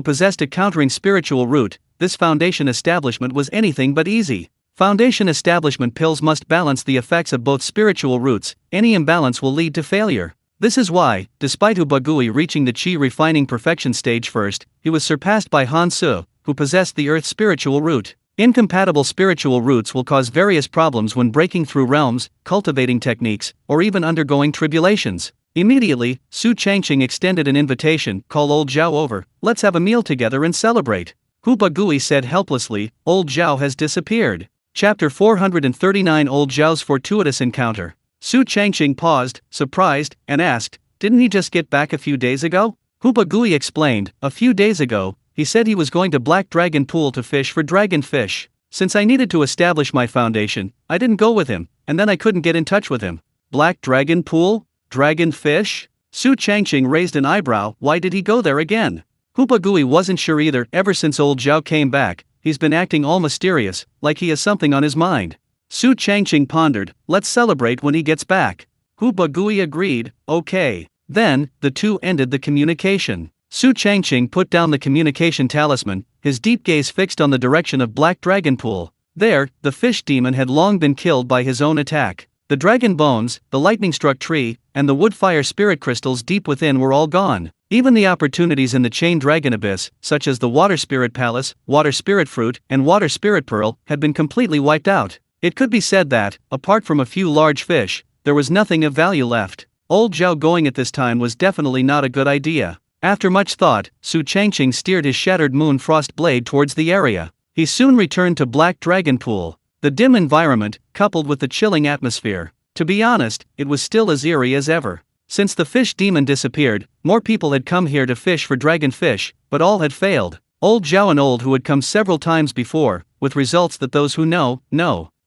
possessed a countering spiritual root, this Foundation Establishment was anything but easy. Foundation Establishment pills must balance the effects of both spiritual roots, any imbalance will lead to failure. This is why, despite Hubagui reaching the Qi refining perfection stage first, he was surpassed by Han Su, who possessed the Earth's spiritual root. Incompatible spiritual roots will cause various problems when breaking through realms, cultivating techniques, or even undergoing tribulations. Immediately, Su Changqing extended an invitation. Call old Zhao over, let's have a meal together and celebrate. Hu Bagui said helplessly, old Zhao has disappeared. Chapter 439 Old Zhao's Fortuitous Encounter. Su Changqing paused, surprised, and asked, didn't he just get back a few days ago? Hu Bagui explained, a few days ago, he said he was going to Black Dragon Pool to fish for dragonfish. Since I needed to establish my foundation, I didn't go with him, and then I couldn't get in touch with him. Black Dragon Pool? Dragonfish? Su Changqing raised an eyebrow, why did he go there again? Hu Bagui wasn't sure either. Ever since old Zhao came back, he's been acting all mysterious, like he has something on his mind. Su Changqing pondered, let's celebrate when he gets back. Hu Bagui agreed, okay. Then, the two ended the communication. Su Changqing put down the communication talisman, his deep gaze fixed on the direction of Black Dragon Pool. There, the fish demon had long been killed by his own attack. The dragon bones, the lightning-struck tree, and the wood-fire spirit crystals deep within were all gone. Even the opportunities in the chain dragon abyss, such as the water spirit palace, water spirit fruit, and water spirit pearl, had been completely wiped out. It could be said that, apart from a few large fish, there was nothing of value left. Old Zhao going at this time was definitely not a good idea. After much thought, Su Changqing steered his shattered moon frost blade towards the area. He soon returned to Black Dragon Pool. The dim environment, coupled with the chilling atmosphere. To be honest, it was still as eerie as ever. Since the fish demon disappeared, more people had come here to fish for dragonfish, but all had failed. Old Zhao and Old Hu had come several times before, with results that those who know.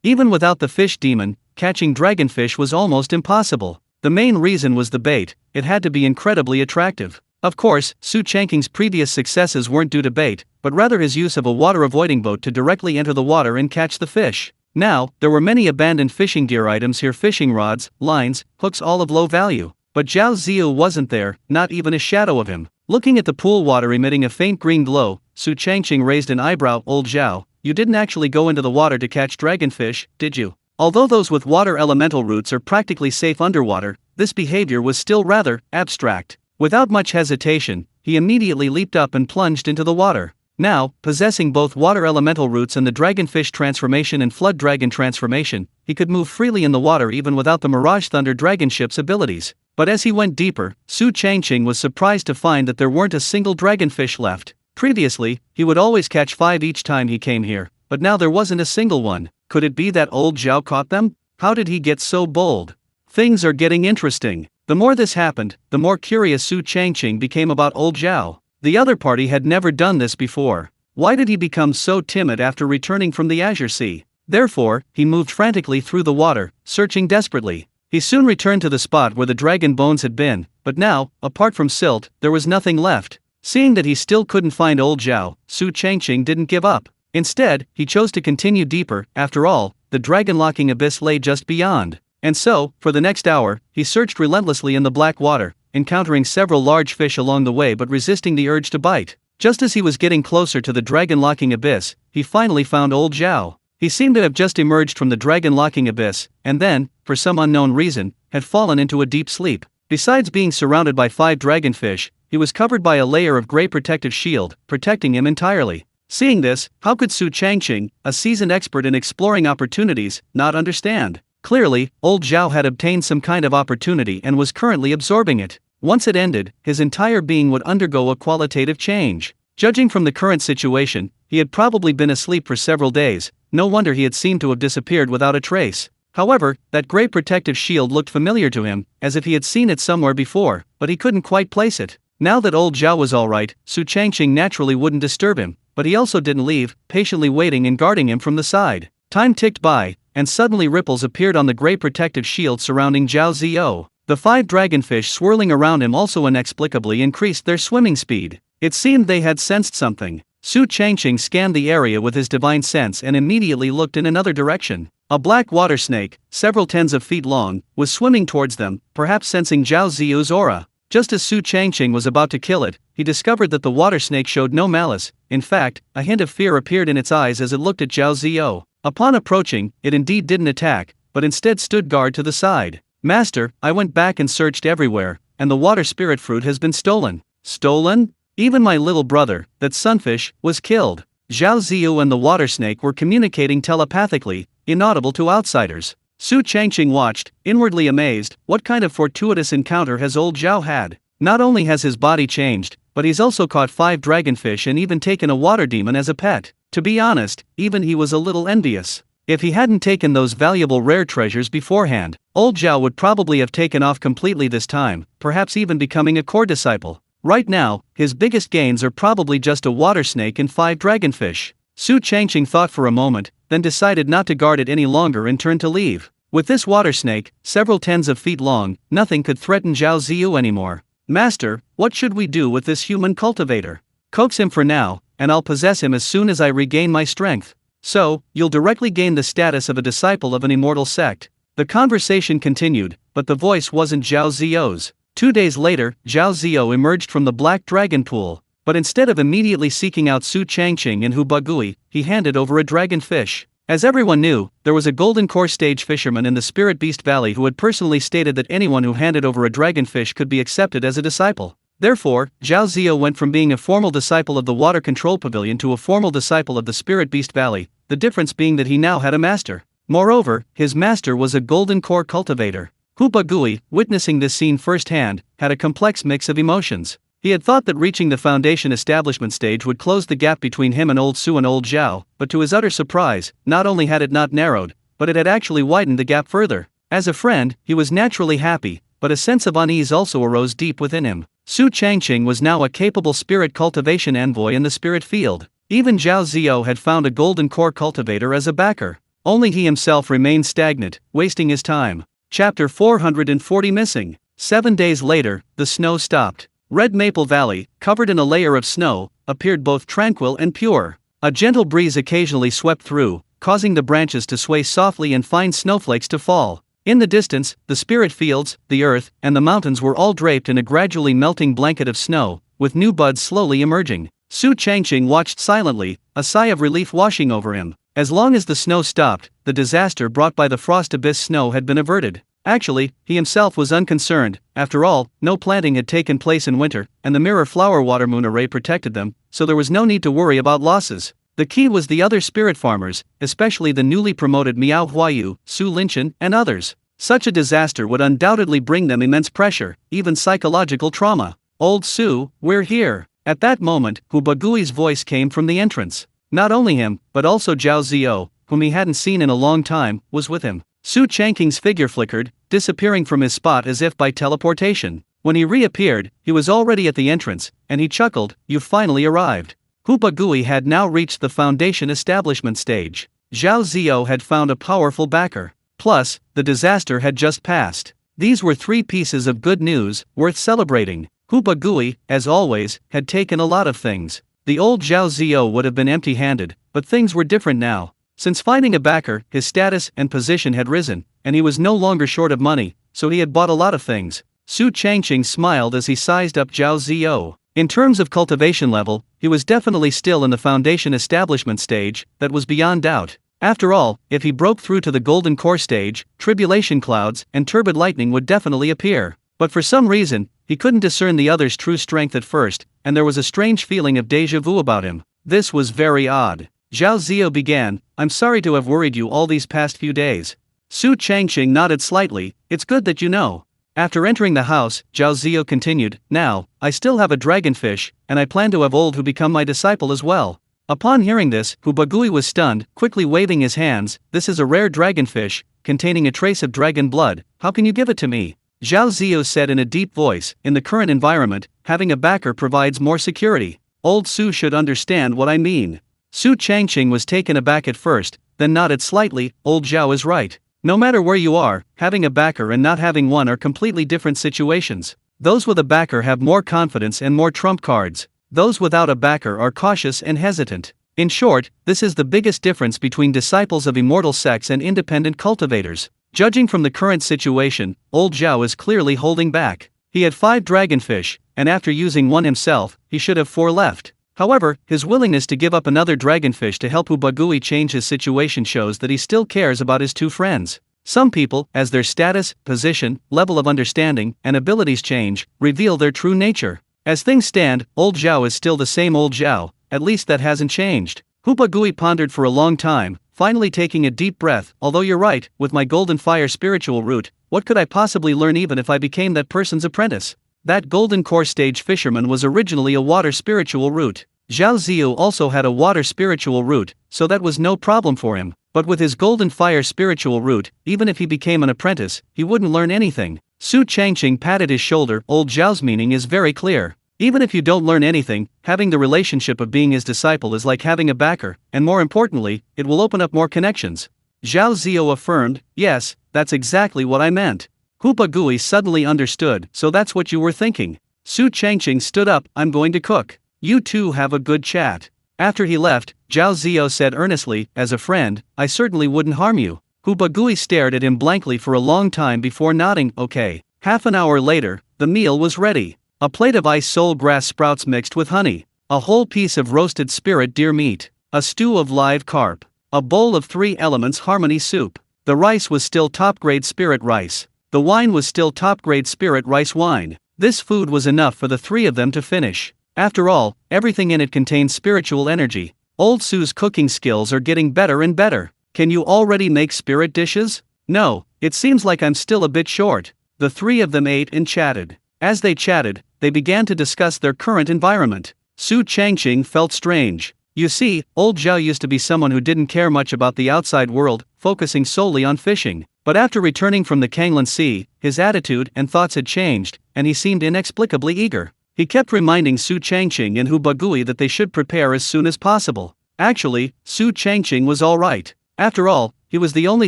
Even without the fish demon, catching dragonfish was almost impossible. The main reason was the bait, it had to be incredibly attractive. Of course, Su Changqing's previous successes weren't due to bait, but rather his use of a water-avoiding boat to directly enter the water and catch the fish. Now, there were many abandoned fishing gear items here, fishing rods, lines, hooks, all of low value. But Zhao Ziyu wasn't there, not even a shadow of him. Looking at the pool water emitting a faint green glow, Su Changqing raised an eyebrow. Old Zhao, you didn't actually go into the water to catch dragonfish, did you? Although those with water elemental roots are practically safe underwater, this behavior was still rather abstract. Without much hesitation, he immediately leaped up and plunged into the water. Now, possessing both water elemental roots and the dragonfish transformation and flood dragon transformation, he could move freely in the water even without the Mirage Thunder dragon ship's abilities. But as he went deeper, Su Changqing was surprised to find that there weren't a single dragonfish left. Previously, he would always catch 5 each time he came here, but now there wasn't a single one. Could it be that old Zhao caught them? How did he get so bold? Things are getting interesting. The more this happened, the more curious Su Changqing became about old Zhao. The other party had never done this before. Why did he become so timid after returning from the Azure Sea? Therefore, he moved frantically through the water, searching desperately. He soon returned to the spot where the dragon bones had been, but now, apart from silt, there was nothing left. Seeing that he still couldn't find old Zhao, Su Changqing didn't give up. Instead, he chose to continue deeper. After all, the dragon-locking abyss lay just beyond. And so, for the next hour, he searched relentlessly in the black water, encountering several large fish along the way but resisting the urge to bite. Just as he was getting closer to the dragon-locking abyss, he finally found old Zhao. He seemed to have just emerged from the dragon-locking abyss, and then, for some unknown reason, had fallen into a deep sleep. Besides being surrounded by 5 dragonfish, he was covered by a layer of gray protective shield, protecting him entirely. Seeing this, how could Su Changqing, a seasoned expert in exploring opportunities, not understand? Clearly, old Zhao had obtained some kind of opportunity and was currently absorbing it. Once it ended, his entire being would undergo a qualitative change. Judging from the current situation, he had probably been asleep for several days. No wonder he had seemed to have disappeared without a trace. However, that gray protective shield looked familiar to him, as if he had seen it somewhere before, but he couldn't quite place it. Now that old Zhao was alright, Su Changqing naturally wouldn't disturb him, but he also didn't leave, patiently waiting and guarding him from the side. Time ticked by, and suddenly ripples appeared on the gray protective shield surrounding Zhao Ziyu. The 5 dragonfish swirling around him also inexplicably increased their swimming speed. It seemed they had sensed something. Su Changqing scanned the area with his divine sense and immediately looked in another direction. A black water snake, several tens of feet long, was swimming towards them, perhaps sensing Zhao Ziyu's aura. Just as Su Changqing was about to kill it, he discovered that the water snake showed no malice. In fact, a hint of fear appeared in its eyes as it looked at Zhao Ziyu. Upon approaching, it indeed didn't attack, but instead stood guard to the side. Master, I went back and searched everywhere, and the water spirit fruit has been stolen. Stolen? Even my little brother, that sunfish, was killed. Zhao Ziyu and the water snake were communicating telepathically, inaudible to outsiders. Su Changqing watched, inwardly amazed. What kind of fortuitous encounter has old Zhao had? Not only has his body changed, but he's also caught 5 dragonfish and even taken a water demon as a pet. To be honest, even he was a little envious. If he hadn't taken those valuable rare treasures beforehand, old Zhao would probably have taken off completely this time, perhaps even becoming a core disciple. Right now, his biggest gains are probably just a water snake and 5 dragonfish. Su Changqing thought for a moment, then decided not to guard it any longer and turned to leave. With this water snake, several tens of feet long, nothing could threaten Zhao Ziyu anymore. Master, what should we do with this human cultivator? Coax him for now, and I'll possess him as soon as I regain my strength. So, you'll directly gain the status of a disciple of an immortal sect. The conversation continued, but the voice wasn't Zhao Ziyou's. 2 days later, Zhao Ziyu emerged from the black dragon pool, but instead of immediately seeking out Su Changqing and Hu Bagui, he handed over a dragonfish. As everyone knew, there was a golden core stage fisherman in the Spirit Beast Valley who had personally stated that anyone who handed over a dragonfish could be accepted as a disciple. Therefore, Zhao Ziyu went from being a formal disciple of the Water Control Pavilion to a formal disciple of the Spirit Beast Valley, the difference being that he now had a master. Moreover, his master was a golden core cultivator. Hu Bagui, witnessing this scene firsthand, had a complex mix of emotions. He had thought that reaching the foundation establishment stage would close the gap between him and old Su and old Zhao, but to his utter surprise, not only had it not narrowed, but it had actually widened the gap further. As a friend, he was naturally happy, but a sense of unease also arose deep within him. Su Changqing was now a capable spirit cultivation envoy in the spirit field. Even Zhao Ziyu had found a golden core cultivator as a backer. Only he himself remained stagnant, wasting his time. Chapter 440 Missing. 7 days later, the snow stopped. Red Maple Valley, covered in a layer of snow, appeared both tranquil and pure. A gentle breeze occasionally swept through, causing the branches to sway softly and fine snowflakes to fall. In the distance, the spirit fields, the earth, and the mountains were all draped in a gradually melting blanket of snow, with new buds slowly emerging. Su Changqing watched silently, a sigh of relief washing over him. As long as the snow stopped, the disaster brought by the frost abyss snow had been averted. Actually, he himself was unconcerned. After all, no planting had taken place in winter, and the mirror flower water moon array protected them, so there was no need to worry about losses. The key was the other spirit farmers, especially the newly promoted Miao Huayu, Su Linchen, and others. Such a disaster would undoubtedly bring them immense pressure, even psychological trauma. Old Su, we're here. At that moment, Hu Bagui's voice came from the entrance. Not only him, but also Zhao Ziyu, whom he hadn't seen in a long time, was with him. Su Changqing's figure flickered, disappearing from his spot as if by teleportation. When he reappeared, he was already at the entrance, and he chuckled, "You've finally arrived." Hu Bagui had now reached the foundation establishment stage. Zhao Ziyu had found a powerful backer. Plus, the disaster had just passed. These were 3 pieces of good news, worth celebrating. Hu Bagui, as always, had taken a lot of things. The old Zhao Ziyu would have been empty-handed, but things were different now. Since finding a backer, his status and position had risen, and he was no longer short of money, so he had bought a lot of things. Su Changqing smiled as he sized up Zhao Ziyu. In terms of cultivation level, he was definitely still in the foundation establishment stage, that was beyond doubt. After all, if he broke through to the golden core stage, tribulation clouds and turbid lightning would definitely appear. But for some reason, he couldn't discern the other's true strength at first, and there was a strange feeling of déjà vu about him. This was very odd. Zhao Ziyu began, "I'm sorry to have worried you all these past few days." Su Changqing nodded slightly, "It's good that you know." After entering the house, Zhao Ziyu continued, "Now, I still have a dragonfish, and I plan to have old Hu become my disciple as well." Upon hearing this, Hu Bagui was stunned, quickly waving his hands, "This is a rare dragonfish, containing a trace of dragon blood, how can you give it to me?" Zhao Ziyu said in a deep voice, "In the current environment, having a backer provides more security. Old Su should understand what I mean." Su Changqing was taken aback at first, then nodded slightly, "Old Zhao is right. No matter where you are, having a backer and not having one are completely different situations. Those with a backer have more confidence and more trump cards. Those without a backer are cautious and hesitant. In short, this is the biggest difference between disciples of immortal sects and independent cultivators. Judging from the current situation, old Zhao is clearly holding back. He had 5 dragonfish, and after using one himself, he should have 4 left. However, his willingness to give up another dragonfish to help Hu Bagui change his situation shows that he still cares about his 2 friends. Some people, as their status, position, level of understanding, and abilities change, reveal their true nature. As things stand, old Zhao is still the same old Zhao, at least that hasn't changed. Hu Bagui pondered for a long time, finally taking a deep breath, "Although you're right, with my golden fire spiritual root, what could I possibly learn even if I became that person's apprentice? That golden core stage fisherman was originally a water spiritual root. Zhao Ziyu also had a water spiritual root, so that was no problem for him. But with his golden fire spiritual root, even if he became an apprentice, he wouldn't learn anything. Su Changqing patted his shoulder. Old Zhao's meaning is very clear. Even if you don't learn anything, having the relationship of being his disciple is like having a backer, and more importantly, it will open up more connections. Zhao Ziyu affirmed, yes, that's exactly what I meant. Hoopa Gui suddenly understood, so that's what you were thinking. Su Changqing stood up, I'm going to cook. You two have a good chat. After he left, Zhao Ziyu said earnestly, as a friend, I certainly wouldn't harm you. Hoopa Gui stared at him blankly for a long time before nodding, okay. Half an hour later, the meal was ready. A plate of ice soul grass sprouts mixed with honey. A whole piece of roasted spirit deer meat. A stew of live carp. A bowl of 3 elements harmony soup. The rice was still top-grade spirit rice. The wine was still top-grade spirit rice wine. This food was enough for the 3 of them to finish. After all, everything in it contains spiritual energy. Old Su's cooking skills are getting better and better. Can you already make spirit dishes? No, it seems like I'm still a bit short. The 3 of them ate and chatted. As they chatted, they began to discuss their current environment. Su Changqing felt strange. You see, old Zhao used to be someone who didn't care much about the outside world, focusing solely on fishing. But after returning from the Kanglan Sea, his attitude and thoughts had changed, and he seemed inexplicably eager. He kept reminding Su Changqing and Hoopa Gui that they should prepare as soon as possible. Actually, Su Changqing was alright. After all, he was the only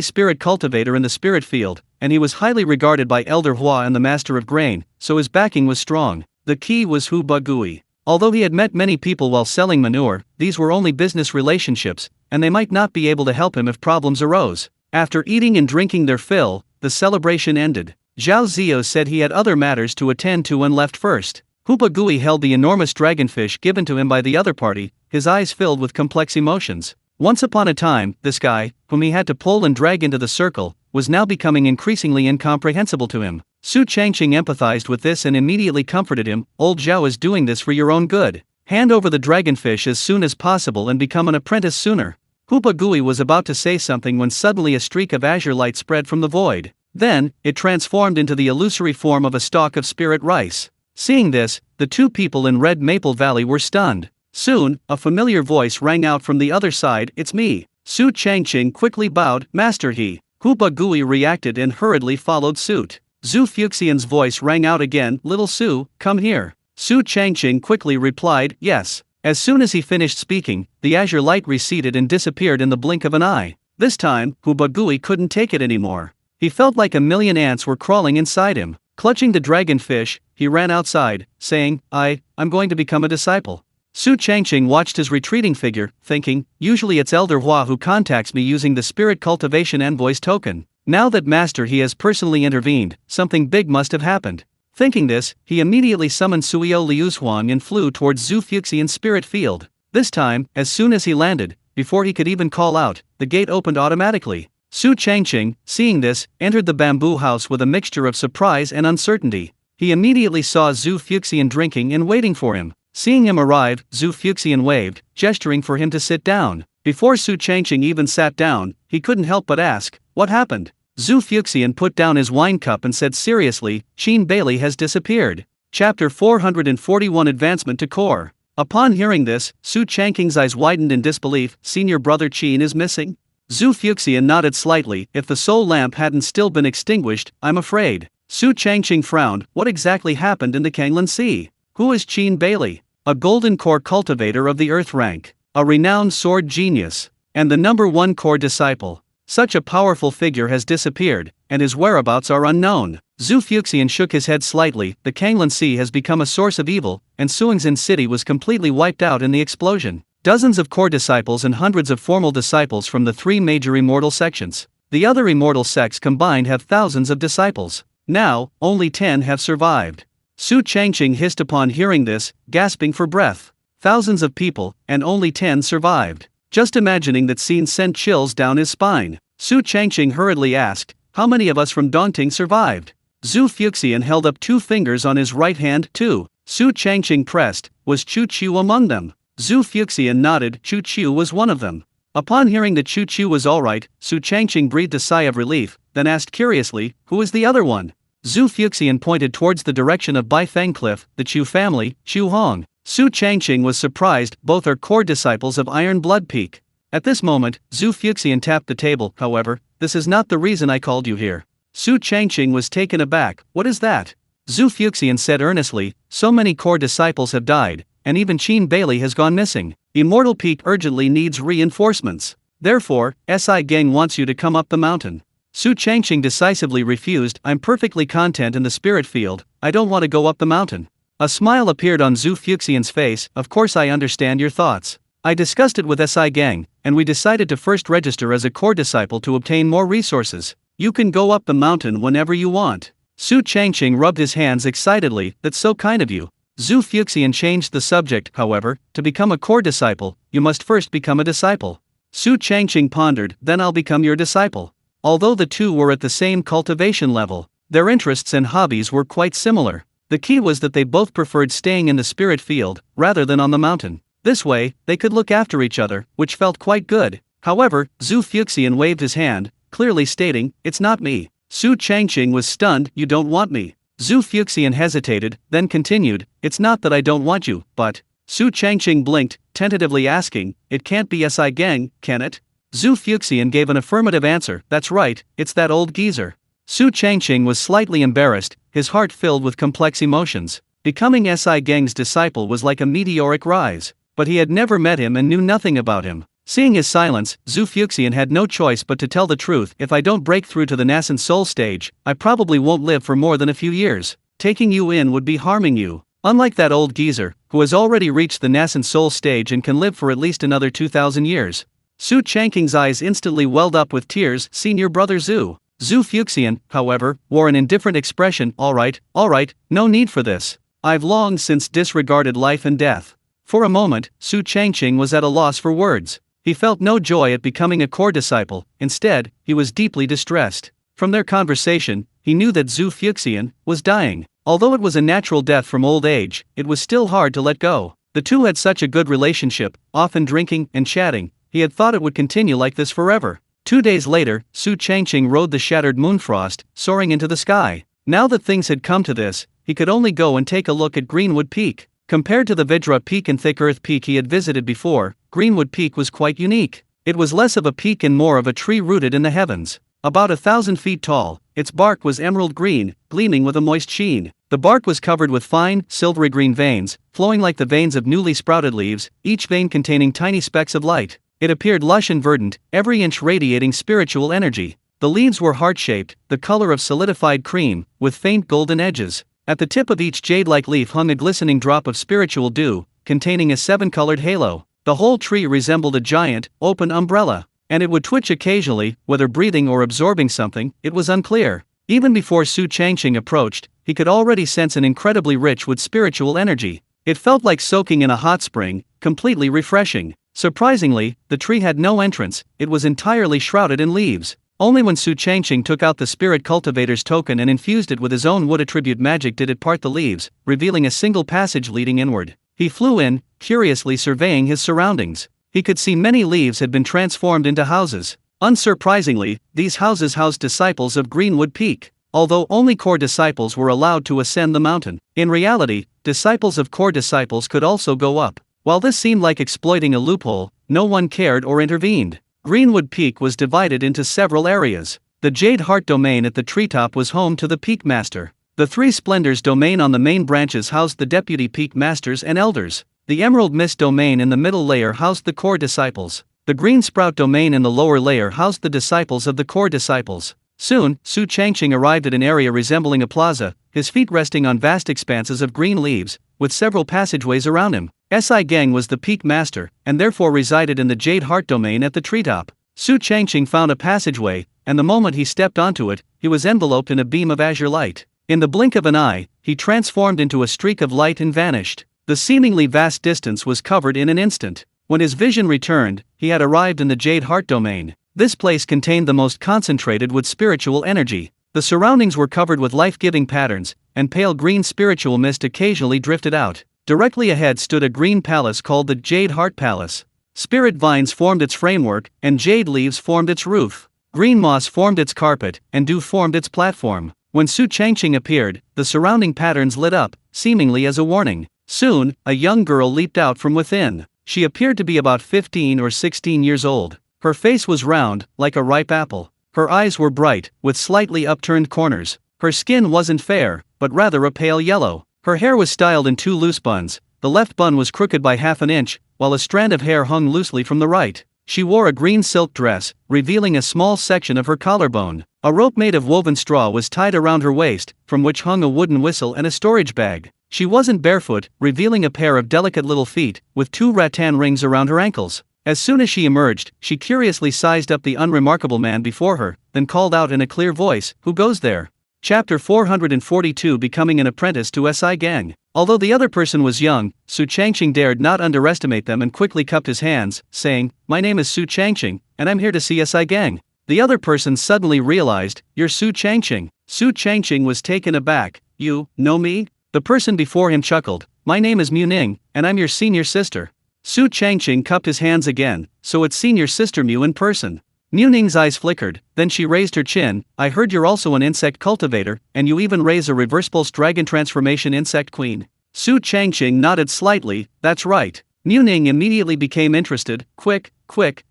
spirit cultivator in the spirit field, and he was highly regarded by Elder Hua and the Master of Grain, so his backing was strong. The key was Hoopa Gui. Although he had met many people while selling manure, these were only business relationships, and they might not be able to help him if problems arose. After eating and drinking their fill, the celebration ended. Zhao Ziyu said he had other matters to attend to and left first. Hoopa Gui held the enormous dragonfish given to him by the other party, his eyes filled with complex emotions. Once upon a time, this guy, whom he had to pull and drag into the circle, was now becoming increasingly incomprehensible to him. Su Changqing empathized with this and immediately comforted him, old Zhao is doing this for your own good. Hand over the dragonfish as soon as possible and become an apprentice sooner. Hoopa Gui was about to say something when suddenly a streak of azure light spread from the void. Then, it transformed into the illusory form of a stalk of spirit rice. Seeing this, the 2 people in Red Maple Valley were stunned. Soon, a familiar voice rang out from the other side, it's me. Su Changqing quickly bowed, Master he. Hoopa Gui reacted and hurriedly followed suit. Zhu Fuxian's voice rang out again, Little Su, come here. Su Changqing quickly replied, yes. As soon as he finished speaking, the azure light receded and disappeared in the blink of an eye. This time, Hoopa Gui couldn't take it anymore. He felt like a million ants were crawling inside him. Clutching the dragonfish, he ran outside, saying, I'm going to become a disciple. Su Changqing watched his retreating figure, thinking, usually it's Elder Hua who contacts me using the Spirit Cultivation Envoy's token. Now that Master he has personally intervened, something big must have happened. Thinking this, he immediately summoned Suio Liuzhuang and flew towards Zhu Fuxian's spirit field. This time, as soon as he landed, before he could even call out, the gate opened automatically. Su Changqing, seeing this, entered the bamboo house with a mixture of surprise and uncertainty. He immediately saw Zhu Fuxian drinking and waiting for him. Seeing him arrive, Zhu Fuxian waved, gesturing for him to sit down. Before Su Changqing even sat down, he couldn't help but ask, what happened? Zhu Fuxian put down his wine cup and said seriously, Qin Bailey has disappeared. Chapter 441 Advancement to Core. Upon hearing this, Su Changqing's eyes widened in disbelief, senior brother Qin is missing? Zhu Fuxian nodded slightly, if the soul lamp hadn't still been extinguished, I'm afraid. Su Changqing frowned, what exactly happened in the Kanglan Sea? Who is Qin Bailey? A golden core cultivator of the earth rank. A renowned sword genius. And the number 1 core disciple. Such a powerful figure has disappeared, and his whereabouts are unknown. Zhu Fuxian shook his head slightly, the Kanglan Sea has become a source of evil, and Suingzhen City was completely wiped out in the explosion. Dozens of core disciples and hundreds of formal disciples from the 3 major immortal sections. The other immortal sects combined have thousands of disciples. Now, only 10 have survived. Su Changqing hissed upon hearing this, gasping for breath. Thousands of people, and only 10 survived. Just imagining that scene sent chills down his spine. Su Changqing hurriedly asked, how many of us from Dongting survived? Zhu Fuxian held up 2 fingers on his right hand, too. Su Changqing pressed, was Chu Chu among them? Zhu Fuxian nodded, Chu Chu was one of them. Upon hearing that Chu Chu was alright, Su Changqing breathed a sigh of relief, then asked curiously, who is the other one? Zhu Fuxian pointed towards the direction of Baifeng Cliff, the Chu family, Chu Hong. Su Changqing was surprised, both are core disciples of Iron Blood Peak. At this moment, Zhu Fuxian tapped the table. However, this is not the reason I called you here. Su Changqing was taken aback. What is that? Zhu Fuxian said earnestly, so many core disciples have died, and even Qin Bailey has gone missing. Immortal Peak urgently needs reinforcements. Therefore, Si Gang wants you to come up the mountain. Su Changqing decisively refused. I'm perfectly content in the spirit field, I don't want to go up the mountain. A smile appeared on Zhu Fuxian's face. Of course I understand your thoughts. I discussed it with Si Gang, and we decided to first register as a core disciple to obtain more resources. You can go up the mountain whenever you want. Su Changqing rubbed his hands excitedly. That's so kind of you. Zhu Fuxian changed the subject. However, to become a core disciple, you must first become a disciple. Su Changqing pondered. Then I'll become your disciple. Although the two were at the same cultivation level, their interests and hobbies were quite similar. The key was that they both preferred staying in the spirit field, rather than on the mountain. This way, they could look after each other, which felt quite good. However, Zhu Fuxian waved his hand, clearly stating, it's not me. Su Changqing was stunned. You don't want me? Zhu Fuxian hesitated, then continued, it's not that I don't want you, but… Su Changqing blinked, tentatively asking, it can't be Si Gang, can it? Zhu Fuxian gave an affirmative answer. That's right, it's that old geezer. Su Changqing was slightly embarrassed, his heart filled with complex emotions. Becoming Si Gang's disciple was like a meteoric rise, but he had never met him and knew nothing about him. Seeing his silence, Zhu Fuxian had no choice but to tell the truth. If I don't break through to the nascent soul stage, I probably won't live for more than a few years. Taking you in would be harming you. Unlike that old geezer, who has already reached the nascent soul stage and can live for at least another 2,000 years. Su Changqing's eyes instantly welled up with tears. Senior brother Zhu. Zhu Fuxian, however, wore an indifferent expression. All right, no need for this. I've long since disregarded life and death. For a moment, Su Changqing was at a loss for words. He felt no joy at becoming a core disciple. Instead, he was deeply distressed. From their conversation, he knew that Zhu Fuxian was dying. Although it was a natural death from old age, it was still hard to let go. The two had such a good relationship, often drinking and chatting. He had thought it would continue like this forever. 2 days later, Su Changqing rode the shattered moonfrost, soaring into the sky. Now that things had come to this, he could only go and take a look at Greenwood Peak. Compared to the Vidra Peak and Thick Earth Peak he had visited before, Greenwood Peak was quite unique. It was less of a peak and more of a tree rooted in the heavens. About 1,000 feet tall, its bark was emerald green, gleaming with a moist sheen. The bark was covered with fine, silvery green veins, flowing like the veins of newly sprouted leaves, each vein containing tiny specks of light. It appeared lush and verdant, every inch radiating spiritual energy. The leaves were heart-shaped, the color of solidified cream, with faint golden edges. At the tip of each jade-like leaf hung a glistening drop of spiritual dew, containing a 7-colored halo. The whole tree resembled a giant, open umbrella, and it would twitch occasionally, whether breathing or absorbing something, it was unclear. Even before Su Changqing approached, he could already sense an incredibly rich with spiritual energy. It felt like soaking in a hot spring, completely refreshing. Surprisingly, the tree had no entrance, it was entirely shrouded in leaves. Only when Su Changqing took out the spirit cultivator's token and infused it with his own wood attribute magic did it part the leaves, revealing a single passage leading inward. He flew in, curiously surveying his surroundings. He could see many leaves had been transformed into houses. Unsurprisingly, these houses housed disciples of Greenwood Peak. Although only core disciples were allowed to ascend the mountain, in reality, disciples of core disciples could also go up. While this seemed like exploiting a loophole, no one cared or intervened. Greenwood Peak was divided into several areas. The Jade Heart domain at the treetop was home to the Peak Master. The Three Splendors domain on the main branches housed the deputy Peak Masters and Elders. The Emerald Mist domain in the middle layer housed the core disciples. The Green Sprout domain in the lower layer housed the disciples of the core disciples. Soon, Su Changqing arrived at an area resembling a plaza, his feet resting on vast expanses of green leaves, with several passageways around him. Si Gang was the Peak Master, and therefore resided in the Jade Heart domain at the treetop. Su Changqing found a passageway, and the moment he stepped onto it, he was enveloped in a beam of azure light. In the blink of an eye, he transformed into a streak of light and vanished. The seemingly vast distance was covered in an instant. When his vision returned, he had arrived in the Jade Heart domain. This place contained the most concentrated with spiritual energy. The surroundings were covered with life-giving patterns, and pale green spiritual mist occasionally drifted out. Directly ahead stood a green palace called the Jade Heart Palace. Spirit vines formed its framework, and jade leaves formed its roof. Green moss formed its carpet, and dew formed its platform. When Su Changqing appeared, the surrounding patterns lit up, seemingly as a warning. Soon, a young girl leaped out from within. She appeared to be about 15 or 16 years old. Her face was round, like a ripe apple. Her eyes were bright, with slightly upturned corners. Her skin wasn't fair, but rather a pale yellow. Her hair was styled in 2 loose buns. The left bun was crooked by half an inch, while a strand of hair hung loosely from the right. She wore a green silk dress, revealing a small section of her collarbone. A rope made of woven straw was tied around her waist, from which hung a wooden whistle and a storage bag. She wasn't barefoot, revealing a pair of delicate little feet, with 2 rattan rings around her ankles. As soon as she emerged, she curiously sized up the unremarkable man before her, then called out in a clear voice, "Who goes there?" Chapter 442 Becoming an Apprentice to SI Gang. Although the other person was young, Su Changqing dared not underestimate them and quickly cupped his hands, saying, "My name is Su Changqing, and I'm here to see SI Gang." The other person suddenly realized, "You're Su Changqing." Su Changqing was taken aback. "You know me?" The person before him chuckled, "My name is Mu Ning, and I'm your senior sister." Su Changqing cupped his hands again, "So it's senior sister Mu in person." Mu Ning's eyes flickered, then she raised her chin. "I heard you're also an insect cultivator, and you even raise a reverse pulse dragon transformation insect queen." Su Changqing nodded slightly, "That's right." Mu Ning immediately became interested. Quick,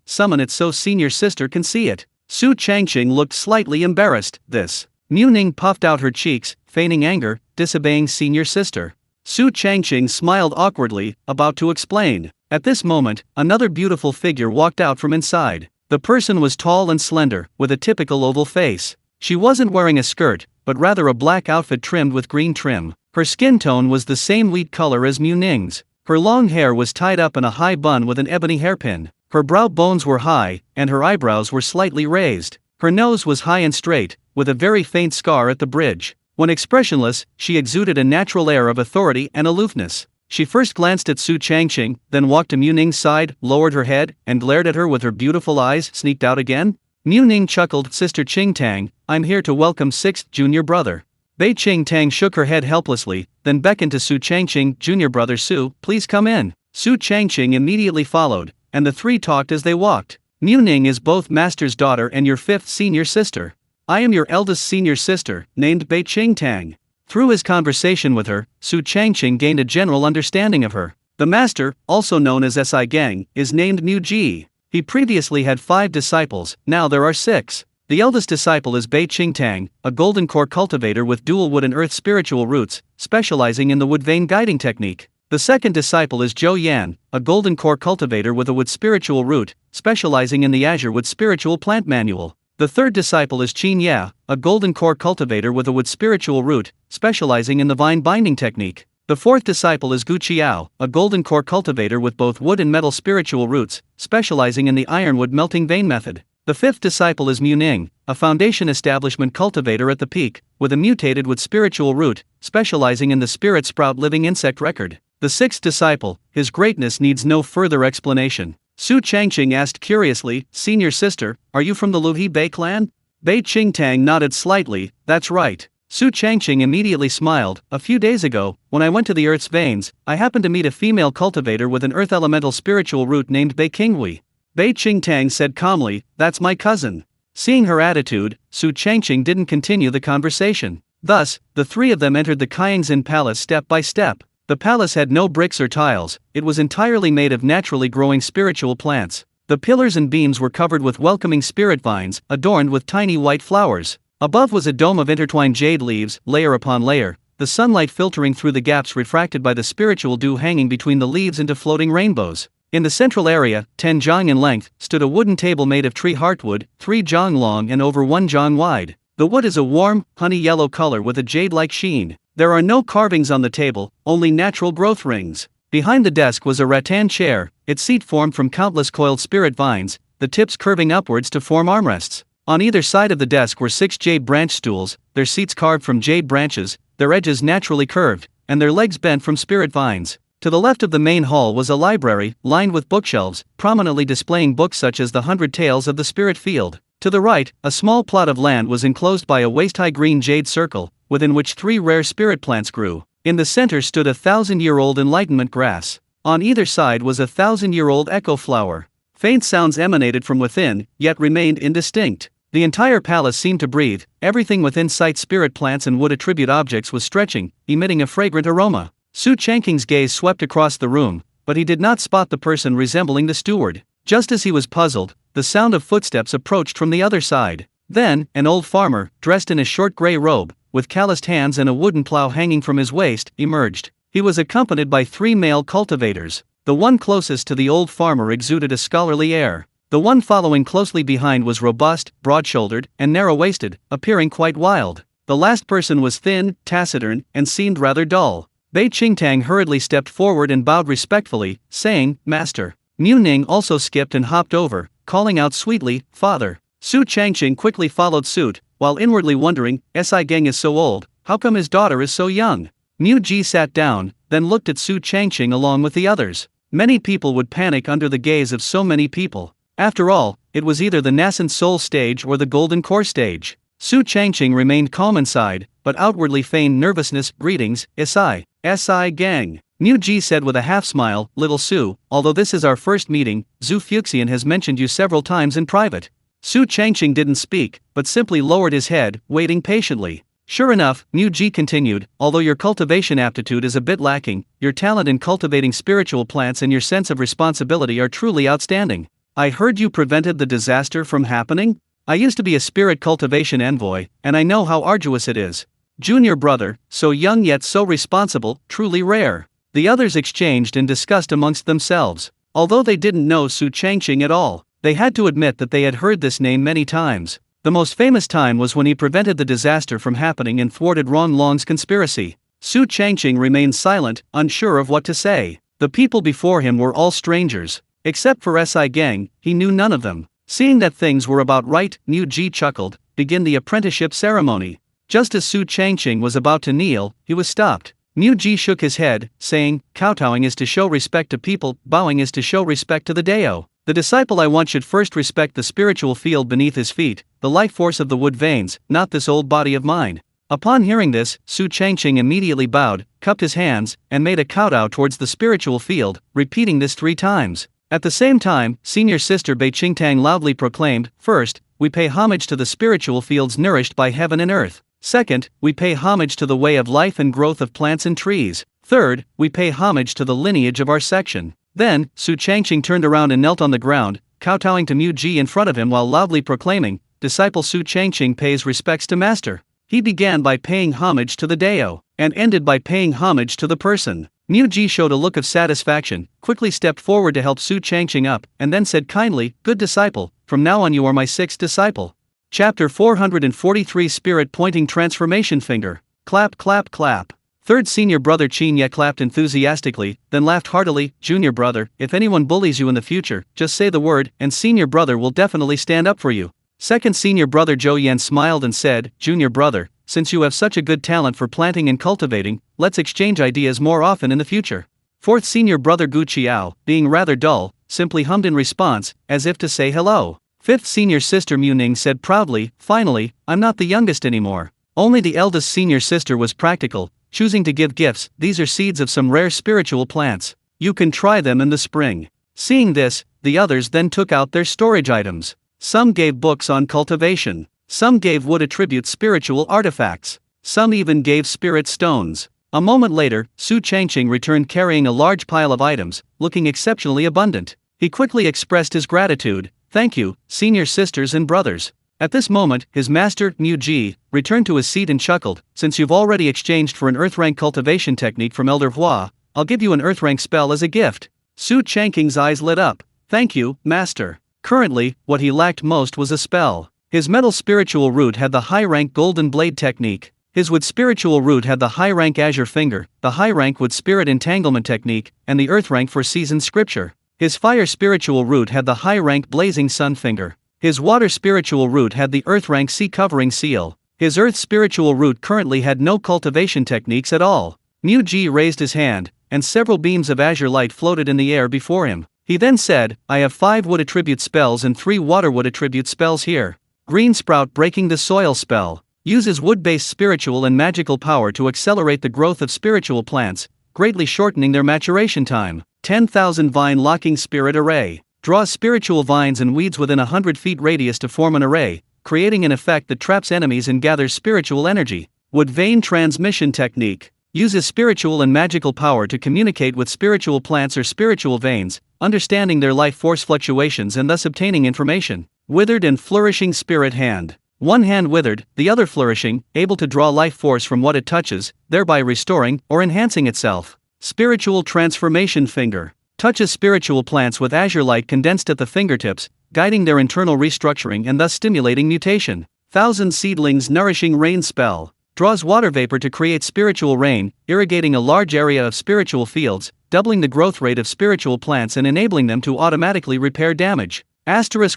summon it so senior sister can see it." Su Changqing looked slightly embarrassed. "This." Mu Ning puffed out her cheeks, feigning anger, disobeying senior sister. Su Changqing smiled awkwardly, about to explain. At this moment, another beautiful figure walked out from inside. The person was tall and slender, with a typical oval face. She wasn't wearing a skirt, but rather a black outfit trimmed with green trim. Her skin tone was the same wheat color as Mu Ning's. Her long hair was tied up in a high bun with an ebony hairpin. Her brow bones were high, and her eyebrows were slightly raised. Her nose was high and straight, with a very faint scar at the bridge. When expressionless, she exuded a natural air of authority and aloofness. She first glanced at Su Changqing, then walked to Mu Ning's side, lowered her head, and glared at her with her beautiful eyes, sneaked out again. Mu Ning chuckled, "Sister Qing Tang, I'm here to welcome 6th junior brother." Bei Qing Tang shook her head helplessly, then beckoned to Su Changqing, "Junior brother Su, please come in." Su Changqing immediately followed, and the 3 talked as they walked. "Mu Ning is both master's daughter and your 5th senior sister. I am your eldest senior sister, named Bei Qing Tang." Through his conversation with her, Su Changqing gained a general understanding of her. The master, also known as SI Gang, is named Mu Ji. He previously had 5 disciples, now there are 6. The eldest disciple is Bei Qing Tang, a golden core cultivator with dual wood and earth spiritual roots, specializing in the wood vein guiding technique. The second disciple is Zhou Yan, a golden core cultivator with a wood spiritual root, specializing in the azure wood spiritual plant manual. The third disciple is Qin Ya, a golden core cultivator with a wood spiritual root, specializing in the vine binding technique. The fourth disciple is Gu Qiao, a golden core cultivator with both wood and metal spiritual roots, specializing in the ironwood melting vein method. The fifth disciple is Mu Ning, a foundation establishment cultivator at the peak, with a mutated wood spiritual root, specializing in the spirit sprout living insect record. The sixth disciple, his greatness needs no further explanation. Su Changqing asked curiously, "Senior sister, are you from the Luhi Bei clan?" Bei Qing Tang nodded slightly, "That's right." Su Changqing immediately smiled. "A few days ago, when I went to the Earth's veins, I happened to meet a female cultivator with an earth elemental spiritual root named Bei Qinghui." Bei Qing Tang said calmly, "That's my cousin." Seeing her attitude, Su Changqing didn't continue the conversation. Thus, the 3 of them entered the Qiangxin Palace step by step. The palace had no bricks or tiles, it was entirely made of naturally growing spiritual plants. The pillars and beams were covered with welcoming spirit vines, adorned with tiny white flowers. Above was a dome of intertwined jade leaves, layer upon layer, the sunlight filtering through the gaps refracted by the spiritual dew hanging between the leaves into floating rainbows. In the central area, 10 zhang in length, stood a wooden table made of tree heartwood, 3 zhang long and over 1 zhang wide. The wood is a warm, honey yellow color with a jade-like sheen. There are no carvings on the table, only natural growth rings. Behind the desk was a rattan chair, its seat formed from countless coiled spirit vines, the tips curving upwards to form armrests. On either side of the desk were 6 jade branch stools, their seats carved from jade branches, their edges naturally curved, and their legs bent from spirit vines. To the left of the main hall was a library, lined with bookshelves, prominently displaying books such as the 100 Tales of the Spirit Field. To the right, a small plot of land was enclosed by a waist-high green jade circle, within which 3 rare spirit plants grew. In the center stood a 1,000-year-old enlightenment grass. On either side was a 1,000-year-old echo flower. Faint sounds emanated from within, yet remained indistinct. The entire palace seemed to breathe, everything within sight, spirit plants and wood attribute objects, was stretching, emitting a fragrant aroma. Su Changqing's gaze swept across the room, but he did not spot the person resembling the steward. Just as he was puzzled, the sound of footsteps approached from the other side. Then, an old farmer, dressed in a short gray robe, with calloused hands and a wooden plow hanging from his waist, emerged. He was accompanied by 3 male cultivators. The one closest to the old farmer exuded a scholarly air. The one following closely behind was robust, broad-shouldered, and narrow-waisted, appearing quite wild. The last person was thin, taciturn, and seemed rather dull. Bei Qingtang hurriedly stepped forward and bowed respectfully, saying, "Master." Mu Ning also skipped and hopped over, calling out sweetly, "Father." Su Changqing quickly followed suit, while inwardly wondering, Si Geng is so old, how come his daughter is so young? Mu Ji sat down, then looked at Su Changqing along with the others. Many people would panic under the gaze of so many people. After all, it was either the nascent soul stage or the golden core stage. Su Changqing remained calm inside, but outwardly feigned nervousness. "Greetings, Si Gang." Mu Ji said with a half-smile, "Little Su, although this is our first meeting, Zhu Fuxian has mentioned you several times in private." Su Changqing didn't speak, but simply lowered his head, waiting patiently. "Sure enough," Mu Ji continued, "although your cultivation aptitude is a bit lacking, your talent in cultivating spiritual plants and your sense of responsibility are truly outstanding. I heard you prevented the disaster from happening? I used to be a spirit cultivation envoy, and I know how arduous it is. Junior brother, so young yet so responsible, truly rare." The others exchanged and discussed amongst themselves. Although they didn't know Su Changqing at all, they had to admit that they had heard this name many times. The most famous time was when he prevented the disaster from happening and thwarted Ron Long's conspiracy. Su Changqing remained silent, unsure of what to say. The people before him were all strangers. Except for Si Geng, he knew none of them. Seeing that things were about right, Mu Ji chuckled, "Begin the apprenticeship ceremony." Just as Su Changqing was about to kneel, he was stopped. Mu Ji shook his head, saying, "Kowtowing is to show respect to people, bowing is to show respect to the Dao. The disciple I want should first respect the spiritual field beneath his feet, the life force of the wood veins, not this old body of mine." Upon hearing this, Su Changqing immediately bowed, cupped his hands, and made a kowtow towards the spiritual field, repeating this 3 times. At the same time, senior sister Bei Qingtang loudly proclaimed, "First, we pay homage to the spiritual fields nourished by heaven and earth. Second, we pay homage to the way of life and growth of plants and trees. Third, we pay homage to the lineage of our section." Then, Su Changqing turned around and knelt on the ground, kowtowing to Mu Ji in front of him while loudly proclaiming, "Disciple Su Changqing pays respects to master." He began by paying homage to the Dao, and ended by paying homage to the person. Mu Ji showed a look of satisfaction, quickly stepped forward to help Su Changqing up, and then said kindly, "Good disciple, from now on you are my 6th disciple." Chapter 443 Spirit Pointing Transformation Finger. Clap clap clap. Third senior brother Qin Ye clapped enthusiastically, then laughed heartily. "Junior brother, if anyone bullies you in the future, just say the word, and senior brother will definitely stand up for you." Second senior brother Zhou Yan smiled and said, "Junior brother, since you have such a good talent for planting and cultivating, let's exchange ideas more often in the future." Fourth senior brother Gu Qiao, being rather dull, simply hummed in response, as if to say hello. Fifth senior sister Mu Ning said proudly, "Finally, I'm not the youngest anymore." Only the eldest senior sister was practical, choosing to give gifts. "These are seeds of some rare spiritual plants. You can try them in the spring." Seeing this, the others then took out their storage items. Some gave books on cultivation. Some gave wood attribute spiritual artifacts. Some even gave spirit stones. A moment later, Su Changqing returned carrying a large pile of items, looking exceptionally abundant. He quickly expressed his gratitude. "Thank you, senior sisters and brothers." At this moment, his master, Mu Ji, returned to his seat and chuckled, "Since you've already exchanged for an earth rank cultivation technique from Elder Hua, I'll give you an earth rank spell as a gift." Su Changqing's eyes lit up. "Thank you, master." Currently, what he lacked most was a spell. His metal spiritual root had the high-rank golden blade technique. His wood spiritual root had the high-rank azure finger, the high-rank wood spirit entanglement technique, and the earth rank for seasoned scripture. His fire spiritual root had the high-rank blazing sun finger. His water spiritual root had the earth rank sea covering seal. His earth spiritual root currently had no cultivation techniques at all. Mu Ji raised his hand, and several beams of azure light floated in the air before him. He then said, "I have 5 wood attribute spells and 3 water wood attribute spells here. Green Sprout Breaking the Soil spell. Uses wood-based spiritual and magical power to accelerate the growth of spiritual plants, greatly shortening their maturation time. 10,000 Vine Locking Spirit Array. Draws spiritual vines and weeds within 100 feet radius to form an array, creating an effect that traps enemies and gathers spiritual energy. Wood Vein Transmission Technique uses spiritual and magical power to communicate with spiritual plants or spiritual veins, understanding their life force fluctuations and thus obtaining information. Withered and Flourishing Spirit Hand. One hand withered, the other flourishing, able to draw life force from what it touches, thereby restoring or enhancing itself. Spiritual Transformation Finger. Touches spiritual plants with azure light condensed at the fingertips, guiding their internal restructuring and thus stimulating mutation. Thousand Seedlings Nourishing Rain Spell. Draws water vapor to create spiritual rain, irrigating a large area of spiritual fields, doubling the growth rate of spiritual plants and enabling them to automatically repair damage.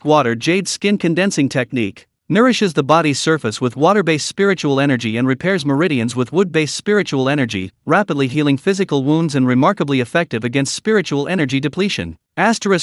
Water Jade Skin Condensing Technique. Nourishes the body's surface with water-based spiritual energy and repairs meridians with wood-based spiritual energy, rapidly healing physical wounds and remarkably effective against spiritual energy depletion.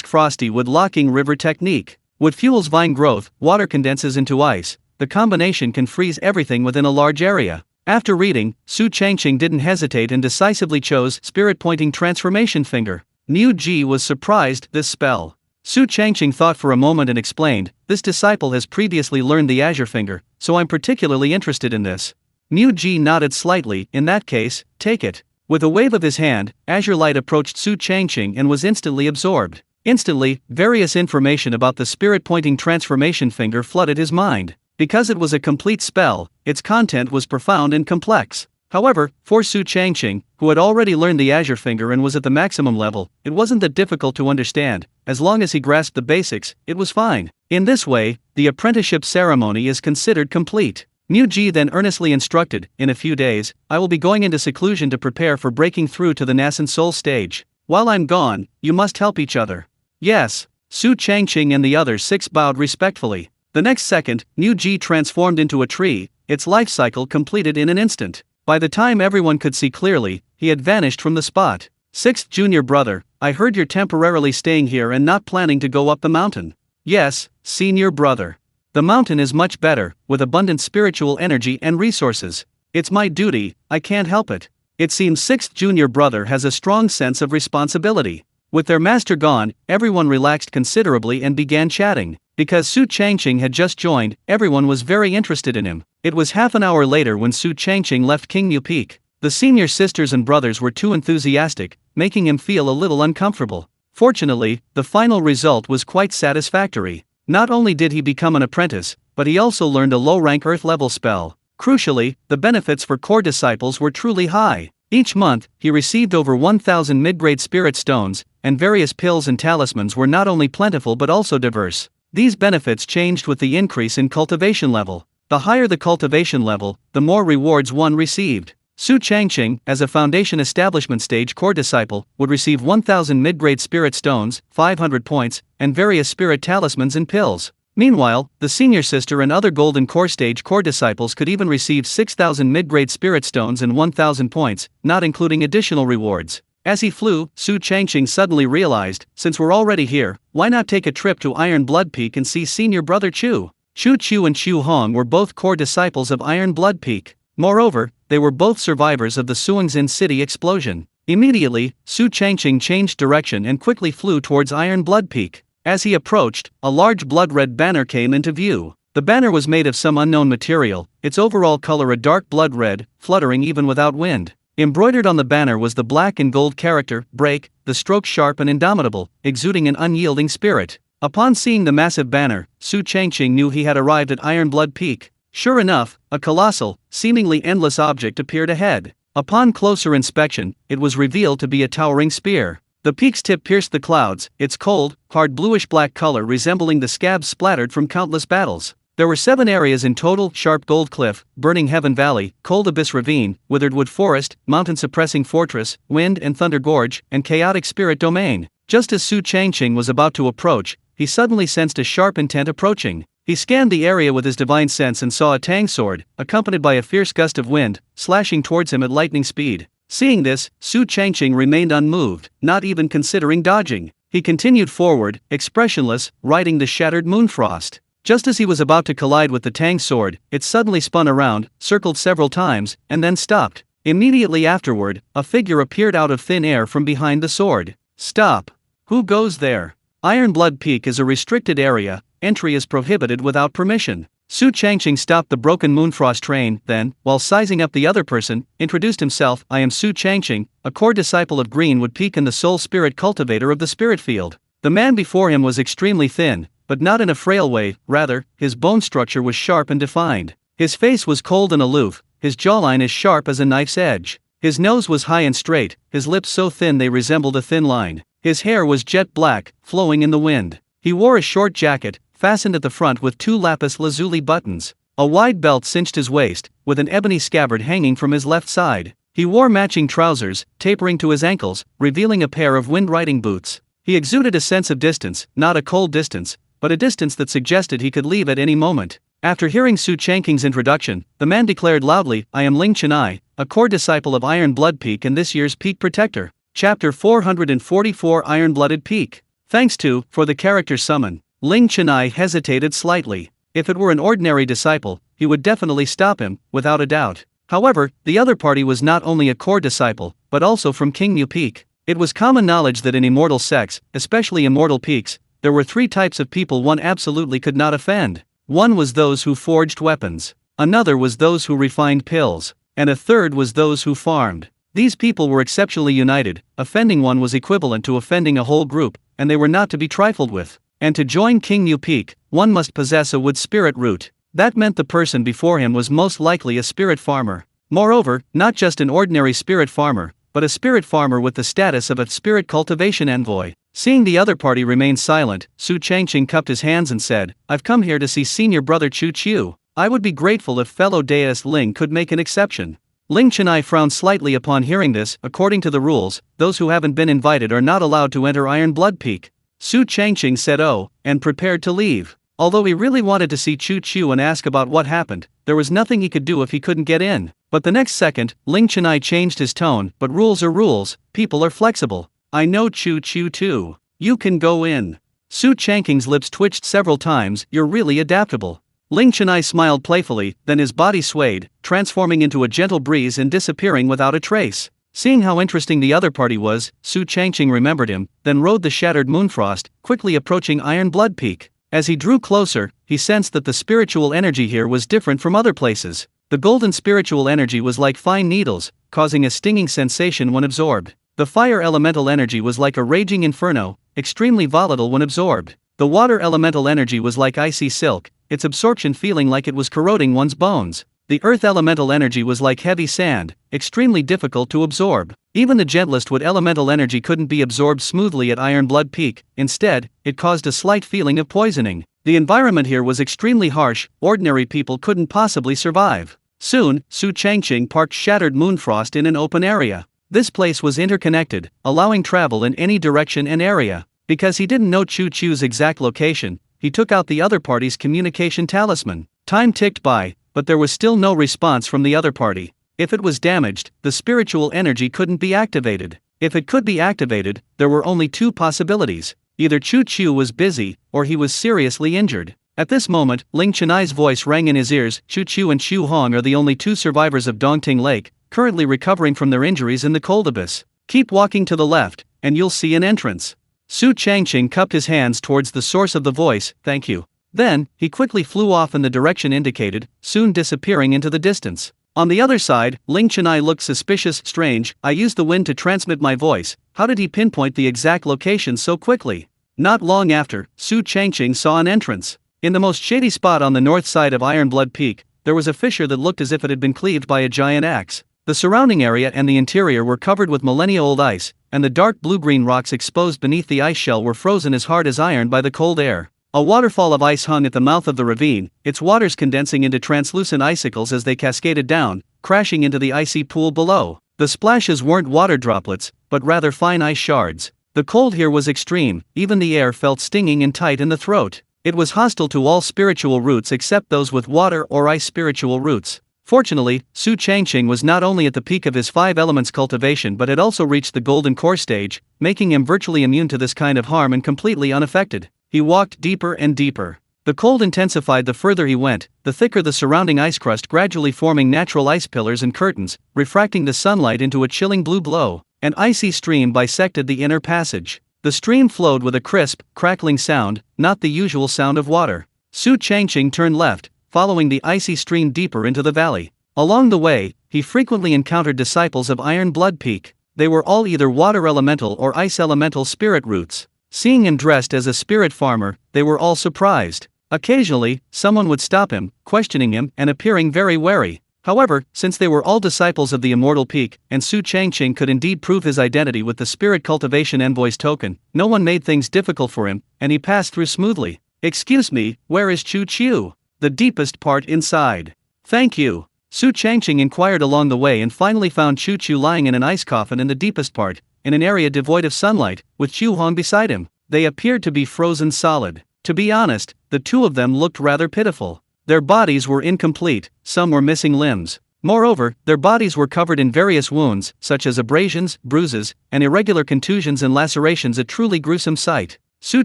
Frosty Wood Locking River Technique. Wood fuels vine growth, water condenses into ice. The combination can freeze everything within a large area. After reading, Su Changqing didn't hesitate and decisively chose Spirit Pointing Transformation Finger. Niu Ji was surprised this spell. Su Changqing thought for a moment and explained, "This disciple has previously learned the Azure Finger, so I'm particularly interested in this." Niu Ji nodded slightly. "In that case, take it." With a wave of his hand, azure light approached Su Changqing and was instantly absorbed. Instantly, various information about the Spirit Pointing Transformation Finger flooded his mind. Because it was a complete spell, its content was profound and complex. However, for Su Changqing, who had already learned the Azure Finger and was at the maximum level, it wasn't that difficult to understand. As long as he grasped the basics, it was fine. In this way, the apprenticeship ceremony is considered complete. Niu Ji then earnestly instructed, "In a few days, I will be going into seclusion to prepare for breaking through to the Nascent Soul stage. While I'm gone, you must help each other." "Yes." Su Changqing and the other six bowed respectfully. The next second, Niu Ji transformed into a tree, its life cycle completed in an instant. By the time everyone could see clearly, he had vanished from the spot. Sixth junior brother, I heard you're temporarily staying here and not planning to go up the mountain. Yes, senior brother. The mountain is much better, with abundant spiritual energy and resources. It's my duty, I can't help it. It seems sixth junior brother has a strong sense of responsibility. With their master gone, everyone relaxed considerably and began chatting. Because Su Changqing had just joined, everyone was very interested in him. It was half an hour later when Su Changqing left Qingmu Peak. The senior sisters and brothers were too enthusiastic, making him feel a little uncomfortable. Fortunately, the final result was quite satisfactory. Not only did he become an apprentice, but he also learned a low-rank Earth-level spell. Crucially, the benefits for core disciples were truly high. Each month, he received over 1,000 mid-grade spirit stones, and various pills and talismans were not only plentiful but also diverse. These benefits changed with the increase in cultivation level. The higher the cultivation level, the more rewards one received. Su Changqing, as a foundation establishment stage core disciple, would receive 1,000 mid-grade spirit stones, 500 points, and various spirit talismans and pills. Meanwhile, the senior sister and other golden core stage core disciples could even receive 6,000 mid-grade spirit stones and 1,000 points, not including additional rewards. As he flew, Su Changqing suddenly realized, since we're already here, why not take a trip to Iron Blood Peak and see senior brother Chu? Chu and Chu Hong were both core disciples of Iron Blood Peak. Moreover, they were both survivors of the Suangzin City explosion. Immediately, Su Changqing changed direction and quickly flew towards Iron Blood Peak. As he approached, a large blood-red banner came into view. The banner was made of some unknown material, its overall color a dark blood red, fluttering even without wind. Embroidered on the banner was the black and gold character, Break, the stroke sharp and indomitable, exuding an unyielding spirit. Upon seeing the massive banner, Su Changqing knew he had arrived at Iron Blood Peak. Sure enough, a colossal, seemingly endless object appeared ahead. Upon closer inspection, it was revealed to be a towering spear. The peak's tip pierced the clouds, its cold, hard bluish-black color resembling the scabs splattered from countless battles. There were 7 areas in total: Sharp Gold Cliff, Burning Heaven Valley, Cold Abyss Ravine, Withered Wood Forest, Mountain Suppressing Fortress, Wind and Thunder Gorge, and Chaotic Spirit Domain. Just as Su Changqing was about to approach, he suddenly sensed a sharp intent approaching. He scanned the area with his divine sense and saw a tang sword, accompanied by a fierce gust of wind, slashing towards him at lightning speed. Seeing this, Su Changqing remained unmoved, not even considering dodging. He continued forward, expressionless, riding the shattered moonfrost. Just as he was about to collide with the tang sword, it suddenly spun around, circled several times, and then stopped. Immediately afterward, a figure appeared out of thin air from behind the sword. Stop! Who goes there? Iron Blood Peak is a restricted area, entry is prohibited without permission. Su Changqing stopped the broken Moonfrost train, then, while sizing up the other person, introduced himself. I am Su Changqing, a core disciple of Greenwood Peak and the sole spirit cultivator of the spirit field. The man before him was extremely thin, but not in a frail way, rather, his bone structure was sharp and defined. His face was cold and aloof, his jawline as sharp as a knife's edge. His nose was high and straight, his lips so thin they resembled a thin line. His hair was jet black, flowing in the wind. He wore a short jacket, fastened at the front with 2 lapis lazuli buttons. A wide belt cinched his waist, with an ebony scabbard hanging from his left side. He wore matching trousers, tapering to his ankles, revealing a pair of wind-riding boots. He exuded a sense of distance, not a cold distance, but a distance that suggested he could leave at any moment. After hearing Su Changqing's introduction, the man declared loudly, I am Ling Chenai, a core disciple of Iron Blood Peak and this year's Peak Protector. Chapter 444 Iron-Blooded Peak. Thanks to, for the character summon. Ling Chenai hesitated slightly. If it were an ordinary disciple, he would definitely stop him, without a doubt. However, the other party was not only a core disciple, but also from Kingmu Peak. It was common knowledge that in immortal sects, especially immortal peaks, there were 3 types of people one absolutely could not offend. One was those who forged weapons, another was those who refined pills, and a third was those who farmed. These people were exceptionally united. Offending one was equivalent to offending a whole group, and they were not to be trifled with. And to join Kingmu Peak, one must possess a wood spirit root. That meant the person before him was most likely a spirit farmer. Moreover, not just an ordinary spirit farmer, but a spirit farmer with the status of a spirit cultivation envoy. Seeing the other party remain silent, Su Changqing cupped his hands and said, I've come here to see senior brother Chu Chiu. I would be grateful if fellow deist Ling could make an exception. Ling Chenai frowned slightly upon hearing this. According to the rules, those who haven't been invited are not allowed to enter Iron Blood Peak. Su Changqing said oh, and prepared to leave. Although he really wanted to see Chu Chiu and ask about what happened, there was nothing he could do if he couldn't get in. But the next second, Ling Chenai changed his tone, but rules are rules, people are flexible. I know Chu Chiu too. You can go in. Su Changqing's lips twitched several times. You're really adaptable. Ling Chenai smiled playfully, then his body swayed, transforming into a gentle breeze and disappearing without a trace. Seeing how interesting the other party was, Su Changqing remembered him, then rode the shattered Moonfrost, quickly approaching Iron Blood Peak. As he drew closer, he sensed that the spiritual energy here was different from other places. The golden spiritual energy was like fine needles, causing a stinging sensation when absorbed. The fire elemental energy was like a raging inferno, extremely volatile when absorbed. The water elemental energy was like icy silk, its absorption feeling like it was corroding one's bones. The earth elemental energy was like heavy sand, extremely difficult to absorb. Even the gentlest wood elemental energy couldn't be absorbed smoothly at Iron Blood Peak. Instead, it caused a slight feeling of poisoning. The environment here was extremely harsh, ordinary people couldn't possibly survive. Soon, Su Changqing parked shattered Moonfrost in an open area. This place was interconnected, allowing travel in any direction and area. Because he didn't know Chu Chiu's exact location, he took out the other party's communication talisman. Time ticked by, but there was still no response from the other party. If it was damaged, the spiritual energy couldn't be activated. If it could be activated, there were only 2 possibilities. Either Chu Chiu was busy, or he was seriously injured. At this moment, Ling Chenai's voice rang in his ears. Chu Chiu and Xu Hong are the only 2 survivors of Dongting Lake, currently recovering from their injuries in the cold abyss. Keep walking to the left, and you'll see an entrance. Su Changqing cupped his hands towards the source of the voice. Thank you. Then, he quickly flew off in the direction indicated, soon disappearing into the distance. On the other side, Ling Chenai looked suspicious. Strange, I used the wind to transmit my voice. How did he pinpoint the exact location so quickly? Not long after, Su Changqing saw an entrance. In the most shady spot on the north side of Iron Blood Peak, there was a fissure that looked as if it had been cleaved by a giant axe. The surrounding area and the interior were covered with millennia-old ice, and the dark blue-green rocks exposed beneath the ice shell were frozen as hard as iron by the cold air. A waterfall of ice hung at the mouth of the ravine, its waters condensing into translucent icicles as they cascaded down, crashing into the icy pool below. The splashes weren't water droplets, but rather fine ice shards. The cold here was extreme, even the air felt stinging and tight in the throat. It was hostile to all spiritual roots except those with water or ice spiritual roots. Fortunately, Su Changqing was not only at the peak of his 5 elements cultivation but had also reached the golden core stage, making him virtually immune to this kind of harm and completely unaffected. He walked deeper and deeper. The cold intensified the further he went, the thicker the surrounding ice crust, gradually forming natural ice pillars and curtains, refracting the sunlight into a chilling blue glow. An icy stream bisected the inner passage. The stream flowed with a crisp, crackling sound, not the usual sound of water. Su Changqing turned left, following the icy stream deeper into the valley. Along the way, he frequently encountered disciples of Iron Blood Peak. They were all either water elemental or ice elemental spirit roots. Seeing him dressed as a spirit farmer, they were all surprised. Occasionally, someone would stop him, questioning him and appearing very wary. However, since they were all disciples of the Immortal Peak, and Su Changqing could indeed prove his identity with the Spirit Cultivation Envoy's token, no one made things difficult for him, and he passed through smoothly. "Excuse me, where is Chu Chu?" "The deepest part inside." "Thank you." Su Changqing inquired along the way and finally found Chu Chu lying in an ice coffin in the deepest part, in an area devoid of sunlight, with Chu Hong beside him. They appeared to be frozen solid. To be honest, the two of them looked rather pitiful. Their bodies were incomplete, some were missing limbs. Moreover, their bodies were covered in various wounds, such as abrasions, bruises, and irregular contusions and lacerations, a truly gruesome sight. Su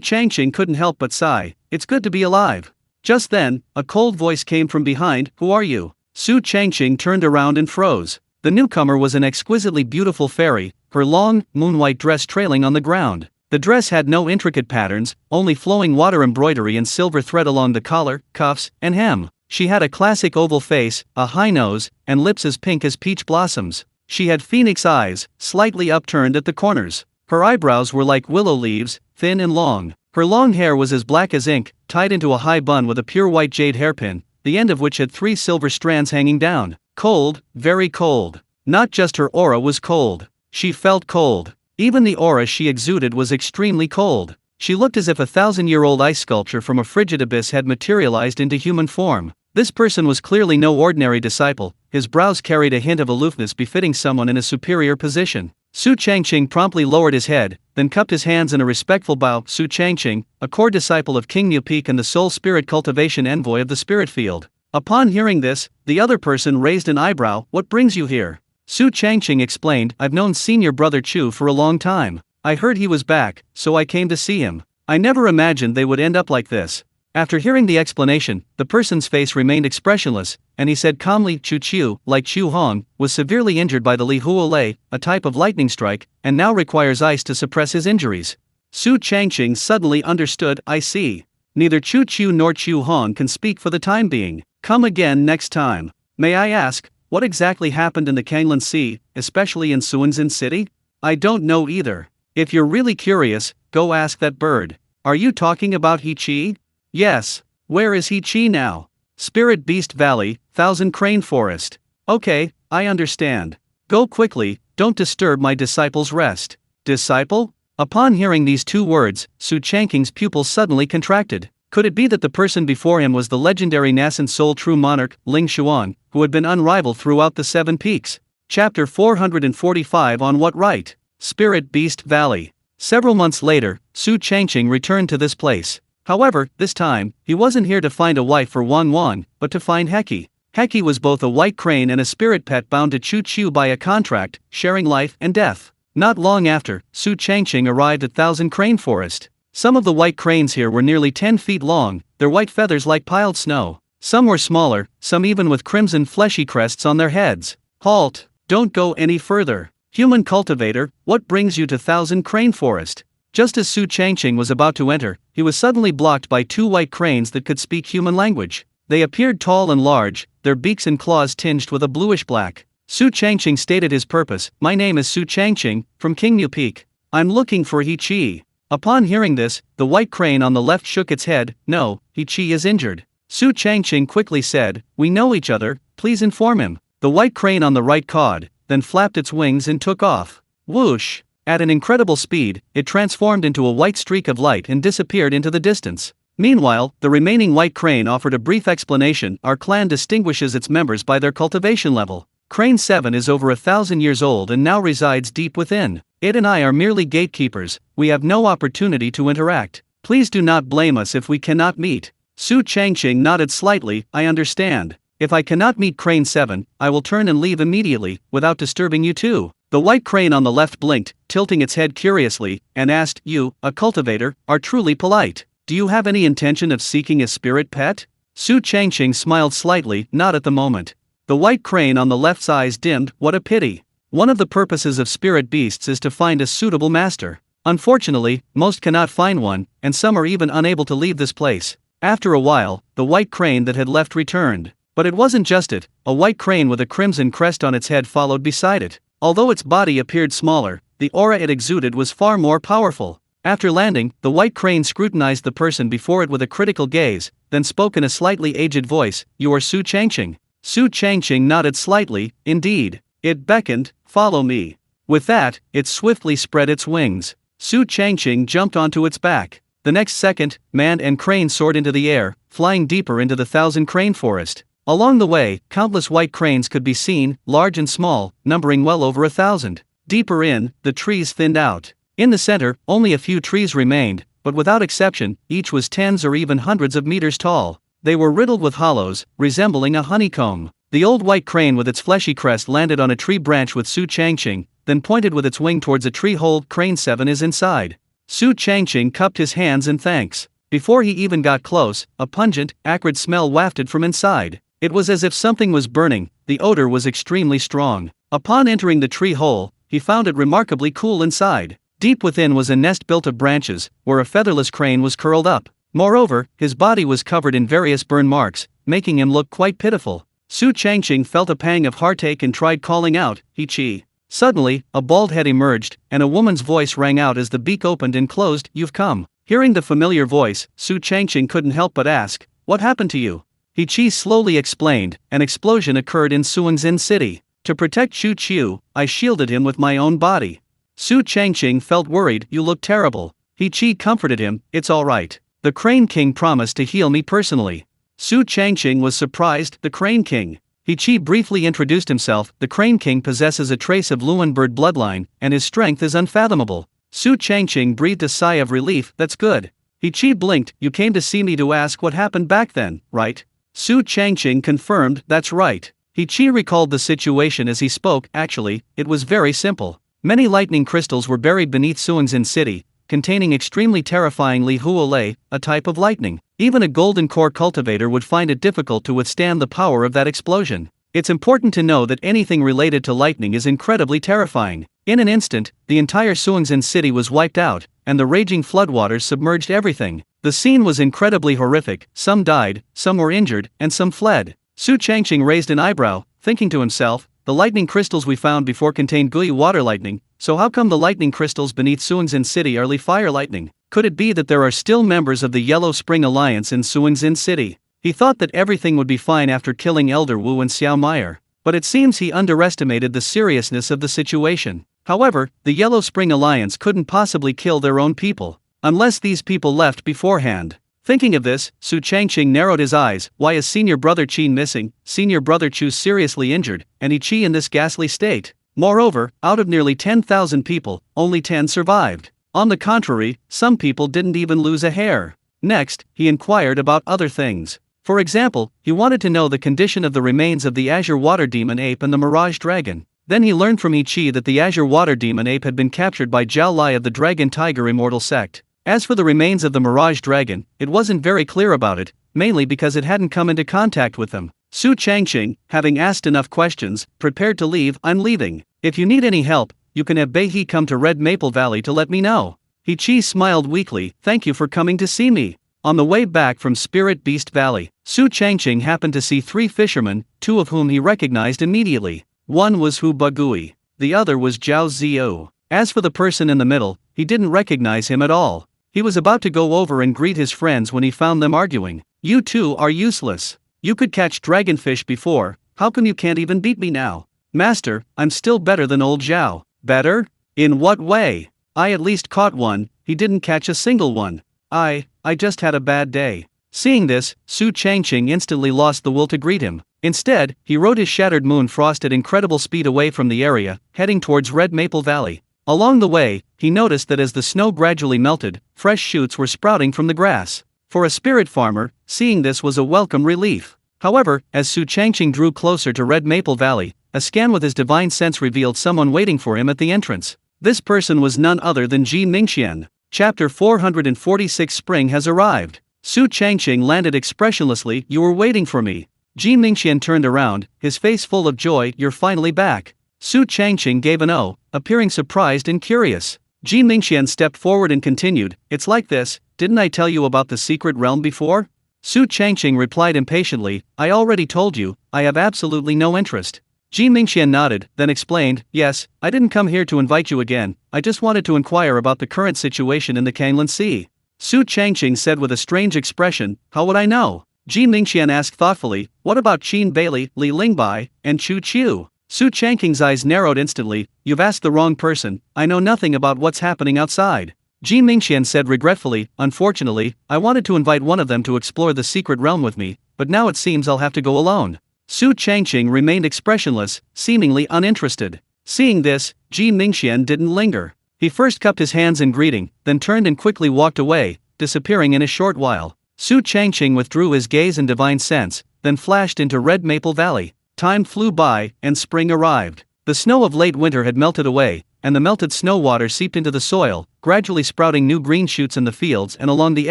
Changqing couldn't help but sigh. "It's good to be alive." Just then, a cold voice came from behind. "Who are you?" Su Changqing turned around and froze. The newcomer was an exquisitely beautiful fairy, her long, moon-white dress trailing on the ground. The dress had no intricate patterns, only flowing water embroidery and silver thread along the collar, cuffs, and hem. She had a classic oval face, a high nose, and lips as pink as peach blossoms. She had phoenix eyes, slightly upturned at the corners. Her eyebrows were like willow leaves, thin and long. Her long hair was as black as ink, tied into a high bun with a pure white jade hairpin, the end of which had 3 silver strands hanging down. Cold, very cold. Not just her aura was cold. She felt cold. Even the aura she exuded was extremely cold. She looked as if a 1,000-year-old ice sculpture from a frigid abyss had materialized into human form. This person was clearly no ordinary disciple. His brows carried a hint of aloofness befitting someone in a superior position. Su Changqing promptly lowered his head, then cupped his hands in a respectful bow. "Su Changqing, a core disciple of King Mu Peak and the sole spirit cultivation envoy of the spirit field." Upon hearing this, the other person raised an eyebrow. "What brings you here?" Su Changqing explained, "I've known senior brother Chu for a long time. I heard he was back, so I came to see him. I never imagined they would end up like this." After hearing the explanation, the person's face remained expressionless, and he said calmly, "Chu Chu, like Chu Hong, was severely injured by the Li Huolei, a type of lightning strike, and now requires ice to suppress his injuries." Su Changqing suddenly understood. "I see. Neither Chu Chu nor Chu Hong can speak for the time being. Come again next time. May I ask, what exactly happened in the Kanglan Sea, especially in Suanzin City?" "I don't know either. If you're really curious, go ask that bird." "Are you talking about He-Chi?" "Yes. Where is He-Chi now?" "Spirit Beast Valley, Thousand Crane Forest." "Okay, I understand. Go quickly, don't disturb my disciple's rest." "Disciple?" Upon hearing these 2 words, Su Changqing's pupils suddenly contracted. Could it be that the person before him was the legendary nascent soul true monarch, Ling Xuan, who had been unrivaled throughout the 7 peaks? Chapter 445 On What Right? Spirit Beast Valley. Several months later, Su Changqing returned to this place. However, this time, he wasn't here to find a wife for Wang Wang, but to find Heki. Heki was both a white crane and a spirit pet bound to Chu Chu by a contract, sharing life and death. Not long after, Su Changqing arrived at Thousand Crane Forest. Some of the white cranes here were nearly 10 feet long, their white feathers like piled snow. Some were smaller, some even with crimson fleshy crests on their heads. "Halt! Don't go any further. Human cultivator, what brings you to Thousand Crane Forest?" Just as Su Changqing was about to enter, he was suddenly blocked by 2 white cranes that could speak human language. They appeared tall and large, their beaks and claws tinged with a bluish black. Su Changqing stated his purpose. "My name is Su Changqing, from King Mu Peak. I'm looking for He-Chi." Upon hearing this, the white crane on the left shook its head. "No, He-Chi is injured." Su Changqing quickly said, "We know each other, please inform him." The white crane on the right cawed, then flapped its wings and took off. Whoosh! At an incredible speed, it transformed into a white streak of light and disappeared into the distance. Meanwhile, the remaining white crane offered a brief explanation. "Our clan distinguishes its members by their cultivation level. Crane 7 is over 1,000 years old and now resides deep within. It and I are merely gatekeepers, we have no opportunity to interact. Please do not blame us if we cannot meet." Su Changqing nodded slightly. "I understand. If I cannot meet Crane 7, I will turn and leave immediately, without disturbing you too." The white crane on the left blinked, tilting its head curiously, and asked, "You, a cultivator, are truly polite. Do you have any intention of seeking a spirit pet?" Su Changqing smiled slightly. "Not at the moment." The white crane on the left's eyes dimmed. "What a pity. One of the purposes of spirit beasts is to find a suitable master. Unfortunately, most cannot find one, and some are even unable to leave this place. After a while, the white crane that had left returned. But it wasn't just it, a white crane with a crimson crest on its head followed beside it. Although its body appeared smaller, the aura it exuded was far more powerful. After landing, the white crane scrutinized the person before it with a critical gaze, then spoke in a slightly aged voice, "You are Su Changqing." Su Changqing nodded slightly. Indeed. It beckoned, "Follow me." With that, it swiftly spread its wings. Su Changqing jumped onto its back. The next second, man and crane soared into the air, flying deeper into the thousand crane forest. Along the way, countless white cranes could be seen, large and small, numbering well over 1,000. Deeper in, the trees thinned out. In the center, only a few trees remained, but without exception, each was tens or even hundreds of meters tall. They were riddled with hollows, resembling a honeycomb. The old white crane with its fleshy crest landed on a tree branch with Su Changqing, then pointed with its wing towards a tree hole. Crane 7 is inside. Su Changqing cupped his hands in thanks. Before he even got close, a pungent, acrid smell wafted from inside. It was as if something was burning. The odor was extremely strong. Upon entering the tree hole, he found it remarkably cool inside. Deep within was a nest built of branches, where a featherless crane was curled up. Moreover, his body was covered in various burn marks, making him look quite pitiful. Su Changqing felt a pang of heartache and tried calling out, "He-chi." Suddenly, a bald head emerged, and a woman's voice rang out as the beak opened and closed, "You've come." Hearing the familiar voice, Su Changqing couldn't help but ask, "What happened to you?" He-chi slowly explained, "An explosion occurred in Suingzin City. To protect Chu Chiu, I shielded him with my own body." Su Changqing felt worried. "You look terrible." He-chi comforted him, "It's alright. The Crane King promised to heal me personally." Su Changqing was surprised. "The Crane King?" He-chi briefly introduced himself. "The Crane King possesses a trace of Luan bird bloodline, and his strength is unfathomable." Su Changqing breathed a sigh of relief. "That's good." He-chi blinked. "You came to see me to ask what happened back then, right?" Su Changqing confirmed, "That's right." He-chi recalled the situation as he spoke. "Actually, it was very simple. Many lightning crystals were buried beneath Suingzin City, containing extremely terrifying Li Huolei, a type of lightning. Even a golden core cultivator would find it difficult to withstand the power of that explosion. It's important to know that anything related to lightning is incredibly terrifying. In an instant, the entire Suingzin City was wiped out, and the raging floodwaters submerged everything. The scene was incredibly horrific. Some died, some were injured, and some fled. Su Changqing raised an eyebrow, thinking to himself, "The lightning crystals we found before contained Gui water lightning, so how come the lightning crystals beneath Suingzin City are Li fire lightning? Could it be that there are still members of the Yellow Spring Alliance in Suingzin City?" He thought that everything would be fine after killing Elder Wu and Xiao Meyer, but it seems he underestimated the seriousness of the situation. However, the Yellow Spring Alliance couldn't possibly kill their own people, unless these people left beforehand. Thinking of this, Su Changqing narrowed his eyes. "Why is Senior Brother Qin missing, Senior Brother Chu seriously injured, and He-chi in this ghastly state? Moreover, out of nearly 10,000 people, only 10 survived. On the contrary, some people didn't even lose a hair." Next, he inquired about other things. For example, he wanted to know the condition of the remains of the Azure Water Demon Ape and the Mirage Dragon. Then he learned from He-chi that the Azure Water Demon Ape had been captured by Zhao Lai of the Dragon Tiger Immortal Sect. As for the remains of the Mirage Dragon, it wasn't very clear about it, mainly because it hadn't come into contact with them. Su Changqing, having asked enough questions, prepared to leave. "I'm leaving. If you need any help, you can have Bei-he come to Red Maple Valley to let me know." He-chi smiled weakly. "Thank you for coming to see me." On the way back from Spirit Beast Valley, Su Changqing happened to see 3 fishermen, 2 of whom he recognized immediately. One was Hu Bagui. The other was Zhao Ziyu. As for the person in the middle, he didn't recognize him at all. He was about to go over and greet his friends when he found them arguing. "You two are useless. You could catch dragonfish before, how come you can't even beat me now?" "Master, I'm still better than old Zhao." "Better? In what way?" "I at least caught one, he didn't catch a single one." I just had a bad day." Seeing this, Su Changqing instantly lost the will to greet him. Instead, he rode his shattered moon frost at incredible speed away from the area, heading towards Red Maple Valley. Along the way, he noticed that as the snow gradually melted, fresh shoots were sprouting from the grass. For a spirit farmer, seeing this was a welcome relief. However, as Su Changqing drew closer to Red Maple Valley, a scan with his divine sense revealed someone waiting for him at the entrance. This person was none other than Ji Mingxian. Chapter 446 Spring has arrived. Su Changqing landed expressionlessly. "You were waiting for me." Ji Mingxian turned around, his face full of joy. "You're finally back." Su Changqing gave an "oh," appearing surprised and curious. Ji Mingxian stepped forward and continued, "It's like this, didn't I tell you about the secret realm before? Su Changqing replied impatiently, I already told you, I have absolutely no interest. Ji Mingqian nodded, then explained, yes, I didn't come here to invite you again, I just wanted to inquire about the current situation in the Kanglan Sea. Su Changqing said with a strange expression, how would I know? Ji Mingqian asked thoughtfully, what about Qin Bailey, Li Lingbai, and Chu Qiu? Su Changqing's eyes narrowed instantly, you've asked the wrong person, I know nothing about what's happening outside. Ji Mingqian said regretfully, unfortunately, I wanted to invite one of them to explore the secret realm with me, but now it seems I'll have to go alone. Su Changqing remained expressionless, seemingly uninterested. Seeing this, Ji Mingqian didn't linger. He first cupped his hands in greeting, then turned and quickly walked away, disappearing in a short while. Su Changqing withdrew his gaze in divine sense, then flashed into Red Maple Valley. Time flew by, and spring arrived. The snow of late winter had melted away, and the melted snow water seeped into the soil, gradually sprouting new green shoots in the fields and along the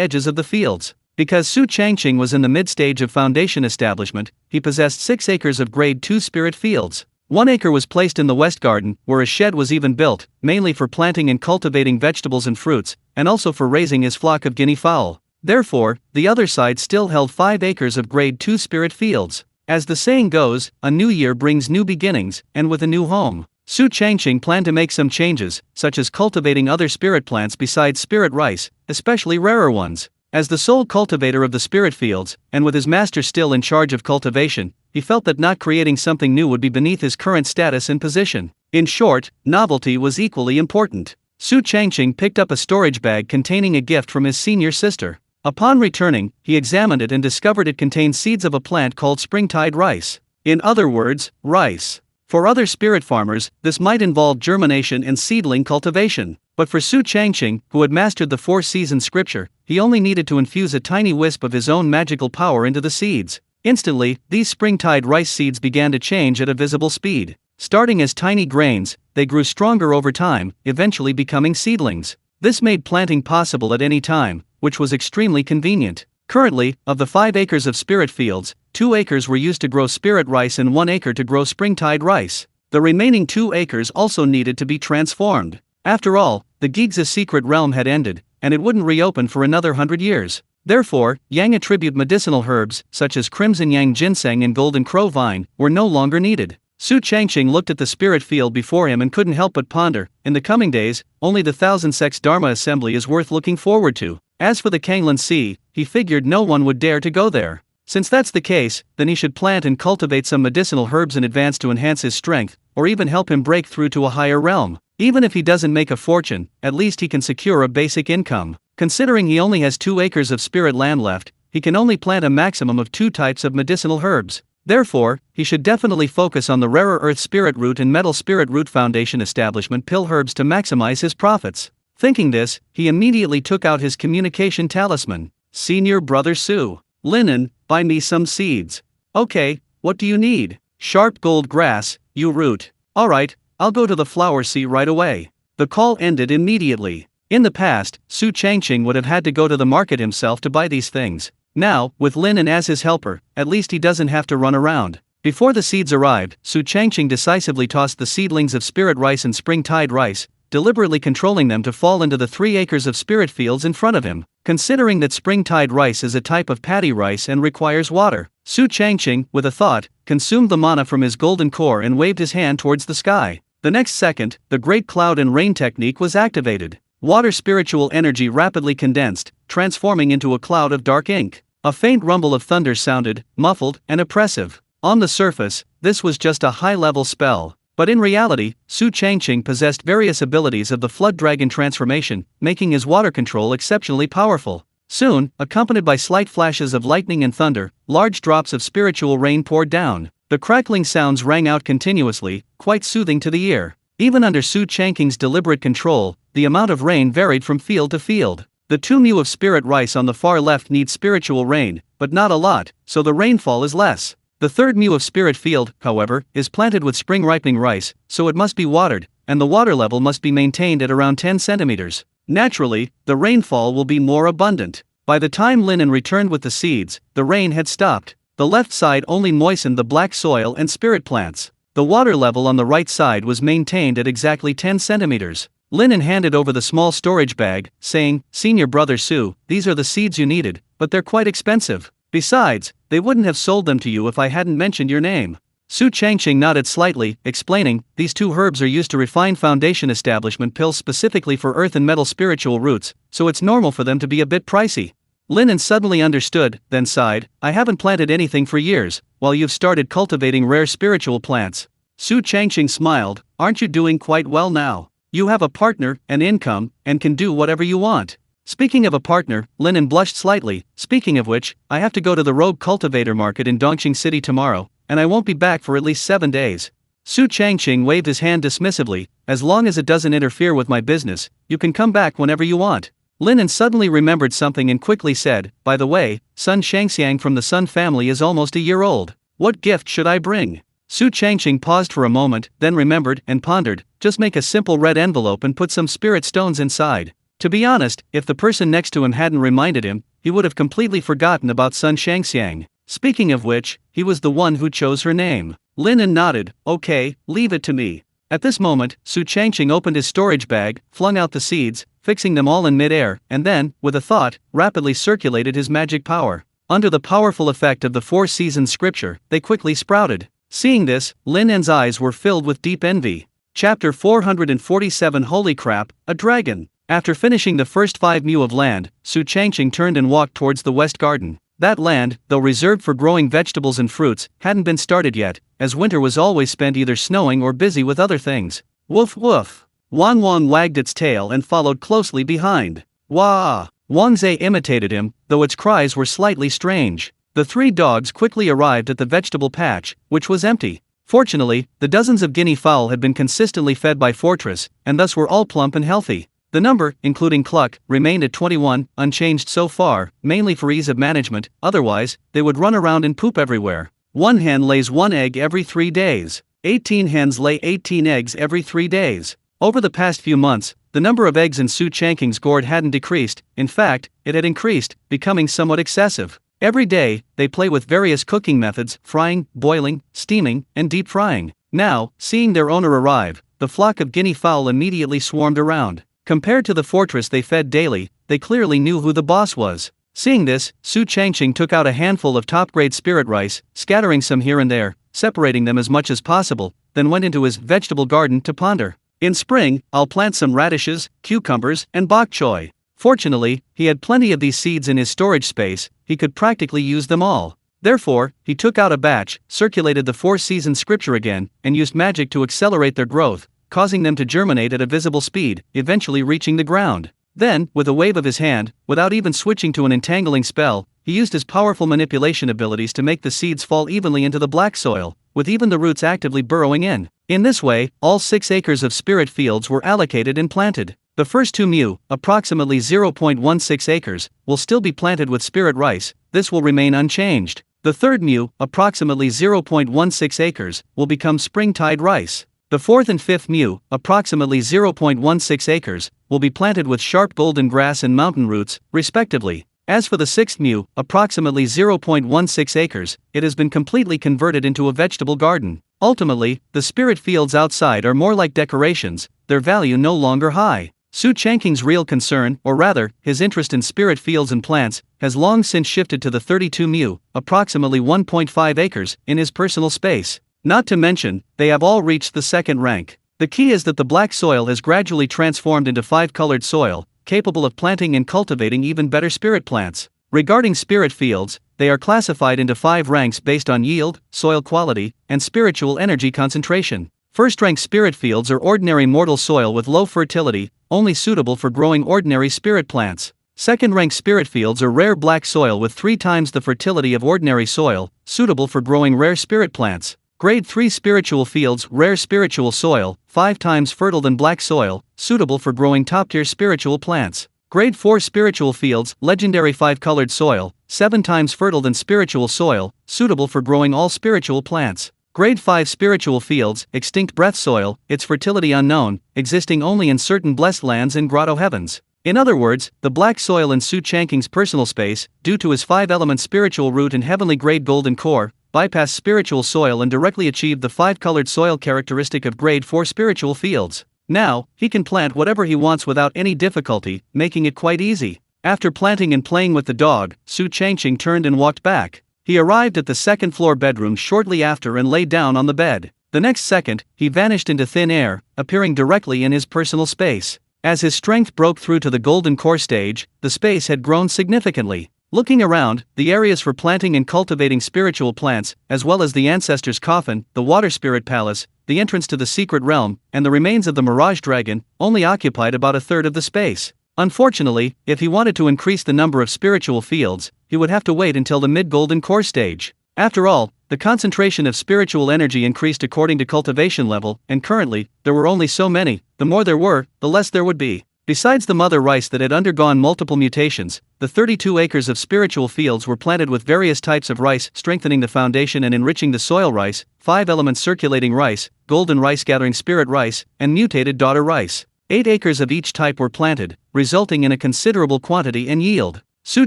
edges of the fields. Because Su Changqing was in the mid-stage of foundation establishment, he possessed 6 acres of Grade 2 spirit fields. 1 acre was placed in the west garden, where a shed was even built, mainly for planting and cultivating vegetables and fruits, and also for raising his flock of guinea fowl. Therefore, the other side still held 5 acres of Grade 2 spirit fields. As the saying goes, a new year brings new beginnings, and with a new home. Su Changqing planned to make some changes, such as cultivating other spirit plants besides spirit rice, especially rarer ones. As the sole cultivator of the spirit fields, and with his master still in charge of cultivation, he felt that not creating something new would be beneath his current status and position. In short, novelty was equally important. Su Changqing picked up a storage bag containing a gift from his senior sister. Upon returning, he examined it and discovered it contained seeds of a plant called springtide rice. In other words, rice. For other spirit farmers, this might involve germination and seedling cultivation. But for Su Changqing, who had mastered the 4-season scripture, he only needed to infuse a tiny wisp of his own magical power into the seeds. Instantly, these springtide rice seeds began to change at a visible speed. Starting as tiny grains, they grew stronger over time, eventually becoming seedlings. This made planting possible at any time, which was extremely convenient. Currently, of the 5 acres of spirit fields, 2 acres were used to grow spirit rice and 1 acre to grow springtide rice. The remaining 2 acres also needed to be transformed. After all, the Gigza secret realm had ended, and it wouldn't reopen for another 100 years. Therefore, Yang attribute medicinal herbs, such as crimson yang ginseng and golden crow vine, were no longer needed. Su Changqing looked at the spirit field before him and couldn't help but ponder, in the coming days, only the Thousand Sects Dharma Assembly is worth looking forward to. As for the Kanglan Sea, he figured no one would dare to go there. Since that's the case, then he should plant and cultivate some medicinal herbs in advance to enhance his strength, or even help him break through to a higher realm. Even if he doesn't make a fortune, at least he can secure a basic income. Considering he only has 2 acres of spirit land left, he can only plant a maximum of 2 types of medicinal herbs. Therefore, he should definitely focus on the rarer earth spirit root and metal spirit root foundation establishment pill herbs to maximize his profits. Thinking this, he immediately took out his communication talisman. Senior Brother Su. Linen, buy me some seeds. Okay, what do you need? Sharp gold grass, you root. Alright, I'll go to the flower sea right away. The call ended immediately. In the past, Su Changqing would have had to go to the market himself to buy these things. Now, with Linen as his helper, at least he doesn't have to run around. Before the seeds arrived, Su Changqing decisively tossed the seedlings of spirit rice and springtide rice, deliberately controlling them to fall into the 3 acres of spirit fields in front of him. Considering that springtide rice is a type of paddy rice and requires water, Su Changqing, with a thought, consumed the mana from his golden core and waved his hand towards the sky. The next second, the great cloud and rain technique was activated. Water spiritual energy rapidly condensed, transforming into a cloud of dark ink. A faint rumble of thunder sounded, muffled and oppressive. On the surface, this was just a high-level spell. But in reality, Su Changqing possessed various abilities of the Flood Dragon transformation, making his water control exceptionally powerful. Soon, accompanied by slight flashes of lightning and thunder, large drops of spiritual rain poured down. The crackling sounds rang out continuously, quite soothing to the ear. Even under Su Changqing's deliberate control, the amount of rain varied from field to field. The 2 mu of spirit rice on the far left need spiritual rain, but not a lot, so the rainfall is less. The 3rd mu of spirit field, however, is planted with spring ripening rice, so it must be watered, and the water level must be maintained at around 10 centimeters. Naturally, the rainfall will be more abundant. By the time Linen returned with the seeds, the rain had stopped. The left side only moistened the black soil and spirit plants. The water level on the right side was maintained at exactly 10 centimeters. Linen handed over the small storage bag, saying, Senior Brother Su, these are the seeds you needed, but they're quite expensive. Besides, they wouldn't have sold them to you if I hadn't mentioned your name. Su Changqing nodded slightly, explaining, these two herbs are used to refine foundation establishment pills specifically for earth and metal spiritual roots, so it's normal for them to be a bit pricey. Lin suddenly understood, then sighed, I haven't planted anything for years, while you've started cultivating rare spiritual plants. Su Changqing smiled, aren't you doing quite well now? You have a partner, an income, and can do whatever you want. Speaking of a partner, Lin blushed slightly, speaking of which, I have to go to the rogue cultivator market in Dongqing City tomorrow, and I won't be back for at least 7 days. Su Changqing waved his hand dismissively, as long as it doesn't interfere with my business, you can come back whenever you want. Lin suddenly remembered something and quickly said, by the way, Sun Shangxiang from the Sun family is almost a year old. What gift should I bring? Su Changqing paused for a moment, then remembered and pondered, just make a simple red envelope and put some spirit stones inside. To be honest, if the person next to him hadn't reminded him, he would have completely forgotten about Sun Shangxiang. Speaking of which, he was the one who chose her name. Lin nodded, okay, leave it to me. At this moment, Su Changqing opened his storage bag, flung out the seeds, fixing them all in mid-air, and then, with a thought, rapidly circulated his magic power. Under the powerful effect of the 4 seasons scripture, they quickly sprouted. Seeing this, Lin's eyes were filled with deep envy. Chapter 447 Holy crap, a dragon. After finishing the first 5 mu of land, Su Changqing turned and walked towards the west garden. That land, though reserved for growing vegetables and fruits, hadn't been started yet, as winter was always spent either snowing or busy with other things. Woof woof. Wang Wang wagged its tail and followed closely behind. Wah! Wang Zhe imitated him, though its cries were slightly strange. The 3 dogs quickly arrived at the vegetable patch, which was empty. Fortunately, the dozens of guinea fowl had been consistently fed by Fortress, and thus were all plump and healthy. The number, including Cluck, remained at 21, unchanged so far, mainly for ease of management, otherwise, they would run around and poop everywhere. 1 hen lays 1 egg every 3 days. 18 hens lay 18 eggs every 3 days. Over the past few months, the number of eggs in Su Changqing's gourd hadn't decreased, in fact, it had increased, becoming somewhat excessive. Every day, they play with various cooking methods, frying, boiling, steaming, and deep frying. Now, seeing their owner arrive, the flock of guinea fowl immediately swarmed around. Compared to the fortress they fed daily, they clearly knew who the boss was. Seeing this, Su Changqing took out a handful of top-grade spirit rice, scattering some here and there, separating them as much as possible, then went into his vegetable garden to ponder. In spring, I'll plant some radishes, cucumbers, and bok choy. Fortunately, he had plenty of these seeds in his storage space, he could practically use them all. Therefore, he took out a batch, circulated the 4 seasons scripture again, and used magic to accelerate their growth, causing them to germinate at a visible speed, eventually reaching the ground. Then, with a wave of his hand, without even switching to an entangling spell, he used his powerful manipulation abilities to make the seeds fall evenly into the black soil, with even the roots actively burrowing in. In this way, all 6 acres of spirit fields were allocated and planted. The first 2 mu, approximately 0.16 acres, will still be planted with spirit rice, this will remain unchanged. The third mu, approximately 0.16 acres, will become springtide rice. The 4th and 5th mu, approximately 0.16 acres, will be planted with sharp golden grass and mountain roots, respectively. As for the 6th mu, approximately 0.16 acres, it has been completely converted into a vegetable garden. Ultimately, the spirit fields outside are more like decorations, their value no longer high. Su Changqing's real concern, or rather, his interest in spirit fields and plants, has long since shifted to the 32 mu, approximately 1.5 acres, in his personal space. Not to mention, they have all reached the 2nd rank. The key is that the black soil has gradually transformed into 5-colored soil, capable of planting and cultivating even better spirit plants. Regarding spirit fields, they are classified into 5 ranks based on yield, soil quality, and spiritual energy concentration. First-rank spirit fields are ordinary mortal soil with low fertility, only suitable for growing ordinary spirit plants. Second-rank spirit fields are rare black soil with 3 times the fertility of ordinary soil, suitable for growing rare spirit plants. Grade 3 spiritual fields, rare spiritual soil, 5 times fertile than black soil, suitable for growing top-tier spiritual plants. Grade 4 spiritual fields, legendary 5-colored soil, 7 times fertile than spiritual soil, suitable for growing all spiritual plants. Grade 5 spiritual fields, extinct breath soil, its fertility unknown, existing only in certain blessed lands and grotto heavens. In other words, the black soil in Su Changqing's personal space, due to his 5-element spiritual root and heavenly grade golden core, bypassed spiritual soil and directly achieved the 5-colored soil characteristic of grade 4 spiritual fields. Now, he can plant whatever he wants without any difficulty, making it quite easy. After planting and playing with the dog, Su Changqing turned and walked back. He arrived at the second-floor bedroom shortly after and lay down on the bed. The next second, he vanished into thin air, appearing directly in his personal space. As his strength broke through to the golden core stage, the space had grown significantly. Looking around, the areas for planting and cultivating spiritual plants, as well as the ancestor's coffin, the water spirit palace, the entrance to the secret realm, and the remains of the mirage dragon, only occupied about a third of the space. Unfortunately, if he wanted to increase the number of spiritual fields, he would have to wait until the mid-golden core stage. After all, the concentration of spiritual energy increased according to cultivation level, and currently, there were only so many. The more there were, the less there would be. Besides the mother rice that had undergone multiple mutations, the 32 acres of spiritual fields were planted with various types of rice, strengthening the foundation and enriching the soil rice, 5-element circulating rice, golden rice gathering spirit rice, and mutated daughter rice. 8 acres of each type were planted, resulting in a considerable quantity and yield. Su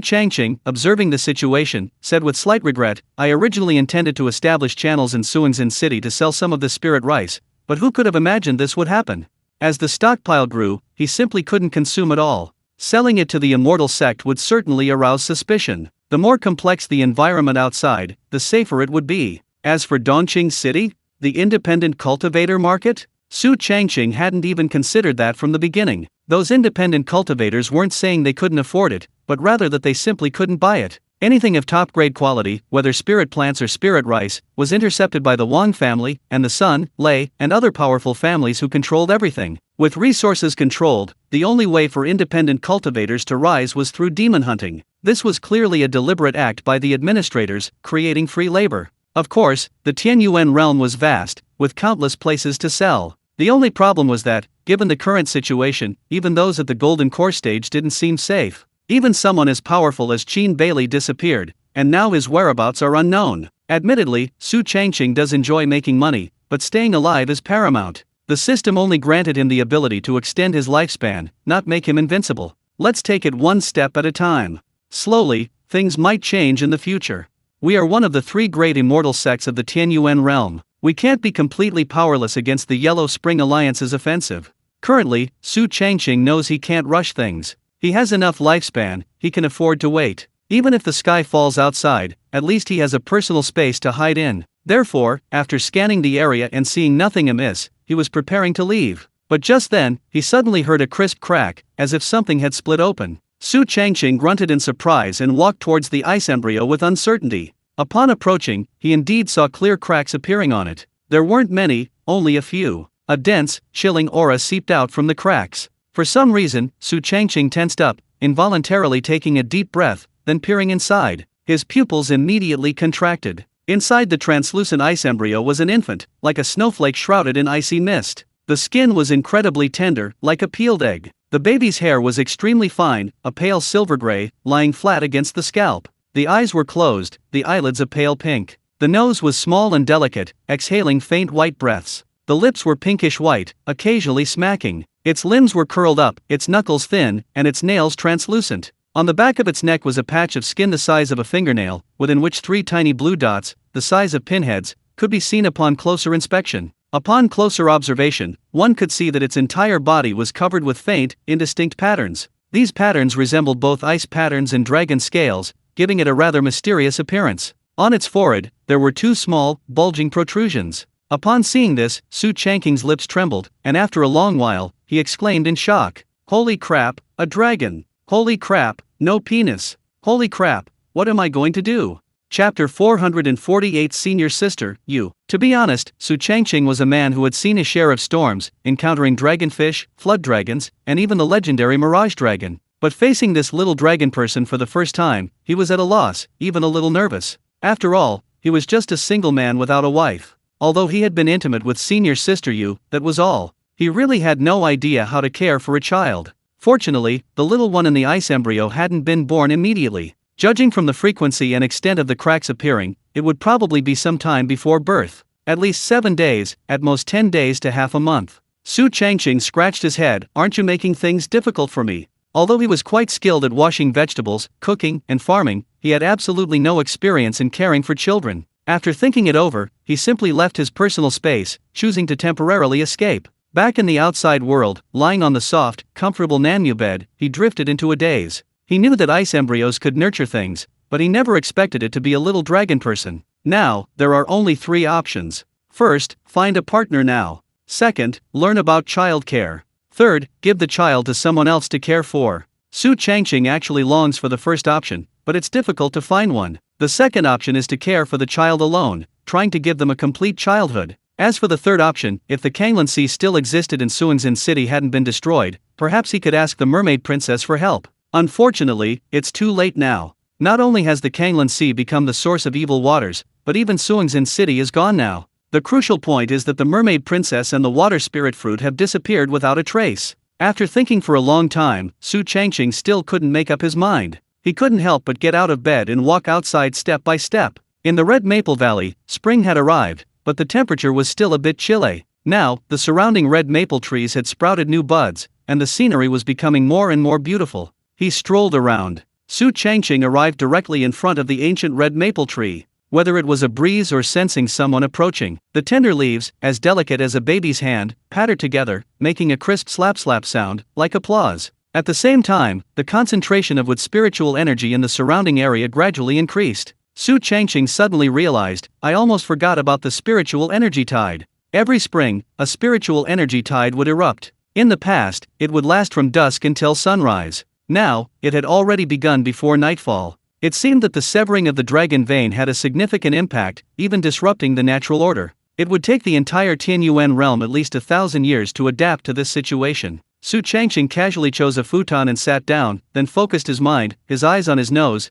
Changqing, observing the situation, said with slight regret, "I originally intended to establish channels in Suanzin City to sell some of the spirit rice, but who could have imagined this would happen?" As the stockpile grew, he simply couldn't consume it all. Selling it to the immortal sect would certainly arouse suspicion. The more complex the environment outside, the safer it would be. As for Dongqing City, the independent cultivator market? Su Changqing hadn't even considered that from the beginning. Those independent cultivators weren't saying they couldn't afford it, but rather that they simply couldn't buy it. Anything of top-grade quality, whether spirit plants or spirit rice, was intercepted by the Wang family, and the Sun, Lei, and other powerful families who controlled everything. With resources controlled, the only way for independent cultivators to rise was through demon hunting. This was clearly a deliberate act by the administrators, creating free labor. Of course, the Tianyuan Realm was vast, with countless places to sell. The only problem was that, given the current situation, even those at the Golden Core stage didn't seem safe. Even someone as powerful as Qin Bailey disappeared, and now his whereabouts are unknown. Admittedly, Su Changqing does enjoy making money, but staying alive is paramount. The system only granted him the ability to extend his lifespan, not make him invincible. Let's take it one step at a time. Slowly, things might change in the future. We are one of the 3 great immortal sects of the Tianyuan Realm. We can't be completely powerless against the Yellow Spring Alliance's offensive. Currently, Su Changqing knows he can't rush things. He has enough lifespan, he can afford to wait. Even if the sky falls outside, at least he has a personal space to hide in. Therefore, after scanning the area and seeing nothing amiss, he was preparing to leave. But just then, he suddenly heard a crisp crack, as if something had split open. Su Changqing grunted in surprise and walked towards the ice embryo with uncertainty. Upon approaching, he indeed saw clear cracks appearing on it. There weren't many, only a few. A dense, chilling aura seeped out from the cracks. For some reason, Su Changqing tensed up, involuntarily taking a deep breath, then peering inside. His pupils immediately contracted. Inside the translucent ice embryo was an infant, like a snowflake shrouded in icy mist. The skin was incredibly tender, like a peeled egg. The baby's hair was extremely fine, a pale silver gray, lying flat against the scalp. The eyes were closed, the eyelids a pale pink. The nose was small and delicate, exhaling faint white breaths. The lips were pinkish white, occasionally smacking. Its limbs were curled up, its knuckles thin, and its nails translucent. On the back of its neck was a patch of skin the size of a fingernail, within which 3 tiny blue dots, the size of pinheads, could be seen upon closer inspection. Upon closer observation, one could see that its entire body was covered with faint, indistinct patterns. These patterns resembled both ice patterns and dragon scales, giving it a rather mysterious appearance. On its forehead, there were 2 small, bulging protrusions. Upon seeing this, Su Changqing's lips trembled, and after a long while, he exclaimed in shock, "Holy crap, a dragon! Holy crap, no penis! Holy crap, what am I going to do?" Chapter 448 Senior Sister, You. To be honest, Su Changqing was a man who had seen his share of storms, encountering dragonfish, flood dragons, and even the legendary mirage dragon. But facing this little dragon person for the first time, he was at a loss, even a little nervous. After all, he was just a single man without a wife. Although he had been intimate with Senior Sister Yu, that was all. He really had no idea how to care for a child. Fortunately, the little one in the ice embryo hadn't been born immediately. Judging from the frequency and extent of the cracks appearing, it would probably be some time before birth. At least 7 days, at most 10 days to half a month. Su Changqing scratched his head. "Aren't you making things difficult for me?" Although he was quite skilled at washing vegetables, cooking, and farming, he had absolutely no experience in caring for children. After thinking it over, he simply left his personal space, choosing to temporarily escape. Back in the outside world, lying on the soft, comfortable Nanmu bed, he drifted into a daze. He knew that ice embryos could nurture things, but he never expected it to be a little dragon person. Now, there are only 3 options. First, find a partner now. Second, learn about child care. Third, give the child to someone else to care for. Su Changqing actually longs for the first option, but it's difficult to find one. The second option is to care for the child alone, trying to give them a complete childhood. As for the third option, if the Kanglan Sea still existed and Suingzhen City hadn't been destroyed, perhaps he could ask the mermaid princess for help. Unfortunately, it's too late now. Not only has the Kanglan Sea become the source of evil waters, but even Suingzhen City is gone now. The crucial point is that the mermaid princess and the water spirit fruit have disappeared without a trace. After thinking for a long time, Su Changqing still couldn't make up his mind. He couldn't help but get out of bed and walk outside step by step. In the Red Maple Valley, spring had arrived, but the temperature was still a bit chilly. Now, the surrounding red maple trees had sprouted new buds, and the scenery was becoming more and more beautiful. He strolled around. Su Changqing arrived directly in front of the ancient red maple tree. Whether it was a breeze or sensing someone approaching, the tender leaves, as delicate as a baby's hand, pattered together, making a crisp slap-slap sound, like applause. At the same time, the concentration of wood spiritual energy in the surrounding area gradually increased. Su Changqing suddenly realized, I almost forgot about the spiritual energy tide. Every spring, a spiritual energy tide would erupt. In the past, it would last from dusk until sunrise. Now, it had already begun before nightfall. It seemed that the severing of the dragon vein had a significant impact, even disrupting the natural order. It would take the entire Tianyuan Realm at least 1,000 years to adapt to this situation. Su Changqing casually chose a futon and sat down, then focused his mind, his eyes on his nose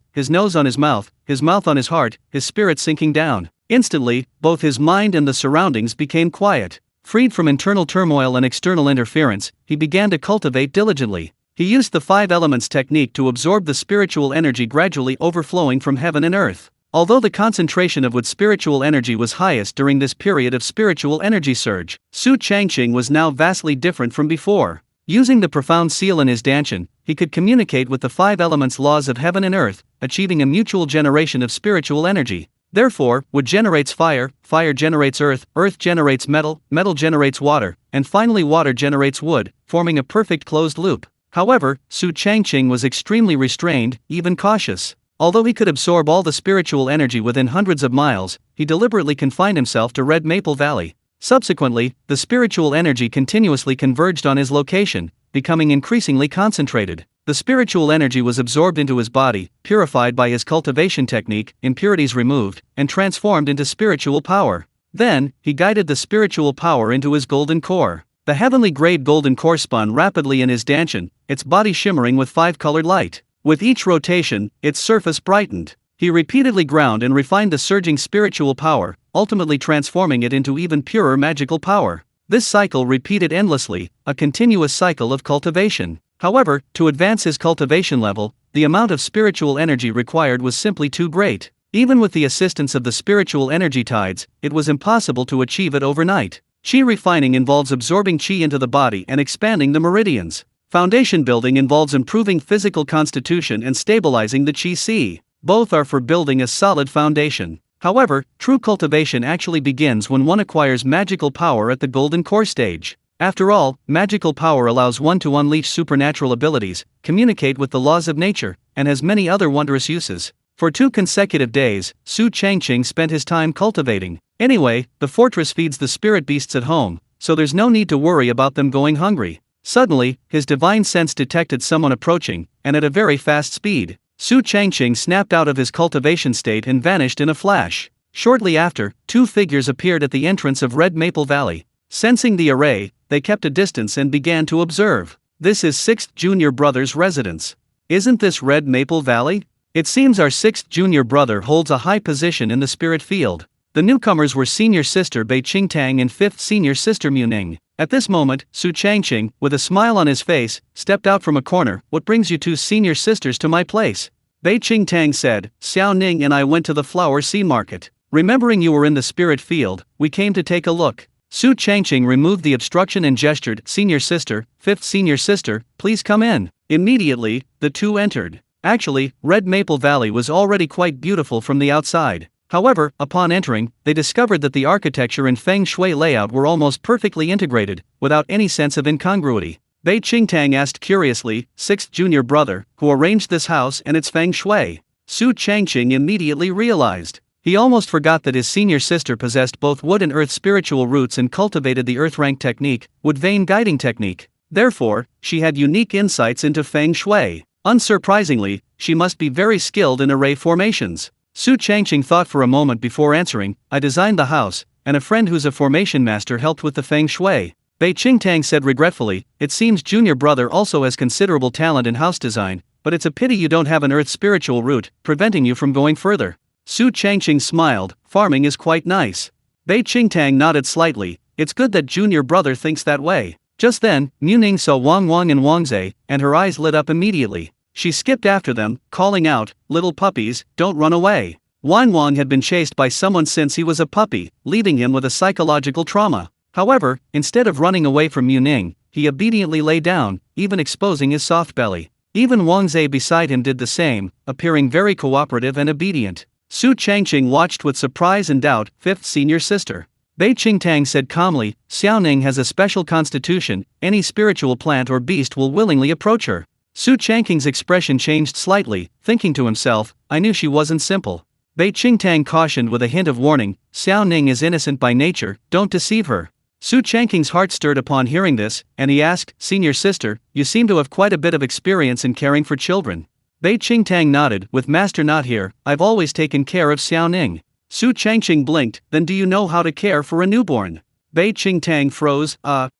on his mouth on his heart, his spirit sinking down. Instantly, both his mind and the surroundings became quiet. Freed from internal turmoil and external interference, he began to cultivate diligently. He used the 5 elements technique to absorb the spiritual energy gradually overflowing from heaven and earth. Although the concentration of wood spiritual energy was highest during this period of spiritual energy surge, Su Changqing was now vastly different from before. Using the profound seal in his dantian, he could communicate with the 5 elements laws of heaven and earth, achieving a mutual generation of spiritual energy. Therefore, wood generates fire, fire generates earth generates metal, metal generates water, and finally water generates wood, forming a perfect closed loop. However, Su Changqing was extremely restrained, even cautious. Although he could absorb all the spiritual energy within hundreds of miles, he deliberately confined himself to Red Maple Valley. Subsequently, the spiritual energy continuously converged on his location, becoming increasingly concentrated. The spiritual energy was absorbed into his body, purified by his cultivation technique, impurities removed, and transformed into spiritual power. Then, he guided the spiritual power into his golden core. The heavenly grade golden core spun rapidly in his dantian, its body shimmering with 5-colored light. With each rotation, its surface brightened. He repeatedly ground and refined the surging spiritual power, ultimately transforming it into even purer magical power. This cycle repeated endlessly, a continuous cycle of cultivation. However, to advance his cultivation level, the amount of spiritual energy required was simply too great. Even with the assistance of the spiritual energy tides, it was impossible to achieve it overnight. Qi refining involves absorbing qi into the body and expanding the meridians. Foundation building involves improving physical constitution and stabilizing the qi si. Both are for building a solid foundation. However, true cultivation actually begins when one acquires magical power at the golden core stage. After all, magical power allows one to unleash supernatural abilities, communicate with the laws of nature, and has many other wondrous uses. For 2 consecutive days, Su Changqing spent his time cultivating. Anyway, the fortress feeds the spirit beasts at home, so there's no need to worry about them going hungry. Suddenly, his divine sense detected someone approaching, and at a very fast speed. Su Changqing snapped out of his cultivation state and vanished in a flash. Shortly after, 2 figures appeared at the entrance of Red Maple Valley. Sensing the array, they kept a distance and began to observe. This is 6th junior brother's residence. Isn't this Red Maple Valley? It seems our 6th junior brother holds a high position in the spirit field. The newcomers were senior sister Bei Qingtang and 5th senior sister Muning. At this moment, Su Changqing, with a smile on his face, stepped out from a corner. What brings you 2 senior sisters to my place? Bei Qingtang said, Xiao Ning and I went to the flower sea market. Remembering you were in the spirit field, we came to take a look. Su Changqing removed the obstruction and gestured, Senior sister, 5th senior sister, please come in. Immediately, the 2 entered. Actually, Red Maple Valley was already quite beautiful from the outside. However, upon entering, they discovered that the architecture and feng shui layout were almost perfectly integrated, without any sense of incongruity. Bei Qingtang asked curiously, sixth junior brother, who arranged this house and its feng shui. Su Changqing immediately realized. He almost forgot that his senior sister possessed both wood and earth spiritual roots and cultivated the earth rank technique, wood vein guiding technique. Therefore, she had unique insights into feng shui. Unsurprisingly, she must be very skilled in array formations. Su Changqing thought for a moment before answering, I designed the house, and a friend who's a formation master helped with the feng shui. Bei Qingtang said regretfully, it seems junior brother also has considerable talent in house design, but it's a pity you don't have an earth spiritual root, preventing you from going further. Su Changqing smiled, farming is quite nice. Bei Qingtang nodded slightly, it's good that junior brother thinks that way. Just then, Muning saw Wang Wang and Wang Zhe, and her eyes lit up immediately. She skipped after them, calling out, little puppies, don't run away. Wang Wang had been chased by someone since he was a puppy, leaving him with a psychological trauma. However, instead of running away from Muning, he obediently lay down, even exposing his soft belly. Even Wang Zhe beside him did the same, appearing very cooperative and obedient. Su Changqing watched with surprise and doubt, fifth senior sister. Bei Qingtang said calmly, Xiaoning has a special constitution, any spiritual plant or beast will willingly approach her. Su Changqing's expression changed slightly, thinking to himself, I knew she wasn't simple. Bei Qingtang cautioned with a hint of warning, Xiaoning is innocent by nature, don't deceive her. Su Changqing's heart stirred upon hearing this, and he asked, senior sister, you seem to have quite a bit of experience in caring for children. Bei Qingtang nodded, with master not here, I've always taken care of Xiaoning. Su Changqing blinked, then do you know how to care for a newborn? Bei Qingtang froze,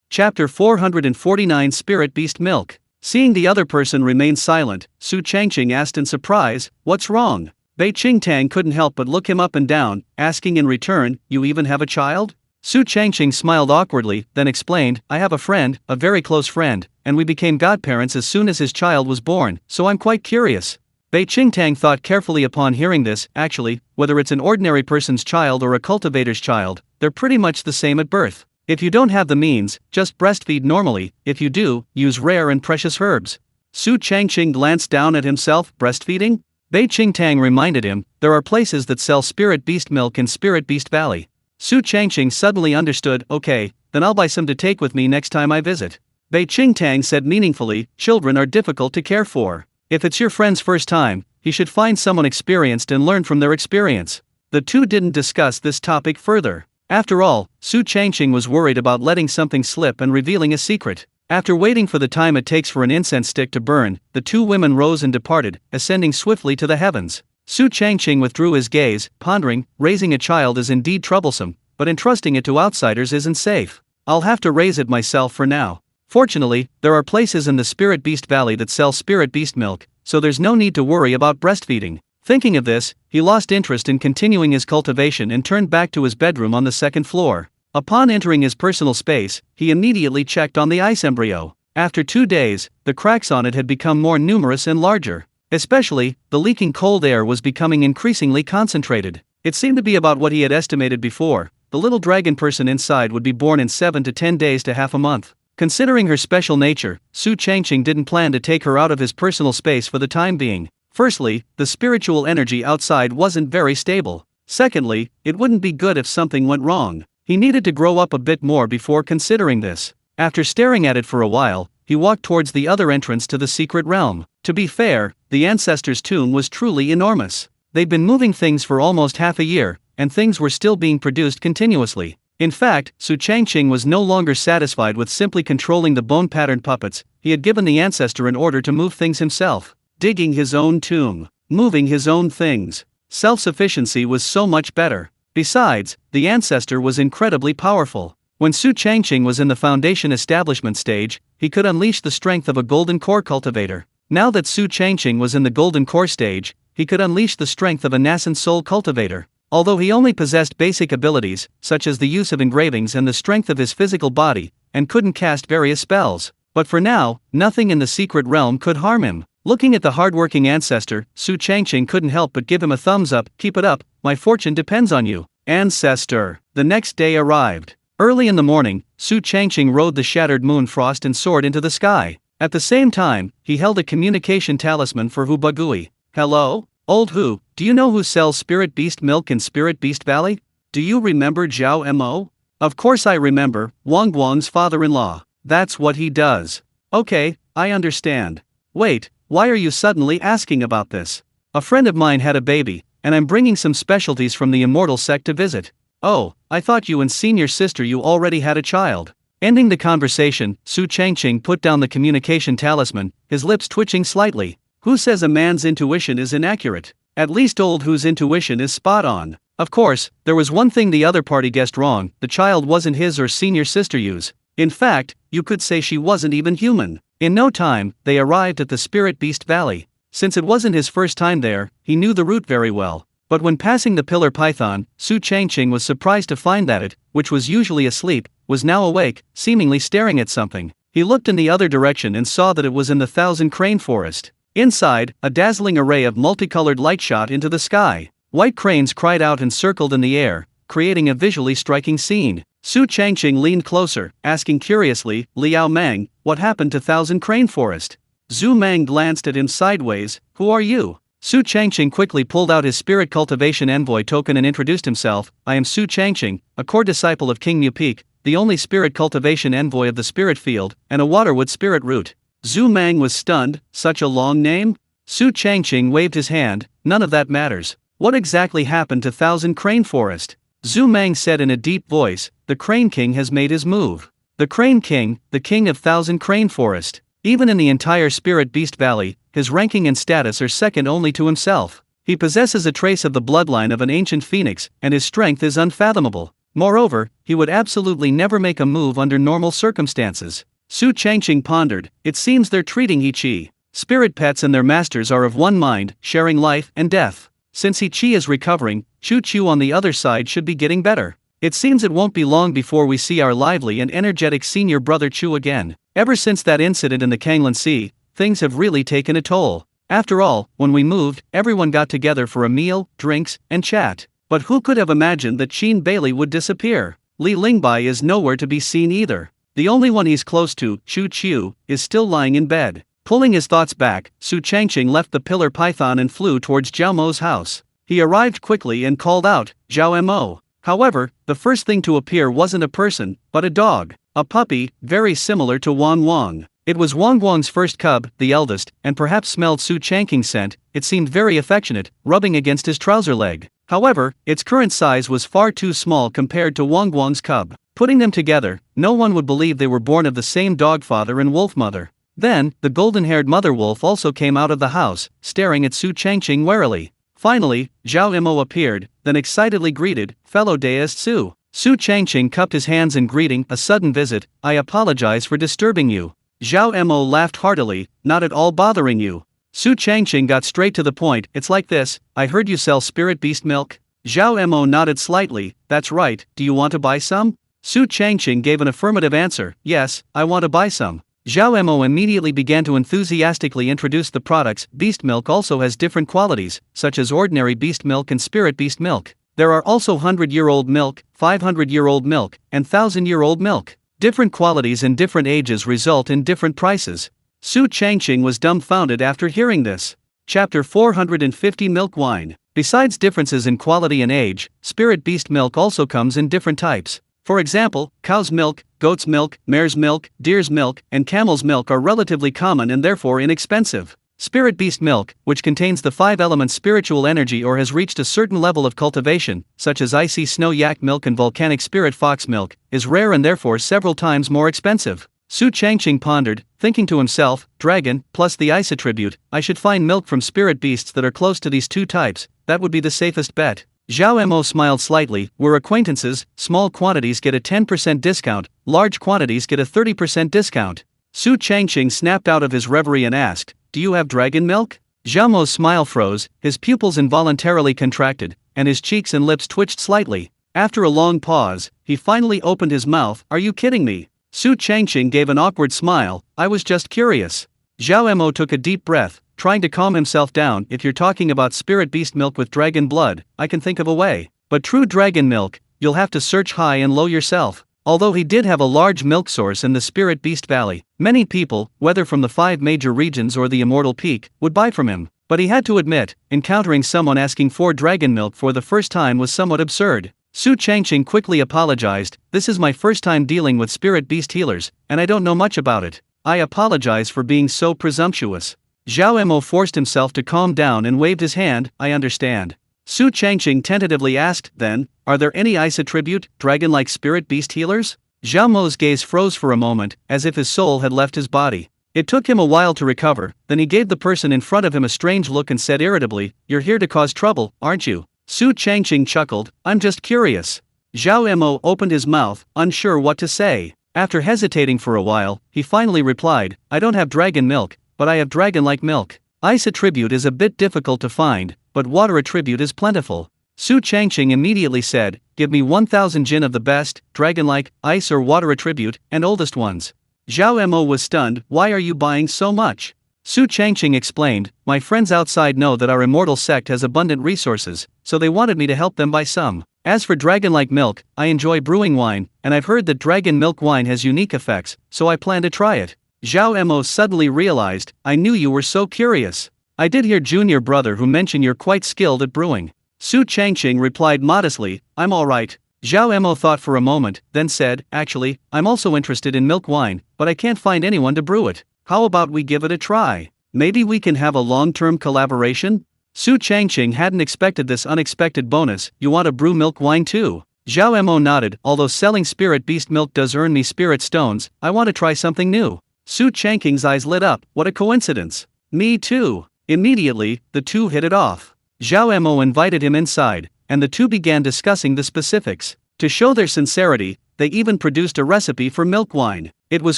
Chapter 449 Spirit Beast Milk. Seeing the other person remain silent, Su Changqing asked in surprise, what's wrong? Bei Qingtang couldn't help but look him up and down, asking in return, you even have a child? Su Changqing smiled awkwardly, then explained, I have a friend, a very close friend, and we became godparents as soon as his child was born, so I'm quite curious. Bei Qingtang thought carefully upon hearing this, actually, whether it's an ordinary person's child or a cultivator's child, they're pretty much the same at birth. If you don't have the means, just breastfeed normally, if you do, use rare and precious herbs. Su Changqing glanced down at himself, breastfeeding? Bei Qingtang reminded him, there are places that sell spirit beast milk in Spirit Beast Valley. Su Changqing suddenly understood, okay, then I'll buy some to take with me next time I visit. Bei Qingtang said meaningfully, children are difficult to care for. If it's your friend's first time, he should find someone experienced and learn from their experience. The two didn't discuss this topic further. After all, Su Changqing was worried about letting something slip and revealing a secret. After waiting for the time it takes for an incense stick to burn, the two women rose and departed, ascending swiftly to the heavens. Su Changqing withdrew his gaze, pondering, raising a child is indeed troublesome, but entrusting it to outsiders isn't safe. I'll have to raise it myself for now. Fortunately, there are places in the Spirit Beast Valley that sell spirit beast milk, so there's no need to worry about breastfeeding. Thinking of this, he lost interest in continuing his cultivation and turned back to his bedroom on the second floor. Upon entering his personal space, he immediately checked on the ice embryo. After 2 days, the cracks on it had become more numerous and larger. Especially, the leaking cold air was becoming increasingly concentrated. It seemed to be about what he had estimated before. The little dragon person inside would be born in 7 to 10 days to half a month. Considering her special nature, Su Changqing didn't plan to take her out of his personal space for the time being. Firstly, the spiritual energy outside wasn't very stable. Secondly, it wouldn't be good if something went wrong. He needed to grow up a bit more before considering this. After staring at it for a while, he walked towards the other entrance to the secret realm. To be fair, the ancestors' tomb was truly enormous. They'd been moving things for almost half a year, and things were still being produced continuously. In fact, Su Changqing was no longer satisfied with simply controlling the bone-patterned puppets. He had given the ancestor an order to move things himself. Digging his own tomb, moving his own things. Self-sufficiency was so much better. Besides, the ancestor was incredibly powerful. When Su Changqing was in the foundation establishment stage, he could unleash the strength of a golden core cultivator. Now that Su Changqing was in the golden core stage, he could unleash the strength of a nascent soul cultivator. Although he only possessed basic abilities, such as the use of engravings and the strength of his physical body, and couldn't cast various spells. But for now, nothing in the secret realm could harm him. Looking at the hardworking ancestor, Su Changqing couldn't help but give him a thumbs up. Keep it up, my fortune depends on you, ancestor. The next day arrived. Early in the morning, Su Changqing rode the shattered moon frost and soared into the sky. At the same time, he held a communication talisman for Hu Bagui. Hello? Old Hu, do you know who sells spirit beast milk in Spirit Beast Valley? Do you remember Zhao Mo? Of course I remember, Wang Guang's father-in-law. That's what he does. Okay, I understand. Wait, why are you suddenly asking about this? A friend of mine had a baby, and I'm bringing some specialties from the immortal sect to visit. Oh, I thought you and senior sister you already had a child. Ending the conversation, Su Changqing put down the communication talisman, his lips twitching slightly. Who says a man's intuition is inaccurate? At least old Hu's intuition is spot on. Of course, there was one thing the other party guessed wrong: the child wasn't his or senior sister Yu's. In fact, you could say she wasn't even human. In no time, they arrived at the Spirit Beast Valley. Since it wasn't his first time there, he knew the route very well. But when passing the pillar python, Su Changqing was surprised to find that it, which was usually asleep, was now awake, seemingly staring at something. He looked in the other direction and saw that it was in the Thousand Crane Forest. Inside, a dazzling array of multicolored light shot into the sky. White cranes cried out and circled in the air, creating a visually striking scene. Su Changqing leaned closer, asking curiously, Liao Mang, what happened to Thousand Crane Forest? Zhu Mang glanced at him sideways. Who are you? Su Changqing quickly pulled out his spirit cultivation envoy token and introduced himself. I am Su Changqing, a core disciple of King Mupik, the only spirit cultivation envoy of the spirit field, and a waterwood spirit root. Zhu Mang was stunned. Such a long name? Su Changqing waved his hand. None of that matters. What exactly happened to Thousand Crane Forest? Zhu Mang said in a deep voice, the Crane King has made his move. The Crane King, the king of Thousand Crane Forest. Even in the entire Spirit Beast Valley, his ranking and status are second only to himself. He possesses a trace of the bloodline of an ancient phoenix, and his strength is unfathomable. Moreover, he would absolutely never make a move under normal circumstances. Su Changqing pondered. It seems they're treating He-Chi. Spirit pets and their masters are of one mind, sharing life and death. Since He-Chi is recovering, Chu-Chu on the other side should be getting better. It seems it won't be long before we see our lively and energetic senior brother Chu again. Ever since that incident in the Kanglan Sea, things have really taken a toll. After all, when we moved, everyone got together for a meal, drinks, and chat. But who could have imagined that Qin Bailey would disappear? Li Lingbai is nowhere to be seen either. The only one he's close to, Chu-Chu, is still lying in bed. Pulling his thoughts back, Su Changqing left the pillar python and flew towards Zhao Mo's house. He arrived quickly and called out, Zhao Mo. However, the first thing to appear wasn't a person, but a dog. A puppy, very similar to Wang Wang. It was Wang Wang's first cub, the eldest, and perhaps smelled Su Changqing's scent. It seemed very affectionate, rubbing against his trouser leg. However, its current size was far too small compared to Wang Wang's cub. Putting them together, no one would believe they were born of the same dog father and wolf mother. Then, the golden-haired mother wolf also came out of the house, staring at Su Changqing warily. Finally, Zhao Mo appeared, then excitedly greeted, fellow deist Su. Su Changqing cupped his hands in greeting. A sudden visit. I apologize for disturbing you. Zhao Mo laughed heartily. Not at all bothering you. Su Changqing got straight to the point. It's like this, I heard you sell spirit beast milk? Zhao Mo nodded slightly. That's right, do you want to buy some? Su Changqing gave an affirmative answer. Yes, I want to buy some. Zhao Mo immediately began to enthusiastically introduce the products. Beast milk also has different qualities, such as ordinary beast milk and spirit beast milk. There are also 100-year-old milk, 500-year-old milk, and 1000-year-old milk. Different qualities and different ages result in different prices. Su Changqing was dumbfounded after hearing this. Chapter 450 Milk Wine. Besides differences in quality and age, spirit beast milk also comes in different types. For example, cow's milk, goat's milk, mare's milk, deer's milk, and camel's milk are relatively common and therefore inexpensive. Spirit beast milk, which contains the 5 elements spiritual energy or has reached a certain level of cultivation, such as icy snow yak milk and volcanic spirit fox milk, is rare and therefore several times more expensive. Su Changqing pondered, thinking to himself, dragon, plus the ice attribute, I should find milk from spirit beasts that are close to these two types, that would be the safest bet. Zhao Mo smiled slightly. We're acquaintances, small quantities get a 10% discount, large quantities get a 30% discount. Su Changqing snapped out of his reverie and asked, do you have dragon milk? Zhao Mo's smile froze, his pupils involuntarily contracted, and his cheeks and lips twitched slightly. After a long pause, he finally opened his mouth. Are you kidding me? Su Changqing gave an awkward smile. I was just curious. Zhao Mo took a deep breath, trying to calm himself down. If you're talking about spirit beast milk with dragon blood, I can think of a way. But true dragon milk, you'll have to search high and low yourself. Although he did have a large milk source in the Spirit Beast Valley, many people, whether from the 5 major regions or the Immortal Peak, would buy from him. But he had to admit, encountering someone asking for dragon milk for the first time was somewhat absurd. Su Changqing quickly apologized. This is my first time dealing with spirit beast healers, and I don't know much about it. I apologize for being so presumptuous. Zhao Mo forced himself to calm down and waved his hand. I understand. Su Changqing tentatively asked, then, are there any ice attribute, dragon-like spirit beast healers? Zhao Mo's gaze froze for a moment, as if his soul had left his body. It took him a while to recover, then he gave the person in front of him a strange look and said irritably, you're here to cause trouble, aren't you? Su Changqing chuckled, I'm just curious. Zhao Mo opened his mouth, unsure what to say. After hesitating for a while, he finally replied, I don't have dragon milk, but I have dragon-like milk. Ice attribute is a bit difficult to find, but water attribute is plentiful. Su Changqing immediately said, give me 1000 jin of the best, dragon-like, ice or water attribute, and oldest ones. Zhao Mo was stunned, why are you buying so much? Su Changqing explained, my friends outside know that our immortal sect has abundant resources, so they wanted me to help them buy some. As for dragon-like milk, I enjoy brewing wine, and I've heard that dragon milk wine has unique effects, so I plan to try it. Zhao Mo suddenly realized, I knew you were so curious. I did hear junior brother who mentioned you're quite skilled at brewing. Su Changqing replied modestly, I'm alright. Zhao Mo thought for a moment, then said, actually, I'm also interested in milk wine, but I can't find anyone to brew it. How about we give it a try? Maybe we can have a long-term collaboration? Su Changqing hadn't expected this unexpected bonus. You want to brew milk wine too? Zhao Mo nodded, although selling spirit beast milk does earn me spirit stones, I want to try something new. Su Changqing's eyes lit up, what a coincidence. Me too. Immediately, the two hit it off. Zhao Mo invited him inside, and the two began discussing the specifics. To show their sincerity, they even produced a recipe for milk wine. It was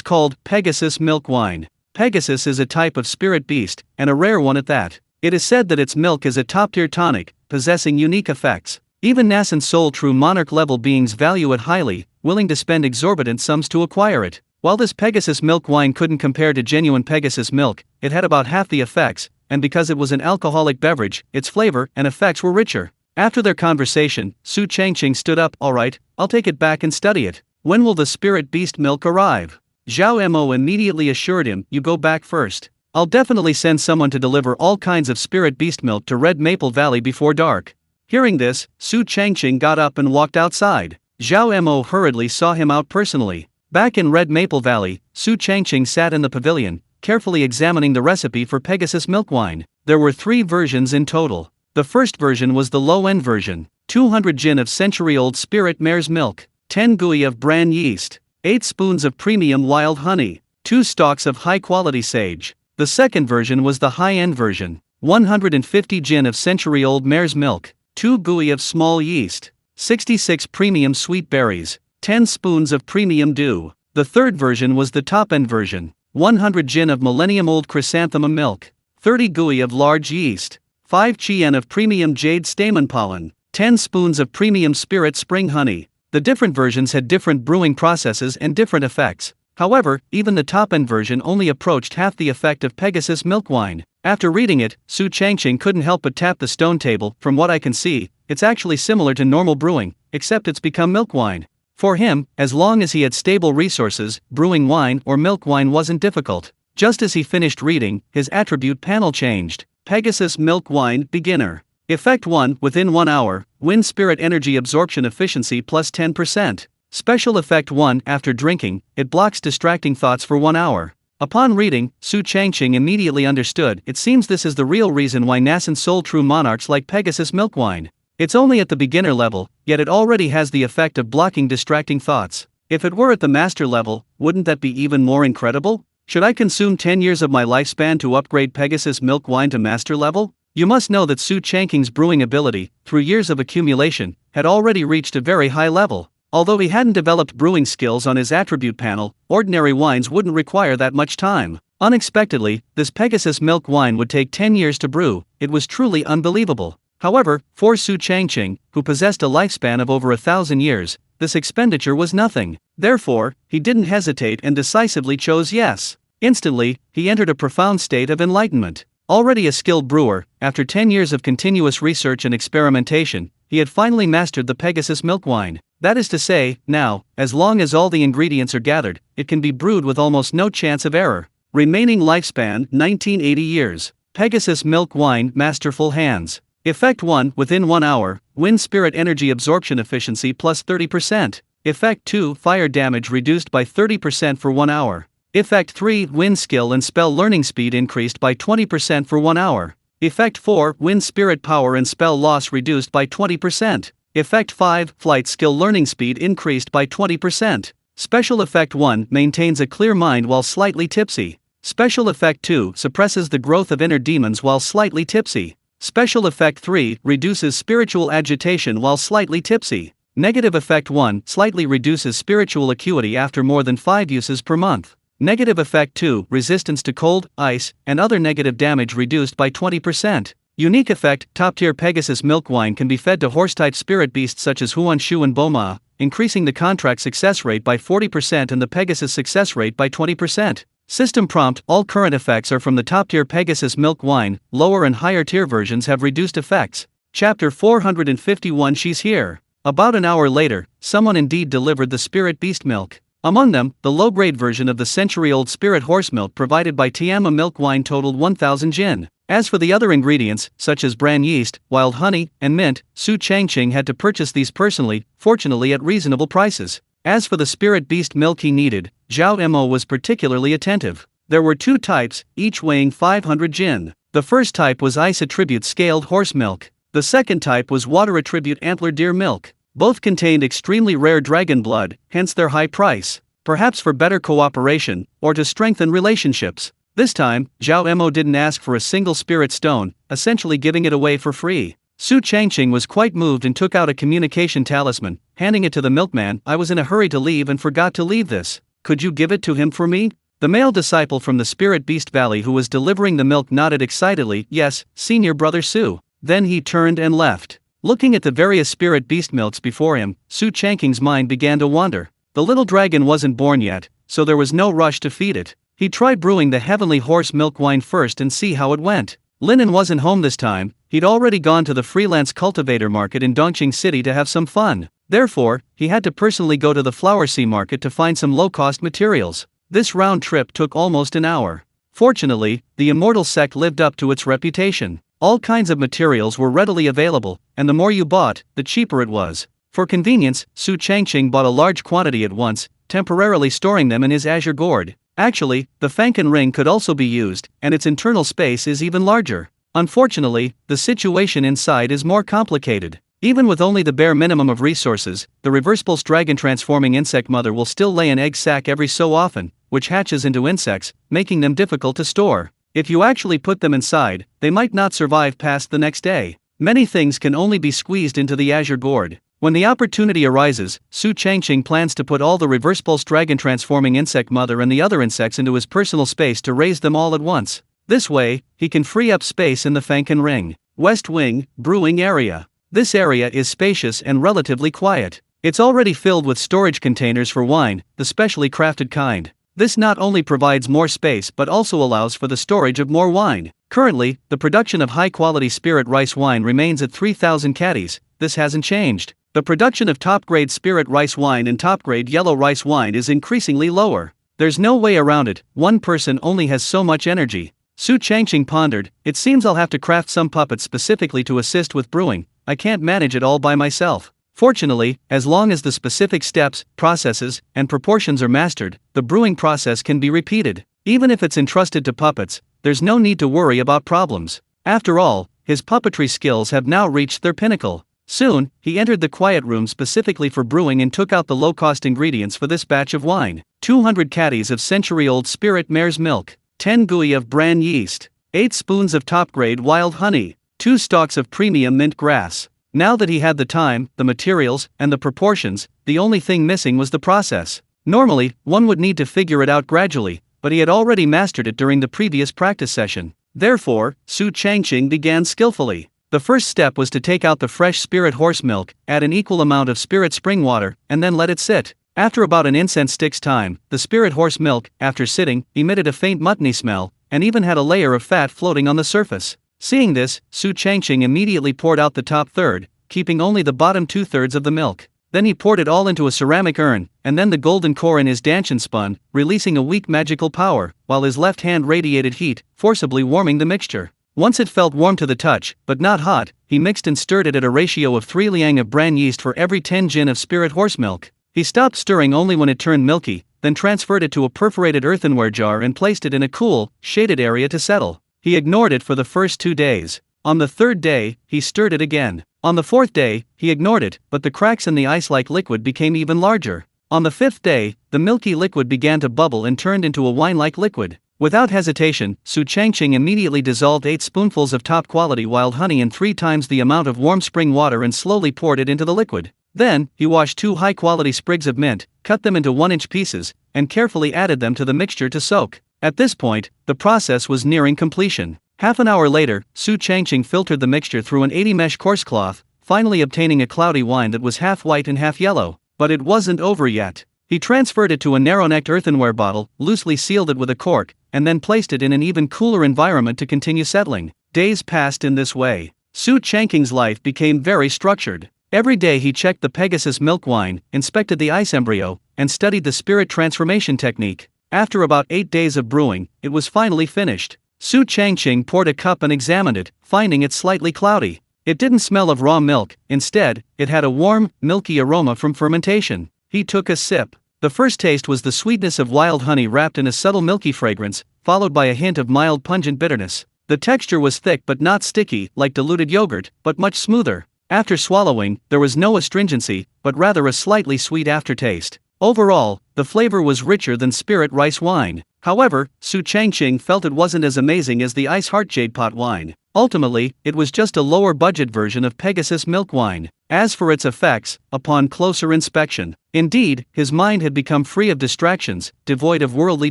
called Pegasus milk wine. Pegasus is a type of spirit beast, and a rare one at that. It is said that its milk is a top-tier tonic, possessing unique effects. Even Nascent Soul True Monarch level beings value it highly, willing to spend exorbitant sums to acquire it. While this Pegasus milk wine couldn't compare to genuine Pegasus milk, it had about half the effects, and because it was an alcoholic beverage, its flavor and effects were richer. After their conversation, Su Changqing stood up, alright, I'll take it back and study it. When will the spirit beast milk arrive? Zhao Mo immediately assured him, you go back first. I'll definitely send someone to deliver all kinds of spirit beast milk to Red Maple Valley before dark. Hearing this, Su Changqing got up and walked outside. Zhao Mo hurriedly saw him out personally. Back in Red Maple Valley, Su Changqing sat in the pavilion, carefully examining the recipe for Pegasus milk wine. There were 3 versions in total. The first version was the low-end version, 200 jin of century-old spirit mare's milk, 10 gui of bran yeast, 8 spoons of premium wild honey, 2 stalks of high-quality sage. The second version was the high-end version, 150 jin of century-old mare's milk, 2 gui of small yeast, 66 premium sweet berries, 10 spoons of premium dew. The third version was the top-end version, 100 jin of millennium-old chrysanthemum milk, 30 gui of large yeast, 5 chien of premium jade stamen pollen, 10 spoons of premium spirit spring honey. The different versions had different brewing processes and different effects. However, even the top-end version only approached half the effect of Pegasus milk wine. After reading it, Su Changqing couldn't help but tap the stone table. From what I can see, it's actually similar to normal brewing, except it's become milk wine. For him, as long as he had stable resources, brewing wine or milk wine wasn't difficult. Just as he finished reading, his attribute panel changed. Pegasus milk wine, beginner. Effect 1, within 1 hour, wind spirit energy absorption efficiency plus 10%. Special effect 1, after drinking, it blocks distracting thoughts for 1 hour. Upon reading, Su Changqing immediately understood. It seems this is the real reason why Nascent Soul True monarchs like Pegasus milk wine. It's only at the beginner level, yet it already has the effect of blocking distracting thoughts. If it were at the master level, wouldn't that be even more incredible? Should I consume 10 years of my lifespan to upgrade Pegasus milk wine to master level? You must know that Su Changqing's brewing ability, through years of accumulation, had already reached a very high level. Although he hadn't developed brewing skills on his attribute panel, ordinary wines wouldn't require that much time. Unexpectedly, this Pegasus milk wine would take 10 years to brew. It was truly unbelievable. However, for Su Changqing, who possessed a lifespan of over 1,000 years, this expenditure was nothing. Therefore, he didn't hesitate and decisively chose yes. Instantly, he entered a profound state of enlightenment. Already a skilled brewer, after 10 years of continuous research and experimentation, he had finally mastered the Pegasus milk wine. That is to say, now, as long as all the ingredients are gathered, it can be brewed with almost no chance of error. Remaining lifespan, 1980 years. Pegasus milk wine, masterful hands. Effect 1, within 1 hour, wind spirit energy absorption efficiency plus 30%. Effect 2, fire damage reduced by 30% for 1 hour. Effect 3, Wind skill and spell learning speed increased by 20% for 1 hour. Effect 4, Wind spirit power and spell loss reduced by 20%. Effect 5, Flight skill learning speed increased by 20%. Special Effect 1, maintains a clear mind while slightly tipsy. Special Effect 2, suppresses the growth of inner demons while slightly tipsy. Special Effect 3, reduces spiritual agitation while slightly tipsy. Negative Effect 1, slightly reduces spiritual acuity after more than 5 uses per month. Negative Effect 2, resistance to cold, ice, and other negative damage reduced by 20%. Unique Effect, top-tier Pegasus milk wine can be fed to horse-type spirit beasts such as Huan Shu and Boma, increasing the contract success rate by 40% and the Pegasus success rate by 20%. System prompt, all current effects are from the top-tier Pegasus milk wine, lower and higher tier versions have reduced effects. Chapter 451 She's here. About an hour later, someone indeed delivered the spirit beast milk. Among them, the low-grade version of the century-old spirit horse milk provided by Tianyuan milk wine totaled 1,000 jin. As for the other ingredients, such as bran yeast, wild honey, and mint, Su Changqing had to purchase these personally, fortunately at reasonable prices. As for the spirit beast milk he needed, Zhao Mo was particularly attentive. There were 2 types, each weighing 500 jin. The first type was ice attribute scaled horse milk. The second type was water attribute antler deer milk. Both contained extremely rare dragon blood, hence their high price. Perhaps for better cooperation, or to strengthen relationships. This time, Zhao Mo didn't ask for a single spirit stone, essentially giving it away for free. Su Changqing was quite moved and took out a communication talisman, handing it to the milkman. I was in a hurry to leave and forgot to leave this. Could you give it to him for me? The male disciple from the Spirit Beast Valley who was delivering the milk nodded excitedly. Yes, senior brother Su. Then he turned and left. Looking at the various spirit beast milks before him, Su Changqing's mind began to wander. The little dragon wasn't born yet, so there was no rush to feed it. He tried brewing the heavenly horse milk wine first and see how it went. Linen wasn't home this time. He'd already gone to the freelance cultivator market in Dongqing City to have some fun. Therefore, he had to personally go to the Flower Sea market to find some low-cost materials. This round trip took almost an hour. Fortunately, the Immortal sect lived up to its reputation. All kinds of materials were readily available, and the more you bought, the cheaper it was. For convenience, Su Changqing bought a large quantity at once, temporarily storing them in his azure gourd. Actually, the Fanken ring could also be used, and its internal space is even larger. Unfortunately, the situation inside is more complicated. Even with only the bare minimum of resources, the reverse pulse dragon transforming insect mother will still lay an egg sac every so often, which hatches into insects, making them difficult to store. If you actually put them inside, they might not survive past the next day. Many things can only be squeezed into the azure gourd. When the opportunity arises, Su Changqing plans to put all the reverse pulse dragon transforming insect mother and the other insects into his personal space to raise them all at once. This way, he can free up space in the Fanken ring. West Wing, Brewing Area. This area is spacious and relatively quiet. It's already filled with storage containers for wine, the specially crafted kind. This not only provides more space but also allows for the storage of more wine. Currently, the production of high-quality spirit rice wine remains at 3,000 caddies. This hasn't changed. The production of top-grade spirit rice wine and top-grade yellow rice wine is increasingly lower. There's no way around it. One person only has so much energy. Su Changqing pondered, it seems I'll have to craft some puppets specifically to assist with brewing. I can't manage it all by myself. Fortunately, as long as the specific steps, processes, and proportions are mastered, the brewing process can be repeated. Even if it's entrusted to puppets, there's no need to worry about problems. After all, his puppetry skills have now reached their pinnacle. Soon, he entered the quiet room specifically for brewing and took out the low-cost ingredients for this batch of wine. 200 caddies of century-old spirit mare's milk, 10 gui of bran yeast, 8 spoons of top-grade wild honey, 2 stalks of premium mint grass. Now that he had the time, the materials, and the proportions, the only thing missing was the process. Normally, one would need to figure it out gradually, but he had already mastered it during the previous practice session. Therefore, Su Changqing began skillfully. The first step was to take out the fresh spirit horse milk, add an equal amount of spirit spring water, and then let it sit. After about an incense stick's time, the spirit horse milk, after sitting, emitted a faint muttony smell, and even had a layer of fat floating on the surface. Seeing this, Su Changqing immediately poured out the top third, keeping only the bottom 2/3 of the milk. Then he poured it all into a ceramic urn, and then the golden core in his danchan spun, releasing a weak magical power, while his left hand radiated heat, forcibly warming the mixture. Once it felt warm to the touch, but not hot, he mixed and stirred it at a ratio of 3 liang of bran yeast for every 10 jin of spirit horse milk. He stopped stirring only when it turned milky, then transferred it to a perforated earthenware jar and placed it in a cool, shaded area to settle. He ignored it for the first 2 days. On the 3rd day, he stirred it again. On the 4th day, he ignored it, but the cracks in the ice-like liquid became even larger. On the 5th day, the milky liquid began to bubble and turned into a wine-like liquid. Without hesitation, Su Changqing immediately dissolved 8 spoonfuls of top-quality wild honey in 3 times the amount of warm spring water and slowly poured it into the liquid. Then, he washed 2 high-quality sprigs of mint, cut them into 1-inch pieces, and carefully added them to the mixture to soak. At this point, the process was nearing completion. Half an hour later, Su Changqing filtered the mixture through an 80-mesh coarse cloth, finally obtaining a cloudy wine that was half white and half yellow. But it wasn't over yet. He transferred it to a narrow-necked earthenware bottle, loosely sealed it with a cork, and then placed it in an even cooler environment to continue settling. Days passed in this way. Su Changqing's life became very structured. Every day he checked the Pegasus milk wine, inspected the ice embryo, and studied the spirit transformation technique. After about 8 days of brewing, it was finally finished. Su Changqing poured a cup and examined it, finding it slightly cloudy. It didn't smell of raw milk, instead, it had a warm, milky aroma from fermentation. He took a sip. The first taste was the sweetness of wild honey wrapped in a subtle milky fragrance, followed by a hint of mild pungent bitterness. The texture was thick but not sticky, like diluted yogurt, but much smoother. After swallowing, there was no astringency, but rather a slightly sweet aftertaste. Overall, the flavor was richer than spirit rice wine. However, Su Changqing felt it wasn't as amazing as the Ice Heart Jade Pot wine. Ultimately, it was just a lower-budget version of Pegasus milk wine. As for its effects, upon closer inspection, indeed, his mind had become free of distractions, devoid of worldly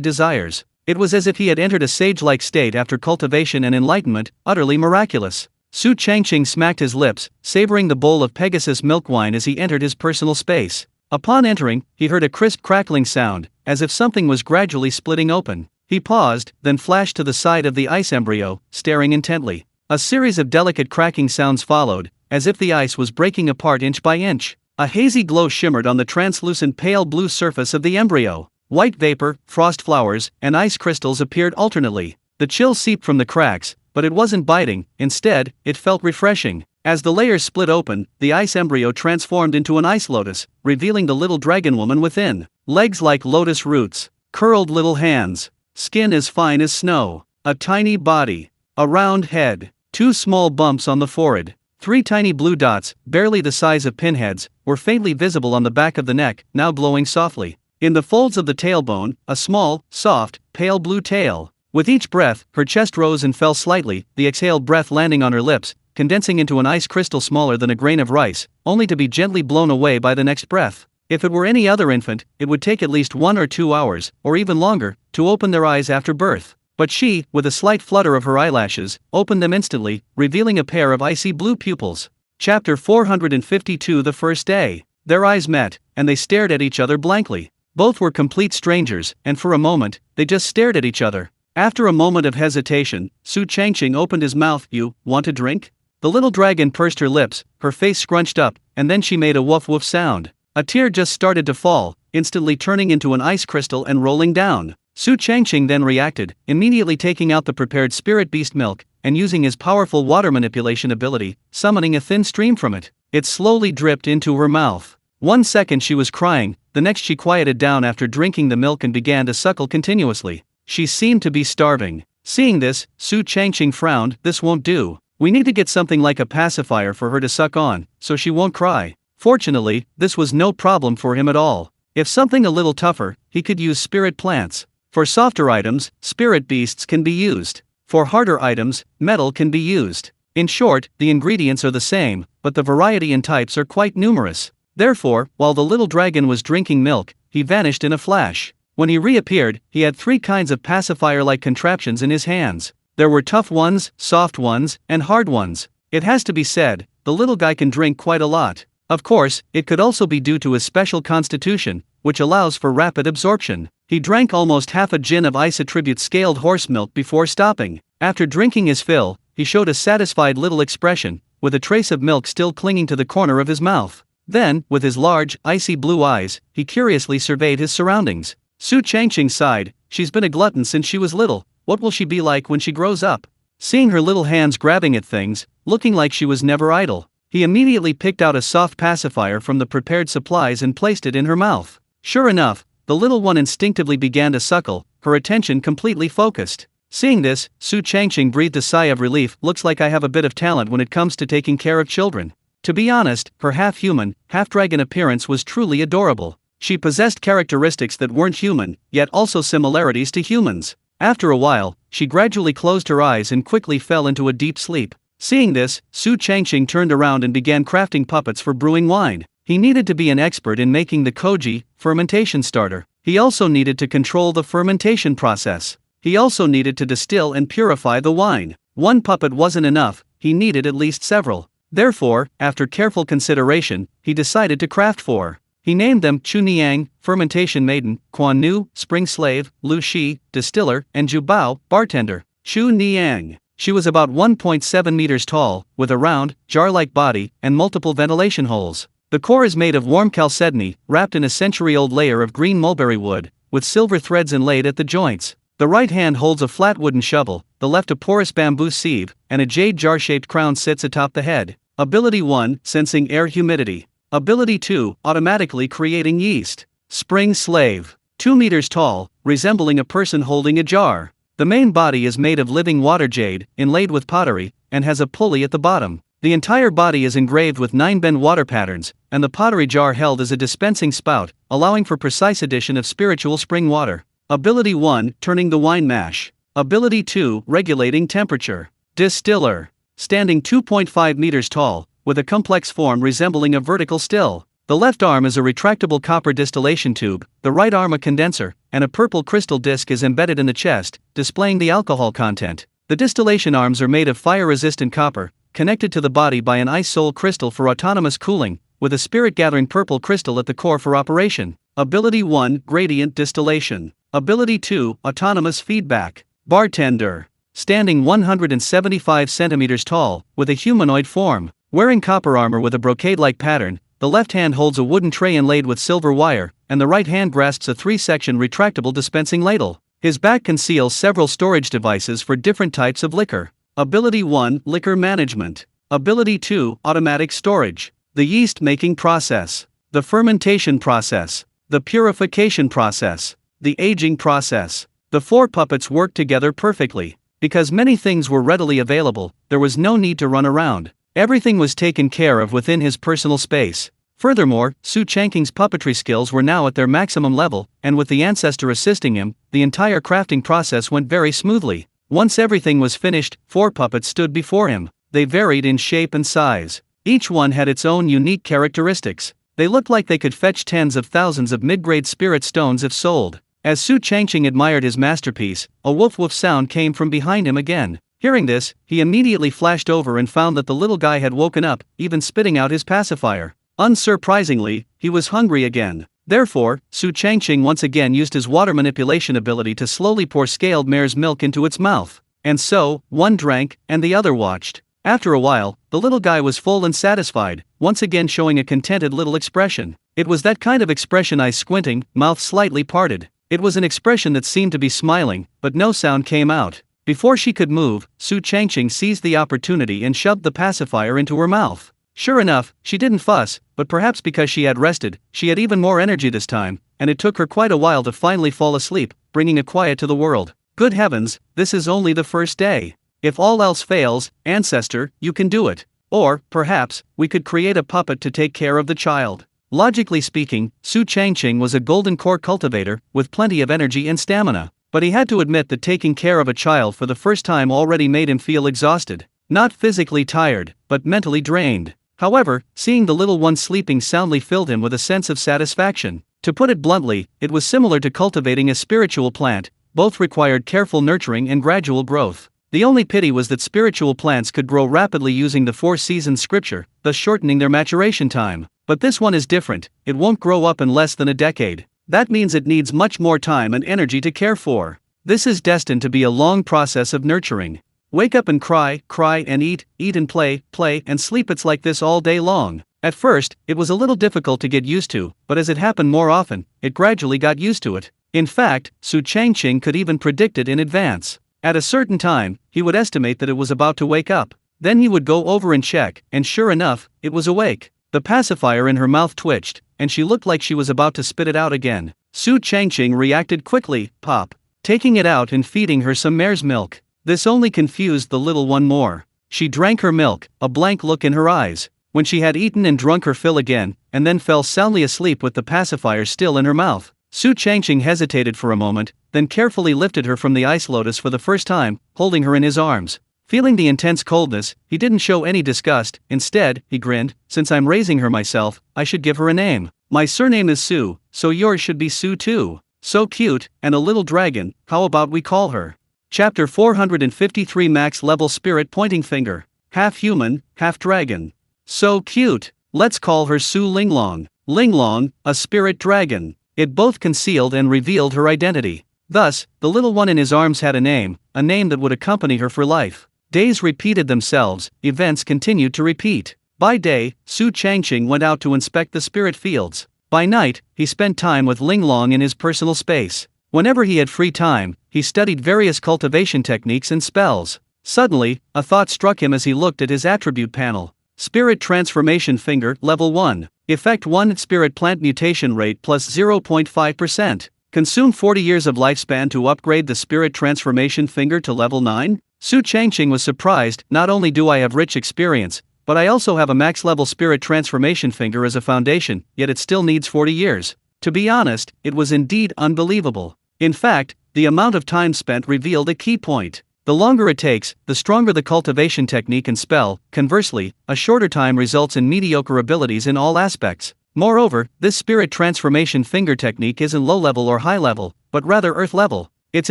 desires. It was as if he had entered a sage-like state after cultivation and enlightenment, utterly miraculous. Su Changqing smacked his lips, savoring the bowl of Pegasus milk wine as he entered his personal space. Upon entering, he heard a crisp crackling sound, as if something was gradually splitting open. He paused, then flashed to the side of the ice embryo, staring intently. A series of delicate cracking sounds followed, as if the ice was breaking apart inch by inch. A hazy glow shimmered on the translucent pale blue surface of the embryo. White vapor, frost flowers, and ice crystals appeared alternately. The chill seeped from the cracks, but it wasn't biting, instead, it felt refreshing. As the layers split open, the ice embryo transformed into an ice lotus, revealing the little dragon woman within. Legs like lotus roots, curled little hands, skin as fine as snow, a tiny body, a round head, 2 small bumps on the forehead, 3 tiny blue dots, barely the size of pinheads, were faintly visible on the back of the neck, now glowing softly. In the folds of the tailbone, a small, soft, pale blue tail. With each breath, her chest rose and fell slightly, the exhaled breath landing on her lips, condensing into an ice crystal smaller than a grain of rice, only to be gently blown away by the next breath. If it were any other infant, it would take at least 1 or 2 hours, or even longer, to open their eyes after birth. But she, with a slight flutter of her eyelashes, opened them instantly, revealing a pair of icy blue pupils. Chapter 452. The first day. Their eyes met, and they stared at each other blankly. Both were complete strangers, and for a moment, they just stared at each other. After a moment of hesitation, Su Changqing opened his mouth. "You want a drink?" The little dragon pursed her lips, her face scrunched up, and then she made a woof woof sound. A tear just started to fall, instantly turning into an ice crystal and rolling down. Su Changqing then reacted, immediately taking out the prepared spirit beast milk, and using his powerful water manipulation ability, summoning a thin stream from it. It slowly dripped into her mouth. 1 second she was crying, the next she quieted down after drinking the milk and began to suckle continuously. She seemed to be starving. Seeing this, Su Changqing frowned. "This won't do. We need to get something like a pacifier for her to suck on, so she won't cry." Fortunately, this was no problem for him at all. If something a little tougher, he could use spirit plants. For softer items, spirit beasts can be used. For harder items, metal can be used. In short, the ingredients are the same, but the variety and types are quite numerous. Therefore, while the little dragon was drinking milk, he vanished in a flash. When he reappeared, he had 3 kinds of pacifier-like contraptions in his hands. There were tough ones, soft ones, and hard ones. It has to be said, the little guy can drink quite a lot. Of course, it could also be due to his special constitution, which allows for rapid absorption. He drank almost half a gin of ice attribute scaled horse milk before stopping. After drinking his fill, he showed a satisfied little expression, with a trace of milk still clinging to the corner of his mouth. Then, with his large, icy blue eyes, he curiously surveyed his surroundings. Su Changqing sighed. "She's been a glutton since she was little. What will she be like when she grows up?" Seeing her little hands grabbing at things, looking like she was never idle, he immediately picked out a soft pacifier from the prepared supplies and placed it in her mouth. Sure enough, the little one instinctively began to suckle, her attention completely focused. Seeing this, Su Changqing breathed a sigh of relief. Looks like I have a bit of talent when it comes to taking care of children. To be honest, her half-human, half-dragon appearance was truly adorable. She possessed characteristics that weren't human, yet also similarities to humans. After a while, she gradually closed her eyes and quickly fell into a deep sleep. Seeing this, Su Changqing turned around and began crafting puppets for brewing wine. He needed to be an expert in making the koji, fermentation starter. He also needed to control the fermentation process. He also needed to distill and purify the wine. One puppet wasn't enough, he needed at least several. Therefore, after careful consideration, he decided to craft 4. He named them Chu Niang, Fermentation Maiden, Quan Nu, Spring Slave, Lu Shi, Distiller, and Ju Bao, Bartender. Chu Niang. She was about 1.7 meters tall, with a round, jar-like body, and multiple ventilation holes. The core is made of warm chalcedony, wrapped in a century-old layer of green mulberry wood, with silver threads inlaid at the joints. The right hand holds a flat wooden shovel, the left a porous bamboo sieve, and a jade jar-shaped crown sits atop the head. Ability 1, Sensing Air Humidity. Ability 2, Automatically Creating Yeast. Spring Slave. 2 meters tall, resembling a person holding a jar. The main body is made of living water jade, inlaid with pottery, and has a pulley at the bottom. The entire body is engraved with 9 bend water patterns, and the pottery jar held as a dispensing spout, allowing for precise addition of spiritual spring water. Ability 1, Turning the Wine Mash. Ability 2, Regulating Temperature. Distiller. Standing 2.5 meters tall, with a complex form resembling a vertical still. The left arm is a retractable copper distillation tube, the right arm a condenser, and a purple crystal disc is embedded in the chest, displaying the alcohol content. The distillation arms are made of fire-resistant copper, connected to the body by an ice soul crystal for autonomous cooling, with a spirit-gathering purple crystal at the core for operation. Ability 1, Gradient Distillation. Ability 2, Autonomous Feedback. Bartender. Standing 175 centimeters tall, with a humanoid form. Wearing copper armor with a brocade-like pattern, the left hand holds a wooden tray inlaid with silver wire, and the right hand grasps a 3-section retractable dispensing ladle. His back conceals several storage devices for different types of liquor. Ability 1, Liquor Management. Ability 2, Automatic Storage. The yeast-making process. The fermentation process. The purification process. The aging process. The 4 puppets worked together perfectly. Because many things were readily available, there was no need to run around. Everything was taken care of within his personal space. Furthermore, Su Changqing's puppetry skills were now at their maximum level, and with the ancestor assisting him, the entire crafting process went very smoothly. Once everything was finished, 4 puppets stood before him. They varied in shape and size. Each one had its own unique characteristics. They looked like they could fetch tens of thousands of mid-grade spirit stones if sold. As Su Changqing admired his masterpiece, a woof-woof sound came from behind him again. Hearing this, he immediately flashed over and found that the little guy had woken up, even spitting out his pacifier. Unsurprisingly, he was hungry again. Therefore, Su Changqing once again used his water manipulation ability to slowly pour scaled mare's milk into its mouth. And so, one drank, and the other watched. After a while, the little guy was full and satisfied, once again showing a contented little expression. It was that kind of expression, eyes squinting, mouth slightly parted. It was an expression that seemed to be smiling, but no sound came out. Before she could move, Su Changqing seized the opportunity and shoved the pacifier into her mouth. Sure enough, she didn't fuss, but perhaps because she had rested, she had even more energy this time, and it took her quite a while to finally fall asleep, bringing a quiet to the world. Good heavens, this is only the first day. If all else fails, ancestor, you can do it. Or, perhaps, we could create a puppet to take care of the child. Logically speaking, Su Changqing was a golden core cultivator, with plenty of energy and stamina. But he had to admit that taking care of a child for the first time already made him feel exhausted. Not physically tired, but mentally drained. However, seeing the little one sleeping soundly filled him with a sense of satisfaction. To put it bluntly, it was similar to cultivating a spiritual plant. Both required careful nurturing and gradual growth. The only pity was that spiritual plants could grow rapidly using the 4 seasons scripture, thus shortening their maturation time. But this one is different, it won't grow up in less than a decade. That means it needs much more time and energy to care for. This is destined to be a long process of nurturing. Wake up and cry, cry and eat and play, play and sleep. It's like this all day long. At first, it was a little difficult to get used to, but as it happened more often, it gradually got used to it. In fact, Su Changqing could even predict it in advance. At a certain time, he would estimate that it was about to wake up. Then he would go over and check, and sure enough, it was awake. The pacifier in her mouth twitched, and she looked like she was about to spit it out again. Su Changqing reacted quickly, pop, taking it out and feeding her some mare's milk. This only confused the little one more. She drank her milk, a blank look in her eyes. When she had eaten and drunk her fill again, and then fell soundly asleep with the pacifier still in her mouth, Su Changqing hesitated for a moment, then carefully lifted her from the ice lotus for the first time, holding her in his arms. Feeling the intense coldness, he didn't show any disgust. Instead, he grinned, since I'm raising her myself, I should give her a name. My surname is Su, so yours should be Su too. So cute, and a little dragon, how about we call her? Chapter 453 Max Level Spirit Pointing Finger. Half human, half dragon. So cute, let's call her Su Linglong. Linglong, a spirit dragon. It both concealed and revealed her identity. Thus, the little one in his arms had a name that would accompany her for life. Days repeated themselves, events continued to repeat. By day, Su Changqing went out to inspect the spirit fields. By night, he spent time with Linglong in his personal space. Whenever he had free time, he studied various cultivation techniques and spells. Suddenly, a thought struck him as he looked at his attribute panel. Spirit Transformation Finger, Level 1. Effect 1 Spirit Plant Mutation Rate plus 0.5%. Consume 40 years of lifespan to upgrade the Spirit Transformation Finger to Level 9? Su Changqing was surprised. Not only do I have rich experience, but I also have a max level Spirit Transformation Finger as a foundation, yet it still needs 40 years. To be honest, it was indeed unbelievable. In fact, the amount of time spent revealed a key point. The longer it takes, the stronger the cultivation technique and spell. Conversely, a shorter time results in mediocre abilities in all aspects. Moreover, this Spirit Transformation Finger technique isn't low level or high level, but rather earth level. Its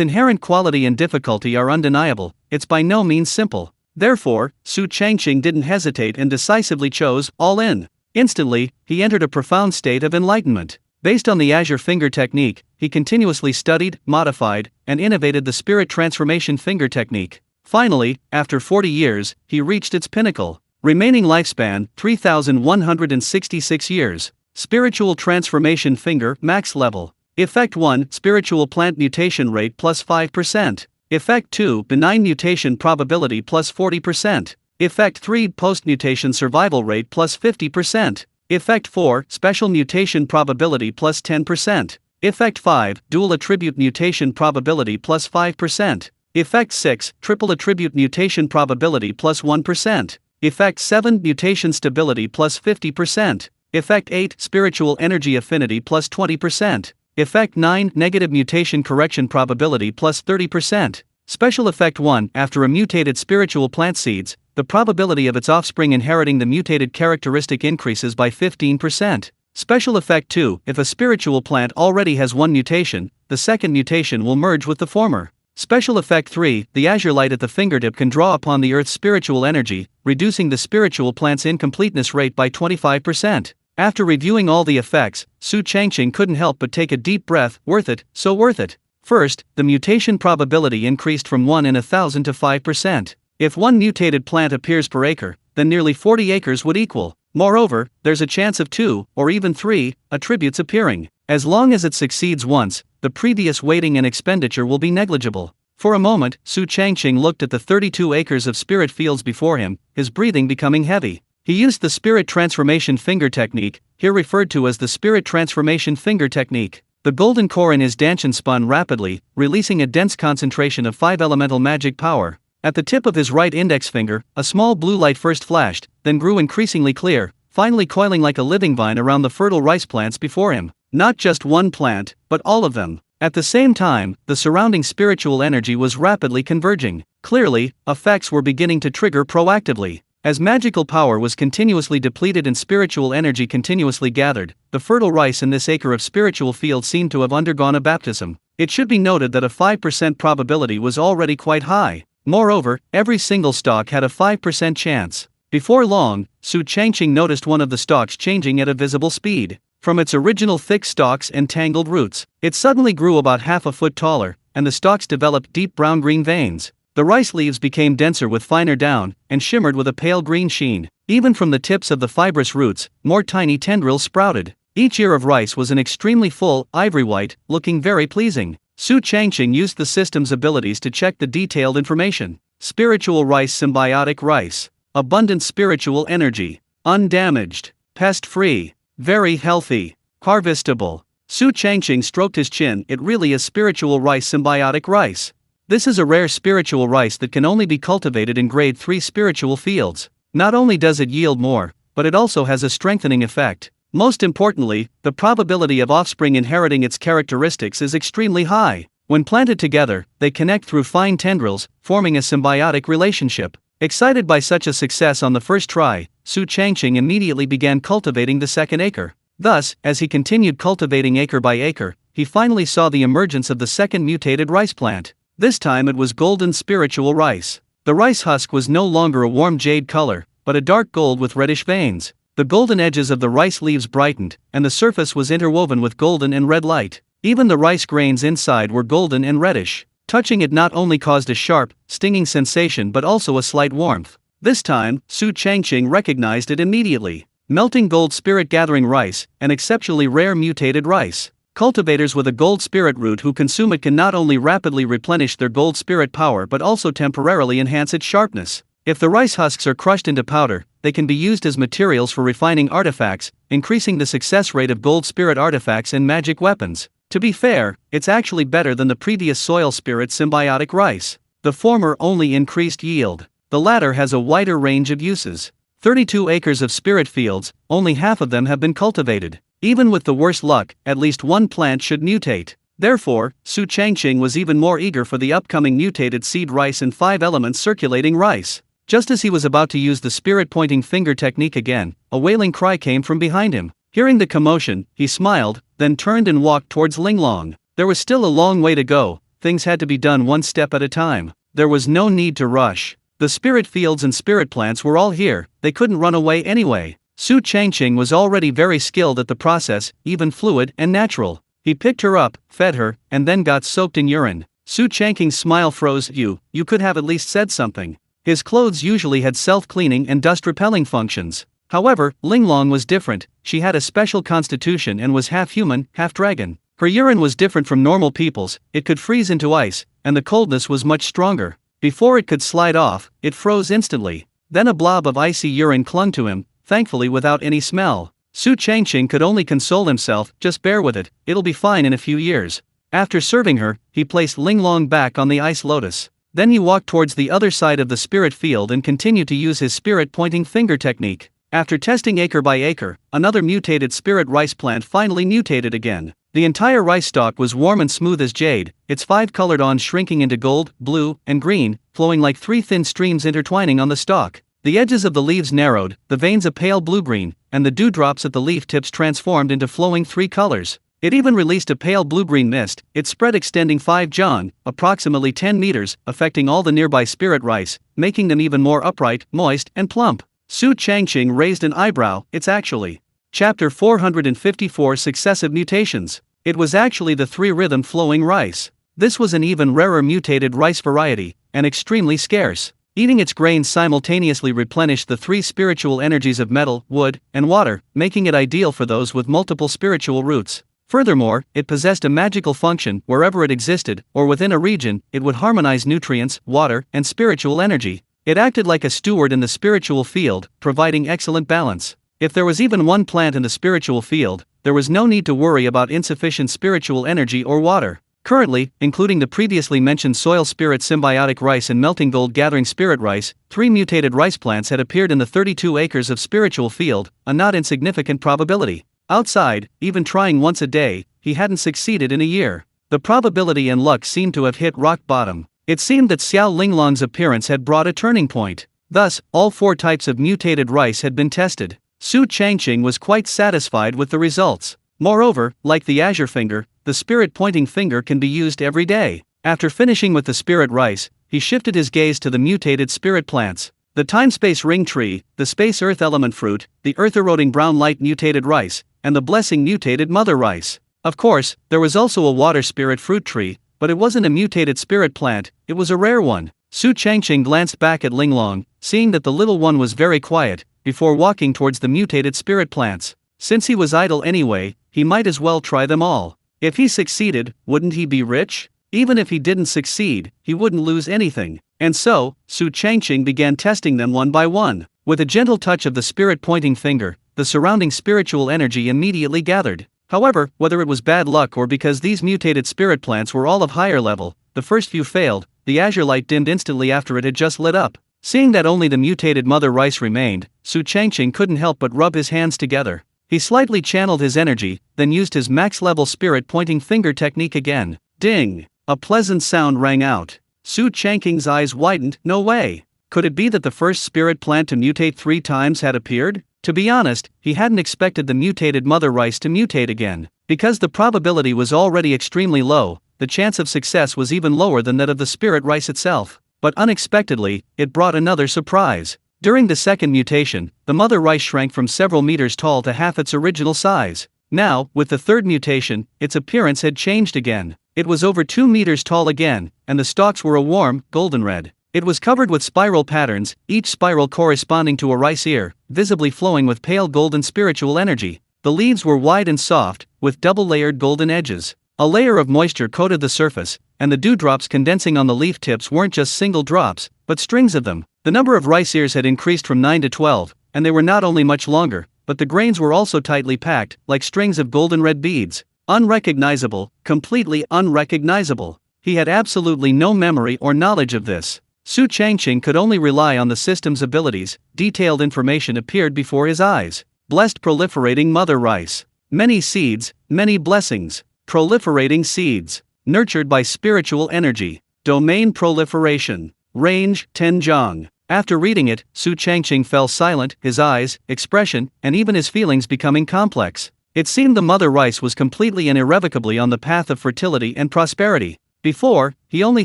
inherent quality and difficulty are undeniable. It's by no means simple. Therefore, Su Changqing didn't hesitate and decisively chose all in. Instantly, he entered a profound state of enlightenment. Based on the Azure Finger technique, he continuously studied, modified, and innovated the Spirit Transformation Finger technique. Finally, after 40 years, he reached its pinnacle. Remaining lifespan, 3,166 years. Spiritual Transformation Finger, Max Level. Effect 1, Spiritual Plant Mutation Rate plus 5%. Effect 2, Benign Mutation Probability plus 40%. Effect 3, Post-Mutation Survival Rate plus 50%. Effect 4, Special Mutation Probability plus 10%. Effect 5, Dual Attribute Mutation Probability plus 5%. Effect 6, Triple Attribute Mutation Probability plus 1%. Effect 7, Mutation Stability plus 50%. Effect 8, Spiritual Energy Affinity plus 20%. Effect 9, Negative Mutation Correction Probability plus 30%. Special Effect 1, after a mutated spiritual plant seeds, the probability of its offspring inheriting the mutated characteristic increases by 15%. Special Effect 2, if a spiritual plant already has one mutation, the second mutation will merge with the former. Special Effect 3, the azure light at the fingertip can draw upon the earth's spiritual energy, reducing the spiritual plant's incompleteness rate by 25%. After reviewing all the effects, Su Changqing couldn't help but take a deep breath. Worth it, so worth it. First, the mutation probability increased from 1 in 1,000 to 5%. If one mutated plant appears per acre, then nearly 40 acres would equal. Moreover, there's a chance of 2, or even 3, attributes appearing. As long as it succeeds once, the previous weighting and expenditure will be negligible. For a moment, Su Changqing looked at the 32 acres of spirit fields before him, his breathing becoming heavy. He used the Spirit Transformation Finger technique, here referred to as the Spirit Transformation Finger technique. The golden core in his dantian spun rapidly, releasing a dense concentration of 5 elemental magic power. At the tip of his right index finger, a small blue light first flashed, then grew increasingly clear, finally coiling like a living vine around the fertile rice plants before him. Not just one plant, but all of them. At the same time, the surrounding spiritual energy was rapidly converging. Clearly, effects were beginning to trigger proactively. As magical power was continuously depleted and spiritual energy continuously gathered, the fertile rice in this acre of spiritual field seemed to have undergone a baptism. It should be noted that a 5% probability was already quite high. Moreover, every single stalk had a 5% chance. Before long, Su Changqing noticed one of the stalks changing at a visible speed. From its original thick stalks and tangled roots, it suddenly grew about half a foot taller, and the stalks developed deep brown-green veins. The rice leaves became denser with finer down, and shimmered with a pale green sheen. Even from the tips of the fibrous roots, more tiny tendrils sprouted. Each ear of rice was an extremely full, ivory white, looking very pleasing. Su Changqing used the system's abilities to check the detailed information. Spiritual rice, symbiotic rice. Abundant spiritual energy. Undamaged. Pest-free. Very healthy. Harvestable. Su Changqing stroked his chin. It really is spiritual rice, symbiotic rice. This is a rare spiritual rice that can only be cultivated in grade 3 spiritual fields. Not only does it yield more, but it also has a strengthening effect. Most importantly, the probability of offspring inheriting its characteristics is extremely high. When planted together, they connect through fine tendrils, forming a symbiotic relationship. Excited by such a success on the first try, Su Changqing immediately began cultivating the second acre. Thus, as he continued cultivating acre by acre, he finally saw the emergence of the second mutated rice plant. This time it was golden spiritual rice. The rice husk was no longer a warm jade color, but a dark gold with reddish veins. The golden edges of the rice leaves brightened, and the surface was interwoven with golden and red light. Even the rice grains inside were golden and reddish. Touching it not only caused a sharp, stinging sensation but also a slight warmth. This time, Su Changqing recognized it immediately. Melting gold spirit gathering rice, an exceptionally rare mutated rice. Cultivators with a gold spirit root who consume it can not only rapidly replenish their gold spirit power but also temporarily enhance its sharpness. If the rice husks are crushed into powder, they can be used as materials for refining artifacts, increasing the success rate of gold spirit artifacts and magic weapons. To be fair, it's actually better than the previous soil spirit symbiotic rice. The former only increased yield. The latter has a wider range of uses. 32 acres of spirit fields, only half of them have been cultivated. Even with the worst luck, at least one plant should mutate. Therefore, Su Changqing was even more eager for the upcoming mutated seed rice and 5 elements circulating rice. Just as he was about to use the spirit pointing finger technique again, a wailing cry came from behind him. Hearing the commotion, he smiled, then turned and walked towards Linglong. There was still a long way to go, things had to be done one step at a time. There was no need to rush. The spirit fields and spirit plants were all here, they couldn't run away anyway. Su Changqing was already very skilled at the process, even fluid and natural. He picked her up, fed her, and then got soaked in urine. Su Changqing's smile froze. You could have at least said something. His clothes usually had self-cleaning and dust-repelling functions. However, Linglong was different. She had a special constitution and was half human, half dragon. Her urine was different from normal people's, it could freeze into ice, and the coldness was much stronger. Before it could slide off, it froze instantly. Then a blob of icy urine clung to him, thankfully without any smell. Su Changqing could only console himself, just bear with it, it'll be fine in a few years. After serving her, he placed Linglong back on the ice lotus. Then he walked towards the other side of the spirit field and continued to use his spirit pointing finger technique. After testing acre by acre, another mutated spirit rice plant finally mutated again. The entire rice stalk was warm and smooth as jade, its 5 colored awns shrinking into gold, blue, and green, flowing like 3 thin streams intertwining on the stalk. The edges of the leaves narrowed, the veins a pale blue-green, and the dewdrops at the leaf tips transformed into flowing 3 colors. It even released a pale blue-green mist, its spread extending 5 jong, approximately 10 meters, affecting all the nearby spirit rice, making them even more upright, moist, and plump. Su Changqing raised an eyebrow. It's actually Chapter 454 Successive Mutations. It was actually the 3-rhythm flowing rice. This was an even rarer mutated rice variety, and extremely scarce. Eating its grains simultaneously replenished the 3 spiritual energies of metal, wood, and water, making it ideal for those with multiple spiritual roots. Furthermore, it possessed a magical function. Wherever it existed, or within a region, it would harmonize nutrients, water, and spiritual energy. It acted like a steward in the spiritual field, providing excellent balance. If there was even one plant in the spiritual field, there was no need to worry about insufficient spiritual energy or water. Currently, including the previously mentioned soil spirit symbiotic rice and melting gold gathering spirit rice, 3 mutated rice plants had appeared in the 32 acres of spiritual field, a not insignificant probability. Outside, even trying once a day, he hadn't succeeded in a year. The probability and luck seemed to have hit rock bottom. It seemed that Xiao Linglong's appearance had brought a turning point. Thus, all 4 types of mutated rice had been tested. Su Changqing was quite satisfied with the results. Moreover, like the azure finger, the spirit pointing finger can be used every day. After finishing with the spirit rice, he shifted his gaze to the mutated spirit plants. The time-space ring tree, the space earth element fruit, the earth-eroding brown light mutated rice, and the blessing mutated mother rice. Of course, there was also a water spirit fruit tree, but it wasn't a mutated spirit plant, it was a rare one. Su Changqing glanced back at Linglong, seeing that the little one was very quiet, before walking towards the mutated spirit plants. Since he was idle anyway, he might as well try them all. If he succeeded, wouldn't he be rich? Even if he didn't succeed, he wouldn't lose anything. And so, Su Changqing began testing them one by one. With a gentle touch of the spirit pointing finger, the surrounding spiritual energy immediately gathered. However, whether it was bad luck or because these mutated spirit plants were all of higher level, the first few failed. The azure light dimmed instantly after it had just lit up. Seeing that only the mutated mother rice remained, Su Changqing couldn't help but rub his hands together. He slightly channeled his energy, then used his max-level spirit pointing finger technique again. Ding! A pleasant sound rang out. Su Changqing's eyes widened. No way! Could it be that the first spirit plant to mutate 3 times had appeared? To be honest, he hadn't expected the mutated mother rice to mutate again. Because the probability was already extremely low, the chance of success was even lower than that of the spirit rice itself. But unexpectedly, it brought another surprise. During the second mutation, the mother rice shrank from several meters tall to half its original size. Now, with the third mutation, its appearance had changed again. It was over 2 meters tall again, and the stalks were a warm, golden red. It was covered with spiral patterns, each spiral corresponding to a rice ear, visibly flowing with pale golden spiritual energy. The leaves were wide and soft, with double-layered golden edges. A layer of moisture coated the surface, and the dewdrops condensing on the leaf tips weren't just single drops, but strings of them. The number of rice ears had increased from 9 to 12, and they were not only much longer, but the grains were also tightly packed, like strings of golden red beads. Unrecognizable, completely unrecognizable. He had absolutely no memory or knowledge of this. Su Changqing could only rely on the system's abilities. Detailed information appeared before his eyes. Blessed proliferating mother rice. Many seeds, many blessings. Proliferating seeds. Nurtured by spiritual energy. Domain proliferation. Range, Tenjiang. After reading it, Su Changqing fell silent, his eyes, expression, and even his feelings becoming complex. It seemed the mother rice was completely and irrevocably on the path of fertility and prosperity. Before, he only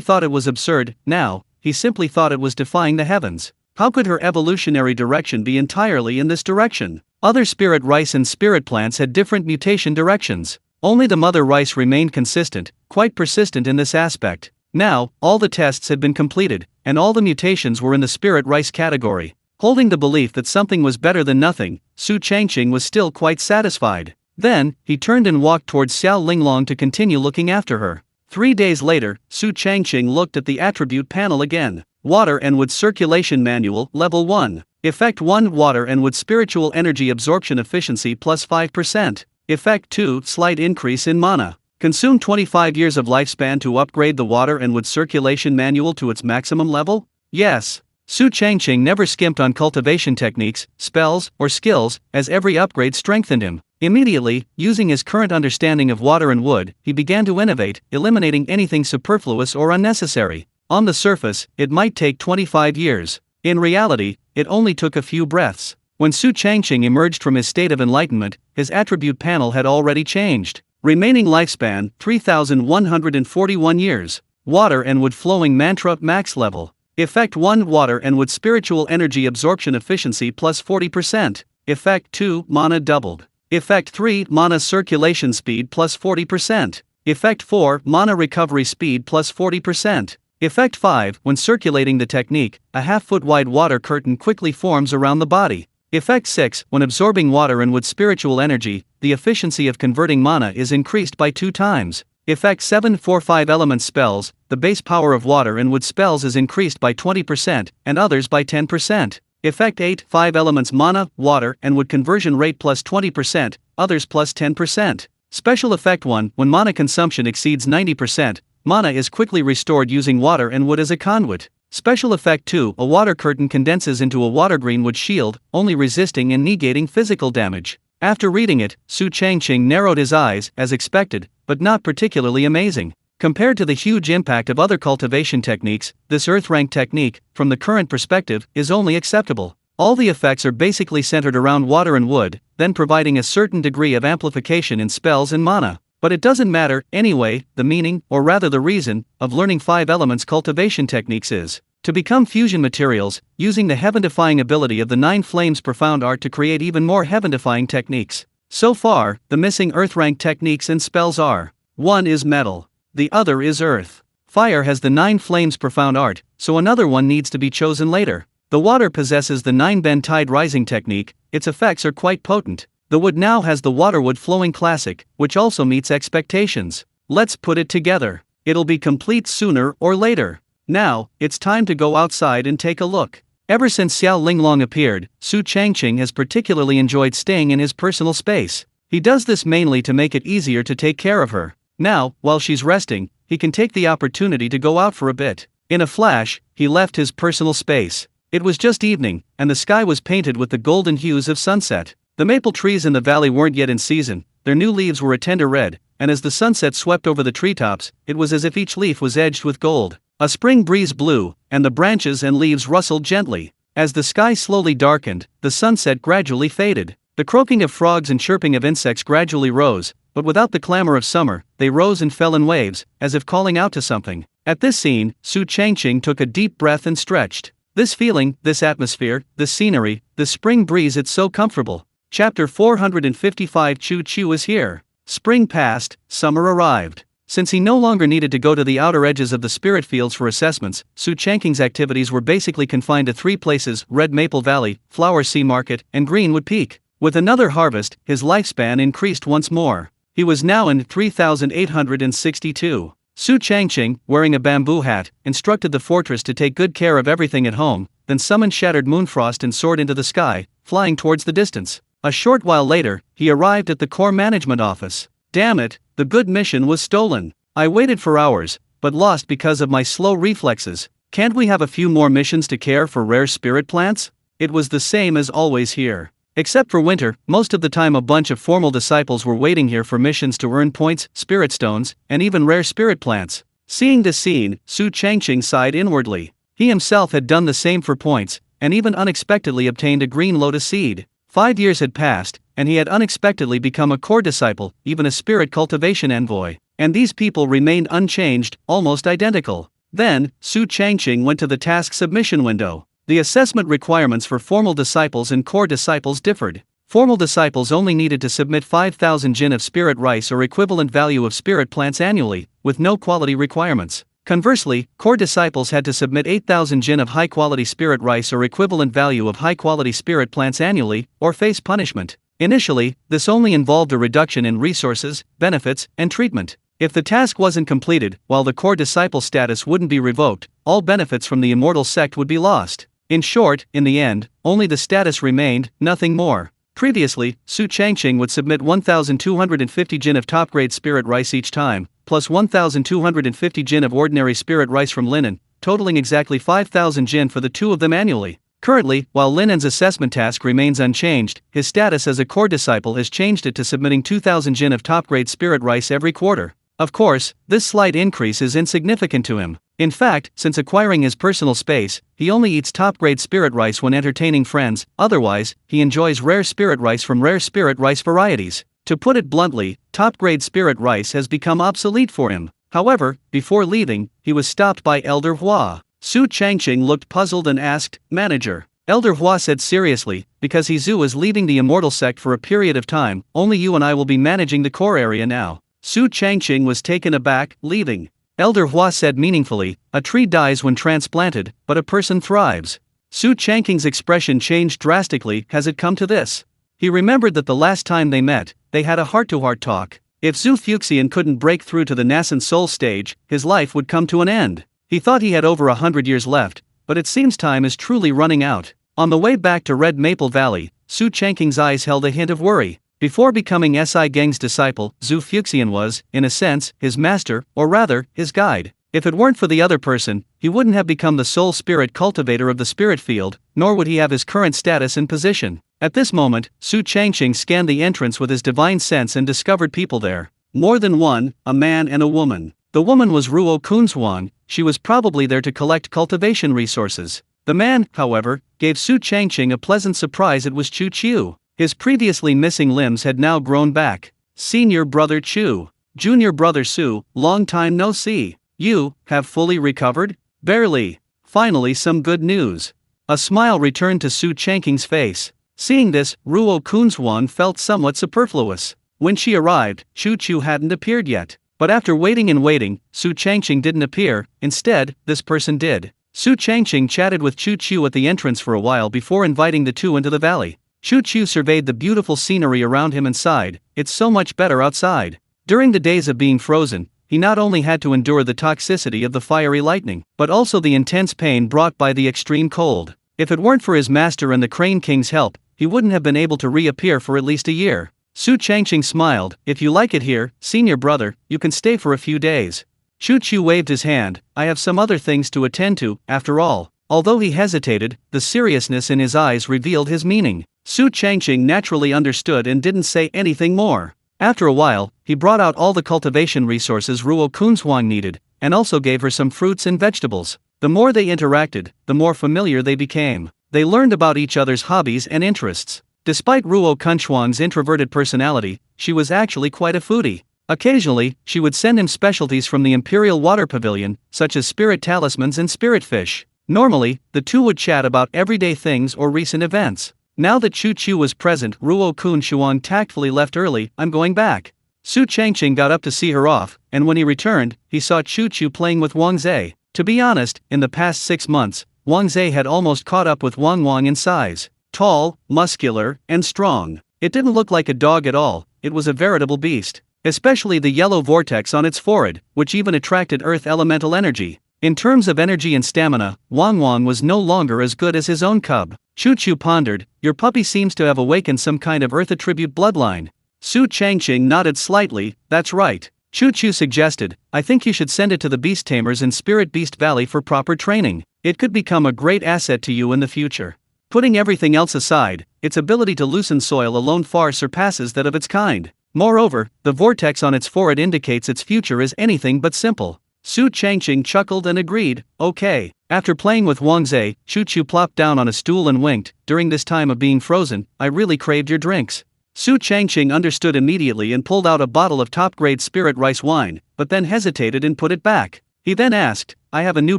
thought it was absurd. Now, he simply thought it was defying the heavens. How could her evolutionary direction be entirely in this direction? Other spirit rice and spirit plants had different mutation directions. Only the mother rice remained consistent, quite persistent in this aspect. Now, all the tests had been completed, and all the mutations were in the spirit rice category. Holding the belief that something was better than nothing, Su Changqing was still quite satisfied. Then, he turned and walked towards Xiao Linglong to continue looking after her. 3 days later, Su Changqing looked at the attribute panel again. Water and Wood Circulation Manual, Level 1. Effect 1 Water and Wood Spiritual Energy Absorption Efficiency plus 5%. Effect 2 Slight increase in mana. Consume 25 years of lifespan to upgrade the Water and Wood Circulation Manual to its maximum level? Yes. Su Changqing never skimped on cultivation techniques, spells, or skills, as every upgrade strengthened him. Immediately, using his current understanding of water and wood, he began to innovate, eliminating anything superfluous or unnecessary. On the surface, it might take 25 years. In reality, it only took a few breaths. When Su Changqing emerged from his state of enlightenment, his attribute panel had already changed. Remaining lifespan, 3,141 years. Water and Wood Flowing Mantra Max Level. Effect 1 Water and Wood Spiritual Energy Absorption Efficiency plus 40%. Effect 2 Mana Doubled. Effect 3 Mana Circulation Speed plus 40%. Effect 4 Mana Recovery Speed plus 40%. Effect 5 When circulating the technique, a half-foot wide water curtain quickly forms around the body. Effect 6 When absorbing water and wood spiritual energy, the efficiency of converting mana is increased by 2 times. Effect 7 for 5 element spells, the base power of water and wood spells is increased by 20%, and others by 10%. Effect 8 5 elements mana, water, and wood conversion rate plus 20%, others plus 10%. Special Effect 1 When mana consumption exceeds 90%, mana is quickly restored using water and wood as a conduit. Special Effect 2 A water curtain condenses into a water-green wood shield, only resisting and negating physical damage. After reading it, Su Changqing narrowed his eyes, as expected, but not particularly amazing. Compared to the huge impact of other cultivation techniques, this earth rank technique, from the current perspective, is only acceptable. All the effects are basically centered around water and wood, then providing a certain degree of amplification in spells and mana. But it doesn't matter, anyway. The meaning, or rather the reason, of learning 5 elements cultivation techniques is to become fusion materials, using the heaven-defying ability of the 9 flames profound art to create even more heaven-defying techniques. So far, the missing earth rank techniques and spells are: 1 is metal. The other is earth. Fire has the 9 flames profound art, so another one needs to be chosen later. The water possesses the 9 bend tide rising technique, its effects are quite potent. The wood now has the waterwood flowing classic, which also meets expectations. Let's put it together. It'll be complete sooner or later. Now, it's time to go outside and take a look. Ever since Xiao Linglong appeared, Su Changqing has particularly enjoyed staying in his personal space. He does this mainly to make it easier to take care of her. Now, while she's resting, he can take the opportunity to go out for a bit. In a flash, he left his personal space. It was just evening, and the sky was painted with the golden hues of sunset. The maple trees in the valley weren't yet in season, their new leaves were a tender red, and as the sunset swept over the treetops, it was as if each leaf was edged with gold. A spring breeze blew, and the branches and leaves rustled gently. As the sky slowly darkened, the sunset gradually faded. The croaking of frogs and chirping of insects gradually rose, but without the clamor of summer, they rose and fell in waves, as if calling out to something. At this scene, Su Changqing took a deep breath and stretched. This feeling, this atmosphere, this scenery, this spring breeze, it's so comfortable. Chapter 455 Chu Chu is here. Spring passed, summer arrived. Since he no longer needed to go to the outer edges of the spirit fields for assessments, Su Changqing's activities were basically confined to 3 places: Red Maple Valley, Flower Sea Market, and Greenwood Peak. With another harvest, his lifespan increased once more. He was now in 3862. Su Changqing, wearing a bamboo hat, instructed the fortress to take good care of everything at home, then summoned Shattered Moonfrost and soared into the sky, flying towards the distance. A short while later, he arrived at the core management office. Damn it, the good mission was stolen. I waited for hours, but lost because of my slow reflexes. Can't we have a few more missions to care for rare spirit plants? It was the same as always here. Except for winter, most of the time a bunch of formal disciples were waiting here for missions to earn points, spirit stones, and even rare spirit plants. Seeing this scene, Su Changqing sighed inwardly. He himself had done the same for points, and even unexpectedly obtained a green lotus seed. 5 years had passed, and he had unexpectedly become a core disciple, even a spirit cultivation envoy. And these people remained unchanged, almost identical. Then, Su Changqing went to the task submission window. The assessment requirements for formal disciples and core disciples differed. Formal disciples only needed to submit 5,000 jin of spirit rice or equivalent value of spirit plants annually, with no quality requirements. Conversely, core disciples had to submit 8,000 jin of high-quality spirit rice or equivalent value of high-quality spirit plants annually, or face punishment. Initially, this only involved a reduction in resources, benefits, and treatment. If the task wasn't completed, while the core disciple status wouldn't be revoked, all benefits from the immortal sect would be lost. In short, in the end, only the status remained, nothing more. Previously, Su Changqing would submit 1,250 jin of top-grade spirit rice each time, plus 1,250 jin of ordinary spirit rice from Linen, totaling exactly 5,000 jin for the two of them annually. Currently, while Linen's assessment task remains unchanged, his status as a core disciple has changed it to submitting 2,000 jin of top-grade spirit rice every quarter. Of course, this slight increase is insignificant to him. In fact, since acquiring his personal space, he only eats top-grade spirit rice when entertaining friends, otherwise, he enjoys rare spirit rice from rare spirit rice varieties. To put it bluntly, top-grade spirit rice has become obsolete for him. However, before leaving, he was stopped by Elder Hua. Su Changqing looked puzzled and asked, "Manager?" Elder Hua said seriously, "Because Zhu is leaving the immortal sect for a period of time, only you and I will be managing the core area now." Su Changqing was taken aback. "Leaving?" Elder Hua said meaningfully, "A tree dies when transplanted, but a person thrives." Su Changqing's expression changed drastically. Has it come to this? He remembered that the last time they met, they had a heart-to-heart talk. If Zhu Fuxian couldn't break through to the nascent soul stage, his life would come to an end. He thought he had over 100 years left, but it seems time is truly running out. On the way back to Red Maple Valley, Su Changqing's eyes held a hint of worry. Before becoming Si Geng's disciple, Zhu Fuxian was, in a sense, his master, or rather, his guide. If it weren't for the other person, he wouldn't have become the sole spirit cultivator of the spirit field, nor would he have his current status and position. At this moment, Su Changqing scanned the entrance with his divine sense and discovered people there. More than one, a man and a woman. The woman was Ruo Kunzhuang. She was probably there to collect cultivation resources. The man, however, gave Su Changqing a pleasant surprise. It was Chu Chu. His previously missing limbs had now grown back. Senior brother Chu. Junior brother Su, long time no see. You have fully recovered? Barely. Finally some good news. A smile returned to Su Changqing's face. Seeing this, Ruo Kunzhuang felt somewhat superfluous. When she arrived, Chu Chu hadn't appeared yet. But after waiting and waiting, Su Changqing didn't appear. Instead, this person did. Su Changqing chatted with Chu Chu at the entrance for a while before inviting the two into the valley. Chu Chu surveyed the beautiful scenery around him and sighed, "It's so much better outside." During the days of being frozen, he not only had to endure the toxicity of the fiery lightning, but also the intense pain brought by the extreme cold. If it weren't for his master and the Crane King's help, he wouldn't have been able to reappear for at least a year. Su Changqing smiled. If you like it here, senior brother, you can stay for a few days. Chu Chu waved his hand. I have some other things to attend to, after all. Although he hesitated, the seriousness in his eyes revealed his meaning. Su Changqing naturally understood and didn't say anything more. After a while, he brought out all the cultivation resources Ruo Kunzhuang needed, and also gave her some fruits and vegetables. The more they interacted, the more familiar they became. They learned about each other's hobbies and interests. Despite Ruo Kunzhuang's introverted personality, she was actually quite a foodie. Occasionally, she would send him specialties from the Imperial Water Pavilion, such as spirit talismans and spirit fish. Normally, the two would chat about everyday things or recent events. Now that Chu Chu was present, Ruo Kunzhuang tactfully left early. I'm going back. Su Changqing got up to see her off, and when he returned, he saw Chu Chu playing with Wang Zhe. To be honest, in the past 6 months, Wang Zhe had almost caught up with Wang in size. Tall, muscular, and strong. It didn't look like a dog at all, it was a veritable beast. Especially the yellow vortex on its forehead, which even attracted earth elemental energy. In terms of energy and stamina, Wang was no longer as good as his own cub. Chu Chu pondered, your puppy seems to have awakened some kind of earth attribute bloodline. Su Changqing nodded slightly, that's right. Chu Chu suggested, I think you should send it to the beast tamers in Spirit Beast Valley for proper training. It could become a great asset to you in the future. Putting everything else aside, its ability to loosen soil alone far surpasses that of its kind. Moreover, the vortex on its forehead indicates its future is anything but simple. Su Changqing chuckled and agreed, okay. After playing with Wang Zhe, Chu Chu plopped down on a stool and winked. During this time of being frozen, I really craved your drinks. Su Changqing understood immediately and pulled out a bottle of top-grade spirit rice wine, but then hesitated and put it back. He then asked, I have a new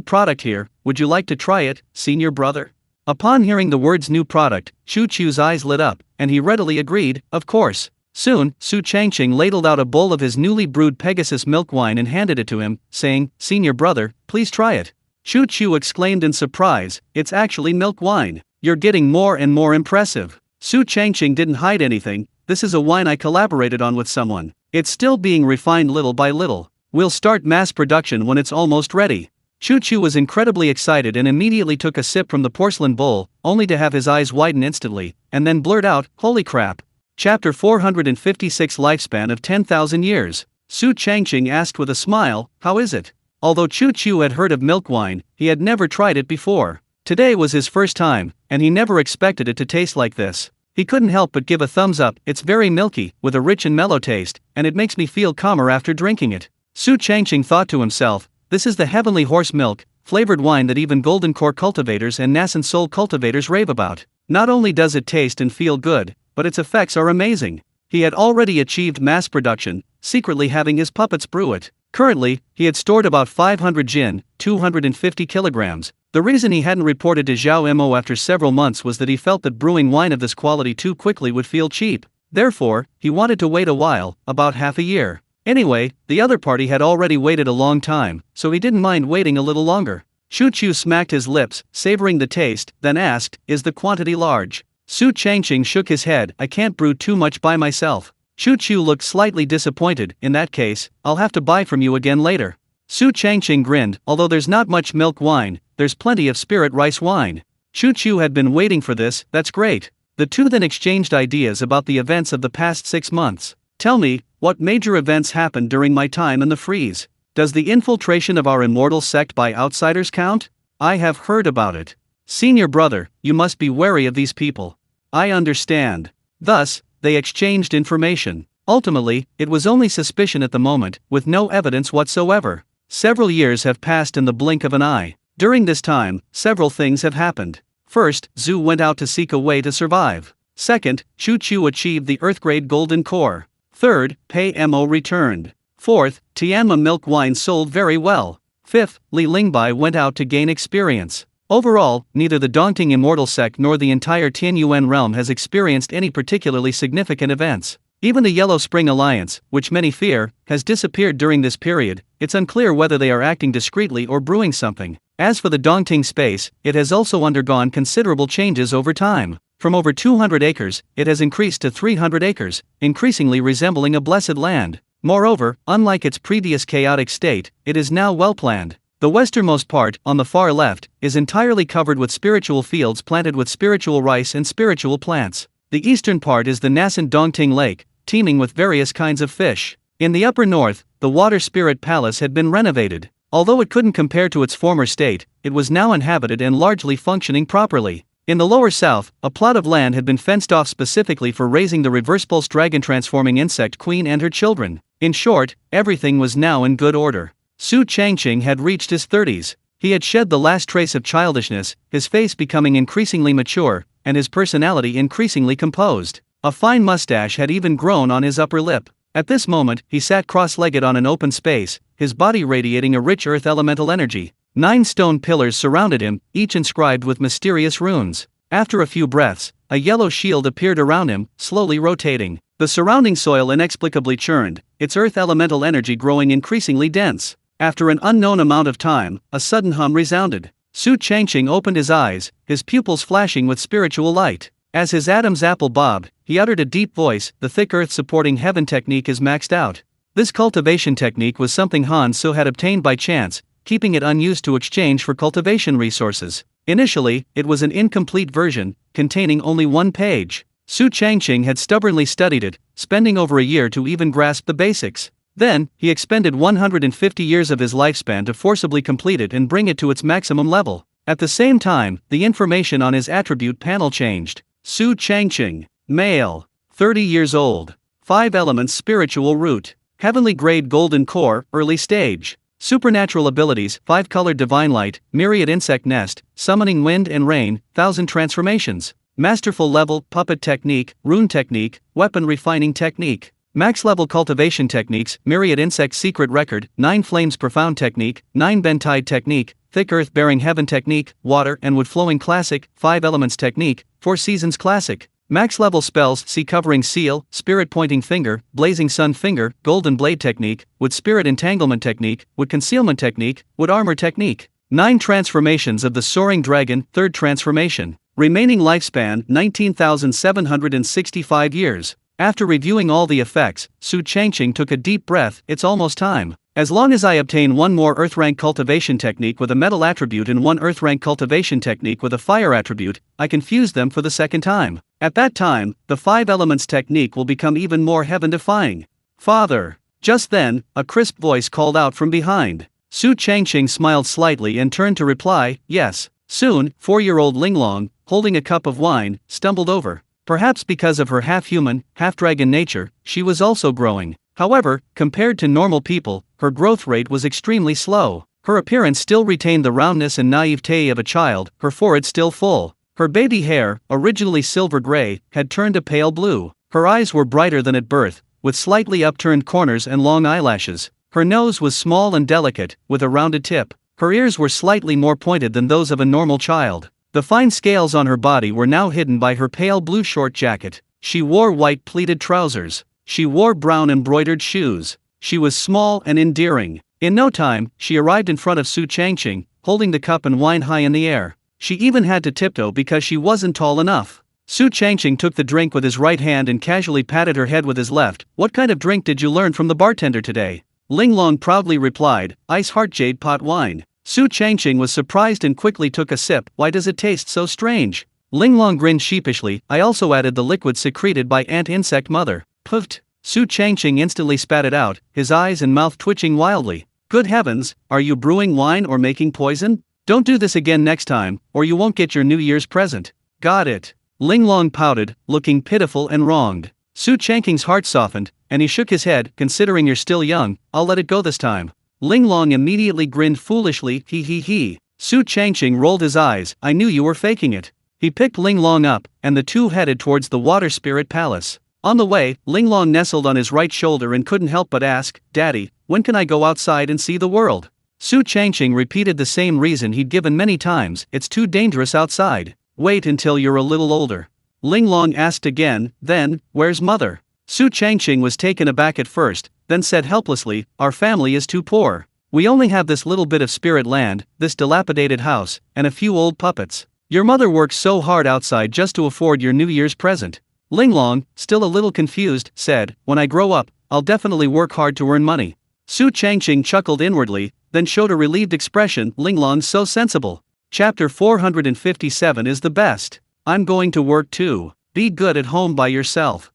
product here, would you like to try it, senior brother? Upon hearing the words new product, Chu Chu's eyes lit up, and he readily agreed, of course. Soon, Su Changqing ladled out a bowl of his newly brewed Pegasus milk wine and handed it to him, saying, senior brother, please try it. Chu Chu exclaimed in surprise, it's actually milk wine. You're getting more and more impressive. Su Changqing didn't hide anything, this is a wine I collaborated on with someone. It's still being refined little by little. We'll start mass production when it's almost ready. Chu Chu was incredibly excited and immediately took a sip from the porcelain bowl, only to have his eyes widen instantly, and then blurt out, holy crap. Chapter 456 Lifespan of 10,000 Years. Su Changqing asked with a smile, how is it? Although Chu Chu had heard of milk wine, he had never tried it before. Today was his first time, and he never expected it to taste like this. He couldn't help but give a thumbs up. It's very milky, with a rich and mellow taste, and it makes me feel calmer after drinking it. Su Changqing thought to himself, this is the heavenly horse milk, flavored wine that even Golden Core cultivators and nascent soul cultivators rave about. Not only does it taste and feel good, but its effects are amazing. He had already achieved mass production, secretly having his puppets brew it. Currently, he had stored about 500 jin, 250 kilograms. The reason he hadn't reported to Zhao Mo after several months was that he felt that brewing wine of this quality too quickly would feel cheap. Therefore, he wanted to wait a while, about half a year. Anyway, the other party had already waited a long time, so he didn't mind waiting a little longer. Chu Chu smacked his lips, savoring the taste, then asked, is the quantity large? Su Changqing shook his head, I can't brew too much by myself. Chu Chu looked slightly disappointed, in that case, I'll have to buy from you again later. Su Changqing grinned, although there's not much milk wine, there's plenty of spirit rice wine. Chu Chu had been waiting for this, that's great. The two then exchanged ideas about the events of the past 6 months. Tell me, what major events happened during my time in the freeze? Does the infiltration of our immortal sect by outsiders count? I have heard about it. Senior brother, you must be wary of these people. I understand. Thus, they exchanged information. Ultimately, it was only suspicion at the moment, with no evidence whatsoever. Several years have passed in the blink of an eye. During this time, several things have happened. First, Zhu went out to seek a way to survive. Second, Chu Chu achieved the Earthgrade Golden Core. Third, Pei Mo returned. Fourth, Tianyuan milk wine sold very well. Fifth, Li Lingbai went out to gain experience. Overall, neither the daunting Immortal sect nor the entire Tianyuan Realm has experienced any particularly significant events. Even the Yellow Spring Alliance, which many fear, has disappeared during this period. It's unclear whether they are acting discreetly or brewing something. As for the Dongting space, it has also undergone considerable changes over time. From over 200 acres, it has increased to 300 acres, increasingly resembling a blessed land. Moreover, unlike its previous chaotic state, it is now well planned. The westernmost part, on the far left, is entirely covered with spiritual fields planted with spiritual rice and spiritual plants. The eastern part is the nascent Dongting Lake, teeming with various kinds of fish. In the upper north, the water spirit palace had been renovated. Although it couldn't compare to its former state, it was now inhabited and largely functioning properly. In the lower south, a plot of land had been fenced off specifically for raising the reverse-pulse dragon-transforming insect queen and her children. In short, everything was now in good order. Su Changqing had reached his 30s. He had shed the last trace of childishness, his face becoming increasingly mature, and his personality increasingly composed. A fine mustache had even grown on his upper lip. At this moment, he sat cross-legged on an open space, his body radiating a rich earth elemental energy. 9 stone pillars surrounded him, each inscribed with mysterious runes. After a few breaths, a yellow shield appeared around him, slowly rotating. The surrounding soil inexplicably churned, its earth elemental energy growing increasingly dense. After an unknown amount of time, a sudden hum resounded. Su Changqing opened his eyes, his pupils flashing with spiritual light. As his Adam's apple bobbed, he uttered a deep voice, "The thick earth supporting heaven technique is maxed out." This cultivation technique was something Han Su had obtained by chance, keeping it unused to exchange for cultivation resources. Initially, it was an incomplete version, containing only 1 page. Su Changqing had stubbornly studied it, spending over a year to even grasp the basics. Then, he expended 150 years of his lifespan to forcibly complete it and bring it to its maximum level. At the same time, the information on his attribute panel changed. Su Changqing, male, 30 years old, 5 elements spiritual root, heavenly grade golden core, early stage. Supernatural abilities, 5-colored divine light, myriad insect nest, summoning wind and rain, 1000 transformations. Masterful level, puppet technique, rune technique, weapon refining technique. Max level cultivation techniques, myriad insect secret record, 9 flames profound technique, 9 bend tide technique, thick earth bearing heaven technique, water and wood flowing classic, 5 elements technique, 4 seasons classic. Max level spells, sea covering seal, spirit pointing finger, blazing sun finger, golden blade technique, wood spirit entanglement technique, wood concealment technique, wood armor technique. 9 transformations of the soaring dragon, 3rd transformation. Remaining lifespan, 19,765 years. After reviewing all the effects, Su Changqing took a deep breath. It's almost time. As long as I obtain 1 more earth rank cultivation technique with a metal attribute and 1 earth rank cultivation technique with a fire attribute, I can fuse them for the second time. At that time, the 5 elements technique will become even more heaven-defying. Father! Just then, a crisp voice called out from behind. Su Changqing smiled slightly and turned to reply, yes. Soon, 4-year-old Linglong, holding a cup of wine, stumbled over. Perhaps because of her half-human, half-dragon nature, she was also growing. However, compared to normal people, her growth rate was extremely slow. Her appearance still retained the roundness and naivete of a child, her forehead still full. Her baby hair, originally silver gray, had turned a pale blue. Her eyes were brighter than at birth, with slightly upturned corners and long eyelashes. Her nose was small and delicate, with a rounded tip. Her ears were slightly more pointed than those of a normal child. The fine scales on her body were now hidden by her pale blue short jacket. She wore white pleated trousers. She wore brown embroidered shoes. She was small and endearing. In no time, she arrived in front of Su Changqing, holding the cup and wine high in the air. She even had to tiptoe because she wasn't tall enough. Su Changqing took the drink with his right hand and casually patted her head with his left. "What kind of drink did you learn from the bartender today?" Linglong proudly replied, "Ice heart jade pot wine." Su Changqing was surprised and quickly took a sip. "Why does it taste so strange?" Linglong grinned sheepishly. "I also added the liquid secreted by ant insect mother." Puffed. Su Changqing instantly spat it out, his eyes and mouth twitching wildly. "Good heavens, are you brewing wine or making poison? Don't do this again next time, or you won't get your New Year's present." "Got it." Linglong pouted, looking pitiful and wronged. Su Changqing's heart softened, and he shook his head. "Considering you're still young, I'll let it go this time." Linglong immediately grinned foolishly. He. Su Changqing rolled his eyes. "I knew you were faking it." He picked Linglong up, and the two headed towards the Water Spirit Palace. On the way, Linglong nestled on his right shoulder and couldn't help but ask, "Daddy, when can I go outside and see the world?" Su Changqing repeated the same reason he'd given many times. "It's too dangerous outside. Wait until you're a little older." Linglong asked again, "Then, where's mother?" Su Changqing was taken aback at first, then said helplessly, "Our family is too poor. We only have this little bit of spirit land, this dilapidated house, and a few old puppets. Your mother works so hard outside just to afford your New Year's present." Linglong, still a little confused, said, "When I grow up, I'll definitely work hard to earn money." Su Changqing chuckled inwardly, then showed a relieved expression. "Linglong's so sensible." Chapter 457 is the best. I'm going to work too. Be good at home by yourself.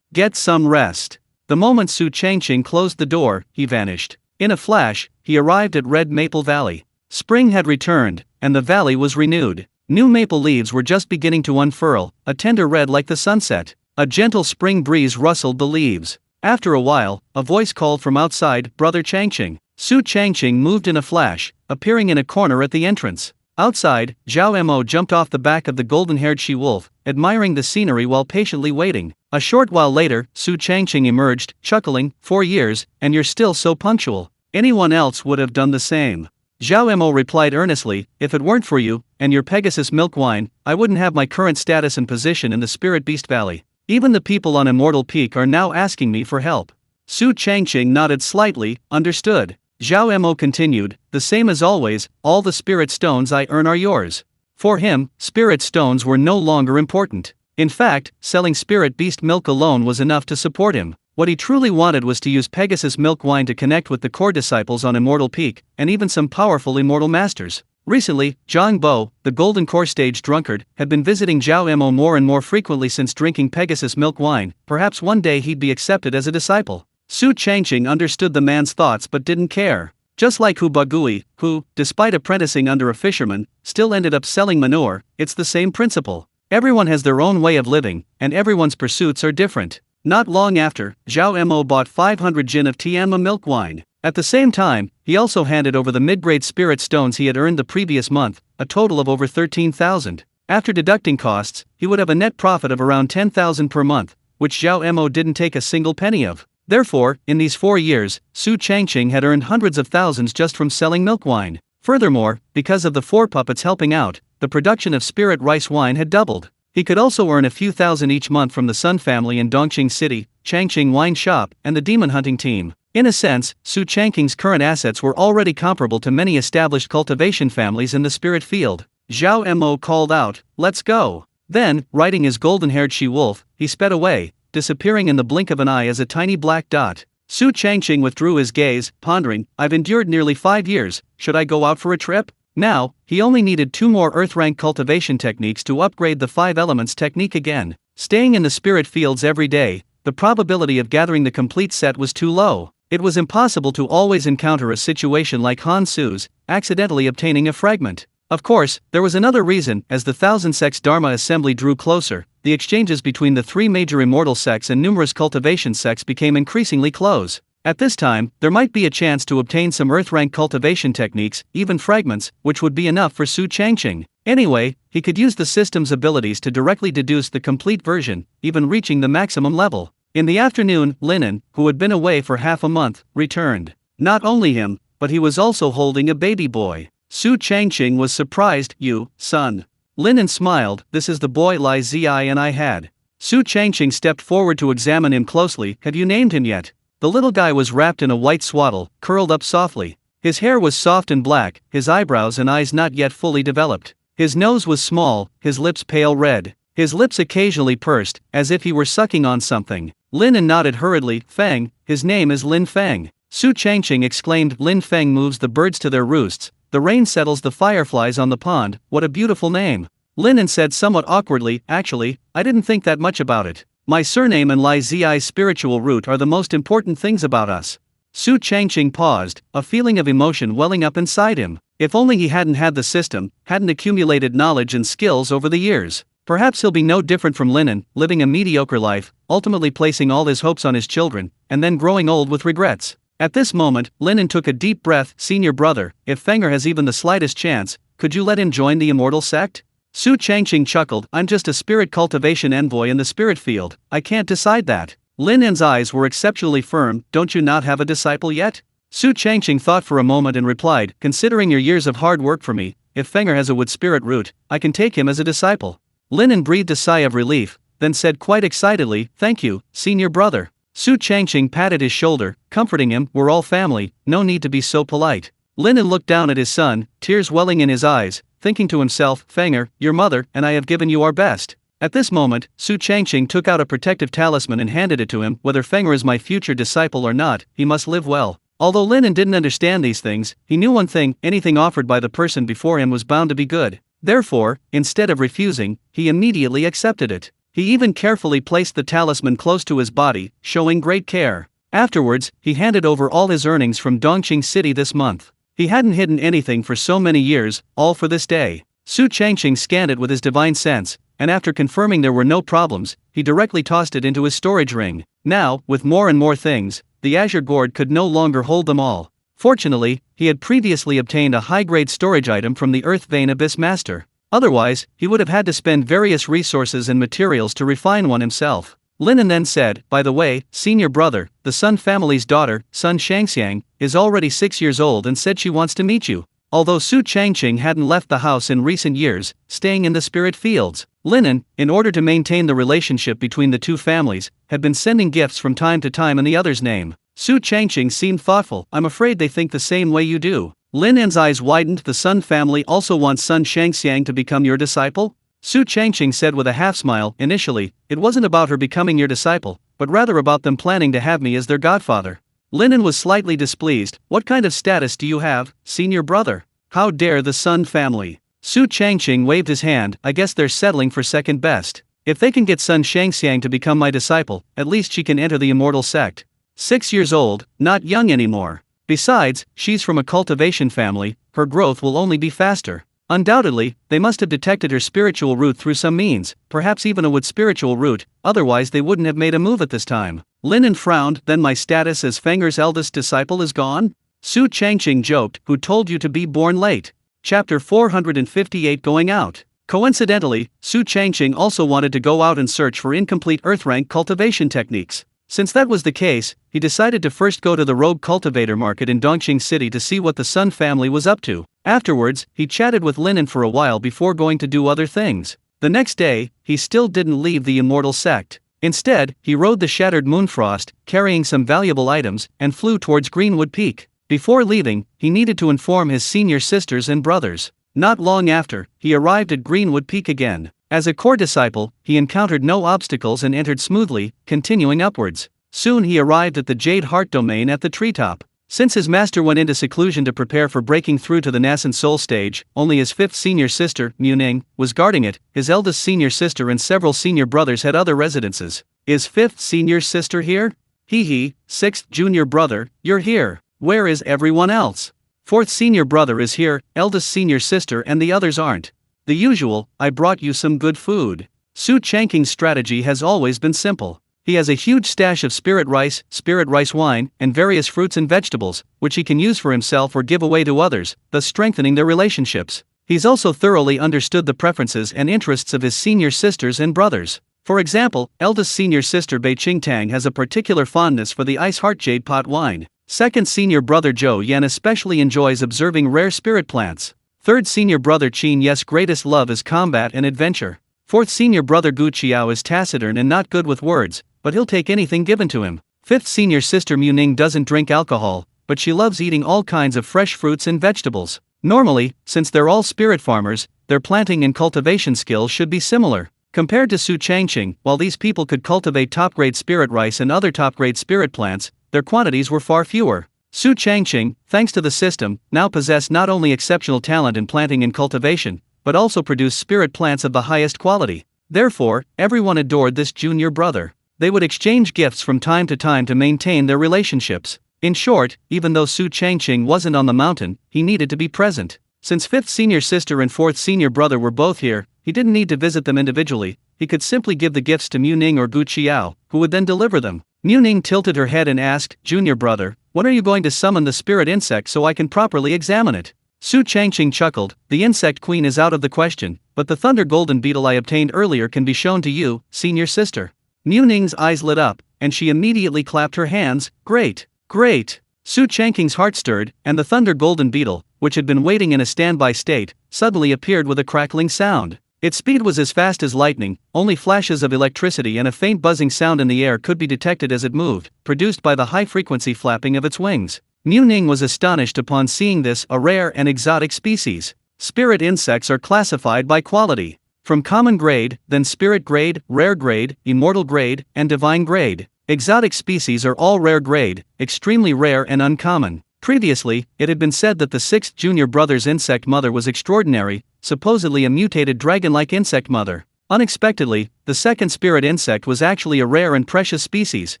Get some rest. The moment Su Changqing closed the door, he vanished. In a flash, he arrived at Red Maple Valley. Spring had returned, and the valley was renewed. New maple leaves were just beginning to unfurl, a tender red like the sunset. A gentle spring breeze rustled the leaves. After a while, a voice called from outside, "Brother Changqing." Su Changqing moved in a flash, appearing in a corner at the entrance. Outside, Zhao Mo jumped off the back of the golden-haired she-wolf, admiring the scenery while patiently waiting. A short while later, Su Changqing emerged, chuckling, 4 years, and you're still so punctual. Anyone else would have done the same. Zhao Mo replied earnestly, if it weren't for you, and your Pegasus milk wine, I wouldn't have my current status and position in the Spirit Beast Valley. Even the people on Immortal Peak are now asking me for help. Su Changqing nodded slightly, understood. Zhao Mo continued, the same as always, all the spirit stones I earn are yours. For him, spirit stones were no longer important. In fact, selling spirit beast milk alone was enough to support him. What he truly wanted was to use Pegasus milk wine to connect with the core disciples on Immortal Peak, and even some powerful immortal masters. Recently, Zhang Bo, the Golden Core Stage drunkard, had been visiting Zhao Mo more and more frequently since drinking Pegasus milk wine. Perhaps one day he'd be accepted as a disciple. Su Changqing understood the man's thoughts but didn't care. Just like Hu Bagui, who, despite apprenticing under a fisherman, still ended up selling manure, it's the same principle. Everyone has their own way of living, and everyone's pursuits are different. Not long after, Zhao Mo bought 500 jin of Tianyuan milk wine. At the same time, he also handed over the mid-grade spirit stones he had earned the previous month, a total of over 13,000. After deducting costs, he would have a net profit of around 10,000 per month, which Zhao Mo didn't take a single penny of. Therefore, in these 4 years, Su Changqing had earned hundreds of thousands just from selling milk wine. Furthermore, because of the 4 puppets helping out, the production of spirit rice wine had doubled. He could also earn a few thousand each month from the Sun family in Dongqing City, Changqing Wine Shop, and the demon hunting team. In a sense, Su Changqing's current assets were already comparable to many established cultivation families in the spirit field. Zhao Mo called out, let's go. Then, riding his golden-haired she-wolf, he sped away, disappearing in the blink of an eye as a tiny black dot. Su Changqing withdrew his gaze, pondering, I've endured nearly 5 years, should I go out for a trip? Now, he only needed 2 more earth-rank cultivation techniques to upgrade the 5 elements technique again. Staying in the spirit fields every day, the probability of gathering the complete set was too low. It was impossible to always encounter a situation like Han Su's, accidentally obtaining a fragment. Of course, there was another reason. As the Thousand Sects Dharma Assembly drew closer, the exchanges between the 3 major immortal sects and numerous cultivation sects became increasingly close. At this time, there might be a chance to obtain some earth-rank cultivation techniques, even fragments, which would be enough for Su Changqing. Anyway, he could use the system's abilities to directly deduce the complete version, even reaching the maximum level. In the afternoon, Linen, who had been away for half a month, returned. Not only him, but he was also holding a baby boy. Su Changqing was surprised. You, son. Linen smiled, this is the boy Li Zi and I had. Su Changqing stepped forward to examine him closely. Have you named him yet? The little guy was wrapped in a white swaddle, curled up softly. His hair was soft and black, his eyebrows and eyes not yet fully developed. His nose was small, his lips pale red. His lips occasionally pursed, as if he were sucking on something. Linen nodded hurriedly. Feng, his name is Lin Feng. Su Changqing exclaimed. Lin Feng moves the birds to their roosts, the rain settles the fireflies on the pond. What a beautiful name. Linen said somewhat awkwardly, actually, I didn't think that much about it. My surname and Li Zi's spiritual root are the most important things about us. Su Changqing paused, a feeling of emotion welling up inside him. If only he hadn't had the system, hadn't accumulated knowledge and skills over the years. Perhaps he'll be no different from Linen, living a mediocre life, ultimately placing all his hopes on his children, and then growing old with regrets. At this moment, Linen took a deep breath. Senior brother, if Fenger has even the slightest chance, could you let him join the immortal sect? Su Changqing chuckled. I'm just a spirit cultivation envoy in the spirit field, I can't decide that. Linen's eyes were exceptionally firm. Don't you not have a disciple yet? Su Changqing thought for a moment and replied, considering your years of hard work for me, if Fenger has a wood spirit root, I can take him as a disciple. Linen breathed a sigh of relief, then said quite excitedly, thank you, senior brother. Su Changqing patted his shoulder, comforting him, we're all family, no need to be so polite. Linen looked down at his son, tears welling in his eyes, thinking to himself, Fenger, your mother and I have given you our best. At this moment, Su Changqing took out a protective talisman and handed it to him. Whether Fenger is my future disciple or not, he must live well. Although Linen didn't understand these things, he knew one thing, anything offered by the person before him was bound to be good. Therefore, instead of refusing, he immediately accepted it. He even carefully placed the talisman close to his body, showing great care. Afterwards, he handed over all his earnings from Dongqing City this month. He hadn't hidden anything for so many years, all for this day. Su Changqing scanned it with his divine sense, and after confirming there were no problems, he directly tossed it into his storage ring. Now, with more and more things, the azure gourd could no longer hold them all. Fortunately, he had previously obtained a high-grade storage item from the Earth Vein Abyss Master. Otherwise, he would have had to spend various resources and materials to refine one himself. Linen then said, "By the way, senior brother, the Sun family's daughter, Sun Shangxiang, is already 6 years old and said she wants to meet you." Although Su Changqing hadn't left the house in recent years, staying in the spirit fields, Linen, in order to maintain the relationship between the two families, had been sending gifts from time to time in the other's name. Su Changqing seemed thoughtful. "I'm afraid they think the same way you do." Linen's eyes widened. "The Sun family also wants Sun Shangxiang to become your disciple?" Su Changqing said with a half-smile. "Initially, it wasn't about her becoming your disciple, but rather about them planning to have me as their godfather." Linen was slightly displeased. "What kind of status do you have, senior brother? How dare the Sun family?" Su Changqing waved his hand. "I guess they're settling for second best. If they can get Sun Shangxiang to become my disciple, at least she can enter the immortal sect. 6 years old, not young anymore. Besides, she's from a cultivation family, her growth will only be faster. Undoubtedly, they must have detected her spiritual root through some means, perhaps even a wood spiritual root, otherwise they wouldn't have made a move at this time." Linen frowned. "Then my status as Fenger's eldest disciple is gone?" Su Changqing joked. "Who told you to be born late?" Chapter 458 Going Out. Coincidentally, Su Changqing also wanted to go out and search for incomplete earth-rank cultivation techniques. Since that was the case, he decided to first go to the rogue cultivator market in Dongqing City to see what the Sun family was up to. Afterwards, he chatted with Linen for a while before going to do other things. The next day, he still didn't leave the immortal sect. Instead, he rode the shattered Moonfrost, carrying some valuable items, and flew towards Greenwood Peak. Before leaving, he needed to inform his senior sisters and brothers. Not long after, he arrived at Greenwood Peak again. As a core disciple, he encountered no obstacles and entered smoothly, continuing upwards. Soon he arrived at the Jade Heart domain at the treetop. Since his master went into seclusion to prepare for breaking through to the nascent soul stage, only his fifth senior sister, Muning, was guarding it. His eldest senior sister and several senior brothers had other residences. "Is fifth senior sister here?" "Hee, sixth junior brother, you're here. Where is everyone else?" "Fourth senior brother is here, eldest senior sister and the others aren't." "The usual, I brought you some good food." Su Changqing's strategy has always been simple. He has a huge stash of spirit rice wine, and various fruits and vegetables, which he can use for himself or give away to others, thus strengthening their relationships. He's also thoroughly understood the preferences and interests of his senior sisters and brothers. For example, eldest senior sister Bei Qingtang has a particular fondness for the Ice Heart Jade Pot wine. Second senior brother Zhou Yan especially enjoys observing rare spirit plants. Third senior brother Qin Ye's greatest love is combat and adventure. Fourth senior brother Gu Qiao is taciturn and not good with words, but he'll take anything given to him. Fifth senior sister Muning doesn't drink alcohol, but she loves eating all kinds of fresh fruits and vegetables. Normally, since they're all spirit farmers, their planting and cultivation skills should be similar. Compared to Su Changqing, while these people could cultivate top-grade spirit rice and other top-grade spirit plants, their quantities were far fewer. Su Changqing, thanks to the system, now possessed not only exceptional talent in planting and cultivation, but also produced spirit plants of the highest quality. Therefore, everyone adored this junior brother. They would exchange gifts from time to time to maintain their relationships. In short, even though Su Changqing wasn't on the mountain, he needed to be present. Since fifth senior sister and fourth senior brother were both here, he didn't need to visit them individually. He could simply give the gifts to Muning or Gu Qiao, who would then deliver them. Muning tilted her head and asked, "Junior brother, when are you going to summon the spirit insect so I can properly examine it?" Su Changqing chuckled. "The insect queen is out of the question, but the thunder golden beetle I obtained earlier can be shown to you, senior sister." Muning's eyes lit up, and she immediately clapped her hands. "Great, great!" Su Changqing's heart stirred, and the thunder golden beetle, which had been waiting in a standby state, suddenly appeared with a crackling sound. Its speed was as fast as lightning, only flashes of electricity and a faint buzzing sound in the air could be detected as it moved, produced by the high-frequency flapping of its wings. Muning was astonished upon seeing this, a rare and exotic species. Spirit insects are classified by quality. From common grade, then spirit grade, rare grade, immortal grade, and divine grade. Exotic species are all rare grade, extremely rare and uncommon. Previously, it had been said that the sixth junior brother's insect mother was extraordinary, supposedly a mutated dragon-like insect mother. Unexpectedly, the second spirit insect was actually a rare and precious species.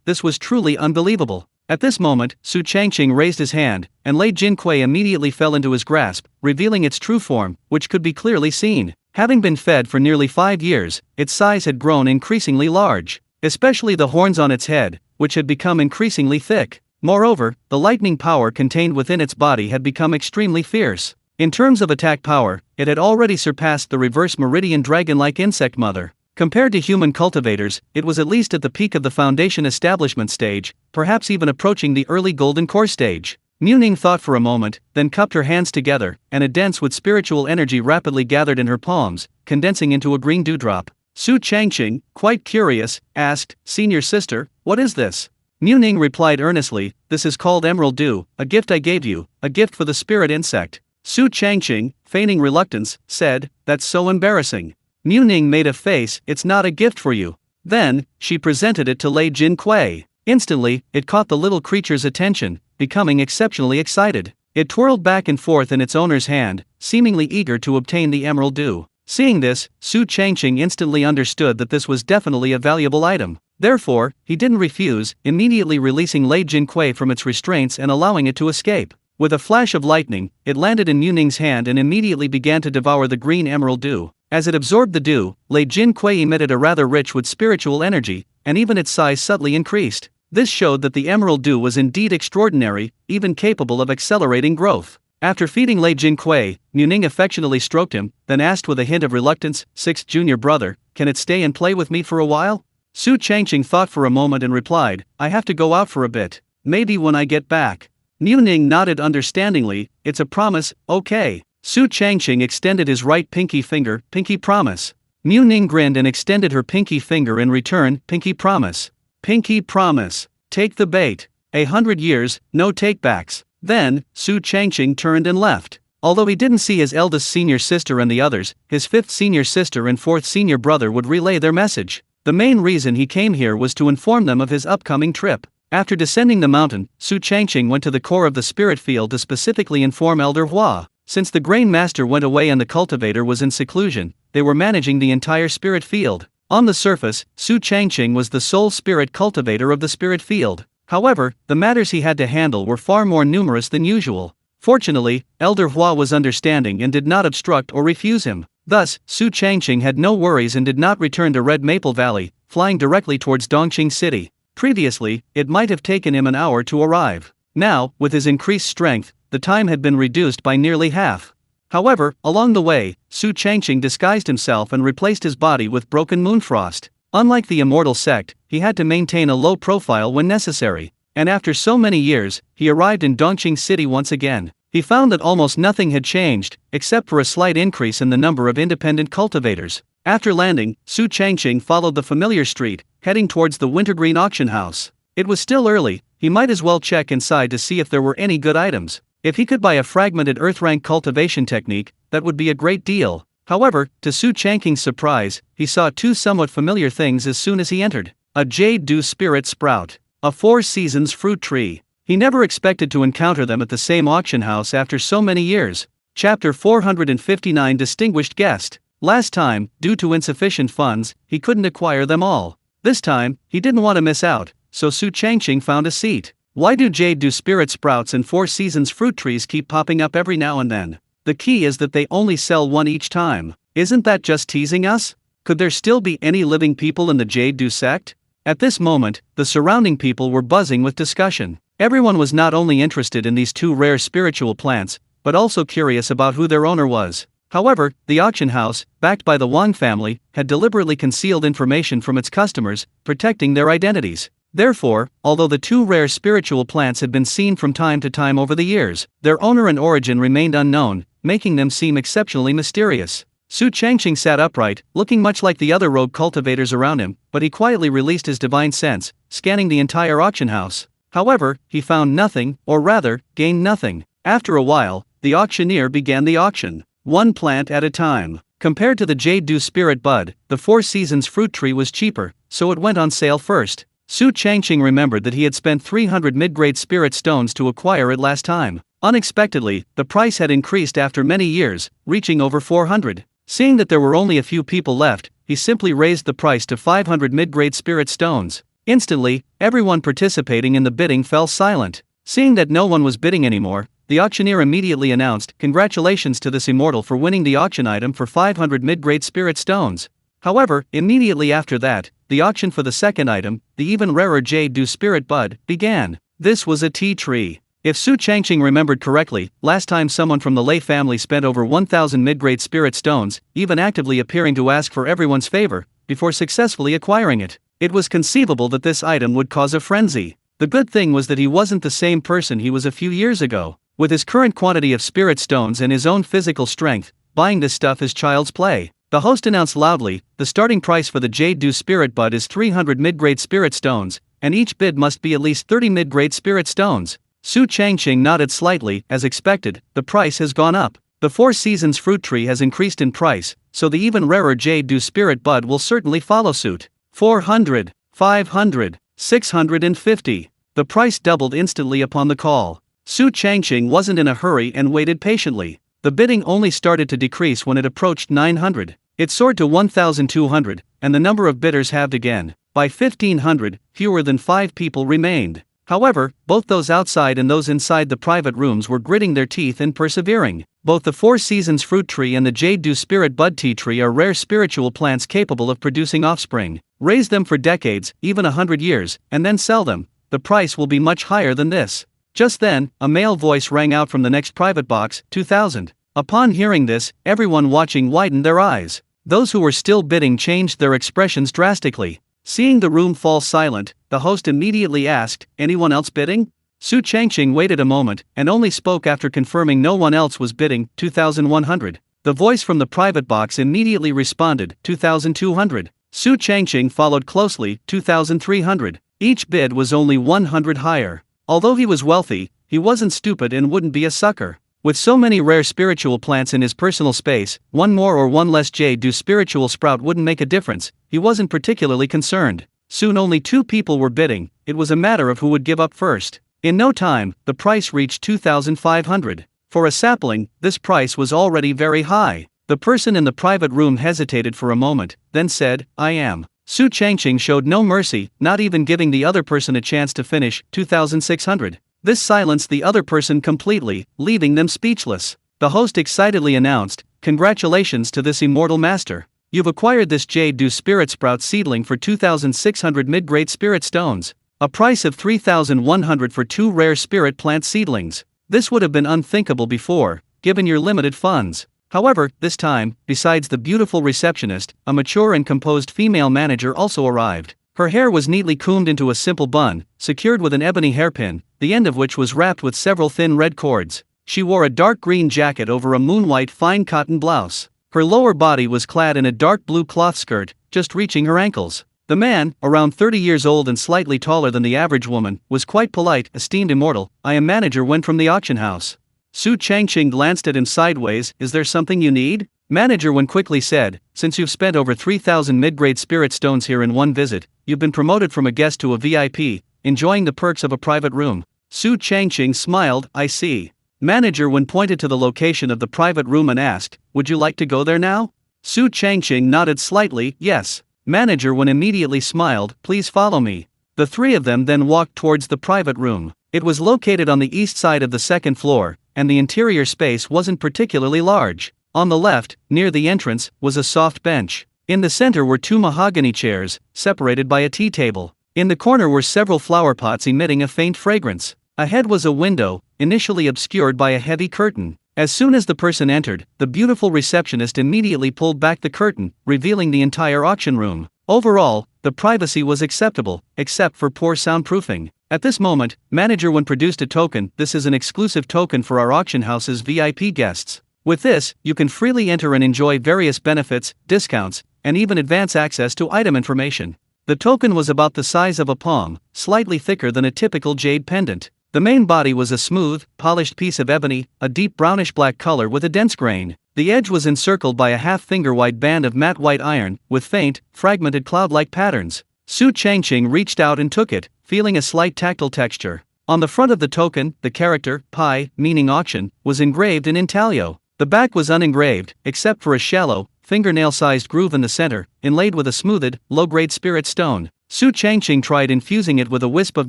This was truly unbelievable. At this moment, Su Changqing raised his hand, and Lei Jinquei immediately fell into his grasp, revealing its true form, which could be clearly seen. Having been fed for nearly 5 years, its size had grown increasingly large, especially the horns on its head, which had become increasingly thick. Moreover, the lightning power contained within its body had become extremely fierce. In terms of attack power, it had already surpassed the reverse meridian dragon-like insect mother. Compared to human cultivators, it was at least at the peak of the foundation establishment stage, perhaps even approaching the early golden core stage. Muning thought for a moment, then cupped her hands together, and a dense with spiritual energy rapidly gathered in her palms, condensing into a green dewdrop. Su Changqing, quite curious, asked, "Senior sister, what is this?" Muning replied earnestly, "This is called emerald dew, a gift I gave you, a gift for the spirit insect." Su Changqing, feigning reluctance, said, "That's so embarrassing." Muning made a face, "It's not a gift for you." Then, she presented it to Lei Jinquei. Instantly, it caught the little creature's attention, becoming exceptionally excited. It twirled back and forth in its owner's hand, seemingly eager to obtain the emerald dew. Seeing this, Su Changqing instantly understood that this was definitely a valuable item. Therefore, he didn't refuse, immediately releasing Lei Jinquei from its restraints and allowing it to escape. With a flash of lightning, it landed in Muning's hand and immediately began to devour the green emerald dew. As it absorbed the dew, Lei Jinquei emitted a rather rich with spiritual energy, and even its size subtly increased. This showed that the emerald dew was indeed extraordinary, even capable of accelerating growth. After feeding Lei Jinquei, Muning affectionately stroked him, then asked with a hint of reluctance, "Sixth junior brother, can it stay and play with me for a while?" Su Changqing thought for a moment and replied, "I have to go out for a bit. Maybe when I get back." Muning nodded understandingly, "It's a promise, okay." Su Changqing extended his right pinky finger, "Pinky promise." Muning grinned and extended her pinky finger in return, "Pinky promise." "Pinky promise. Take the bait. 100 years, no takebacks." Then, Su Changqing turned and left. Although he didn't see his eldest senior sister and the others, his fifth senior sister and fourth senior brother would relay their message. The main reason he came here was to inform them of his upcoming trip. After descending the mountain, Su Changqing went to the core of the spirit field to specifically inform Elder Hua. Since the grain master went away and the cultivator was in seclusion, they were managing the entire spirit field. On the surface, Su Changqing was the sole spirit cultivator of the spirit field. However, the matters he had to handle were far more numerous than usual. Fortunately, Elder Hua was understanding and did not obstruct or refuse him. Thus, Su Changqing had no worries and did not return to Red Maple Valley, flying directly towards Dongqing City. Previously, it might have taken him an hour to arrive. Now, with his increased strength, the time had been reduced by nearly half. However, along the way, Su Changqing disguised himself and replaced his body with broken moonfrost. Unlike the immortal sect, he had to maintain a low profile when necessary. And after so many years, he arrived in Dongqing City once again. He found that almost nothing had changed, except for a slight increase in the number of independent cultivators. After landing, Su Changqing followed the familiar street, heading towards the wintergreen auction house. It was still early, he might as well check inside to see if there were any good items. If he could buy a fragmented earth-rank cultivation technique, that would be a great deal. However, to Su Changqing's surprise, he saw two somewhat familiar things as soon as he entered. A jade dew spirit sprout. A 4 seasons fruit tree. He never expected to encounter them at the same auction house after so many years. Chapter 459 Distinguished Guest. Last time, due to insufficient funds, he couldn't acquire them all. This time, he didn't want to miss out, so Su Changqing found a seat. Why do jade dew spirit sprouts and 4 seasons fruit trees keep popping up every now and then? The key is that they only sell one each time. Isn't that just teasing us? Could there still be any living people in the jade dew sect? At this moment, the surrounding people were buzzing with discussion. Everyone was not only interested in these two rare spiritual plants, but also curious about who their owner was. However, the auction house, backed by the Wang family, had deliberately concealed information from its customers, protecting their identities. Therefore, although the two rare spiritual plants had been seen from time to time over the years, their owner and origin remained unknown, making them seem exceptionally mysterious. Su Changqing sat upright, looking much like the other rogue cultivators around him, but he quietly released his divine sense, scanning the entire auction house. However, he found nothing, or rather, gained nothing. After a while, the auctioneer began the auction. One plant at a time. Compared to the jade dew spirit bud, the 4 seasons fruit tree was cheaper, so it went on sale first. Su Changqing remembered that he had spent 300 mid-grade spirit stones to acquire it last time. Unexpectedly, the price had increased after many years, reaching over 400. Seeing that there were only a few people left, he simply raised the price to 500 mid-grade spirit stones. Instantly, everyone participating in the bidding fell silent. Seeing that no one was bidding anymore, the auctioneer immediately announced, "Congratulations to this immortal for winning the auction item for 500 mid-grade spirit stones." However, immediately after that, the auction for the second item, the even rarer Jade Dew Spirit Bud, began. This was a tea tree. If Su Changqing remembered correctly, last time someone from the Lei family spent over 1,000 mid-grade spirit stones, even actively appearing to ask for everyone's favor, before successfully acquiring it, it was conceivable that this item would cause a frenzy. The good thing was that he wasn't the same person he was a few years ago. With his current quantity of spirit stones and his own physical strength, buying this stuff is child's play. The host announced loudly, "The starting price for the Jade Dew Spirit Bud is 300 mid-grade spirit stones, and each bid must be at least 30 mid-grade spirit stones." Su Changqing nodded slightly. As expected, the price has gone up. The Four Seasons fruit tree has increased in price, so the even rarer Jade Dew Spirit Bud will certainly follow suit. 400, 500, 650. The price doubled instantly upon the call. Su Changqing wasn't in a hurry and waited patiently. The bidding only started to decrease when it approached 900. It soared to 1,200, and the number of bidders halved again. By 1,500, fewer than 5 people remained. However, both those outside and those inside the private rooms were gritting their teeth and persevering. Both the Four Seasons fruit tree and the Jade Dew Spirit Bud tea tree are rare spiritual plants capable of producing offspring. Raise them for decades, even 100 years, and then sell them. The price will be much higher than this. Just then, a male voice rang out from the next private box, 2,000. Upon hearing this, everyone watching widened their eyes. Those who were still bidding changed their expressions drastically. Seeing the room fall silent, the host immediately asked, "Anyone else bidding?" Su Changqing waited a moment, and only spoke after confirming no one else was bidding, 2,100. The voice from the private box immediately responded, 2,200. Su Changqing followed closely, 2,300. Each bid was only 100 higher. Although he was wealthy, he wasn't stupid and wouldn't be a sucker. With so many rare spiritual plants in his personal space, one more or one less Jade Dew spiritual sprout wouldn't make a difference. He wasn't particularly concerned. Soon only 2 people were bidding. It was a matter of who would give up first. In no time, the price reached 2,500. For a sapling, this price was already very high. The person in the private room hesitated for a moment, then said, "I am." Su Changqing showed no mercy, not even giving the other person a chance to finish, 2,600. This silenced the other person completely, leaving them speechless. The host excitedly announced, "Congratulations to this immortal master. You've acquired this Jade Dew Spirit Sprout seedling for 2,600 mid-grade spirit stones. A price of 3,100 for 2 rare spirit plant seedlings. This would have been unthinkable before, given your limited funds." However, this time, besides the beautiful receptionist, a mature and composed female manager also arrived. Her hair was neatly combed into a simple bun, secured with an ebony hairpin, the end of which was wrapped with several thin red cords. She wore a dark green jacket over a moon-white fine cotton blouse. Her lower body was clad in a dark blue cloth skirt, just reaching her ankles. The man, around 30 years old and slightly taller than the average woman, was quite polite. "Esteemed immortal, I am manager Wen from the auction house." Su Changqing glanced at him sideways. "Is there something you need?" Manager Wen quickly said, "Since you've spent over 3,000 mid-grade spirit stones here in one visit, you've been promoted from a guest to a VIP, enjoying the perks of a private room." Su Changqing smiled. "I see." Manager Wen pointed to the location of the private room and asked, "Would you like to go there now?" Su Changqing nodded slightly, "Yes." Manager Wen immediately smiled, "Please follow me." The 3 of them then walked towards the private room. It was located on the east side of the second floor, and the interior space wasn't particularly large. On the left, near the entrance, was a soft bench. In the center were 2 mahogany chairs, separated by a tea table. In the corner were several flower pots emitting a faint fragrance. Ahead was a window, initially obscured by a heavy curtain. As soon as the person entered, the beautiful receptionist immediately pulled back the curtain, revealing the entire auction room. Overall, the privacy was acceptable, except for poor soundproofing. At this moment, Manager Wen produced a token. "This is an exclusive token for our auction house's VIP guests. With this, you can freely enter and enjoy various benefits, discounts, and even advance access to item information." The token was about the size of a palm, slightly thicker than a typical jade pendant. The main body was a smooth, polished piece of ebony, a deep brownish-black color with a dense grain. The edge was encircled by a half-finger-wide band of matte white iron, with faint, fragmented cloud-like patterns. Su Changqing reached out and took it, feeling a slight tactile texture. On the front of the token, the character, pi, meaning auction, was engraved in intaglio. The back was unengraved, except for a shallow, fingernail-sized groove in the center, inlaid with a smoothed, low-grade spirit stone. Su Changqing tried infusing it with a wisp of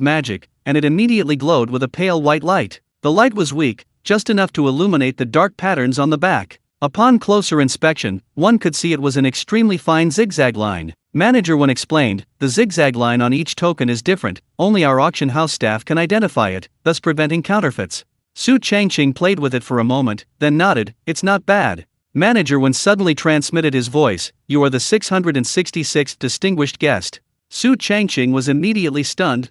magic, and it immediately glowed with a pale white light. The light was weak, just enough to illuminate the dark patterns on the back. Upon closer inspection, one could see it was an extremely fine zigzag line. Manager Wen explained, the zigzag line on each token is different, only our auction house staff can identify it, thus preventing counterfeits. Su Changqing played with it for a moment, then nodded, it's not bad. Manager Wen suddenly transmitted his voice, you are the 666th distinguished guest. Su Changqing was immediately stunned.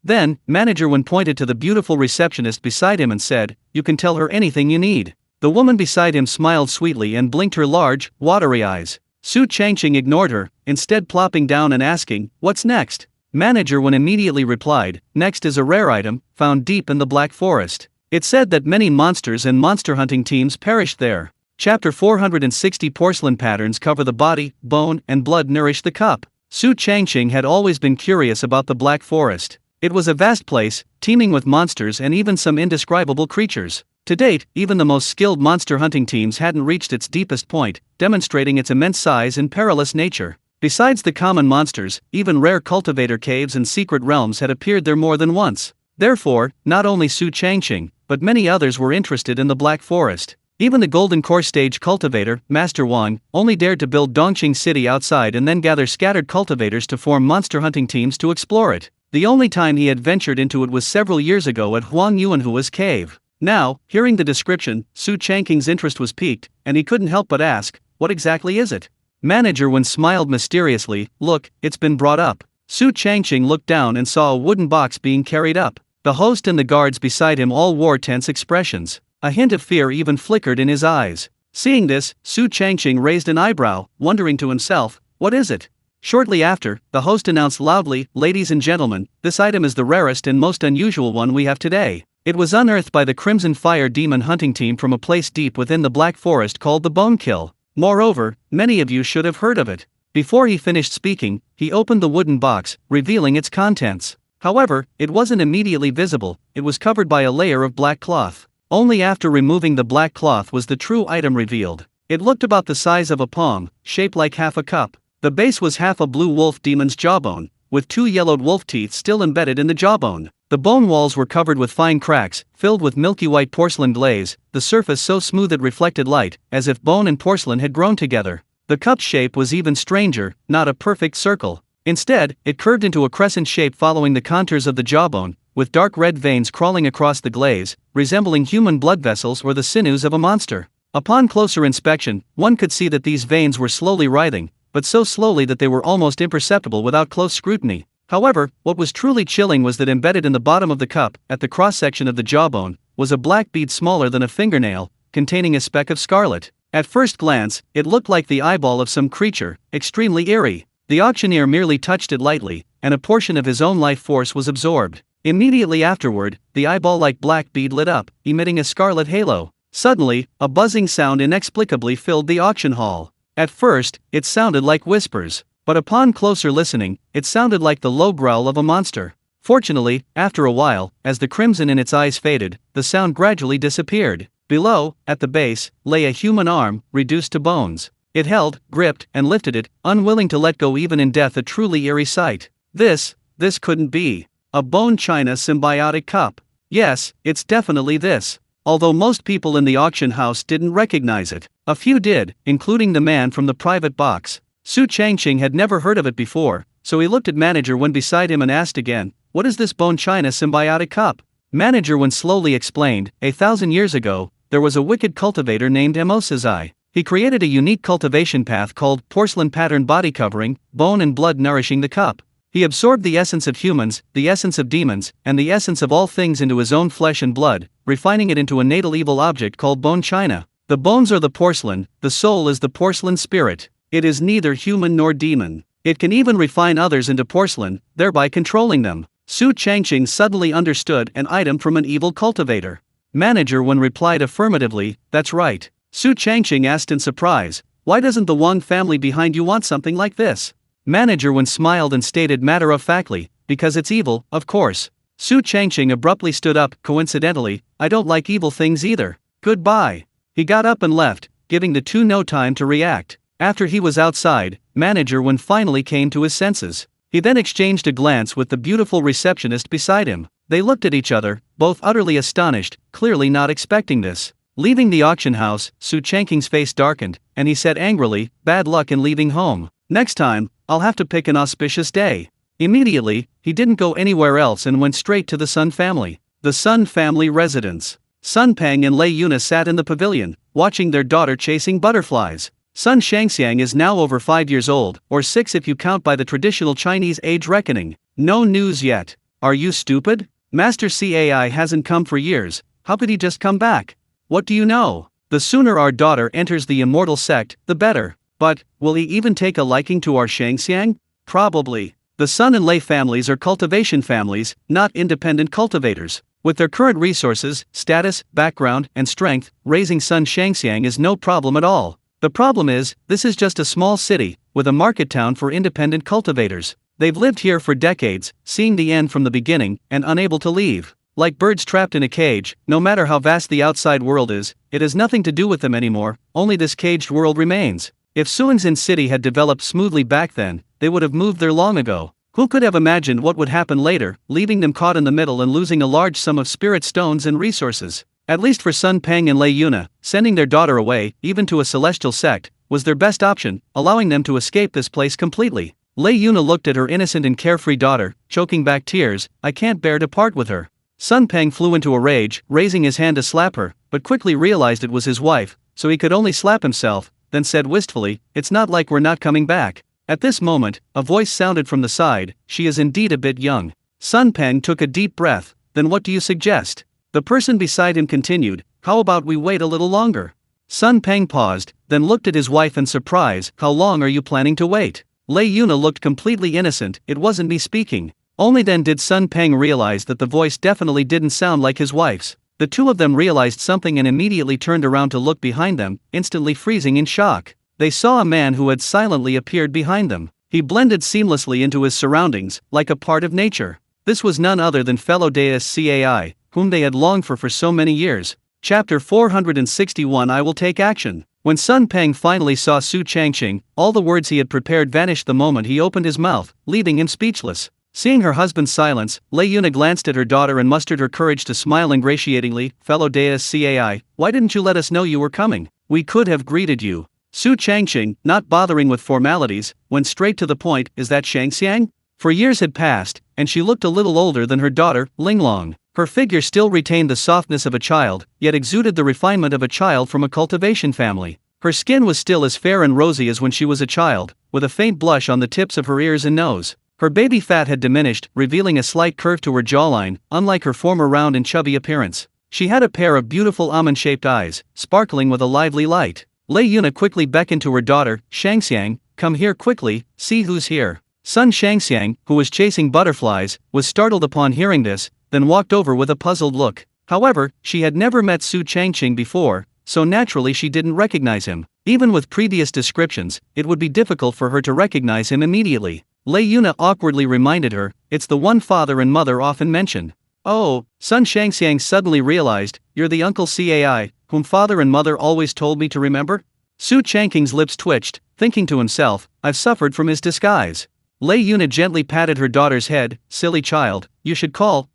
Then, Manager Wen pointed to the beautiful receptionist beside him and said, you can tell her anything you need. The woman beside him smiled sweetly and blinked her large, watery eyes. Su Changqing ignored her, instead plopping down and asking, what's next? Manager Wen immediately replied, next is a rare item, found deep in the Black Forest. It's said that many monsters and monster hunting teams perished there. Chapter 460 Porcelain patterns cover the body, bone, and blood nourish the cup. Su Changqing had always been curious about the Black Forest. It was a vast place, teeming with monsters and even some indescribable creatures. To date, even the most skilled monster hunting teams hadn't reached its deepest point, demonstrating its immense size and perilous nature. Besides the common monsters, even rare cultivator caves and secret realms had appeared there more than once. Therefore, not only Su Changqing, but many others were interested in the Black Forest. Even the Golden Core Stage cultivator, Master Wang, only dared to build Dongqing City outside and then gather scattered cultivators to form monster hunting teams to explore it. The only time he had ventured into it was several years ago at Huang Yuanhua's cave. Now, hearing the description, Su Changqing's interest was piqued, and he couldn't help but ask, what exactly is it? Manager Wen smiled mysteriously, look, it's been brought up. Su Changqing looked down and saw a wooden box being carried up. The host and the guards beside him all wore tense expressions. A hint of fear even flickered in his eyes. Seeing this, Su Changqing raised an eyebrow, wondering to himself, what is it? Shortly after, the host announced loudly, ladies and gentlemen, this item is the rarest and most unusual one we have today. It was unearthed by the Crimson Fire Demon hunting team from a place deep within the Black Forest called the Bone Kill. Moreover, many of you should have heard of it. Before he finished speaking, he opened the wooden box, revealing its contents. However, it wasn't immediately visible, it was covered by a layer of black cloth. Only after removing the black cloth was the true item revealed. It looked about the size of a palm, shaped like half a cup. The base was half a blue wolf demon's jawbone, with 2 yellowed wolf teeth still embedded in the jawbone. The bone walls were covered with fine cracks, filled with milky white porcelain glaze, the surface so smooth it reflected light, as if bone and porcelain had grown together. The cup's shape was even stranger, not a perfect circle. Instead, it curved into a crescent shape following the contours of the jawbone, with dark red veins crawling across the glaze, resembling human blood vessels or the sinews of a monster. Upon closer inspection, one could see that these veins were slowly writhing, but so slowly that they were almost imperceptible without close scrutiny. However, what was truly chilling was that embedded in the bottom of the cup, at the cross-section of the jawbone, was a black bead smaller than a fingernail, containing a speck of scarlet. At first glance, it looked like the eyeball of some creature, extremely eerie. The auctioneer merely touched it lightly, and a portion of his own life force was absorbed. Immediately afterward, the eyeball-like black bead lit up, emitting a scarlet halo. Suddenly, a buzzing sound inexplicably filled the auction hall. At first, it sounded like whispers, but upon closer listening, it sounded like the low growl of a monster. Fortunately, after a while, as the crimson in its eyes faded, the sound gradually disappeared. Below, at the base, lay a human arm, reduced to bones. It held, gripped, and lifted it, unwilling to let go even in death, a truly eerie sight. This couldn't be. A bone china symbiotic cup. Yes, it's definitely this. Although most people in the auction house didn't recognize it, a few did, including the man from the private box. Su Changqing had never heard of it before, so he looked at Manager Wen beside him and asked again, what is this bone china symbiotic cup? Manager Wen slowly explained, 1,000 years ago, there was a wicked cultivator named Emosazai. He created a unique cultivation path called porcelain pattern body covering, bone and blood nourishing the cup. He absorbed the essence of humans, the essence of demons, and the essence of all things into his own flesh and blood, refining it into a natal evil object called bone china. The bones are the porcelain, the soul is the porcelain spirit. It is neither human nor demon. It can even refine others into porcelain, thereby controlling them. Su Changqing suddenly understood an item from an evil cultivator. Manager Wen replied affirmatively, that's right. Su Changqing asked in surprise, why doesn't the Wang family behind you want something like this? Manager Wen smiled and stated matter-of-factly, because it's evil, of course. Su Changqing abruptly stood up, coincidentally, I don't like evil things either. Goodbye. He got up and left, giving the two no time to react. After he was outside, Manager Wen finally came to his senses. He then exchanged a glance with the beautiful receptionist beside him. They looked at each other, both utterly astonished, clearly not expecting this. Leaving the auction house, Su Changqing's face darkened, and he said angrily, "Bad luck in leaving home. Next time, I'll have to pick an auspicious day." Immediately, he didn't go anywhere else and went straight to the Sun family. The Sun family residence. Sun Peng and Lei Yuna sat in the pavilion, watching their daughter chasing butterflies. Sun Shangxiang is now over 5 years old, or 6 if you count by the traditional Chinese age reckoning. No news yet. Are you stupid? Master CAI hasn't come for years, how could he just come back? What do you know? The sooner our daughter enters the immortal sect, the better. But, will he even take a liking to our Shangxiang? Probably. The Sun and Lei families are cultivation families, not independent cultivators. With their current resources, status, background, and strength, raising Sun Shangxiang is no problem at all. The problem is, this is just a small city, with a market town for independent cultivators. They've lived here for decades, seeing the end from the beginning, and unable to leave. Like birds trapped in a cage, no matter how vast the outside world is, it has nothing to do with them anymore, only this caged world remains. If Suanzin City had developed smoothly back then, they would have moved there long ago. Who could have imagined what would happen later, leaving them caught in the middle and losing a large sum of spirit stones and resources? At least for Sun Peng and Lei Yuna, sending their daughter away, even to a celestial sect, was their best option, allowing them to escape this place completely. Lei Yuna looked at her innocent and carefree daughter, choking back tears. "I can't bear to part with her." Sun Peng flew into a rage, raising his hand to slap her, but quickly realized it was his wife, so he could only slap himself, then said wistfully, "It's not like we're not coming back." At this moment, a voice sounded from the side, "She is indeed a bit young." Sun Peng took a deep breath. "Then what do you suggest?" The person beside him continued, "How about we wait a little longer?" Sun Peng paused, then looked at his wife in surprise. "How long are you planning to wait?" Lei Yuna looked completely innocent. "It wasn't me speaking." Only then did Sun Peng realize that the voice definitely didn't sound like his wife's. The two of them realized something and immediately turned around to look behind them, instantly freezing in shock. They saw a man who had silently appeared behind them. He blended seamlessly into his surroundings, like a part of nature. This was none other than fellow deist Cai, whom they had longed for so many years. Chapter 461 I Will Take Action. When Sun Peng finally saw Su Changqing, all the words he had prepared vanished the moment he opened his mouth, leaving him speechless. Seeing her husband's silence, Lei Yuna glanced at her daughter and mustered her courage to smile ingratiatingly. "Fellow deist Cai, why didn't you let us know you were coming? We could have greeted you." Su Changqing, not bothering with formalities, went straight to the point. "Is that Shangxiang?" For years had passed, and she looked a little older than her daughter, Linglong. Her figure still retained the softness of a child, yet exuded the refinement of a child from a cultivation family. Her skin was still as fair and rosy as when she was a child, with a faint blush on the tips of her ears and nose. Her baby fat had diminished, revealing a slight curve to her jawline, unlike her former round and chubby appearance. She had a pair of beautiful almond-shaped eyes, sparkling with a lively light. Lei Yuna quickly beckoned to her daughter, "Shangxiang, come here quickly, see who's here." Sun Shangxiang, who was chasing butterflies, was startled upon hearing this, then walked over with a puzzled look. However, she had never met Su Changqing before, so naturally she didn't recognize him. Even with previous descriptions, it would be difficult for her to recognize him immediately. Lei Yuna awkwardly reminded her, "It's the one father and mother often mention." "Oh," Sun Shangxiang suddenly realized, "You're the Uncle Cai, whom father and mother always told me to remember?" Su Changqing's lips twitched, thinking to himself, "I've suffered from his disguise." Lei Yuna gently patted her daughter's head. "Silly child, you should call.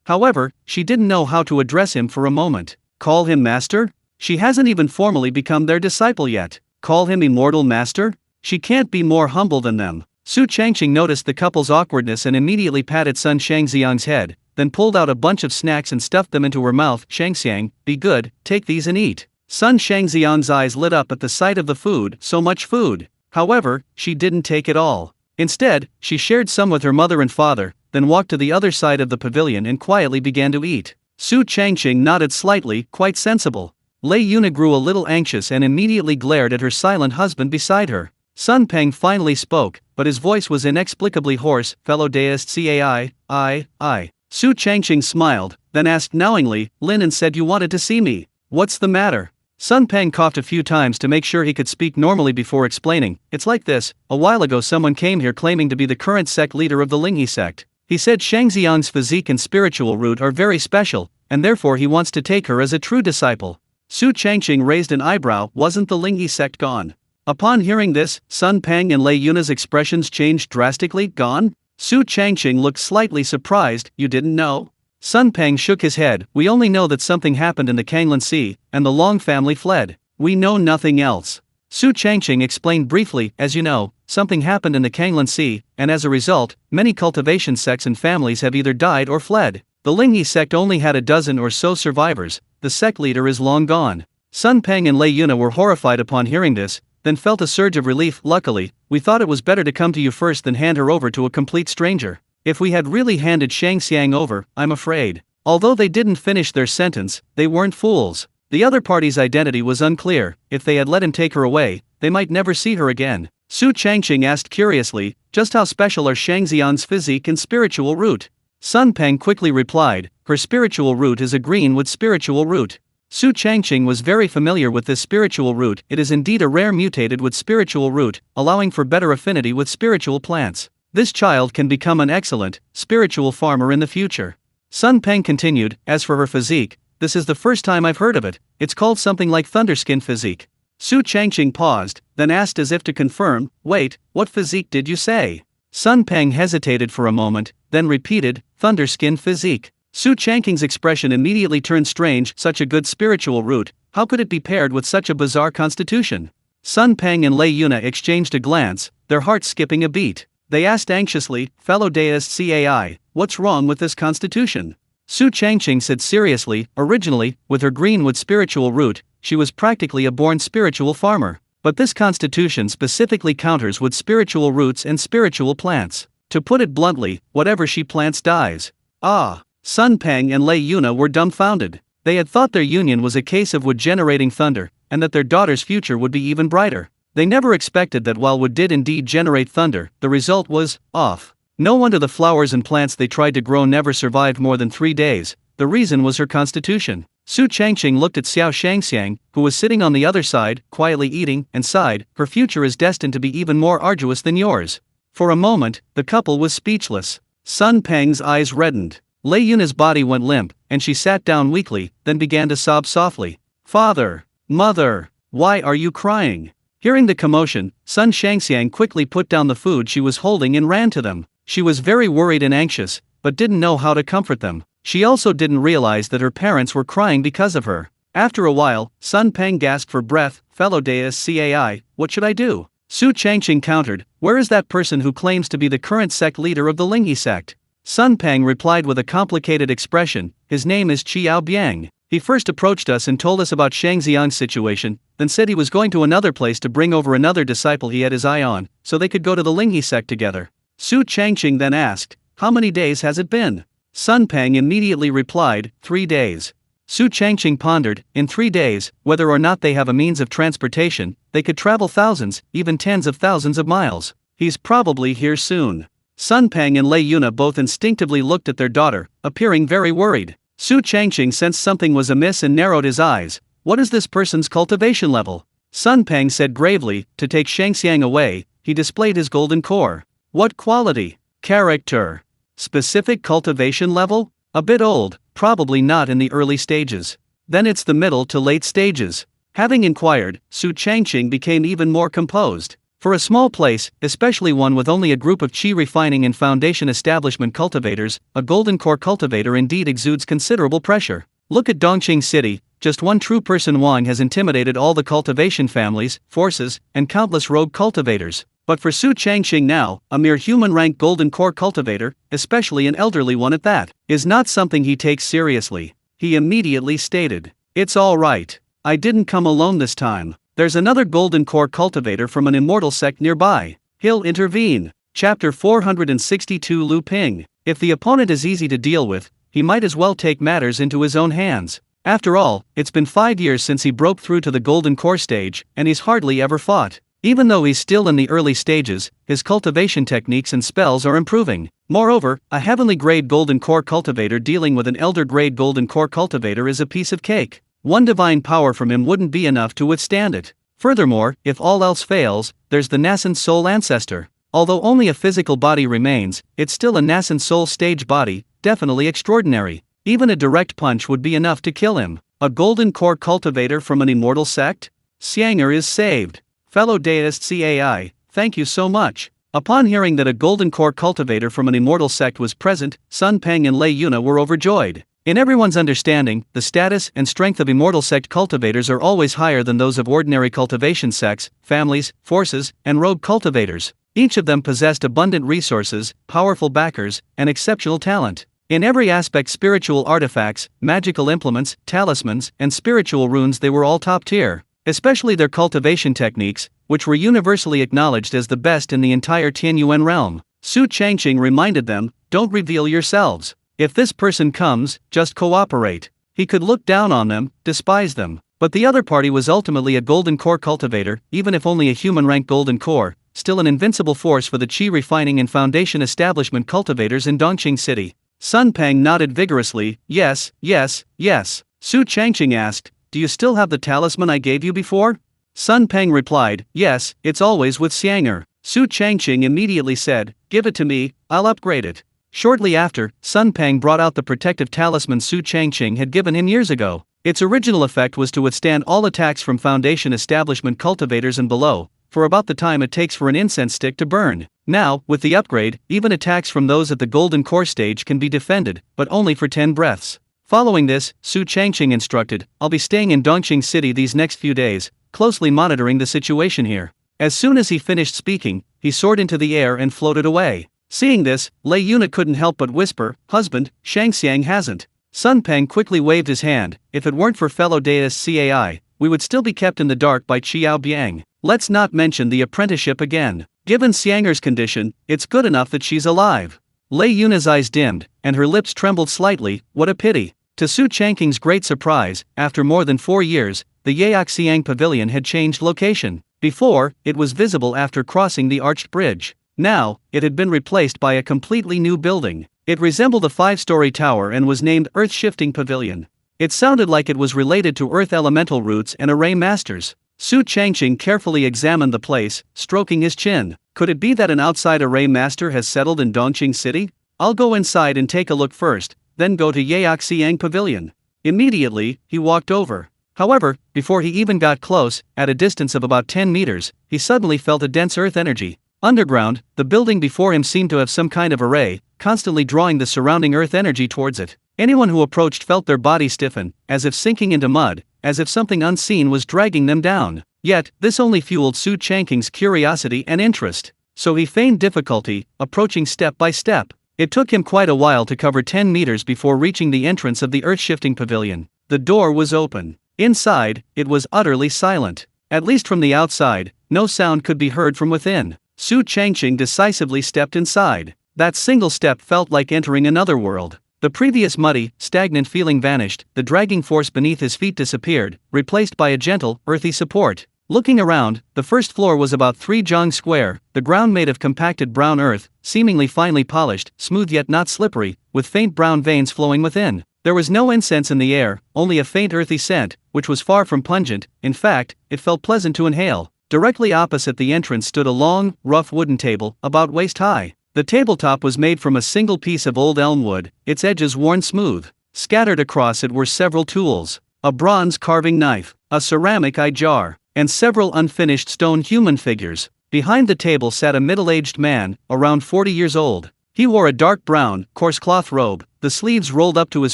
However, she didn't know how to address him for a moment. Call him master? She hasn't even formally become their disciple yet. Call him immortal master? She can't be more humble than them. Su Changqing noticed the couple's awkwardness and immediately patted Sun Shangxiang's head, then pulled out a bunch of snacks and stuffed them into her mouth. "Shangxiang, be good, take these and eat." Sun Shangxiang's eyes lit up at the sight of the food, so much food. However, she didn't take it all. Instead, she shared some with her mother and father, then walked to the other side of the pavilion and quietly began to eat. Su Changqing nodded slightly, quite sensible. Lei Yuna grew a little anxious and immediately glared at her silent husband beside her. Sun Peng finally spoke, but his voice was inexplicably hoarse. "Fellow deist Cai, I. Su Changqing smiled, then asked knowingly, "Lin and said you wanted to see me. What's the matter?" Sun Peng coughed a few times to make sure he could speak normally before explaining. "It's like this, a while ago someone came here claiming to be the current sect leader of the Linghe sect. He said Shangxiang's physique and spiritual root are very special, and therefore he wants to take her as a true disciple." Su Changqing raised an eyebrow. "Wasn't the Linghe sect gone?" Upon hearing this, Sun Peng and Lei Yuna's expressions changed drastically. Gone? Su Changqing looked slightly surprised. You didn't know? Sun Peng shook his head. We only know that something happened in the Kanglan Sea, and the Long family fled. We know nothing else. Su Changqing explained briefly. As you know, something happened in the Kanglan Sea, and as a result, many cultivation sects and families have either died or fled. The Lingyi sect only had a dozen or so survivors. The sect leader is long gone. Sun Peng and Lei Yuna were horrified upon hearing this, then felt a surge of relief. Luckily, we thought it was better to come to you first than hand her over to a complete stranger. If we had really handed Shang Xiang over, I'm afraid. Although they didn't finish their sentence, they weren't fools. The other party's identity was unclear. If they had let him take her away, they might never see her again. Su Changqing asked curiously, just how special are Shang Xiang's physique and spiritual root? Sun Peng quickly replied, her spiritual root is a greenwood spiritual root. Su Changqing was very familiar with this spiritual root. It is indeed a rare mutated with spiritual root, allowing for better affinity with spiritual plants. This child can become an excellent, spiritual farmer in the future. Sun Peng continued, as for her physique, this is the first time I've heard of it. It's called something like Thunderskin physique. Su Changqing paused, then asked as if to confirm, wait, what physique did you say? Sun Peng hesitated for a moment, then repeated, Thunderskin physique. Su Changqing's expression immediately turned strange. Such a good spiritual root, how could it be paired with such a bizarre constitution? Sun Peng and Lei Yuna exchanged a glance, their hearts skipping a beat. They asked anxiously, fellow deist Cai, what's wrong with this constitution? Su Changqing said seriously, originally, with her greenwood spiritual root, she was practically a born spiritual farmer. But this constitution specifically counters with spiritual roots and spiritual plants. To put it bluntly, whatever she plants dies. Ah! Sun Peng and Lei Yuna were dumbfounded. They had thought their union was a case of wood generating thunder, and that their daughter's future would be even brighter. They never expected that while wood did indeed generate thunder, the result was off. No wonder the flowers and plants they tried to grow never survived more than 3 days. The reason was her constitution. Su Changqing looked at Xiao Shangxiang, who was sitting on the other side, quietly eating, and sighed, her future is destined to be even more arduous than yours. For a moment, the couple was speechless. Sun Peng's eyes reddened. Lei Yuna's body went limp, and she sat down weakly, then began to sob softly. Father! Mother! Why are you crying? Hearing the commotion, Sun Shangxiang quickly put down the food she was holding and ran to them. She was very worried and anxious, but didn't know how to comfort them. She also didn't realize that her parents were crying because of her. After a while, Sun Peng gasped for breath, fellow deist Cai, what should I do? Su Changqing countered, where is that person who claims to be the current sect leader of the Lingyi sect? Sun Peng replied with a complicated expression, his name is Qiao Biang. He first approached us and told us about Shang Xiang's situation, then said he was going to another place to bring over another disciple he had his eye on, so they could go to the Lingyi sect together. Su Changqing then asked, how many days has it been? Sun Peng immediately replied, 3 days. Su Changqing pondered, in 3 days, whether or not they have a means of transportation, they could travel thousands, even tens of thousands of miles. He's probably here soon. Sun Peng and Lei Yuna both instinctively looked at their daughter, appearing very worried. Su Changqing sensed something was amiss and narrowed his eyes. What is this person's cultivation level? Sun Peng said gravely, to take Shang Xiang away, he displayed his golden core. What quality? Character. Specific cultivation level? A bit old, probably not in the early stages. Then it's the middle to late stages. Having inquired, Su Changqing became even more composed. For a small place, especially one with only a group of qi refining and foundation establishment cultivators, a golden core cultivator indeed exudes considerable pressure. Look at Dongqing City, just one true person Wang has intimidated all the cultivation families, forces, and countless rogue cultivators. But for Su Changqing now, a mere human-rank golden core cultivator, especially an elderly one at that, is not something he takes seriously. He immediately stated, it's all right. I didn't come alone this time. There's another golden core cultivator from an immortal sect nearby. He'll intervene. Chapter 462 Lu Ping. If the opponent is easy to deal with, he might as well take matters into his own hands. After all, it's been 5 years since he broke through to the golden core stage, and he's hardly ever fought. Even though he's still in the early stages, his cultivation techniques and spells are improving. Moreover, a heavenly grade golden core cultivator dealing with an elder grade golden core cultivator is a piece of cake. One divine power from him wouldn't be enough to withstand it. Furthermore, if all else fails, there's the nascent soul ancestor. Although only a physical body remains, it's still a nascent soul stage body, definitely extraordinary. Even a direct punch would be enough to kill him. A golden core cultivator from an immortal sect? Xianger is saved. Fellow deists CAI, thank you so much. Upon hearing that a golden core cultivator from an immortal sect was present, Sun Peng and Lei Yuna were overjoyed. In everyone's understanding, the status and strength of immortal sect cultivators are always higher than those of ordinary cultivation sects, families, forces, and rogue cultivators. Each of them possessed abundant resources, powerful backers, and exceptional talent. In every aspect, spiritual artifacts, magical implements, talismans, and spiritual runes, they were all top tier. Especially their cultivation techniques, which were universally acknowledged as the best in the entire Tianyuan Realm. Su Changqing reminded them, don't reveal yourselves. If this person comes, just cooperate. He could look down on them, despise them. But the other party was ultimately a golden core cultivator, even if only a human-ranked golden core, still an invincible force for the Qi refining and foundation establishment cultivators in Dongqing City. Sun Peng nodded vigorously, yes, yes, yes. Su Changqing asked, do you still have the talisman I gave you before? Sun Peng replied, yes, it's always with Xianger. Su Changqing immediately said, give it to me, I'll upgrade it. Shortly after, Sun Peng brought out the protective talisman Su Changqing had given him years ago. Its original effect was to withstand all attacks from Foundation establishment cultivators and below, for about the time it takes for an incense stick to burn. Now, with the upgrade, even attacks from those at the golden core stage can be defended, but only for 10 breaths. Following this, Su Changqing instructed, I'll be staying in Dongqing City these next few days, closely monitoring the situation here. As soon as he finished speaking, he soared into the air and floated away. Seeing this, Lei Yuna couldn't help but whisper, husband, Shangxiang hasn't. Sun Peng quickly waved his hand, if it weren't for fellow deists CAI, we would still be kept in the dark by Qiao Biang. Let's not mention the apprenticeship again. Given Xianger's condition, it's good enough that she's alive. Lei Yuna's eyes dimmed, and her lips trembled slightly, what a pity. To Su Changqing's great surprise, after more than 4 years, the Yaoxiang Pavilion had changed location. Before, it was visible after crossing the arched bridge. Now, it had been replaced by a completely new building. It resembled a 5-story tower and was named Earth-Shifting Pavilion. It sounded like it was related to Earth Elemental roots and Array Masters. Su Changqing carefully examined the place, stroking his chin. Could it be that an outside Array Master has settled in Dongqing City? I'll go inside and take a look first, then go to Yaoxiang Pavilion. Immediately, he walked over. However, before he even got close, at a distance of about 10 meters, he suddenly felt a dense earth energy. Underground, the building before him seemed to have some kind of array, constantly drawing the surrounding earth energy towards it. Anyone who approached felt their body stiffen, as if sinking into mud, as if something unseen was dragging them down. Yet, this only fueled Su Changqing's curiosity and interest. So he feigned difficulty, approaching step by step. It took him quite a while to cover 10 meters before reaching the entrance of the Earth-Shifting Pavilion. The door was open. Inside, it was utterly silent. At least from the outside, no sound could be heard from within. Su Changqing decisively stepped inside. That single step felt like entering another world. The previous muddy, stagnant feeling vanished, the dragging force beneath his feet disappeared, replaced by a gentle, earthy support. Looking around, the first floor was about 3 jong square, the ground made of compacted brown earth, seemingly finely polished, smooth yet not slippery, with faint brown veins flowing within. There was no incense in the air, only a faint earthy scent, which was far from pungent. In fact, it felt pleasant to inhale. Directly opposite the entrance stood a long, rough wooden table, about waist high. The tabletop was made from a single piece of old elm wood, its edges worn smooth. Scattered across it were several tools: a bronze carving knife, a ceramic eye jar, and several unfinished stone human figures. Behind the table sat a middle-aged man, around 40 years old. He wore a dark brown, coarse cloth robe, the sleeves rolled up to his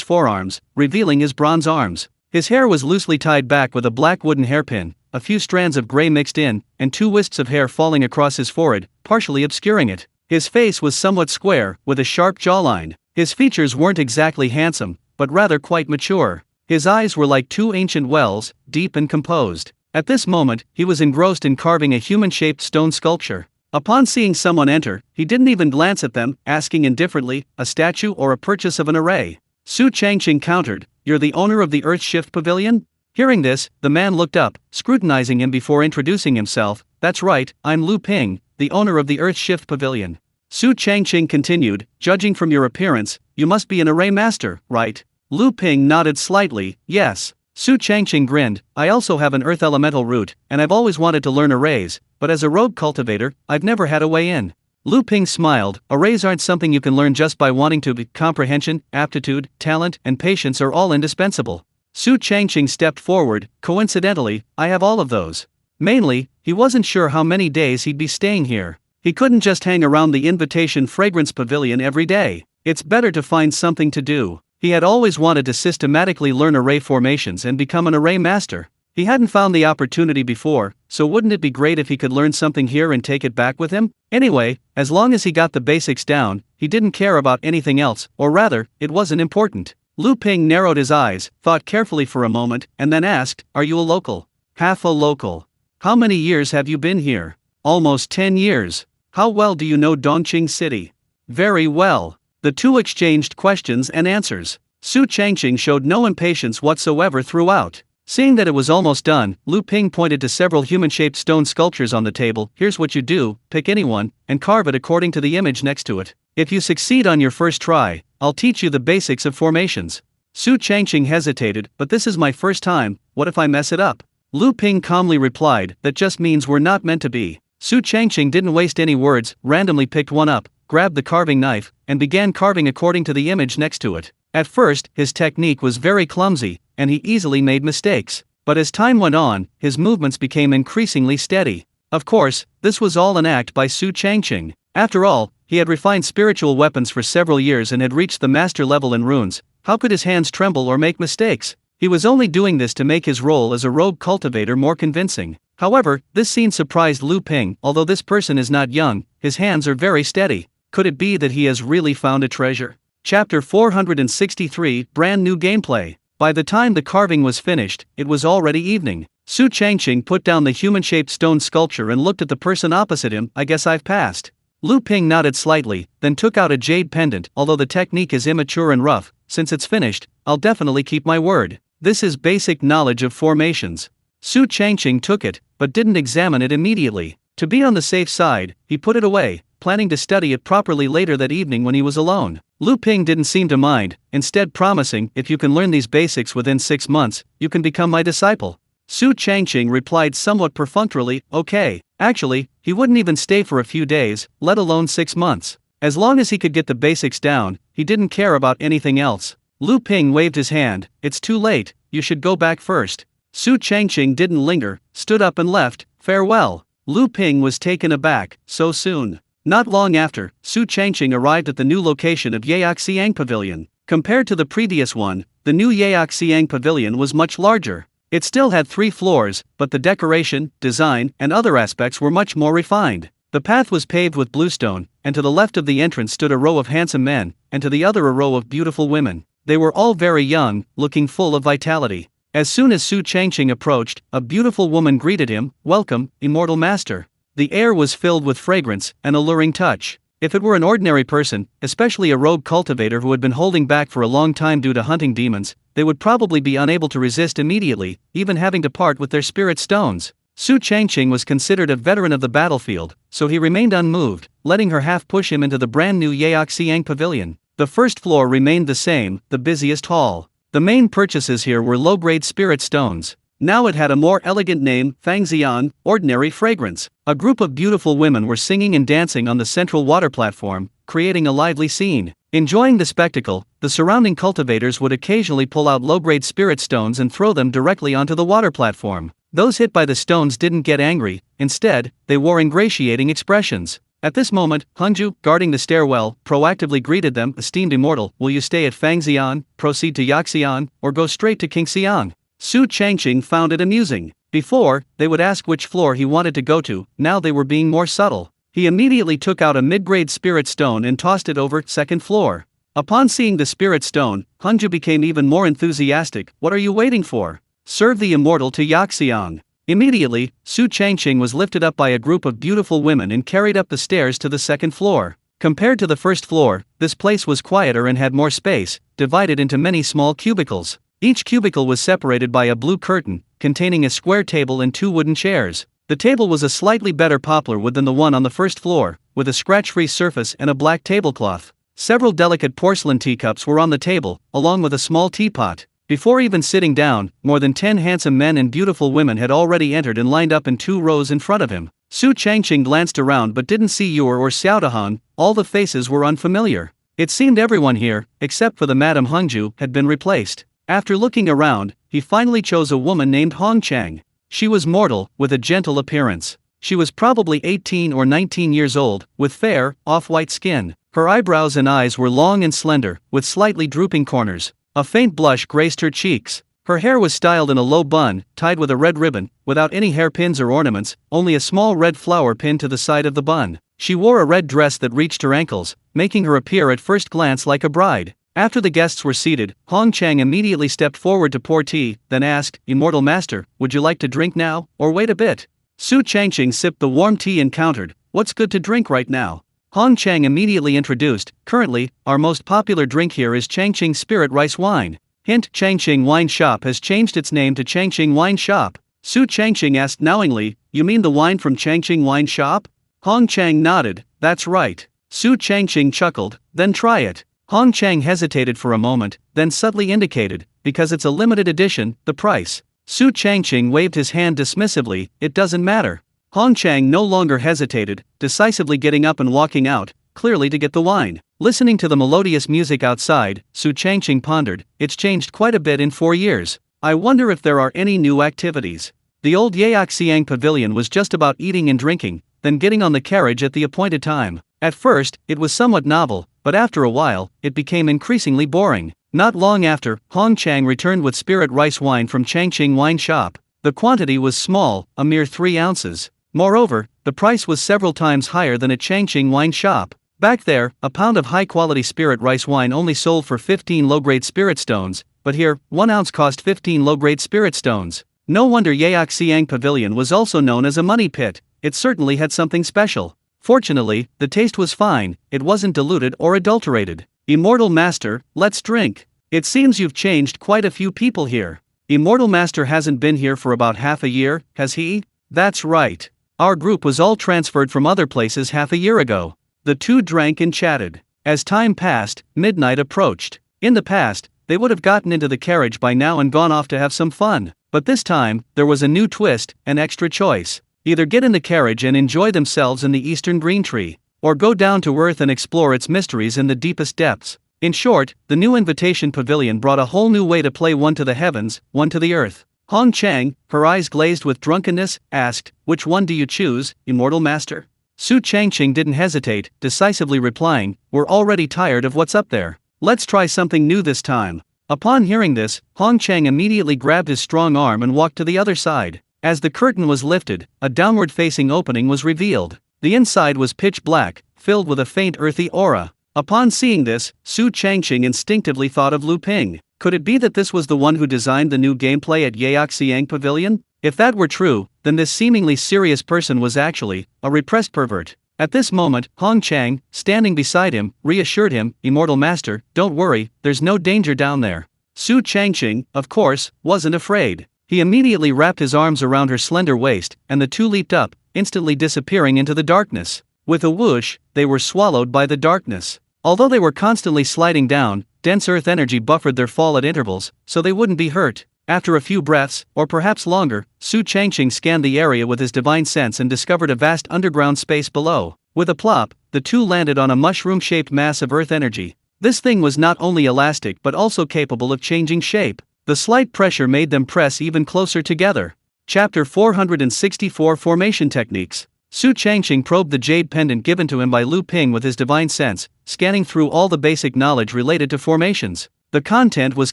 forearms, revealing his bronze arms. His hair was loosely tied back with a black wooden hairpin, a few strands of gray mixed in, and 2 wisps of hair falling across his forehead, partially obscuring it. His face was somewhat square, with a sharp jawline. His features weren't exactly handsome, but rather quite mature. His eyes were like 2 ancient wells, deep and composed. At this moment, he was engrossed in carving a human-shaped stone sculpture. Upon seeing someone enter, he didn't even glance at them, asking indifferently, a statue or a purchase of an array. Su Changqing countered, "You're the owner of the Earth Shift Pavilion?" Hearing this, the man looked up, scrutinizing him before introducing himself. "That's right, I'm Lu Ping, the owner of the Earth Shift Pavilion." Su Changqing continued, "Judging from your appearance, you must be an array master, right?" Lu Ping nodded slightly, "Yes." Su Changqing grinned, "I also have an earth elemental root, and I've always wanted to learn arrays, but as a rogue cultivator, I've never had a way in." Lu Ping smiled, "Arrays aren't something you can learn just by wanting to. Comprehension, aptitude, talent, and patience are all indispensable." Su Changqing stepped forward, "Coincidentally, I have all of those." Mainly, he wasn't sure how many days he'd be staying here. He couldn't just hang around the Invitation Fragrance Pavilion every day. It's better to find something to do. He had always wanted to systematically learn array formations and become an array master. He hadn't found the opportunity before, so wouldn't it be great if he could learn something here and take it back with him? Anyway, as long as he got the basics down, he didn't care about anything else, or rather, it wasn't important. Lu Ping narrowed his eyes, thought carefully for a moment, and then asked, "Are you a local?" "Half a local." "How many years have you been here?" "Almost 10 years. How well do you know Dongqing City?" "Very well." The two exchanged questions and answers. Su Changqing showed no impatience whatsoever throughout. Seeing that it was almost done, Lu Ping pointed to several human-shaped stone sculptures on the table. "Here's what you do, pick anyone, and carve it according to the image next to it. If you succeed on your first try, I'll teach you the basics of formations." Su Changqing hesitated, "But this is my first time, what if I mess it up?" Lu Ping calmly replied, "That just means we're not meant to be." Su Changqing didn't waste any words, randomly picked one up, grabbed the carving knife, and began carving according to the image next to it. At first, his technique was very clumsy, and he easily made mistakes. But as time went on, his movements became increasingly steady. Of course, this was all an act by Su Changqing. After all, he had refined spiritual weapons for several years and had reached the master level in runes. How could his hands tremble or make mistakes? He was only doing this to make his role as a rogue cultivator more convincing. However, this scene surprised Lu Ping. Although this person is not young, his hands are very steady. Could it be that he has really found a treasure? Chapter 463, Brand New Gameplay. By the time the carving was finished, it was already evening. Su Changqing put down the human-shaped stone sculpture and looked at the person opposite him. "I guess I've passed." Lu Ping nodded slightly, then took out a jade pendant. "Although the technique is immature and rough, since it's finished, I'll definitely keep my word. This is basic knowledge of formations." Su Changqing took it, but didn't examine it immediately. To be on the safe side, he put it away, planning to study it properly later that evening when he was alone. Lu Ping didn't seem to mind, instead promising, "If you can learn these basics within 6 months, you can become my disciple." Su Changqing replied somewhat perfunctorily, "Okay." Actually, he wouldn't even stay for a few days, let alone 6 months. As long as he could get the basics down, he didn't care about anything else. Lu Ping waved his hand. "It's too late, you should go back first." Su Changqing didn't linger, stood up and left. "Farewell." Lu Ping was taken aback. So soon? Not long after, Su Changqing arrived at the new location of Yaoxiang Pavilion. Compared to the previous one, the new Yaoxiang Pavilion was much larger. It still had 3 floors, but the decoration, design, and other aspects were much more refined. The path was paved with bluestone, and to the left of the entrance stood a row of handsome men, and to the other a row of beautiful women. They were all very young, looking full of vitality. As soon as Su Changqing approached, a beautiful woman greeted him. "Welcome, Immortal Master." The air was filled with fragrance, an alluring touch. If it were an ordinary person, especially a rogue cultivator who had been holding back for a long time due to hunting demons, they would probably be unable to resist immediately, even having to part with their spirit stones. Su Changqing was considered a veteran of the battlefield, so he remained unmoved, letting her half push him into the brand new Yaoxiang Pavilion. The first floor remained the same, the busiest hall. The main purchases here were low-grade spirit stones. Now it had a more elegant name, Fangxian, ordinary fragrance. A group of beautiful women were singing and dancing on the central water platform, creating a lively scene. Enjoying the spectacle, the surrounding cultivators would occasionally pull out low-grade spirit stones and throw them directly onto the water platform. Those hit by the stones didn't get angry, instead, they wore ingratiating expressions. At this moment, Hungju, guarding the stairwell, proactively greeted them. "Esteemed immortal, will you stay at Fangxian, proceed to Yaxian, or go straight to Qingxiang?" Su Changqing found it amusing. Before, they would ask which floor he wanted to go to, now they were being more subtle. He immediately took out a mid-grade spirit stone and tossed it over. "Second floor." Upon seeing the spirit stone, Hungju became even more enthusiastic. "What are you waiting for? Serve the immortal to Yaxiang." Immediately, Su Changqing was lifted up by a group of beautiful women and carried up the stairs to the second floor. Compared to the first floor, this place was quieter and had more space, divided into many small cubicles. Each cubicle was separated by a blue curtain, containing a square table and 2 wooden chairs. The table was a slightly better poplar wood than the one on the first floor, with a scratch-free surface and a black tablecloth. Several delicate porcelain teacups were on the table, along with a small teapot. Before even sitting down, more than 10 handsome men and beautiful women had already entered and lined up in 2 rows in front of him. Su Changqing glanced around but didn't see Yuer or Xiaodahan. All the faces were unfamiliar. It seemed everyone here, except for the Madame Hungju, had been replaced. After looking around, he finally chose a woman named Hongchang. She was mortal, with a gentle appearance. She was probably 18 or 19 years old, with fair, off-white skin. Her eyebrows and eyes were long and slender, with slightly drooping corners. A faint blush graced her cheeks. Her hair was styled in a low bun, tied with a red ribbon, without any hairpins or ornaments, only a small red flower pinned to the side of the bun. She wore a red dress that reached her ankles, making her appear at first glance like a bride. After the guests were seated, Hong Chang immediately stepped forward to pour tea, then asked, "Immortal Master, would you like to drink now, or wait a bit?" Su Changqing sipped the warm tea and countered, "What's good to drink right now?" Hong Chang immediately introduced, "Currently, our most popular drink here is Changqing Spirit Rice Wine." Hint: Changqing Wine Shop has changed its name to Changqing Wine Shop. Su Changqing asked knowingly, "You mean the wine from Changqing Wine Shop?" Hong Chang nodded, "That's right." Su Changqing chuckled, "Then try it." Hong Chang hesitated for a moment, then subtly indicated, "Because it's a limited edition, the price." Su Changqing waved his hand dismissively, "It doesn't matter." Hong Chang no longer hesitated, decisively getting up and walking out, clearly to get the wine. Listening to the melodious music outside, Su Changqing pondered, "It's changed quite a bit in 4 years. I wonder if there are any new activities." The old Yaoxiang pavilion was just about eating and drinking, then getting on the carriage at the appointed time. At first, it was somewhat novel, but after a while, it became increasingly boring. Not long after, Hong Chang returned with spirit rice wine from Changqing Wine Shop. The quantity was small, a mere 3 ounces. Moreover, the price was several times higher than at Changqing Wine Shop. Back there, a pound of high-quality spirit rice wine only sold for 15 low-grade spirit stones, but here, 1 ounce cost 15 low-grade spirit stones. No wonder Yaoxiang Pavilion was also known as a money pit. It certainly had something special. Fortunately, the taste was fine, it wasn't diluted or adulterated. "Immortal Master, let's drink. It seems you've changed quite a few people here." "Immortal Master hasn't been here for about half a year, has he?" "That's right. Our group was all transferred from other places half a year ago." The two drank and chatted. As time passed, midnight approached. In the past, they would have gotten into the carriage by now and gone off to have some fun. But this time, there was a new twist, an extra choice. Either get in the carriage and enjoy themselves in the eastern green tree, or go down to earth and explore its mysteries in the deepest depths. In short, the new invitation pavilion brought a whole new way to play, one to the heavens, one to the earth. Hong Chang, her eyes glazed with drunkenness, asked, "Which one do you choose, Immortal Master?" Su Changqing didn't hesitate, decisively replying, "We're already tired of what's up there. Let's try something new this time." Upon hearing this, Hong Chang immediately grabbed his strong arm and walked to the other side. As the curtain was lifted, a downward-facing opening was revealed. The inside was pitch black, filled with a faint earthy aura. Upon seeing this, Su Changqing instinctively thought of Lu Ping. Could it be that this was the one who designed the new gameplay at Yaoxiang Pavilion? If that were true, then this seemingly serious person was actually a repressed pervert. At this moment, Hong Chang, standing beside him, reassured him, "Immortal Master, don't worry, there's no danger down there." Su Changqing, of course, wasn't afraid. He immediately wrapped his arms around her slender waist, and the two leaped up, instantly disappearing into the darkness. With a whoosh, they were swallowed by the darkness. Although they were constantly sliding down, dense earth energy buffered their fall at intervals, so they wouldn't be hurt. After a few breaths, or perhaps longer, Su Changqing scanned the area with his divine sense and discovered a vast underground space below. With a plop, the two landed on a mushroom-shaped mass of earth energy. This thing was not only elastic but also capable of changing shape. The slight pressure made them press even closer together. Chapter 464 Formation Techniques. Su Changqing probed the jade pendant given to him by Lu Ping with his divine sense, scanning through all the basic knowledge related to formations. The content was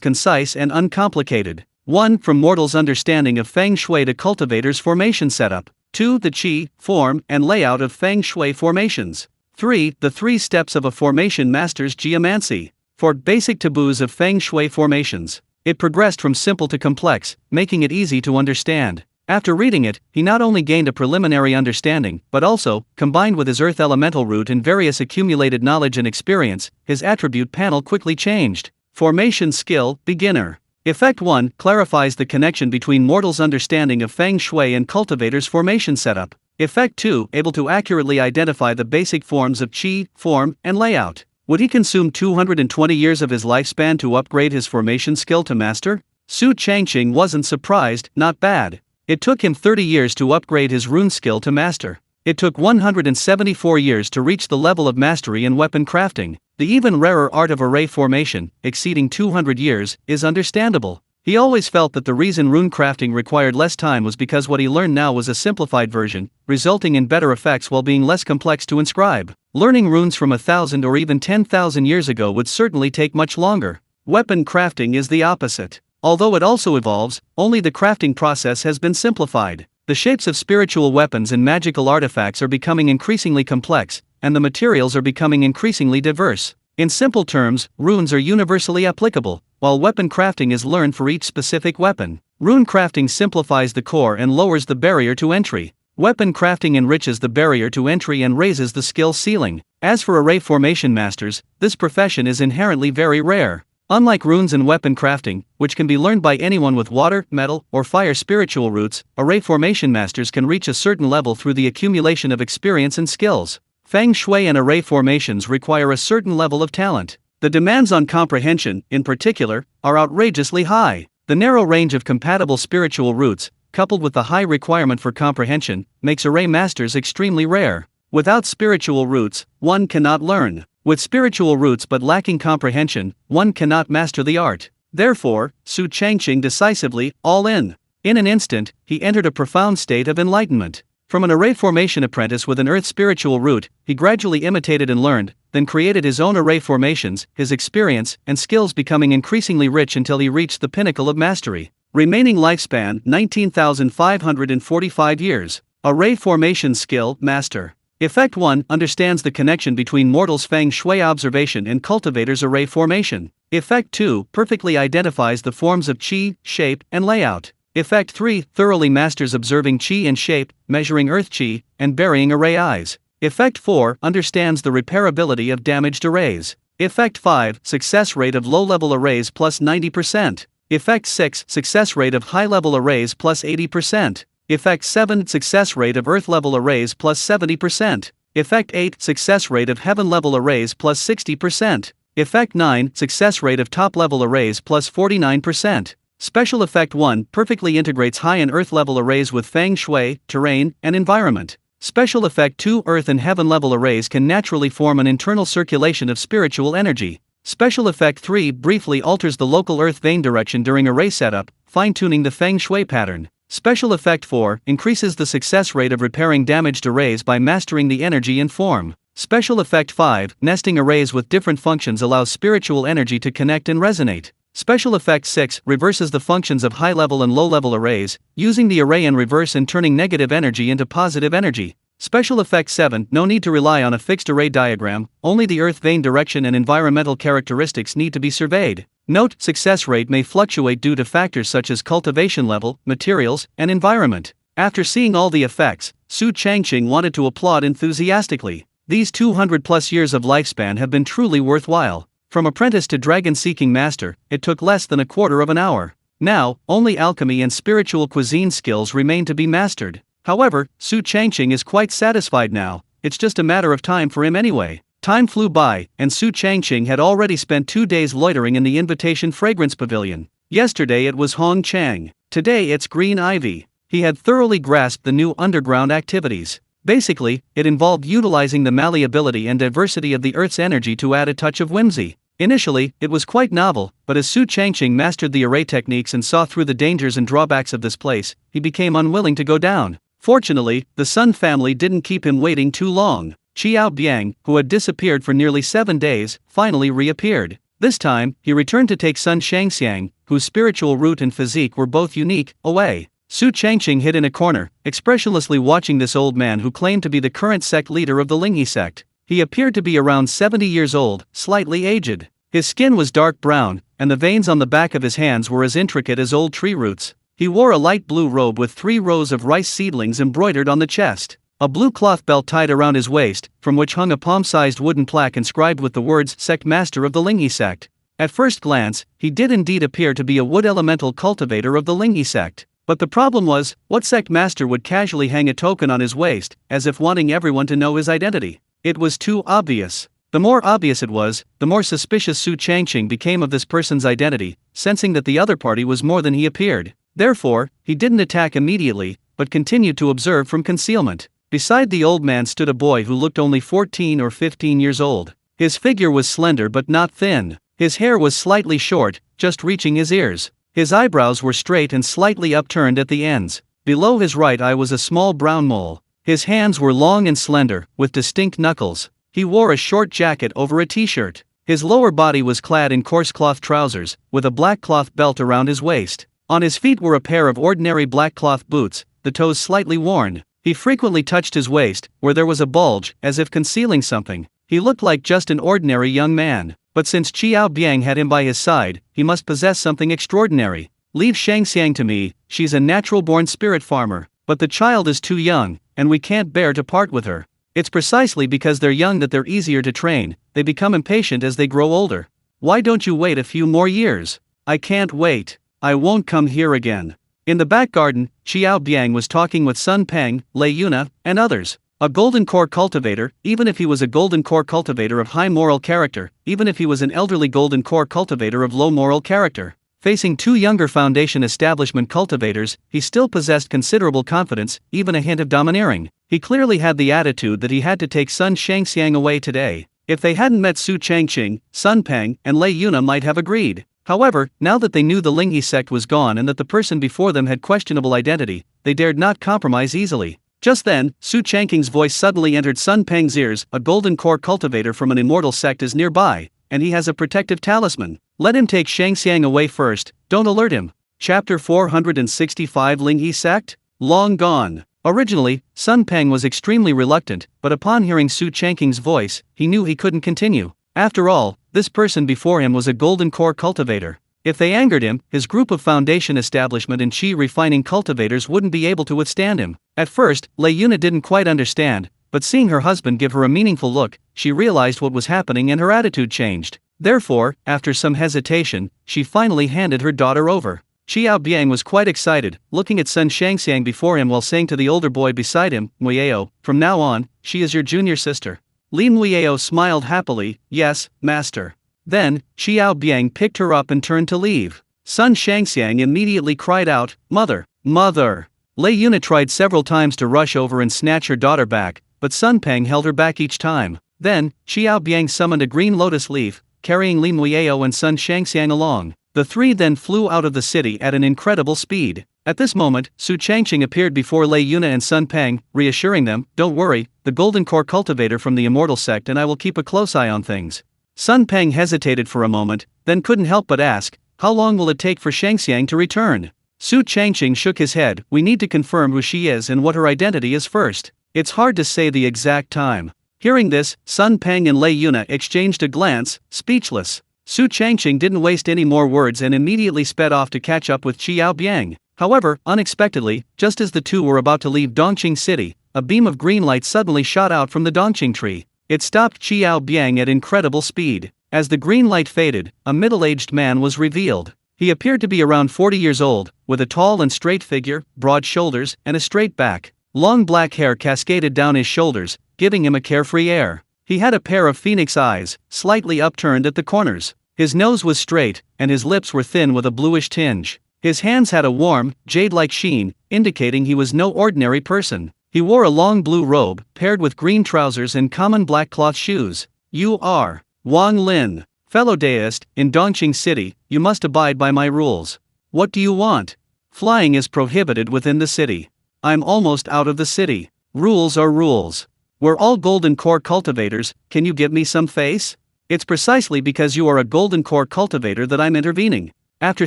concise and uncomplicated. 1. From mortals' understanding of Feng Shui to cultivators' formation setup. 2. The qi, form, and layout of Feng Shui formations. 3. The 3 steps of a formation master's geomancy. 4. Basic taboos of Feng Shui formations. It progressed from simple to complex, making it easy to understand. After reading it, he not only gained a preliminary understanding, but also, combined with his earth elemental root and various accumulated knowledge and experience, his attribute panel quickly changed. Formation skill, beginner. Effect 1 clarifies the connection between mortals' understanding of Feng Shui and cultivators' formation setup. Effect 2 able to accurately identify the basic forms of qi, form, and layout. Would he consume 220 years of his lifespan to upgrade his formation skill to master? Su Changqing wasn't surprised, not bad. It took him 30 years to upgrade his rune skill to master. It took 174 years to reach the level of mastery in weapon crafting. The even rarer art of array formation, exceeding 200 years, is understandable. He always felt that the reason rune crafting required less time was because what he learned now was a simplified version, resulting in better effects while being less complex to inscribe. Learning runes from 1,000 or even 10,000 years ago would certainly take much longer. Weapon crafting is the opposite. Although it also evolves, only the crafting process has been simplified. The shapes of spiritual weapons and magical artifacts are becoming increasingly complex, and the materials are becoming increasingly diverse. In simple terms, runes are universally applicable, while weapon crafting is learned for each specific weapon. Rune crafting simplifies the core and lowers the barrier to entry. Weapon crafting enriches the barrier to entry and raises the skill ceiling. As for array formation masters, this profession is inherently very rare. Unlike runes and weapon crafting, which can be learned by anyone with water, metal, or fire spiritual roots, array formation masters can reach a certain level through the accumulation of experience and skills. Feng Shui and array formations require a certain level of talent. The demands on comprehension, in particular, are outrageously high. The narrow range of compatible spiritual roots, coupled with the high requirement for comprehension, makes array masters extremely rare. Without spiritual roots, one cannot learn. With spiritual roots but lacking comprehension, one cannot master the art. Therefore, Su Changqing decisively, all in. In an instant, he entered a profound state of enlightenment. From an array formation apprentice with an earth spiritual root, he gradually imitated and learned, then created his own array formations, his experience and skills becoming increasingly rich until he reached the pinnacle of mastery. Remaining lifespan 19,545 years. Array formation skill, master. Effect 1 understands the connection between mortals' Feng Shui observation and cultivators' array formation. Effect 2 perfectly identifies the forms of qi, shape, and layout. Effect 3 thoroughly masters observing qi and shape, measuring earth qi, and burying array eyes. Effect 4 understands the repairability of damaged arrays. Effect 5 success rate of low-level arrays plus 90%. Effect 6 success rate of high-level arrays plus 80%. Effect 7 success rate of earth-level arrays plus 70%. Effect 8 success rate of heaven-level arrays plus 60%. Effect 9 success rate of top-level arrays plus 49%. Special Effect 1 perfectly integrates high and earth-level arrays with Feng Shui, terrain, and environment. Special Effect 2 earth and heaven-level arrays can naturally form an internal circulation of spiritual energy. Special Effect 3 briefly alters the local earth vein direction during array setup, fine-tuning the Feng Shui pattern. Special Effect 4 increases the success rate of repairing damaged arrays by mastering the energy and form. Special Effect 5 nesting arrays with different functions allows spiritual energy to connect and resonate. Special Effect 6 reverses the functions of high-level and low-level arrays, using the array in reverse and turning negative energy into positive energy. Special Effect 7 no need to rely on a fixed array diagram, only the earth vein direction and environmental characteristics need to be surveyed. Note, success rate may fluctuate due to factors such as cultivation level, materials, and environment. After seeing all the effects, Su Changqing wanted to applaud enthusiastically. These 200+ years of lifespan have been truly worthwhile. From apprentice to dragon-seeking master, it took less than a quarter of an hour. Now, only alchemy and spiritual cuisine skills remain to be mastered. However, Su Changqing is quite satisfied now, it's just a matter of time for him anyway. Time flew by, and Su Changqing had already spent 2 days loitering in the Invitation Fragrance Pavilion. Yesterday it was Hong Chang. Today it's Green Ivy. He had thoroughly grasped the new underground activities. Basically, it involved utilizing the malleability and diversity of the Earth's energy to add a touch of whimsy. Initially, it was quite novel, but as Su Changqing mastered the array techniques and saw through the dangers and drawbacks of this place, he became unwilling to go down. Fortunately, the Sun family didn't keep him waiting too long. Qiao Biang, who had disappeared for nearly 7 days, finally reappeared. This time, he returned to take Sun Shangxiang, whose spiritual root and physique were both unique, away. Su Changqing hid in a corner, expressionlessly watching this old man who claimed to be the current sect leader of the Lingyi sect. He appeared to be around 70 years old, slightly aged. His skin was dark brown, and the veins on the back of his hands were as intricate as old tree roots. He wore a light blue robe with 3 rows of rice seedlings embroidered on the chest. A blue cloth belt tied around his waist, from which hung a palm-sized wooden plaque inscribed with the words "Sect Master of the Lingyi Sect." At first glance, he did indeed appear to be a wood elemental cultivator of the Lingyi Sect. But the problem was, what sect master would casually hang a token on his waist, as if wanting everyone to know his identity? It was too obvious. The more obvious it was, the more suspicious Su Changqing became of this person's identity, sensing that the other party was more than he appeared. Therefore, he didn't attack immediately, but continued to observe from concealment. Beside the old man stood a boy who looked only 14 or 15 years old. His figure was slender but not thin. His hair was slightly short, just reaching his ears. His eyebrows were straight and slightly upturned at the ends. Below his right eye was a small brown mole. His hands were long and slender, with distinct knuckles. He wore a short jacket over a t-shirt. His lower body was clad in coarse cloth trousers, with a black cloth belt around his waist. On his feet were a pair of ordinary black cloth boots, the toes slightly worn. He frequently touched his waist, where there was a bulge, as if concealing something. He looked like just an ordinary young man. But since Qiao Biang had him by his side, he must possess something extraordinary. Leave Shangxiang to me, she's a natural-born spirit farmer. But the child is too young, and we can't bear to part with her. It's precisely because they're young that they're easier to train. They become impatient as they grow older. Why don't you wait a few more years? I can't wait. I won't come here again. In the back garden, Qiao Biang was talking with Sun Peng, Lei Yuna, and others. A golden core cultivator, even if he was a golden core cultivator of high moral character, even if he was an elderly golden core cultivator of low moral character. Facing two younger Foundation establishment cultivators, he still possessed considerable confidence, even a hint of domineering. He clearly had the attitude that he had to take Sun Shangxiang away today. If they hadn't met Su Changqing, Sun Peng, and Lei Yuna might have agreed. However, now that they knew the Lingyi sect was gone and that the person before them had questionable identity, they dared not compromise easily. Just then, Su Changqing's voice suddenly entered Sun Peng's ears. A golden core cultivator from an immortal sect is nearby, and he has a protective talisman. Let him take Shangxiang away first, don't alert him. Chapter 465 Lingyi Sect? Long gone. Originally, Sun Peng was extremely reluctant, but upon hearing Su Changqing's voice, he knew he couldn't continue. After all, this person before him was a golden core cultivator. If they angered him, his group of Foundation establishment and chi refining cultivators wouldn't be able to withstand him. At first, Lei Yuna didn't quite understand, but seeing her husband give her a meaningful look, she realized what was happening and her attitude changed. Therefore, after some hesitation, she finally handed her daughter over. Qiao Biang was quite excited, looking at Sun Shangxiang before him while saying to the older boy beside him, Muiao, from now on, she is your junior sister. Li Muiao smiled happily, yes, master. Then, Qiao Biang picked her up and turned to leave. Sun Shangxiang immediately cried out, Mother, Mother! Lei Yuna tried several times to rush over and snatch her daughter back, but Sun Peng held her back each time. Then, Qiao Biang summoned a green lotus leaf, carrying Li Muiao and Sun Shangxiang along. The three then flew out of the city at an incredible speed. At this moment, Su Changqing appeared before Lei Yuna and Sun Peng, reassuring them, don't worry, the golden core cultivator from the immortal sect and I will keep a close eye on things. Sun Peng hesitated for a moment, then couldn't help but ask, how long will it take for Shangxiang to return? Su Changqing shook his head, we need to confirm who she is and what her identity is first. It's hard to say the exact time. Hearing this, Sun Peng and Lei Yuna exchanged a glance, speechless. Su Changqing didn't waste any more words and immediately sped off to catch up with Qiao Biang. However, unexpectedly, just as the two were about to leave Dongqing City, a beam of green light suddenly shot out from the Dongqing tree. It stopped Qiao Biang at incredible speed. As the green light faded, a middle-aged man was revealed. He appeared to be around 40 years old, with a tall and straight figure, broad shoulders, and a straight back. Long black hair cascaded down his shoulders, giving him a carefree air. He had a pair of phoenix eyes, slightly upturned at the corners. His nose was straight, and his lips were thin with a bluish tinge. His hands had a warm, jade-like sheen, indicating he was no ordinary person. He wore a long blue robe, paired with green trousers and common black cloth shoes. You are Wang Lin. Fellow deist, in Dongqing City, you must abide by my rules. What do you want? Flying is prohibited within the city. I'm almost out of the city. Rules are rules. We're all golden core cultivators, can you give me some face? It's precisely because you are a golden core cultivator that I'm intervening. After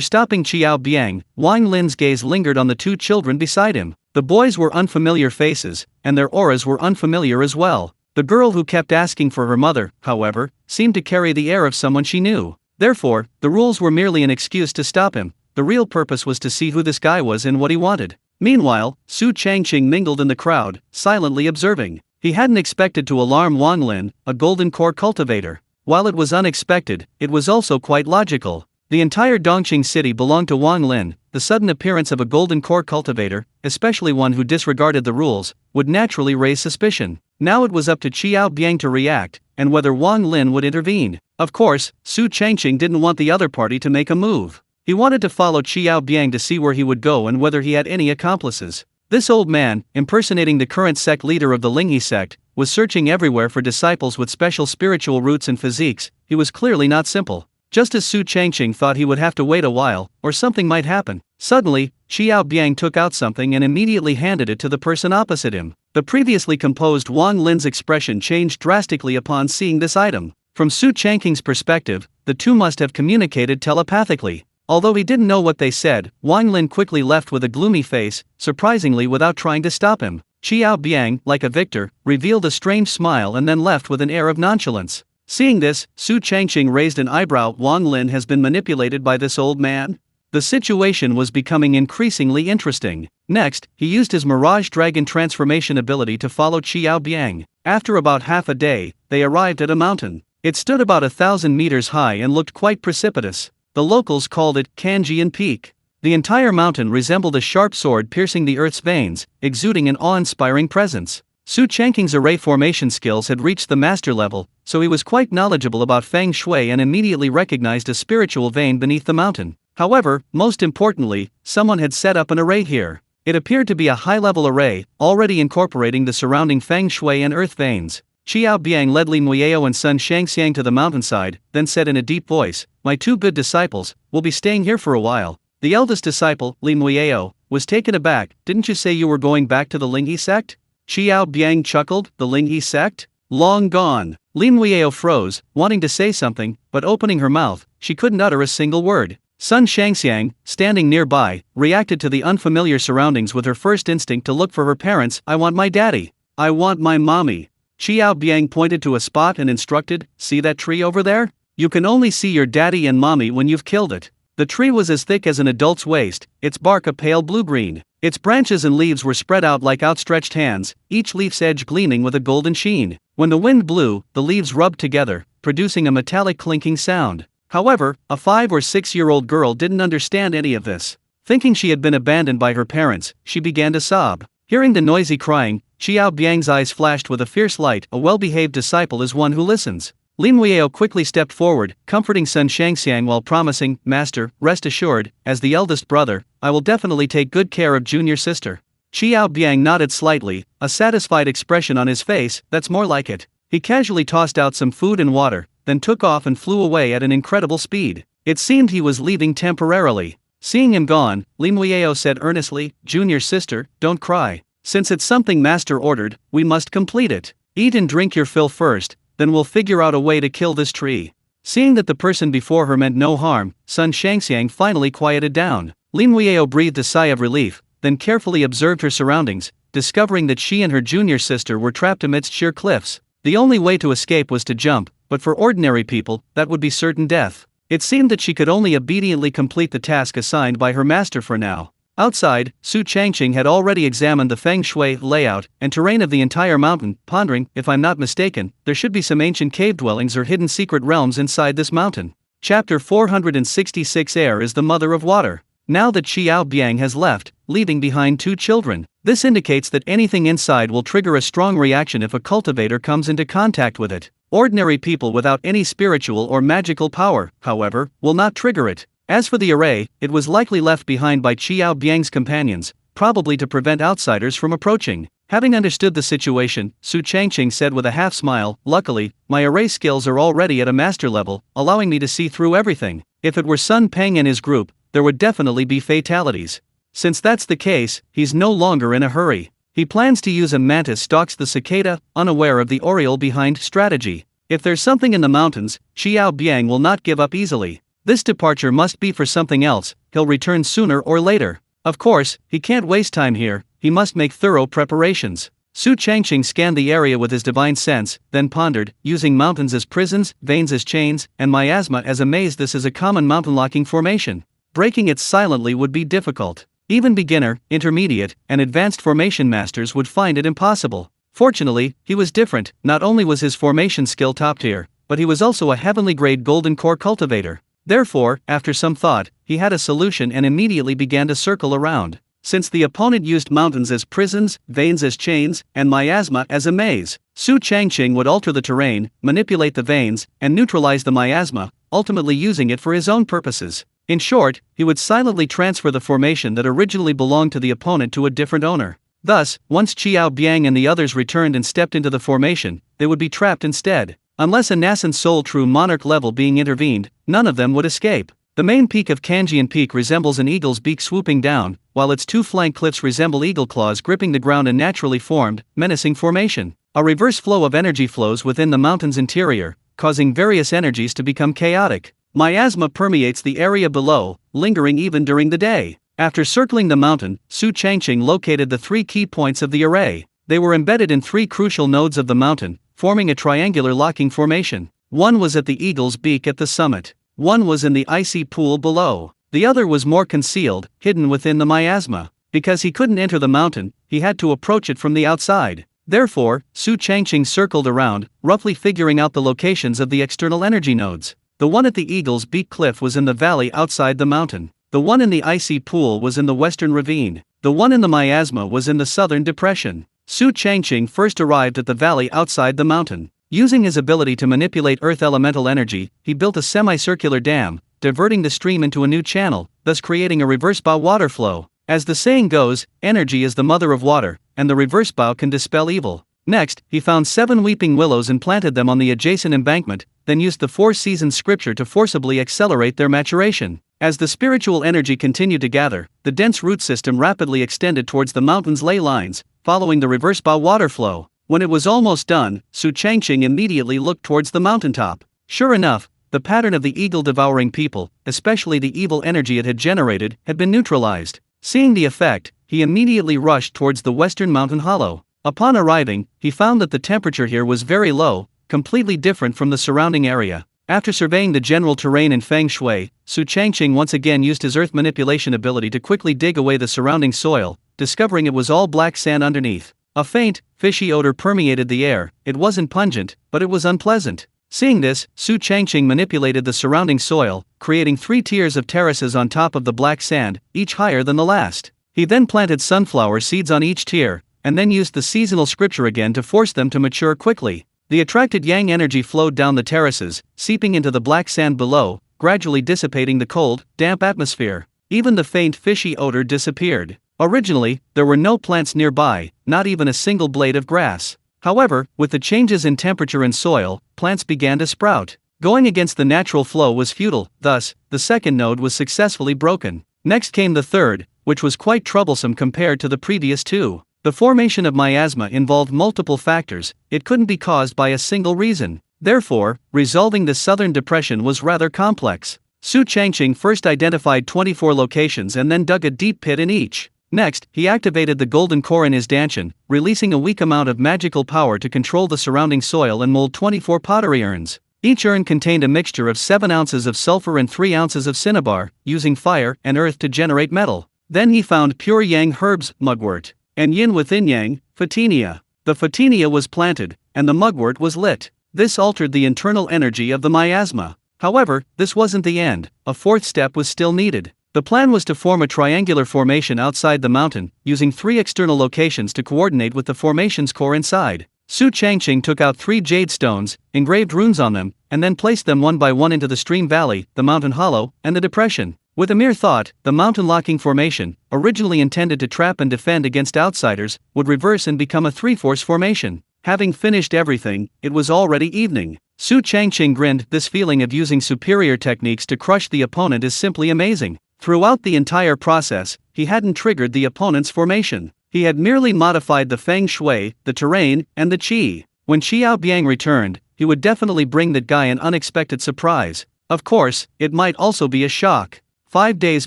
stopping Qiao Biang, Wang Lin's gaze lingered on the two children beside him. The boys were unfamiliar faces, and their auras were unfamiliar as well. The girl who kept asking for her mother, however, seemed to carry the air of someone she knew. Therefore, the rules were merely an excuse to stop him. The real purpose was to see who this guy was and what he wanted. Meanwhile, Su Changqing mingled in the crowd, silently observing. He hadn't expected to alarm Wang Lin, a golden core cultivator. While it was unexpected, it was also quite logical. The entire Dongqing City belonged to Wang Lin. The sudden appearance of a golden core cultivator, especially one who disregarded the rules, would naturally raise suspicion. Now it was up to Qiao Biang to react, and whether Wang Lin would intervene. Of course, Su Changqing didn't want the other party to make a move. He wanted to follow Qiao Biang to see where he would go and whether he had any accomplices. This old man, impersonating the current sect leader of the Lingyi sect, was searching everywhere for disciples with special spiritual roots and physiques. He was clearly not simple. Just as Su Changqing thought he would have to wait a while, or something might happen, suddenly, Xiao Biang took out something and immediately handed it to the person opposite him. The previously composed Wang Lin's expression changed drastically upon seeing this item. From Su Changqing's perspective, the two must have communicated telepathically. Although he didn't know what they said, Wang Lin quickly left with a gloomy face, surprisingly without trying to stop him. Xiao Biang, like a victor, revealed a strange smile and then left with an air of nonchalance. Seeing this, Su Changqing raised an eyebrow. Wang Lin has been manipulated by this old man? The situation was becoming increasingly interesting. Next, he used his Mirage Dragon transformation ability to follow Xiao Biang. After about half a day, they arrived at a mountain. It stood about 1,000 meters high and looked quite precipitous. The locals called it Kanjian Peak. The entire mountain resembled a sharp sword piercing the earth's veins, exuding an awe-inspiring presence. Su Changqing's array formation skills had reached the master level, so he was quite knowledgeable about feng shui and immediately recognized a spiritual vein beneath the mountain. However, most importantly, someone had set up an array here. It appeared to be a high-level array, already incorporating the surrounding feng shui and earth veins. Xiao Biang led Li Muiyao and Sun Shangxiang to the mountainside, then said in a deep voice, "My two good disciples will be staying here for a while." The eldest disciple, Li Muiyao, was taken aback. "Didn't you say you were going back to the Lingyi sect?" Xiao Biang chuckled. "The Lingyi sect? Long gone." Li Muiyao froze, wanting to say something, but opening her mouth, she couldn't utter a single word. Sun Shangxiang, standing nearby, reacted to the unfamiliar surroundings with her first instinct to look for her parents. "I want my daddy. I want my mommy." Xiao Biang pointed to a spot and instructed, "See that tree over there? You can only see your daddy and mommy when you've killed it." The tree was as thick as an adult's waist, its bark a pale blue-green. Its branches and leaves were spread out like outstretched hands, each leaf's edge gleaming with a golden sheen. When the wind blew, the leaves rubbed together, producing a metallic clinking sound. However, a 5 or 6-year-old girl didn't understand any of this. Thinking she had been abandoned by her parents, she began to sob. Hearing the noisy crying, Xiao Biang's eyes flashed with a fierce light. A well-behaved disciple is one who listens. Li Muiyao quickly stepped forward, comforting Sun Shangxiang while promising, "Master, rest assured, as the eldest brother, I will definitely take good care of junior sister." Xiao Biang nodded slightly, a satisfied expression on his face. "That's more like it." He casually tossed out some food and water, then took off and flew away at an incredible speed. It seemed he was leaving temporarily. Seeing him gone, Li Muiyao said earnestly, "Junior sister, don't cry. Since it's something master ordered, we must complete it. Eat and drink your fill first, then we'll figure out a way to kill this tree." Seeing that the person before her meant no harm, Sun Shangxiang finally quieted down. Li Muiyao breathed a sigh of relief, then carefully observed her surroundings, discovering that she and her junior sister were trapped amidst sheer cliffs. The only way to escape was to jump, but for ordinary people, that would be certain death. It seemed that she could only obediently complete the task assigned by her master for now. Outside, Su Changqing had already examined the feng shui layout and terrain of the entire mountain, pondering, "If I'm not mistaken, there should be some ancient cave dwellings or hidden secret realms inside this mountain." Chapter 466. Air is the mother of water. Now that Xiao Biang has left, leaving behind 2 children, this indicates that anything inside will trigger a strong reaction if a cultivator comes into contact with it. Ordinary people without any spiritual or magical power, however, will not trigger it. As for the array, it was likely left behind by Xiao Biang's companions, probably to prevent outsiders from approaching. Having understood the situation, Su Changqing said with a half-smile, "Luckily, my array skills are already at a master level, allowing me to see through everything. If it were Sun Peng and his group, there would definitely be fatalities. Since that's the case, he's no longer in a hurry. He plans to use a mantis stalks the cicada, unaware of the oriole behind strategy. If there's something in the mountains, Xiao Biang will not give up easily. This departure must be for something else, he'll return sooner or later. Of course, he can't waste time here, he must make thorough preparations." Su Changqing scanned the area with his divine sense, then pondered, "Using mountains as prisons, veins as chains, and miasma as a maze. This is a common mountain-locking formation. Breaking it silently would be difficult. Even beginner, intermediate, and advanced formation masters would find it impossible." Fortunately, he was different. Not only was his formation skill top tier, but he was also a heavenly grade golden core cultivator. Therefore, after some thought, he had a solution and immediately began to circle around. Since the opponent used mountains as prisons, veins as chains, and miasma as a maze, Su Changqing would alter the terrain, manipulate the veins, and neutralize the miasma, ultimately using it for his own purposes. In short, he would silently transfer the formation that originally belonged to the opponent to a different owner. Thus, once Xiao Biang and the others returned and stepped into the formation, they would be trapped instead. Unless a nascent soul true monarch level being intervened, none of them would escape. The main peak of Kanjian Peak resembles an eagle's beak swooping down, while its two flank cliffs resemble eagle claws gripping the ground in naturally formed, menacing formation. A reverse flow of energy flows within the mountain's interior, causing various energies to become chaotic. Miasma permeates the area below, lingering even during the day. After circling the mountain, Su Changqing located the 3 key points of the array. They were embedded in 3 crucial nodes of the mountain, forming a triangular locking formation. One was at the eagle's beak at the summit. One was in the icy pool below. The other was more concealed, hidden within the miasma. Because he couldn't enter the mountain, he had to approach it from the outside. Therefore, Su Changqing circled around, roughly figuring out the locations of the external energy nodes. The one at the eagle's beak cliff was in the valley outside the mountain. The one in the icy pool was in the western ravine. The one in the miasma was in the southern depression. Su Changqing first arrived at the valley outside the mountain. Using his ability to manipulate earth elemental energy, he built a semicircular dam, diverting the stream into a new channel, thus creating a reverse bow water flow. As the saying goes, energy is the mother of water, and the reverse bow can dispel evil. Next, he found 7 weeping willows and planted them on the adjacent embankment, then used the 4 seasons scripture to forcibly accelerate their maturation. As the spiritual energy continued to gather, the dense root system rapidly extended towards the mountain's ley lines, following the reverse bow water flow. When it was almost done, Su Changqing immediately looked towards the mountaintop. Sure enough, the pattern of the eagle devouring people, especially the evil energy it had generated, had been neutralized. Seeing the effect, he immediately rushed towards the western mountain hollow. Upon arriving, he found that the temperature here was very low, completely different from the surrounding area. After surveying the general terrain in Feng Shui, Su Changqing once again used his earth manipulation ability to quickly dig away the surrounding soil, discovering it was all black sand underneath. A faint, fishy odor permeated the air. It wasn't pungent, but it was unpleasant. Seeing this, Su Changqing manipulated the surrounding soil, creating 3 tiers of terraces on top of the black sand, each higher than the last. He then planted sunflower seeds on each tier, and then used the seasonal scripture again to force them to mature quickly. The attracted yang energy flowed down the terraces, seeping into the black sand below, gradually dissipating the cold, damp atmosphere. Even the faint fishy odor disappeared. Originally, there were no plants nearby, not even a single blade of grass. However, with the changes in temperature and soil, plants began to sprout. Going against the natural flow was futile, thus, the second node was successfully broken. Next came the third, which was quite troublesome compared to the previous 2. The formation of miasma involved multiple factors, it couldn't be caused by a single reason. Therefore, resolving the southern depression was rather complex. Su Changqing first identified 24 locations and then dug a deep pit in each. Next, he activated the golden core in his dantian, releasing a weak amount of magical power to control the surrounding soil and mold 24 pottery urns. Each urn contained a mixture of 7 ounces of sulfur and 3 ounces of cinnabar, using fire and earth to generate metal. Then he found pure yang herbs, mugwort, and yin within yang, photinia. The photinia was planted, and the mugwort was lit. This altered the internal energy of the miasma. However, this wasn't the end. A 4th step was still needed. The plan was to form a triangular formation outside the mountain, using 3 external locations to coordinate with the formation's core inside. Su Changqing took out 3 jade stones, engraved runes on them, and then placed them one by one into the stream valley, the mountain hollow, and the depression. With a mere thought, the mountain locking formation, originally intended to trap and defend against outsiders, would reverse and become a 3-force formation. Having finished everything, it was already evening. Su Changqing grinned. This feeling of using superior techniques to crush the opponent is simply amazing. Throughout the entire process, he hadn't triggered the opponent's formation. He had merely modified the Feng Shui, the terrain, and the Qi. When Xiao Biang returned, he would definitely bring that guy an unexpected surprise. Of course, it might also be a shock. 5 days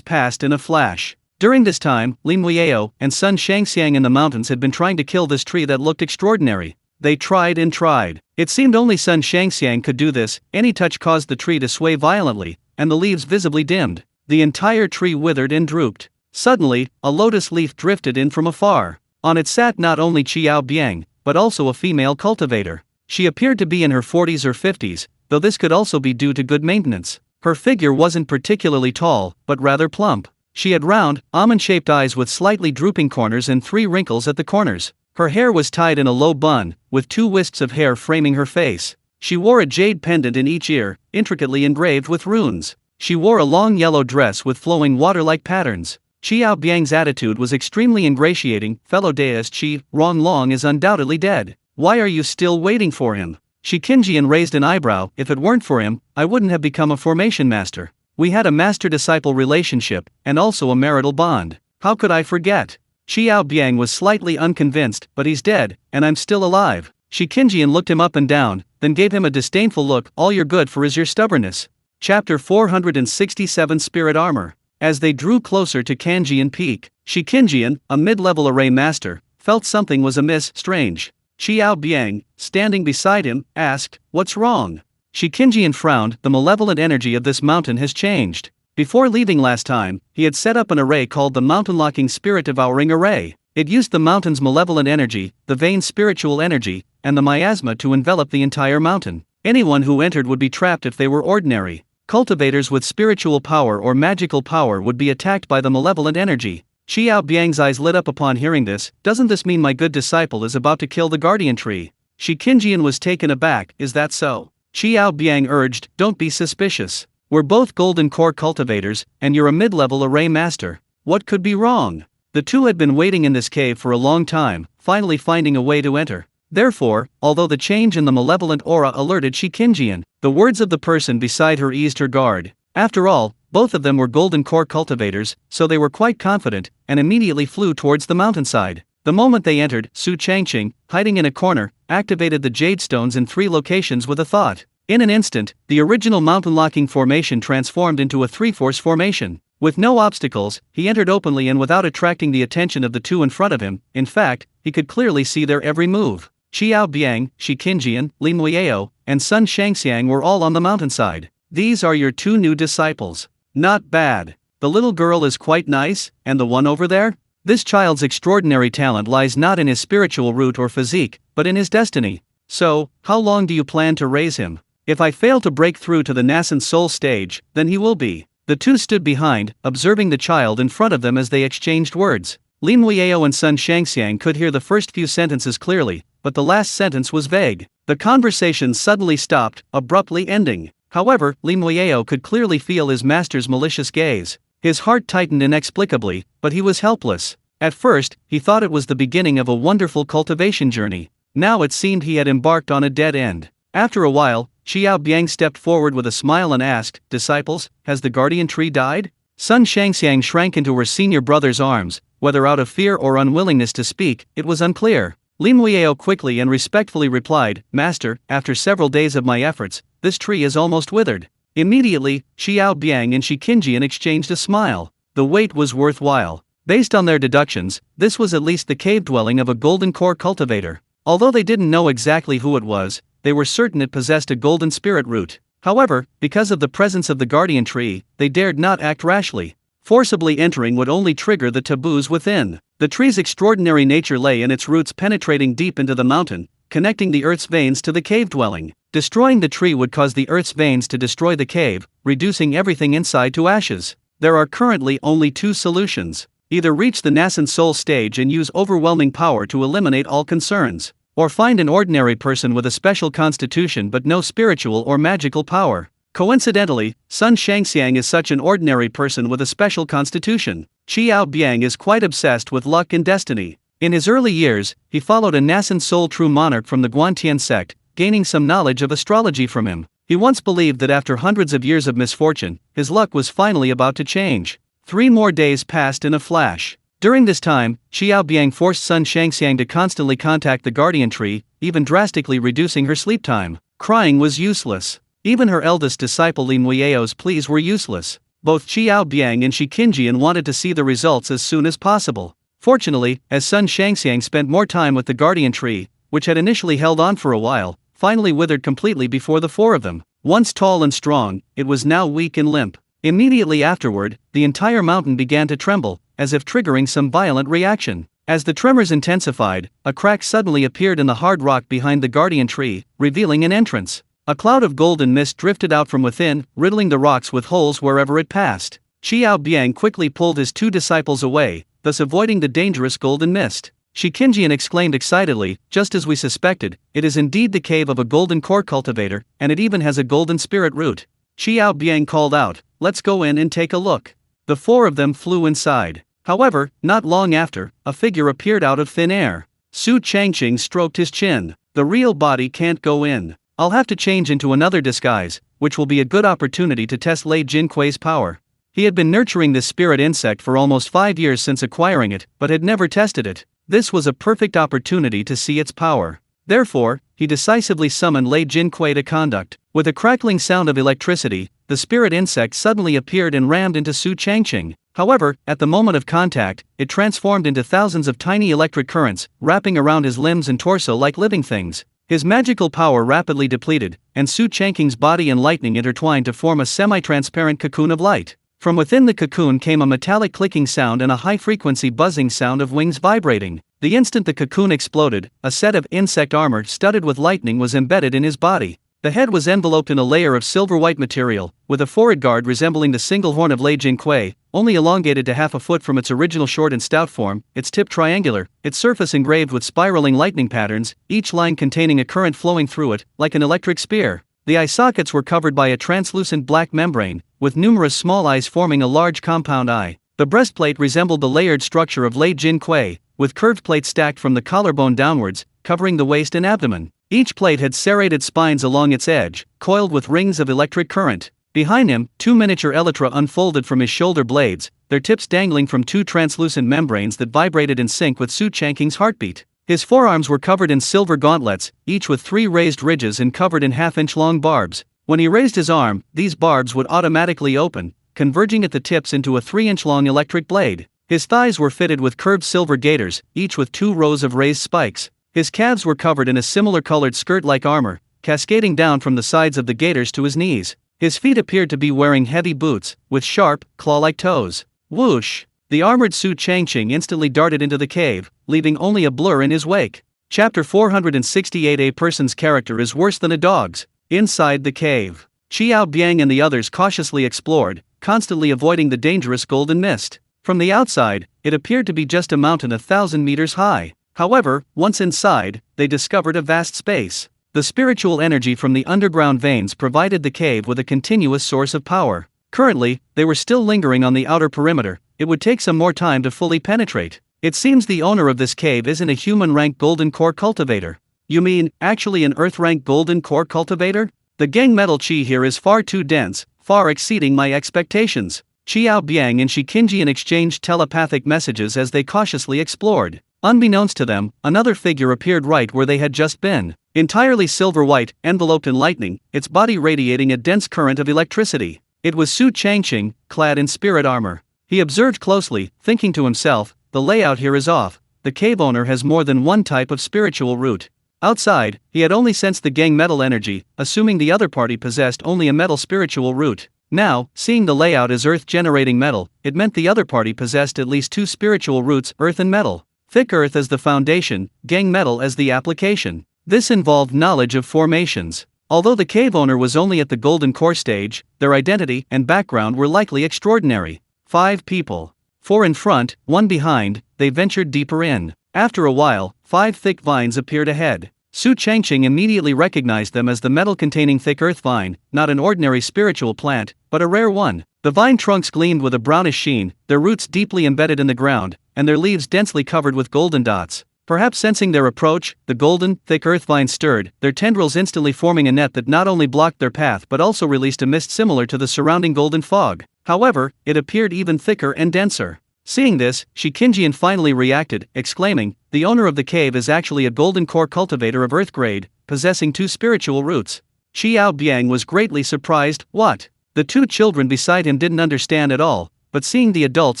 passed in a flash. During this time, Li Muiyao and Sun Shangxiang in the mountains had been trying to kill this tree that looked extraordinary. They tried and tried. It seemed only Sun Shangxiang could do this. Any touch caused the tree to sway violently, and the leaves visibly dimmed. The entire tree withered and drooped. Suddenly, a lotus leaf drifted in from afar. On it sat not only Xiao Biang, but also a female cultivator. She appeared to be in her 40s or 50s, though this could also be due to good maintenance. Her figure wasn't particularly tall, but rather plump. She had round, almond-shaped eyes with slightly drooping corners and 3 wrinkles at the corners. Her hair was tied in a low bun, with 2 wisps of hair framing her face. She wore a jade pendant in each ear, intricately engraved with runes. She wore a long yellow dress with flowing water-like patterns. Xiao Biang's attitude was extremely ingratiating. Fellow deist Qi, Ronglong is undoubtedly dead. Why are you still waiting for him? Shi Qingjian raised an eyebrow. If it weren't for him, I wouldn't have become a formation master. We had a master-disciple relationship, and also a marital bond. How could I forget? Xiao Biang was slightly unconvinced, but he's dead, and I'm still alive. Shi Qingjian looked him up and down, then gave him a disdainful look. All you're good for is your stubbornness. Chapter 467 Spirit Armor. As they drew closer to Kanjian Peak, Shi Qingjian, a mid-level array master, felt something was amiss. Strange. Xiao Biang, standing beside him, asked, "What's wrong?" Shi Qingjian frowned. The malevolent energy of this mountain has changed. Before leaving last time, he had set up an array called the Mountain-Locking Spirit-Devouring Array. It used the mountain's malevolent energy, the Vane's spiritual energy, and the miasma to envelop the entire mountain. Anyone who entered would be trapped if they were ordinary. Cultivators with spiritual power or magical power would be attacked by the malevolent energy. Xiao Biang's eyes lit up upon hearing this. Doesn't this mean my good disciple is about to kill the guardian tree? Shi Qingjian was taken aback. Is that so? Xiao Biang urged, don't be suspicious. We're both golden core cultivators, and you're a mid-level array master. What could be wrong? The two had been waiting in this cave for a long time, finally finding a way to enter. Therefore, although the change in the malevolent aura alerted Shi Qingjian, the words of the person beside her eased her guard. After all, both of them were golden core cultivators, so they were quite confident, and immediately flew towards the mountainside. The moment they entered, Su Changqing, hiding in a corner, activated the jade stones in 3 locations with a thought. In an instant, the original mountain-locking formation transformed into a 3-force formation. With no obstacles, he entered openly and without attracting the attention of the two in front of him. In fact, he could clearly see their every move. Xiao Biang, Shi Qingjian, Lin Weiyao, and Sun Shangxiang were all on the mountainside. These are your 2 new disciples. Not bad. The little girl is quite nice, and the one over there? This child's extraordinary talent lies not in his spiritual root or physique, but in his destiny. So, how long do you plan to raise him? If I fail to break through to the nascent soul stage, then he will be. The two stood behind, observing the child in front of them as they exchanged words. Lin Weiyao and Sun Shangxiang could hear the first few sentences clearly, but the last sentence was vague. The conversation suddenly stopped, abruptly ending. However, Lin Weiyao could clearly feel his master's malicious gaze. His heart tightened inexplicably, but he was helpless. At first, he thought it was the beginning of a wonderful cultivation journey. Now it seemed he had embarked on a dead end. After a while, Xiao Biang stepped forward with a smile and asked, "Disciples, has the guardian tree died?" Sun Shangxiang shrank into her senior brother's arms. Whether out of fear or unwillingness to speak, it was unclear. Lin Weiyao quickly and respectfully replied, "Master, after several days of my efforts, this tree is almost withered." Immediately, Xiao Biang and Shi Qingjian exchanged a smile. The wait was worthwhile. Based on their deductions, this was at least the cave dwelling of a golden core cultivator. Although they didn't know exactly who it was, they were certain it possessed a golden spirit root. However, because of the presence of the guardian tree, they dared not act rashly. Forcibly entering would only trigger the taboos within. The tree's extraordinary nature lay in its roots penetrating deep into the mountain, connecting the earth's veins to the cave dwelling. Destroying the tree would cause the earth's veins to destroy the cave, reducing everything inside to ashes. There are currently only 2 solutions. Either reach the nascent soul stage and use overwhelming power to eliminate all concerns, or find an ordinary person with a special constitution but no spiritual or magical power. Coincidentally, Sun Shangxiang is such an ordinary person with a special constitution. Xiao Biang is quite obsessed with luck and destiny. In his early years, he followed a nascent soul true monarch from the Guantian sect, gaining some knowledge of astrology from him. He once believed that after hundreds of years of misfortune, his luck was finally about to change. 3 more days passed in a flash. During this time, Xiao Biang forced Sun Shangxiang to constantly contact the guardian tree, even drastically reducing her sleep time. Crying was useless. Even her eldest disciple Lin Weiyao's pleas were useless. Both Xiao Biang and Shi Qingjian wanted to see the results as soon as possible. Fortunately, as Sun Shangxiang spent more time with the guardian tree, which had initially held on for a while, finally withered completely before the 4 of them. Once tall and strong, it was now weak and limp. Immediately afterward, the entire mountain began to tremble, as if triggering some violent reaction. As the tremors intensified, a crack suddenly appeared in the hard rock behind the guardian tree, revealing an entrance. A cloud of golden mist drifted out from within, riddling the rocks with holes wherever it passed. Xiao Biang quickly pulled his 2 disciples away, thus avoiding the dangerous golden mist. Shi Qingjian exclaimed excitedly, "Just as we suspected, it is indeed the cave of a golden core cultivator, and it even has a golden spirit root." Xiao Biang called out, "Let's go in and take a look." The 4 of them flew inside. However, not long after, a figure appeared out of thin air. Su Changqing stroked his chin. "The real body can't go in. I'll have to change into another disguise, which will be a good opportunity to test Lei Jinkui's power. He had been nurturing this spirit insect for almost 5 years since acquiring it, but had never tested it. This was a perfect opportunity to see its power. Therefore, he decisively summoned Lei Jinkui to conduct. With a crackling sound of electricity, the spirit insect suddenly appeared and rammed into Su Changqing. However, at the moment of contact, it transformed into thousands of tiny electric currents, wrapping around his limbs and torso like living things. His magical power rapidly depleted, and Su Changqing's body and lightning intertwined to form a semi-transparent cocoon of light. From within the cocoon came a metallic clicking sound and a high-frequency buzzing sound of wings vibrating. The instant the cocoon exploded, a set of insect armor studded with lightning was embedded in his body. The head was enveloped in a layer of silver-white material, with a forehead guard resembling the single horn of Lei Jinkui, only elongated to half a foot from its original short and stout form, its tip triangular, its surface engraved with spiraling lightning patterns, each line containing a current flowing through it, like an electric spear. The eye sockets were covered by a translucent black membrane, with numerous small eyes forming a large compound eye. The breastplate resembled the layered structure of Lei Jinkui, with curved plates stacked from the collarbone downwards, covering the waist and abdomen. Each plate had serrated spines along its edge, coiled with rings of electric current. Behind him, 2 miniature elytra unfolded from his shoulder blades, their tips dangling from 2 translucent membranes that vibrated in sync with Su Changqing's heartbeat. His forearms were covered in silver gauntlets, each with 3 raised ridges and covered in half-inch-long barbs. When he raised his arm, these barbs would automatically open, converging at the tips into a 3-inch-long electric blade. His thighs were fitted with curved silver gaiters, each with 2 rows of raised spikes. His calves were covered in a similar colored skirt-like armor, cascading down from the sides of the gaiters to his knees. His feet appeared to be wearing heavy boots, with sharp, claw-like toes. Whoosh! The armored Su Changqing instantly darted into the cave, leaving only a blur in his wake. Chapter 468. A person's character is worse than a dog's. Inside the cave, Xiao Biang and the others cautiously explored, constantly avoiding the dangerous golden mist. From the outside, it appeared to be just a mountain 1,000 meters high. However, once inside, they discovered a vast space. The spiritual energy from the underground veins provided the cave with a continuous source of power. Currently, they were still lingering on the outer perimeter. It would take some more time to fully penetrate. It seems the owner of this cave isn't a human-rank golden core cultivator. You mean, actually an earth-rank golden core cultivator? The gang metal chi here is far too dense, far exceeding my expectations. Xiao Biang and Shikinjian exchanged telepathic messages as they cautiously explored. Unbeknownst to them, another figure appeared right where they had just been. Entirely silver-white, enveloped in lightning, its body radiating a dense current of electricity. It was Su Changqing, clad in spirit armor. He observed closely, thinking to himself, the layout here is off. The cave owner has more than one type of spiritual root. Outside, he had only sensed the gang metal energy, assuming the other party possessed only a metal spiritual root. Now, seeing the layout as earth-generating metal, it meant the other party possessed at least 2 spiritual roots, earth and metal. Thick earth as the foundation, gang metal as the application. This involved knowledge of formations. Although the cave owner was only at the golden core stage, their identity and background were likely extraordinary. 5 people. 4 in front, 1 behind, they ventured deeper in. After a while, 5 thick vines appeared ahead. Su Changqing immediately recognized them as the metal-containing thick earth vine, not an ordinary spiritual plant, but a rare one. The vine trunks gleamed with a brownish sheen, their roots deeply embedded in the ground, and their leaves densely covered with golden dots. Perhaps sensing their approach, the golden, thick earth vine stirred, their tendrils instantly forming a net that not only blocked their path but also released a mist similar to the surrounding golden fog. However, it appeared even thicker and denser. Seeing this, Shikinjian finally reacted, exclaiming, the owner of the cave is actually a golden core cultivator of earth grade, possessing 2 spiritual roots. Xiao Biang was greatly surprised. What? The 2 children beside him didn't understand at all, but seeing the adults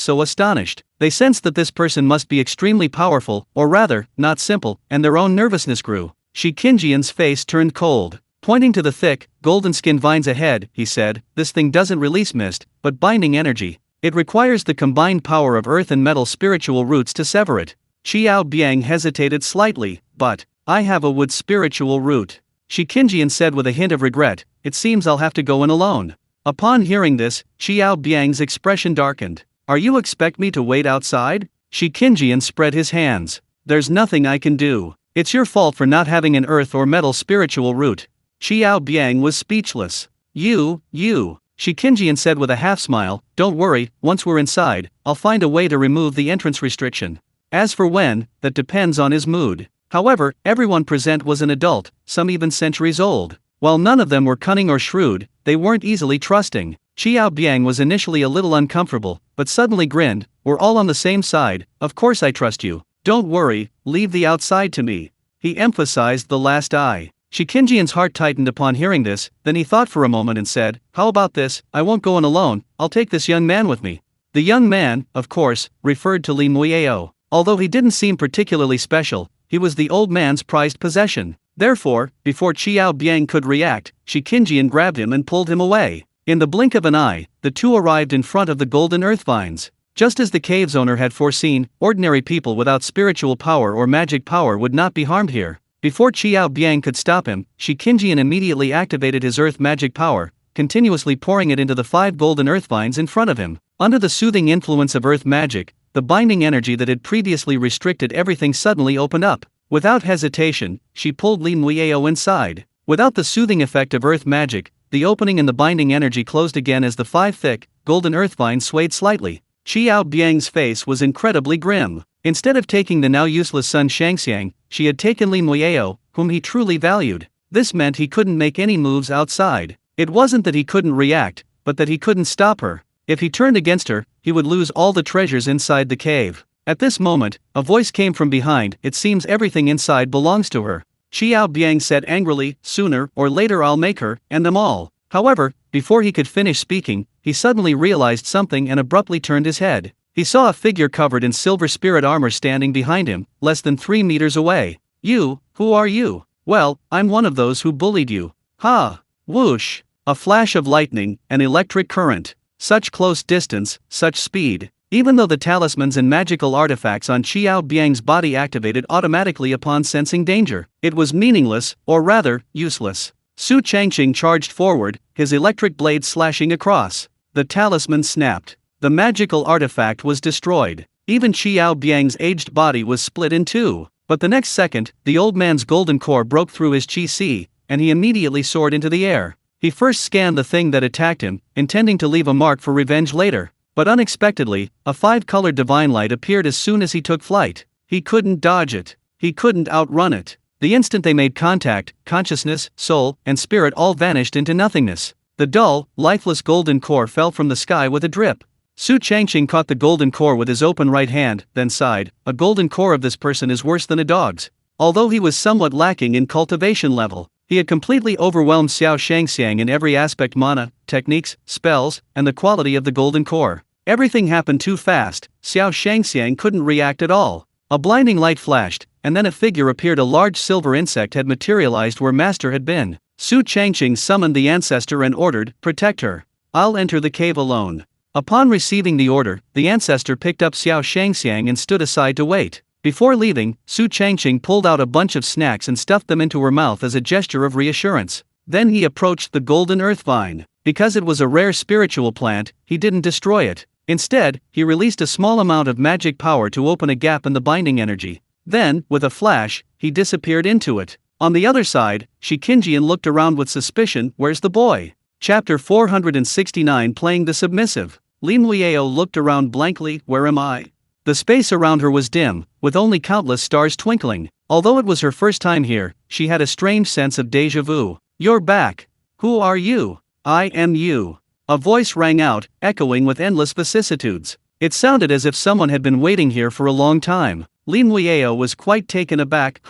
so astonished, they sensed that this person must be extremely powerful, or rather, not simple, and their own nervousness grew. Shikinjian's face turned cold. Pointing to the thick, golden-skinned vines ahead, he said, this thing doesn't release mist, but binding energy. It requires the combined power of earth and metal spiritual roots to sever it. Xiao Biang hesitated slightly, but, I have a wood spiritual root. Shikinjian said with a hint of regret, it seems I'll have to go in alone. Upon hearing this, Xiao Biang's expression darkened. Are you expect me to wait outside? Shikinjian spread his hands. There's nothing I can do. It's your fault for not having an earth or metal spiritual root. Xiao Biang was speechless. You, Shikinjian said with a half-smile, don't worry, once we're inside, I'll find a way to remove the entrance restriction. As for when, that depends on his mood. However, everyone present was an adult, some even centuries old. While none of them were cunning or shrewd, they weren't easily trusting. Qiao Biang was initially a little uncomfortable, but suddenly grinned. We're all on the same side, of course I trust you. Don't worry, leave the outside to me. He emphasized the last I. Shikinjian's heart tightened upon hearing this, then he thought for a moment and said, how about this, I won't go in alone, I'll take this young man with me. The young man, of course, referred to Li Muiao. Although he didn't seem particularly special, he was the old man's prized possession. Therefore, before Qiao Biang could react, Shikinjian grabbed him and pulled him away. In the blink of an eye, the two arrived in front of the golden earth vines. Just as the cave's owner had foreseen, ordinary people without spiritual power or magic power would not be harmed here. Before Qiao Biang could stop him, Shikinjian immediately activated his earth magic power, continuously pouring it into the 5 golden earth vines in front of him. Under the soothing influence of earth magic, the binding energy that had previously restricted everything suddenly opened up. Without hesitation, she pulled Li Muiao inside. Without the soothing effect of earth magic, the opening in the binding energy closed again as the 5 thick, golden earth vines swayed slightly. Qiao Biang's face was incredibly grim. Instead of taking the now useless Sun Shangxiang, she had taken Li Muiao, whom he truly valued. This meant he couldn't make any moves outside. It wasn't that he couldn't react, but that he couldn't stop her. If he turned against her, he would lose all the treasures inside the cave. At this moment, a voice came from behind. It seems everything inside belongs to her. Qiao Biang said angrily, sooner or later I'll make her, and them all. However, before he could finish speaking, he suddenly realized something and abruptly turned his head. He saw a figure covered in silver spirit armor standing behind him, less than 3 meters away. You, who are you? Well, I'm one of those who bullied you. Ha! Whoosh! A flash of lightning, an electric current. Such close distance, such speed. Even though the talismans and magical artifacts on Qiao Biang's body activated automatically upon sensing danger, it was meaningless, or rather, useless. Su Changqing charged forward, his electric blade slashing across. The talisman snapped. The magical artifact was destroyed. Even Qiao Biang's aged body was split in two. But the next second, the old man's golden core broke through his qi, and he immediately soared into the air. He first scanned the thing that attacked him, intending to leave a mark for revenge later. But unexpectedly, a 5-colored divine light appeared as soon as he took flight. He couldn't dodge it. He couldn't outrun it. The instant they made contact, consciousness, soul, and spirit all vanished into nothingness. The dull, lifeless golden core fell from the sky with a drip. Su Changqing caught the golden core with his open right hand, then sighed. A golden core of this person is worse than a dog's. Although he was somewhat lacking in cultivation level, he had completely overwhelmed Xiao Shangxiang in every aspect: mana, techniques, spells, and the quality of the golden core. Everything happened too fast. Xiao Shangxiang couldn't react at all. A blinding light flashed, and then a figure appeared. A large silver insect had materialized where Master had been. Su Changqing summoned the ancestor and ordered, "Protect her. I'll enter the cave alone." Upon receiving the order, the ancestor picked up Xiao Shangxiang and stood aside to wait. Before leaving, Su Changqing pulled out a bunch of snacks and stuffed them into her mouth as a gesture of reassurance. Then he approached the golden earth vine. Because it was a rare spiritual plant, he didn't destroy it. Instead, he released a small amount of magic power to open a gap in the binding energy. Then, with a flash, he disappeared into it. On the other side, Shikinjian looked around with suspicion. Where's the boy? Chapter 469. Playing the submissive. Li Muiao looked around blankly. Where am I? The space around her was dim, with only countless stars twinkling. Although it was her first time here, she had a strange sense of déjà vu. You're back. Who are you? I am you. A voice rang out, echoing with endless vicissitudes. It sounded as if someone had been waiting here for a long time. Li Muiao was quite taken aback.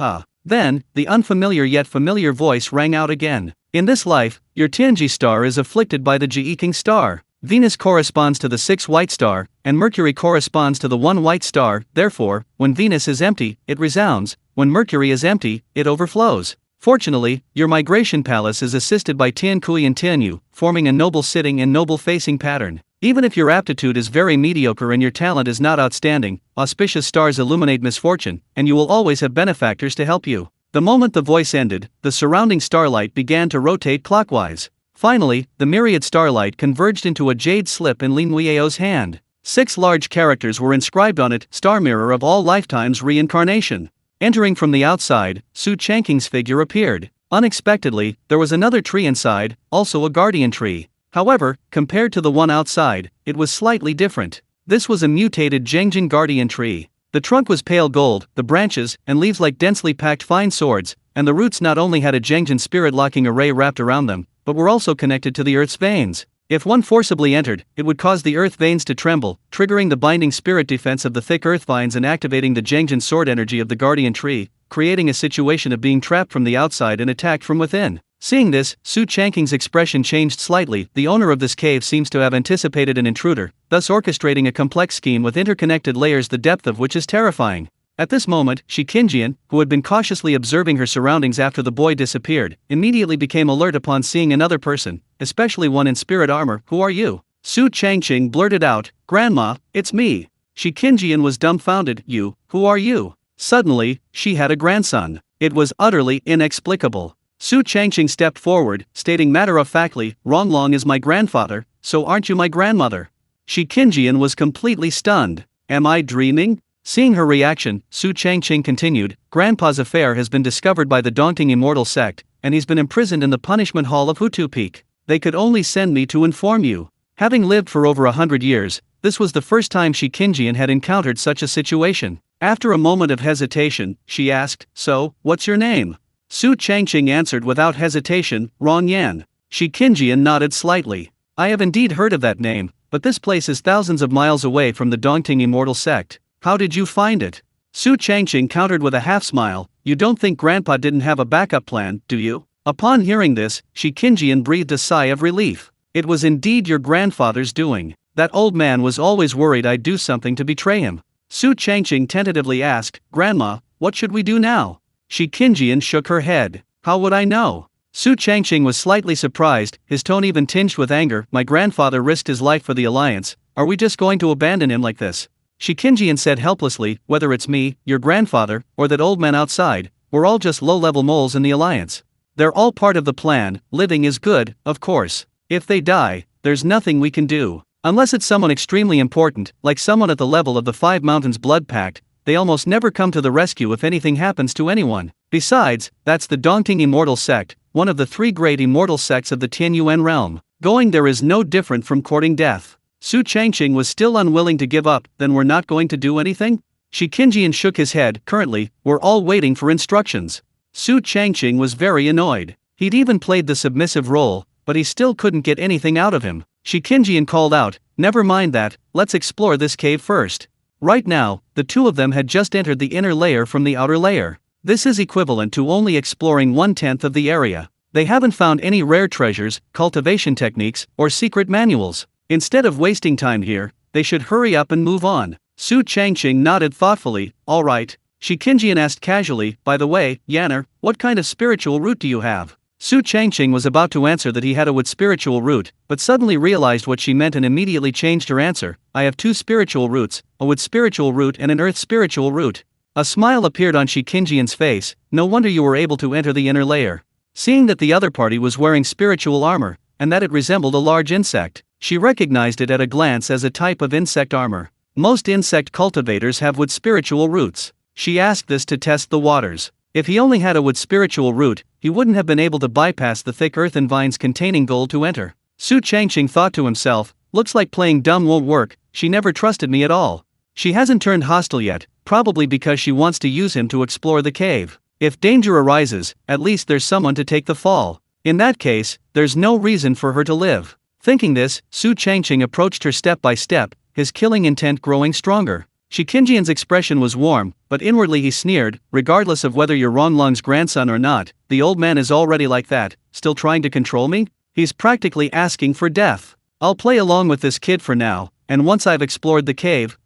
Then, the unfamiliar yet familiar voice rang out again. In this life, your Tianji star is afflicted by the Jiiking star. Venus corresponds to the 6 white star, and Mercury corresponds to the 1 white star. Therefore, when Venus is empty, it resounds. When Mercury is empty, it overflows. Fortunately, your migration palace is assisted by Tiankui and Tianyu, forming a noble sitting and noble facing pattern. Even if your aptitude is very mediocre and your talent is not outstanding, auspicious stars illuminate misfortune, and you will always have benefactors to help you. The moment the voice ended, the surrounding starlight began to rotate clockwise. Finally, the myriad starlight converged into a jade slip in Li Muiao's hand. 6 large characters were inscribed on it: Star Mirror of all lifetimes reincarnation. Entering from the outside, Su Changqing's figure appeared. Unexpectedly, there was another tree inside, also a guardian tree. However, compared to the one outside, it was slightly different. This was a mutated Zhengjin guardian tree. The trunk was pale gold, the branches and leaves like densely packed fine swords, and the roots not only had a Zhengjin spirit-locking array wrapped around them, but were also connected to the earth's veins. If one forcibly entered, it would cause the earth veins to tremble, triggering the binding spirit defense of the thick earth vines and activating the Zhengjin sword energy of the guardian tree, creating a situation of being trapped from the outside and attacked from within. Seeing this, Su Changqing's expression changed slightly. The owner of this cave seems to have anticipated an intruder, thus orchestrating a complex scheme with interconnected layers the depth of which is terrifying. At this moment, Shi Qingjian, who had been cautiously observing her surroundings after the boy disappeared, immediately became alert upon seeing another person, especially one in spirit armor. "Who are you?" Su Changqing blurted out, "Grandma, it's me." Shi Qingjian was dumbfounded. Who are you?" Suddenly, she had a grandson. It was utterly inexplicable. Su Changqing stepped forward, stating matter-of-factly, "Ronglong is my grandfather, so aren't you my grandmother?" Shi Qingjian was completely stunned. "Am I dreaming?" Seeing her reaction, Su Changqing continued, "Grandpa's affair has been discovered by the daunting immortal sect, and he's been imprisoned in the punishment hall of Hutu Peak. They could only send me to inform you." Having lived for over 100 years, this was the first time Shi Qingjian had encountered such a situation. After a moment of hesitation, she asked, "So, what's your name?" Su Changqing answered without hesitation, "Rong Yan." Shi Qingjian nodded slightly. "I have indeed heard of that name, but this place is thousands of miles away from the daunting immortal sect. How did you find it?" Su Changqing countered with a half-smile, "You don't think Grandpa didn't have a backup plan, do you?" Upon hearing this, Shi Qingjian breathed a sigh of relief. "It was indeed your grandfather's doing. That old man was always worried I'd do something to betray him." Su Changqing tentatively asked, "Grandma, what should we do now?" Shi Qingjian shook her head. "How would I know?" Su Changqing was slightly surprised, his tone even tinged with anger. "My grandfather risked his life for the Alliance. Are we just going to abandon him like this?" Shi Qingjian said helplessly, "Whether it's me, your grandfather, or that old man outside, we're all just low-level moles in the Alliance. They're all part of the plan. Living is good, of course. If they die, there's nothing we can do. Unless it's someone extremely important, like someone at the level of the Five Mountains Blood Pact, they almost never come to the rescue if anything happens to anyone. Besides, that's the daunting immortal sect, one of the three great immortal sects of the Tianyuan Realm. Going there is no different from courting death." Su Changqing was still unwilling to give up. "Then we're not going to do anything?" Shi Qingjian shook his head. "Currently, we're all waiting for instructions." Su Changqing was very annoyed. He'd even played the submissive role, but he still couldn't get anything out of him. Shi Qingjian called out, "Never mind that, let's explore this cave first." Right now, the two of them had just entered the inner layer from the outer layer. This is equivalent to only exploring 1/10 of the area. They haven't found any rare treasures, cultivation techniques, or secret manuals. Instead of wasting time here, they should hurry up and move on. Su Changqing nodded thoughtfully. "All right." Shi Qingjian asked casually, "By the way, Yanner, what kind of spiritual root do you have?" Su Changqing was about to answer that he had a wood spiritual root, but suddenly realized what she meant and immediately changed her answer. "I have two spiritual roots, a wood spiritual root and an earth spiritual root." A smile appeared on Shi Qingjian's face. "No wonder you were able to enter the inner layer." Seeing that the other party was wearing spiritual armor, and that it resembled a large insect, she recognized it at a glance as a type of insect armor. Most insect cultivators have wood spiritual roots. She asked this to test the waters. If he only had a wood spiritual root, he wouldn't have been able to bypass the thick earthen vines containing gold to enter. Su Changqing thought to himself, "Looks like playing dumb won't work. She never trusted me at all. She hasn't turned hostile yet, probably because she wants to use him to explore the cave. If danger arises, at least there's someone to take the fall. In that case, there's no reason for her to live." Thinking this, Su Changqing approached her step by step, his killing intent growing stronger. Shi Qingjian's expression was warm, but inwardly he sneered, "Regardless of whether you're Ronglong's grandson or not, the old man is already like that, still trying to control me? He's practically asking for death. I'll play along with this kid for now, and once I've explored the cave,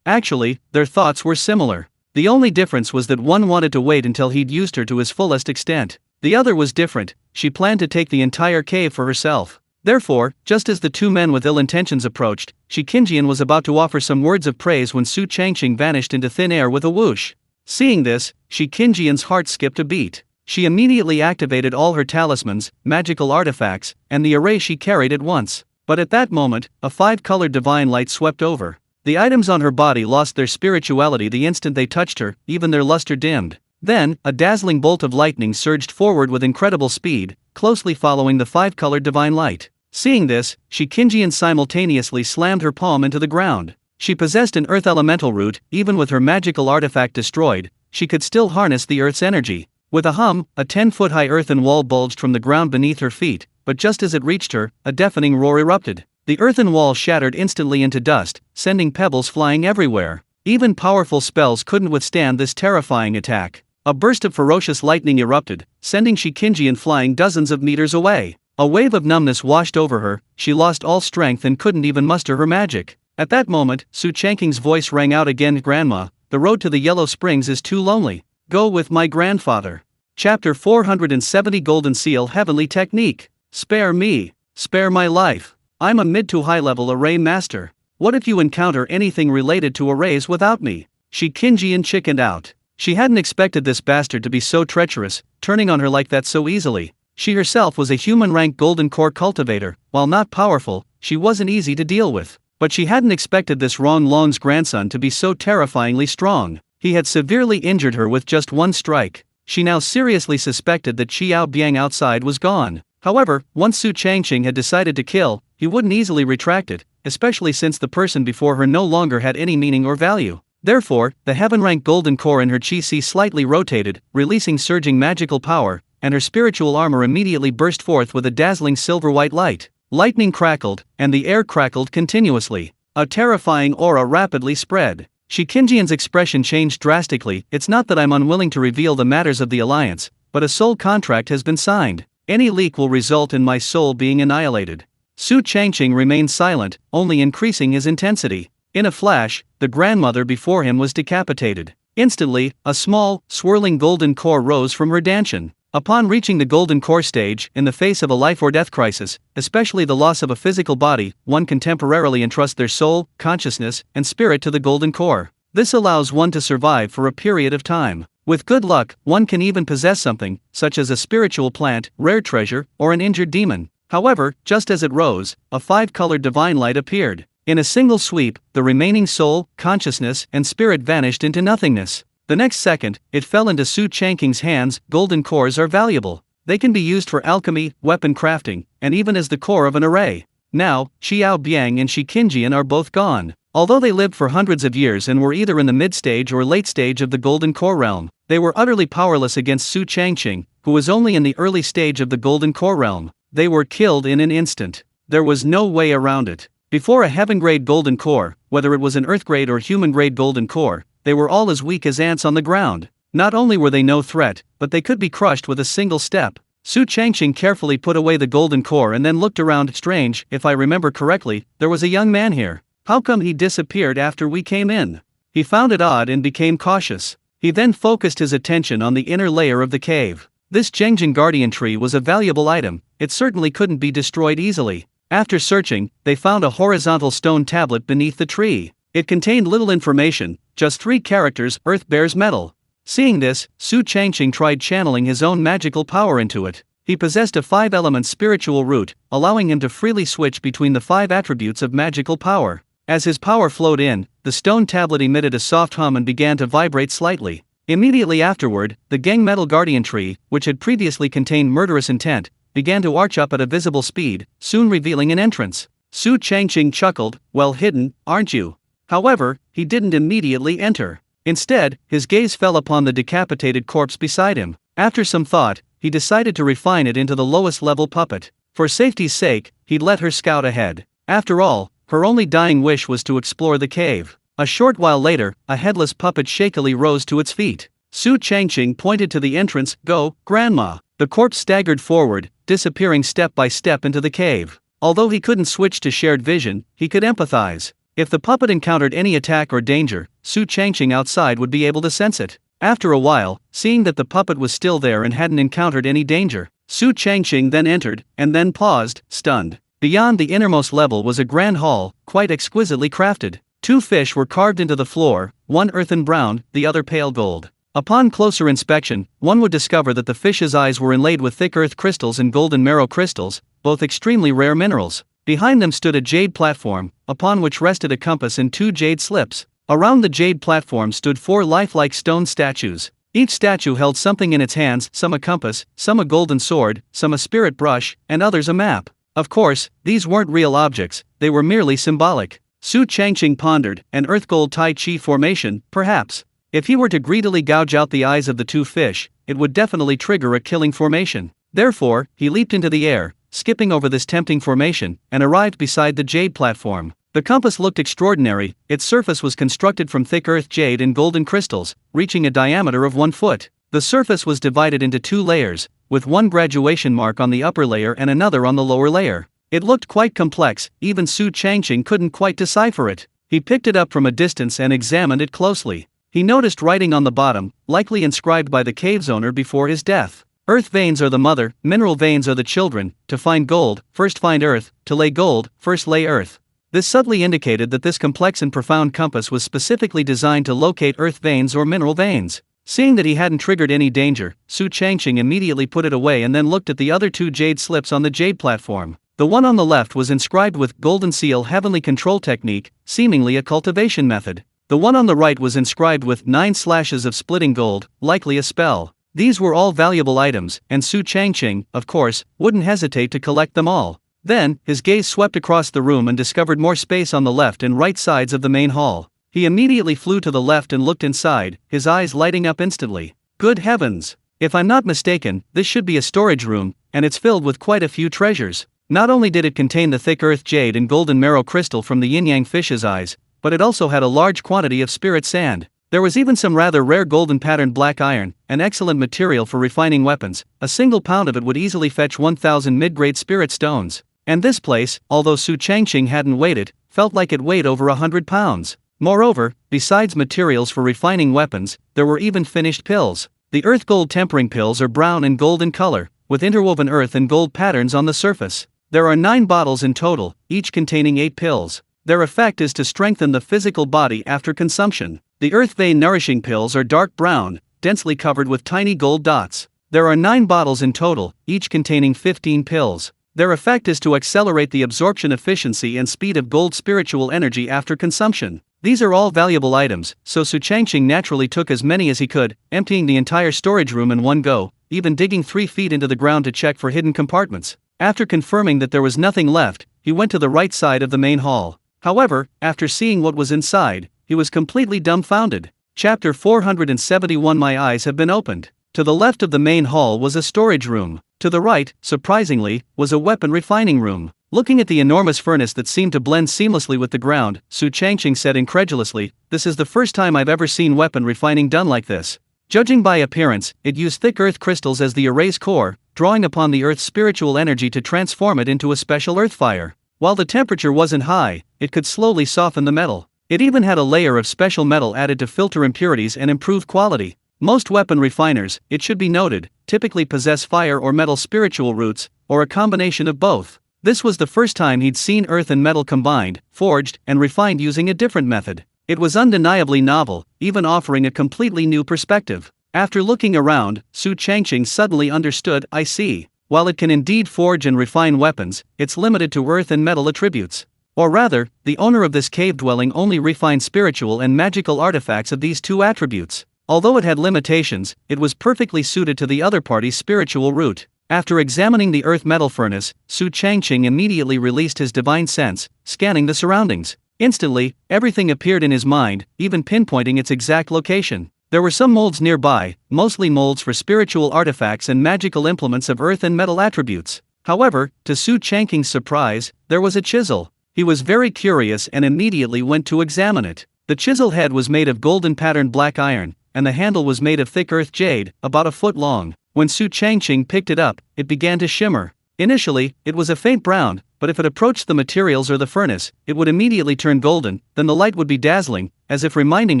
Actually, their thoughts were similar. The only difference was that one wanted to wait until he'd used her to his fullest extent. The other was different. She planned to take the entire cave for herself. Therefore, just as the two men with ill intentions approached, Shi Qingjian was about to offer some words of praise when Su Changqing vanished into thin air with a whoosh. Seeing this, Shi Qingjian's heart skipped a beat. She immediately activated all her talismans, magical artifacts, and the array she carried at once. But at that moment, a five-colored divine light swept over. The items on her body lost their spirituality the instant they touched her, even their luster dimmed. Then, a dazzling bolt of lightning surged forward with incredible speed, closely following the five-colored divine light. Seeing this, Shi Qingjian simultaneously slammed her palm into the ground. She possessed an earth elemental root. Even with her magical artifact destroyed, she could still harness the earth's energy. With a hum, a 10-foot-high earthen wall bulged from the ground beneath her feet, but just as it reached her, a deafening roar erupted. The earthen wall shattered instantly into dust, sending pebbles flying everywhere. Even powerful spells couldn't withstand this terrifying attack. A burst of ferocious lightning erupted, sending Shikinjian flying dozens of meters away. A wave of numbness washed over her, she lost all strength and couldn't even muster her magic. At that moment, Su Chanking's voice rang out again, "Grandma, the road to the Yellow Springs is too lonely. Go with my grandfather." Chapter 470 Golden Seal Heavenly Technique. Spare me. Spare my life. I'm a mid to high level array master. What if you encounter anything related to arrays without me? Shikinjian chickened out. She hadn't expected this bastard to be so treacherous, turning on her like that so easily. She herself was a human-rank golden core cultivator. While not powerful, she wasn't easy to deal with. But she hadn't expected this Ron Long's grandson to be so terrifyingly strong. He had severely injured her with just one strike. She now seriously suspected that Xiao Biang outside was gone. However, once Su Changqing had decided to kill, he wouldn't easily retract it, especially since the person before her no longer had any meaning or value. Therefore, the heaven-rank golden core in her chi-si slightly rotated, releasing surging magical power, and her spiritual armor immediately burst forth with a dazzling silver-white light. Lightning crackled, and the air crackled continuously. A terrifying aura rapidly spread. Shikinjian's expression changed drastically. "It's not that I'm unwilling to reveal the matters of the alliance, but a soul contract has been signed. Any leak will result in my soul being annihilated." Su Changqing remained silent, only increasing his intensity. In a flash, the grandmother before him was decapitated. Instantly, a small, swirling golden core rose from her dantian. Upon reaching the golden core stage, in the face of a life or death crisis, especially the loss of a physical body, one can temporarily entrust their soul, consciousness, and spirit to the golden core. This allows one to survive for a period of time. With good luck, one can even possess something, such as a spiritual plant, rare treasure, or an injured demon. However, just as it rose, a 5-colored divine light appeared. In a single sweep, the remaining soul, consciousness, and spirit vanished into nothingness. The next second, it fell into Su Changqing's hands. Golden cores are valuable. They can be used for alchemy, weapon crafting, and even as the core of an array. Now, Xiao Biang and Shikinjian are both gone. Although they lived for hundreds of years and were either in the mid-stage or late stage of the Golden Core Realm, they were utterly powerless against Su Changqing, who was only in the early stage of the Golden Core Realm. They were killed in an instant. There was no way around it. Before a heaven-grade golden core, whether it was an earth-grade or human-grade golden core, they were all as weak as ants on the ground. Not only were they no threat, but they could be crushed with a single step. Su Changqing carefully put away the golden core and then looked around. "Strange, if I remember correctly, there was a young man here. How come he disappeared after we came in?" He found it odd and became cautious. He then focused his attention on the inner layer of the cave. This Zhengjing Guardian Tree was a valuable item. It certainly couldn't be destroyed easily. After searching, they found a horizontal stone tablet beneath the tree. It contained little information, just 3 characters: "Earth bears metal." Seeing this, Su Changqing tried channeling his own magical power into it. He possessed a 5-element spiritual root, allowing him to freely switch between the 5 attributes of magical power. As his power flowed in, the stone tablet emitted a soft hum and began to vibrate slightly. Immediately afterward, the Gang Metal Guardian Tree, which had previously contained murderous intent, began to arch up at a visible speed, soon revealing an entrance. Su Changqing chuckled. "Well hidden, aren't you?" However, he didn't immediately enter. Instead, his gaze fell upon the decapitated corpse beside him. After some thought, he decided to refine it into the lowest level puppet. For safety's sake, he'd let her scout ahead. After all, her only dying wish was to explore the cave. A short while later, a headless puppet shakily rose to its feet. Su Changqing pointed to the entrance. "Go, Grandma." The corpse staggered forward, disappearing step by step into the cave. Although he couldn't switch to shared vision, he could empathize. If the puppet encountered any attack or danger, Su Changqing outside would be able to sense it. After a while, seeing that the puppet was still there and hadn't encountered any danger, Su Changqing then entered, and then paused, stunned. Beyond the innermost level was a grand hall, quite exquisitely crafted. 2 fish were carved into the floor, one earthen brown, the other pale gold. Upon closer inspection, one would discover that the fish's eyes were inlaid with thick earth crystals and golden marrow crystals, both extremely rare minerals. Behind them stood a jade platform, upon which rested a compass and 2 jade slips. Around the jade platform stood 4 lifelike stone statues. Each statue held something in its hands, some a compass, some a golden sword, some a spirit brush, and others a map. Of course, these weren't real objects, they were merely symbolic. Su Changqing pondered. An earth gold Tai Chi formation, perhaps. If he were to greedily gouge out the eyes of the two fish, it would definitely trigger a killing formation. Therefore, he leaped into the air, skipping over this tempting formation, and arrived beside the jade platform. The compass looked extraordinary. Its surface was constructed from thick earth jade and golden crystals, reaching a diameter of 1 foot. The surface was divided into 2 layers, with one graduation mark on the upper layer and another on the lower layer. It looked quite complex, even Su Changqing couldn't quite decipher it. He picked it up from a distance and examined it closely. He noticed writing on the bottom, likely inscribed by the cave's owner before his death. Earth veins are the mother, mineral veins are the children. To find gold, first find earth. To lay gold, first lay earth. This subtly indicated that this complex and profound compass was specifically designed to locate earth veins or mineral veins. Seeing that he hadn't triggered any danger, Su Changqing immediately put it away and then looked at the other 2 jade slips on the jade platform. The one on the left was inscribed with Golden Seal Heavenly Control Technique, seemingly a cultivation method. The one on the right was inscribed with 9 slashes of splitting gold, likely a spell. These were all valuable items, and Su Changqing, of course, wouldn't hesitate to collect them all. Then, his gaze swept across the room and discovered more space on the left and right sides of the main hall. He immediately flew to the left and looked inside, his eyes lighting up instantly. Good heavens! If I'm not mistaken, this should be a storage room, and it's filled with quite a few treasures. Not only did it contain the thick earth jade and golden marrow crystal from the yin-yang fish's eyes, but it also had a large quantity of spirit sand. There was even some rather rare golden patterned black iron, an excellent material for refining weapons. A single pound of it would easily fetch 1,000 mid-grade spirit stones. And this place, although Su Changqing hadn't weighed it, felt like it weighed over 100 pounds. Moreover, besides materials for refining weapons, there were even finished pills. The earth gold tempering pills are brown and gold in color, with interwoven earth and gold patterns on the surface. There are 9 bottles in total, each containing 8 pills. Their effect is to strengthen the physical body after consumption. The earth vein nourishing pills are dark brown, densely covered with tiny gold dots. There are 9 bottles in total, each containing 15 pills. Their effect is to accelerate the absorption efficiency and speed of gold spiritual energy after consumption. These are all valuable items, so Su Changqing naturally took as many as he could, emptying the entire storage room in one go, even digging 3 feet into the ground to check for hidden compartments. After confirming that there was nothing left, he went to the right side of the main hall. However, after seeing what was inside, he was completely dumbfounded. Chapter 471 My eyes have been opened. To the left of the main hall was a storage room. To the right, surprisingly, was a weapon refining room. Looking at the enormous furnace that seemed to blend seamlessly with the ground, Su Changqing said incredulously, "This is the first time I've ever seen weapon refining done like this." Judging by appearance, it used thick earth crystals as the array's core, drawing upon the earth's spiritual energy to transform it into a special earth fire. While the temperature wasn't high, it could slowly soften the metal. It even had a layer of special metal added to filter impurities and improve quality. Most weapon refiners, it should be noted, typically possess fire or metal spiritual roots, or a combination of both. This was the first time he'd seen earth and metal combined, forged, and refined using a different method. It was undeniably novel, even offering a completely new perspective. After looking around, Su Changqing suddenly understood, I see. While it can indeed forge and refine weapons, it's limited to earth and metal attributes. Or rather, the owner of this cave dwelling only refined spiritual and magical artifacts of these 2 attributes. Although it had limitations, it was perfectly suited to the other party's spiritual root. After examining the earth metal furnace, Su Changqing immediately released his divine sense, scanning the surroundings. Instantly, everything appeared in his mind, even pinpointing its exact location. There were some molds nearby, mostly molds for spiritual artifacts and magical implements of earth and metal attributes. However, to Su Changqing's surprise, there was a chisel. He was very curious and immediately went to examine it. The chisel head was made of golden patterned black iron, and the handle was made of thick earth jade, about a foot long. When Su Changqing picked it up, it began to shimmer. Initially, it was a faint brown, but if it approached the materials or the furnace, it would immediately turn golden, then the light would be dazzling, as if reminding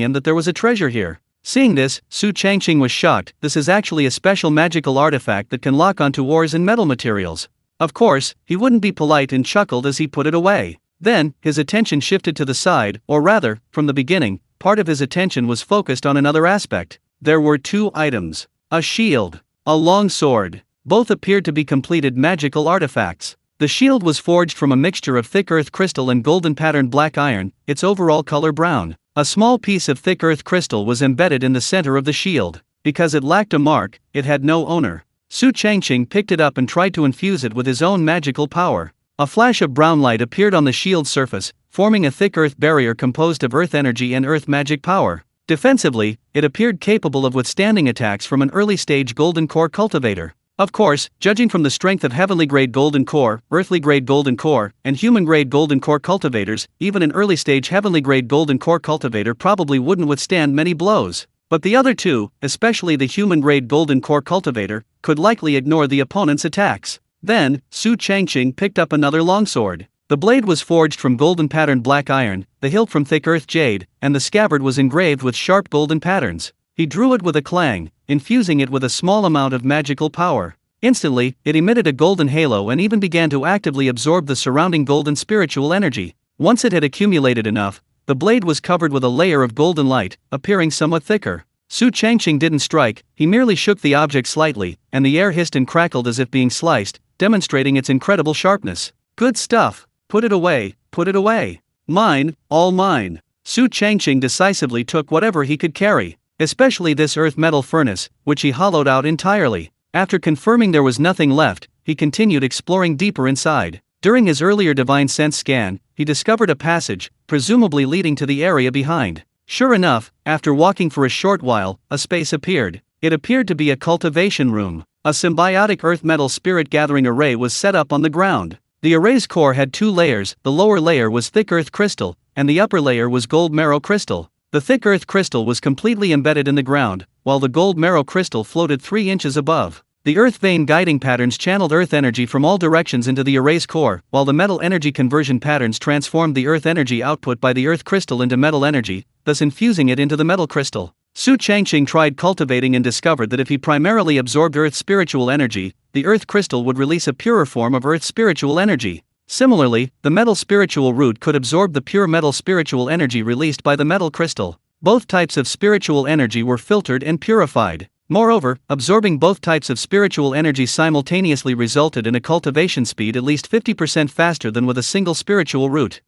him that there was a treasure here. Seeing this, Su Changqing was shocked. This is actually a special magical artifact that can lock onto ores and metal materials. Of course, he wouldn't be polite and chuckled as he put it away. Then, his attention shifted to the side, or rather, from the beginning, part of his attention was focused on another aspect. There were 2 items. A shield. A long sword. Both appeared to be completed magical artifacts. The shield was forged from a mixture of thick earth crystal and golden patterned black iron, its overall color brown. A small piece of thick earth crystal was embedded in the center of the shield. Because it lacked a mark, it had no owner. Su Changqing picked it up and tried to infuse it with his own magical power. A flash of brown light appeared on the shield's surface, forming a thick earth barrier composed of earth energy and earth magic power. Defensively, it appeared capable of withstanding attacks from an early-stage Golden Core cultivator. Of course, judging from the strength of heavenly-grade Golden Core, earthly-grade Golden Core, and human-grade Golden Core cultivators, even an early-stage heavenly-grade Golden Core cultivator probably wouldn't withstand many blows. But the other two, especially the human-grade Golden Core cultivator, could likely ignore the opponent's attacks. Then, Su Changqing picked up another longsword. The blade was forged from golden-patterned black iron, the hilt from thick earth jade, and the scabbard was engraved with sharp golden patterns. He drew it with a clang, infusing it with a small amount of magical power. Instantly, it emitted a golden halo and even began to actively absorb the surrounding golden spiritual energy. Once it had accumulated enough, the blade was covered with a layer of golden light, appearing somewhat thicker. Su Changqing didn't strike, he merely shook the object slightly, and the air hissed and crackled as if being sliced, demonstrating its incredible sharpness. Good stuff. Put it away, put it away. Mine, all mine. Su Changqing decisively took whatever he could carry, especially this earth metal furnace, which he hollowed out entirely. After confirming there was nothing left, he continued exploring deeper inside. During his earlier divine sense scan, he discovered a passage, presumably leading to the area behind. Sure enough, after walking for a short while, a space appeared. It appeared to be a cultivation room. A symbiotic earth metal spirit gathering array was set up on the ground. The array's core had two layers, the lower layer was thick earth crystal, and the upper layer was gold marrow crystal. The thick earth crystal was completely embedded in the ground, while the gold marrow crystal floated 3 inches above. The earth vein guiding patterns channeled earth energy from all directions into the array's core, while the metal energy conversion patterns transformed the earth energy output by the earth crystal into metal energy, thus infusing it into the metal crystal. Su Changqing tried cultivating and discovered that if he primarily absorbed earth's spiritual energy, the earth crystal would release a purer form of earth's spiritual energy. Similarly, the metal spiritual root could absorb the pure metal spiritual energy released by the metal crystal. Both types of spiritual energy were filtered and purified. Moreover, absorbing both types of spiritual energy simultaneously resulted in a cultivation speed at least 50% faster than with a single spiritual root.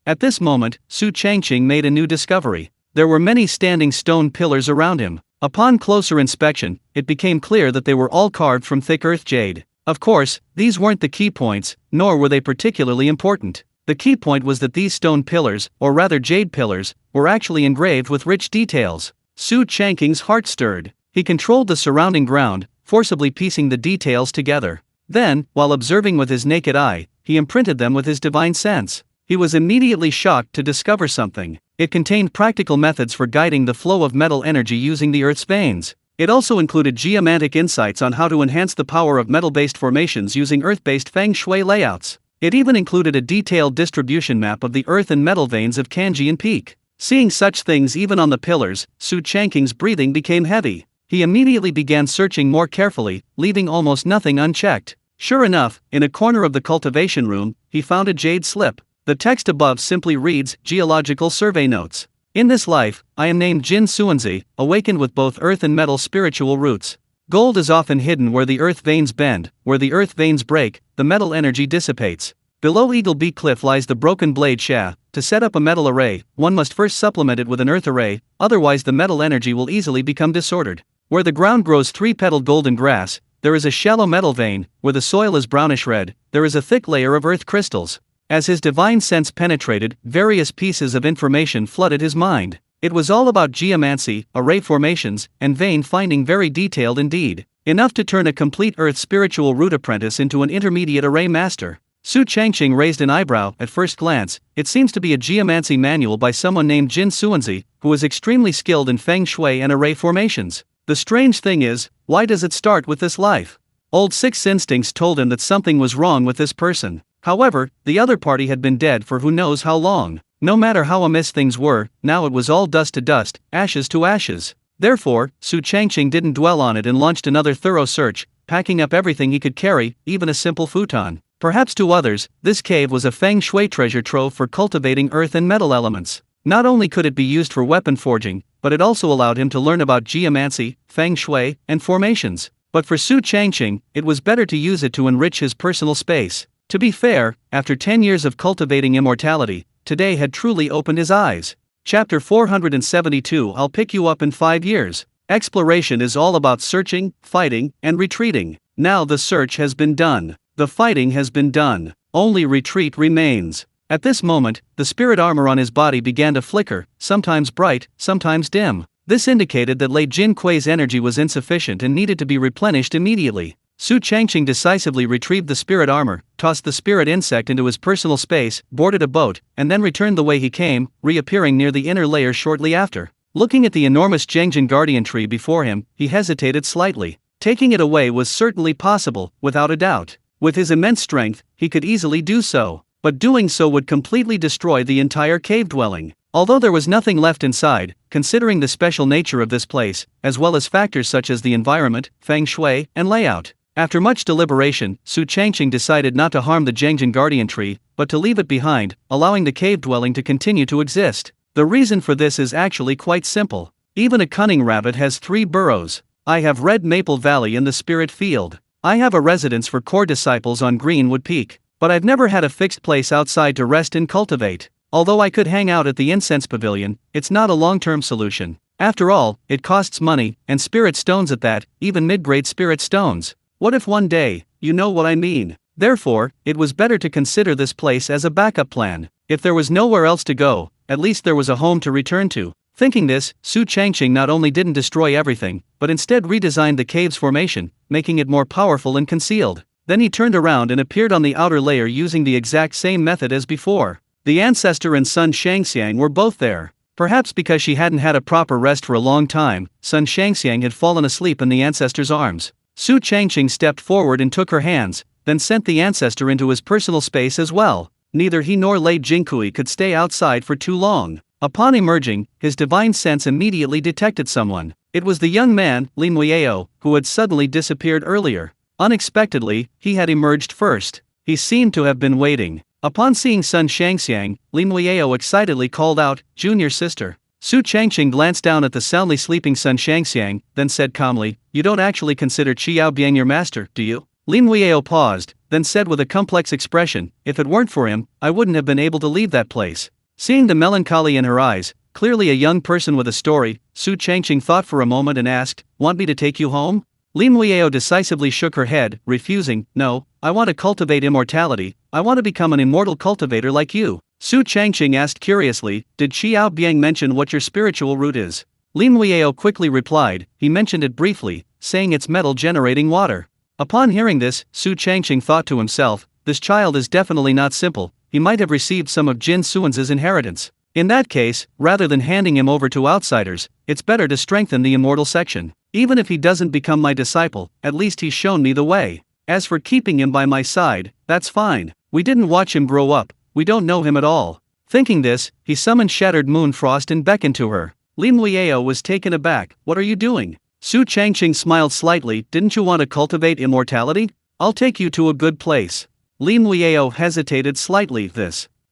At this moment, Su Changqing made a new discovery. There were many standing stone pillars around him. Upon closer inspection, it became clear that they were all carved from thick earth jade. Of course, these weren't the key points, nor were they particularly important. The key point was that these stone pillars, or rather jade pillars, were actually engraved with rich details. Su Changqing's heart stirred. He controlled the surrounding ground, forcibly piecing the details together. Then, while observing with his naked eye, he imprinted them with his divine sense. He was immediately shocked to discover something. It contained practical methods for guiding the flow of metal energy using the Earth's veins. It also included geomantic insights on how to enhance the power of metal-based formations using Earth-based feng shui layouts. It even included a detailed distribution map of the Earth and metal veins of Kanjian Peak. Seeing such things even on the pillars, Su Changqing's breathing became heavy. He immediately began searching more carefully, leaving almost nothing unchecked. Sure enough, in a corner of the cultivation room, he found a jade slip. The text above simply reads, Geological Survey Notes. In this life, I am named Jin Suanzi, awakened with both earth and metal spiritual roots. Gold is often hidden where the earth veins bend, where the earth veins break, the metal energy dissipates. Below Eagle Beak Cliff lies the broken blade shaft. To set up a metal array, one must first supplement it with an earth array, otherwise the metal energy will easily become disordered. Where the ground grows 3-petaled golden grass, there is a shallow metal vein. Where the soil is brownish red, there is a thick layer of earth crystals. As his divine sense penetrated, various pieces of information flooded his mind. It was all about geomancy, array formations, and vein finding, very detailed indeed. Enough to turn a complete earth spiritual root apprentice into an intermediate array master. Su Changqing raised an eyebrow. At first glance, it seems to be a geomancy manual by someone named Jin Suanzi, who is extremely skilled in feng shui and array formations. The strange thing is, why does it start with this life? Old sixth instincts told him that something was wrong with this person. However, the other party had been dead for who knows how long. No matter how amiss things were, now it was all dust to dust, ashes to ashes. Therefore, Su Changqing didn't dwell on it and launched another thorough search, packing up everything he could carry, even a simple futon. Perhaps to others, this cave was a feng shui treasure trove for cultivating earth and metal elements. Not only could it be used for weapon forging, but it also allowed him to learn about geomancy, feng shui, and formations. But for Su Changqing, it was better to use it to enrich his personal space. To be fair, after 10 years of cultivating immortality, today had truly opened his eyes. Chapter 472. I'll pick you up in 5 years. Exploration is all about searching, fighting, and retreating. Now the search has been done. The fighting has been done. Only retreat remains. At this moment, the spirit armor on his body began to flicker, sometimes bright, sometimes dim. This indicated that Lei Jin Kui's energy was insufficient and needed to be replenished immediately. Su Changqing decisively retrieved the spirit armor, tossed the spirit insect into his personal space, boarded a boat, and then returned the way he came, reappearing near the inner layer shortly after. Looking at the enormous Zhengjin Guardian Tree before him, he hesitated slightly. Taking it away was certainly possible, without a doubt. With his immense strength, he could easily do so. But doing so would completely destroy the entire cave dwelling. Although there was nothing left inside, considering the special nature of this place, as well as factors such as the environment, feng shui, and layout. After much deliberation, Su Changqing decided not to harm the Zhengjin Guardian Tree, but to leave it behind, allowing the cave dwelling to continue to exist. The reason for this is actually quite simple. Even a cunning rabbit has 3 burrows. I have Red Maple Valley in the Spirit Field. I have a residence for core disciples on Greenwood Peak. But I've never had a fixed place outside to rest and cultivate. Although I could hang out at the incense pavilion, it's not a long-term solution. After all, it costs money, and spirit stones at that, even mid-grade spirit stones. What if one day, you know what I mean? Therefore, it was better to consider this place as a backup plan. If there was nowhere else to go, at least there was a home to return to. Thinking this, Su Changqing not only didn't destroy everything, but instead redesigned the cave's formation, making it more powerful and concealed. Then he turned around and appeared on the outer layer using the exact same method as before. The ancestor and Sun Shangxiang were both there. Perhaps because she hadn't had a proper rest for a long time, Sun Shangxiang had fallen asleep in the ancestor's arms. Su Changqing stepped forward and took her hands, then sent the ancestor into his personal space as well. Neither he nor Lei Jingkui could stay outside for too long. Upon emerging, his divine sense immediately detected someone. It was the young man, Lin Muiao, who had suddenly disappeared earlier. Unexpectedly, he had emerged first. He seemed to have been waiting. Upon seeing Sun Shangxiang, Lin Muiao excitedly called out, "Junior sister." Su Changqing glanced down at the soundly sleeping Sun Shangxiang, then said calmly, "You don't actually consider Qiao Biang your master, do you?" Lin Muiao paused, then said with a complex expression, "If it weren't for him, I wouldn't have been able to leave that place." Seeing the melancholy in her eyes, clearly a young person with a story, Su Changqing thought for a moment and asked, "Want me to take you home?" Lin Muiao decisively shook her head, refusing. "No, I want to cultivate immortality. I want to become an immortal cultivator like you." Su Changqing asked curiously, "Did Qiao Biang mention what your spiritual root is?" Lin Muiao quickly replied, "He mentioned it briefly, saying it's metal generating water." Upon hearing this, Su Changqing thought to himself, "This child is definitely not simple. He might have received some of Jin Suan's inheritance. In that case, rather than handing him over to outsiders, it's better to strengthen the immortal section. Even if he doesn't become my disciple, at least he's shown me the way. As for keeping him by my side, that's fine. We didn't watch him grow up, we don't know him at all." Thinking this, he summoned Shattered Moon Frost and beckoned to her. Lin Muiao was taken aback. "What are you doing?" Su Changqing smiled slightly. "Didn't you want to cultivate immortality? I'll take you to a good place." Lin Muiao hesitated slightly.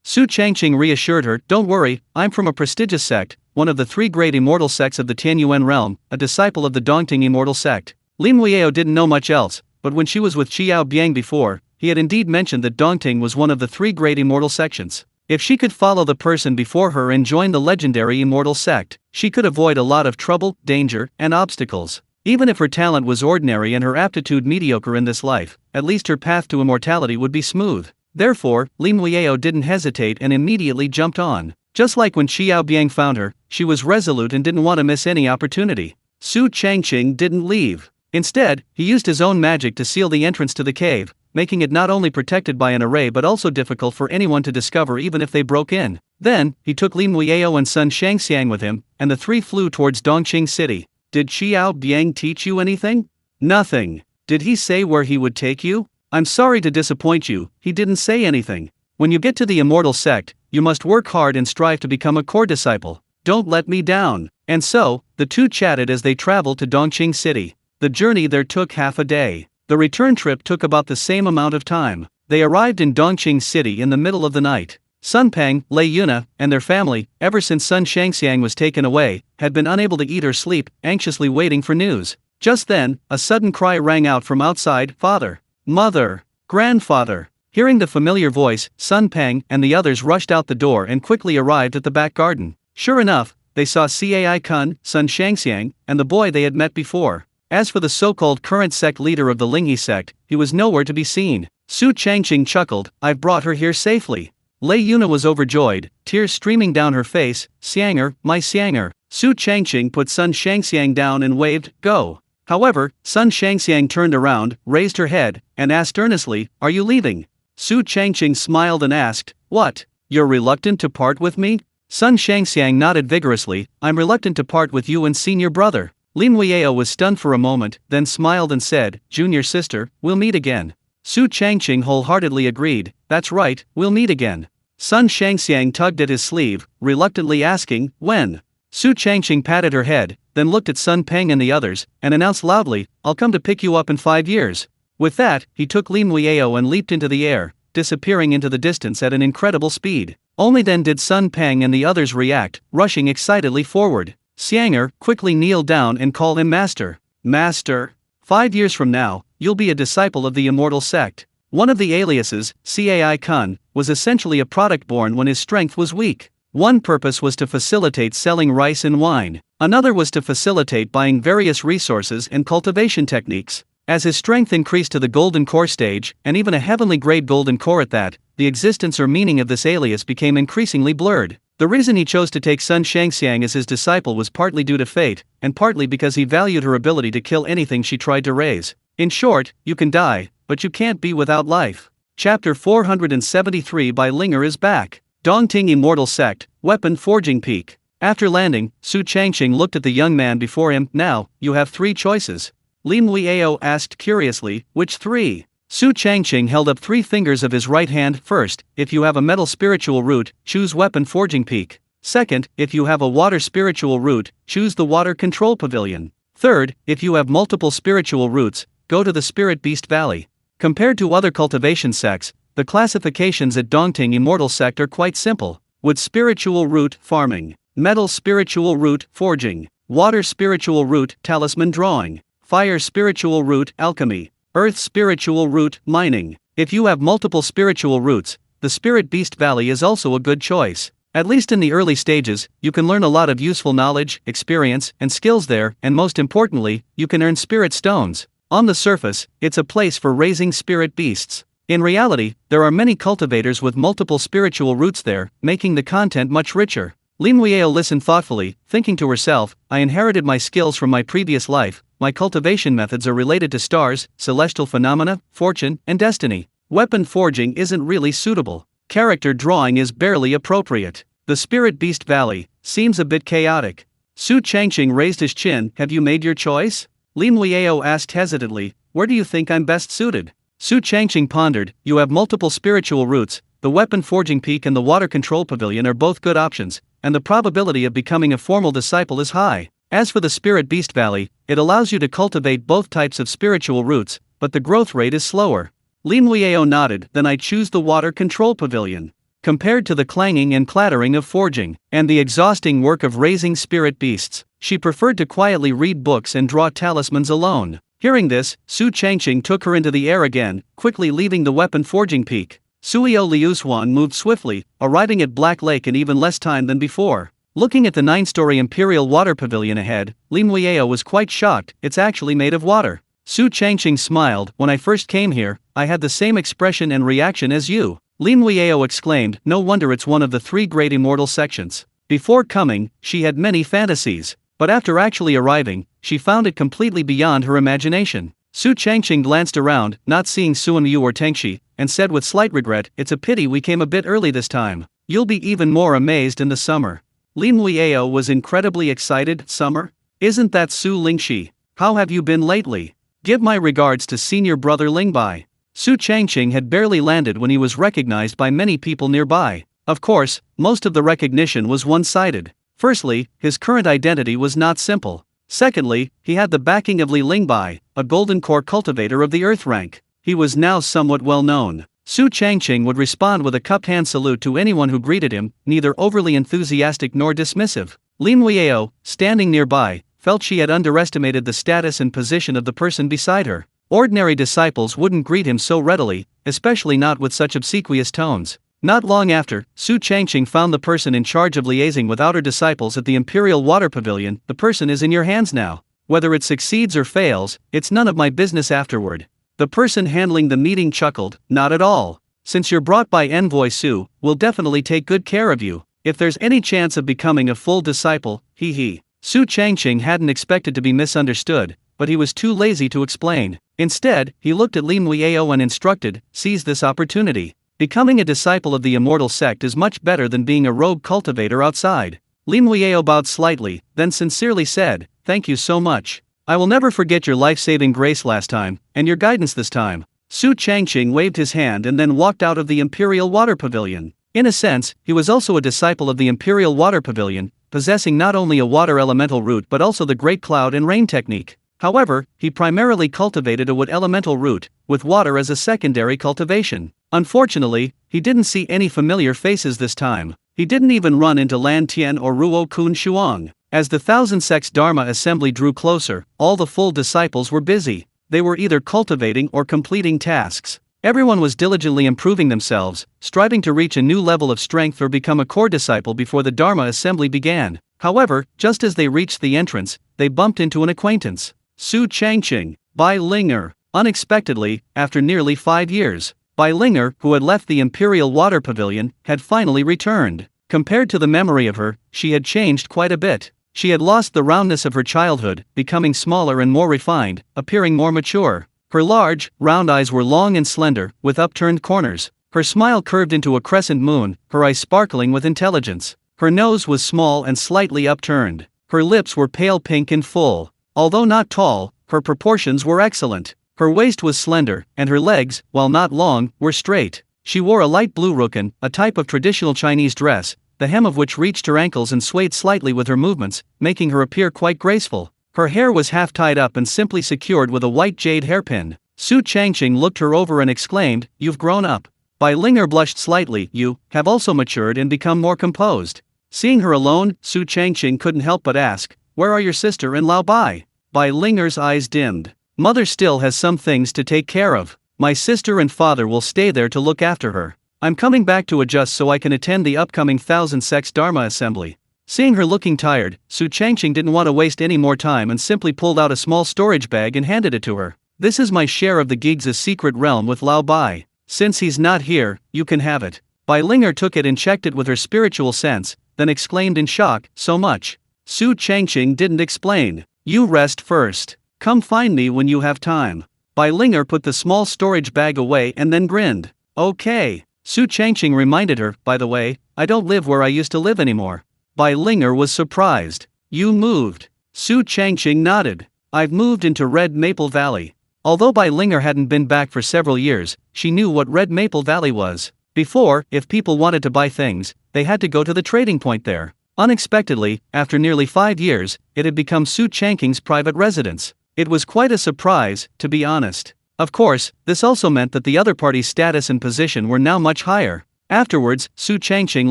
Su Changqing reassured her, "Don't worry, I'm from a prestigious sect, one of the 3 great immortal sects of the Tianyuan Realm, a disciple of the Dongting immortal sect." Lin Muiao didn't know much else, but when she was with Qiao Biang before, he had indeed mentioned that Dongting was one of the 3 great immortal sections. If she could follow the person before her and join the legendary immortal sect, she could avoid a lot of trouble, danger, and obstacles. Even if her talent was ordinary and her aptitude mediocre in this life, at least her path to immortality would be smooth. Therefore, Lin Muiao didn't hesitate and immediately jumped on. Just like when Qiao Biang found her, she was resolute and didn't want to miss any opportunity. Su Changqing didn't leave. Instead, he used his own magic to seal the entrance to the cave, making it not only protected by an array but also difficult for anyone to discover even if they broke in. Then, he took Lin Muiao and Sun Shangxiang with him, and the 3 flew towards Dongqing City. "Did Qiao Biang teach you anything?" "Nothing." "Did he say where he would take you?" "I'm sorry to disappoint you, he didn't say anything. When you get to the immortal sect, you must work hard and strive to become a core disciple. Don't let me down." And so, the two chatted as they traveled to Dongqing City. The journey there took half a day. The return trip took about the same amount of time. They arrived in Dongqing City in the middle of the night. Sun Peng, Lei Yuna, and their family, ever since Sun Shangxiang was taken away, had been unable to eat or sleep, anxiously waiting for news. Just then, a sudden cry rang out from outside, "Father! Mother! Grandfather!" Hearing the familiar voice, Sun Peng and the others rushed out the door and quickly arrived at the back garden. Sure enough, they saw Cai Kun, Sun Shangxiang, and the boy they had met before. As for the so-called current sect leader of the Lingyi sect, he was nowhere to be seen. Su Changqing chuckled, "I've brought her here safely. Lei Yuna was overjoyed, tears streaming down her face. Xianger, my Xianger. Su Changqing put Sun Shangxiang down and waved, go. However, Sun Shangxiang turned around, raised her head, and asked earnestly, are you leaving? Su Changqing smiled and asked, what? You're reluctant to part with me? Sun Shangxiang nodded vigorously, I'm reluctant to part with you and senior brother. Lin Weiyao was stunned for a moment, then smiled and said, junior sister, we'll meet again. Su Changqing wholeheartedly agreed, that's right, we'll meet again. Sun Shangxiang tugged at his sleeve, reluctantly asking, when? Su Changqing patted her head, then looked at Sun Peng and the others, and announced loudly, I'll come to pick you up in 5 years. With that, he took Lin Weiyao and leaped into the air, disappearing into the distance at an incredible speed. Only then did Sun Peng and the others react, rushing excitedly forward. Xianger quickly kneeled down and called him master. Master. 5 years from now, you'll be a disciple of the immortal sect. One of the aliases, Cai Kun, was essentially a product born when his strength was weak. One purpose was to facilitate selling rice and wine. Another was to facilitate buying various resources and cultivation techniques. As his strength increased to the golden core stage, and even a heavenly grade golden core at that, the existence or meaning of this alias became increasingly blurred. The reason he chose to take Sun Shangxiang as his disciple was partly due to fate, and partly because he valued her ability to kill anything she tried to raise. In short, you can die, but you can't be without life. Chapter 473 by Linger is back. Dongting Immortal Sect, Weapon Forging Peak. After landing, Su Changqing looked at the young man before him. Now, you have 3 choices. Lin Weiyao asked curiously, which 3? Su Changqing held up 3 fingers of his right hand. First, if you have a metal spiritual root, choose Weapon Forging Peak. Second, if you have a water spiritual root, choose the Water Control Pavilion. Third, if you have multiple spiritual roots, go to the Spirit Beast Valley. Compared to other cultivation sects, the classifications at Dongting Immortal Sect are quite simple. Wood spiritual root farming, metal spiritual root forging, water spiritual root talisman drawing, fire spiritual root alchemy, earth spiritual root mining. If you have multiple spiritual roots, the Spirit Beast Valley is also a good choice. At least in the early stages, you can learn a lot of useful knowledge, experience, and skills there, and most importantly, you can earn spirit stones. On the surface, it's a place for raising spirit beasts. In reality, there are many cultivators with multiple spiritual roots there, making the content much richer. Lin Weiyao listened thoughtfully, thinking to herself, I inherited my skills from my previous life, my cultivation methods are related to stars, celestial phenomena, fortune, and destiny. Weapon forging isn't really suitable. Character drawing is barely appropriate. The Spirit Beast Valley seems a bit chaotic. Su Changqing raised his chin. Have you made your choice? Lin Weiyao asked hesitantly, where do you think I'm best suited? Su Changqing pondered, you have multiple spiritual roots, the Weapon Forging Peak and the Water Control Pavilion are both good options, and the probability of becoming a formal disciple is high. As for the Spirit Beast Valley, it allows you to cultivate both types of spiritual roots, but the growth rate is slower. Lin Weiyao nodded, then I choose the Water Control Pavilion. Compared to the clanging and clattering of forging, and the exhausting work of raising spirit beasts, she preferred to quietly read books and draw talismans alone. Hearing this, Su Changqing took her into the air again, quickly leaving the Weapon Forging Peak. Suio Liusuan moved swiftly, arriving at Black Lake in even less time than before. Looking at the 9-story Imperial Water Pavilion ahead, Lin Weiyao was quite shocked. It's actually made of water. Su Changqing smiled. When I first came here, I had the same expression and reaction as you. Lin Weiyao exclaimed, no wonder it's one of the 3 great immortal sections. Before coming, she had many fantasies, but after actually arriving, she found it completely beyond her imagination. Su Changqing glanced around, not seeing Suan Yu or Tengxi, and said with slight regret, it's a pity we came a bit early this time. You'll be even more amazed in the summer. Lin Weiyao was incredibly excited. Summer? Isn't that Su Lingxi? How have you been lately? Give my regards to senior brother Lingbai. Su Changqing had barely landed when he was recognized by many people nearby. Of course, most of the recognition was one-sided. Firstly, his current identity was not simple. Secondly, he had the backing of Li Lingbai, a golden core cultivator of the Earth rank. He was now somewhat well known. Su Changqing would respond with a cupped hand salute to anyone who greeted him, neither overly enthusiastic nor dismissive. Lin Weiyao, standing nearby, felt she had underestimated the status and position of the person beside her. Ordinary disciples wouldn't greet him so readily, especially not with such obsequious tones. Not long after, Su Changqing found the person in charge of liaising with outer disciples at the Imperial Water Pavilion. The person is in your hands now. Whether it succeeds or fails, it's none of my business afterward. The person handling the meeting chuckled, not at all. since you're brought by Envoy Su, we'll definitely take good care of you. If there's any chance of becoming a full disciple, he. Su Changqing hadn't expected to be misunderstood, but he was too lazy to explain. Instead, he looked at Lim Weao and instructed, seize this opportunity. Becoming a disciple of the immortal sect is much better than being a rogue cultivator outside. Lim Weao bowed slightly, then sincerely said, thank you so much. I will never forget your life-saving grace last time, and your guidance this time. Su Changqing waved his hand and then walked out of the Imperial Water Pavilion. In a sense, he was also a disciple of the Imperial Water Pavilion, possessing not only a water elemental root but also the Great Cloud and Rain technique. However, he primarily cultivated a wood elemental root, with water as a secondary cultivation. Unfortunately, he didn't see any familiar faces this time. He didn't even run into Lan Tian or Ruo Kun Shuang. As the Thousand Sects Dharma assembly drew closer, all the full disciples were busy. They were either cultivating or completing tasks. Everyone was diligently improving themselves, striving to reach a new level of strength or become a core disciple before the Dharma assembly began. However, just as they reached the entrance, they bumped into an acquaintance. Su Changqing, Bai Linger. Unexpectedly, after nearly 5 years, Bai Linger, who had left the Imperial Water Pavilion, had finally returned. Compared to the memory of her, she had changed quite a bit. She had lost the roundness of her childhood, becoming smaller and more refined, appearing more mature. Her large, round eyes were long and slender, with upturned corners. Her smile curved into a crescent moon, her eyes sparkling with intelligence. Her nose was small and slightly upturned. Her lips were pale pink and full. Although not tall, her proportions were excellent. Her waist was slender, and her legs, while not long, were straight. She wore a light blue rukan, a type of traditional Chinese dress, the hem of which reached her ankles and swayed slightly with her movements, making her appear quite graceful. Her hair was half tied up and simply secured with a white jade hairpin. Su Changqing looked her over and exclaimed, "You've grown up." Bai Linger blushed slightly. "You have also matured and become more composed." Seeing her alone, Su Changqing couldn't help but ask, "Where are your sister and Lao Bai?" Bai Linger's eyes dimmed. "Mother still has some things to take care of. My sister and father will stay there to look after her. I'm coming back to adjust so I can attend the upcoming Thousand Sects Dharma assembly." Seeing her looking tired, Su Changqing didn't want to waste any more time and simply pulled out a small storage bag and handed it to her. "This is my share of the Gig's secret realm with Lao Bai. Since he's not here, you can have it." Bai Linger took it and checked it with her spiritual sense, then exclaimed in shock, "So much?" Su Changqing didn't explain. "You rest first. Come find me when you have time." Bai Linger put the small storage bag away and then grinned. "Okay." Su Changqing reminded her, "By the way, I don't live where I used to live anymore." Bai Linger was surprised. "You moved?" Su Changqing nodded. "I've moved into Red Maple Valley." Although Bai Linger hadn't been back for several years, she knew what Red Maple Valley was. Before, if people wanted to buy things, they had to go to the trading point there. Unexpectedly, after nearly 5 years, it had become Su Changqing's private residence. It was quite a surprise, to be honest. Of course, this also meant that the other party's status and position were now much higher. Afterwards, Su Changqing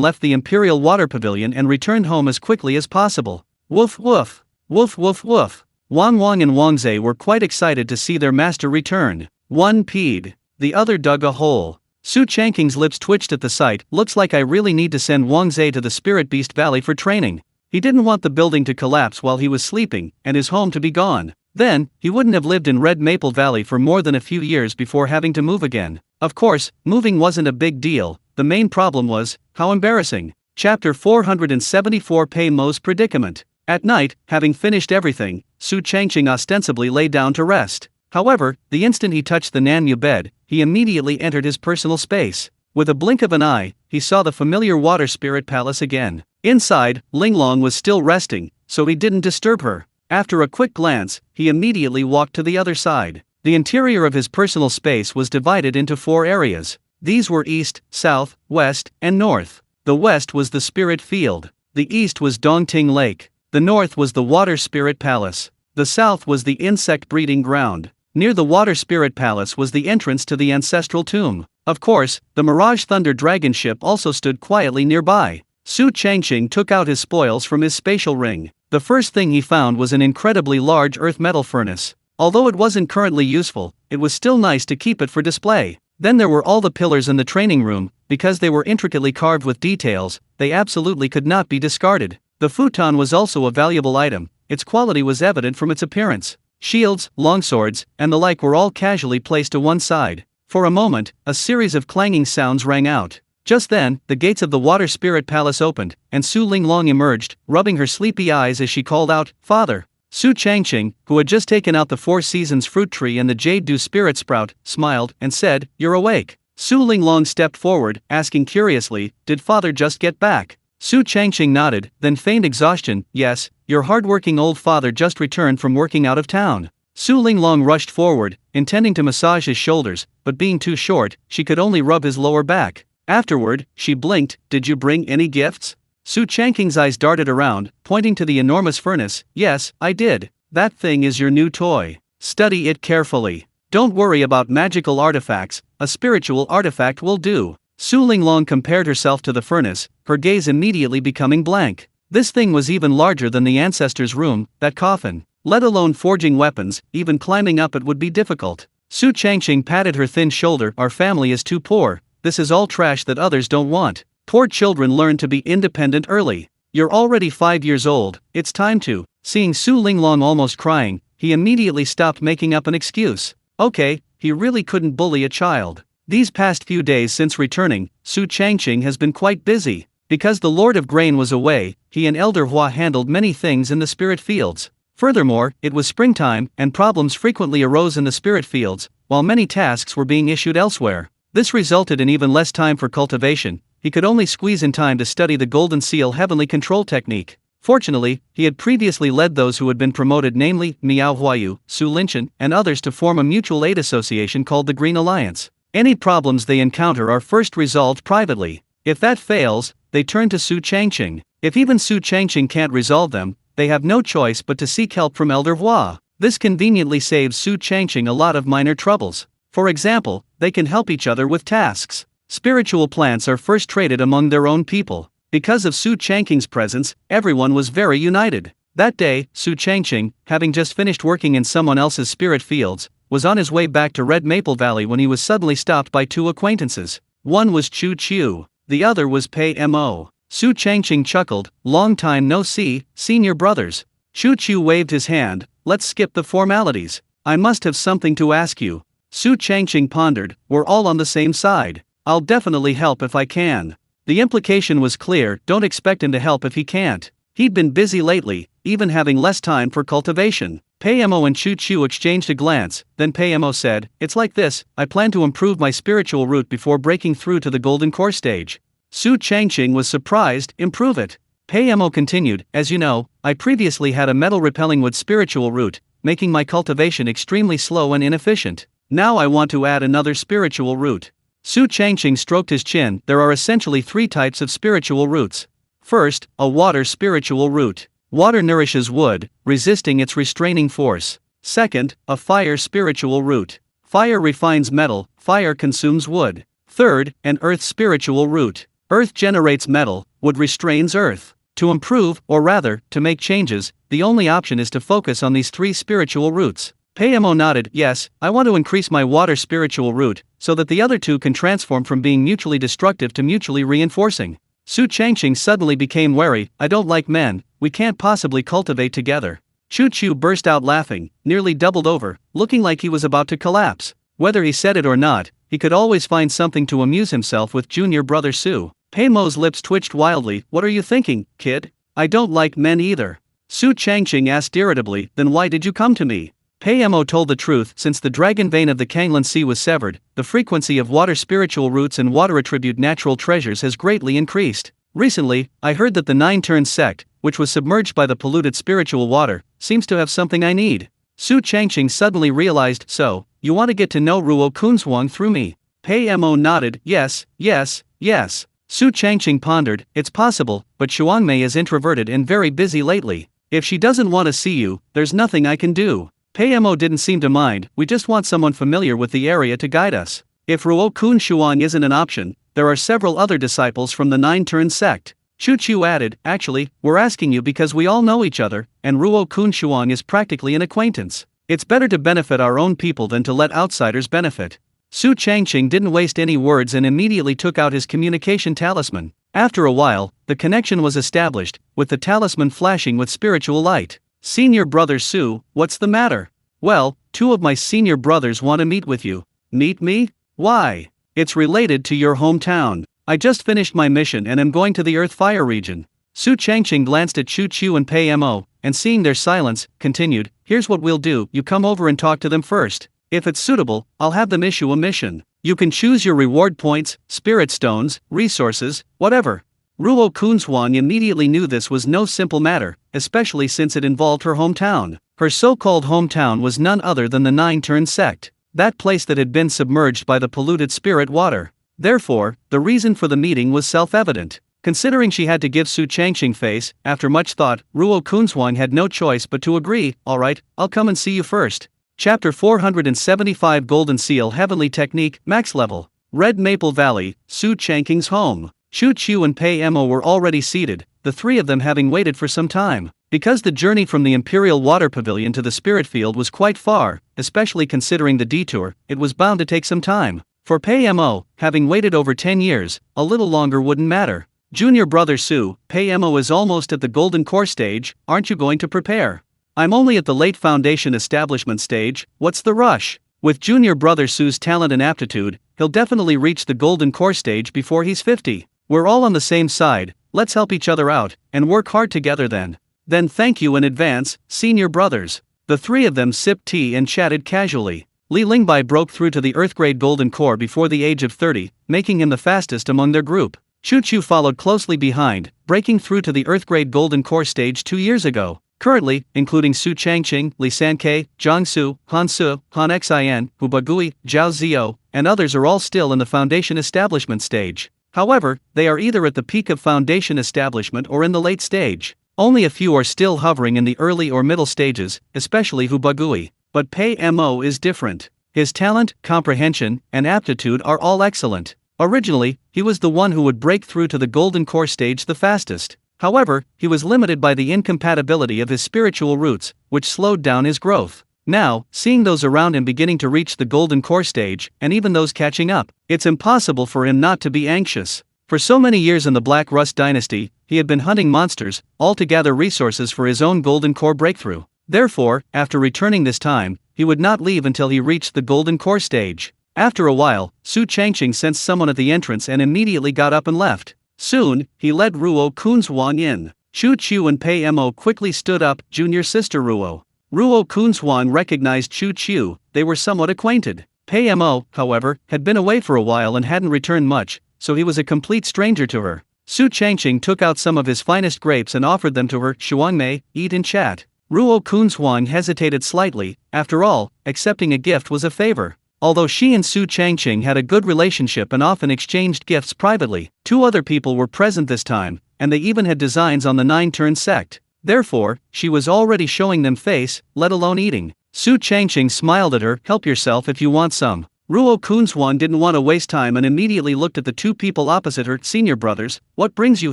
left the Imperial Water Pavilion and returned home as quickly as possible. Woof woof. Woof woof woof. Wang Wang and Wang Zhe were quite excited to see their master return. One peed. The other dug a hole. Su Changqing's lips twitched at the sight. "Looks like I really need to send Wang Zhe to the Spirit Beast Valley for training." He didn't want the building to collapse while he was sleeping, and his home to be gone. Then, he wouldn't have lived in Red Maple Valley for more than a few years before having to move again. Of course, moving wasn't a big deal. The main problem was, how embarrassing. Chapter 474 Pei Mo's Predicament. At night, having finished everything, Su Changqing ostensibly lay down to rest. However, the instant he touched the Nanyu bed, he immediately entered his personal space. With a blink of an eye, he saw the familiar water spirit palace again. Inside, Linglong was still resting, so he didn't disturb her. After a quick glance, he immediately walked to the other side. The interior of his personal space was divided into 4 areas. These were east, south, west, and north. The west was the spirit field. The east was Dongting Lake. The north was the water spirit palace. The south was the insect breeding ground. Near the water spirit palace was the entrance to the ancestral tomb. Of course, the Mirage Thunder Dragon ship also stood quietly nearby. Su Changqing took out his spoils from his spatial ring. The first thing he found was an incredibly large earth metal furnace. Although it wasn't currently useful, it was still nice to keep it for display. Then there were all the pillars in the training room. Because they were intricately carved with details, they absolutely could not be discarded. The futon was also a valuable item. Its quality was evident from its appearance. Shields, longswords, and the like were all casually placed to one side. For a moment, a series of clanging sounds rang out. Just then, the gates of the Water Spirit Palace opened, and Su Linglong emerged, rubbing her sleepy eyes as she called out, "Father!" Su Changqing, who had just taken out the Four Seasons fruit tree and the Jade Dew Spirit Sprout, smiled and said, "You're awake." Su Linglong stepped forward, asking curiously, "Did father just get back?" Su Changqing nodded, then feigned exhaustion, "Yes, your hardworking old father just returned from working out of town." Su Linglong rushed forward, intending to massage his shoulders, but being too short, she could only rub his lower back. Afterward, she blinked, "Did you bring any gifts?" Su Changqing's eyes darted around, pointing to the enormous furnace. "Yes, I did. That thing is your new toy. Study it carefully. Don't worry about magical artifacts, a spiritual artifact will do." Su Linglong compared herself to the furnace, her gaze immediately becoming blank. This thing was even larger than the ancestor's room, that coffin. Let alone forging weapons, even climbing up it would be difficult. Su Changqing patted her thin shoulder. "Our family is too poor. This is all trash that others don't want. Poor children learn to be independent early. You're already 5 years old, it's time to." Seeing Su Linglong almost crying, he immediately stopped making up an excuse. Okay, he really couldn't bully a child. These past few days since returning, Su Changqing has been quite busy. Because the Lord of Grain was away, he and Elder Hua handled many things in the spirit fields. Furthermore, it was springtime, and problems frequently arose in the spirit fields, while many tasks were being issued elsewhere. This resulted in even less time for cultivation. He could only squeeze in time to study the Golden Seal Heavenly Control Technique. Fortunately, he had previously led those who had been promoted, namely, Miao Huayu, Su Linchen, and others, to form a mutual aid association called the Green Alliance. Any problems they encounter are first resolved privately. If that fails, they turn to Su Changqing. If even Su Changqing can't resolve them, they have no choice but to seek help from Elder Hua. This conveniently saves Su Changqing a lot of minor troubles. For example, they can help each other with tasks. Spiritual plants are first traded among their own people. Because of Su Changqing's presence, everyone was very united. That day, Su Changqing, having just finished working in someone else's spirit fields, was on his way back to Red Maple Valley when he was suddenly stopped by two acquaintances. One was Chu Chu, the other was Pei Mo. Su Changqing chuckled, "Long time no see, senior brothers." Chu Chu waved his hand, "Let's skip the formalities. I must have something to ask you." Su Changqing pondered, "We're all on the same side. I'll definitely help if I can." The implication was clear, don't expect him to help if he can't. He'd been busy lately, even having less time for cultivation. Pei Mo and Chu Chu exchanged a glance, then Pei Mo said, "It's like this, I plan to improve my spiritual root before breaking through to the Golden Core stage." Su Changqing was surprised, "Improve it?" Pei Mo continued, "As you know, I previously had a metal-repelling wood spiritual root, making my cultivation extremely slow and inefficient. Now I want to add another spiritual root." Su Changqing stroked his chin. "There are essentially 3 types of spiritual roots. First, a water spiritual root. Water nourishes wood, resisting its restraining force. Second, a fire spiritual root. Fire refines metal, fire consumes wood. Third, an earth spiritual root. Earth generates metal, wood restrains earth. To improve, or rather, to make changes, the only option is to focus on these 3 spiritual roots." Pei Mo nodded, "Yes, I want to increase my water spiritual root, so that the other 2 can transform from being mutually destructive to mutually reinforcing." Su Changqing suddenly became wary, "I don't like men, we can't possibly cultivate together." Chu Chu burst out laughing, nearly doubled over, looking like he was about to collapse. Whether he said it or not, he could always find something to amuse himself with junior brother Su. Pei Mo's lips twitched wildly, "What are you thinking, kid? I don't like men either." Su Changqing asked irritably, "Then why did you come to me?" Pei Mo told the truth. Since the dragon vein of the Kanglan Sea was severed, the frequency of water spiritual roots and water attribute natural treasures has greatly increased. Recently, I heard that the 9-turn sect, which was submerged by the polluted spiritual water, seems to have something I need. Su Changqing suddenly realized, "So, you want to get to know Ruo Kunzhuang through me?" Pei Mo nodded, "Yes, yes, yes." Su Changqing pondered, "It's possible, but Xuangmei is introverted and very busy lately. If she doesn't want to see you, there's nothing I can do." Pei Mo didn't seem to mind, "We just want someone familiar with the area to guide us." If Ruo Kunzhuang isn't an option, there are several other disciples from the 9-turn sect. Chu Chu added, "Actually, we're asking you because we all know each other, and Ruo Kunzhuang is practically an acquaintance. It's better to benefit our own people than to let outsiders benefit." Su Changqing didn't waste any words and immediately took out his communication talisman. After a while, the connection was established, with the talisman flashing with spiritual light. "Senior brother Su, what's the matter?" "Well, 2 of my senior brothers want to meet with you." "Meet me? Why? It's related to your hometown. I just finished my mission and am going to the Earth Fire region. Su Changqing glanced at Chu Chu and Pei Mo, and seeing their silence, continued, here's what we'll do, you come over and talk to them first. If it's suitable, I'll have them issue a mission. You can choose your reward points, spirit stones, resources, whatever. Ruo Kunzhuang immediately knew this was no simple matter, especially since it involved her hometown. Her so-called hometown was none other than the Nine-Turn sect, that place that had been submerged by the polluted spirit water. Therefore, the reason for the meeting was self-evident. Considering she had to give Su Changqing face, after much thought, Ruo Kunzhuang had no choice but to agree. Alright, I'll come and see you first. Chapter 475 Golden Seal Heavenly Technique, Max Level. Red Maple Valley, Su Changqing's home. Chu Chu and Pei Mo were already seated, the three of them having waited for some time. Because the journey from the Imperial Water Pavilion to the Spirit Field was quite far, especially considering the detour, it was bound to take some time. For Pei Mo, having waited over 10 years, a little longer wouldn't matter. Junior brother Su, Pei Mo is almost at the Golden Core stage, aren't you going to prepare? I'm only at the late Foundation Establishment stage, what's the rush? With junior brother Su's talent and aptitude, he'll definitely reach the Golden Core stage before he's 50. We're all on the same side, let's help each other out, and work hard together then. Then thank you in advance, senior brothers. The three of them sipped tea and chatted casually. Li Lingbai broke through to the Earth-grade Golden Core before the age of 30, making him the fastest among their group. Chu Chu followed closely behind, breaking through to the Earth-grade Golden Core stage 2 years ago. Currently, including Su Changqing, Li Sankei, Zhang Su, Han Su, Han Xin, Hu Bagui, Zhao Zio, and others are all still in the Foundation Establishment stage. However, they are either at the peak of Foundation Establishment or in the late stage. Only a few are still hovering in the early or middle stages, especially Hu Bagui. But Pei Mo is different. His talent, comprehension, and aptitude are all excellent. Originally, he was the one who would break through to the Golden Core stage the fastest. However, he was limited by the incompatibility of his spiritual roots, which slowed down his growth. Now, seeing those around him beginning to reach the Golden Core stage, and even those catching up, it's impossible for him not to be anxious. For so many years in the Black Rust Dynasty, he had been hunting monsters, all to gather resources for his own Golden Core breakthrough. Therefore, after returning this time, he would not leave until he reached the Golden Core stage. After a while, Su Changqing sensed someone at the entrance and immediately got up and left. Soon, he led Ruo Kunzhuang in. Chu Chu and Pei Mo quickly stood up, junior sister Ruo. Ruo Kunzhuang recognized Chu Chu, they were somewhat acquainted. Pei Mo, however, had been away for a while and hadn't returned much, so he was a complete stranger to her. Su Changqing took out some of his finest grapes and offered them to her. Shuangmei, eat and chat. Ruo Kunzhuang hesitated slightly. After all, accepting a gift was a favor. Although she and Su Changqing had a good relationship and often exchanged gifts privately, 2 other people were present this time, and they even had designs on the Nine-Turn sect. Therefore, she was already showing them face, let alone eating. Su Changqing smiled at her, help yourself if you want some. Ruo Kunzhuang didn't want to waste time and immediately looked at the 2 people opposite her. Senior brothers, what brings you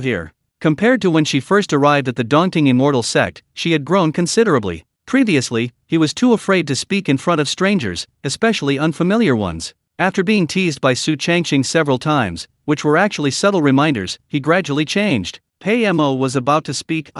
here? Compared to when she first arrived at the daunting Immortal sect, she had grown considerably. Previously, he was too afraid to speak in front of strangers, especially unfamiliar ones. After being teased by Su Changqing several times, which were actually subtle reminders, he gradually changed. Pei Mo was about to speak.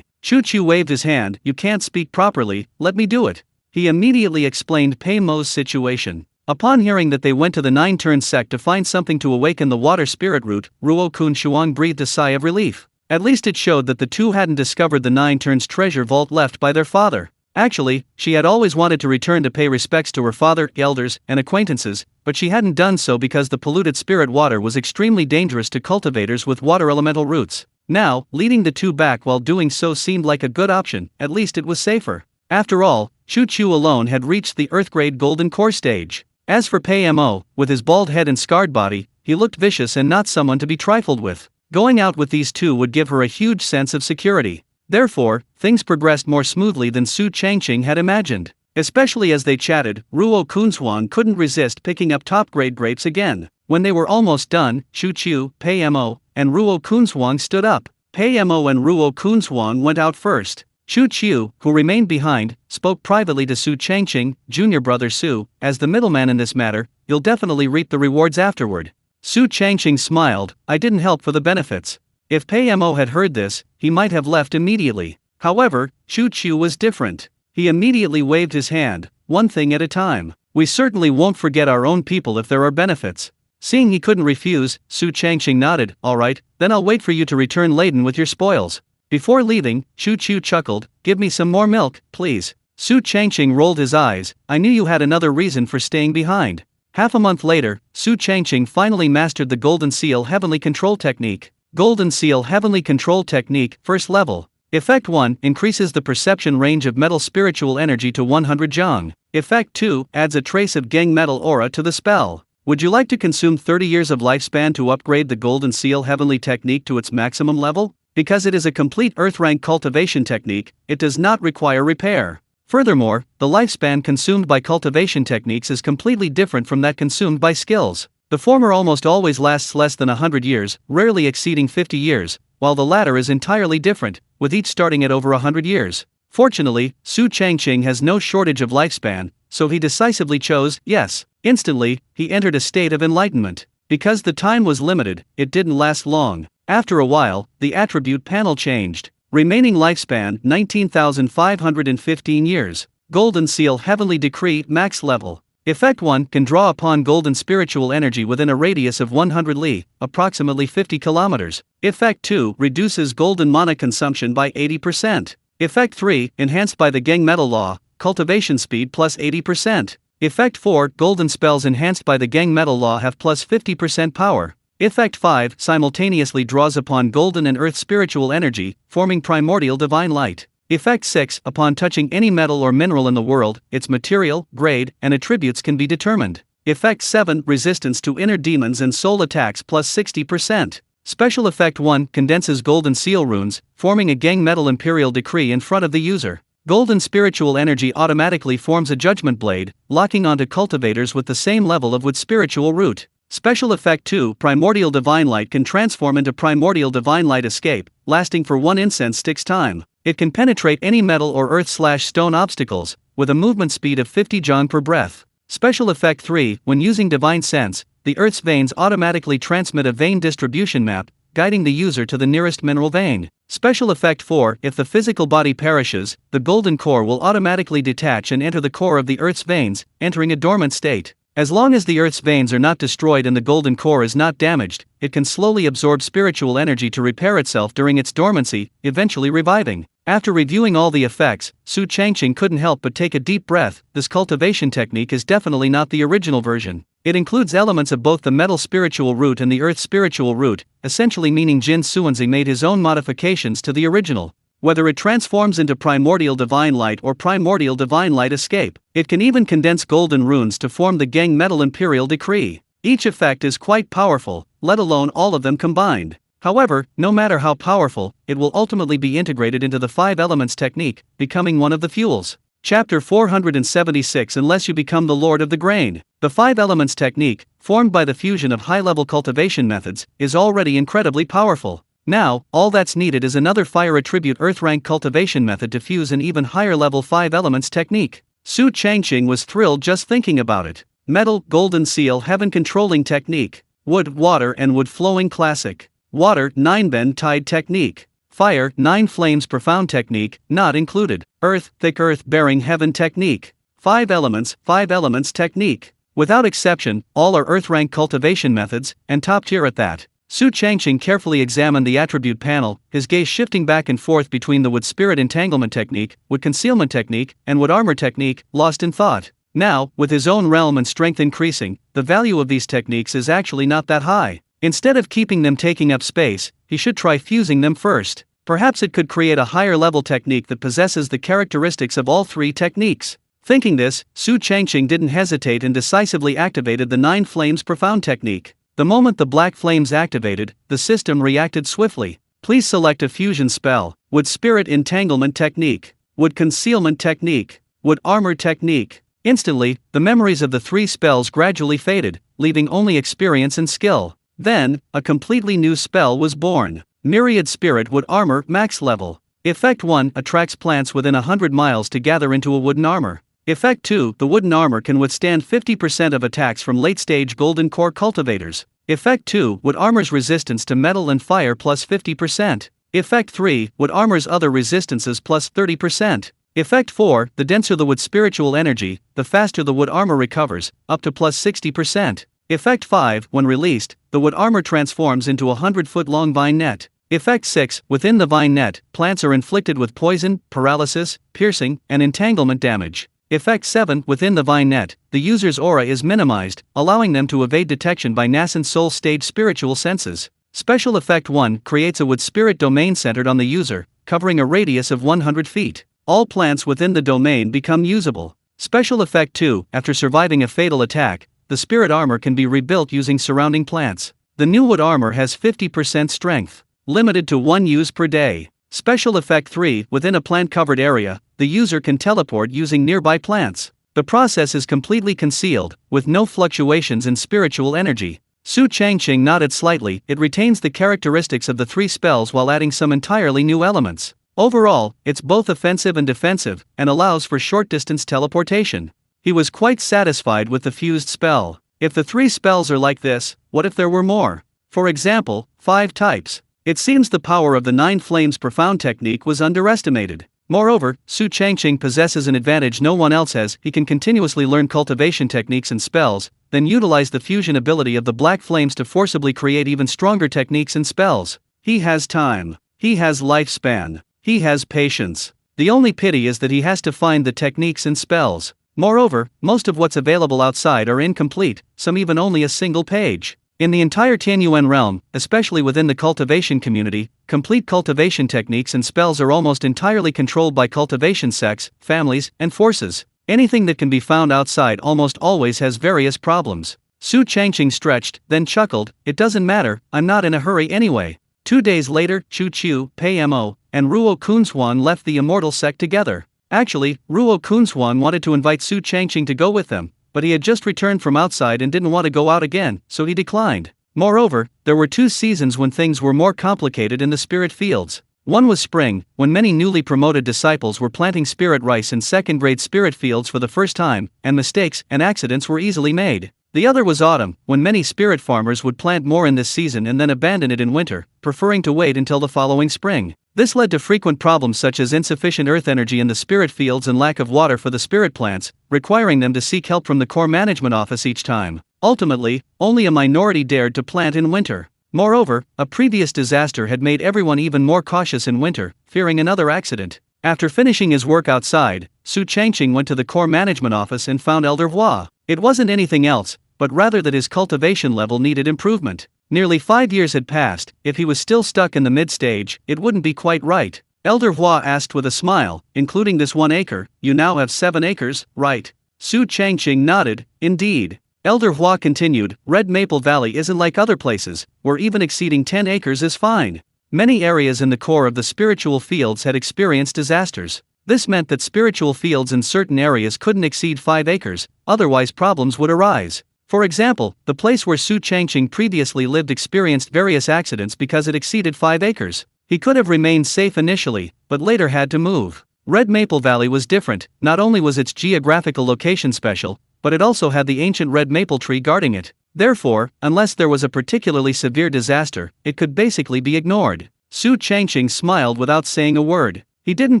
Chu Chu waved his hand, you can't speak properly, let me do it. He immediately explained Pei Mo's situation. Upon hearing that they went to the Nine-Turn sect to find something to awaken the water spirit root, Ruo Kunzhuang breathed a sigh of relief. At least it showed that the 2 hadn't discovered the Nine-Turn's treasure vault left by their father. Actually, she had always wanted to return to pay respects to her father, elders, and acquaintances, but she hadn't done so because the polluted spirit water was extremely dangerous to cultivators with water elemental roots. Now, leading the 2 back while doing so seemed like a good option, at least it was safer. After all, Chu Chu alone had reached the Earth-grade Golden Core stage. As for Pei Mo, with his bald head and scarred body, he looked vicious and not someone to be trifled with. Going out with these 2 would give her a huge sense of security. Therefore, things progressed more smoothly than Su Changqing had imagined. Especially as they chatted, Ruo Kunzhuang couldn't resist picking up top-grade grapes again. When they were almost done, Chu Chu, Pei Mo, and Ruo Kunzhuang stood up. Pei Mo and Ruo Kunzhuang went out first. Chu Chu, who remained behind, spoke privately to Su Changqing, junior brother Su, as the middleman in this matter, you'll definitely reap the rewards afterward. Su Changqing smiled, I didn't help for the benefits. If Pei Mo had heard this, he might have left immediately. However, Chu Chu was different. He immediately waved his hand, one thing at a time. We certainly won't forget our own people if there are benefits. Seeing he couldn't refuse, Su Changqing nodded. All right, then I'll wait for you to return laden with your spoils. Before leaving, Chu Chu chuckled, give me some more milk, please. Su Changqing rolled his eyes, I knew you had another reason for staying behind. Half a month later, Su Changqing finally mastered the Golden Seal Heavenly Control Technique. Golden Seal Heavenly Control Technique, first level. Effect 1 increases the perception range of metal spiritual energy to 100 Zhang. Effect 2 adds a trace of Geng metal aura to the spell. Would you like to consume 30 years of lifespan to upgrade the Golden Seal Heavenly Technique to its maximum level? Because it is a complete Earth rank cultivation technique, it does not require repair. Furthermore, the lifespan consumed by cultivation techniques is completely different from that consumed by skills. The former almost always lasts less than 100 years, rarely exceeding 50 years, while the latter is entirely different, with each starting at over 100 years. Fortunately, Su Changqing has no shortage of lifespan, so he decisively chose yes. Instantly, he entered a state of enlightenment. Because the time was limited, it didn't last long. After a while, the attribute panel changed. Remaining lifespan 19,515 years. Golden Seal Heavenly Decree Max Level. Effect 1 can draw upon golden spiritual energy within a radius of 100 li, approximately 50 kilometers. Effect 2 reduces golden mana consumption by 80%. Effect 3 enhanced by the Geng metal law, cultivation speed plus 80%. Effect 4 golden spells enhanced by the Geng metal law have plus 50% power. Effect 5 simultaneously draws upon golden and earth spiritual energy, forming primordial divine light. Effect 6 upon touching any metal or mineral in the world, its material, grade, and attributes can be determined. Effect 7 resistance to inner demons and soul attacks plus 60%. Special Effect 1 condenses golden seal runes, forming a Geng metal imperial decree in front of the user. Golden spiritual energy automatically forms a judgment blade, locking onto cultivators with the same level of wood spiritual root. Special Effect 2 primordial divine light can transform into primordial divine light escape, lasting for 1 incense stick's time. It can penetrate any metal or earth/stone obstacles, with a movement speed of 50 Zhang per breath. Special Effect 3 when using divine sense, the earth's veins automatically transmit a vein distribution map, guiding the user to the nearest mineral vein. Special Effect 4 if the physical body perishes, the golden core will automatically detach and enter the core of the earth's veins, entering a dormant state. As long as the earth's veins are not destroyed and the golden core is not damaged, it can slowly absorb spiritual energy to repair itself during its dormancy, eventually reviving. After reviewing all the effects, Su Changqing couldn't help but take a deep breath. This cultivation technique is definitely not the original version. It includes elements of both the metal spiritual root and the earth spiritual root, essentially meaning Jin Suanzi made his own modifications to the original. Whether it transforms into primordial divine light or primordial divine light escape, it can even condense golden runes to form the Geng metal imperial decree. Each effect is quite powerful, let alone all of them combined. However, no matter how powerful, it will ultimately be integrated into the 5 elements technique, becoming one of the fuels. Chapter 476 Unless you become the Lord of the Grain. The 5 elements technique, formed by the fusion of high-level cultivation methods, is already incredibly powerful. Now, all that's needed is another fire attribute earth rank cultivation method to fuse an even higher level 5 elements technique. Su Changqing was thrilled just thinking about it. Metal, Golden Seal Heaven Controlling Technique. Wood, Water and Wood Flowing Classic. Water, 9 Bend Tide Technique. Fire, 9 Flames Profound Technique, not included. Earth, Thick Earth Bearing Heaven Technique. 5 Elements Technique. Without exception, all are earth rank cultivation methods, and top tier at that. Su Changqing carefully examined the attribute panel, his gaze shifting back and forth between the Wood Spirit Entanglement Technique, Wood Concealment Technique, and Wood Armor Technique, lost in thought. Now, with his own realm and strength increasing, the value of these techniques is actually not that high. Instead of keeping them taking up space, he should try fusing them first. Perhaps it could create a higher level technique that possesses the characteristics of all 3 techniques. Thinking this, Su Changqing didn't hesitate and decisively activated the 9 Flames Profound Technique. The moment the black flames activated, the system reacted swiftly. Please select a fusion spell. Wood Spirit Entanglement Technique. Wood Concealment Technique. Wood Armor Technique. Instantly, the memories of the 3 spells gradually faded, leaving only experience and skill. Then, a completely new spell was born. Myriad Spirit Wood Armor Max Level. Effect 1 attracts plants within 100 miles to gather into a wooden armor. Effect 2 the wooden armor can withstand 50% of attacks from late-stage golden core cultivators. Effect 2 Wood Armor's resistance to metal and fire plus 50%. Effect 3 Wood Armor's other resistances plus 30%. Effect 4, the denser the wood spiritual energy, the faster the wood armor recovers, up to plus 60%. Effect 5, when released, the wood armor transforms into a 100-foot-long vine net. Effect 6, within the vine net, plants are inflicted with poison, paralysis, piercing, and entanglement damage. Effect 7, within the vine net, the user's aura is minimized, allowing them to evade detection by nascent soul stage spiritual senses. Special Effect 1 creates a wood spirit domain centered on the user, covering a radius of 100 feet. All plants within the domain become usable. Special Effect 2, after surviving a fatal attack, the spirit armor can be rebuilt using surrounding plants. The new wood armor has 50% strength. Limited to 1 use per day. Special Effect 3, within a plant-covered area, the user can teleport using nearby plants. The process is completely concealed, with no fluctuations in spiritual energy. Su Changqing nodded slightly. It retains the characteristics of the 3 spells while adding some entirely new elements. Overall, it's both offensive and defensive, and allows for short-distance teleportation. He was quite satisfied with the fused spell. If the 3 spells are like this, what if there were more? For example, 5 types. It seems the power of the 9 Flames Profound technique was underestimated. Moreover, Su Changqing possesses an advantage no one else has. He can continuously learn cultivation techniques and spells, then utilize the fusion ability of the Black Flames to forcibly create even stronger techniques and spells. He has time. He has lifespan. He has patience. The only pity is that he has to find the techniques and spells. Moreover, most of what's available outside are incomplete, some even only a single page. In the entire Tianyuan Realm, especially within the cultivation community, complete cultivation techniques and spells are almost entirely controlled by cultivation sects, families, and forces. Anything that can be found outside almost always has various problems. Su Changqing stretched, then chuckled. It doesn't matter, I'm not in a hurry anyway. 2 days later, Chu Chu, Pei Mo, and Ruo Kunzhuan left the immortal sect together. Actually, Ruo Kunzhuan wanted to invite Su Changqing to go with them, but he had just returned from outside and didn't want to go out again, so he declined. Moreover, there were 2 seasons when things were more complicated in the spirit fields. One was spring, when many newly promoted disciples were planting spirit rice in second-grade spirit fields for the first time, and mistakes and accidents were easily made. The other was autumn, when many spirit farmers would plant more in this season and then abandon it in winter, preferring to wait until the following spring. This led to frequent problems such as insufficient earth energy in the spirit fields and lack of water for the spirit plants, requiring them to seek help from the core management office each time. Ultimately, only a minority dared to plant in winter. Moreover, a previous disaster had made everyone even more cautious in winter, fearing another accident. After finishing his work outside, Su Changqing went to the core management office and found Elder Hua. It wasn't anything else, but rather that his cultivation level needed improvement. Nearly 5 years had passed. If he was still stuck in the mid-stage, it wouldn't be quite right. Elder Hua asked with a smile, including this 1 acre, you now have 7 acres, right? Su Changqing nodded, indeed. Elder Hua continued, Red Maple Valley isn't like other places, where even exceeding 10 acres is fine. Many areas in the core of the spiritual fields had experienced disasters. This meant that spiritual fields in certain areas couldn't exceed 5 acres, otherwise problems would arise. For example, the place where Su Changqing previously lived experienced various accidents because it exceeded 5 acres. He could have remained safe initially, but later had to move. Red Maple Valley was different. Not only was its geographical location special, but it also had the ancient red maple tree guarding it. Therefore, unless there was a particularly severe disaster, it could basically be ignored. Su Changqing smiled without saying a word. He didn't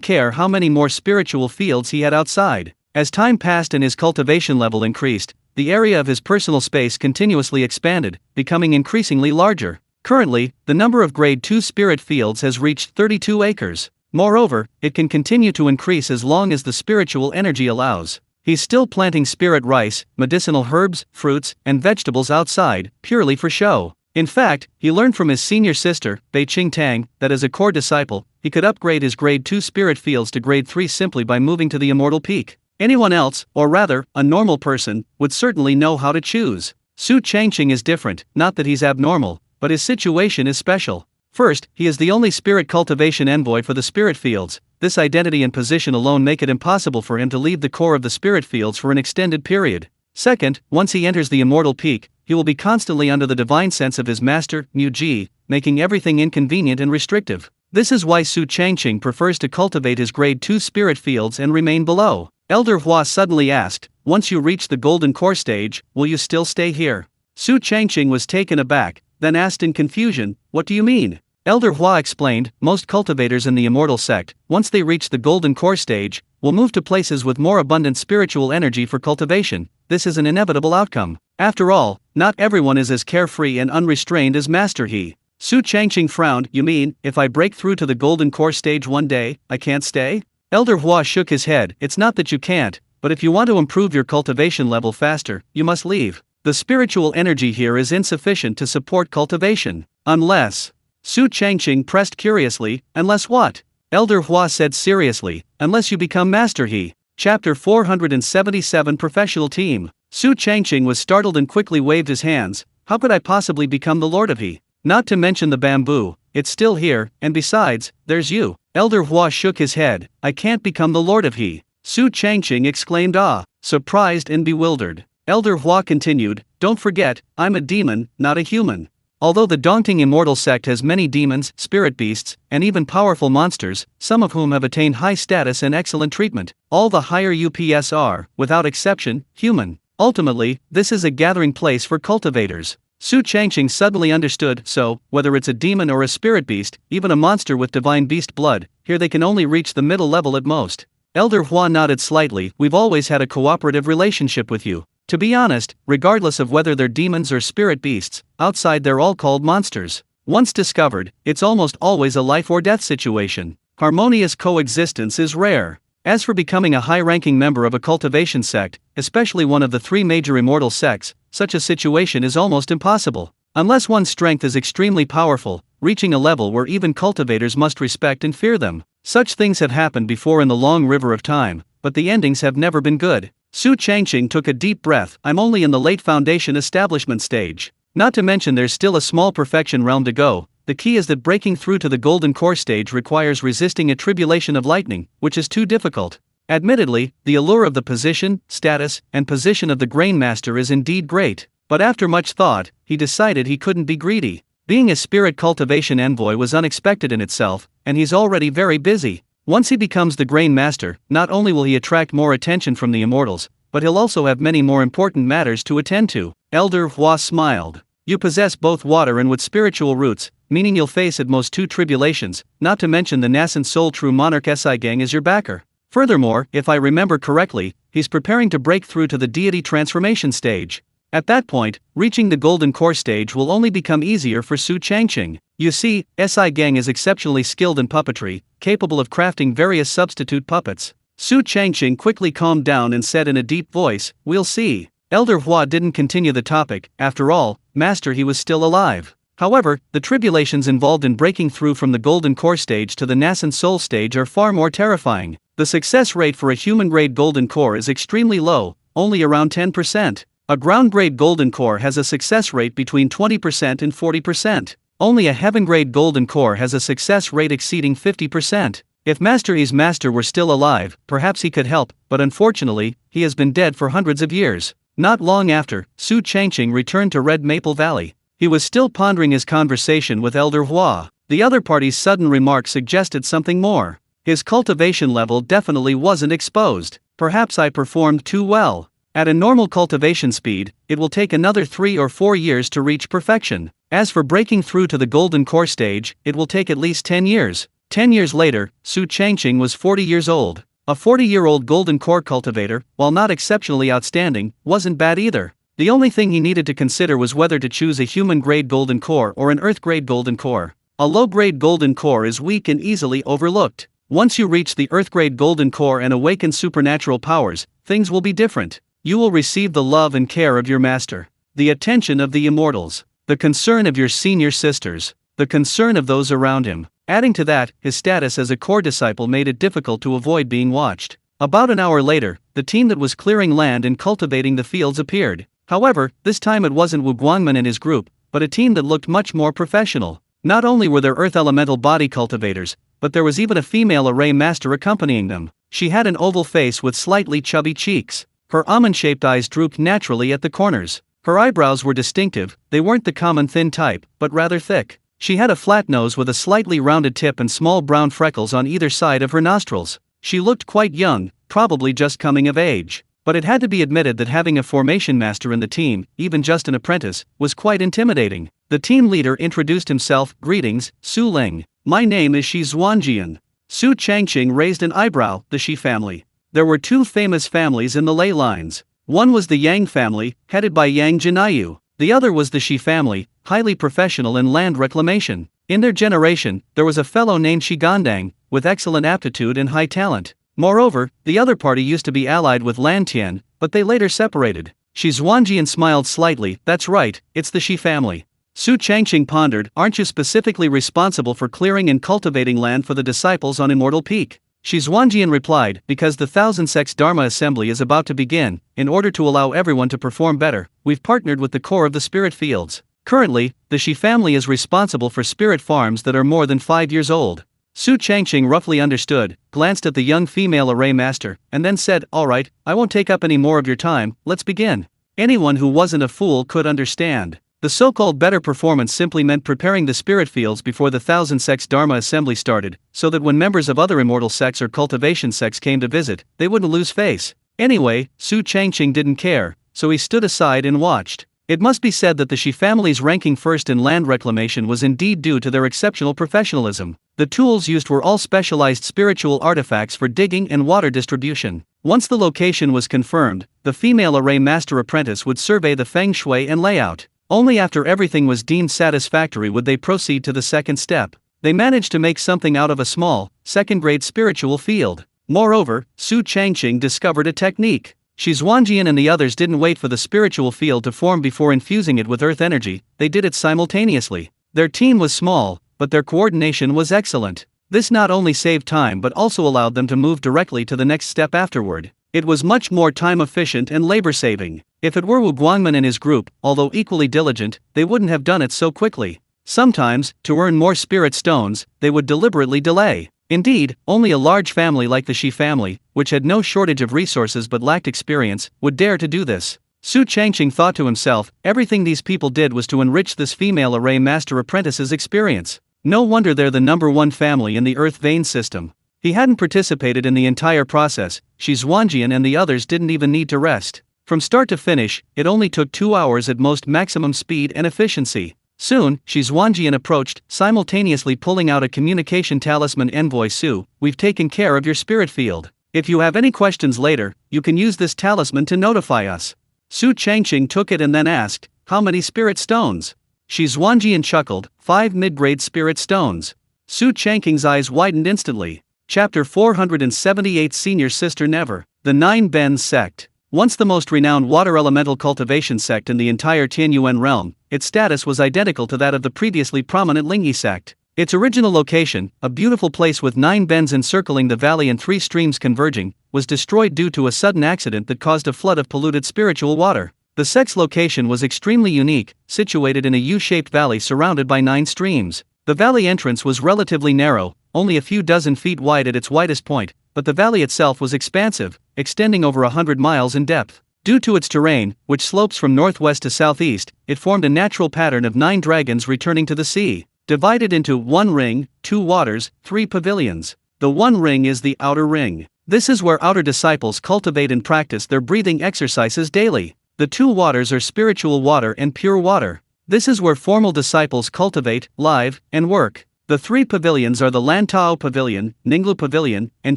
care how many more spiritual fields he had outside. As time passed and his cultivation level increased, the area of his personal space continuously expanded, becoming increasingly larger. Currently, the number of Grade 2 spirit fields has reached 32 acres. Moreover, it can continue to increase as long as the spiritual energy allows. He's still planting spirit rice, medicinal herbs, fruits, and vegetables outside, purely for show. In fact, he learned from his senior sister, Bei Qingtang, that as a core disciple, he could upgrade his Grade 2 spirit fields to Grade 3 simply by moving to the Immortal Peak. Anyone else, or rather, a normal person, would certainly know how to choose. Su Changqing is different, not that he's abnormal, but his situation is special. First, he is the only spirit cultivation envoy for the spirit fields. This identity and position alone make it impossible for him to leave the core of the spirit fields for an extended period. Second, once he enters the Immortal Peak, he will be constantly under the divine sense of his master, Mu Ji, making everything inconvenient and restrictive. This is why Su Changqing prefers to cultivate his Grade 2 spirit fields and remain below. Elder Hua suddenly asked, once you reach the Golden Core stage, will you still stay here? Su Changqing was taken aback, then asked in confusion, what do you mean? Elder Hua explained, most cultivators in the immortal sect, once they reach the golden core stage, will move to places with more abundant spiritual energy for cultivation. This is an inevitable outcome. After all, not everyone is as carefree and unrestrained as Master He. Su Changqing frowned. You mean, if I break through to the golden core stage one day, I can't stay? Elder Hua shook his head. It's not that you can't, but if you want to improve your cultivation level faster, you must leave. The spiritual energy here is insufficient to support cultivation. Unless... Su Changqing pressed curiously, unless what? Elder Hua said seriously, unless you become Master He. Chapter 477 Professional Team. Su Changqing was startled and quickly waved his hands. How could I possibly become the Lord of He? Not to mention the bamboo, it's still here, and besides, there's you. Elder Hua shook his head. I can't become the Lord of He. Su Changqing exclaimed, surprised and bewildered. Elder Hua continued, don't forget, I'm a demon, not a human. Although the daunting immortal sect has many demons, spirit beasts, and even powerful monsters, some of whom have attained high status and excellent treatment, all the higher UPS are, without exception, human. Ultimately, this is a gathering place for cultivators. Su Changqing suddenly understood, so, whether it's a demon or a spirit beast, even a monster with divine beast blood, here they can only reach the middle level at most. Elder Hua nodded slightly. We've always had a cooperative relationship with you. To be honest, regardless of whether they're demons or spirit beasts, outside they're all called monsters. Once discovered, it's almost always a life or death situation. Harmonious coexistence is rare. As for becoming a high-ranking member of a cultivation sect, especially one of the three major immortal sects, such a situation is almost impossible. Unless one's strength is extremely powerful, reaching a level where even cultivators must respect and fear them. Such things have happened before in the long river of time, but the endings have never been good. Su Changqing took a deep breath. I'm only in the late foundation establishment stage. Not to mention there's still a small perfection realm to go. The key is that breaking through to the golden core stage requires resisting a tribulation of lightning, which is too difficult. Admittedly, the allure of the position, status, and position of the grain master is indeed great, but after much thought, he decided he couldn't be greedy. Being a spirit cultivation envoy was unexpected in itself, and he's already very busy. Once he becomes the grain master, not only will he attract more attention from the immortals, but he'll also have many more important matters to attend to. Elder Hua smiled. You possess both water and wood spiritual roots, meaning you'll face at most two tribulations, not to mention the nascent soul true monarch Si Gang is your backer. Furthermore, if I remember correctly, he's preparing to break through to the deity transformation stage. At that point, reaching the golden core stage will only become easier for Su Changqing. You see, Si Gang is exceptionally skilled in puppetry, capable of crafting various substitute puppets. Su Changqing quickly calmed down and said in a deep voice, we'll see. Elder Hua didn't continue the topic. After all, Master He was still alive. However, the tribulations involved in breaking through from the golden core stage to the nascent soul stage are far more terrifying. The success rate for a human-grade golden core is extremely low, only around 10%. A ground-grade golden core has a success rate between 20% and 40%. Only a heaven-grade golden core has a success rate exceeding 50%. If Master He's master were still alive, perhaps he could help, but unfortunately, he has been dead for hundreds of years. Not long after, Su Changqing returned to Red Maple Valley. He was still pondering his conversation with Elder Hua. The other party's sudden remark suggested something more. His cultivation level definitely wasn't exposed. Perhaps I performed too well. At a normal cultivation speed, it will take another 3 or 4 years to reach perfection. As for breaking through to the golden core stage, it will take at least 10 years. 10 years later, Su Changqing was 40 years old. A 40-year-old golden core cultivator, while not exceptionally outstanding, wasn't bad either. The only thing he needed to consider was whether to choose a human-grade golden core or an earth-grade golden core. A low-grade golden core is weak and easily overlooked. Once you reach the earth-grade golden core and awaken supernatural powers, things will be different. You will receive the love and care of your master, the attention of the immortals, the concern of your senior sisters, the concern of those around him. Adding to that, his status as a core disciple made it difficult to avoid being watched. About an hour later, the team that was clearing land and cultivating the fields appeared. However, this time it wasn't Wu Guangmin and his group, but a team that looked much more professional. Not only were there earth elemental body cultivators, but there was even a female array master accompanying them. She had an oval face with slightly chubby cheeks. Her almond-shaped eyes drooped naturally at the corners. Her eyebrows were distinctive. They weren't the common thin type, but rather thick. She had a flat nose with a slightly rounded tip and small brown freckles on either side of her nostrils. She looked quite young, probably just coming of age. But it had to be admitted that having a formation master in the team, even just an apprentice, was quite intimidating. The team leader introduced himself. Greetings, Su Ling. My name is Shi Zuanjian. Su Changqing raised an eyebrow. The Shi family. There were two famous families in the ley lines. One was the Yang family, headed by Yang Jinayu. The other was the Shi family, highly professional in land reclamation. In their generation, there was a fellow named Shi Gandang, with excellent aptitude and high talent. Moreover, the other party used to be allied with Lan Tian, but they later separated. Shi Zuanjian smiled slightly. That's right, it's the Shi family. Su Changqing pondered. Aren't you specifically responsible for clearing and cultivating land for the disciples on Immortal Peak? Shi Zuanjian replied, because the Thousand Sects Dharma Assembly is about to begin, in order to allow everyone to perform better, we've partnered with the core of the spirit fields. Currently, the Shi family is responsible for spirit farms that are more than 5 years old. Su Changqing roughly understood, glanced at the young female array master, and then said, alright, I won't take up any more of your time, let's begin. Anyone who wasn't a fool could understand. The so-called better performance simply meant preparing the spirit fields before the Thousand Sects Dharma Assembly started, so that when members of other immortal sects or cultivation sects came to visit, they wouldn't lose face. Anyway, Su Changqing didn't care, so he stood aside and watched. It must be said that the Shi family's ranking first in land reclamation was indeed due to their exceptional professionalism. The tools used were all specialized spiritual artifacts for digging and water distribution. Once the location was confirmed, the female array master apprentice would survey the feng shui and layout. Only after everything was deemed satisfactory would they proceed to the second step. They managed to make something out of a small, second-grade spiritual field. Moreover, Su Changqing discovered a technique. Shi Zuanjian and the others didn't wait for the spiritual field to form before infusing it with earth energy, they did it simultaneously. Their team was small, but their coordination was excellent. This not only saved time but also allowed them to move directly to the next step afterward. It was much more time-efficient and labor-saving. If it were Wu Guangmin and his group, although equally diligent, they wouldn't have done it so quickly. Sometimes, to earn more spirit stones, they would deliberately delay. Indeed, only a large family like the Shi family, which had no shortage of resources but lacked experience, would dare to do this. Su Changqing thought to himself, everything these people did was to enrich this female array master apprentice's experience. No wonder they're the #1 family in the Earth vein system. He hadn't participated in the entire process. Shi Zuanjian and the others didn't even need to rest. From start to finish, it only took 2 hours at most, maximum speed and efficiency. Soon, Shi Zuanjian approached, simultaneously pulling out a communication talisman. Envoy Su, we've taken care of your spirit field. If you have any questions later, you can use this talisman to notify us. Su Changqing took it and then asked, how many spirit stones? Shi Zuanjian chuckled, 5 mid-grade spirit stones. Su Changqing's eyes widened instantly. Chapter 478 Senior Sister Never. The Nine Bens Sect. Once the most renowned water elemental cultivation sect in the entire Tianyuan Realm, its status was identical to that of the previously prominent Lingyi sect. Its original location, a beautiful place with 9 bends encircling the valley and 3 streams converging, was destroyed due to a sudden accident that caused a flood of polluted spiritual water. The sect's location was extremely unique, situated in a U-shaped valley surrounded by 9 streams. The valley entrance was relatively narrow, only a few dozen feet wide at its widest point, but the valley itself was expansive, extending over 100 miles in depth. Due to its terrain, which slopes from northwest to southeast, it formed a natural pattern of 9 dragons returning to the sea, divided into 1 ring, 2 waters, 3 pavilions. The 1 ring is the outer ring. This is where outer disciples cultivate and practice their breathing exercises daily. The 2 waters are spiritual water and pure water. This is where formal disciples cultivate, live, and work. The 3 pavilions are the Lantao Pavilion, Ninglu Pavilion, and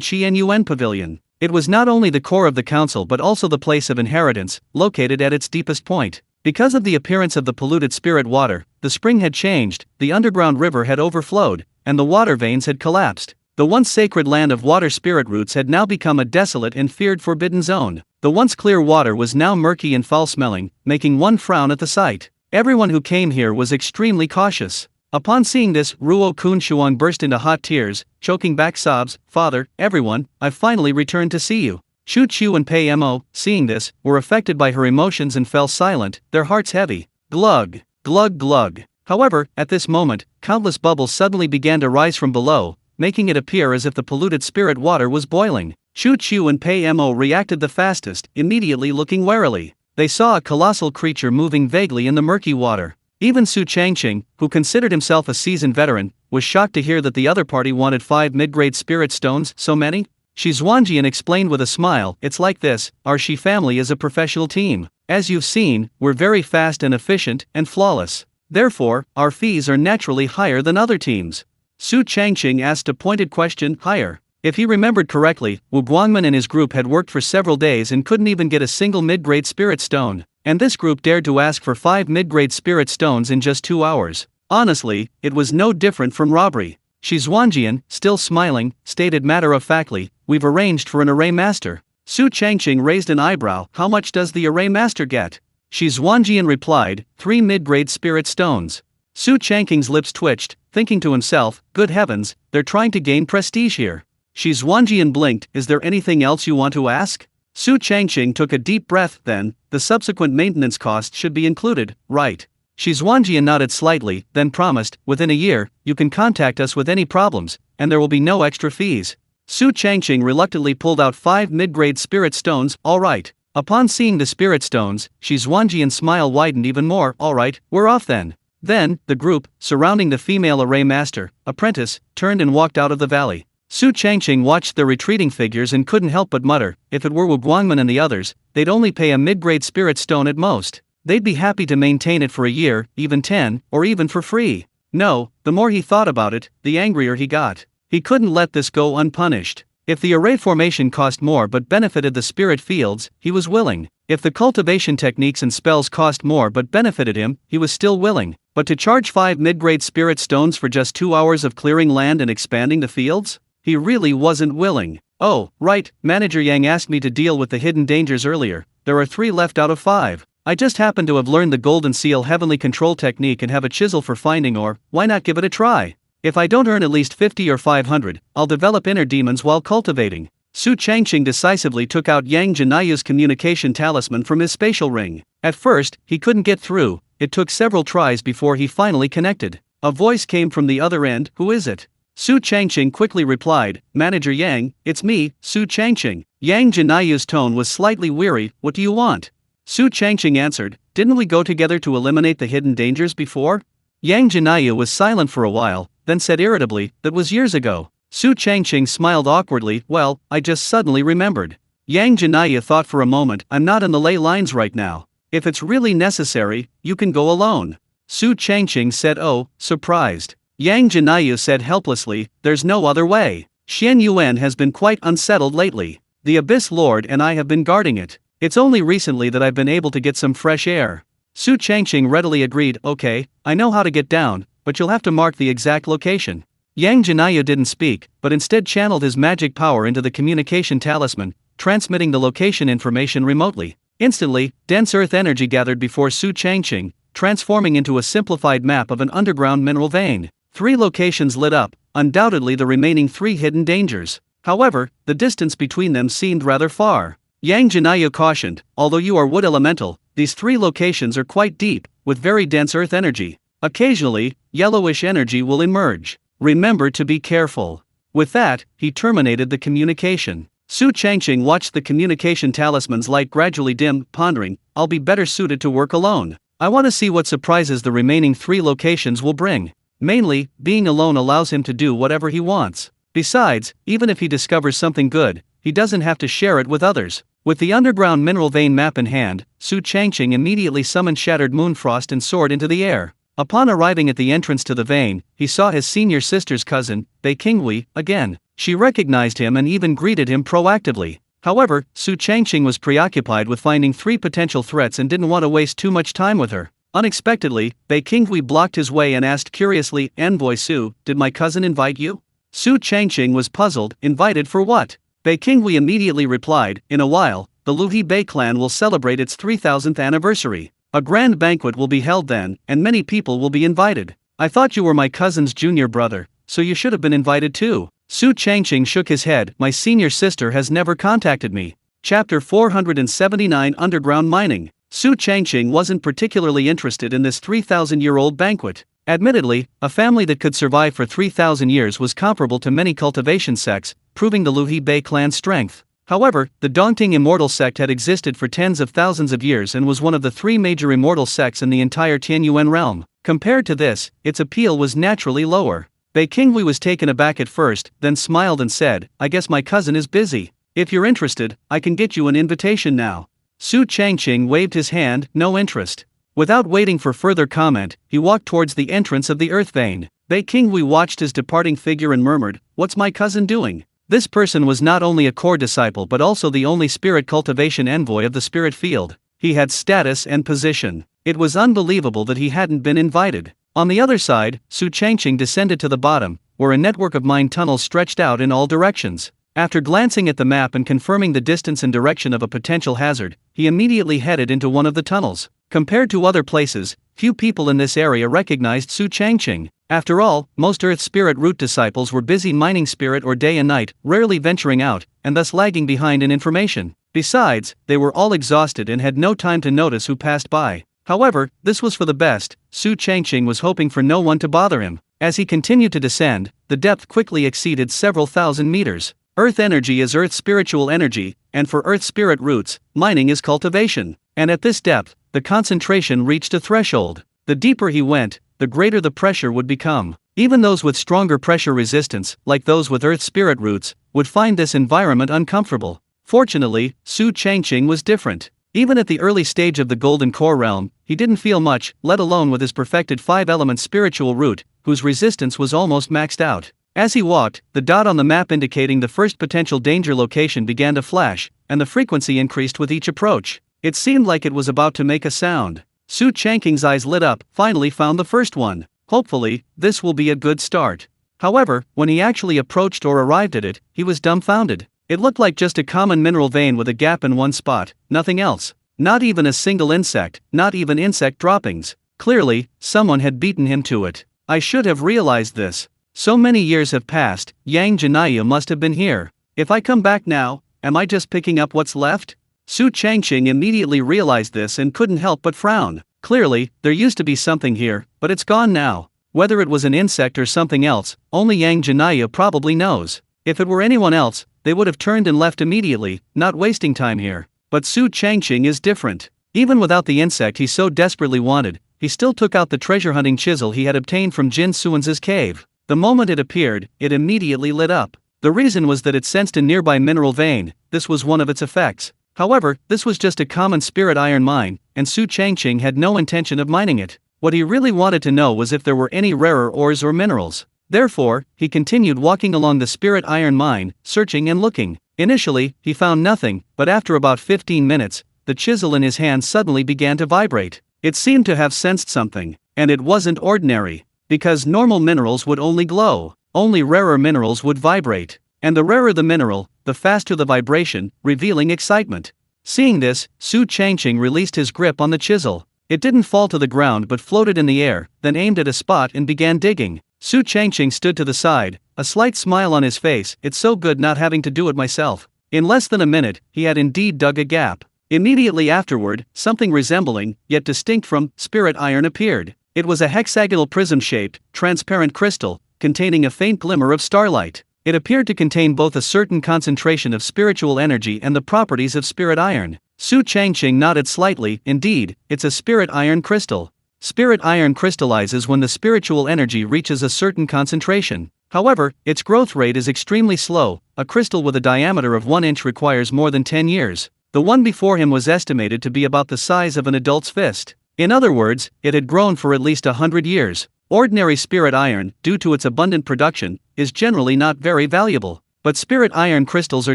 Tianyuan Pavilion. It was not only the core of the council but also the place of inheritance, located at its deepest point. Because of the appearance of the polluted spirit water, the spring had changed, the underground river had overflowed, and the water veins had collapsed. The once sacred land of water spirit roots had now become a desolate and feared forbidden zone. The once clear water was now murky and foul-smelling, making one frown at the sight. Everyone who came here was extremely cautious. Upon seeing this, Ruo Kun Shuang burst into hot tears, choking back sobs. Father, everyone, I've finally returned to see you. Shu Chu and Pei Mo, seeing this, were affected by her emotions and fell silent, their hearts heavy. Glug, glug glug. However, at this moment, countless bubbles suddenly began to rise from below, making it appear as if the polluted spirit water was boiling. Shu Chu and Pei Mo reacted the fastest, immediately looking warily. They saw a colossal creature moving vaguely in the murky water. Even Su Changqing, who considered himself a seasoned veteran, was shocked to hear that the other party wanted 5 mid-grade spirit stones. So many? Shi Zuanjian explained with a smile, it's like this, our Shi family is a professional team. As you've seen, we're very fast and efficient, and flawless. Therefore, our fees are naturally higher than other teams. Su Changqing asked a pointed question, higher. If he remembered correctly, Wu Guangmin and his group had worked for several days and couldn't even get a single mid-grade spirit stone, and this group dared to ask for 5 mid-grade spirit stones in just 2 hours. Honestly, it was no different from robbery. Shi Xuanjian, still smiling, stated matter-of-factly, we've arranged for an array master. Su Changqing raised an eyebrow, how much does the array master get? Shi Xuanjian replied, 3 mid-grade spirit stones. Su Changqing's lips twitched, thinking to himself, good heavens, they're trying to gain prestige here. Shi Xuanjian blinked, is there anything else you want to ask? Su Changqing took a deep breath, then, the subsequent maintenance costs should be included, right? Shi Xuanjian nodded slightly, then promised, within a year, you can contact us with any problems, and there will be no extra fees. Su Changqing reluctantly pulled out 5 mid-grade spirit stones, alright. Upon seeing the spirit stones, Shi Xuanjian's smile widened even more, alright, we're off then. Then, the group, surrounding the female array master, apprentice, turned and walked out of the valley. Su Changqing watched their retreating figures and couldn't help but mutter, if it were Wu Guangmin and the others, they'd only pay a mid-grade spirit stone at most. They'd be happy to maintain it for a year, even 10, or even for free. No, the more he thought about it, the angrier he got. He couldn't let this go unpunished. If the array formation cost more but benefited the spirit fields, he was willing. If the cultivation techniques and spells cost more but benefited him, he was still willing. But to charge 5 mid-grade spirit stones for just 2 hours of clearing land and expanding the fields? He really wasn't willing. Oh, right, Manager Yang asked me to deal with the hidden dangers earlier. There are 3 left out of 5. I just happen to have learned the Golden Seal Heavenly Control technique and have a chisel for finding ore, why not give it a try? If I don't earn at least 50 or 500, I'll develop inner demons while cultivating. Su Changqing decisively took out Yang Jinayu's communication talisman from his spatial ring. At first, he couldn't get through, it took several tries before he finally connected. A voice came from the other end, who is it? Su Changqing quickly replied, Manager Yang, it's me, Su Changqing. Yang Jinayu's tone was slightly weary, what do you want? Su Changqing answered, didn't we go together to eliminate the hidden dangers before? Yang Jinayu was silent for a while, then said irritably, that was years ago. Su Changqing smiled awkwardly, well, I just suddenly remembered. Yang Jinayu thought for a moment, I'm not in the ley lines right now. If it's really necessary, you can go alone. Su Changqing said, oh, surprised. Yang Jinayu said helplessly, there's no other way. Xian Yuan has been quite unsettled lately. The Abyss Lord and I have been guarding it. It's only recently that I've been able to get some fresh air. Su Changqing readily agreed, okay, I know how to get down, but you'll have to mark the exact location. Yang Jinayu didn't speak, but instead channeled his magic power into the communication talisman, transmitting the location information remotely. Instantly, dense earth energy gathered before Su Changqing, transforming into a simplified map of an underground mineral vein. 3 locations lit up, undoubtedly the remaining 3 hidden dangers. However, the distance between them seemed rather far. Yang Jinayu cautioned, although you are wood elemental, these 3 locations are quite deep, with very dense earth energy. Occasionally, yellowish energy will emerge. Remember to be careful. With that, he terminated the communication. Su Changqing watched the communication talisman's light gradually dim, pondering, I'll be better suited to work alone. I want to see what surprises the remaining 3 locations will bring. Mainly, being alone allows him to do whatever he wants. Besides, even if he discovers something good, he doesn't have to share it with others. With the underground mineral vein map in hand, Su Changqing immediately summoned Shattered Moonfrost and soared into the air. Upon arriving at the entrance to the vein, he saw his senior sister's cousin, Bei Qinghui, again. She recognized him and even greeted him proactively. However, Su Changqing was preoccupied with finding 3 potential threats and didn't want to waste too much time with her. Unexpectedly, Bei Qinghui blocked his way and asked curiously, Envoy Su, did my cousin invite you? Su Changqing was puzzled, invited for what? Bei Qinghui immediately replied, in a while, the Luhi Bei clan will celebrate its 3000th anniversary. A grand banquet will be held then, and many people will be invited. I thought you were my cousin's junior brother, so you should have been invited too. Su Changqing shook his head, my senior sister has never contacted me. Chapter 479 Underground Mining. Su Changqing wasn't particularly interested in this 3,000-year-old banquet. Admittedly, a family that could survive for 3,000 years was comparable to many cultivation sects, proving the Luhi Bei clan's strength. However, the Dongting Immortal sect had existed for tens of thousands of years and was one of the 3 major immortal sects in the entire Tianyuan Realm. Compared to this, its appeal was naturally lower. Bei Qinghui was taken aback at first, then smiled and said, I guess my cousin is busy. If you're interested, I can get you an invitation now. Su Changqing waved his hand, no interest. Without waiting for further comment, he walked towards the entrance of the earth vein. Bei Qinghui watched his departing figure and murmured, "What's my cousin doing?" This person was not only a core disciple but also the only spirit cultivation envoy of the spirit field. He had status and position. It was unbelievable that he hadn't been invited. On the other side, Su Changqing descended to the bottom, where a network of mine tunnels stretched out in all directions. After glancing at the map and confirming the distance and direction of a potential hazard, he immediately headed into one of the tunnels. Compared to other places, few people in this area recognized Su Changqing. After all, most Earth Spirit root disciples were busy mining spirit or day and night, rarely venturing out, and thus lagging behind in information. Besides, they were all exhausted and had no time to notice who passed by. However, this was for the best. Su Changqing was hoping for no one to bother him. As he continued to descend, the depth quickly exceeded several thousand meters. Earth energy is Earth spiritual energy, and for Earth spirit roots, mining is cultivation. And at this depth, the concentration reached a threshold. The deeper he went, the greater the pressure would become. Even those with stronger pressure resistance, like those with Earth spirit roots, would find this environment uncomfortable. Fortunately, Su Changqing was different. Even at the early stage of the Golden Core realm, he didn't feel much, let alone with his perfected 5-element spiritual root, whose resistance was almost maxed out. As he walked, the dot on the map indicating the first potential danger location began to flash, and the frequency increased with each approach. It seemed like it was about to make a sound. Su Changqing's eyes lit up, finally found the first one. Hopefully, this will be a good start. However, when he actually approached or arrived at it, he was dumbfounded. It looked like just a common mineral vein with a gap in one spot, nothing else. Not even a single insect, not even insect droppings. Clearly, someone had beaten him to it. I should have realized this. So many years have passed, Yang Janaya must have been here. If I come back now, am I just picking up what's left? Su Changqing immediately realized this and couldn't help but frown. Clearly, there used to be something here, but it's gone now. Whether it was an insect or something else, only Yang Janaya probably knows. If it were anyone else, they would have turned and left immediately, not wasting time here. But Su Changqing is different. Even without the insect he so desperately wanted, he still took out the treasure-hunting chisel he had obtained from Jin Suan's cave. The moment it appeared, it immediately lit up. The reason was that it sensed a nearby mineral vein. This was one of its effects. However, this was just a common spirit iron mine, and Su Changqing had no intention of mining it. What he really wanted to know was if there were any rarer ores or minerals. Therefore, he continued walking along the spirit iron mine, searching and looking. Initially, he found nothing, but after about 15 minutes, the chisel in his hand suddenly began to vibrate. It seemed to have sensed something, and it wasn't ordinary. Because normal minerals would only glow, only rarer minerals would vibrate. And the rarer the mineral, the faster the vibration, revealing excitement. Seeing this, Su Changqing released his grip on the chisel. It didn't fall to the ground but floated in the air, then aimed at a spot and began digging. Su Changqing stood to the side, a slight smile on his face. It's so good not having to do it myself. In less than a minute, he had indeed dug a gap. Immediately afterward, something resembling, yet distinct from, spirit iron appeared. It was a hexagonal prism-shaped, transparent crystal, containing a faint glimmer of starlight. It appeared to contain both a certain concentration of spiritual energy and the properties of spirit iron. Su Changqing nodded slightly. Indeed, it's a spirit iron crystal. Spirit iron crystallizes when the spiritual energy reaches a certain concentration. However, its growth rate is extremely slow. A crystal with a diameter of 1 inch requires more than 10 years. The one before him was estimated to be about the size of an adult's fist. In other words, it had grown for at least 100 years. Ordinary spirit iron, due to its abundant production, is generally not very valuable. But spirit iron crystals are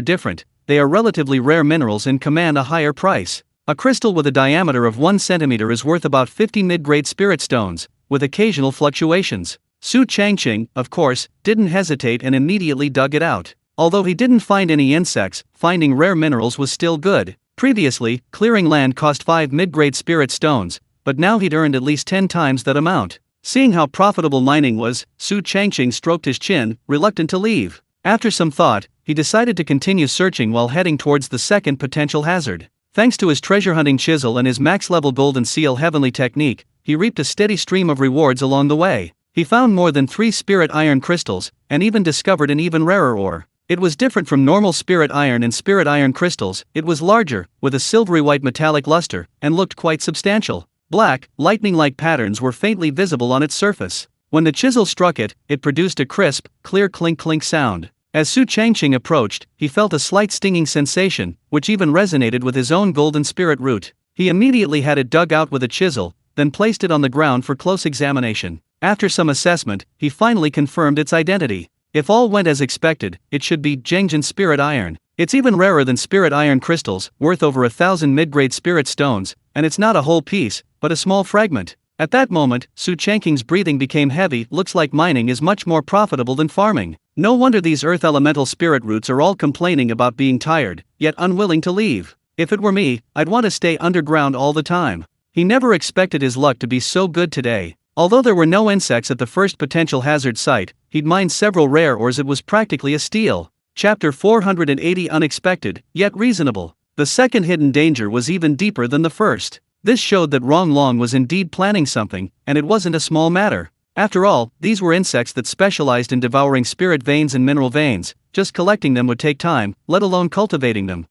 different. They are relatively rare minerals and command a higher price. A crystal with a diameter of 1 centimeter is worth about 50 mid-grade spirit stones, with occasional fluctuations. Su Changqing, of course, didn't hesitate and immediately dug it out. Although he didn't find any insects, finding rare minerals was still good. Previously, clearing land cost 5 mid-grade spirit stones, but now he'd earned at least 10 times that amount. Seeing how profitable mining was, Su Changqing stroked his chin, reluctant to leave. After some thought, he decided to continue searching while heading towards the second potential hazard. Thanks to his treasure-hunting chisel and his max-level golden seal heavenly technique, he reaped a steady stream of rewards along the way. He found more than 3 spirit iron crystals, and even discovered an even rarer ore. It was different from normal spirit iron and spirit iron crystals. It was larger, with a silvery white metallic luster, and looked quite substantial. Black, lightning-like patterns were faintly visible on its surface. When the chisel struck it, it produced a crisp, clear clink-clink sound. As Su Changqing approached, he felt a slight stinging sensation, which even resonated with his own golden spirit root. He immediately had it dug out with a chisel, then placed it on the ground for close examination. After some assessment, he finally confirmed its identity. If all went as expected, it should be Jengjin Spirit Iron. It's even rarer than Spirit Iron crystals, worth over 1,000 mid-grade spirit stones, and it's not a whole piece, but a small fragment. At that moment, Su Changqing's breathing became heavy. Looks like mining is much more profitable than farming. No wonder these earth elemental spirit roots are all complaining about being tired, yet unwilling to leave. If it were me, I'd want to stay underground all the time. He never expected his luck to be so good today. Although there were no insects at the first potential hazard site, he'd mined several rare ores. It was practically a steal. Chapter 480 Unexpected, yet reasonable. The second hidden danger was even deeper than the first. This showed that Rong Long was indeed planning something, and it wasn't a small matter. After all, these were insects that specialized in devouring spirit veins and mineral veins. Just collecting them would take time, let alone cultivating them.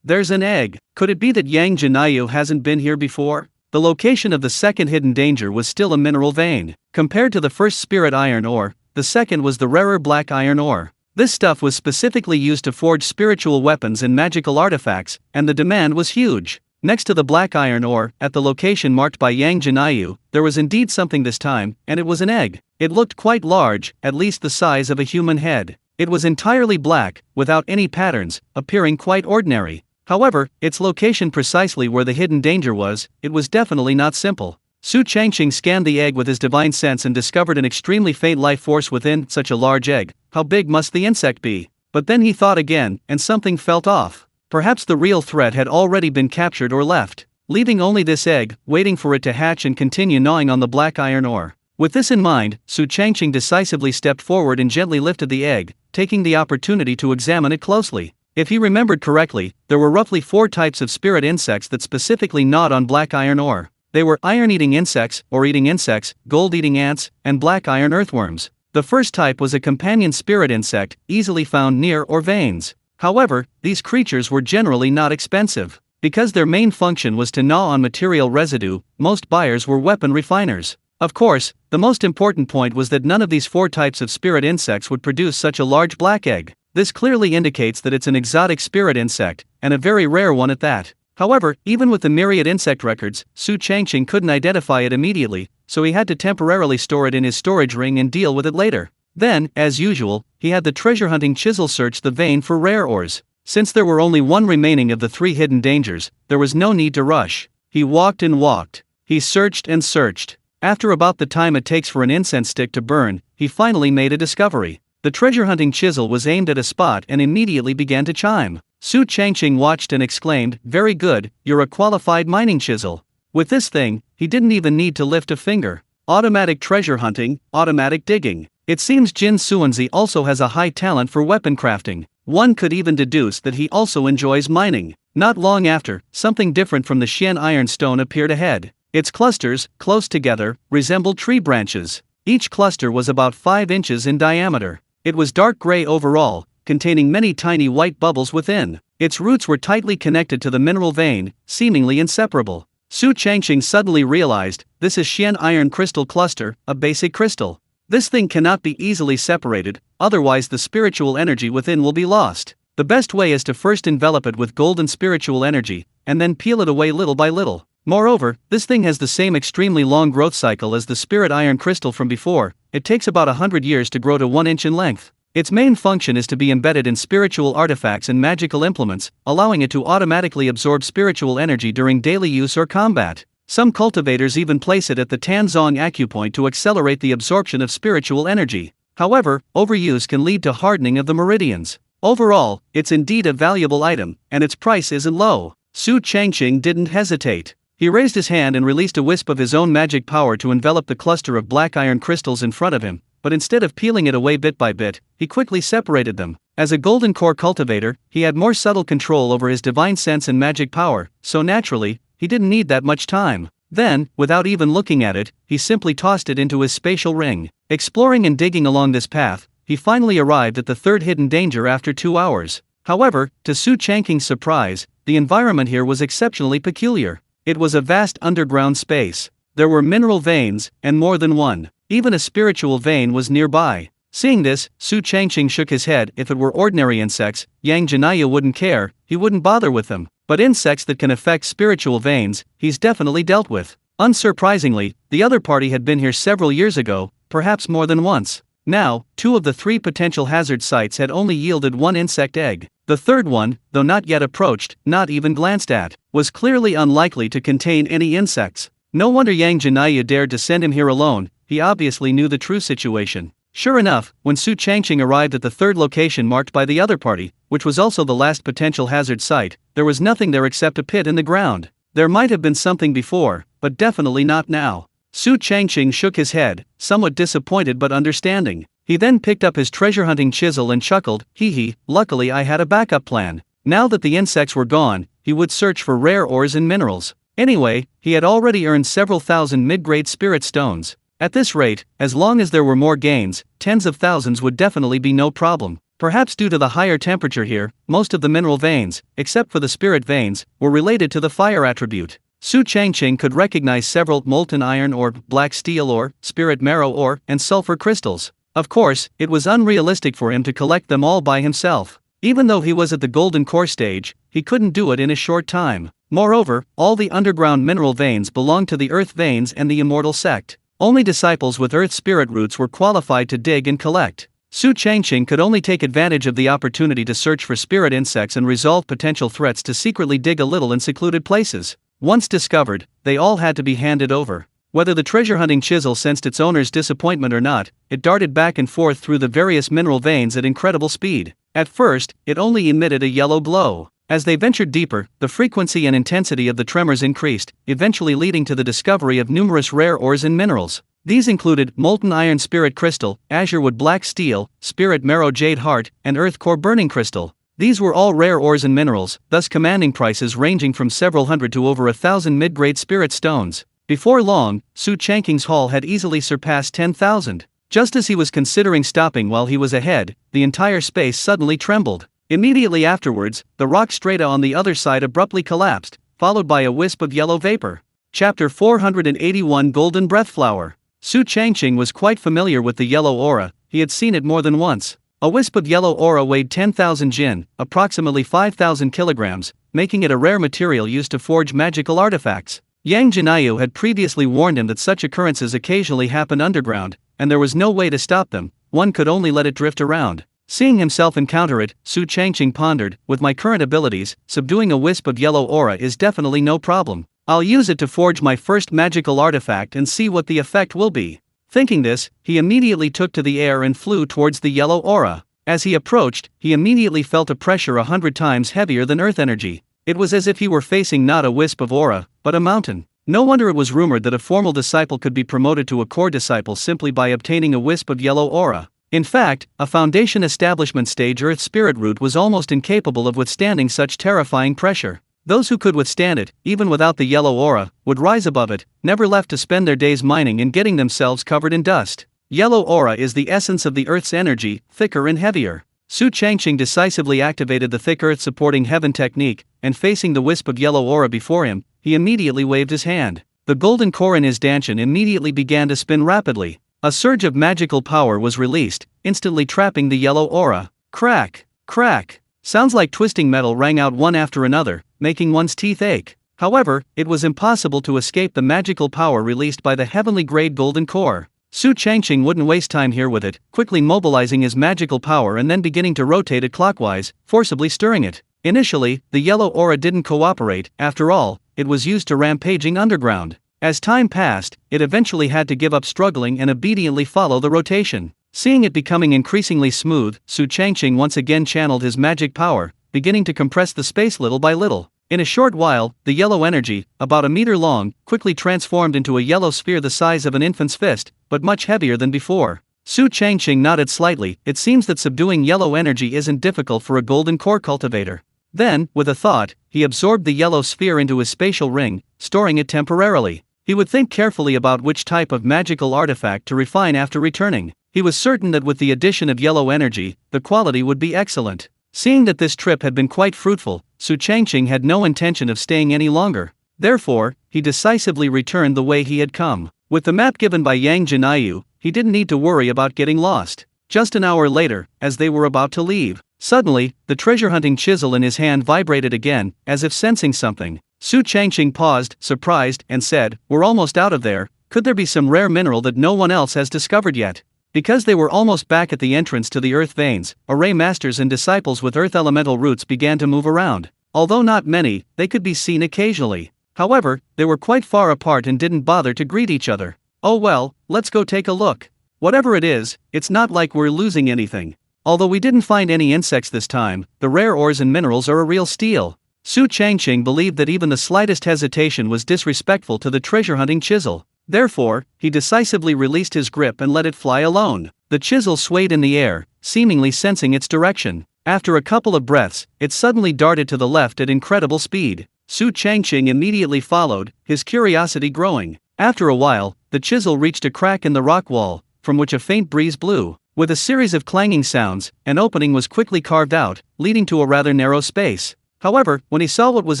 There's an egg. Could it be that Yang Jinayu hasn't been here before? The location of the second hidden danger was still a mineral vein. Compared to the first spirit iron ore, the second was the rarer black iron ore. This stuff was specifically used to forge spiritual weapons and magical artifacts, and the demand was huge. Next to the black iron ore, at the location marked by Yang Jinayu, there was indeed something this time, and it was an egg. It looked quite large, at least the size of a human head. It was entirely black, without any patterns, appearing quite ordinary. However, its location precisely where the hidden danger was, it was definitely not simple. Su Changqing scanned the egg with his divine sense and discovered an extremely faint life force within such a large egg. How big must the insect be? But then he thought again, and something felt off. Perhaps the real threat had already been captured or left, leaving only this egg, waiting for it to hatch and continue gnawing on the black iron ore. With this in mind, Su Changqing decisively stepped forward and gently lifted the egg, taking the opportunity to examine it closely. If he remembered correctly, there were roughly 4 types of spirit insects that specifically gnawed on black iron ore. They were iron-eating insects, ore-eating insects, gold-eating ants, and black iron earthworms. The first type was a companion spirit insect, easily found near ore veins. However, these creatures were generally not expensive. Because their main function was to gnaw on material residue, most buyers were weapon refiners. Of course, the most important point was that none of these 4 types of spirit insects would produce such a large black egg. This clearly indicates that it's an exotic spirit insect, and a very rare one at that. However, even with the myriad insect records, Su Changqing couldn't identify it immediately, so he had to temporarily store it in his storage ring and deal with it later. Then, as usual, he had the treasure hunting chisel search the vein for rare ores. Since there were only 1 remaining of the 3 hidden dangers, there was no need to rush. He walked and walked. He searched and searched. After about the time it takes for an incense stick to burn, he finally made a discovery. The treasure hunting chisel was aimed at a spot and immediately began to chime. Su Changqing watched and exclaimed, "Very good, you're a qualified mining chisel." With this thing, he didn't even need to lift a finger. Automatic treasure hunting, automatic digging. It seems Jin Suanzi also has a high talent for weapon crafting. One could even deduce that he also enjoys mining. Not long after, something different from the Xian ironstone appeared ahead. Its clusters, close together, resembled tree branches. Each cluster was about 5 inches in diameter. It was dark gray overall, containing many tiny white bubbles within. Its roots were tightly connected to the mineral vein, seemingly inseparable. Su Changqing suddenly realized, this is Xian iron crystal cluster, a basic crystal. This thing cannot be easily separated, otherwise the spiritual energy within will be lost. The best way is to first envelop it with golden spiritual energy, and then peel it away little by little. Moreover, this thing has the same extremely long growth cycle as the spirit iron crystal from before. It takes about 100 years to grow to 1 inch in length. Its main function is to be embedded in spiritual artifacts and magical implements, allowing it to automatically absorb spiritual energy during daily use or combat. Some cultivators even place it at the Tanzong acupoint to accelerate the absorption of spiritual energy. However, overuse can lead to hardening of the meridians. Overall, it's indeed a valuable item, and its price isn't low. Su Changqing didn't hesitate. He raised his hand and released a wisp of his own magic power to envelop the cluster of black iron crystals in front of him, but instead of peeling it away bit by bit, he quickly separated them. As a golden core cultivator, he had more subtle control over his divine sense and magic power, so naturally, he didn't need that much time. Then, without even looking at it, he simply tossed it into his spatial ring. Exploring and digging along this path, he finally arrived at the 3rd hidden danger after 2 hours. However, to Su Changqing's surprise, the environment here was exceptionally peculiar. It was a vast underground space. There were mineral veins, and more than one. Even a spiritual vein was nearby. Seeing this, Su Changqing shook his head. If it were ordinary insects, Yang Janaya wouldn't care, he wouldn't bother with them. But insects that can affect spiritual veins, he's definitely dealt with. Unsurprisingly, the other party had been here several years ago, perhaps more than once. Now, 2 of the 3 potential hazard sites had only yielded 1 insect egg. The third one, though not yet approached, not even glanced at, was clearly unlikely to contain any insects. No wonder Yang Jinyu dared to send him here alone, he obviously knew the true situation. Sure enough, when Su Changqing arrived at the third location marked by the other party, which was also the last potential hazard site, there was nothing there except a pit in the ground. There might have been something before, but definitely not now. Su Changqing shook his head, somewhat disappointed but understanding. He then picked up his treasure-hunting chisel and chuckled, hee, luckily I had a backup plan. Now that the insects were gone, he would search for rare ores and minerals. Anyway, he had already earned several thousand mid-grade spirit stones. At this rate, as long as there were more gains, tens of thousands would definitely be no problem. Perhaps due to the higher temperature here, most of the mineral veins, except for the spirit veins, were related to the fire attribute. Su Changqing could recognize several molten iron ore, black steel ore, spirit marrow ore, and sulfur crystals. Of course, it was unrealistic for him to collect them all by himself. Even though he was at the golden core stage, he couldn't do it in a short time. Moreover, all the underground mineral veins belonged to the earth veins and the immortal sect. Only disciples with earth spirit roots were qualified to dig and collect. Su Changqing could only take advantage of the opportunity to search for spirit insects and resolve potential threats to secretly dig a little in secluded places. Once discovered, they all had to be handed over. Whether the treasure-hunting chisel sensed its owner's disappointment or not, it darted back and forth through the various mineral veins at incredible speed. At first, it only emitted a yellow glow. As they ventured deeper, the frequency and intensity of the tremors increased, eventually leading to the discovery of numerous rare ores and minerals. These included molten iron spirit crystal, azure wood black steel, spirit marrow jade heart, and earth core burning crystal. These were all rare ores and minerals, thus commanding prices ranging from several hundred to over 1,000 mid-grade spirit stones. Before long, Su Changqing's haul had easily surpassed 10,000. Just as he was considering stopping while he was ahead, the entire space suddenly trembled. Immediately afterwards, the rock strata on the other side abruptly collapsed, followed by a wisp of yellow vapor. Chapter 481 Golden Breath Flower. Su Changqing was quite familiar with the yellow aura, he had seen it more than once. A wisp of yellow aura weighed 10,000 jin, approximately 5,000 kilograms, making it a rare material used to forge magical artifacts. Yang Jinyu had previously warned him that such occurrences occasionally happen underground, and there was no way to stop them, one could only let it drift around. Seeing himself encounter it, Su Changqing pondered, with my current abilities, subduing a wisp of yellow aura is definitely no problem. I'll use it to forge my first magical artifact and see what the effect will be. Thinking this, he immediately took to the air and flew towards the yellow aura. As he approached, he immediately felt a pressure 100 times heavier than earth energy. It was as if he were facing not a wisp of aura, but a mountain. No wonder it was rumored that a formal disciple could be promoted to a core disciple simply by obtaining a wisp of yellow aura. In fact, a foundation establishment stage earth spirit root was almost incapable of withstanding such terrifying pressure. Those who could withstand it, even without the yellow aura, would rise above it, never left to spend their days mining and getting themselves covered in dust. Yellow aura is the essence of the earth's energy, thicker and heavier. Su Changqing decisively activated the thick earth supporting heaven technique, and facing the wisp of yellow aura before him, he immediately waved his hand. The golden core in his dantian immediately began to spin rapidly. A surge of magical power was released, instantly trapping the yellow aura. Crack! Crack! Sounds like twisting metal rang out one after another, making one's teeth ache. However, it was impossible to escape the magical power released by the heavenly grade golden core. Su Changqing wouldn't waste time here with it, quickly mobilizing his magical power and then beginning to rotate it clockwise, forcibly stirring it. Initially, the yellow aura didn't cooperate, after all, it was used to rampaging underground. As time passed, it eventually had to give up struggling and obediently follow the rotation. Seeing it becoming increasingly smooth, Su Changqing once again channeled his magic power, beginning to compress the space little by little. In a short while, the yellow energy, about a meter long, quickly transformed into a yellow sphere the size of an infant's fist, but much heavier than before. Su Changqing nodded slightly. It seems that subduing yellow energy isn't difficult for a golden core cultivator. Then, with a thought, he absorbed the yellow sphere into his spatial ring, storing it temporarily. He would think carefully about which type of magical artifact to refine after returning. He was certain that with the addition of yellow energy, the quality would be excellent. Seeing that this trip had been quite fruitful, Su Changqing had no intention of staying any longer. Therefore, he decisively returned the way he had come. With the map given by Yang Jinyu, he didn't need to worry about getting lost. Just an hour later, as they were about to leave, suddenly, the treasure-hunting chisel in his hand vibrated again, as if sensing something. Su Changqing paused, surprised, and said, "We're almost out of there. Could there be some rare mineral that no one else has discovered yet?" Because they were almost back at the entrance to the earth veins, array masters and disciples with earth elemental roots began to move around. Although not many, they could be seen occasionally. However, they were quite far apart and didn't bother to greet each other. "Oh well, let's go take a look. Whatever it is, it's not like we're losing anything. Although we didn't find any insects this time, the rare ores and minerals are a real steal." Su Changqing believed that even the slightest hesitation was disrespectful to the treasure-hunting chisel. Therefore, he decisively released his grip and let it fly alone. The chisel swayed in the air, seemingly sensing its direction. After a couple of breaths, it suddenly darted to the left at incredible speed. Su Changqing immediately followed, his curiosity growing. After a while, the chisel reached a crack in the rock wall, from which a faint breeze blew. With a series of clanging sounds, an opening was quickly carved out, leading to a rather narrow space. However, when he saw what was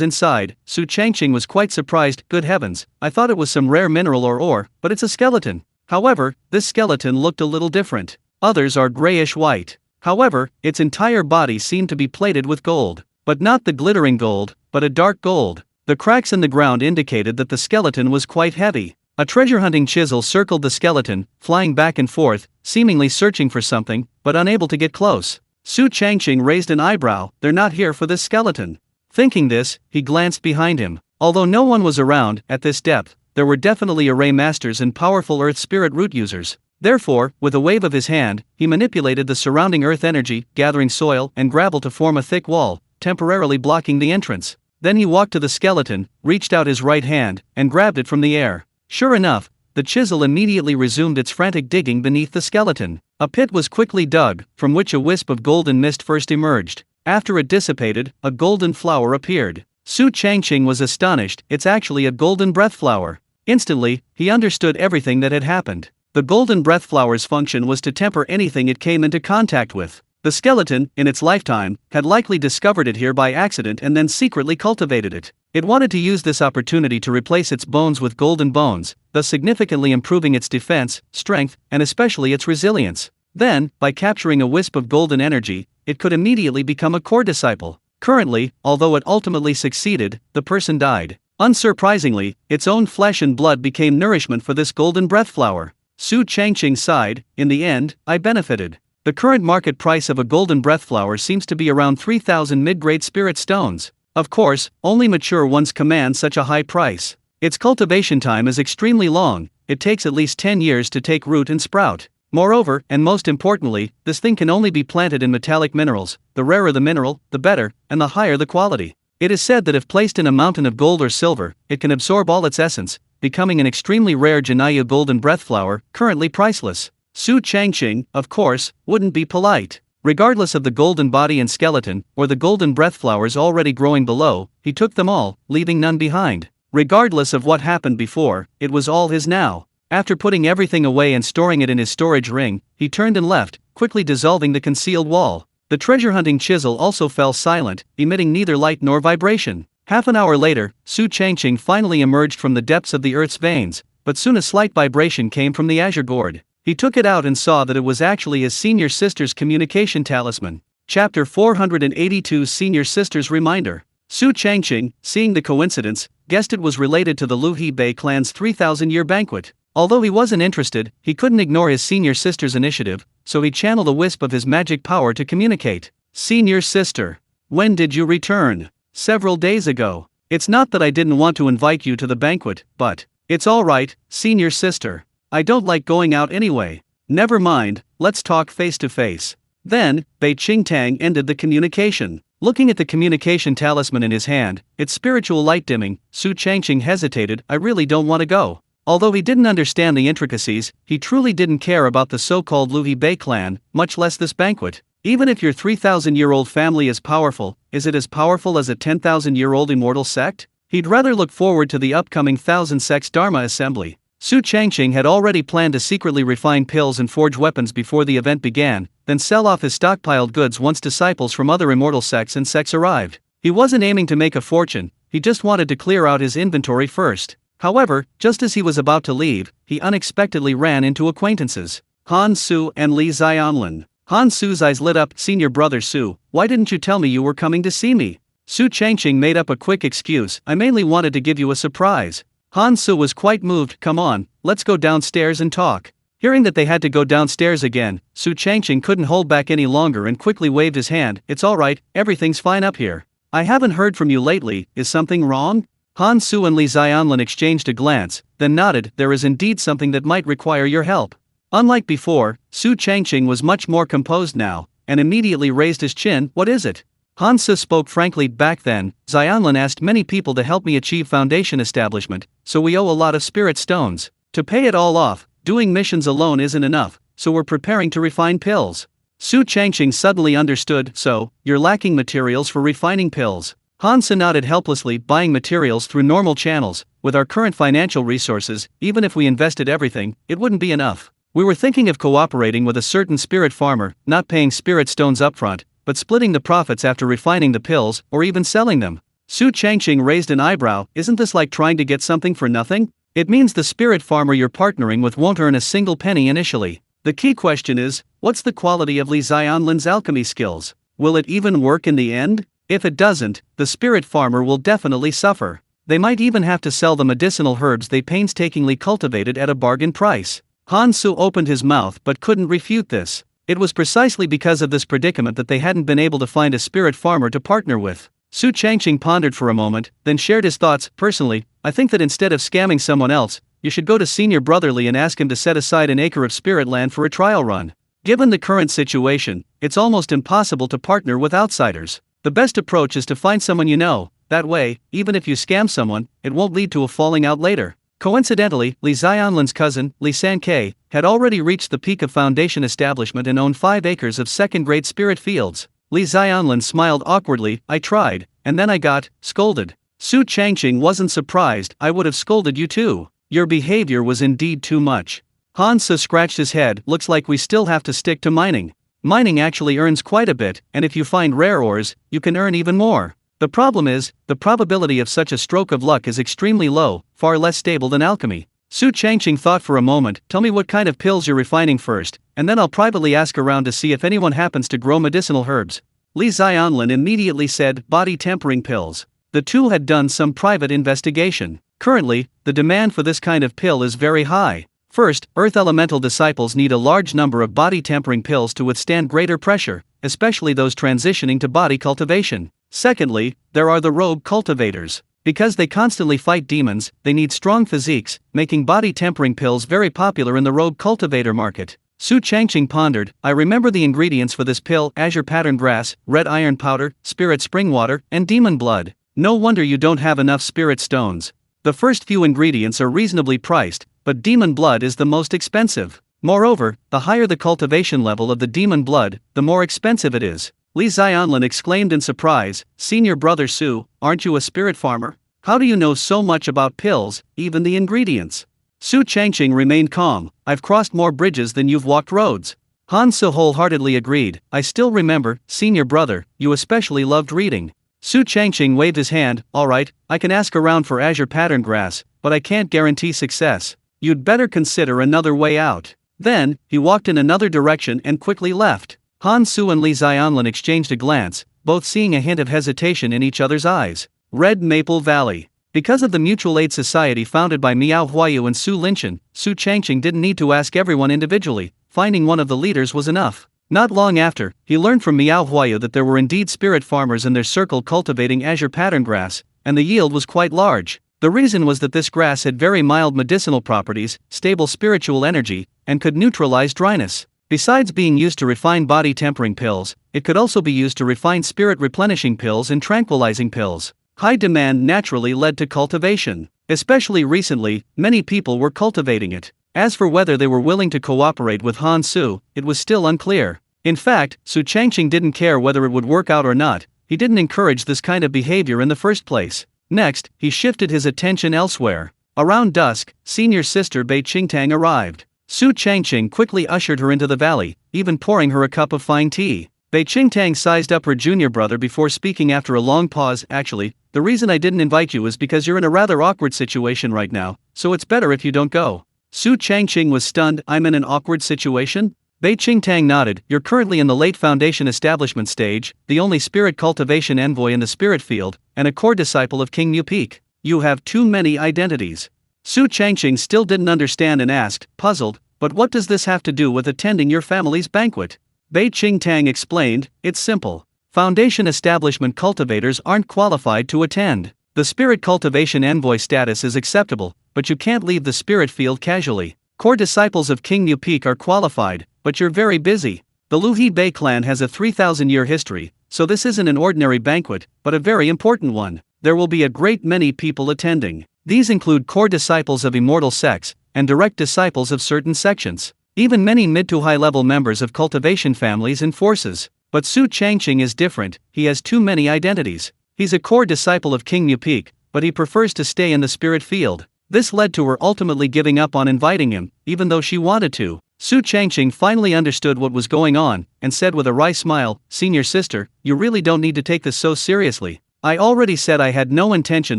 inside, Su Changqing was quite surprised. "Good heavens, I thought it was some rare mineral or ore, but it's a skeleton." However, this skeleton looked a little different. Others are grayish-white. However, its entire body seemed to be plated with gold. But not the glittering gold, but a dark gold. The cracks in the ground indicated that the skeleton was quite heavy. A treasure-hunting chisel circled the skeleton, flying back and forth, seemingly searching for something, but unable to get close. Su Changqing raised an eyebrow. "They're not here for this skeleton." Thinking this, he glanced behind him. Although no one was around, at this depth, there were definitely array masters and powerful earth spirit root users. Therefore, with a wave of his hand, he manipulated the surrounding earth energy, gathering soil and gravel to form a thick wall, temporarily blocking the entrance. Then he walked to the skeleton, reached out his right hand, and grabbed it from the air. Sure enough, the chisel immediately resumed its frantic digging beneath the skeleton. A pit was quickly dug, from which a wisp of golden mist first emerged. After it dissipated, a golden flower appeared. Su Changqing was astonished. "It's actually a golden breath flower." Instantly, he understood everything that had happened. The golden breath flower's function was to temper anything it came into contact with. The skeleton, in its lifetime, had likely discovered it here by accident and then secretly cultivated it. It wanted to use this opportunity to replace its bones with golden bones, thus significantly improving its defense, strength, and especially its resilience. Then, by capturing a wisp of golden energy, it could immediately become a core disciple. Currently, although it ultimately succeeded, the person died. Unsurprisingly, its own flesh and blood became nourishment for this golden breath flower. Su Changqing sighed. "In the end, I benefited." The current market price of a golden breath flower seems to be around 3,000 mid-grade spirit stones. Of course, only mature ones command such a high price. Its cultivation time is extremely long. It takes at least 10 years to take root and sprout. Moreover, and most importantly, this thing can only be planted in metallic minerals. The rarer the mineral, the better, and the higher the quality. It is said that if placed in a mountain of gold or silver, it can absorb all its essence, becoming an extremely rare Janaya golden breath flower, currently priceless. Su Changqing, of course, wouldn't be polite. Regardless of the golden body and skeleton, or the golden breath flowers already growing below, he took them all, leaving none behind. Regardless of what happened before, it was all his now. After putting everything away and storing it in his storage ring, he turned and left, quickly dissolving the concealed wall. The treasure-hunting chisel also fell silent, emitting neither light nor vibration. Half an hour later, Su Changqing finally emerged from the depths of the earth's veins, but soon a slight vibration came from the azure gourd. He took it out and saw that it was actually his senior sister's communication talisman. Chapter 482 Senior Sister's Reminder. Su Changqing, seeing the coincidence, guessed it was related to the Luhi Bei clan's 3,000-year banquet. Although he wasn't interested, he couldn't ignore his senior sister's initiative, so he channeled a wisp of his magic power to communicate. "Senior sister, when did you return?" "Several days ago. It's not that I didn't want to invite you to the banquet, but..." "It's alright, senior sister. I don't like going out anyway." "Never mind, let's talk face to face." Then, Bei Qingtang ended the communication. Looking at the communication talisman in his hand, its spiritual light dimming, Su Changqing hesitated. "I really don't want to go." Although he didn't understand the intricacies, he truly didn't care about the so-called Luhi Bei clan, much less this banquet. Even if your 3,000-year-old family is powerful, is it as powerful as a 10,000-year-old immortal sect? He'd rather look forward to the upcoming 1,000 sects Dharma assembly. Su Changqing had already planned to secretly refine pills and forge weapons before the event began, then sell off his stockpiled goods once disciples from other immortal sects and sects arrived. He wasn't aiming to make a fortune, he just wanted to clear out his inventory first. However, just as he was about to leave, he unexpectedly ran into acquaintances. Han Su and Li Xianlin. Han Su's eyes lit up. "Senior brother Su, why didn't you tell me you were coming to see me?" Su Changqing made up a quick excuse, I mainly wanted to give you a surprise. Han Su was quite moved, come on, let's go downstairs and talk. Hearing that they had to go downstairs again, Su Changqing couldn't hold back any longer and quickly waved his hand, it's alright, everything's fine up here. I haven't heard from you lately, is something wrong? Han Su and Li Xianlin exchanged a glance, then nodded, there is indeed something that might require your help. Unlike before, Su Changqing was much more composed now, and immediately raised his chin, what is it? Han Su spoke frankly, back then, Xianlin asked many people to help me achieve foundation establishment, so we owe a lot of spirit stones. To pay it all off, doing missions alone isn't enough, so we're preparing to refine pills. Su Changqing suddenly understood, so, you're lacking materials for refining pills. Han Su nodded helplessly, buying materials through normal channels. With our current financial resources, even if we invested everything, it wouldn't be enough. We were thinking of cooperating with a certain spirit farmer, not paying spirit stones upfront, but splitting the profits after refining the pills, or even selling them. Su Changqing raised an eyebrow, isn't this like trying to get something for nothing? It means the spirit farmer you're partnering with won't earn a single penny initially. The key question is, what's the quality of Li Xianlin's alchemy skills? Will it even work in the end? If it doesn't, the spirit farmer will definitely suffer. They might even have to sell the medicinal herbs they painstakingly cultivated at a bargain price. Han Su opened his mouth but couldn't refute this. It was precisely because of this predicament that they hadn't been able to find a spirit farmer to partner with. Su Changqing pondered for a moment, then shared his thoughts. Personally, I think that instead of scamming someone else, you should go to Senior Brotherly and ask him to set aside an acre of spirit land for a trial run. Given the current situation, it's almost impossible to partner with outsiders. The best approach is to find someone you know, that way, even if you scam someone, it won't lead to a falling out later. Coincidentally, Li Xianlin's cousin, Li Sankei, had already reached the peak of foundation establishment and owned 5 acres of second-grade spirit fields. Li Xianlin smiled awkwardly, I tried, and then I got scolded. Su Changqing wasn't surprised, I would have scolded you too. Your behavior was indeed too much. Han Su scratched his head, looks like we still have to stick to mining. Mining actually earns quite a bit, and if you find rare ores, you can earn even more. The problem is, the probability of such a stroke of luck is extremely low, far less stable than alchemy. Su Changqing thought for a moment, tell me what kind of pills you're refining first, and then I'll privately ask around to see if anyone happens to grow medicinal herbs. Li Xianlin immediately said, body tempering pills. The two had done some private investigation. Currently, the demand for this kind of pill is very high. First, Earth Elemental disciples need a large number of body tempering pills to withstand greater pressure, especially those transitioning to body cultivation. Secondly, there are the rogue cultivators. Because they constantly fight demons, they need strong physiques, making body tempering pills very popular in the rogue cultivator market. Su Changqing pondered, I remember the ingredients for this pill, azure pattern grass, red iron powder, spirit spring water, and demon blood. No wonder you don't have enough spirit stones. The first few ingredients are reasonably priced, but demon blood is the most expensive. Moreover, the higher the cultivation level of the demon blood, the more expensive it is. Li Xianlin exclaimed in surprise, Senior Brother Su, aren't you a spirit farmer? How do you know so much about pills, even the ingredients? Su Changqing remained calm, I've crossed more bridges than you've walked roads. Han Su wholeheartedly agreed, I still remember, Senior Brother, you especially loved reading. Su Changqing waved his hand, alright, I can ask around for azure pattern grass, but I can't guarantee success. You'd better consider another way out. Then, he walked in another direction and quickly left. Han Su and Li Xianlin exchanged a glance, both seeing a hint of hesitation in each other's eyes. Red Maple Valley. Because of the mutual aid society founded by Miao Huayu and Su Linchen, Su Changqing didn't need to ask everyone individually, finding one of the leaders was enough. Not long after, he learned from Miao Huayu that there were indeed spirit farmers in their circle cultivating azure pattern grass, and the yield was quite large. The reason was that this grass had very mild medicinal properties, stable spiritual energy, and could neutralize dryness. Besides being used to refine body tempering pills, it could also be used to refine spirit replenishing pills and tranquilizing pills. High demand naturally led to cultivation. Especially recently, many people were cultivating it. As for whether they were willing to cooperate with Han Su, it was still unclear. In fact, Su Changqing didn't care whether it would work out or not, he didn't encourage this kind of behavior in the first place. Next, he shifted his attention elsewhere. Around dusk, senior sister Bei Qingtang arrived. Su Changqing quickly ushered her into the valley, even pouring her a cup of fine tea. Bei Qingtang sized up her junior brother before speaking after a long pause, actually, the reason I didn't invite you is because you're in a rather awkward situation right now, so it's better if you don't go. Su Changqing was stunned, I'm in an awkward situation? Bei Qingtang nodded. You're currently in the late foundation establishment stage, the only spirit cultivation envoy in the spirit field, and a core disciple of King Mu Peak. You have too many identities. Su Changqing still didn't understand and asked, puzzled, but what does this have to do with attending your family's banquet? Bei Qingtang explained, it's simple. Foundation establishment cultivators aren't qualified to attend. The spirit cultivation envoy status is acceptable, but you can't leave the spirit field casually. Core disciples of King Mu Peak are qualified, but you're very busy. The Luhi Bei clan has a 3,000-year history, so this isn't an ordinary banquet, but a very important one. There will be a great many people attending. These include core disciples of immortal sects, and direct disciples of certain sections. Even many mid to high level members of cultivation families and forces. But Su Changqing is different, he has too many identities. He's a core disciple of King Mu Peak, but he prefers to stay in the spirit field. This led to her ultimately giving up on inviting him, even though she wanted to. Su Changqing finally understood what was going on, and said with a wry smile, Senior sister, you really don't need to take this so seriously. I already said I had no intention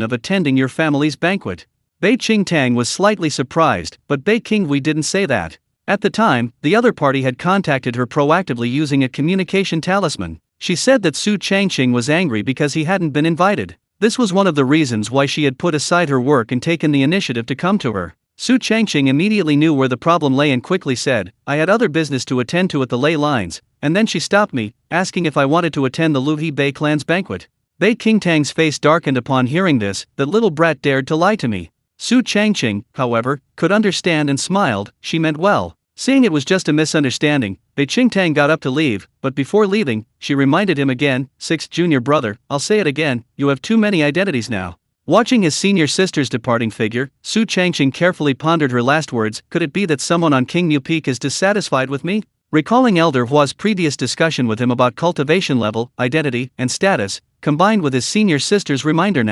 of attending your family's banquet. Bei Qingtang was slightly surprised, but Bei Qinghui didn't say that. At the time, the other party had contacted her proactively using a communication talisman. She said that Su Changqing was angry because he hadn't been invited. This was one of the reasons why she had put aside her work and taken the initiative to come to her. Su Changqing immediately knew where the problem lay and quickly said, I had other business to attend to at the ley lines, and then she stopped me, asking if I wanted to attend the Luhi Bei clan's banquet. Bei Qingtang's face darkened upon hearing this, that little brat dared to lie to me. Su Changqing, however, could understand and smiled, she meant well. Seeing it was just a misunderstanding, Bei Qingtang got up to leave, but before leaving, she reminded him again, sixth junior brother, I'll say it again, you have too many identities now. Watching his senior sister's departing figure, Su Changqing carefully pondered her last words, could it be that someone on King Mu Peak is dissatisfied with me? Recalling Elder Hua's previous discussion with him about cultivation level, identity, and status, combined with his senior sister's reminder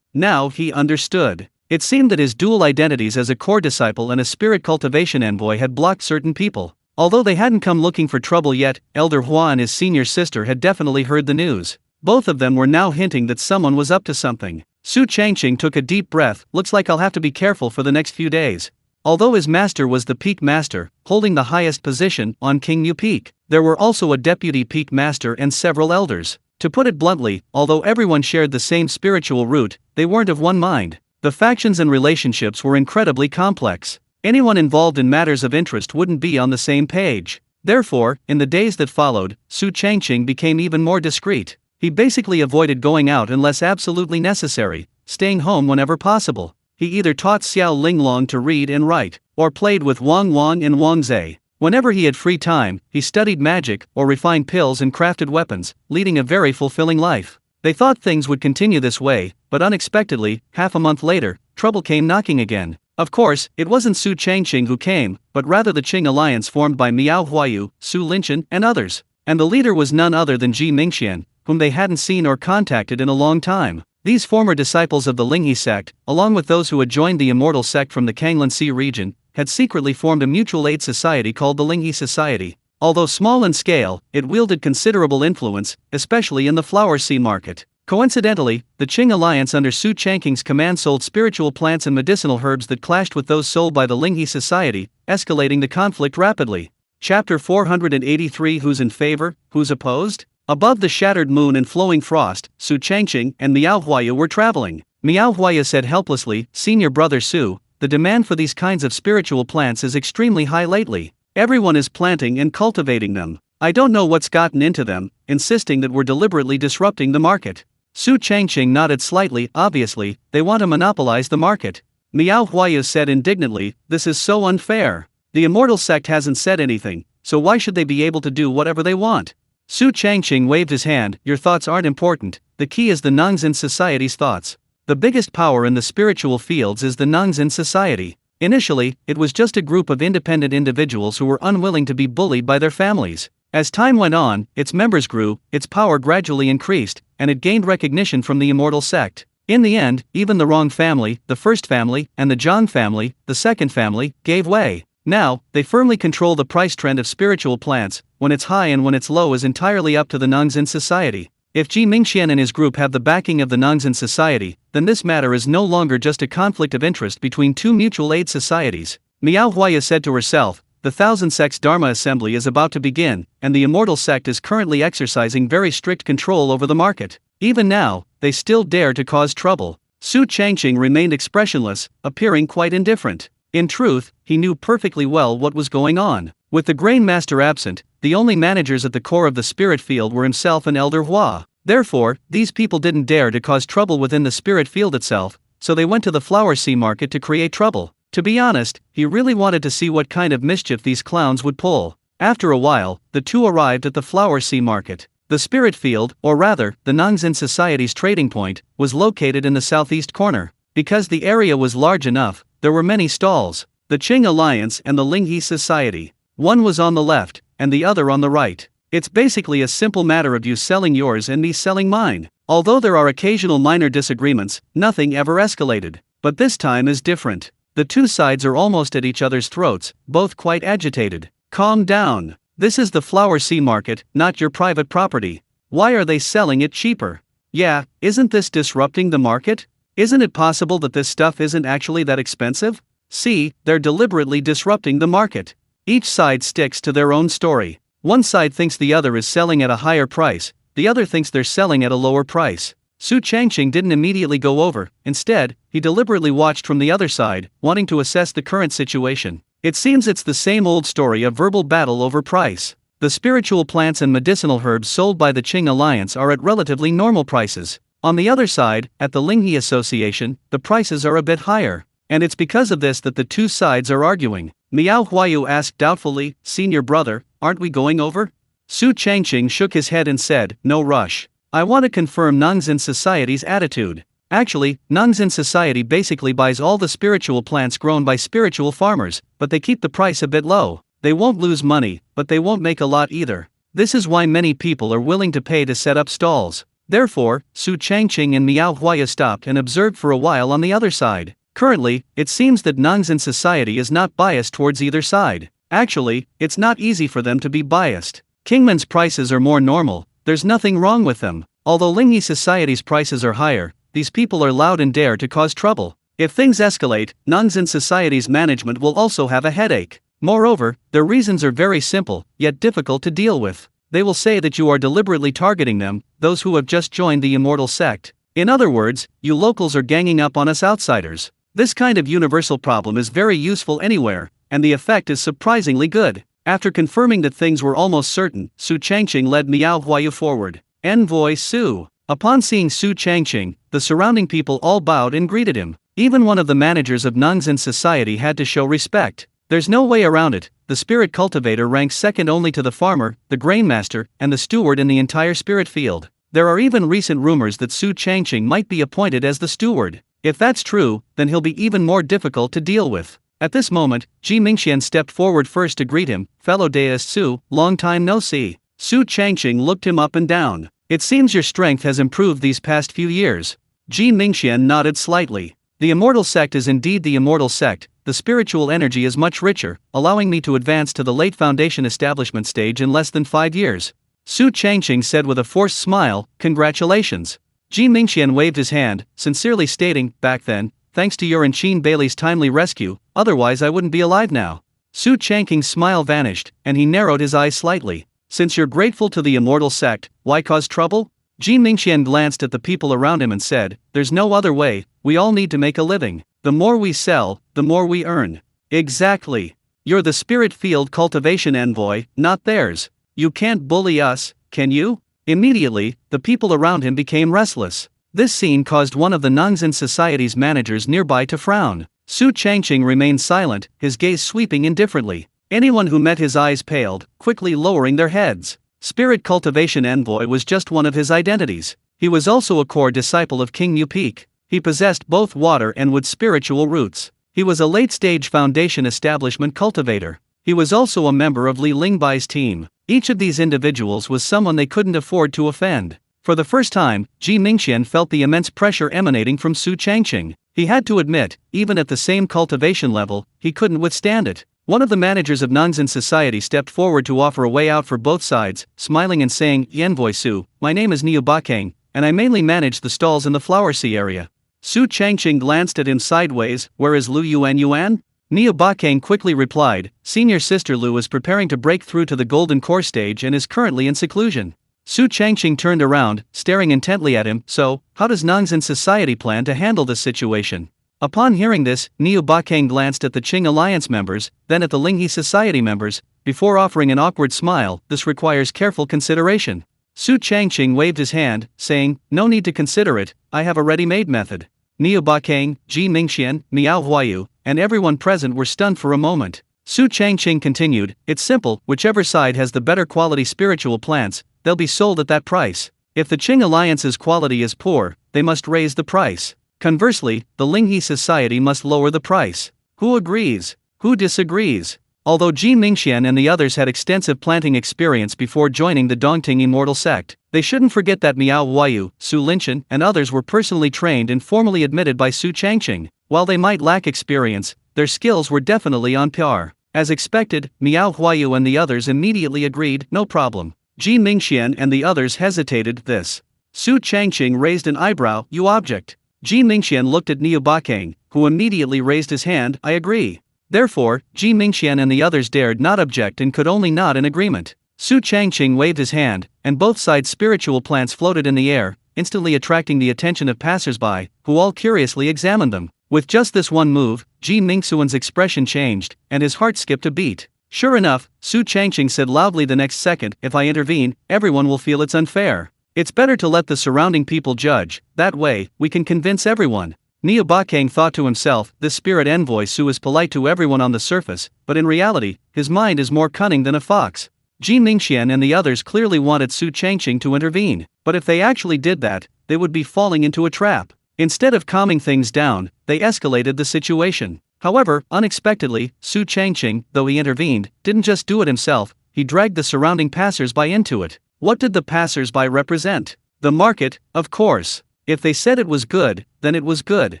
now he understood. It seemed that his dual identities as a core disciple and a spirit cultivation envoy had blocked certain people. Although they hadn't come looking for trouble yet, Elder Hua and his senior sister had definitely heard the news. Both of them were now hinting that someone was up to something. Su Changqing took a deep breath, looks like I'll have to be careful for the next few days. Although his master was the Peak Master, holding the highest position on King Mu Peak, there were also a deputy Peak Master and several elders. To put it bluntly, although everyone shared the same spiritual root, they weren't of one mind. The factions and relationships were incredibly complex. Anyone involved in matters of interest wouldn't be on the same page. Therefore, in the days that followed, Su Changqing became even more discreet. He basically avoided going out unless absolutely necessary, staying home whenever possible. He either taught Xiao Linglong to read and write, or played with Wang Wang and Wang Zhe. Whenever he had free time, he studied magic or refined pills and crafted weapons, leading a very fulfilling life. They thought things would continue this way, but unexpectedly, half a month later, trouble came knocking again. Of course, it wasn't Su Changqing who came, but rather the Qing alliance formed by Miao Huayu, Su Linchen, and others. And the leader was none other than Ji Mingxian, whom they hadn't seen or contacted in a long time. These former disciples of the Linghe sect, along with those who had joined the Immortal sect from the Kanglan Sea region, had secretly formed a mutual aid society called the Linghe Society. Although small in scale, it wielded considerable influence, especially in the flower seed market. Coincidentally, the Qing alliance under Su Changqing's command sold spiritual plants and medicinal herbs that clashed with those sold by the Linghe Society, escalating the conflict rapidly. Chapter 483 Who's in favor, who's opposed? Above the shattered moon and flowing frost, Su Changqing and Miao Huayu were traveling. Miao Huayu said helplessly, Senior brother Su, the demand for these kinds of spiritual plants is extremely high lately. Everyone is planting and cultivating them. I don't know what's gotten into them, insisting that we're deliberately disrupting the market. Su Changqing nodded slightly, obviously, they want to monopolize the market. Miao Huayu said indignantly, this is so unfair. The Immortal sect hasn't said anything, so why should they be able to do whatever they want? Su Changqing waved his hand, your thoughts aren't important, the key is the nuns in society's thoughts. The biggest power in the spiritual fields is the nuns in society. Initially, it was just a group of independent individuals who were unwilling to be bullied by their families. As time went on, its members grew, its power gradually increased, and it gained recognition from the Immortal sect. In the end, even the Rong family, the first family, and the Zhang family, the second family, gave way. Now, they firmly control the price trend of spiritual plants, when it's high and when it's low is entirely up to the nuns in society. If Ji Mingxian and his group have the backing of the nuns in society, then this matter is no longer just a conflict of interest between two mutual aid societies. Miao Huayu said to herself, the Thousand Sects Dharma Assembly is about to begin, and the Immortal Sect is currently exercising very strict control over the market. Even now, they still dare to cause trouble. Su Changqing remained expressionless, appearing quite indifferent. In truth, he knew perfectly well what was going on. With the Grain Master absent, the only managers at the core of the spirit field were himself and Elder Hua. Therefore, these people didn't dare to cause trouble within the spirit field itself, so they went to the Flower Sea Market to create trouble. To be honest, he really wanted to see what kind of mischief these clowns would pull. After a while, the two arrived at the Flower Sea Market. The spirit field, or rather, the Nongzhen Society's trading point, was located in the southeast corner. Because the area was large enough, there were many stalls. The Qing Alliance and the Linghe Society. One was on the left, and the other on the right. It's basically a simple matter of you selling yours and me selling mine. Although there are occasional minor disagreements, nothing ever escalated. But this time is different. The two sides are almost at each other's throats, both quite agitated. Calm down. This is the Flower Sea Market, not your private property. Why are they selling it cheaper? Yeah, isn't this disrupting the market? Isn't it possible that this stuff isn't actually that expensive? See, they're deliberately disrupting the market. Each side sticks to their own story. One side thinks the other is selling at a higher price, the other thinks they're selling at a lower price. Su Changqing didn't immediately go over, instead, he deliberately watched from the other side, wanting to assess the current situation. It seems it's the same old story of verbal battle over price. The spiritual plants and medicinal herbs sold by the Qing Alliance are at relatively normal prices. On the other side, at the Linghe Association, the prices are a bit higher. And it's because of this that the two sides are arguing. Miao Huayu asked doubtfully, "Senior brother, aren't we going over?" Su Changqing shook his head and said, "No rush. I want to confirm Nongzhen Society's attitude. Actually, Nongzhen Society basically buys all the spiritual plants grown by spiritual farmers, but they keep the price a bit low. They won't lose money, but they won't make a lot either. This is why many people are willing to pay to set up stalls." Therefore, Su Changqing and Miao Huayu stopped and observed for a while on the other side. Currently, it seems that Nongzhen Society is not biased towards either side. Actually, it's not easy for them to be biased. Kingman's prices are more normal, there's nothing wrong with them. Although Linghe Society's prices are higher, these people are loud and dare to cause trouble. If things escalate, Nongzhen Society's management will also have a headache. Moreover, their reasons are very simple, yet difficult to deal with. They will say that you are deliberately targeting them, those who have just joined the Immortal Sect. In other words, you locals are ganging up on us outsiders. This kind of universal problem is very useful anywhere, and the effect is surprisingly good. After confirming that things were almost certain, Su Changqing led Miao Huayu forward. Envoy Su. Upon seeing Su Changqing, the surrounding people all bowed and greeted him. Even one of the managers of Nongzhen Society had to show respect. There's no way around it, the spirit cultivator ranks second only to the farmer, the grain master, and the steward in the entire spirit field. There are even recent rumors that Su Changqing might be appointed as the steward. If that's true, then he'll be even more difficult to deal with. At this moment, Ji Mingxian stepped forward first to greet him. "Fellow deist Su, long time no see." Su Changqing looked him up and down. "It seems your strength has improved these past few years." Ji Mingxian nodded slightly. "The Immortal Sect is indeed the Immortal Sect. The spiritual energy is much richer, allowing me to advance to the late foundation establishment stage in less than 5 years." Su Changqing said with a forced smile, "Congratulations." Ji Mingxian waved his hand, sincerely stating, "Back then, thanks to your and Qin Bailey's timely rescue, otherwise I wouldn't be alive now." Su Changqing's smile vanished, and he narrowed his eyes slightly. "Since you're grateful to the Immortal Sect, why cause trouble?" Ji Mingxian glanced at the people around him and said, "There's no other way, we all need to make a living. The more we sell, the more we earn." "Exactly. You're the spirit field cultivation envoy, not theirs. You can't bully us, can you?" Immediately, the people around him became restless. This scene caused one of the Nongzhen Society's managers nearby to frown. Su Changqing remained silent, his gaze sweeping indifferently. Anyone who met his eyes paled, quickly lowering their heads. Spirit Cultivation Envoy was just one of his identities. He was also a core disciple of King Mupeak. He possessed both water and wood spiritual roots. He was a late-stage foundation establishment cultivator. He was also a member of Li Lingbai's team. Each of these individuals was someone they couldn't afford to offend. For the first time, Ji Mingxian felt the immense pressure emanating from Su Changqing. He had to admit, even at the same cultivation level, he couldn't withstand it. One of the managers of Nongzhen Society stepped forward to offer a way out for both sides, smiling and saying, "Envoy Su, my name is Niu Bakang, and I mainly manage the stalls in the Flower Sea area." Su Changqing glanced at him sideways. "Where is Lu Yuan Yuan?" Niu Bakang quickly replied, Senior Sister Lu is preparing to break through to the Golden Core stage and is currently in seclusion. Su Changqing turned around, staring intently at him. So, how does Nongzhen Society plan to handle this situation? Upon hearing this, Niu Bakang glanced at the Qing Alliance members, then at the Linghe Society members, before offering an awkward smile. This requires careful consideration. Su Changqing waved his hand, saying, No need to consider it, I have a ready-made method. Niu Bakang, Ji Mingxian, Miao Huayu, and everyone present were stunned for a moment. Su Changqing continued, It's simple, whichever side has the better quality spiritual plants, they'll be sold at that price. If the Qing Alliance's quality is poor, they must raise the price. Conversely, the Linghe Society must lower the price. Who agrees? Who disagrees? Although Ji Mingxian and the others had extensive planting experience before joining the Dongting Immortal sect, they shouldn't forget that Miao Huayu, Su Linchen, and others were personally trained and formally admitted by Su Changqing. While they might lack experience, their skills were definitely on par. As expected, Miao Huayu and the others immediately agreed, no problem. Ji Mingxian and the others hesitated. This. Su Changqing raised an eyebrow, you object. Ji Mingxian looked at Niu Bakang, who immediately raised his hand, I agree. Therefore, Ji Mingxian and the others dared not object and could only nod in agreement. Su Changqing waved his hand, and both sides' spiritual plants floated in the air, instantly attracting the attention of passersby, who all curiously examined them. With just this one move, Ji Mingxuan's expression changed, and his heart skipped a beat. Sure enough, Su Changqing said loudly the next second, if I intervene, everyone will feel it's unfair. It's better to let the surrounding people judge, that way, we can convince everyone. Niu Bakang thought to himself, this spirit envoy Su is polite to everyone on the surface, but in reality, his mind is more cunning than a fox. Ji Mingxian and the others clearly wanted Su Changqing to intervene, but if they actually did that, they would be falling into a trap. Instead of calming things down, they escalated the situation. However, unexpectedly, Su Changqing, though he intervened, didn't just do it himself, he dragged the surrounding passersby into it. What did the passersby represent? The market, of course. If they said it was good, then it was good.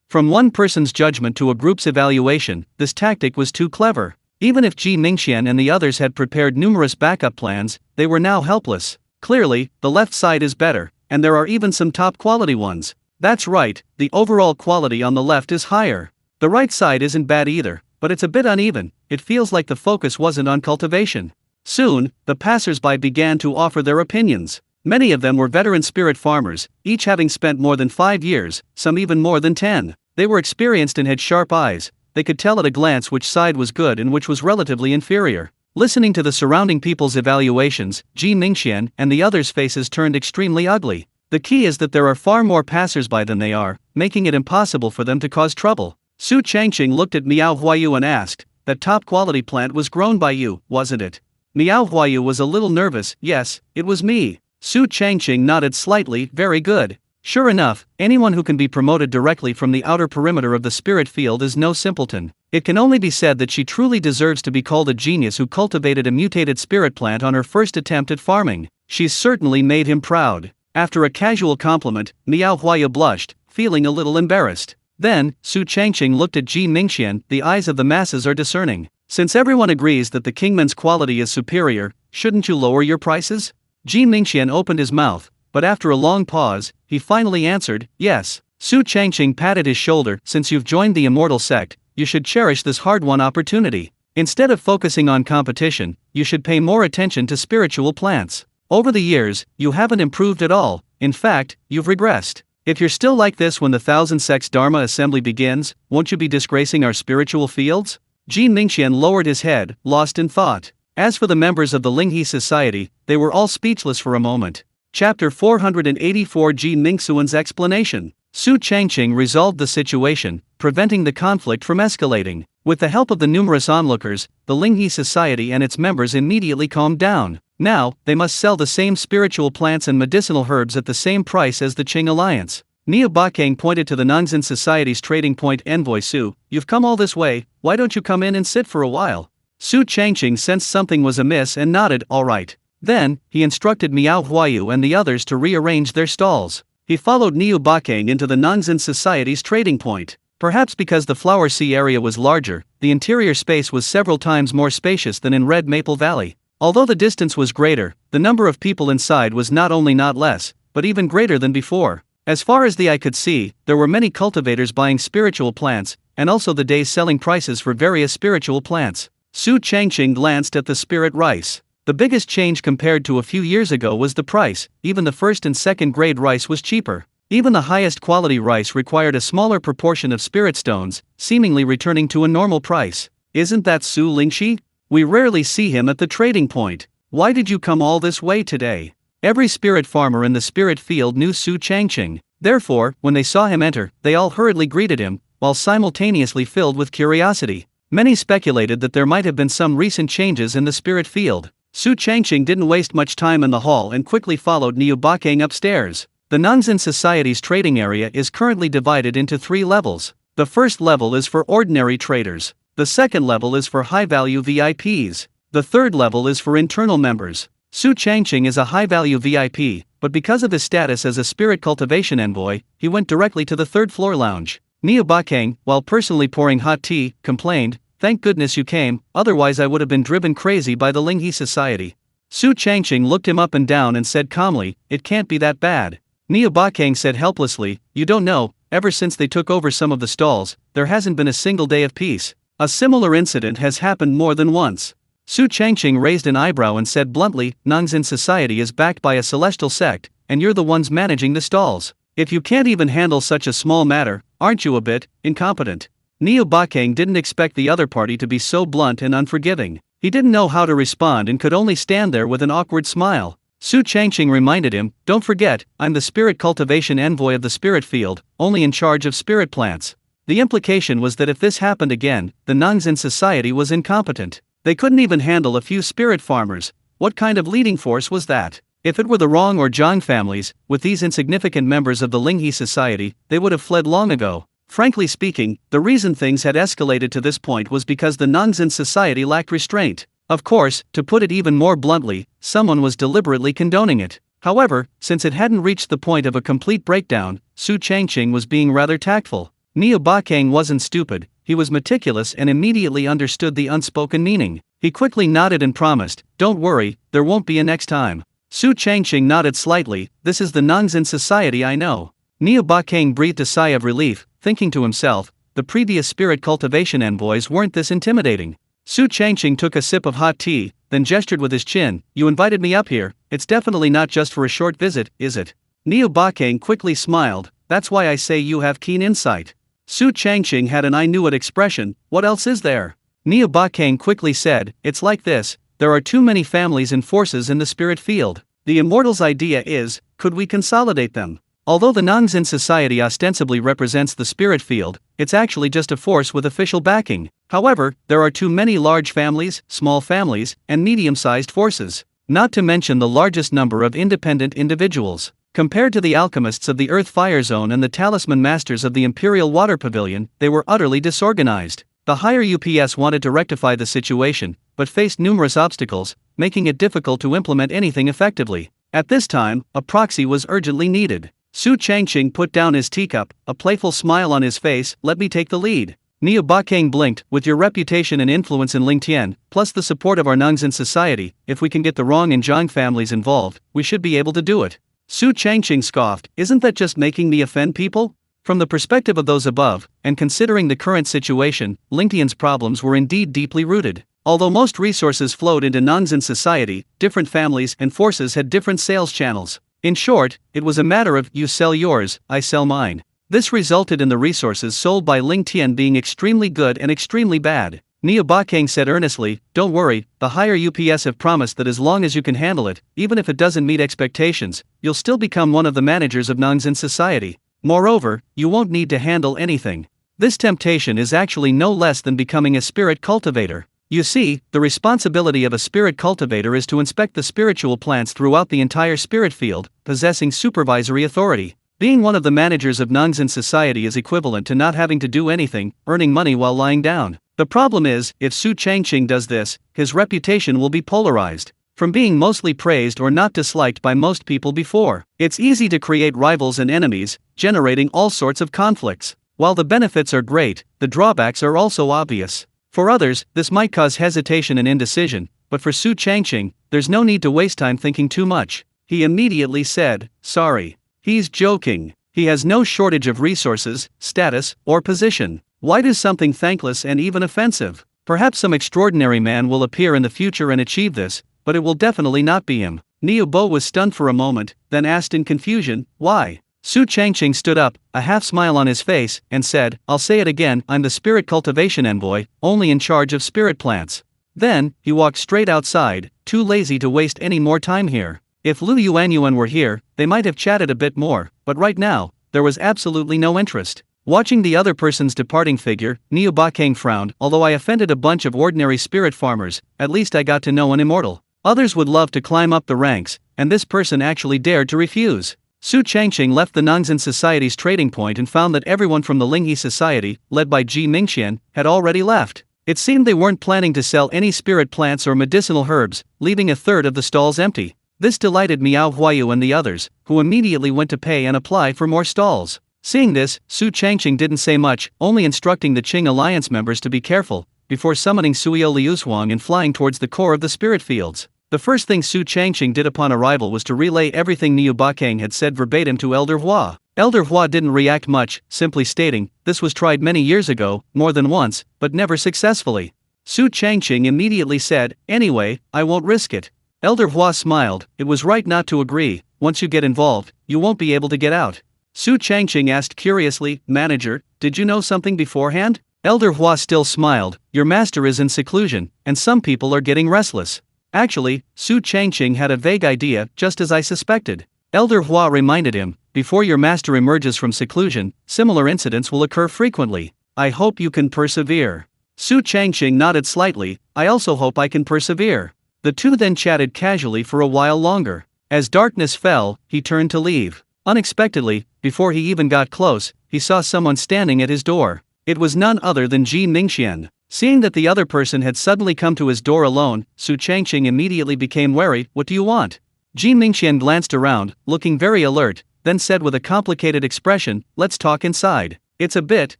From one person's judgment to a group's evaluation, this tactic was too clever. Even if Ji Mingxian and the others had prepared numerous backup plans, they were now helpless. Clearly, the left side is better, and there are even some top-quality ones. That's right, the overall quality on the left is higher. The right side isn't bad either, but it's a bit uneven. It feels like the focus wasn't on cultivation. Soon, the passersby began to offer their opinions. Many of them were veteran spirit farmers, each having spent more than 5 years, some even more than 10. They were experienced and had sharp eyes. They could tell at a glance which side was good and which was relatively inferior. Listening to the surrounding people's evaluations, Ji Mingxian and the others' faces turned extremely ugly. The key is that there are far more passersby than they are, making it impossible for them to cause trouble. Su Changqing looked at Miao Huayu and asked, that top-quality plant was grown by you, wasn't it? Miao Huayu was a little nervous. Yes, it was me. Su Changqing nodded slightly, very good. Sure enough, anyone who can be promoted directly from the outer perimeter of the spirit field is no simpleton. It can only be said that she truly deserves to be called a genius who cultivated a mutated spirit plant on her first attempt at farming. She's certainly made him proud. After a casual compliment, Miao Huayu blushed, feeling a little embarrassed. Then, Su Changqing looked at Ji Mingxian. The eyes of the masses are discerning. Since everyone agrees that the Kingman's quality is superior, shouldn't you lower your prices? Ji Mingxian opened his mouth, but after a long pause, he finally answered, yes. Su Changqing patted his shoulder. Since you've joined the Immortal sect, you should cherish this hard-won opportunity. Instead of focusing on competition, you should pay more attention to spiritual plants. Over the years, you haven't improved at all. In fact, you've regressed. If you're still like this when the Thousand Sects Dharma Assembly begins, won't you be disgracing our spiritual fields? Ji Mingxian lowered his head, lost in thought. As for the members of the Linghe Society, they were all speechless for a moment. Chapter 484 Ji Mingxuan's explanation. Su Changqing resolved the situation, preventing the conflict from escalating. With the help of the numerous onlookers, the Linghe Society and its members immediately calmed down. Now, they must sell the same spiritual plants and medicinal herbs at the same price as the Qing Alliance. Niu Bakang pointed to the Nongzhen Society's trading point envoy Su. You've come all this way, why don't you come in and sit for a while? Su Changqing sensed something was amiss and nodded, all right. Then, he instructed Miao Huayu and the others to rearrange their stalls. He followed Niu Bakang into the Nongzhen Society's trading point. Perhaps because the Flower Sea area was larger, the interior space was several times more spacious than in Red Maple Valley. Although the distance was greater, the number of people inside was not only not less, but even greater than before. As far as the eye could see, there were many cultivators buying spiritual plants, and also the day's selling prices for various spiritual plants. Su Changqing glanced at the spirit rice. The biggest change compared to a few years ago was the price. Even the first and second grade rice was cheaper. Even the highest quality rice required a smaller proportion of spirit stones, seemingly returning to a normal price. Isn't that Su Lingxi? We rarely see him at the trading point. Why did you come all this way today? Every spirit farmer in the spirit field knew Su Changqing. Therefore, when they saw him enter, they all hurriedly greeted him, while simultaneously filled with curiosity. Many speculated that there might have been some recent changes in the spirit field. Su Changqing didn't waste much time in the hall and quickly followed Niu Bakang upstairs. The Nongzhen Society's trading area is currently divided into 3 levels. The first level is for ordinary traders. The second level is for high-value VIPs. The third level is for internal members. Su Changqing is a high-value VIP, but because of his status as a spirit cultivation envoy, he went directly to the third-floor lounge. Niu Bakang, while personally pouring hot tea, complained, "Thank goodness you came, otherwise I would have been driven crazy by the Linghe Society." Su Changqing looked him up and down and said calmly, "It can't be that bad." Niu Bakang said helplessly, "You don't know, ever since they took over some of the stalls, there hasn't been a single day of peace. A similar incident has happened more than once." Su Changqing raised an eyebrow and said bluntly, "Nongzhen Society is backed by a celestial sect, and you're the ones managing the stalls. If you can't even handle such a small matter, aren't you a bit incompetent?" Niu Bakang didn't expect the other party to be so blunt and unforgiving. He didn't know how to respond and could only stand there with an awkward smile. Su Changqing reminded him, "Don't forget, I'm the spirit cultivation envoy of the spirit field, only in charge of spirit plants." The implication was that if this happened again, the Nongzhen Society was incompetent. They couldn't even handle a few spirit farmers. What kind of leading force was that? If it were the Rong or Zhang families, with these insignificant members of the Linghe Society, they would have fled long ago. Frankly speaking, the reason things had escalated to this point was because the Nongzhen Society lacked restraint. Of course, to put it even more bluntly, someone was deliberately condoning it. However, since it hadn't reached the point of a complete breakdown, Su Changqing was being rather tactful. Niu Bakang wasn't stupid, he was meticulous and immediately understood the unspoken meaning. He quickly nodded and promised, "Don't worry, there won't be a next time." Su Changqing nodded slightly, "This is the Nongzhen Society I know." Niu Bakang breathed a sigh of relief, thinking to himself, the previous spirit cultivation envoys weren't this intimidating. Su Changqing took a sip of hot tea, then gestured with his chin, "You invited me up here, it's definitely not just for a short visit, is it?" Niu Bakang quickly smiled, "That's why I say you have keen insight." Su Changqing had an "I knew it" expression, "What else is there?" Niu Bakang quickly said, "It's like this, there are too many families and forces in the spirit field. The immortals' idea is, could we consolidate them? Although the Nongzhen Society ostensibly represents the spirit field, it's actually just a force with official backing. However, there are too many large families, small families, and medium-sized forces. Not to mention the largest number of independent individuals. Compared to the alchemists of the Earth Fire Zone and the talisman masters of the Imperial Water Pavilion, they were utterly disorganized. The higher UPS wanted to rectify the situation, but faced numerous obstacles, making it difficult to implement anything effectively. At this time, a proxy was urgently needed. Su Changqing put down his teacup, a playful smile on his face, "Let me take the lead." Niu Bakang blinked, "With your reputation and influence in Lingtian, plus the support of our Nongzhen Society, if we can get the Rong and Zhang families involved, we should be able to do it." Su Changqing scoffed, "Isn't that just making me offend people?" From the perspective of those above, and considering the current situation, Lingtian's problems were indeed deeply rooted. Although most resources flowed into Nongzhen Society, different families and forces had different sales channels. In short, it was a matter of, you sell yours, I sell mine. This resulted in the resources sold by Lingtian being extremely good and extremely bad. Niu Bakang said earnestly, "Don't worry, the higher UPS have promised that as long as you can handle it, even if it doesn't meet expectations, you'll still become one of the managers of Nongzhen Society. Moreover, you won't need to handle anything. This temptation is actually no less than becoming a spirit cultivator. You see, the responsibility of a spirit cultivator is to inspect the spiritual plants throughout the entire spirit field, possessing supervisory authority. Being one of the managers of Nongzhen Society is equivalent to not having to do anything, earning money while lying down. The problem is, if Su Changqing does this, his reputation will be polarized. From being mostly praised or not disliked by most people before, it's easy to create rivals and enemies, generating all sorts of conflicts. While the benefits are great, the drawbacks are also obvious. For others, this might cause hesitation and indecision, but for Su Changqing, there's no need to waste time thinking too much. He immediately said, "Sorry." He's joking. He has no shortage of resources, status, or position. Why do something thankless and even offensive? Perhaps some extraordinary man will appear in the future and achieve this, but it will definitely not be him. Niu Bo was stunned for a moment, then asked in confusion, why? Su Changqing stood up, a half-smile on his face, and said, I'll say it again, I'm the spirit cultivation envoy, only in charge of spirit plants. Then, he walked straight outside, too lazy to waste any more time here. If Lu Yuanyuan were here, they might have chatted a bit more, but right now, there was absolutely no interest. Watching the other person's departing figure, Niu Bakang frowned. Although I offended a bunch of ordinary spirit farmers, at least I got to know an immortal. Others would love to climb up the ranks, and this person actually dared to refuse. Su Changqing left the Nongzhen Society's trading point and found that everyone from the Linghe Society, led by Ji Mingqian, had already left. It seemed they weren't planning to sell any spirit plants or medicinal herbs, leaving a third of the stalls empty. This delighted Miao Huayu and the others, who immediately went to pay and apply for more stalls. Seeing this, Su Changqing didn't say much, only instructing the Qing Alliance members to be careful, before summoning Suyo Liuzhuang and flying towards the core of the spirit fields. The first thing Su Changqing did upon arrival was to relay everything Niu Bakang had said verbatim to Elder Hua. Elder Hua didn't react much, simply stating, this was tried many years ago, more than once, but never successfully. Su Changqing immediately said, anyway, I won't risk it. Elder Hua smiled, it was right not to agree, once you get involved, you won't be able to get out. Su Changqing asked curiously, manager, did you know something beforehand? Elder Hua still smiled, your master is in seclusion, and some people are getting restless. Actually, Su Changqing had a vague idea, just as I suspected. Elder Hua reminded him, before your master emerges from seclusion, similar incidents will occur frequently. I hope you can persevere. Su Changqing nodded slightly, I also hope I can persevere. The two then chatted casually for a while longer. As darkness fell, he turned to leave. Unexpectedly, before he even got close, he saw someone standing at his door. It was none other than Ji Mingqian. Seeing that the other person had suddenly come to his door alone, Su Changqing immediately became wary, what do you want? Ji Mingqian glanced around, looking very alert, then said with a complicated expression, let's talk inside. It's a bit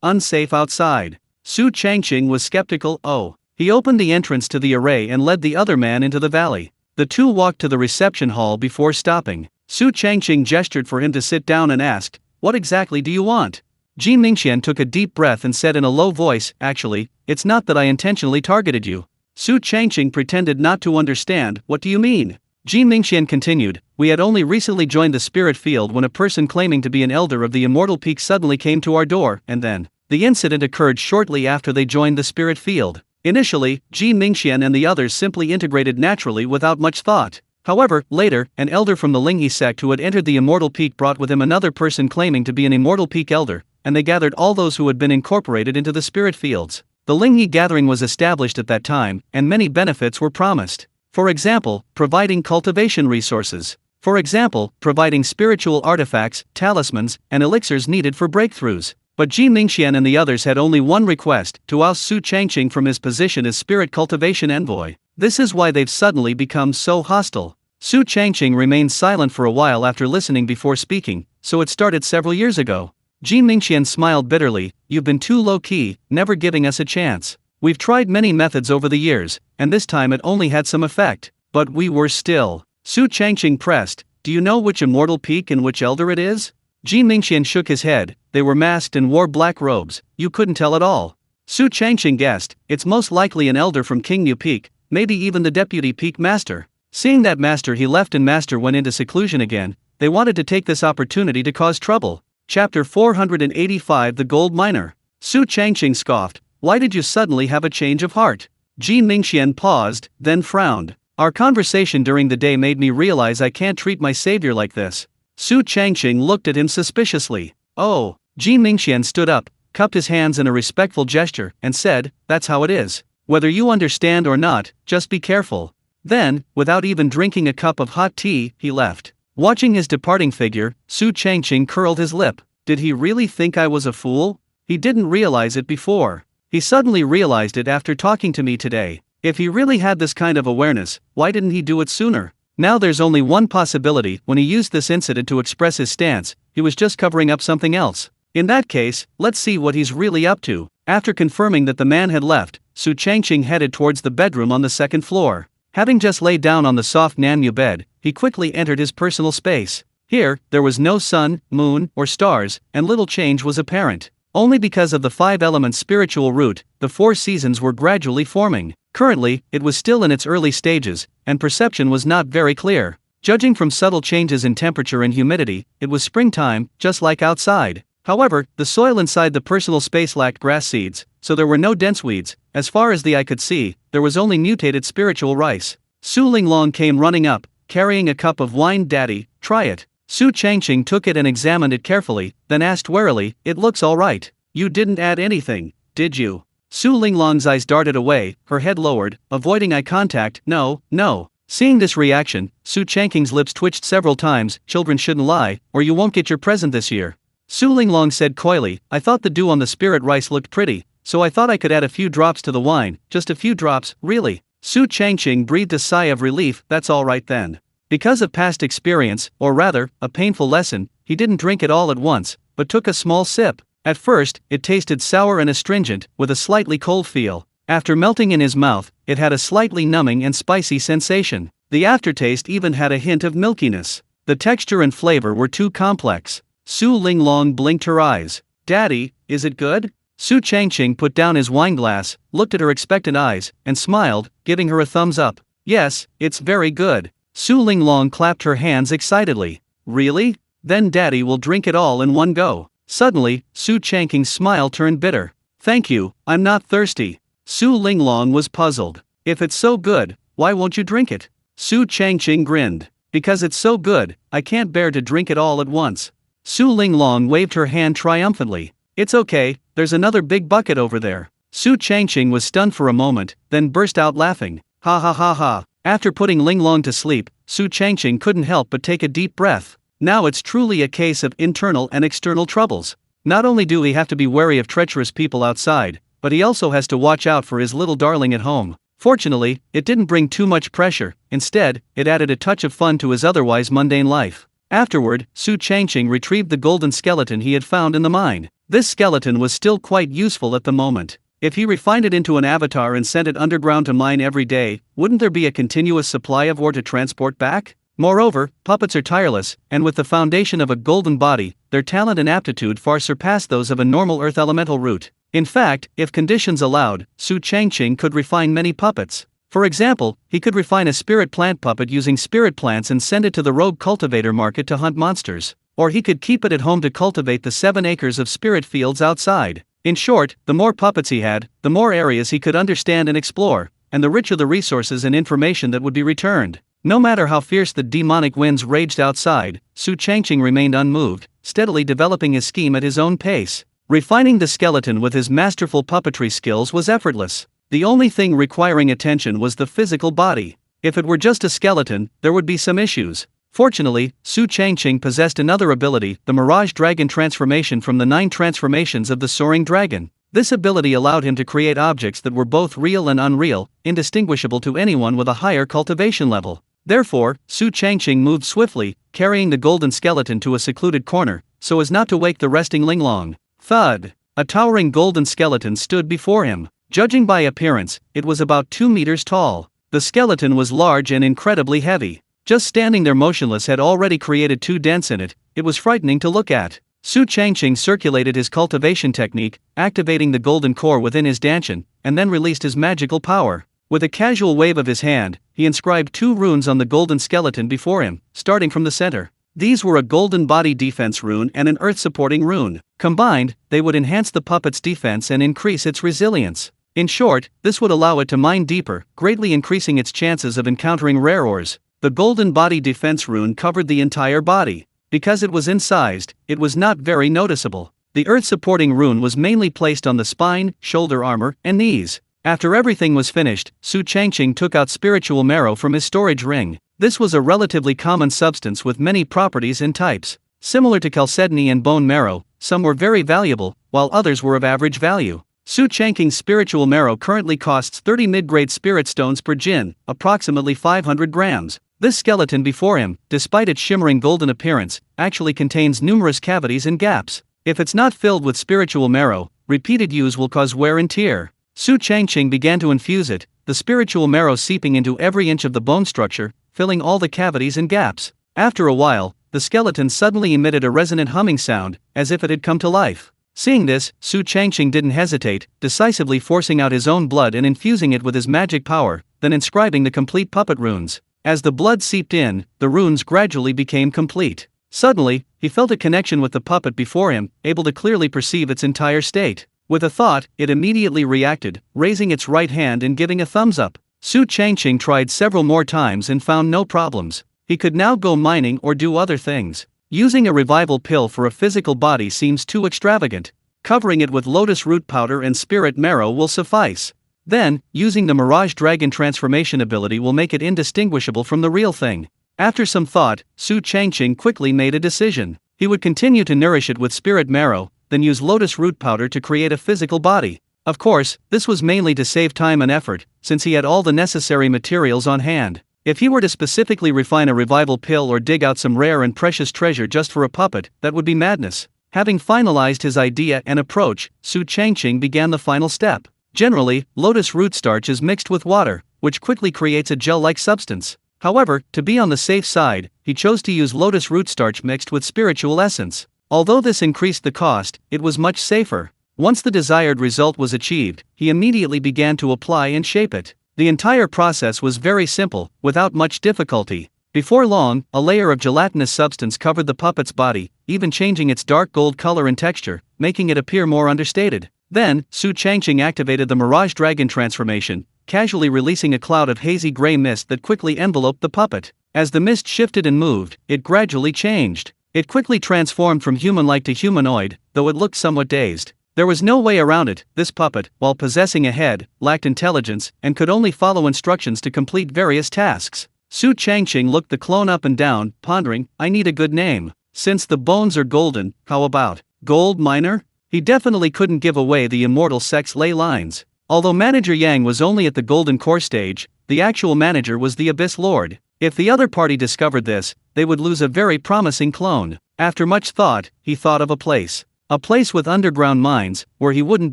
unsafe outside. Su Changqing was skeptical, oh. He opened the entrance to the array and led the other man into the valley. The two walked to the reception hall before stopping. Su Changqing gestured for him to sit down and asked, what exactly do you want? Ji Mingqian took a deep breath and said in a low voice, actually, it's not that I intentionally targeted you. Su Changqing pretended not to understand, what do you mean? Ji Mingqian continued, we had only recently joined the spirit field when a person claiming to be an elder of the Immortal Peak suddenly came to our door, and then, the incident occurred shortly after they joined the spirit field. Initially, Ji Mingqian and the others simply integrated naturally without much thought. However, later, an elder from the Linghe sect who had entered the Immortal Peak brought with him another person claiming to be an Immortal Peak elder, and they gathered all those who had been incorporated into the spirit fields. The Linghe gathering was established at that time, and many benefits were promised. For example, providing cultivation resources. For example, providing spiritual artifacts, talismans, and elixirs needed for breakthroughs. But Ji Mingqian and the others had only one request, to oust Su Changqing from his position as spirit cultivation envoy. This is why they've suddenly become so hostile. Su Changqing remained silent for a while after listening before speaking, so it started several years ago. Ji Mingqian smiled bitterly, you've been too low-key, never giving us a chance. We've tried many methods over the years, and this time it only had some effect. But we were still. Su Changqing pressed, do you know which immortal peak and which elder it is? Ji Mingqian shook his head, they were masked and wore black robes, you couldn't tell at all. Su Changqing guessed, it's most likely an elder from Qingnu Peak, maybe even the deputy peak master. Seeing that master he left and master went into seclusion again, they wanted to take this opportunity to cause trouble. Chapter 485 The Gold Miner. Su Changqing scoffed, why did you suddenly have a change of heart? Ji Mingqian paused, then frowned. Our conversation during the day made me realize I can't treat my savior like this. Su Changqing looked at him suspiciously. Oh. Ji Mingqian stood up, cupped his hands in a respectful gesture, and said, that's how it is. Whether you understand or not, just be careful. Then, without even drinking a cup of hot tea, he left. Watching his departing figure, Su Changqing curled his lip. Did he really think I was a fool? He didn't realize it before. He suddenly realized it after talking to me today. If he really had this kind of awareness, why didn't he do it sooner? Now there's only one possibility, when he used this incident to express his stance, he was just covering up something else. In that case, let's see what he's really up to. After confirming that the man had left, Su Changqing headed towards the bedroom on the second floor. Having just laid down on the soft Nanyu bed, he quickly entered his personal space. Here, there was no sun, moon, or stars, and little change was apparent. Only because of the 5-element spiritual root, the 4 seasons were gradually forming. Currently, it was still in its early stages, and perception was not very clear. Judging from subtle changes in temperature and humidity, it was springtime, just like outside. However, the soil inside the personal space lacked grass seeds, so there were no dense weeds. As far as the eye could see, there was only mutated spiritual rice. Su Linglong came running up, carrying a cup of wine. Daddy, try it. Su Changqing took it and examined it carefully, then asked warily, it looks alright. You didn't add anything, did you? Su Linglong's eyes darted away, her head lowered, avoiding eye contact. No, no. Seeing this reaction, Su Changqing's lips twitched several times. Children shouldn't lie, or you won't get your present this year. Su Linglong said coyly, I thought the dew on the spirit rice looked pretty, so I thought I could add a few drops to the wine. Just a few drops, really. Su Changqing breathed a sigh of relief. That's alright then. Because of past experience, or rather, a painful lesson, he didn't drink it all at once, but took a small sip. At first, it tasted sour and astringent, with a slightly cold feel. After melting in his mouth, it had a slightly numbing and spicy sensation. The aftertaste even had a hint of milkiness. The texture and flavor were too complex. Su Linglong blinked her eyes. Daddy, is it good? Su Changqing put down his wineglass, looked at her expectant eyes, and smiled, giving her a thumbs up. Yes, it's very good. Su Linglong clapped her hands excitedly. Really? Then Daddy will drink it all in one go. Suddenly, Su Changqing's smile turned bitter. Thank you, I'm not thirsty. Su Linglong was puzzled. If it's so good, why won't you drink it? Su Changqing grinned. Because it's so good, I can't bear to drink it all at once. Su Linglong waved her hand triumphantly. It's okay, there's another big bucket over there. Su Changqing was stunned for a moment, then burst out laughing. Ha ha ha ha. After putting Linglong to sleep, Su Changqing couldn't help but take a deep breath. Now it's truly a case of internal and external troubles. Not only do he have to be wary of treacherous people outside, but he also has to watch out for his little darling at home. Fortunately, it didn't bring too much pressure. Instead, it added a touch of fun to his otherwise mundane life. Afterward, Su Changqing retrieved the golden skeleton he had found in the mine. This skeleton was still quite useful at the moment. If he refined it into an avatar and sent it underground to mine every day, wouldn't there be a continuous supply of ore to transport back? Moreover, puppets are tireless, and with the foundation of a golden body, their talent and aptitude far surpass those of a normal earth elemental root. In fact, if conditions allowed, Su Changqing could refine many puppets. For example, he could refine a spirit plant puppet using spirit plants and send it to the rogue cultivator market to hunt monsters. Or he could keep it at home to cultivate the 7 acres of spirit fields outside. In short, the more puppets he had, the more areas he could understand and explore, and the richer the resources and information that would be returned. No matter how fierce the demonic winds raged outside, Su Changqing remained unmoved, steadily developing his scheme at his own pace. Refining the skeleton with his masterful puppetry skills was effortless. The only thing requiring attention was the physical body. If it were just a skeleton, there would be some issues. Fortunately, Su Changqing possessed another ability, the Mirage Dragon transformation from the 9 transformations of the Soaring Dragon. This ability allowed him to create objects that were both real and unreal, indistinguishable to anyone with a higher cultivation level. Therefore, Su Changqing moved swiftly, carrying the golden skeleton to a secluded corner, so as not to wake the resting Linglong. Thud! A towering golden skeleton stood before him. Judging by appearance, it was about 2 meters tall. The skeleton was large and incredibly heavy. Just standing there motionless had already created 2 dents in it. It was frightening to look at. Su Changqing circulated his cultivation technique, activating the golden core within his dantian, and then released his magical power. With a casual wave of his hand, he inscribed 2 runes on the golden skeleton before him, starting from the center. These were a golden body defense rune and an earth-supporting rune. Combined, they would enhance the puppet's defense and increase its resilience. In short, this would allow it to mine deeper, greatly increasing its chances of encountering rare ores. The golden body defense rune covered the entire body. Because it was incised, it was not very noticeable. The earth-supporting rune was mainly placed on the spine, shoulder armor, and knees. After everything was finished, Su Changqing took out spiritual marrow from his storage ring. This was a relatively common substance with many properties and types. Similar to chalcedony and bone marrow, some were very valuable, while others were of average value. Su Changqing's spiritual marrow currently costs 30 mid-grade spirit stones per jin, approximately 500 grams. This skeleton before him, despite its shimmering golden appearance, actually contains numerous cavities and gaps. If it's not filled with spiritual marrow, repeated use will cause wear and tear. Su Changqing began to infuse it, the spiritual marrow seeping into every inch of the bone structure, filling all the cavities and gaps. After a while, the skeleton suddenly emitted a resonant humming sound, as if it had come to life. Seeing this, Su Changqing didn't hesitate, decisively forcing out his own blood and infusing it with his magic power, then inscribing the complete puppet runes. As the blood seeped in, the runes gradually became complete. Suddenly, he felt a connection with the puppet before him, able to clearly perceive its entire state. With a thought, it immediately reacted, raising its right hand and giving a thumbs up. Su Changqing tried several more times and found no problems. He could now go mining or do other things. Using a revival pill for a physical body seems too extravagant. Covering it with lotus root powder and spirit marrow will suffice. Then, using the Mirage Dragon transformation ability will make it indistinguishable from the real thing. After some thought, Su Changqing quickly made a decision. He would continue to nourish it with spirit marrow, then use lotus root powder to create a physical body. Of course, this was mainly to save time and effort, since he had all the necessary materials on hand. If he were to specifically refine a revival pill or dig out some rare and precious treasure just for a puppet, that would be madness. Having finalized his idea and approach, Su Changqing began the final step. Generally, lotus root starch is mixed with water, which quickly creates a gel-like substance. However, to be on the safe side, he chose to use lotus root starch mixed with spiritual essence. Although this increased the cost, it was much safer. Once the desired result was achieved, he immediately began to apply and shape it. The entire process was very simple, without much difficulty. Before long, a layer of gelatinous substance covered the puppet's body, even changing its dark gold color and texture, making it appear more understated. Then, Su Changqing activated the Mirage Dragon transformation, casually releasing a cloud of hazy gray mist that quickly enveloped the puppet. As the mist shifted and moved, it gradually changed. It quickly transformed from human-like to humanoid, though it looked somewhat dazed. There was no way around it. This puppet, while possessing a head, lacked intelligence, and could only follow instructions to complete various tasks. Su Changqing looked the clone up and down, pondering, I need a good name. Since the bones are golden, how about Gold Miner? He definitely couldn't give away the immortal sex ley lines. Although Manager Yang was only at the golden core stage, the actual manager was the Abyss Lord. If the other party discovered this, they would lose a very promising clone. After much thought, he thought of a place. A place with underground mines, where he wouldn't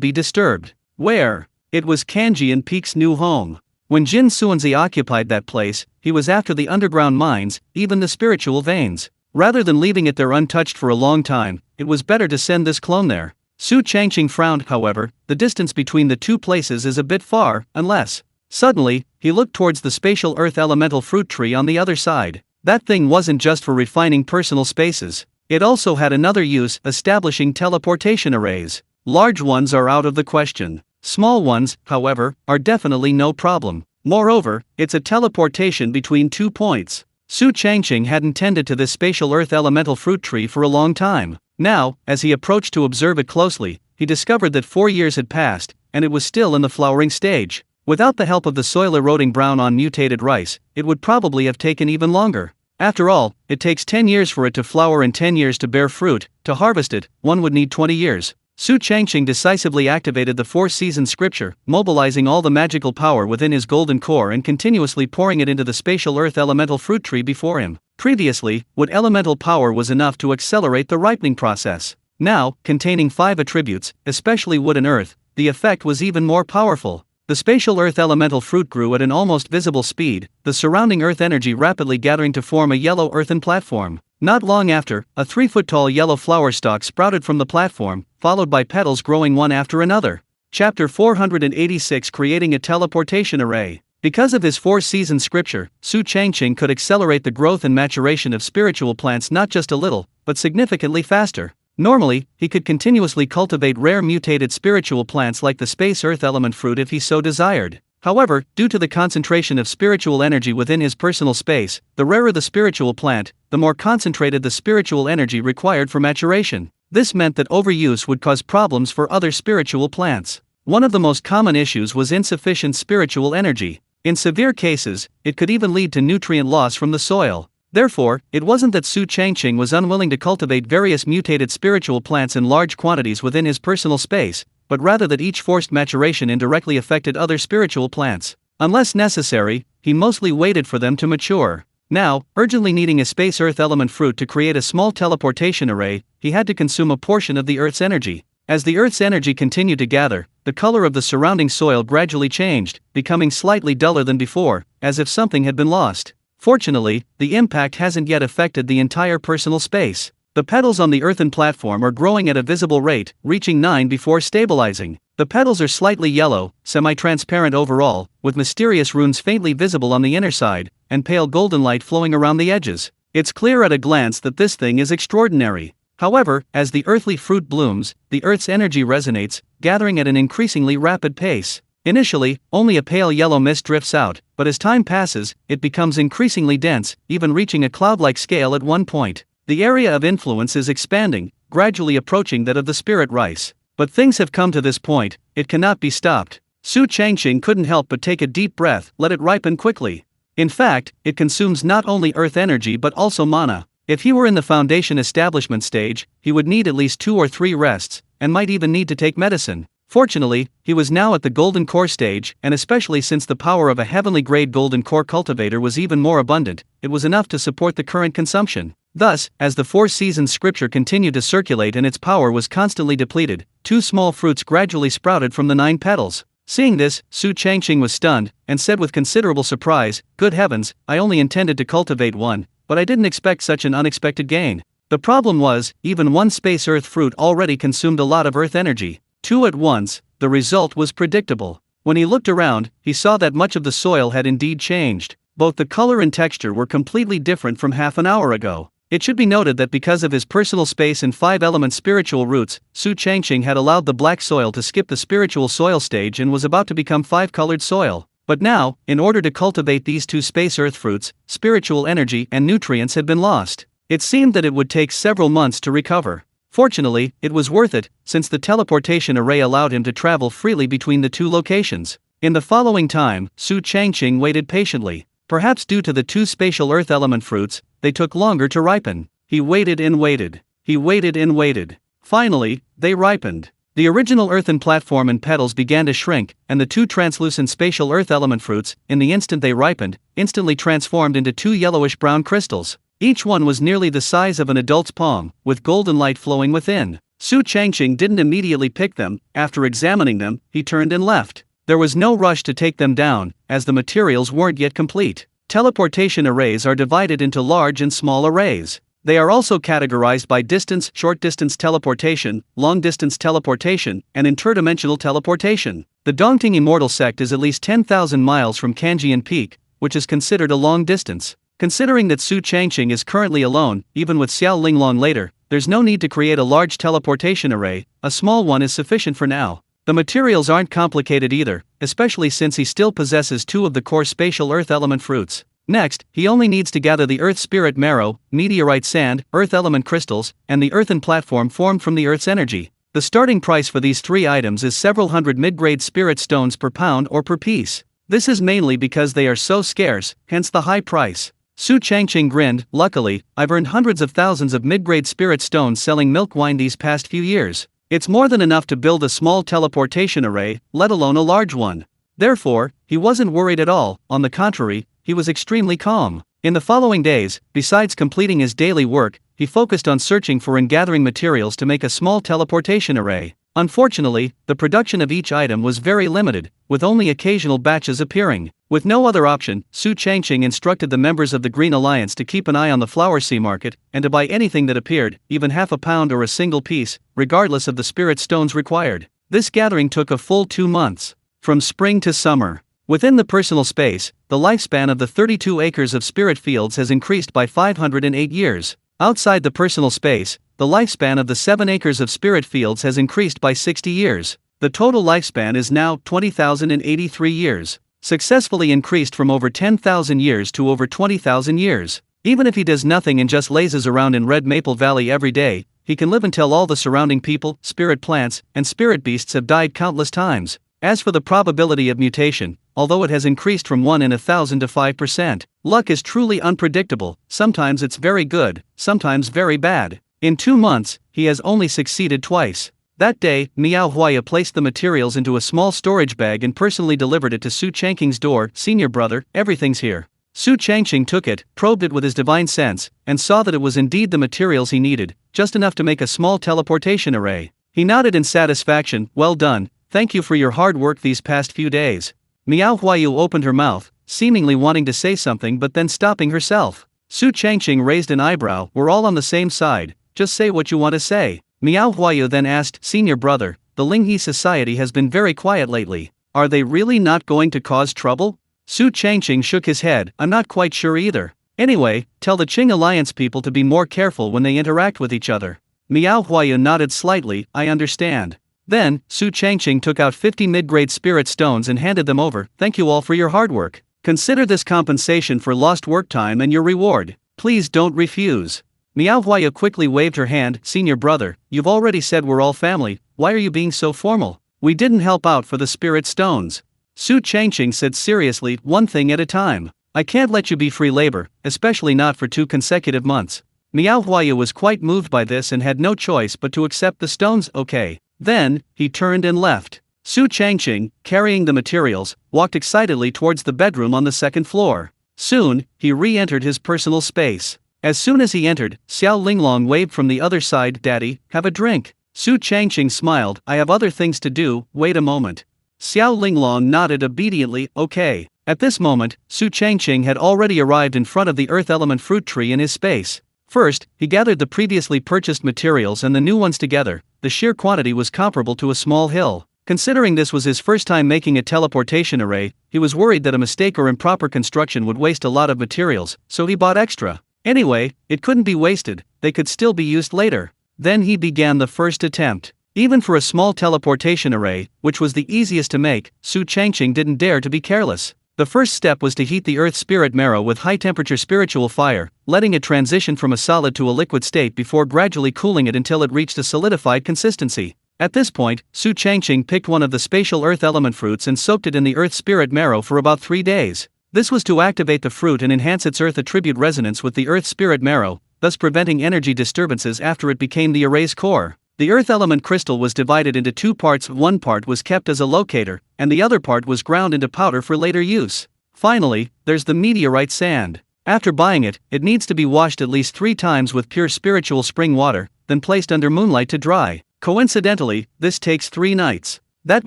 be disturbed. Where? It was Kanji and Peak's new home. When Jin Xuanzi occupied that place, he was after the underground mines, even the spiritual veins. Rather than leaving it there untouched for a long time, it was better to send this clone there. Su Changqing frowned, however, the distance between the two places is a bit far, unless... Suddenly, he looked towards the spatial earth elemental fruit tree on the other side. That thing wasn't just for refining personal spaces. It also had another use, establishing teleportation arrays. Large ones are out of the question. Small ones, however, are definitely no problem. Moreover, it's a teleportation between 2 points. Su Changqing hadn't tended to this spatial earth elemental fruit tree for a long time. Now, as he approached to observe it closely, he discovered that 4 years had passed, and it was still in the flowering stage. Without the help of the soil eroding brown on mutated rice, it would probably have taken even longer. After all, it takes 10 years for it to flower and 10 years to bear fruit. To harvest it, one would need 20 years. Su Changqing decisively activated the 4-season scripture, mobilizing all the magical power within his golden core and continuously pouring it into the spatial earth elemental fruit tree before him. Previously, wood elemental power was enough to accelerate the ripening process. Now, containing 5 attributes, especially wood and earth, the effect was even more powerful. The spatial earth elemental fruit grew at an almost visible speed, the surrounding earth energy rapidly gathering to form a yellow earthen platform. Not long after, a 3-foot-tall yellow flower stalk sprouted from the platform, followed by petals growing one after another. Chapter 486, Creating a Teleportation Array. Because of his 4-season scripture, Su Changqing could accelerate the growth and maturation of spiritual plants not just a little, but significantly faster. Normally, he could continuously cultivate rare mutated spiritual plants like the space earth element fruit if he so desired. However, due to the concentration of spiritual energy within his personal space, the rarer the spiritual plant, the more concentrated the spiritual energy required for maturation. This meant that overuse would cause problems for other spiritual plants. One of the most common issues was insufficient spiritual energy. In severe cases, it could even lead to nutrient loss from the soil. Therefore, it wasn't that Su Changqing was unwilling to cultivate various mutated spiritual plants in large quantities within his personal space, but rather that each forced maturation indirectly affected other spiritual plants. Unless necessary, he mostly waited for them to mature. Now, urgently needing a space earth element fruit to create a small teleportation array, he had to consume a portion of the Earth's energy. As the Earth's energy continued to gather, the color of the surrounding soil gradually changed, becoming slightly duller than before, as if something had been lost. Fortunately, the impact hasn't yet affected the entire personal space. The petals on the earthen platform are growing at a visible rate, reaching 9 before stabilizing. The petals are slightly yellow, semi-transparent overall, with mysterious runes faintly visible on the inner side, and pale golden light flowing around the edges. It's clear at a glance that this thing is extraordinary. However, as the earthly fruit blooms, the earth's energy resonates, gathering at an increasingly rapid pace. Initially, only a pale yellow mist drifts out, but as time passes, it becomes increasingly dense, even reaching a cloud-like scale at one point. The area of influence is expanding, gradually approaching that of the spirit rice. But things have come to this point, it cannot be stopped. Su Changqing couldn't help but take a deep breath, let it ripen quickly. In fact, it consumes not only earth energy but also mana. If he were in the foundation establishment stage, he would need at least 2 or 3 rests, and might even need to take medicine. Fortunately, he was now at the golden core stage, and especially since the power of a heavenly grade golden core cultivator was even more abundant, it was enough to support the current consumption. Thus, as the 4 seasons scripture continued to circulate and its power was constantly depleted, 2 small fruits gradually sprouted from the 9 petals. Seeing this, Su Changqing was stunned, and said with considerable surprise, "Good heavens, I only intended to cultivate 1, but I didn't expect such an unexpected gain." The problem was, even 1 space earth fruit already consumed a lot of earth energy. 2 at once, the result was predictable. When he looked around, he saw that much of the soil had indeed changed. Both the color and texture were completely different from half an hour ago. It should be noted that because of his personal space and 5-element spiritual roots, Su Changqing had allowed the black soil to skip the spiritual soil stage and was about to become 5-colored soil. But now, in order to cultivate these 2 space earth fruits, spiritual energy and nutrients had been lost. It seemed that it would take several months to recover. Fortunately, it was worth it, since the teleportation array allowed him to travel freely between the 2 locations. In the following time, Su Changqing waited patiently. Perhaps due to the 2 spatial earth element fruits, they took longer to ripen. He waited and waited. He waited and waited. Finally, they ripened. The original earthen platform and petals began to shrink, and the 2 translucent spatial earth element fruits, in the instant they ripened, instantly transformed into 2 yellowish-brown crystals. Each one was nearly the size of an adult's palm, with golden light flowing within. Su Changqing didn't immediately pick them. After examining them, he turned and left. There was no rush to take them down, as the materials weren't yet complete. Teleportation arrays are divided into large and small arrays. They are also categorized by distance, short-distance teleportation, long-distance teleportation, and interdimensional teleportation. The Dongting Immortal sect is at least 10,000 miles from Kanjian Peak, which is considered a long distance. Considering that Su Changqing is currently alone, even with Xiao Linglong later, there's no need to create a large teleportation array, a small one is sufficient for now. The materials aren't complicated either, especially since he still possesses 2 of the core spatial earth element fruits. Next, he only needs to gather the earth spirit marrow, meteorite sand, earth element crystals, and the earthen platform formed from the earth's energy. The starting price for these 3 items is several hundred mid-grade spirit stones per pound or per piece. This is mainly because they are so scarce, hence the high price. Su Changqing grinned. "Luckily, I've earned hundreds of thousands of mid-grade spirit stones selling milk wine these past few years. It's more than enough to build a small teleportation array, let alone a large one." Therefore, he wasn't worried at all. On the contrary, he was extremely calm. In the following days, besides completing his daily work, he focused on searching for and gathering materials to make a small teleportation array. Unfortunately, the production of each item was very limited, with only occasional batches appearing. With no other option, Su Changqing instructed the members of the Green Alliance to keep an eye on the flower sea market, and to buy anything that appeared, even half a pound or a single piece, regardless of the spirit stones required. This gathering took a full 2 months. From spring to summer. Within the personal space, the lifespan of the 32 acres of spirit fields has increased by 508 years. Outside the personal space, the lifespan of the 7 acres of spirit fields has increased by 60 years. The total lifespan is now 20,083 years. Successfully increased from over 10,000 years to over 20,000 years. Even if he does nothing and just lazes around in Red Maple Valley every day, he can live until all the surrounding people, spirit plants, and spirit beasts have died countless times. As for the probability of mutation, although it has increased from 1 in 1,000 to 5%, luck is truly unpredictable. Sometimes it's very good, sometimes very bad. In 2 months, he has only succeeded twice. That day, Miao Huaya placed the materials into a small storage bag and personally delivered it to Su Changqing's door. "Senior brother, everything's here." Su Changqing took it, probed it with his divine sense, and saw that it was indeed the materials he needed, just enough to make a small teleportation array. He nodded in satisfaction. "Well done. Thank you for your hard work these past few days." Miao Huayu opened her mouth, seemingly wanting to say something but then stopping herself. Su Changqing raised an eyebrow. "We're all on the same side, just say what you want to say. Miao Huayu then asked, Senior brother, the Linghe society has been very quiet lately. Are they really not going to cause trouble? Su Changqing shook his head, I'm not quite sure either. Anyway, tell the Qing Alliance people to be more careful when they interact with each other. Miao Huayu nodded slightly, I understand. Then, Su Changqing took out 50 mid-grade spirit stones and handed them over. Thank you all for your hard work. Consider this compensation for lost work time and your reward. Please don't refuse. Miao Huayu quickly waved her hand, Senior brother, you've already said we're all family, why are you being so formal? We didn't help out for the spirit stones. Su Changqing said seriously, one thing at a time. I can't let you be free labor, especially not for 2 consecutive months. Miao Huayu was quite moved by this and had no choice but to accept the stones, okay. Then, he turned and left. Su Changqing, carrying the materials, walked excitedly towards the bedroom on the 2nd floor. Soon, he re-entered his personal space. As soon as he entered, Xiao Linglong waved from the other side, Daddy, have a drink. Su Changqing smiled, I have other things to do, wait a moment. Xiao Linglong nodded obediently, okay. At this moment, Su Changqing had already arrived in front of the earth element fruit tree in his space. First, he gathered the previously purchased materials and the new ones together. The sheer quantity was comparable to a small hill. Considering this was his first time making a teleportation array, he was worried that a mistake or improper construction would waste a lot of materials, so he bought extra. Anyway, it couldn't be wasted, they could still be used later. Then he began the first attempt. Even for a small teleportation array, which was the easiest to make, Su Changqing didn't dare to be careless. The first step was to heat the earth spirit marrow with high-temperature spiritual fire, letting it transition from a solid to a liquid state before gradually cooling it until it reached a solidified consistency. At this point, Su Changqing picked one of the spatial earth element fruits and soaked it in the earth spirit marrow for about 3 days. This was to activate the fruit and enhance its earth attribute resonance with the earth spirit marrow, thus preventing energy disturbances after it became the array's core. The earth element crystal was divided into 2 parts, one part was kept as a locator, and the other part was ground into powder for later use. Finally, there's the meteorite sand. After buying it, it needs to be washed at least 3 times with pure spiritual spring water, then placed under moonlight to dry. Coincidentally, this takes 3 nights. That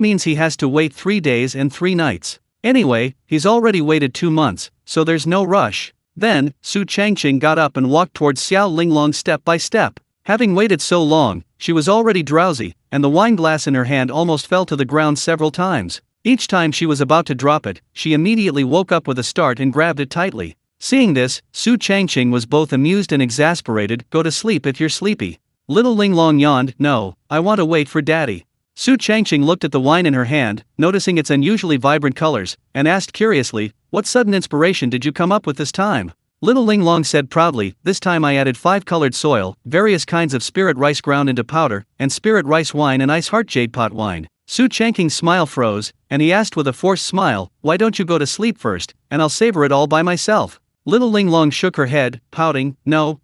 means he has to wait 3 days and 3 nights. Anyway, he's already waited 2 months, so there's no rush. Then, Su Changqing got up and walked towards Xiao Linglong step by step. Having waited so long, she was already drowsy, and the wine glass in her hand almost fell to the ground several times. Each time she was about to drop it, she immediately woke up with a start and grabbed it tightly. Seeing this, Su Changqing was both amused and exasperated. Go to sleep if you're sleepy. Little Linglong yawned, no, I want to wait for Daddy. Su Changqing looked at the wine in her hand, noticing its unusually vibrant colors, and asked curiously, what sudden inspiration did you come up with this time? Little Linglong said proudly, this time I added 5 colored soil, various kinds of spirit rice ground into powder, and spirit rice wine and ice heart jade pot wine. Su Changqing's smile froze, and he asked with a forced smile, why don't you go to sleep first, and I'll savor it all by myself. Little Linglong shook her head, pouting, no,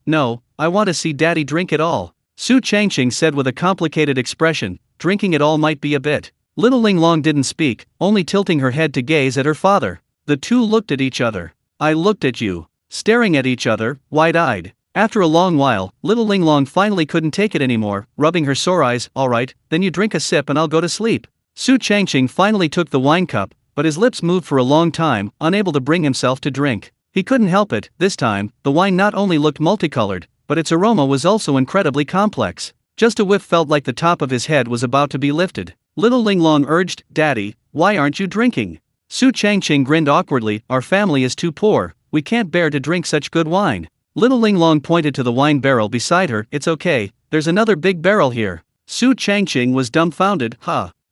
I want to see Daddy drink it all. Su Changqing said with a complicated expression, drinking it all might be a bit. Little Linglong didn't speak, only tilting her head to gaze at her father. The two looked at each other. I looked at you. Staring at each other, wide-eyed. After a long while, Little Linglong finally couldn't take it anymore, rubbing her sore eyes, alright, then you drink a sip and I'll go to sleep. Su Changqing finally took the wine cup, but his lips moved for a long time, unable to bring himself to drink. He couldn't help it, this time, the wine not only looked multicolored, but its aroma was also incredibly complex. Just a whiff felt like the top of his head was about to be lifted. Little Linglong urged, Daddy, why aren't you drinking? Su Changqing grinned awkwardly, our family is too poor. We can't bear to drink such good wine. Little Linglong pointed to the wine barrel beside her, it's okay, there's another big barrel here. Su Changqing was dumbfounded,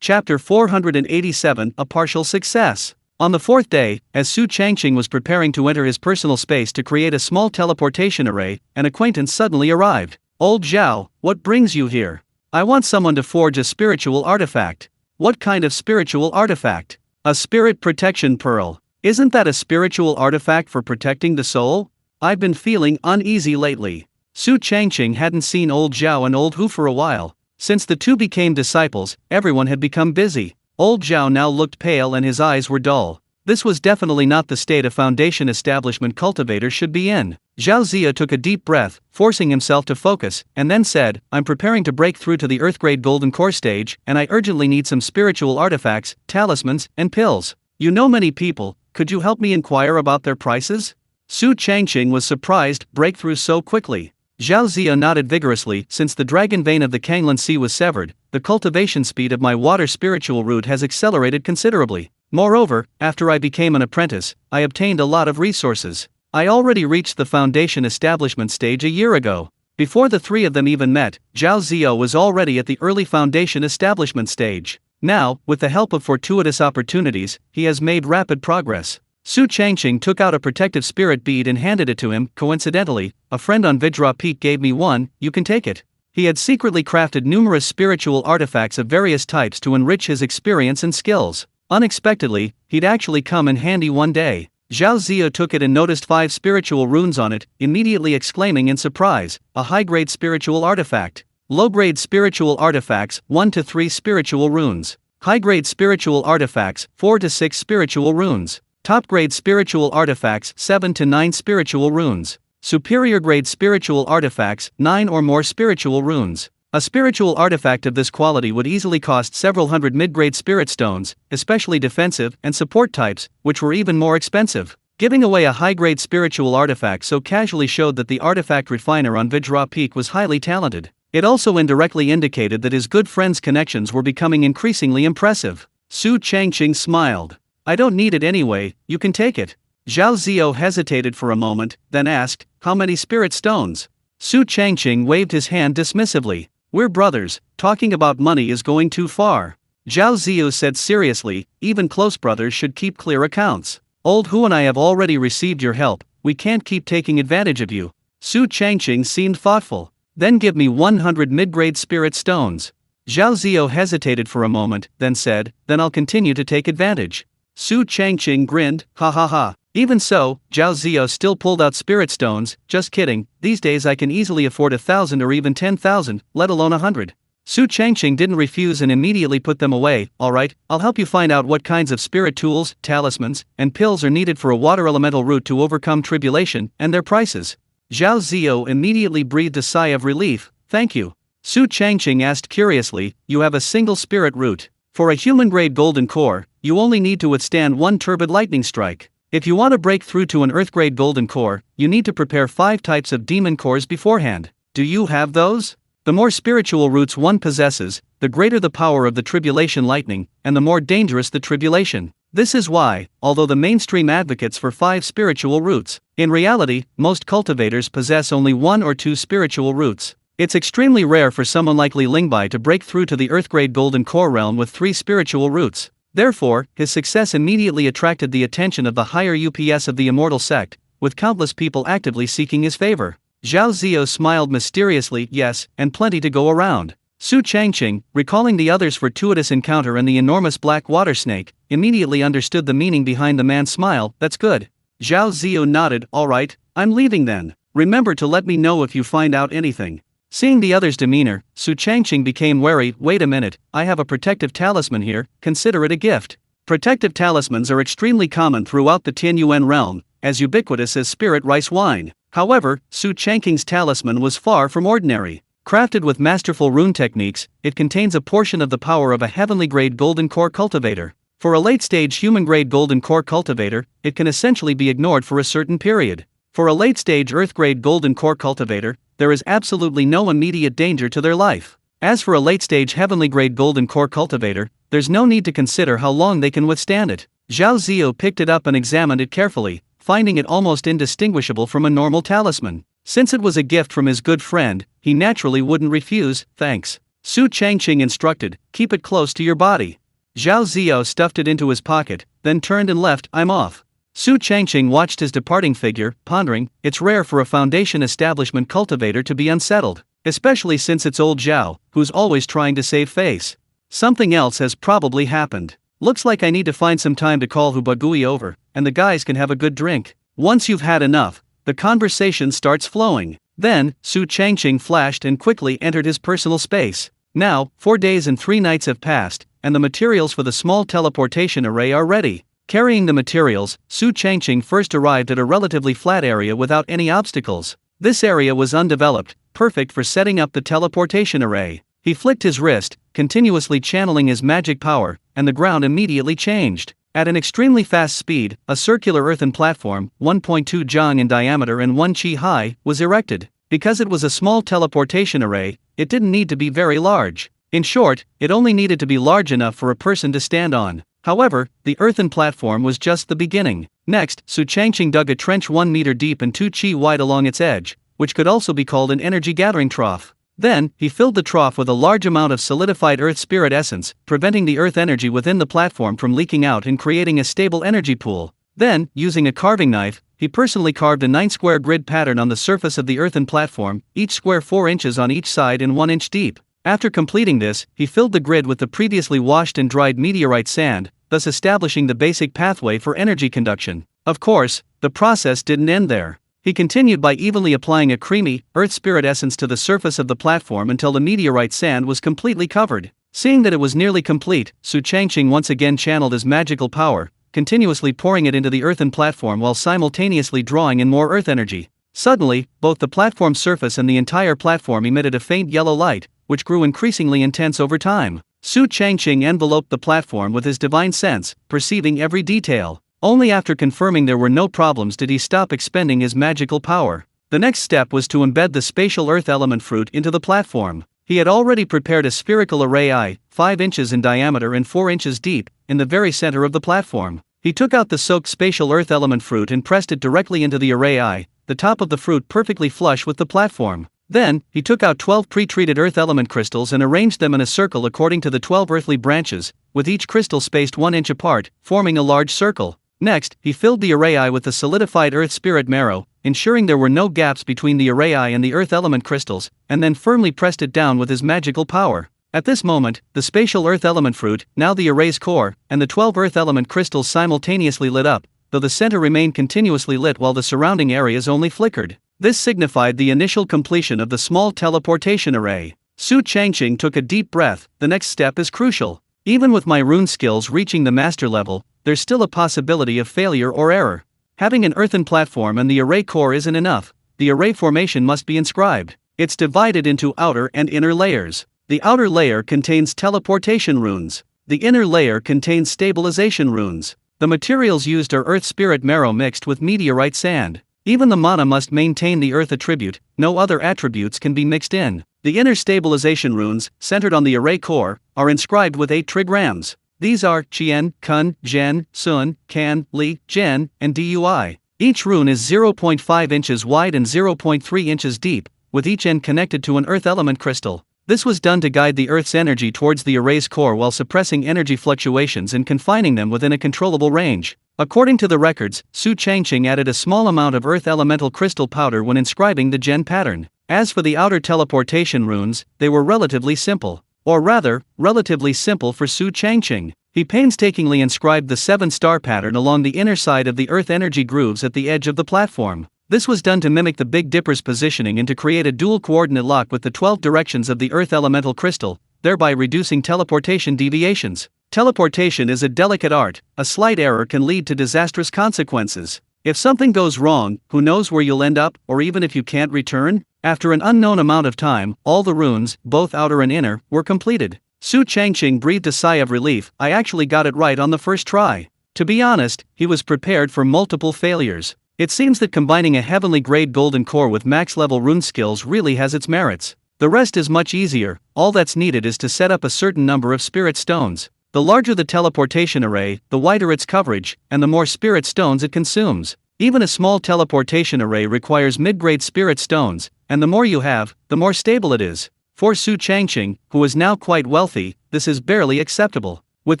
Chapter 487, A Partial Success. On the 4th day, as Su Changqing was preparing to enter his personal space to create a small teleportation array, an acquaintance suddenly arrived. Old Zhao, what brings you here? I want someone to forge a spiritual artifact. What kind of spiritual artifact? A spirit protection pearl. Isn't that a spiritual artifact for protecting the soul? I've been feeling uneasy lately. Su Changqing hadn't seen old Zhao and old Hu for a while. Since the two became disciples, everyone had become busy. Old Zhao now looked pale and his eyes were dull. This was definitely not the state a foundation establishment cultivator should be in. Zhao Zia took a deep breath, forcing himself to focus, and then said, I'm preparing to break through to the Earthgrade Golden Core stage, and I urgently need some spiritual artifacts, talismans, and pills. You know many people, could you help me inquire about their prices? Su Changqing was surprised, breakthrough so quickly. Zhao Ziyao nodded vigorously. Since the dragon vein of the Kanglan Sea was severed, the cultivation speed of my water spiritual root has accelerated considerably. Moreover, after I became an apprentice, I obtained a lot of resources. I already reached the foundation establishment stage a year ago. Before the three of them even met, Zhao Ziyao was already at the early foundation establishment stage. Now, with the help of fortuitous opportunities, he has made rapid progress. Su Changqing took out a protective spirit bead and handed it to him. Coincidentally, a friend on Vidra Peak gave me one, you can take it. He had secretly crafted numerous spiritual artifacts of various types to enrich his experience and skills. Unexpectedly, he'd actually come in handy one day. Zhao Ziyao took it and noticed 5 spiritual runes on it, immediately exclaiming in surprise, a high-grade spiritual artifact. Low-grade spiritual artifacts, 1 to 3 spiritual runes. High-grade spiritual artifacts, 4 to 6 spiritual runes. Top-grade spiritual artifacts, 7 to 9 spiritual runes. Superior-grade spiritual artifacts, 9 or more spiritual runes. A spiritual artifact of this quality would easily cost several hundred mid-grade spirit stones, especially defensive and support types, which were even more expensive. Giving away a high-grade spiritual artifact so casually showed that the artifact refiner on Vidra Peak was highly talented. It also indirectly indicated that his good friend's connections were becoming increasingly impressive. Su Changqing smiled. I don't need it anyway, you can take it. Zhao Ziyao hesitated for a moment, then asked, how many spirit stones? Su Changqing waved his hand dismissively. We're brothers, talking about money is going too far. Zhao Ziyao said seriously, even close brothers should keep clear accounts. Old Hu and I have already received your help, we can't keep taking advantage of you. Su Changqing seemed thoughtful. Then give me 100 mid-grade spirit stones. Zhao Ziyao hesitated for a moment, then said, then I'll continue to take advantage. Su Changqing grinned, ha ha ha. Even so, Zhao Ziyao still pulled out spirit stones. Just kidding, these days I can easily afford 1,000 or even 10,000, let alone 100. Su Changqing didn't refuse and immediately put them away. Alright, I'll help you find out what kinds of spirit tools, talismans, and pills are needed for a water elemental root to overcome tribulation, and their prices. Zhao Ziyao immediately breathed a sigh of relief. Thank you. Su Changqing asked curiously, you have a single spirit root. For a human-grade golden core, you only need to withstand 1 turbid lightning strike. If you want to break through to an earth-grade golden core, you need to prepare 5 types of demon cores beforehand. Do you have those? The more spiritual roots one possesses, the greater the power of the tribulation lightning, and the more dangerous the tribulation. This is why, although the mainstream advocates for 5 spiritual roots, in reality, most cultivators possess only 1 or 2 spiritual roots. It's extremely rare for someone like Li Lingbai to break through to the Earth-grade Golden Core realm with 3 spiritual roots. Therefore, his success immediately attracted the attention of the higher UPS of the Immortal sect, with countless people actively seeking his favor. Zhao Ziyao smiled mysteriously, yes, and plenty to go around. Su Changqing, recalling the other's fortuitous encounter and the enormous black water snake, immediately understood the meaning behind the man's smile. That's good. Zhao Ziyao nodded, alright, I'm leaving then. Remember to let me know if you find out anything. Seeing the other's demeanor, Su Changqing became wary. Wait a minute, I have a protective talisman here, consider it a gift. Protective talismans are extremely common throughout the Tianyuan Realm, as ubiquitous as spirit rice wine. However, Su Changqing's talisman was far from ordinary. Crafted with masterful rune techniques, it contains a portion of the power of a heavenly-grade golden core cultivator. For a late-stage human-grade golden core cultivator, it can essentially be ignored for a certain period. For a late-stage earth-grade golden core cultivator, there is absolutely no immediate danger to their life. As for a late-stage heavenly-grade golden core cultivator, there's no need to consider how long they can withstand it. Zhao Ziyao picked it up and examined it carefully, finding it almost indistinguishable from a normal talisman. Since it was a gift from his good friend, he naturally wouldn't refuse. Thanks. Su Changqing instructed, keep it close to your body. Zhao Ziyao stuffed it into his pocket, then turned and left. I'm off. Su Changqing watched his departing figure, pondering. It's rare for a foundation establishment cultivator to be unsettled, especially since it's old Zhao, who's always trying to save face. Something else has probably happened. Looks like I need to find some time to call Hubagui over, and the guys can have a good drink. Once you've had enough, the conversation starts flowing. Then, Su Changqing flashed and quickly entered his personal space. Now, 4 days and 3 nights have passed, and the materials for the small teleportation array are ready. Carrying the materials, Su Changqing first arrived at a relatively flat area without any obstacles. This area was undeveloped, perfect for setting up the teleportation array. He flicked his wrist, continuously channeling his magic power, and the ground immediately changed. At an extremely fast speed, a circular earthen platform, 1.2 zhang in diameter and 1 qi high, was erected. Because it was a small teleportation array, it didn't need to be very large. In short, it only needed to be large enough for a person to stand on. However, the earthen platform was just the beginning. Next, Su Changqing dug a trench 1 meter deep and 2 chi wide along its edge, which could also be called an energy gathering trough. Then, he filled the trough with a large amount of solidified earth spirit essence, preventing the earth energy within the platform from leaking out and creating a stable energy pool. Then, using a carving knife, he personally carved a 9-square grid pattern on the surface of the earthen platform, each square 4 inches on each side and 1 inch deep. After completing this, he filled the grid with the previously washed and dried meteorite sand, thus establishing the basic pathway for energy conduction. Of course, the process didn't end there. He continued by evenly applying a creamy, earth spirit essence to the surface of the platform until the meteorite sand was completely covered. Seeing that it was nearly complete, Su Changqing once again channeled his magical power, continuously pouring it into the earthen platform while simultaneously drawing in more earth energy. Suddenly, both the platform surface and the entire platform emitted a faint yellow light, which grew increasingly intense over time. Su Changqing enveloped the platform with his divine sense, perceiving every detail. Only after confirming there were no problems did he stop expending his magical power. The next step was to embed the spatial earth element fruit into the platform. He had already prepared a spherical array 5 inches in diameter and 4 inches deep, in the very center of the platform. He took out the soaked spatial earth element fruit and pressed it directly into the array the top of the fruit perfectly flush with the platform. Then, he took out 12 pre-treated earth element crystals and arranged them in a circle according to the 12 earthly branches, with each crystal spaced 1 inch apart, forming a large circle. Next, he filled the array with the solidified earth spirit marrow, ensuring there were no gaps between the array and the earth element crystals, and then firmly pressed it down with his magical power. At this moment, the spatial earth element fruit, now the array's core, and the 12 earth element crystals simultaneously lit up, though the center remained continuously lit while the surrounding areas only flickered. This signified the initial completion of the small teleportation array. Su Changqing took a deep breath. The next step is crucial. Even with my rune skills reaching the master level, there's still a possibility of failure or error. Having an earthen platform and the array core isn't enough. The array formation must be inscribed. It's divided into outer and inner layers. The outer layer contains teleportation runes. The inner layer contains stabilization runes. The materials used are earth spirit marrow mixed with meteorite sand. Even the mana must maintain the earth attribute, no other attributes can be mixed in. The inner stabilization runes, centered on the array core, are inscribed with 8 trigrams. These are Qian, Kun, Zhen, Sun, Kan, Li, Zhen, and Dui. Each rune is 0.5 inches wide and 0.3 inches deep, with each end connected to an earth element crystal. This was done to guide the Earth's energy towards the array's core while suppressing energy fluctuations and confining them within a controllable range. According to the records, Su Changqing added a small amount of Earth elemental crystal powder when inscribing the Gen pattern. As for the outer teleportation runes, they were relatively simple. Or rather, relatively simple for Su Changqing. He painstakingly inscribed the 7-star pattern along the inner side of the Earth energy grooves at the edge of the platform. This was done to mimic the Big Dipper's positioning and to create a dual coordinate lock with the 12 directions of the Earth elemental crystal, thereby reducing teleportation deviations. Teleportation is a delicate art. A slight error can lead to disastrous consequences. If something goes wrong, who knows where you'll end up, or even if you can't return? After an unknown amount of time, all the runes, both outer and inner, were completed. Su Changqing breathed a sigh of relief. I actually got it right on the first try. To be honest, he was prepared for multiple failures. It seems that combining a heavenly grade golden core with max level rune skills really has its merits. The rest is much easier. All that's needed is to set up a certain number of spirit stones. The larger the teleportation array, the wider its coverage, and the more spirit stones it consumes. Even a small teleportation array requires mid-grade spirit stones, and the more you have, the more stable it is. For Su Changqing, who is now quite wealthy, this is barely acceptable. With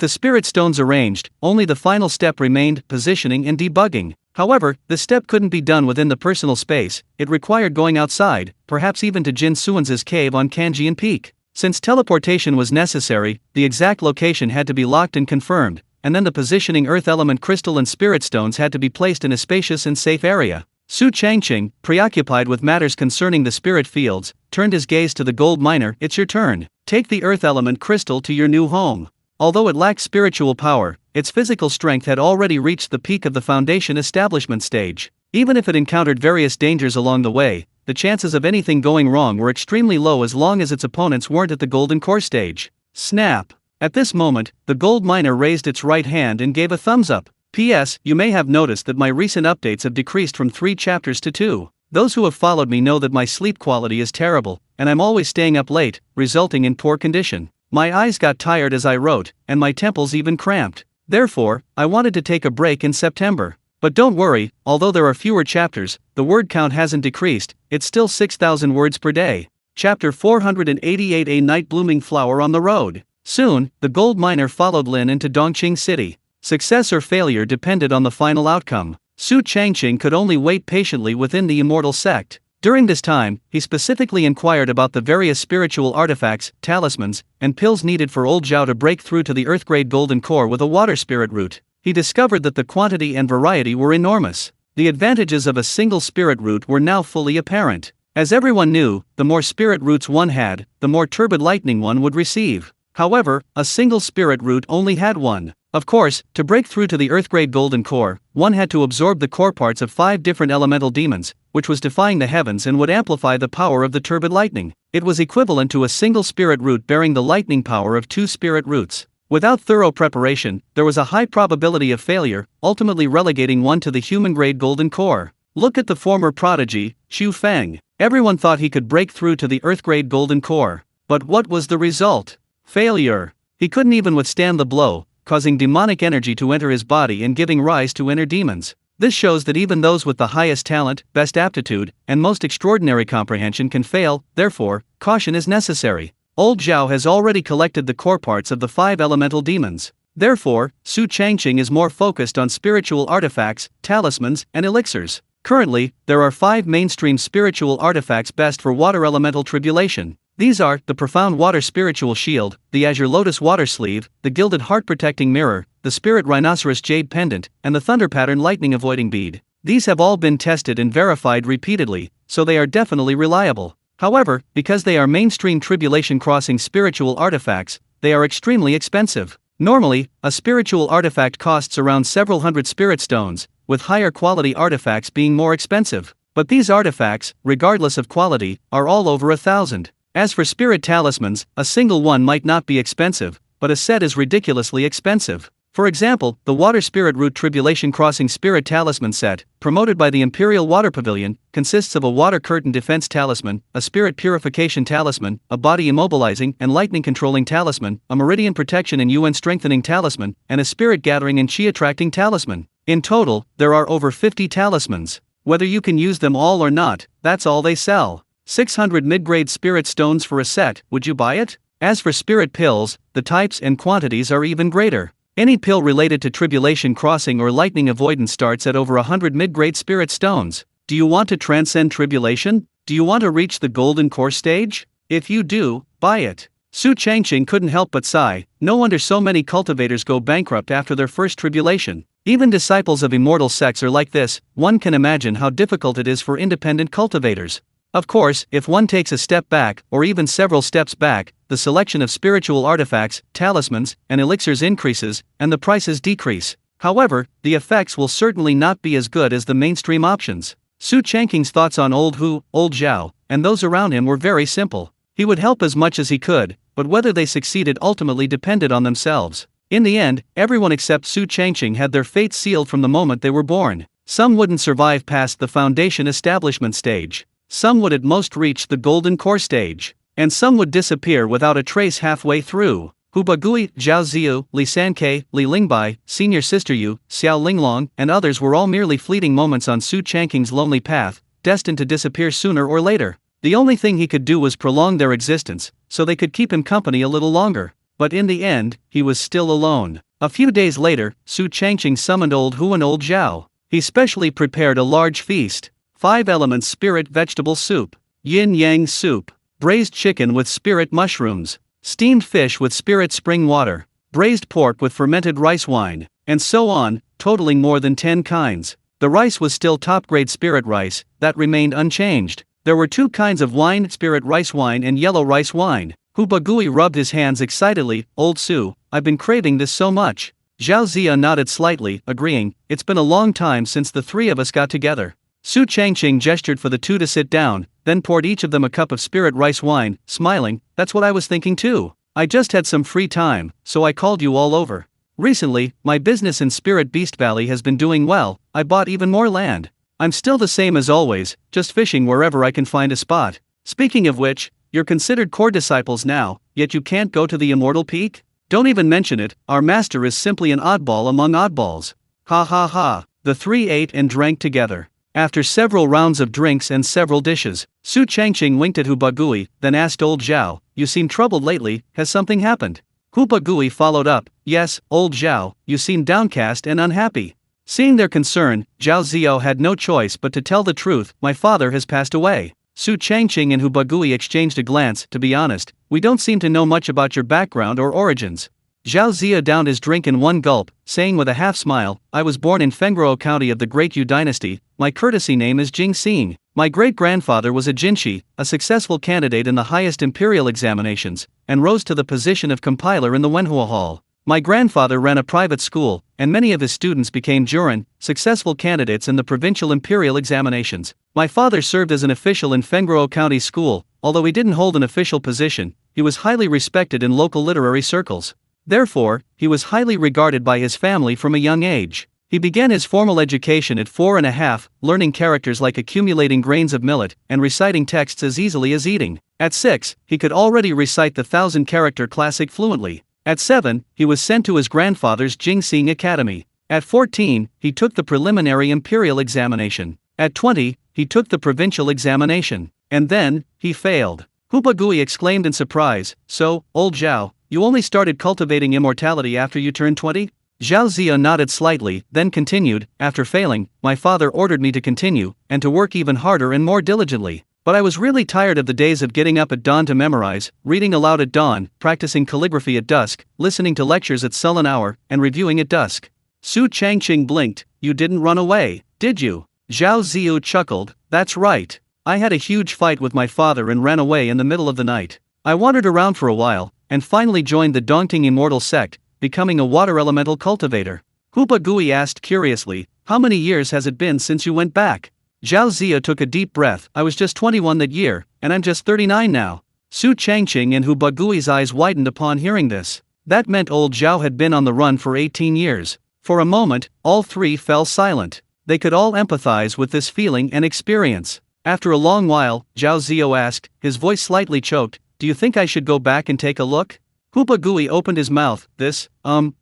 the spirit stones arranged, only the final step remained: positioning and debugging. However, this step couldn't be done within the personal space. It required going outside, perhaps even to Jin Suan's cave on Kanjian Peak. Since teleportation was necessary, the exact location had to be locked and confirmed, and then the positioning earth element crystal and spirit stones had to be placed in a spacious and safe area. Su Changqing, preoccupied with matters concerning the spirit fields, turned his gaze to the gold miner. It's your turn. Take the earth element crystal to your new home. Although it lacked spiritual power, its physical strength had already reached the peak of the foundation establishment stage. Even if it encountered various dangers along the way, the chances of anything going wrong were extremely low as long as its opponents weren't at the golden core stage. Snap! At this moment, the gold miner raised its right hand and gave a thumbs up. P.S. You may have noticed that my recent updates have decreased from 3 chapters to 2. Those who have followed me know that my sleep quality is terrible, and I'm always staying up late, resulting in poor condition. My eyes got tired as I wrote, and my temples even cramped. Therefore, I wanted to take a break in September. But don't worry, although there are fewer chapters, the word count hasn't decreased, it's still 6,000 words per day. Chapter 488, A Night Blooming Flower on the Road. Soon, the gold miner followed Lin into Dongqing City. Success or failure depended on the final outcome. Su Changqing could only wait patiently within the immortal sect. During this time, he specifically inquired about the various spiritual artifacts, talismans, and pills needed for old Zhao to break through to the Earth-grade golden core with a water spirit root. He discovered that the quantity and variety were enormous. The advantages of a single spirit root were now fully apparent. As everyone knew, the more spirit roots one had, the more turbid lightning one would receive. However, a single spirit root only had one. Of course, to break through to the Earth-grade golden core, one had to absorb the core parts of 5 different elemental demons, which was defying the heavens and would amplify the power of the turbid lightning. It was equivalent to a single spirit root bearing the lightning power of 2 spirit roots. Without thorough preparation, there was a high probability of failure, ultimately relegating one to the human-grade golden core. Look at the former prodigy, Xu Feng. Everyone thought he could break through to the Earth-grade golden core. But what was the result? Failure. He couldn't even withstand the blow, causing demonic energy to enter his body and giving rise to inner demons. This shows that even those with the highest talent, best aptitude, and most extraordinary comprehension can fail, therefore, caution is necessary. Old Zhao has already collected the core parts of the 5 elemental demons. Therefore, Su Changqing is more focused on spiritual artifacts, talismans, and elixirs. Currently, there are 5 mainstream spiritual artifacts best for water elemental tribulation. These are the Profound Water Spiritual Shield, the Azure Lotus Water Sleeve, the Gilded Heart Protecting Mirror, the Spirit Rhinoceros Jade Pendant, and the Thunder Pattern Lightning Avoiding Bead. These have all been tested and verified repeatedly, so they are definitely reliable. However, because they are mainstream tribulation crossing spiritual artifacts, they are extremely expensive. Normally, a spiritual artifact costs around several hundred spirit stones, with higher quality artifacts being more expensive. But these artifacts, regardless of quality, are all over 1,000. As for spirit talismans, a single one might not be expensive, but a set is ridiculously expensive. For example, the Water Spirit Root Tribulation Crossing Spirit Talisman set, promoted by the Imperial Water Pavilion, consists of a Water Curtain Defense Talisman, a Spirit Purification Talisman, a Body Immobilizing and Lightning Controlling Talisman, a Meridian Protection and UN Strengthening Talisman, and a Spirit Gathering and Chi Attracting Talisman. In total, there are over 50 talismans. Whether you can use them all or not, that's all they sell. 600 mid-grade spirit stones for a set, would you buy it? As for spirit pills, the types and quantities are even greater. Any pill related to tribulation crossing or lightning avoidance starts at over 100 mid-grade spirit stones. Do you want to transcend tribulation? Do you want to reach the golden core stage? If you do, buy it. Su Changqing couldn't help but sigh. No wonder so many cultivators go bankrupt after their first tribulation. Even disciples of immortal sects are like this. One can imagine how difficult it is for independent cultivators. Of course, if one takes a step back, or even several steps back, the selection of spiritual artifacts, talismans, and elixirs increases, and the prices decrease. However, the effects will certainly not be as good as the mainstream options. Su Changqing's thoughts on old Zhao, and those around him were very simple. He would help as much as he could, but whether they succeeded ultimately depended on themselves. In the end, everyone except Su Changqing had their fate sealed from the moment they were born. Some wouldn't survive past the foundation establishment stage. Some would at most reach the golden core stage. And some would disappear without a trace halfway through. Hu Bagui, Zhao Ziyu, Li Sankei, Li Lingbai, Senior Sister Yu, Xiao Linglong, and others were all merely fleeting moments on Su Changqing's lonely path, destined to disappear sooner or later. The only thing he could do was prolong their existence, so they could keep him company a little longer. But in the end, he was still alone. A few days later, Su Changqing summoned old Hu and old Zhao. He specially prepared a large feast. 5 elements spirit vegetable soup, yin-yang soup, braised chicken with spirit mushrooms, steamed fish with spirit spring water, braised pork with fermented rice wine, and so on, totaling more than 10 kinds. The rice was still top-grade spirit rice, that remained unchanged. There were 2 kinds of wine, spirit rice wine and yellow rice wine. Hu Bagui rubbed his hands excitedly. Old Su, I've been craving this so much. Zhao Zia nodded slightly, agreeing, it's been a long time since the 3 of us got together. Su Changqing gestured for the 2 to sit down, then poured each of them a cup of spirit rice wine, smiling, that's what I was thinking too. I just had some free time, so I called you all over. Recently, my business in Spirit Beast Valley has been doing well. I bought even more land. I'm still the same as always, just fishing wherever I can find a spot. Speaking of which, you're considered core disciples now, yet you can't go to the Immortal Peak? Don't even mention it, our master is simply an oddball among oddballs. Ha ha ha. The three ate and drank together. After several rounds of drinks and several dishes, Su Changqing winked at Hubagui, then asked old Zhao, "You seem troubled lately, has something happened?" Hubagui followed up, "Yes, old Zhao, you seem downcast and unhappy." Seeing their concern, Zhao Ziyo had no choice but to tell the truth, "My father has passed away." Su Changqing and Hubagui exchanged a glance. "To be honest, we don't seem to know much about your background or origins." Zhao Ziya downed his drink in one gulp, saying with a half-smile, "I was born in Fengguo County of the Great Yu Dynasty. My courtesy name is Jing Xing. My great-grandfather was a Jinshi, a successful candidate in the highest imperial examinations, and rose to the position of compiler in the Manhwa Hall. My grandfather ran a private school, and many of his students became jurin, successful candidates in the provincial imperial examinations. My father served as an official in Fengguo County School. Although he didn't hold an official position, he was highly respected in local literary circles. Therefore, he was highly regarded by his family from a young age. He began his formal education at 4.5, learning characters like accumulating grains of millet and reciting texts as easily as eating. At 6, he could already recite the 1,000-character classic fluently. At 7, he was sent to his grandfather's Jingxing Academy. At 14, he took the preliminary imperial examination. At 20, he took the provincial examination. And then, he failed. Hubagui exclaimed in surprise, "So, old Zhao, you only started cultivating immortality after you turned 20? Zhao Ziya nodded slightly, then continued, "After failing, my father ordered me to continue, and to work even harder and more diligently. But I was really tired of the days of getting up at dawn to memorize, reading aloud at dawn, practicing calligraphy at dusk, listening to lectures at sullen hour, and reviewing at dusk." Su Changqing blinked. "You didn't run away, did you?" Zhao Ziyu chuckled, "That's right. I had a huge fight with my father and ran away in the middle of the night. I wandered around for a while, and finally joined the Dongting Immortal sect, becoming a water elemental cultivator." Hubagui asked curiously, "How many years has it been since you went back?" Zhao Ziya took a deep breath. "I was just 21 that year, and I'm just 39 now." Su Changqing and Hubagui's eyes widened upon hearing this. That meant old Zhao had been on the run for 18 years. For a moment, all three fell silent. They could all empathize with this feeling and experience. After a long while, Zhao Ziyo asked, his voice slightly choked, "Do you think I should go back and take a look?" Hubagui opened his mouth.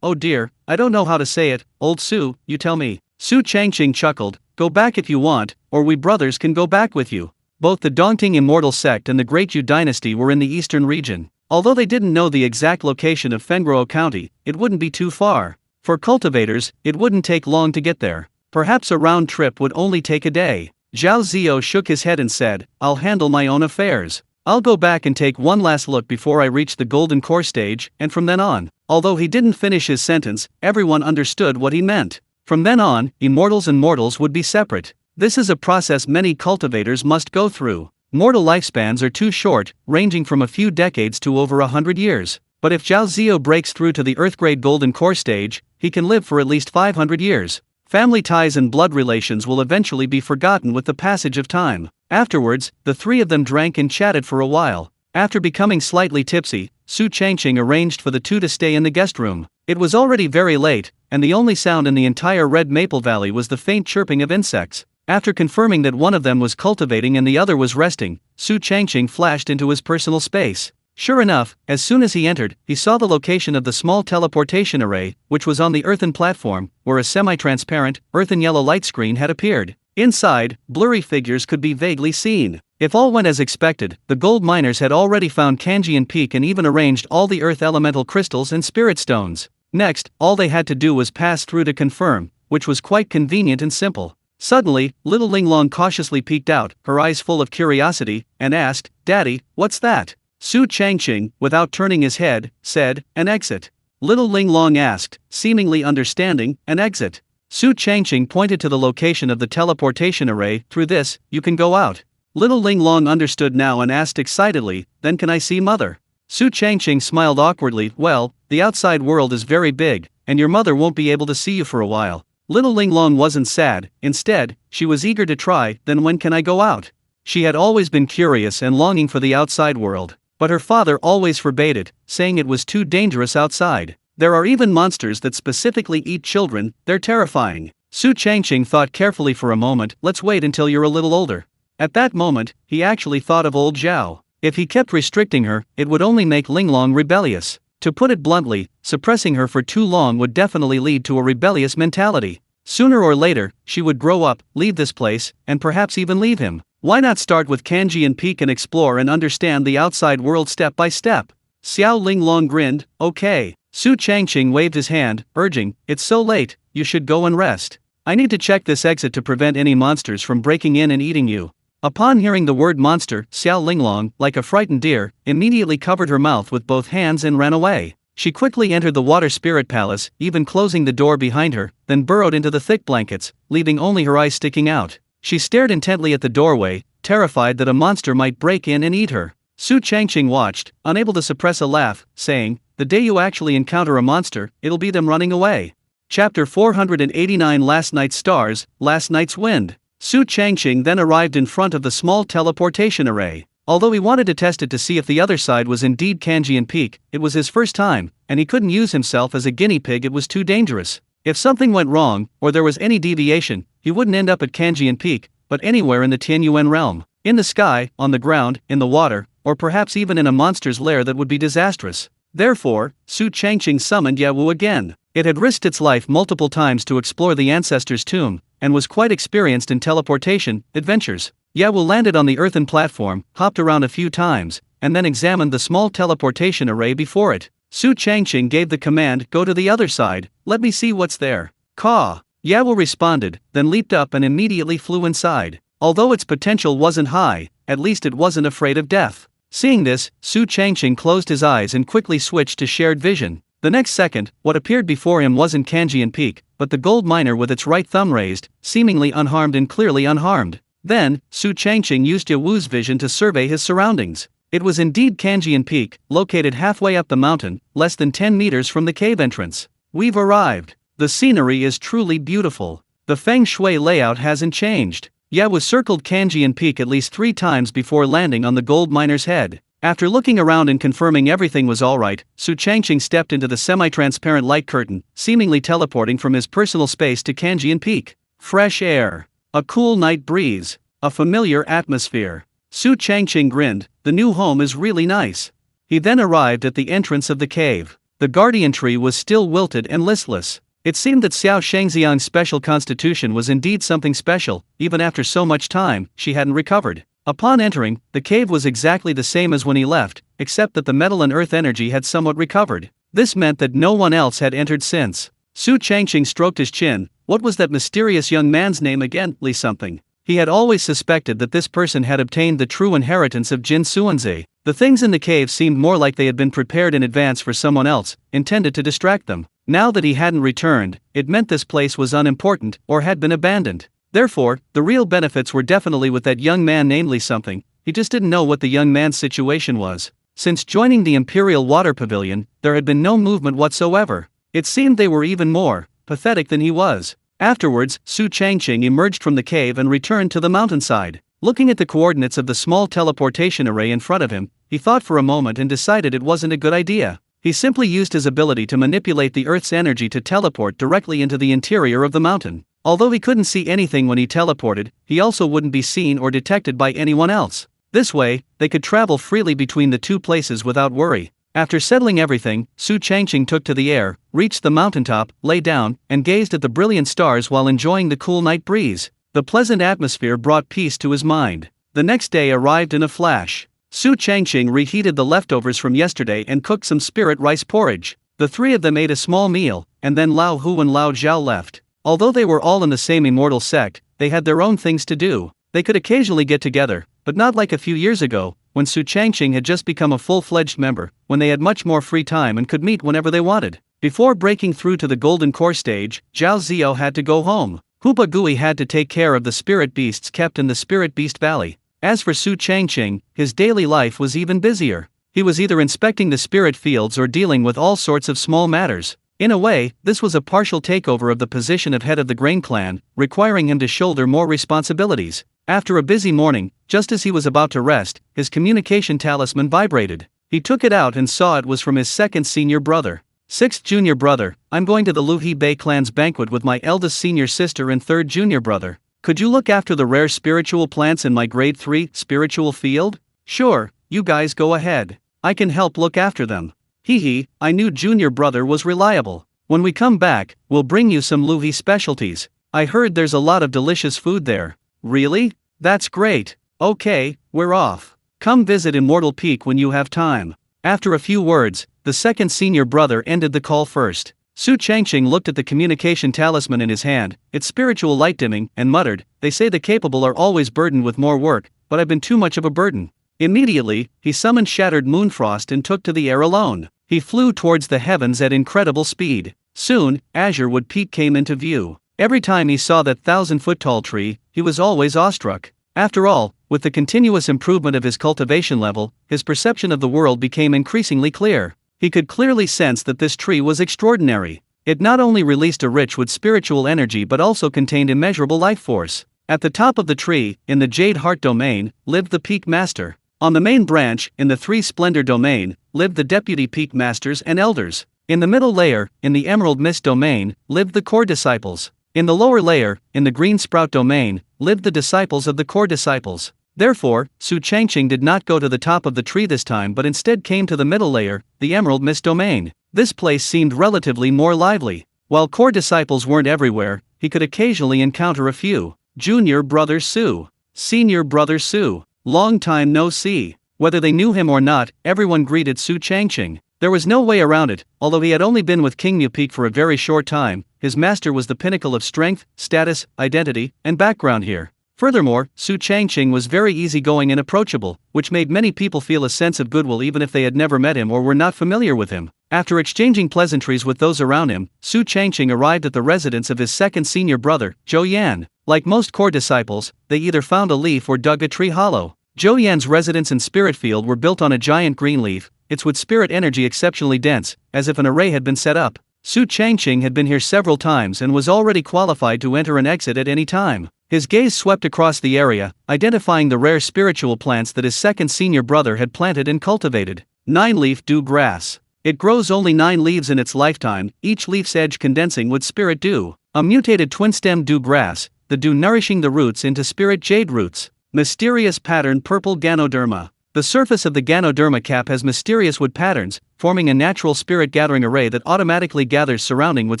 Oh dear, I don't know how to say it. Old Su, you tell me." Su Changqing chuckled, "Go back if you want, or we brothers can go back with you." Both the Dongting Immortal sect and the Great Yu Dynasty were in the eastern region. Although they didn't know the exact location of Fengguo County, it wouldn't be too far. For cultivators, it wouldn't take long to get there. Perhaps a round trip would only take a day. Zhao Ziyo shook his head and said, "I'll handle my own affairs. I'll go back and take one last look before I reach the golden core stage, and from then on." Although he didn't finish his sentence, everyone understood what he meant. From then on, immortals and mortals would be separate. This is a process many cultivators must go through. Mortal lifespans are too short, ranging from a few decades to over 100 years. But if Zhao Ziyo breaks through to the Earth-grade golden core stage, he can live for at least 500 years. Family ties and blood relations will eventually be forgotten with the passage of time. Afterwards, the three of them drank and chatted for a while. After becoming slightly tipsy, Su Changqing arranged for the two to stay in the guest room. It was already very late, and the only sound in the entire Red Maple Valley was the faint chirping of insects. After confirming that one of them was cultivating and the other was resting, Su Changqing flashed into his personal space. Sure enough, as soon as he entered, he saw the location of the small teleportation array, which was on the earthen platform, where a semi-transparent, earthen yellow light screen had appeared. Inside, blurry figures could be vaguely seen. If all went as expected, the gold miners had already found Kanjian Peak and even arranged all the earth elemental crystals and spirit stones. Next, all they had to do was pass through to confirm, which was quite convenient and simple. Suddenly, little Linglong cautiously peeked out, her eyes full of curiosity, and asked, "Daddy, what's that?" Su Changqing, without turning his head, said, "An exit." Little Linglong asked, seemingly understanding, "An exit?" Su Changqing pointed to the location of the teleportation array. "Through this, you can go out." Little Linglong understood now and asked excitedly, "Then can I see Mother?" Su Changqing smiled awkwardly, "Well, the outside world is very big, and your mother won't be able to see you for a while." Little Linglong wasn't sad, instead, she was eager to try. "Then when can I go out?" She had always been curious and longing for the outside world. But her father always forbade it, saying it was too dangerous outside. "There are even monsters that specifically eat children, they're terrifying." Su Changqing thought carefully for a moment. Let's wait until you're a little older. At that moment, he actually thought of old Zhao. If he kept restricting her, it would only make Linglong rebellious. To put it bluntly, suppressing her for too long would definitely lead to a rebellious mentality. Sooner or later, she would grow up, leave this place, and perhaps even leave him. Why not start with Kanjian Peak and explore and understand the outside world step by step? Xiao Linglong grinned. Okay. Su Changqing waved his hand, urging, it's so late, you should go and rest. I need to check this exit to prevent any monsters from breaking in and eating you. Upon hearing the word monster, Xiao Linglong, like a frightened deer, immediately covered her mouth with both hands and ran away. She quickly entered the water spirit palace, even closing the door behind her, then burrowed into the thick blankets, leaving only her eyes sticking out. She stared intently at the doorway, terrified that a monster might break in and eat her. Su Changqing watched, unable to suppress a laugh, saying, the day you actually encounter a monster, it'll be them running away. Chapter 489 Last Night's Stars, Last Night's Wind. Su Changqing then arrived in front of the small teleportation array. Although he wanted to test it to see if the other side was indeed Kanjian Peak, it was his first time, and he couldn't use himself as a guinea pig. It was too dangerous. If something went wrong, or there was any deviation, he wouldn't end up at Kanjian Peak, but anywhere in the Tianyuan Realm. In the sky, on the ground, in the water, or perhaps even in a monster's lair that would be disastrous. Therefore, Su Changqing summoned Yawu again. It had risked its life multiple times to explore the ancestor's tomb, and was quite experienced in teleportation adventures. Yawu landed on the earthen platform, hopped around a few times, and then examined the small teleportation array before it. Su Changqing gave the command, go to the other side, let me see what's there. Caw. Yawu responded, then leaped up and immediately flew inside. Although its potential wasn't high, at least it wasn't afraid of death. Seeing this, Su Changqing closed his eyes and quickly switched to shared vision. The next second, what appeared before him wasn't Kanjian Peak, but the gold miner with its right thumb raised, seemingly unharmed and clearly unharmed. Then, Su Changqing used Yawu's vision to survey his surroundings. It was indeed Kanjian Peak, located halfway up the mountain, less than 10 meters from the cave entrance. We've arrived. The scenery is truly beautiful. The feng shui layout hasn't changed. Yawu circled Kanjian Peak at least 3 times before landing on the gold miner's head. After looking around and confirming everything was alright, Su Changqing stepped into the semi-transparent light curtain, seemingly teleporting from his personal space to Kanjian Peak. Fresh air. A cool night breeze. A familiar atmosphere. Su Changqing grinned, the new home is really nice. He then arrived at the entrance of the cave. The guardian tree was still wilted and listless. It seemed that Xiao Shangxiang's special constitution was indeed something special. Even after so much time, she hadn't recovered. Upon entering, the cave was exactly the same as when he left, except that the metal and earth energy had somewhat recovered. This meant that no one else had entered since. Su Changqing stroked his chin. What was that mysterious young man's name again? Li something. He had always suspected that this person had obtained the true inheritance of Jin Suanzi. The things in the cave seemed more like they had been prepared in advance for someone else, intended to distract them. Now that he hadn't returned, it meant this place was unimportant, or had been abandoned. Therefore, the real benefits were definitely with that young man named Li something. He just didn't know what the young man's situation was. Since joining the Imperial Water Pavilion, there had been no movement whatsoever. It seemed they were even more pathetic than he was. Afterwards, Su Changqing emerged from the cave and returned to the mountainside. Looking at the coordinates of the small teleportation array in front of him, he thought for a moment and decided it wasn't a good idea. He simply used his ability to manipulate the Earth's energy to teleport directly into the interior of the mountain. Although he couldn't see anything when he teleported, he also wouldn't be seen or detected by anyone else. This way, they could travel freely between the two places without worry. After settling everything, Su Changqing took to the air, reached the mountaintop, lay down, and gazed at the brilliant stars while enjoying the cool night breeze. The pleasant atmosphere brought peace to his mind. The next day arrived in a flash. Su Changqing reheated the leftovers from yesterday and cooked some spirit rice porridge. The 3 of them ate a small meal, and then Lao Hu and Lao Zhao left. Although they were all in the same immortal sect, they had their own things to do. They could occasionally get together, but not like a few years ago, when Su Changqing had just become a full-fledged member, when they had much more free time and could meet whenever they wanted. Before breaking through to the Golden Core stage, Zhao Ziyou had to go home. Hoopa Gui had to take care of the spirit beasts kept in the Spirit Beast Valley. As for Su Changqing, his daily life was even busier. He was either inspecting the spirit fields or dealing with all sorts of small matters. In a way, this was a partial takeover of the position of head of the Grain Clan, requiring him to shoulder more responsibilities. After a busy morning, just as he was about to rest, his communication talisman vibrated. He took it out and saw it was from his second senior brother. 6th junior brother, I'm going to the Luhi Bay clan's banquet with my eldest senior sister and 3rd junior brother. Could you look after the rare spiritual plants in my grade 3 spiritual field? Sure, you guys go ahead. I can help look after them. Hee, I knew junior brother was reliable. When we come back, we'll bring you some Luhi specialties. I heard there's a lot of delicious food there. Really? That's great. Okay, we're off. Come visit Immortal Peak when you have time. After a few words, the 2nd senior brother ended the call first. Su Changqing looked at the communication talisman in his hand, its spiritual light dimming, and muttered, "They say the capable are always burdened with more work, but I've been too much of a burden." Immediately, he summoned Shattered Moonfrost and took to the air alone. He flew towards the heavens at incredible speed. Soon, Azurewood Peak came into view. Every time he saw that 1,000-foot-tall tree, he was always awestruck. After all, with the continuous improvement of his cultivation level, his perception of the world became increasingly clear. He could clearly sense that this tree was extraordinary. It not only released a rich with spiritual energy but also contained immeasurable life force. At the top of the tree, in the Jade Heart domain, lived the Peak Master. On the main branch, in the Three Splendor domain, lived the Deputy Peak Masters and Elders. In the middle layer, in the Emerald Mist domain, lived the Core Disciples. In the lower layer, in the Green Sprout domain, lived the disciples of the Core Disciples. Therefore, Su Changqing did not go to the top of the tree this time but instead came to the middle layer, the Emerald Mist domain. This place seemed relatively more lively. While Core Disciples weren't everywhere, he could occasionally encounter a few. Junior Brother Su. Senior Brother Su. Long time no see. Whether they knew him or not, everyone greeted Su Changqing. There was no way around it. Although he had only been with King Mu Peak for a very short time, his master was the pinnacle of strength, status, identity, and background here. Furthermore, Su Changqing was very easygoing and approachable, which made many people feel a sense of goodwill even if they had never met him or were not familiar with him. After exchanging pleasantries with those around him, Su Changqing arrived at the residence of his 2nd senior brother, Zhou Yan. Like most Core Disciples, they either found a leaf or dug a tree hollow. Zhou Yan's residence and spirit field were built on a giant green leaf, its wood spirit energy exceptionally dense, as if an array had been set up. Su Changqing had been here several times and was already qualified to enter and exit at any time. His gaze swept across the area, identifying the rare spiritual plants that his 2nd senior brother had planted and cultivated. 9-leaf dew grass. It grows only 9 leaves in its lifetime, each leaf's edge condensing with spirit dew. A mutated twin-stem dew grass, the dew nourishing the roots into spirit jade roots. Mysterious pattern purple Ganoderma. The surface of the Ganoderma cap has mysterious wood patterns, forming a natural spirit gathering array that automatically gathers surrounding with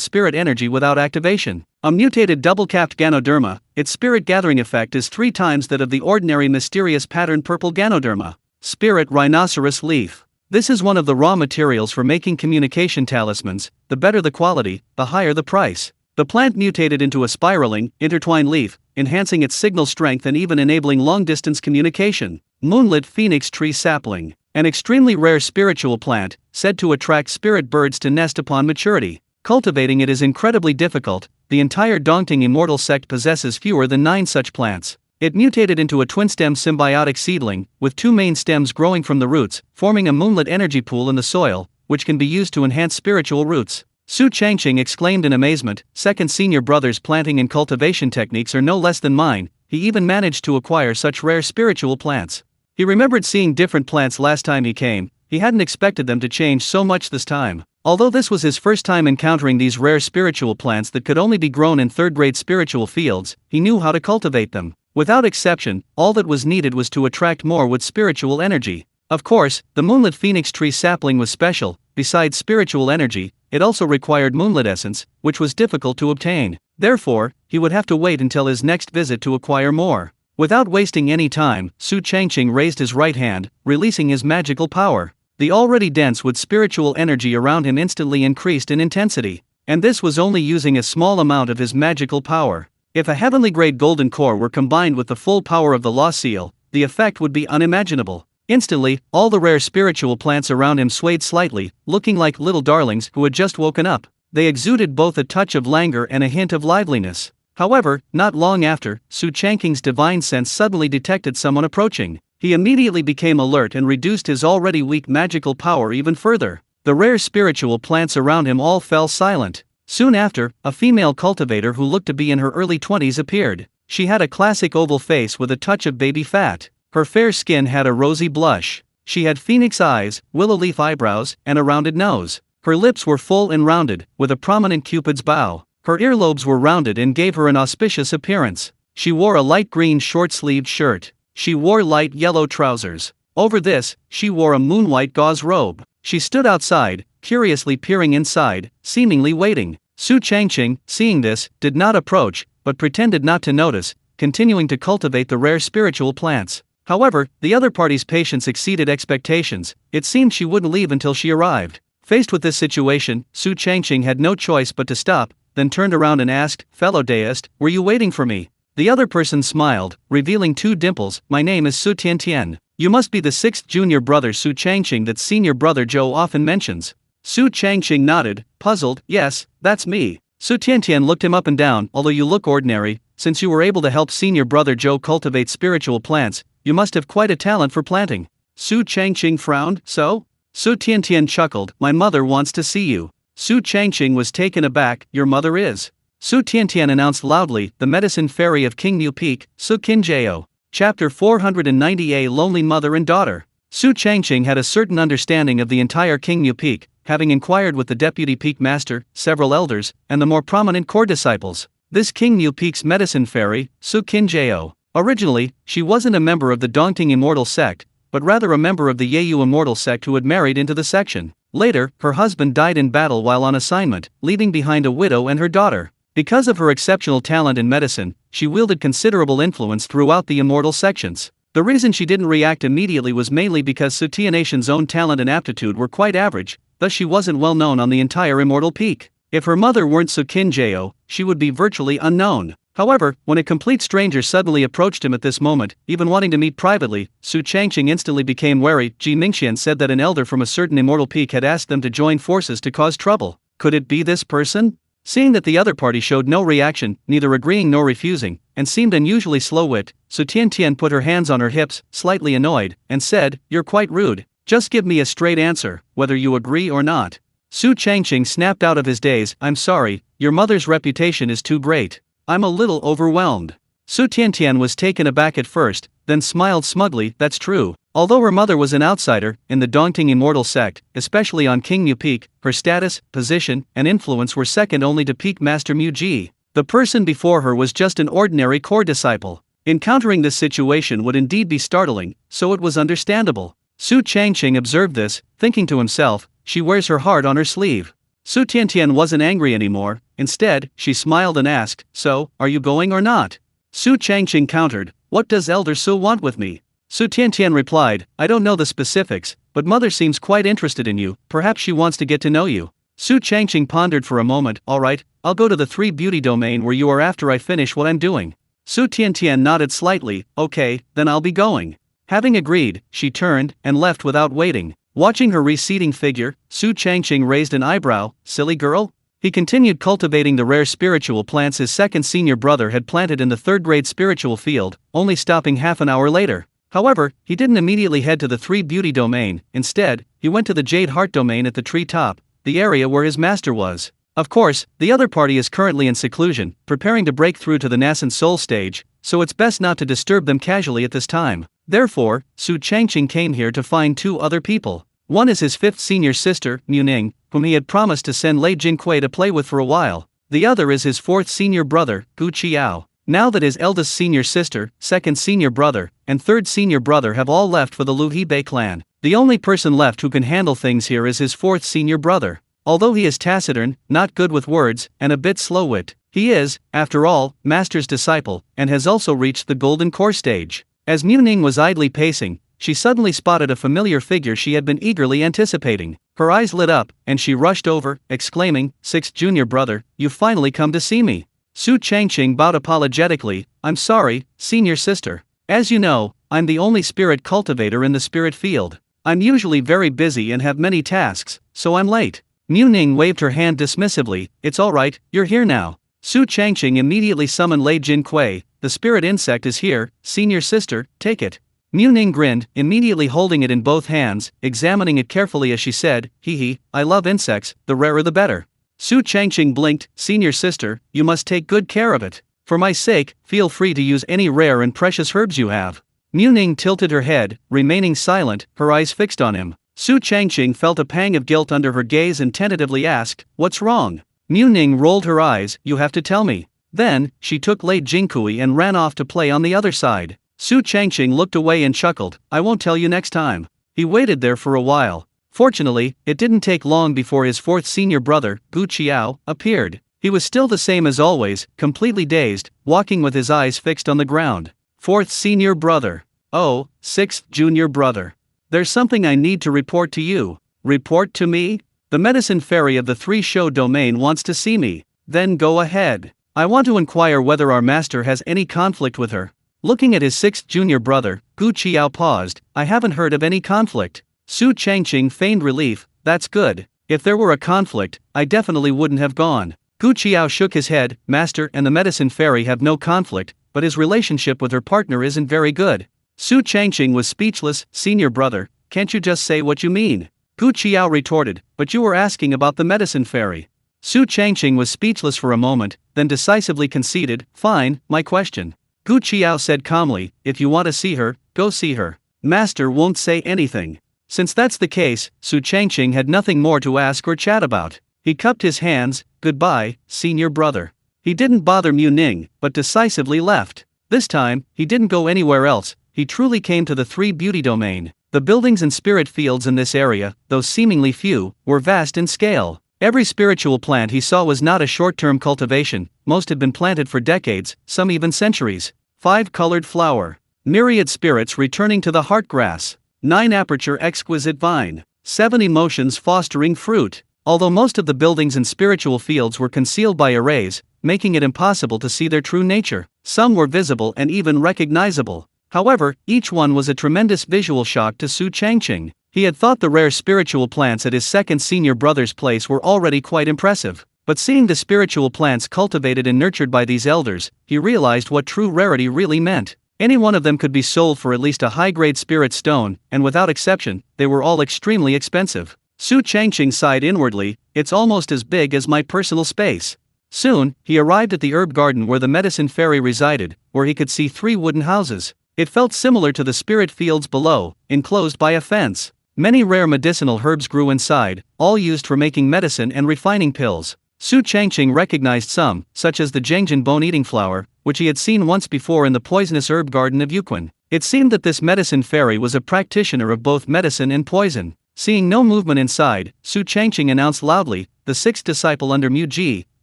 spirit energy without activation. A mutated double-capped Ganoderma, its spirit gathering effect is 3 times that of the ordinary mysterious pattern purple Ganoderma. Spirit rhinoceros leaf. This is one of the raw materials for making communication talismans. The better the quality, the higher the price. The plant mutated into a spiraling, intertwined leaf, enhancing its signal strength and even enabling long-distance communication. Moonlit Phoenix Tree Sapling. An extremely rare spiritual plant, said to attract spirit birds to nest upon maturity. Cultivating it is incredibly difficult. The entire Dongting Immortal sect possesses fewer than 9 such plants. It mutated into a twin-stem symbiotic seedling, with 2 main stems growing from the roots, forming a moonlit energy pool in the soil, which can be used to enhance spiritual roots. Su Changqing exclaimed in amazement, 2nd senior brother's planting and cultivation techniques are no less than mine. He even managed to acquire such rare spiritual plants. He remembered seeing different plants last time he came. He hadn't expected them to change so much this time. Although this was his first time encountering these rare spiritual plants that could only be grown in third-grade spiritual fields, he knew how to cultivate them. Without exception, all that was needed was to attract more with spiritual energy. Of course, the Moonlit Phoenix Tree sapling was special. Besides spiritual energy, it also required moonlit essence, which was difficult to obtain. Therefore, he would have to wait until his next visit to acquire more. Without wasting any time, Su Changqing raised his right hand, releasing his magical power. The already dense with spiritual energy around him instantly increased in intensity. And this was only using a small amount of his magical power. If a heavenly grade golden core were combined with the full power of the Law Seal, the effect would be unimaginable. Instantly, all the rare spiritual plants around him swayed slightly, looking like little darlings who had just woken up. They exuded both a touch of languor and a hint of liveliness. However, not long after, Su Changqing's divine sense suddenly detected someone approaching. He immediately became alert and reduced his already weak magical power even further. The rare spiritual plants around him all fell silent. Soon after, a female cultivator who looked to be in her early 20s appeared. She had a classic oval face with a touch of baby fat. Her fair skin had a rosy blush. She had phoenix eyes, willow leaf eyebrows, and a rounded nose. Her lips were full and rounded, with a prominent cupid's bow. Her earlobes were rounded and gave her an auspicious appearance. She wore a light green short-sleeved shirt. She wore light yellow trousers. Over this, she wore a moon-white gauze robe. She stood outside, curiously peering inside, seemingly waiting. Su Changqing, seeing this, did not approach, but pretended not to notice, continuing to cultivate the rare spiritual plants. However, the other party's patience exceeded expectations. It seemed she wouldn't leave until she arrived. Faced with this situation, Su Changqing had no choice but to stop, then turned around and asked, "Fellow deist, were you waiting for me?" The other person smiled, revealing two dimples. "My name is Su Tiantian. You must be the sixth junior brother Su Changqing that senior brother Zhou often mentions." Su Changqing nodded, puzzled. "Yes, that's me." Su Tiantian looked him up and down. "Although you look ordinary, since you were able to help senior brother Zhou cultivate spiritual plants, you must have quite a talent for planting." Su Changqing frowned. "So?" Su Tiantian chuckled. "My mother wants to see you." Su Changqing was taken aback. "Your mother is?" Su Tiantian announced loudly, "The medicine fairy of King Mu Peak, Su Qinjiao." Chapter 490. A lonely mother and daughter. Su Changqing had a certain understanding of the entire King Mu Peak, having inquired with the deputy peak master, several elders, and the more prominent core disciples. This King Mu Peak's medicine fairy, Su Qinjiao. Originally, she wasn't a member of the Dongting Immortal sect, but rather a member of the Yeyu Immortal sect who had married into the section. Later, her husband died in battle while on assignment, leaving behind a widow and her daughter. Because of her exceptional talent in medicine, she wielded considerable influence throughout the immortal sections. The reason she didn't react immediately was mainly because Su Tianatian's own talent and aptitude were quite average, thus she wasn't well known on the entire immortal peak. If her mother weren't Su Qinjiao, she would be virtually unknown. However, when a complete stranger suddenly approached him at this moment, even wanting to meet privately, Su Changqing instantly became wary. Ji Mingxian said that an elder from a certain immortal peak had asked them to join forces to cause trouble. Could it be this person? Seeing that the other party showed no reaction, neither agreeing nor refusing, and seemed unusually slow-witted, Su Tiantian put her hands on her hips, slightly annoyed, and said, "You're quite rude. Just give me a straight answer, whether you agree or not." Su Changqing snapped out of his daze, "I'm sorry, your mother's reputation is too great. I'm a little overwhelmed." Su Tiantian was taken aback at first, then smiled smugly. "That's true. Although her mother was an outsider, in the Dongting Immortal sect, especially on King Mu Peak, her status, position, and influence were second only to Peak Master Mu Ji. The person before her was just an ordinary core disciple. Encountering this situation would indeed be startling, so it was understandable. Su Changqing observed this, thinking to himself, "She wears her heart on her sleeve." Su Tiantian wasn't angry anymore. Instead, she smiled and asked, "So, are you going or not?" Su Changqing countered, "What does Elder Su want with me?" Su Tiantian replied, "I don't know the specifics, but mother seems quite interested in you, perhaps she wants to get to know you." Su Changqing pondered for a moment. "Alright, I'll go to the 3 beauty domain where you are after I finish what I'm doing." Su Tiantian nodded slightly. "Okay, then I'll be going." Having agreed, she turned and left without waiting. Watching her receding figure, Su Changqing raised an eyebrow. "Silly girl?" He continued cultivating the rare spiritual plants his second senior brother had planted in the third-grade spiritual field, only stopping half an hour later. However, he didn't immediately head to the 3 beauty domain. Instead, he went to the Jade Heart domain at the tree top, the area where his master was. Of course, the other party is currently in seclusion, preparing to break through to the nascent soul stage, so it's best not to disturb them casually at this time. Therefore, Su Changqing came here to find 2 other people. One is his 5th senior sister, Mu Ning, whom he had promised to send Lei Jinquei to play with for a while. The other is his 4th senior brother, Gu Qiao. Now that his eldest senior sister, 2nd senior brother, and 3rd senior brother have all left for the Lu Hebei clan, the only person left who can handle things here is his 4th senior brother. Although he is taciturn, not good with words, and a bit slow-witted, he is, after all, master's disciple, and has also reached the golden core stage. As Mu Ning was idly pacing, she suddenly spotted a familiar figure she had been eagerly anticipating. Her eyes lit up, and she rushed over, exclaiming, "6th junior brother, you've finally come to see me." Su Changqing bowed apologetically. "I'm sorry, senior sister. As you know, I'm the only spirit cultivator in the spirit field. I'm usually very busy and have many tasks, so I'm late." Mu Ning waved her hand dismissively. "It's alright, you're here now." Su Changqing immediately summoned Lei Jinquei. "The spirit insect is here, senior sister, take it." Mu Ning grinned, immediately holding it in both hands, examining it carefully as she said, "Hee, I love insects, the rarer the better." Su Changqing blinked. "Senior sister, you must take good care of it. For my sake, feel free to use any rare and precious herbs you have." Mu Ning tilted her head, remaining silent, her eyes fixed on him. Su Changqing felt a pang of guilt under her gaze and tentatively asked, "What's wrong?" Mu Ning rolled her eyes. "You have to tell me." Then, she took Lei Jingkui and ran off to play on the other side. Su Changqing looked away and chuckled, "I won't tell you next time." He waited there for a while. Fortunately, it didn't take long before his fourth senior brother, Gu Qiao, appeared. He was still the same as always, completely dazed, walking with his eyes fixed on the ground. Fourth senior brother. Oh, sixth junior brother. There's something I need to report to you. Report to me? The medicine fairy of the three-show domain wants to see me. Then go ahead. I want to inquire whether our master has any conflict with her. Looking at his sixth junior brother, Gu Qiao paused. "I haven't heard of any conflict." Su Changqing feigned relief. "That's good. If there were a conflict, I definitely wouldn't have gone." Gu Qiao shook his head. "Master and the medicine fairy have no conflict, but his relationship with her partner isn't very good." Su Changqing was speechless. "Senior brother, can't you just say what you mean?" Gu Qiao retorted, "But you were asking about the medicine fairy." Su Changqing was speechless for a moment, then decisively conceded, "Fine, my question." Gu Qiao said calmly, "If you want to see her, go see her. Master won't say anything." Since that's the case, Su Changqing had nothing more to ask or chat about. He cupped his hands. "Goodbye, senior brother." He didn't bother Mu Ning, but decisively left. This time, he didn't go anywhere else. He truly came to the three beauty domain. The buildings and spirit fields in this area, though seemingly few, were vast in scale. Every spiritual plant he saw was not a short-term cultivation, most had been planted for decades, some even centuries. 5-colored flower. Myriad spirits returning to the heart grass. 9-aperture exquisite vine. 7 emotions fostering fruit. Although most of the buildings and spiritual fields were concealed by arrays, making it impossible to see their true nature, some were visible and even recognizable. However, each one was a tremendous visual shock to Su Changqing. He had thought the rare spiritual plants at his second senior brother's place were already quite impressive, but seeing the spiritual plants cultivated and nurtured by these elders, he realized what true rarity really meant. Any one of them could be sold for at least a high-grade spirit stone, and without exception, they were all extremely expensive. Su Changqing sighed inwardly, "It's almost as big as my personal space." Soon, he arrived at the herb garden where the medicine fairy resided, where he could see 3 wooden houses. It felt similar to the spirit fields below, enclosed by a fence. Many rare medicinal herbs grew inside, all used for making medicine and refining pills. Su Changqing recognized some, such as the Zhengjin bone-eating flower, which he had seen once before in the poisonous herb garden of Yuquan. It seemed that this medicine fairy was a practitioner of both medicine and poison. Seeing no movement inside, Su Changqing announced loudly, "The sixth disciple under Mu Ji,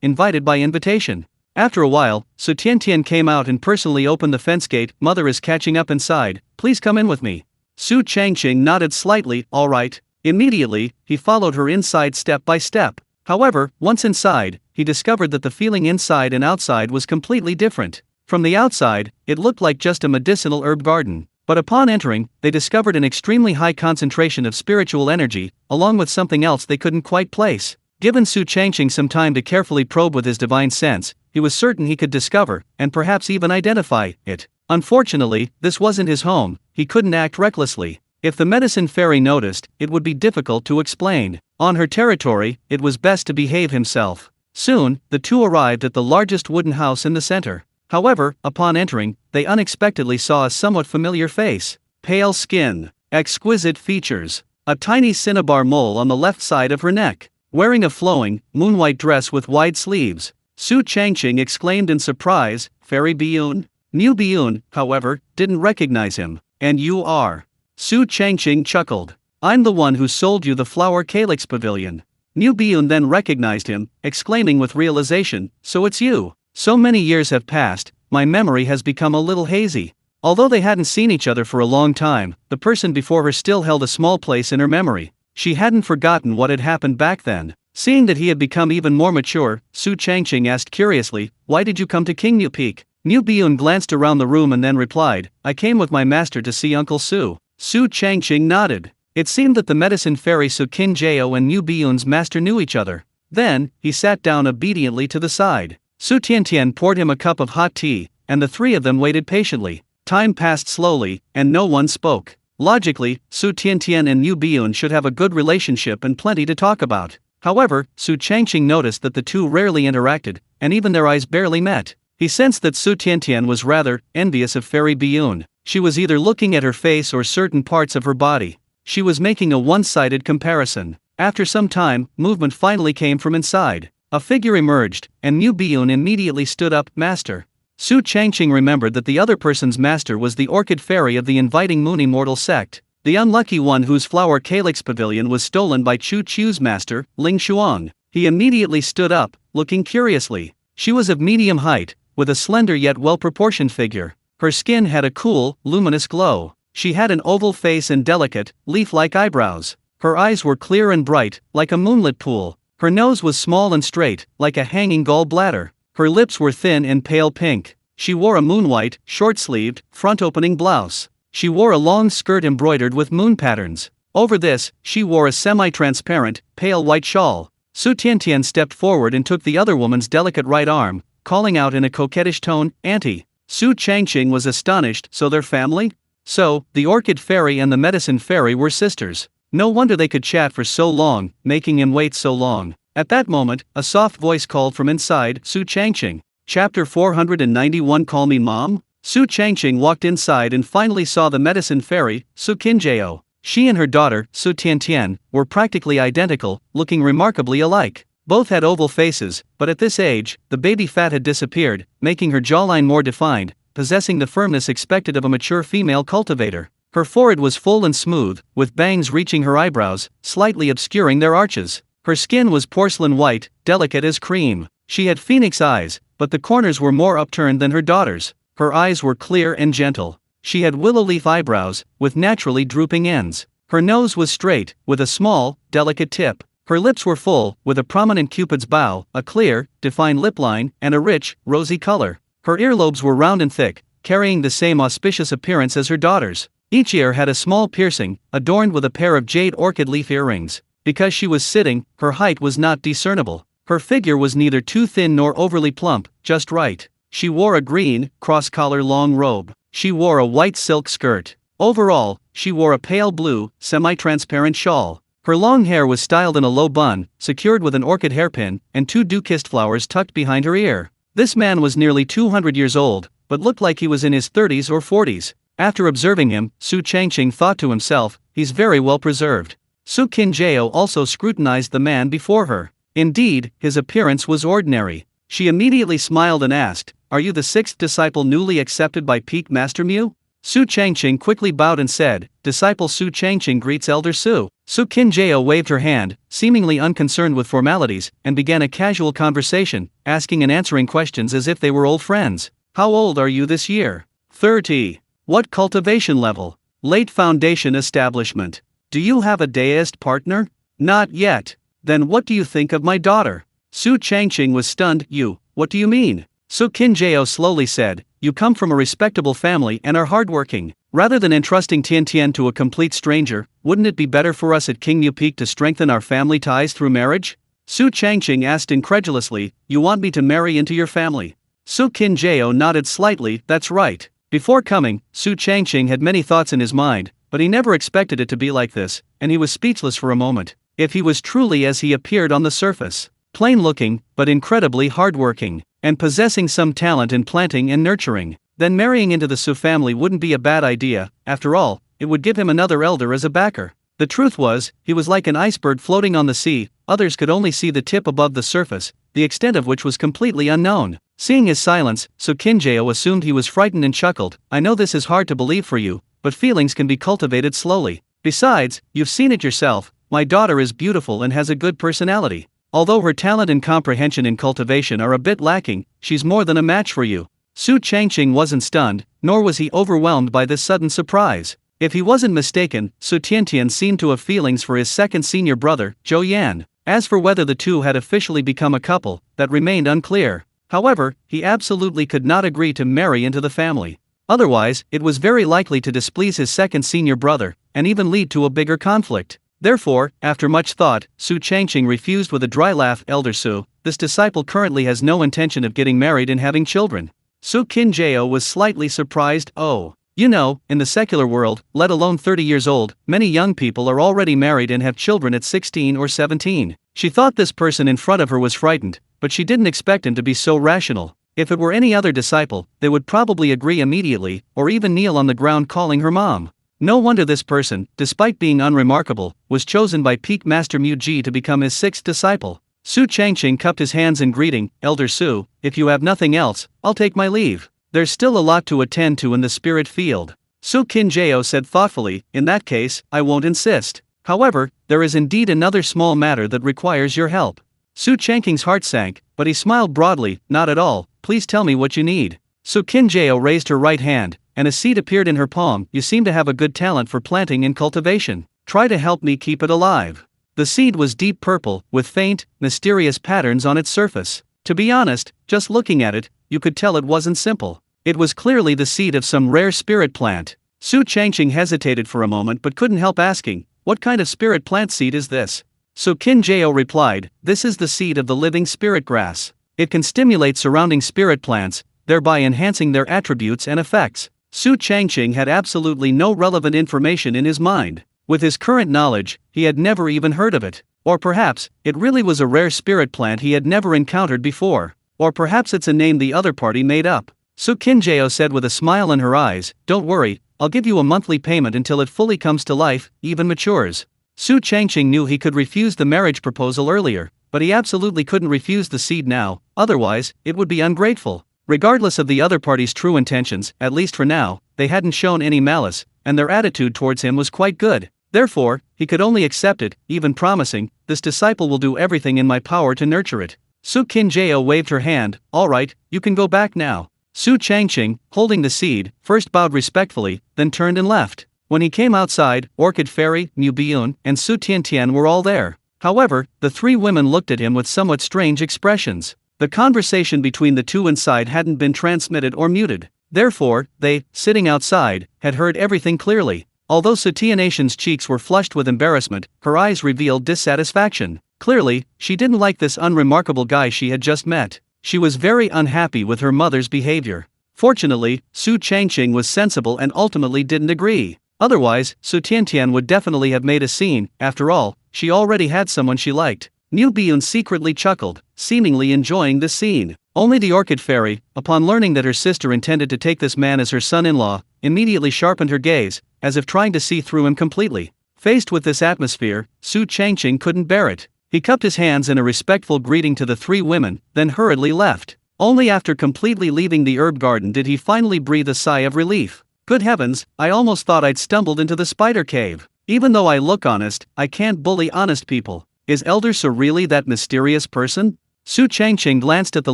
invited by invitation." After a while, Su Tiantian came out and personally opened the fence gate. "Mother is catching up inside, please come in with me." Su Changqing nodded slightly, "All right." Immediately, he followed her inside step by step. However, once inside, he discovered that the feeling inside and outside was completely different. From the outside, it looked like just a medicinal herb garden. But upon entering, they discovered an extremely high concentration of spiritual energy, along with something else they couldn't quite place. Given Su Changqing some time to carefully probe with his divine sense, he was certain he could discover, and perhaps even identify, it. Unfortunately, this wasn't his home. He couldn't act recklessly. If the medicine fairy noticed, it would be difficult to explain. On her territory, it was best to behave himself. Soon, the two arrived at the largest wooden house in the center. However, upon entering, they unexpectedly saw a somewhat familiar face. Pale skin, exquisite features, a tiny cinnabar mole on the left side of her neck. Wearing a flowing, moon-white dress with wide sleeves, Su Changqing exclaimed in surprise, "Fairy Biyun?" Niu Biyun, however, didn't recognize him. "And you are?" Su Changqing chuckled. "I'm the one who sold you the flower calyx pavilion." Niu Biyun then recognized him, exclaiming with realization, "So it's you." So many years have passed, my memory has become a little hazy. Although they hadn't seen each other for a long time, the person before her still held a small place in her memory. She hadn't forgotten what had happened back then. Seeing that he had become even more mature, Su Changqing asked curiously, "Why did you come to Qingnu Peak?" Niu Biyun glanced around the room and then replied, "I came with my master to see Uncle Su." Su Changqing nodded. It seemed that the medicine fairy Su Qinjiao and Niu Biyun's master knew each other. Then, he sat down obediently to the side. Su Tiantian poured him a cup of hot tea, and the three of them waited patiently. Time passed slowly, and no one spoke. Logically, Su Tiantian and Niu Biyun should have a good relationship and plenty to talk about. However, Su Changqing noticed that the two rarely interacted, and even their eyes barely met. He sensed that Su Tiantian was rather envious of Fairy Biyun. She was either looking at her face or certain parts of her body. she was making a one-sided comparison. After some time, movement finally came from inside. A figure emerged, and Mu Biyun immediately stood up. Master. Su Changqing remembered that the other person's master was the Orchid Fairy of the Inviting Moon Immortal sect, the unlucky one whose flower calyx pavilion was stolen by Chu Chu's master, Ling Xuang. He immediately stood up, looking curiously. She was of medium height, with a slender yet well-proportioned figure. Her skin had a cool, luminous glow. She had an oval face and delicate, leaf-like eyebrows. Her eyes were clear and bright, like a moonlit pool. Her nose was small and straight, like a hanging gall bladder. Her lips were thin and pale pink. She wore a moon-white, short-sleeved, front-opening blouse. She wore a long skirt embroidered with moon patterns. Over this, she wore a semi-transparent, pale white shawl. Su Tiantian stepped forward and took the other woman's delicate right arm, calling out in a coquettish tone, "Auntie." Su Changqing was astonished. So their family? So, the Orchid Fairy and the Medicine Fairy were sisters. No wonder they could chat for so long, making him wait so long. At that moment, a soft voice called from inside, "Su Changqing." Chapter 491 Call Me Mom? Su Changqing walked inside and finally saw the Medicine Fairy, Su Qinjiao. She and her daughter, Su Tiantian, were practically identical, looking remarkably alike. Both had oval faces, but at this age, the baby fat had disappeared, making her jawline more defined, possessing the firmness expected of a mature female cultivator. Her forehead was full and smooth, with bangs reaching her eyebrows, slightly obscuring their arches. Her skin was porcelain white, delicate as cream. She had phoenix eyes, but the corners were more upturned than her daughter's. Her eyes were clear and gentle. She had willow leaf eyebrows, with naturally drooping ends. Her nose was straight, with a small, delicate tip. Her lips were full, with a prominent cupid's bow, a clear, defined lip line, and a rich, rosy color. Her earlobes were round and thick, carrying the same auspicious appearance as her daughter's. Each ear had a small piercing, adorned with a pair of jade orchid leaf earrings. Because she was sitting, her height was not discernible. Her figure was neither too thin nor overly plump, just right. She wore a green, cross-collar long robe. She wore a white silk skirt. Overall, she wore a pale blue, semi-transparent shawl. Her long hair was styled in a low bun, secured with an orchid hairpin, and two dew-kissed flowers tucked behind her ear. This man was nearly 200 years old, but looked like he was in his 30s or 40s. After observing him, Su Changqing thought to himself, he's very well preserved. Su Qinjiao also scrutinized the man before her. Indeed, his appearance was ordinary. She immediately smiled and asked, "Are you the sixth disciple newly accepted by Peak Master Mu?" Su Changqing quickly bowed and said, "Disciple Su Changqing greets Elder Su." Su Qinjiao waved her hand, seemingly unconcerned with formalities, and began a casual conversation, asking and answering questions as if they were old friends. "How old are you this year?" 30. "What cultivation level?" "Late foundation establishment." "Do you have a deist partner?" "Not yet." "Then what do you think of my daughter?" Su Changqing was stunned. What do you mean?" Su Qinjiao slowly said, "You come from a respectable family and are hardworking. Rather than entrusting Tiantian to a complete stranger, wouldn't it be better for us at King Mu Peak to strengthen our family ties through marriage?" Su Changqing asked incredulously, "You want me to marry into your family?" Su Qinjiao nodded slightly. "That's right." Before coming, Su Changqing had many thoughts in his mind, but he never expected it to be like this, and he was speechless for a moment. If he was truly as he appeared on the surface, plain-looking, but incredibly hardworking, and possessing some talent in planting and nurturing, then marrying into the Su family wouldn't be a bad idea. After all, it would give him another elder as a backer. The truth was, he was like an iceberg floating on the sea. Others could only see the tip above the surface, the extent of which was completely unknown. Seeing his silence, Su Qinjiao assumed he was frightened and chuckled. "I know this is hard to believe for you, but feelings can be cultivated slowly. Besides, you've seen it yourself, my daughter is beautiful and has a good personality. Although her talent and comprehension in cultivation are a bit lacking, she's more than a match for you." Su Changqing wasn't stunned, nor was he overwhelmed by this sudden surprise. If he wasn't mistaken, Su Tiantian seemed to have feelings for his second senior brother, Zhou Yan. As for whether the two had officially become a couple, that remained unclear. However, he absolutely could not agree to marry into the family. Otherwise, it was very likely to displease his second senior brother, and even lead to a bigger conflict. Therefore, after much thought, Su Changqing refused with a dry laugh. "Elder Su, this disciple currently has no intention of getting married and having children." Su Qinjiao was slightly surprised. "Oh. You know, in the secular world, let alone 30 years old, many young people are already married and have children at 16 or 17. She thought this person in front of her was frightened, but she didn't expect him to be so rational. If it were any other disciple, they would probably agree immediately, or even kneel on the ground calling her mom. No wonder this person, despite being unremarkable, was chosen by Peak Master Mu Ji to become his sixth disciple. Su Changqing cupped his hands in greeting. Elder Su, if you have nothing else, I'll take my leave. There's still a lot to attend to in the spirit field. Su Qinjiao said thoughtfully, in that case, I won't insist. However, there is indeed another small matter that requires your help. Su Changqing's heart sank, but he smiled broadly. Not at all, please tell me what you need. Su Qinjiao raised her right hand, and a seed appeared in her palm. You seem to have a good talent for planting and cultivation. Try to help me keep it alive. The seed was deep purple, with faint, mysterious patterns on its surface. To be honest, just looking at it, you could tell it wasn't simple. It was clearly the seed of some rare spirit plant. Su Changqing hesitated for a moment but couldn't help asking, what kind of spirit plant seed is this? Su Qinjiao replied, this is the seed of the living spirit grass. It can stimulate surrounding spirit plants, thereby enhancing their attributes and effects. Su Changqing had absolutely no relevant information in his mind. With his current knowledge, he had never even heard of it. Or perhaps, it really was a rare spirit plant he had never encountered before. Or perhaps it's a name the other party made up. Su Qinjiao said with a smile in her eyes, don't worry, I'll give you a monthly payment until it fully comes to life, even matures. Su Changqing knew he could refuse the marriage proposal earlier, but he absolutely couldn't refuse the seed now, otherwise, it would be ungrateful. Regardless of the other party's true intentions, at least for now, they hadn't shown any malice, and their attitude towards him was quite good. Therefore, he could only accept it, even promising, this disciple will do everything in my power to nurture it. Su Qinjiao waved her hand, all right, you can go back now. Su Changqing, holding the seed, first bowed respectfully, then turned and left. When he came outside, Orchid Fairy, Mu Biyun, and Su Tiantian were all there. However, the three women looked at him with somewhat strange expressions. The conversation between the two inside hadn't been transmitted or muted. Therefore, they, sitting outside, had heard everything clearly. Although Su Tianatian's cheeks were flushed with embarrassment, her eyes revealed dissatisfaction. Clearly, she didn't like this unremarkable guy she had just met. She was very unhappy with her mother's behavior. Fortunately, Su Changqing was sensible and ultimately didn't agree. Otherwise, Su Tiantian would definitely have made a scene. After all, she already had someone she liked. Mu Biyun secretly chuckled, seemingly enjoying this scene. Only the Orchid Fairy, upon learning that her sister intended to take this man as her son-in-law, immediately sharpened her gaze, as if trying to see through him completely. Faced with this atmosphere, Su Changqing couldn't bear it. He cupped his hands in a respectful greeting to the three women, then hurriedly left. Only after completely leaving the herb garden did he finally breathe a sigh of relief. Good heavens, I almost thought I'd stumbled into the spider cave. Even though I look honest, I can't bully honest people. Is Elder Su really that mysterious person? Su Changqing glanced at the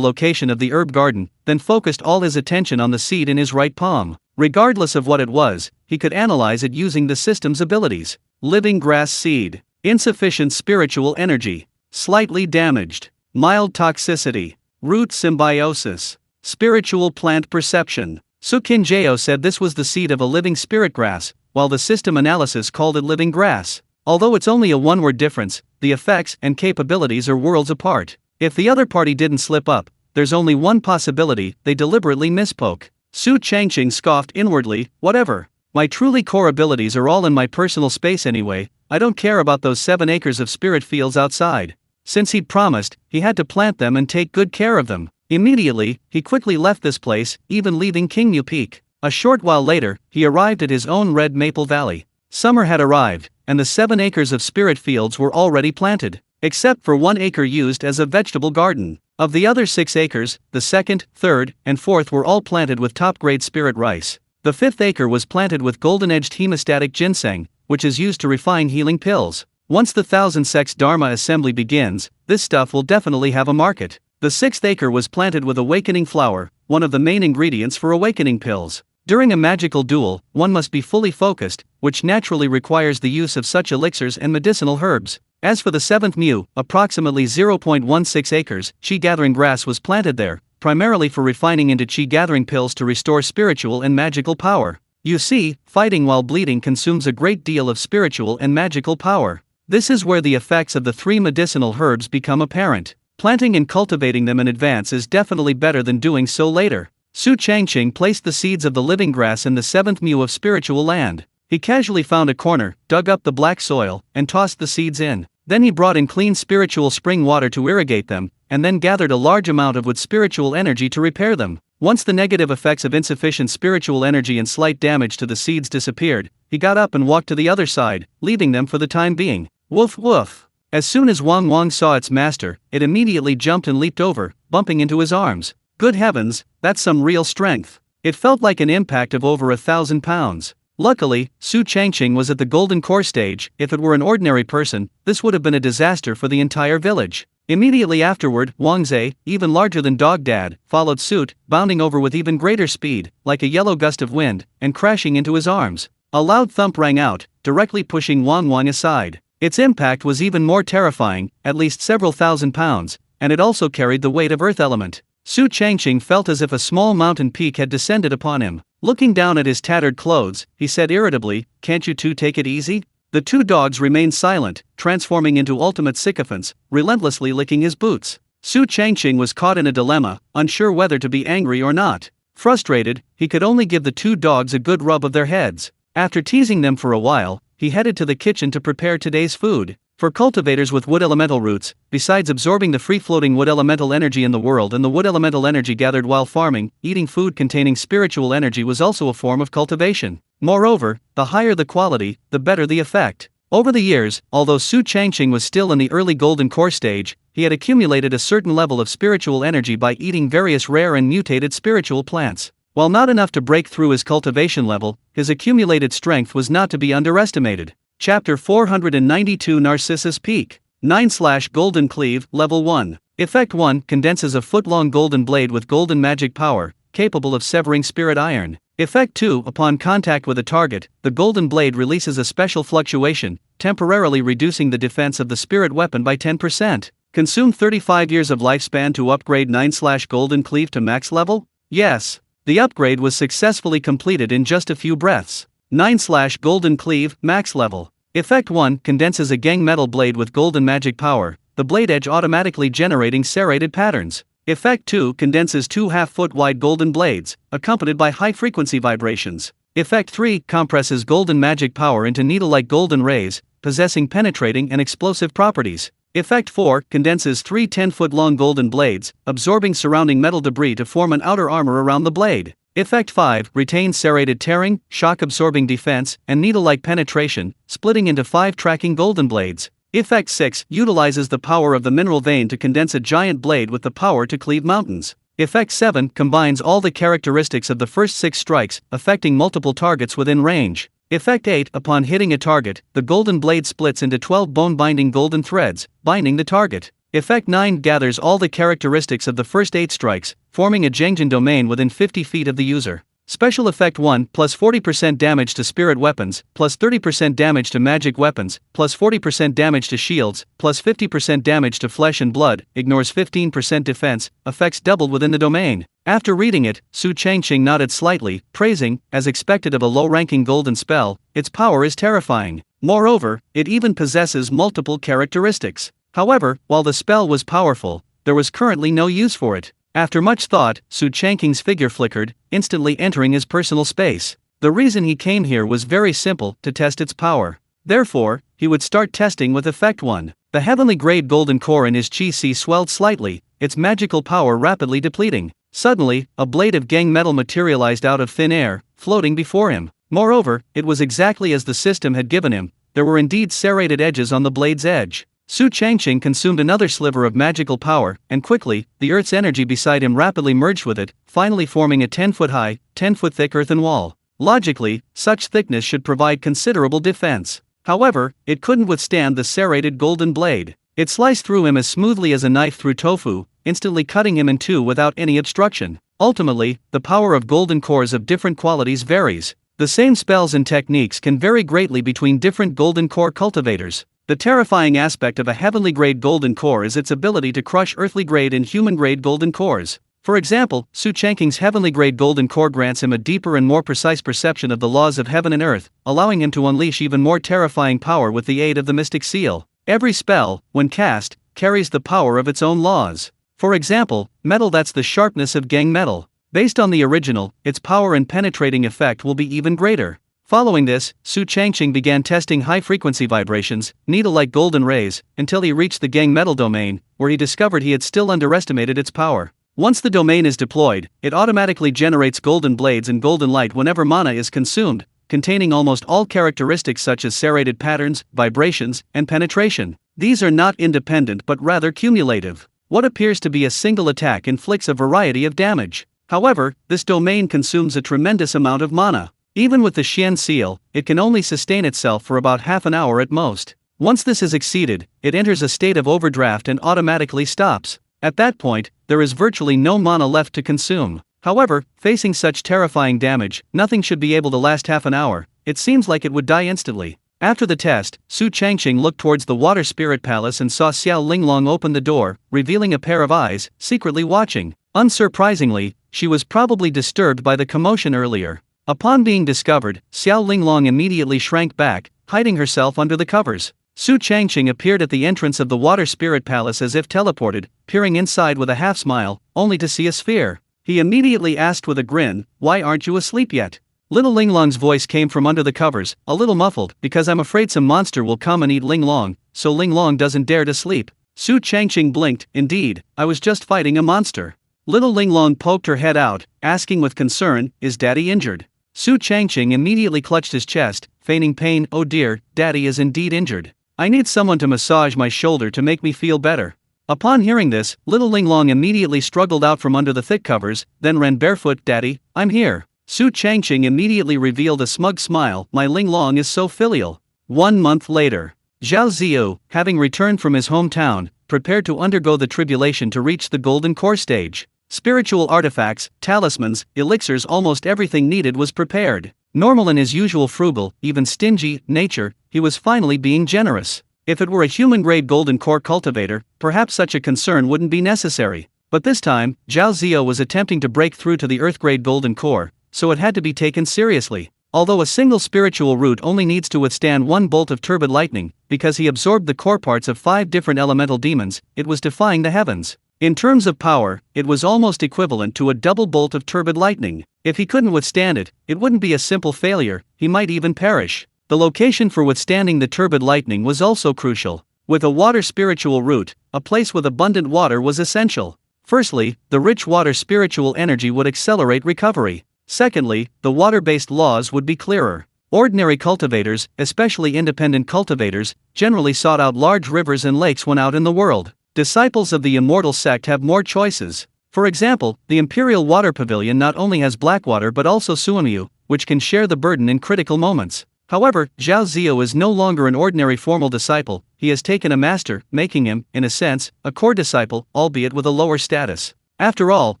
location of the herb garden, then focused all his attention on the seed in his right palm. Regardless of what it was, he could analyze it using the system's abilities. Living grass seed. Insufficient spiritual energy. Slightly damaged. Mild toxicity. Root symbiosis. Spiritual plant perception. Su Qinjiao said this was the seed of a living spirit grass, while the system analysis called it living grass. Although it's only a one-word difference, the effects and capabilities are worlds apart. If the other party didn't slip up, there's only one possibility: they deliberately misspoke. Su Changqing scoffed inwardly, whatever. My truly core abilities are all in my personal space anyway, I don't care about those 7 acres of spirit fields outside. Since he'd promised, he had to plant them and take good care of them. Immediately, he quickly left this place, even leaving Qingmu Peak. A short while later, he arrived at his own Red Maple Valley. Summer had arrived, and the 7 acres of spirit fields were already planted, except for 1 acre used as a vegetable garden. Of the other 6 acres, the 2nd, 3rd, and 4th were all planted with top-grade spirit rice. The 5th acre was planted with golden-edged hemostatic ginseng, which is used to refine healing pills. Once the 1000 Sex Dharma assembly begins, this stuff will definitely have a market. The 6th acre was planted with awakening flower, one of the main ingredients for awakening pills. During a magical duel, one must be fully focused, which naturally requires the use of such elixirs and medicinal herbs. As for the 7th Mu, approximately 0.16 acres, chi-gathering grass was planted there, primarily for refining into chi-gathering pills to restore spiritual and magical power. You see, fighting while bleeding consumes a great deal of spiritual and magical power. This is where the effects of the 3 medicinal herbs become apparent. Planting and cultivating them in advance is definitely better than doing so later. Su Changqing placed the seeds of the living grass in the 7th Mu of spiritual land. He casually found a corner, dug up the black soil, and tossed the seeds in. Then he brought in clean spiritual spring water to irrigate them, and then gathered a large amount of wood spiritual energy to repair them. Once the negative effects of insufficient spiritual energy and slight damage to the seeds disappeared, he got up and walked to the other side, leaving them for the time being. Woof woof. As soon as Wang Wang saw its master, it immediately jumped and leaped over, bumping into his arms. Good heavens, that's some real strength. It felt like an impact of over 1,000 pounds. Luckily, Su Changqing was at the golden core stage. If it were an ordinary person, this would have been a disaster for the entire village. Immediately afterward, Wang Zhe, even larger than Dog Dad, followed suit, bounding over with even greater speed, like a yellow gust of wind, and crashing into his arms. A loud thump rang out, directly pushing Wang Wang aside. Its impact was even more terrifying, at least several thousand pounds, and it also carried the weight of earth element. Su Changqing felt as if a small mountain peak had descended upon him. Looking down at his tattered clothes, he said irritably, "Can't you two take it easy?" The two dogs remained silent, transforming into ultimate sycophants, relentlessly licking his boots. Su Changqing was caught in a dilemma, unsure whether to be angry or not. Frustrated, he could only give the two dogs a good rub of their heads. After teasing them for a while, he headed to the kitchen to prepare today's food. For cultivators with wood elemental roots, besides absorbing the free-floating wood elemental energy in the world and the wood elemental energy gathered while farming, eating food containing spiritual energy was also a form of cultivation. Moreover, the higher the quality, the better the effect. Over the years, although Su Changqing was still in the early golden core stage, he had accumulated a certain level of spiritual energy by eating various rare and mutated spiritual plants. While not enough to break through his cultivation level, his accumulated strength was not to be underestimated. Chapter 492 Narcissus Peak 9/Golden Cleave, Level 1. Effect 1 condenses a foot-long golden blade with golden magic power, capable of severing spirit iron. Effect 2 Upon contact with a target, the golden blade releases a special fluctuation, temporarily reducing the defense of the spirit weapon by 10%. Consume 35 years of lifespan to upgrade 9/Golden Cleave to max level? Yes. The upgrade was successfully completed in just a few breaths. 9/Golden Cleave, Max Level. Effect 1 condenses a gang metal blade with golden magic power, the blade edge automatically generating serrated patterns. Effect 2 condenses two half-foot wide golden blades, accompanied by high-frequency vibrations. Effect 3 compresses golden magic power into needle-like golden rays, possessing penetrating and explosive properties. Effect 4 condenses three 10-foot-long golden blades, absorbing surrounding metal debris to form an outer armor around the blade. Effect 5 retains serrated tearing, shock-absorbing defense, and needle-like penetration, splitting into 5 tracking golden blades. Effect 6 utilizes the power of the mineral vein to condense a giant blade with the power to cleave mountains. Effect 7 combines all the characteristics of the first 6 strikes, affecting multiple targets within range. Effect 8 Upon hitting a target, the golden blade splits into 12 bone-binding golden threads, binding the target. Effect 9 gathers all the characteristics of the first 8 strikes, forming a Jengjin domain within 50 feet of the user. Special Effect 1 plus 40% damage to spirit weapons, plus 30% damage to magic weapons, plus 40% damage to shields, plus 50% damage to flesh and blood, ignores 15% defense, effects doubled within the domain. After reading it, Su Changqing nodded slightly, praising, as expected of a low-ranking golden spell, its power is terrifying. Moreover, it even possesses multiple characteristics. However, while the spell was powerful, there was currently no use for it. After much thought, Su Changqing's figure flickered, instantly entering his personal space. The reason he came here was very simple, to test its power. Therefore, he would start testing with Effect 1. The heavenly grade golden core in his chi swelled slightly, its magical power rapidly depleting. Suddenly, a blade of gang metal materialized out of thin air, floating before him. Moreover, it was exactly as the system had given him, there were indeed serrated edges on the blade's edge. Su Changqing consumed another sliver of magical power, and quickly, the earth's energy beside him rapidly merged with it, finally forming a 10-foot-high, 10-foot-thick earthen wall. Logically, such thickness should provide considerable defense. However, it couldn't withstand the serrated golden blade. It sliced through him as smoothly as a knife through tofu, instantly cutting him in two without any obstruction. Ultimately, the power of golden cores of different qualities varies. The same spells and techniques can vary greatly between different golden core cultivators. The terrifying aspect of a heavenly grade golden core is its ability to crush earthly grade and human grade golden cores. For example, Su Changqing's heavenly grade golden core grants him a deeper and more precise perception of the laws of heaven and earth, allowing him to unleash even more terrifying power with the aid of the mystic seal. Every spell, when cast, carries the power of its own laws. For example, metal that's the sharpness of gang metal. Based on the original, its power and penetrating effect will be even greater. Following this, Su Changqing began testing high-frequency vibrations, needle-like golden rays, until he reached the gang metal domain, where he discovered he had still underestimated its power. Once the domain is deployed, it automatically generates golden blades and golden light whenever mana is consumed, containing almost all characteristics such as serrated patterns, vibrations, and penetration. These are not independent but rather cumulative. What appears to be a single attack inflicts a variety of damage. However, this domain consumes a tremendous amount of mana. Even with the Xian seal, it can only sustain itself for about half an hour at most. Once this is exceeded, it enters a state of overdraft and automatically stops. At that point, there is virtually no mana left to consume. However, facing such terrifying damage, nothing should be able to last half an hour. It seems like it would die instantly. After the test, Su Changqing looked towards the Water Spirit Palace and saw Xiao Linglong open the door, revealing a pair of eyes, secretly watching. Unsurprisingly, she was probably disturbed by the commotion earlier. Upon being discovered, Xiao Linglong immediately shrank back, hiding herself under the covers. Su Changqing appeared at the entrance of the Water Spirit Palace as if teleported, peering inside with a half-smile, only to see a sphere. He immediately asked with a grin, "Why aren't you asleep yet?" Little Linglong's voice came from under the covers, a little muffled, "Because I'm afraid some monster will come and eat Linglong, so Linglong doesn't dare to sleep." Su Changqing blinked, "Indeed, I was just fighting a monster." Little Linglong poked her head out, asking with concern, "Is Daddy injured?" Su Changqing immediately clutched his chest, feigning pain, "Oh dear, Daddy is indeed injured. I need someone to massage my shoulder to make me feel better." Upon hearing this, little Linglong immediately struggled out from under the thick covers, then ran barefoot. "Daddy, I'm here." Su Changqing immediately revealed a smug smile, "My Linglong is so filial." 1 month later, Zhao Ziyu, having returned from his hometown, prepared to undergo the tribulation to reach the Golden Core stage. Spiritual artifacts, talismans, elixirs, almost everything needed was prepared. Normal in his usual frugal, even stingy, nature, he was finally being generous. If it were a human-grade Golden Core cultivator, perhaps such a concern wouldn't be necessary. But this time, Zhao Ziyu was attempting to break through to the Earth-grade Golden Core, so it had to be taken seriously. Although a single spiritual root only needs to withstand 1 bolt of turbid lightning, because he absorbed the core parts of 5 different elemental demons, it was defying the heavens. In terms of power, it was almost equivalent to a double bolt of turbid lightning. If he couldn't withstand it, it wouldn't be a simple failure, he might even perish. The location for withstanding the turbid lightning was also crucial. With a water spiritual root, a place with abundant water was essential. Firstly, the rich water spiritual energy would accelerate recovery. Secondly, the water-based laws would be clearer. Ordinary cultivators, especially independent cultivators, generally sought out large rivers and lakes when out in the world. Disciples of the Immortal sect have more choices. For example, the Imperial Water Pavilion not only has Blackwater but also Suanyu, which can share the burden in critical moments. However, Zhao Ziyu is no longer an ordinary formal disciple, he has taken a master, making him, in a sense, a core disciple, albeit with a lower status. After all,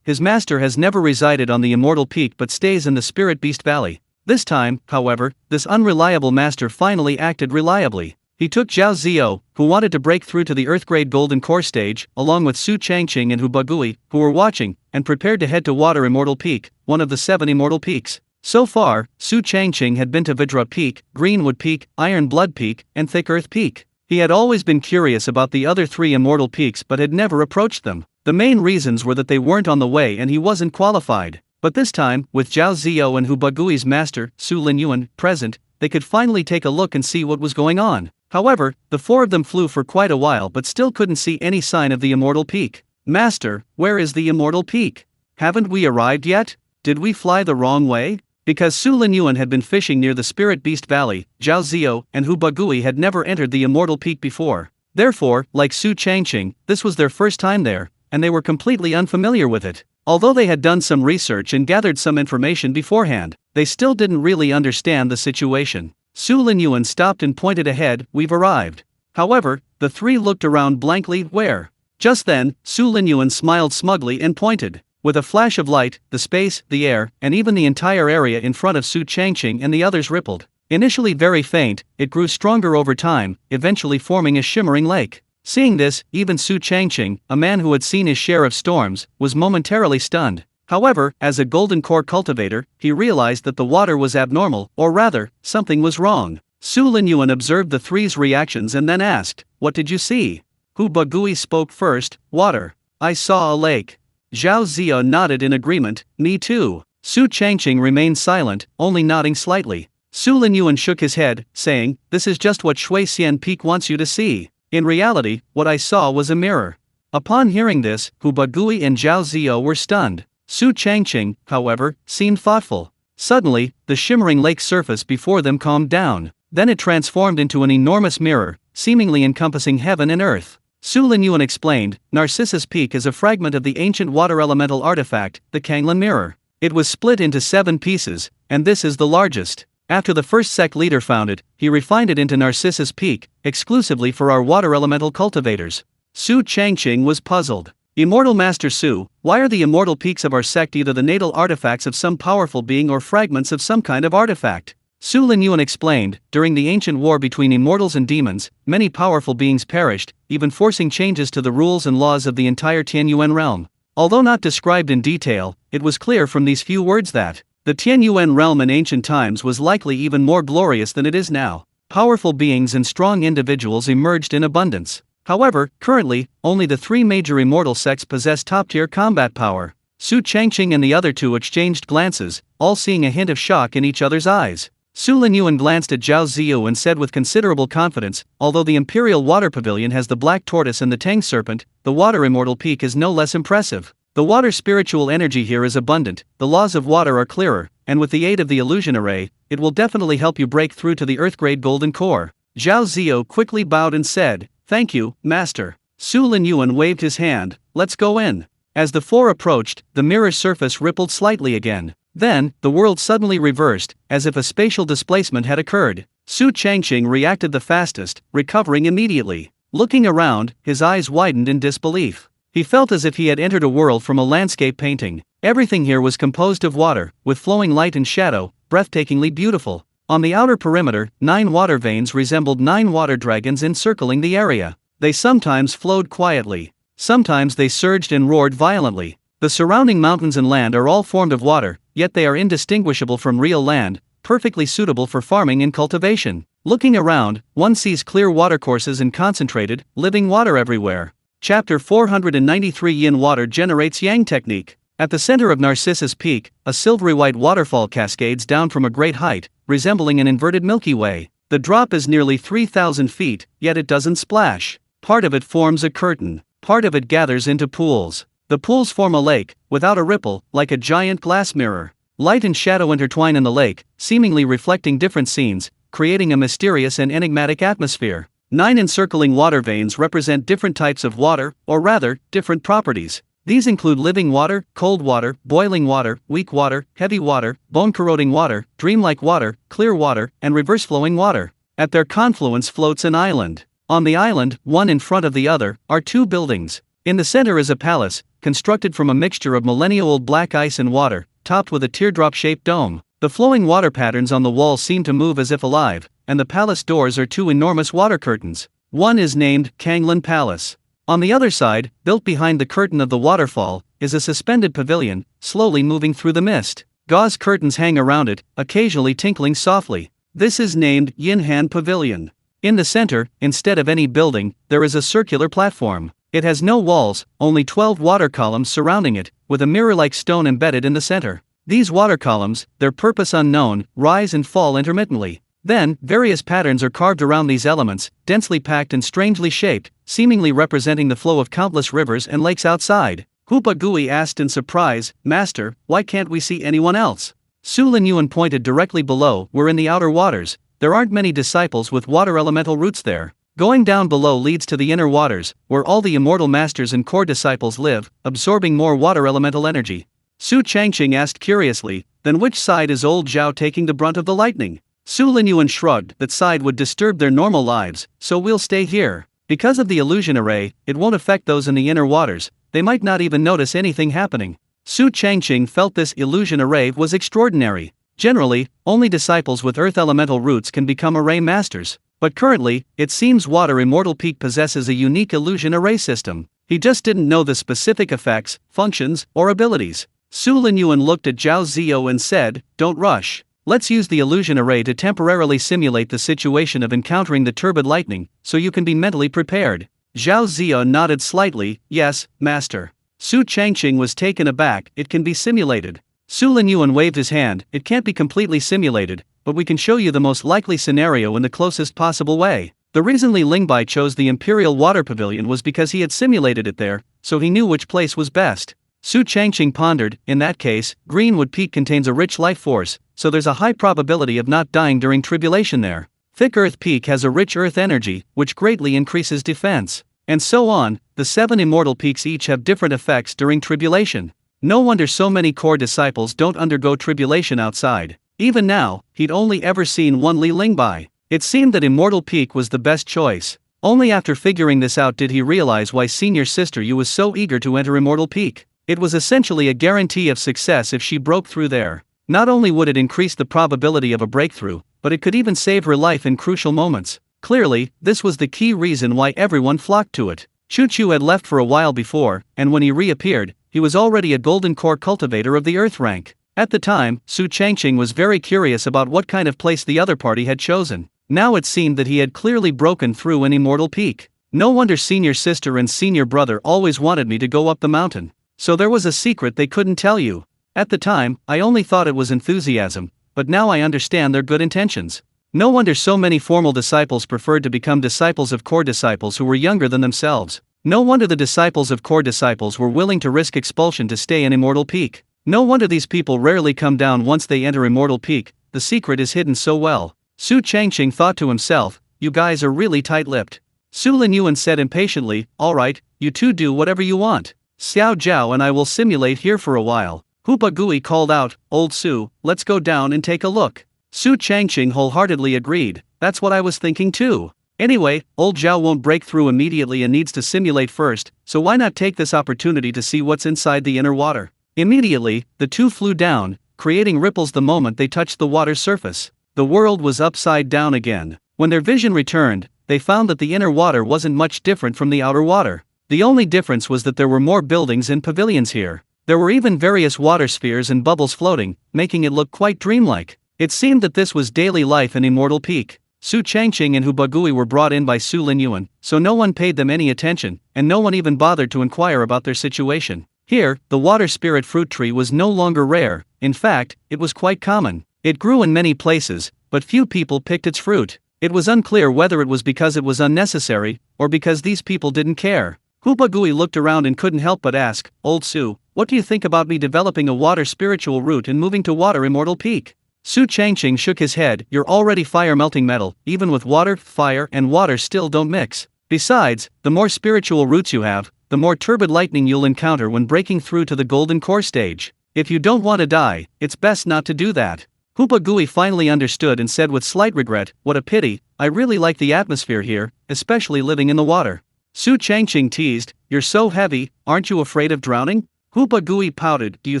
his master has never resided on the Immortal Peak but stays in the Spirit Beast Valley. This time, however, this unreliable master finally acted reliably. He took Zhao Ziyu, who wanted to break through to the Earth-grade Golden Core stage, along with Su Changqing and Hu Bagui, who were watching, and prepared to head to Water Immortal Peak, one of the 7 Immortal Peaks. So far, Su Changqing had been to Vidra Peak, Greenwood Peak, Iron Blood Peak, and Thick Earth Peak. He had always been curious about the other 3 Immortal Peaks but had never approached them. The main reasons were that they weren't on the way and he wasn't qualified. But this time, with Zhao Ziyu and Hu Bagui's master, Su Linyuan, present, they could finally take a look and see what was going on. However, the 4 of them flew for quite a while but still couldn't see any sign of the Immortal Peak. "Master, where is the Immortal Peak? Haven't we arrived yet? Did we fly the wrong way?" Because Su Linyuan had been fishing near the Spirit Beast Valley, Zhao Ziyu and Hu Bagui had never entered the Immortal Peak before. Therefore, like Su Changqing, this was their first time there, and they were completely unfamiliar with it. Although they had done some research and gathered some information beforehand, they still didn't really understand the situation. Su Linyuan stopped and pointed ahead, "We've arrived." However, the 3 looked around blankly, "Where?" Just then, Su Linyuan smiled smugly and pointed. With a flash of light, the space, the air, and even the entire area in front of Su Changqing and the others rippled. Initially very faint, it grew stronger over time, eventually forming a shimmering lake. Seeing this, even Su Changqing, a man who had seen his share of storms, was momentarily stunned. However, as a Golden Core cultivator, he realized that the water was abnormal, or rather, something was wrong. Su Linyuan observed the 3's reactions and then asked, "What did you see?" Hu Bagui spoke first, "Water. I saw a lake." Zhao Ziyu nodded in agreement, "Me too." Su Changqing remained silent, only nodding slightly. Su Linyuan shook his head, saying, "This is just what Shui Xian Peak wants you to see. In reality, what I saw was a mirror." Upon hearing this, Hu Bagui and Zhao Ziyu were stunned. Su Changqing, however, seemed thoughtful. Suddenly, the shimmering lake surface before them calmed down. Then it transformed into an enormous mirror, seemingly encompassing heaven and earth. Su Linyuan explained, Narcissus Peak is a fragment of the ancient water elemental artifact, the Kanglan Mirror. It was split into 7 pieces, and this is the largest. After the first sect leader found it, he refined it into Narcissus Peak, exclusively for our water elemental cultivators. Su Changqing was puzzled. Immortal Master Su, why are the immortal peaks of our sect either the natal artifacts of some powerful being or fragments of some kind of artifact? Su Linyuan explained, during the ancient war between immortals and demons, many powerful beings perished, even forcing changes to the rules and laws of the entire Tianyuan Realm. Although not described in detail, it was clear from these few words that the Tianyuan Realm in ancient times was likely even more glorious than it is now. Powerful beings and strong individuals emerged in abundance. However, currently, only the 3 major immortal sects possess top-tier combat power. Su Changqing and the other 2 exchanged glances, all seeing a hint of shock in each other's eyes. Su Linyuan glanced at Zhao Ziyu and said with considerable confidence, although the Imperial Water Pavilion has the Black Tortoise and the Tang Serpent, the Water Immortal Peak is no less impressive. The water spiritual energy here is abundant, the laws of water are clearer, and with the aid of the illusion array, it will definitely help you break through to the Earthgrade Golden Core. Zhao Ziyu quickly bowed and said, Thank you, Master. Su Linyuan waved his hand, let's go in. As the 4 approached, the mirror surface rippled slightly again. Then, the world suddenly reversed, as if a spatial displacement had occurred. Su Changqing reacted the fastest, recovering immediately. Looking around, his eyes widened in disbelief. He felt as if he had entered a world from a landscape painting. Everything here was composed of water, with flowing light and shadow, breathtakingly beautiful. On the outer perimeter, 9 water veins resembled 9 water dragons encircling the area. They sometimes flowed quietly. Sometimes they surged and roared violently. The surrounding mountains and land are all formed of water, yet they are indistinguishable from real land, perfectly suitable for farming and cultivation. Looking around, one sees clear watercourses and concentrated, living water everywhere. Chapter 493 Yin Water generates Yang Technique. At the center of Narcissus Peak, a silvery white waterfall cascades down from a great height, resembling an inverted Milky Way. The drop is nearly 3,000 feet, yet it doesn't splash. Part of it forms a curtain, part of it gathers into pools. The pools form a lake, without a ripple, like a giant glass mirror. Light and shadow intertwine in the lake, seemingly reflecting different scenes, creating a mysterious and enigmatic atmosphere. 9 encircling water veins represent different types of water, or rather, different properties. These include living water, cold water, boiling water, weak water, heavy water, bone-corroding water, dreamlike water, clear water, and reverse-flowing water. At their confluence floats an island. On the island, one in front of the other, are 2 buildings. In the center is a palace, constructed from a mixture of millennia-old black ice and water, topped with a teardrop-shaped dome. The flowing water patterns on the walls seem to move as if alive, and the palace doors are 2 enormous water curtains. One is named Kanglan Palace. On the other side, built behind the curtain of the waterfall, is a suspended pavilion, slowly moving through the mist. Gauze curtains hang around it, occasionally tinkling softly. This is named Yinhan Pavilion. In the center, instead of any building, there is a circular platform. It has no walls, only 12 water columns surrounding it, with a mirror-like stone embedded in the center. These water columns, their purpose unknown, rise and fall intermittently. Then, various patterns are carved around these elements, densely packed and strangely shaped, seemingly representing the flow of countless rivers and lakes outside. Hoopa Gui asked in surprise, Master, why can't we see anyone else? Su Linyuan pointed directly below. We're in the outer waters. There aren't many disciples with water elemental roots there. Going down below leads to the inner waters, where all the immortal masters and core disciples live, absorbing more water elemental energy. Su Changqing asked curiously, then which side is old Zhao taking the brunt of the lightning? Su Linyuan shrugged. That side would disturb their normal lives, so we'll stay here. Because of the illusion array, it won't affect those in the inner waters, they might not even notice anything happening. Su Changqing felt this illusion array was extraordinary. Generally, only disciples with earth elemental roots can become array masters. But currently, it seems Water Immortal Peak possesses a unique illusion array system. He just didn't know the specific effects, functions, or abilities. Su Linyuan looked at Zhao Ziyu and said, don't rush. Let's use the illusion array to temporarily simulate the situation of encountering the turbid lightning, so you can be mentally prepared. Zhao Ziyu nodded slightly, yes, Master. Su Changqing was taken aback. It can be simulated. Su Linyuan waved his hand. It can't be completely simulated, but we can show you the most likely scenario in the closest possible way. The reason Li Lingbai chose the Imperial Water Pavilion was because he had simulated it there, so he knew which place was best. Su Changqing pondered. In that case, Greenwood Peak contains a rich life force, so there's a high probability of not dying during tribulation there. Thick Earth Peak has a rich earth energy, which greatly increases defense. And so on. The 7 immortal peaks each have different effects during tribulation. No wonder so many core disciples don't undergo tribulation outside. Even now, he'd only ever seen one Li Lingbai. It seemed that Immortal Peak was the best choice. Only after figuring this out did he realize why Senior Sister Yu was so eager to enter Immortal Peak. It was essentially a guarantee of success if she broke through there. Not only would it increase the probability of a breakthrough, but it could even save her life in crucial moments. Clearly, this was the key reason why everyone flocked to it. Chu Chu had left for a while before, and when he reappeared, he was already a golden core cultivator of the earth rank. At the time, Su Changqing was very curious about what kind of place the other party had chosen. Now it seemed that he had clearly broken through an immortal peak. No wonder Senior Sister and Senior Brother always wanted me to go up the mountain. So there was a secret they couldn't tell you. At the time, I only thought it was enthusiasm, but now I understand their good intentions. No wonder so many formal disciples preferred to become disciples of core disciples who were younger than themselves. No wonder the disciples of core disciples were willing to risk expulsion to stay in Immortal Peak. No wonder these people rarely come down once they enter Immortal Peak. The secret is hidden so well. Su Changqing thought to himself, you guys are really tight-lipped. Su Linyuan said impatiently, alright, you two do whatever you want. Xiao Zhao and I will simulate here for a while. Hoopa Gui called out, Old Su, let's go down and take a look. Su Changqing wholeheartedly agreed, that's what I was thinking too. Anyway, Old Zhao won't break through immediately and needs to simulate first, so why not take this opportunity to see what's inside the inner water? Immediately, the two flew down, creating ripples the moment they touched the water's surface. The world was upside down again. When their vision returned, they found that the inner water wasn't much different from the outer water. The only difference was that there were more buildings and pavilions here. There were even various water spheres and bubbles floating, making it look quite dreamlike. It seemed that this was daily life in Immortal Peak. Su Changqing and Hoopa Gui were brought in by Su Linyuan, so no one paid them any attention, and no one even bothered to inquire about their situation. Here, the water spirit fruit tree was no longer rare. In fact, it was quite common. It grew in many places, but few people picked its fruit. It was unclear whether it was because it was unnecessary, or because these people didn't care. Hoopa Gui looked around and couldn't help but ask, Old Su, what do you think about me developing a water spiritual root and moving to Water Immortal Peak? Su Changqing shook his head, you're already fire melting metal, even with water, fire and water still don't mix. Besides, the more spiritual roots you have, the more turbid lightning you'll encounter when breaking through to the golden core stage. If you don't want to die, it's best not to do that. Hoopa Gui finally understood and said with slight regret, what a pity, I really like the atmosphere here, especially living in the water. Su Changqing teased, you're so heavy, aren't you afraid of drowning? Hoopa Gui pouted, do you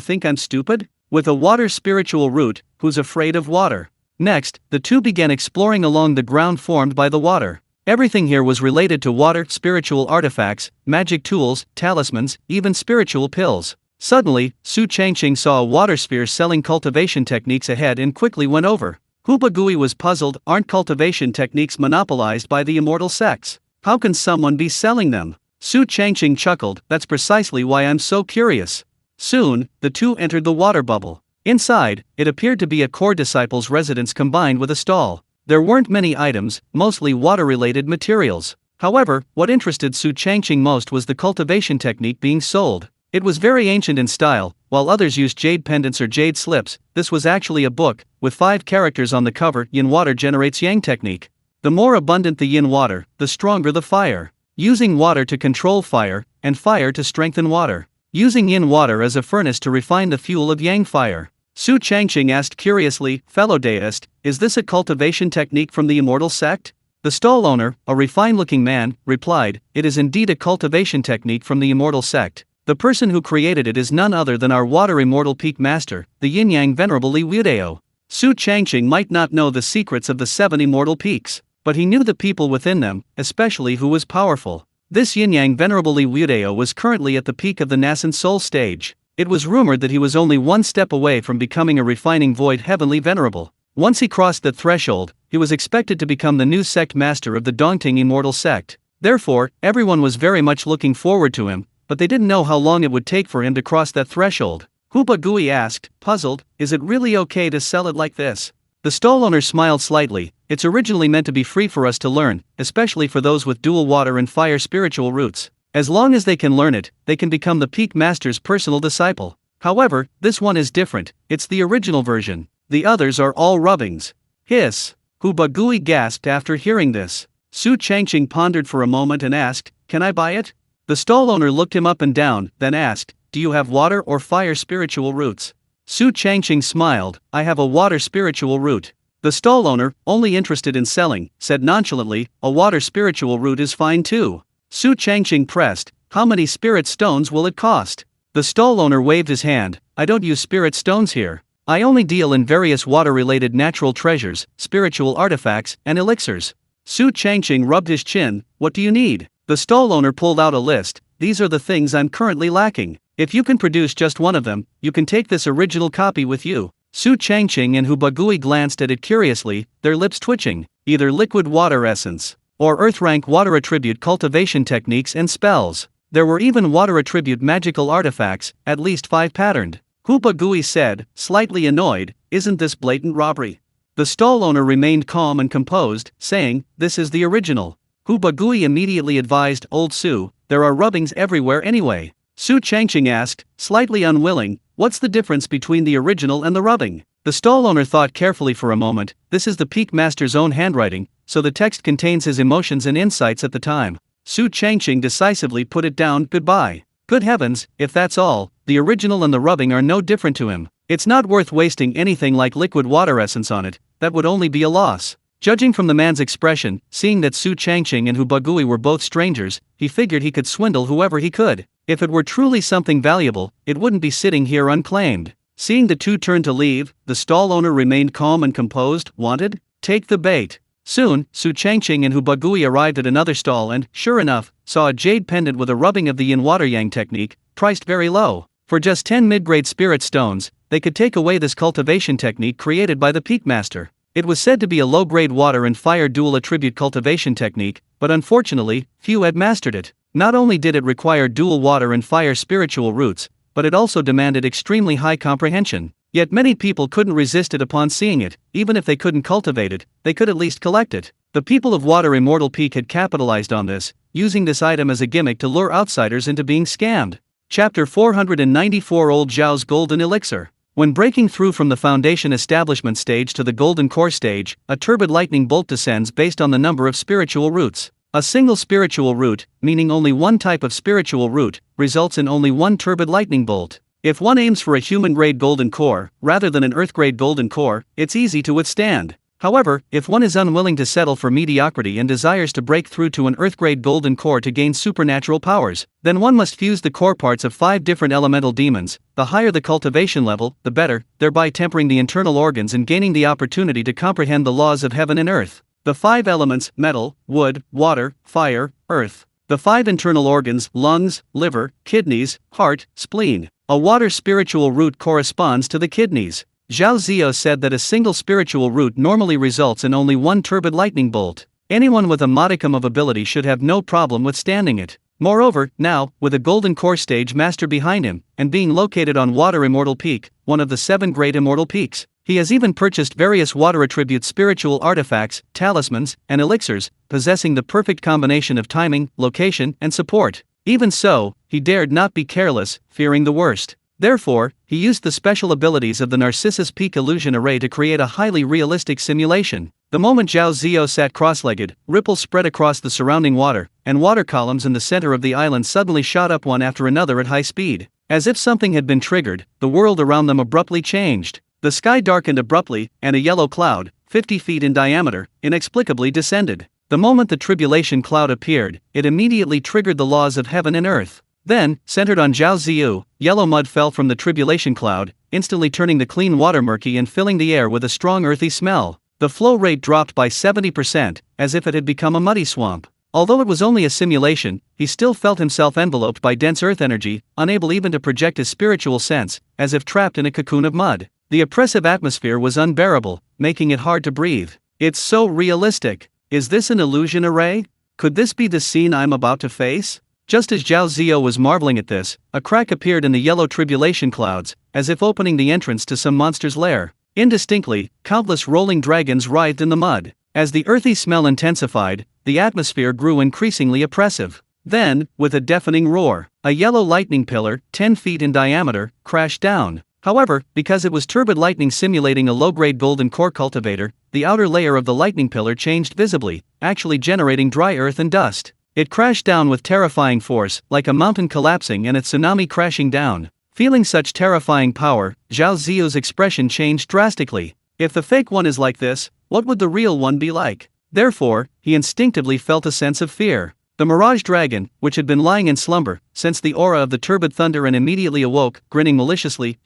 think I'm stupid? With a water spiritual root, who's afraid of water? Next, the two began exploring along the ground formed by the water. Everything here was related to water, spiritual artifacts, magic tools, talismans, even spiritual pills. Suddenly, Su Changqing saw a water sphere selling cultivation techniques ahead and quickly went over. Hoopa Gui was puzzled, aren't cultivation techniques monopolized by the immortal sects? How can someone be selling them? Su Changqing chuckled, that's precisely why I'm so curious. Soon, the two entered the water bubble. Inside, it appeared to be a core disciple's residence combined with a stall. There weren't many items, mostly water-related materials. However, what interested Su Changqing most was the cultivation technique being sold. It was very ancient in style. While others used jade pendants or jade slips, this was actually a book, with 5 characters on the cover, Yin water generates yang technique. The more abundant the yin water, the stronger the fire. Using water to control fire, and fire to strengthen water. Using yin water as a furnace to refine the fuel of yang fire. Su Changqing asked curiously, fellow deist, is this a cultivation technique from the immortal sect? The stall owner, a refined-looking man, replied, it is indeed a cultivation technique from the immortal sect. The person who created it is none other than our water immortal peak master, the yin-yang venerable Li Wudeo. Su Changqing might not know the secrets of the 7 immortal peaks, but he knew the people within them, especially who was powerful. This yin-yang venerable Li Wudeo was currently at the peak of the nascent soul stage. It was rumored that he was only one step away from becoming a refining void heavenly venerable. Once he crossed that threshold, he was expected to become the new sect master of the Dongting immortal sect. Therefore, everyone was very much looking forward to him, but they didn't know how long it would take for him to cross that threshold. Hoopa Gui asked, puzzled, is it really okay to sell it like this? The stall owner smiled slightly, it's originally meant to be free for us to learn, especially for those with dual water and fire spiritual roots. As long as they can learn it, they can become the peak master's personal disciple. However, this one is different, it's the original version. The others are all rubbings. Hiss. Hubagui gasped after hearing this. Su Changqing pondered for a moment and asked, "Can I buy it?" The stall owner looked him up and down, then asked, "Do you have water or fire spiritual roots?" Su Changqing smiled, "I have a water spiritual root." The stall owner, only interested in selling, said nonchalantly, "A water spiritual root is fine too." Su Changqing pressed, "How many spirit stones will it cost?" The stall owner waved his hand, "I don't use spirit stones here. I only deal in various water-related natural treasures, spiritual artifacts, and elixirs." Su Changqing rubbed his chin, "What do you need?" The stall owner pulled out a list, "These are the things I'm currently lacking. If you can produce just one of them, you can take this original copy with you." Su Changqing and Hubagui glanced at it curiously, their lips twitching. Either liquid water essence, or earth rank water attribute cultivation techniques and spells. There were even water attribute magical artifacts, at least 5 patterned. Hubagui said, slightly annoyed, "Isn't this blatant robbery?" The stall owner remained calm and composed, saying, "This is the original." Hubagui immediately advised old Su, "There are rubbings everywhere anyway." Su Changqing asked, slightly unwilling, "What's the difference between the original and the rubbing?" The stall owner thought carefully for a moment. This is the peak master's own handwriting, so the text contains his emotions and insights at the time. Su Changqing decisively put it down, "Goodbye." Good heavens, if that's all, the original and the rubbing are no different to him. It's not worth wasting anything like liquid water essence on it, that would only be a loss. Judging from the man's expression, seeing that Su Changqing and Hubagui were both strangers, he figured he could swindle whoever he could. If it were truly something valuable, it wouldn't be sitting here unclaimed. Seeing the two turn to leave, the stall owner remained calm and composed. "Wanted? Take the bait." Soon, Su Changqing and Hubagui arrived at another stall and, sure enough, saw a jade pendant with a rubbing of the yin water yang technique, priced very low. For just 10 mid-grade spirit stones, they could take away this cultivation technique created by the peak master. It was said to be a low-grade water and fire dual attribute cultivation technique, but unfortunately, few had mastered it. Not only did it require dual water and fire spiritual roots, but it also demanded extremely high comprehension. Yet many people couldn't resist it upon seeing it. Even if they couldn't cultivate it, they could at least collect it. The people of Water Immortal Peak had capitalized on this, using this item as a gimmick to lure outsiders into being scammed. Chapter 494 Old Zhao's Golden Elixir. When breaking through from the Foundation Establishment stage to the Golden Core stage, a turbid lightning bolt descends based on the number of spiritual roots. A single spiritual root, meaning only one type of spiritual root, results in only one turbid lightning bolt. If one aims for a human-grade golden core, rather than an earth-grade golden core, it's easy to withstand. However, if one is unwilling to settle for mediocrity and desires to break through to an earth-grade golden core to gain supernatural powers, then one must fuse the core parts of 5 different elemental demons. The higher the cultivation level, the better, thereby tempering the internal organs and gaining the opportunity to comprehend the laws of heaven and earth. The 5 elements: metal, wood, water, fire, earth. The 5 internal organs: lungs, liver, kidneys, heart, spleen. A water spiritual root corresponds to the kidneys. Zhao Ziyao said that a single spiritual root normally results in only one turbid lightning bolt. Anyone with a modicum of ability should have no problem withstanding it. Moreover, now, with a golden core stage master behind him, and being located on Water Immortal Peak, one of the 7 great immortal peaks, he has even purchased various water attribute spiritual artifacts, talismans, and elixirs, possessing the perfect combination of timing, location, and support. Even so, he dared not be careless, fearing the worst. Therefore, he used the special abilities of the Narcissus Peak Illusion Array to create a highly realistic simulation. The moment Zhao Ziyao sat cross-legged, ripples spread across the surrounding water, and water columns in the center of the island suddenly shot up one after another at high speed. As if something had been triggered, the world around them abruptly changed. The sky darkened abruptly, and a yellow cloud, 50 feet in diameter, inexplicably descended. The moment the tribulation cloud appeared, it immediately triggered the laws of heaven and earth. Then, centered on Zhao Ziyu, yellow mud fell from the tribulation cloud, instantly turning the clean water murky and filling the air with a strong earthy smell. The flow rate dropped by 70%, as if it had become a muddy swamp. Although it was only a simulation, he still felt himself enveloped by dense earth energy, unable even to project his spiritual sense, as if trapped in a cocoon of mud. The oppressive atmosphere was unbearable, making it hard to breathe. It's so realistic. Is this an illusion array? Could this be the scene I'm about to face? Just as Zhao Ziyao was marveling at this, a crack appeared in the yellow tribulation clouds, as if opening the entrance to some monster's lair. Indistinctly, countless rolling dragons writhed in the mud. As the earthy smell intensified, the atmosphere grew increasingly oppressive. Then, with a deafening roar, a yellow lightning pillar, 10 feet in diameter, crashed down. However, because it was turbid lightning simulating a low-grade golden core cultivator, the outer layer of the lightning pillar changed visibly, actually generating dry earth and dust. It crashed down with terrifying force, like a mountain collapsing and a tsunami crashing down. Feeling such terrifying power, Zhao Ziyu's expression changed drastically. If the fake one is like this, what would the real one be like? Therefore, he instinctively felt a sense of fear. The Mirage Dragon, which had been lying in slumber, sensed the aura of the turbid thunder and immediately awoke, grinning maliciously.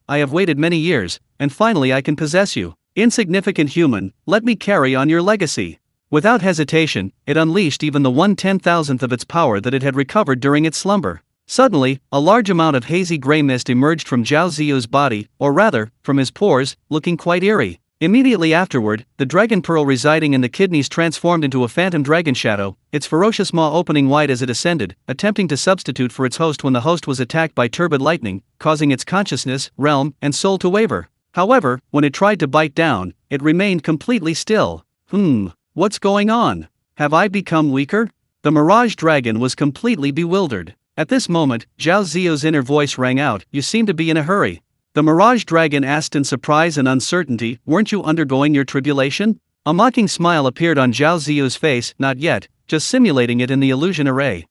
I have waited many years, and finally I can possess you. Insignificant human, let me carry on your legacy. Without hesitation, it unleashed even the 1/10,000th of its power that it had recovered during its slumber. Suddenly, a large amount of hazy gray mist emerged from Zhao Ziyu's body, or rather, from his pores, looking quite eerie. Immediately afterward, the dragon pearl residing in the kidneys transformed into a phantom dragon shadow, its ferocious maw opening wide as it ascended, attempting to substitute for its host when the host was attacked by turbid lightning, causing its consciousness, realm, and soul to waver. However, when it tried to bite down, it remained completely still. What's going on? Have I become weaker? The Mirage Dragon was completely bewildered. At this moment, Zhao Ziyu's inner voice rang out, "You seem to be in a hurry." The Mirage Dragon asked in surprise and uncertainty, "Weren't you undergoing your tribulation?" A mocking smile appeared on Zhao Ziyu's face, "Not yet, just simulating it in the illusion array."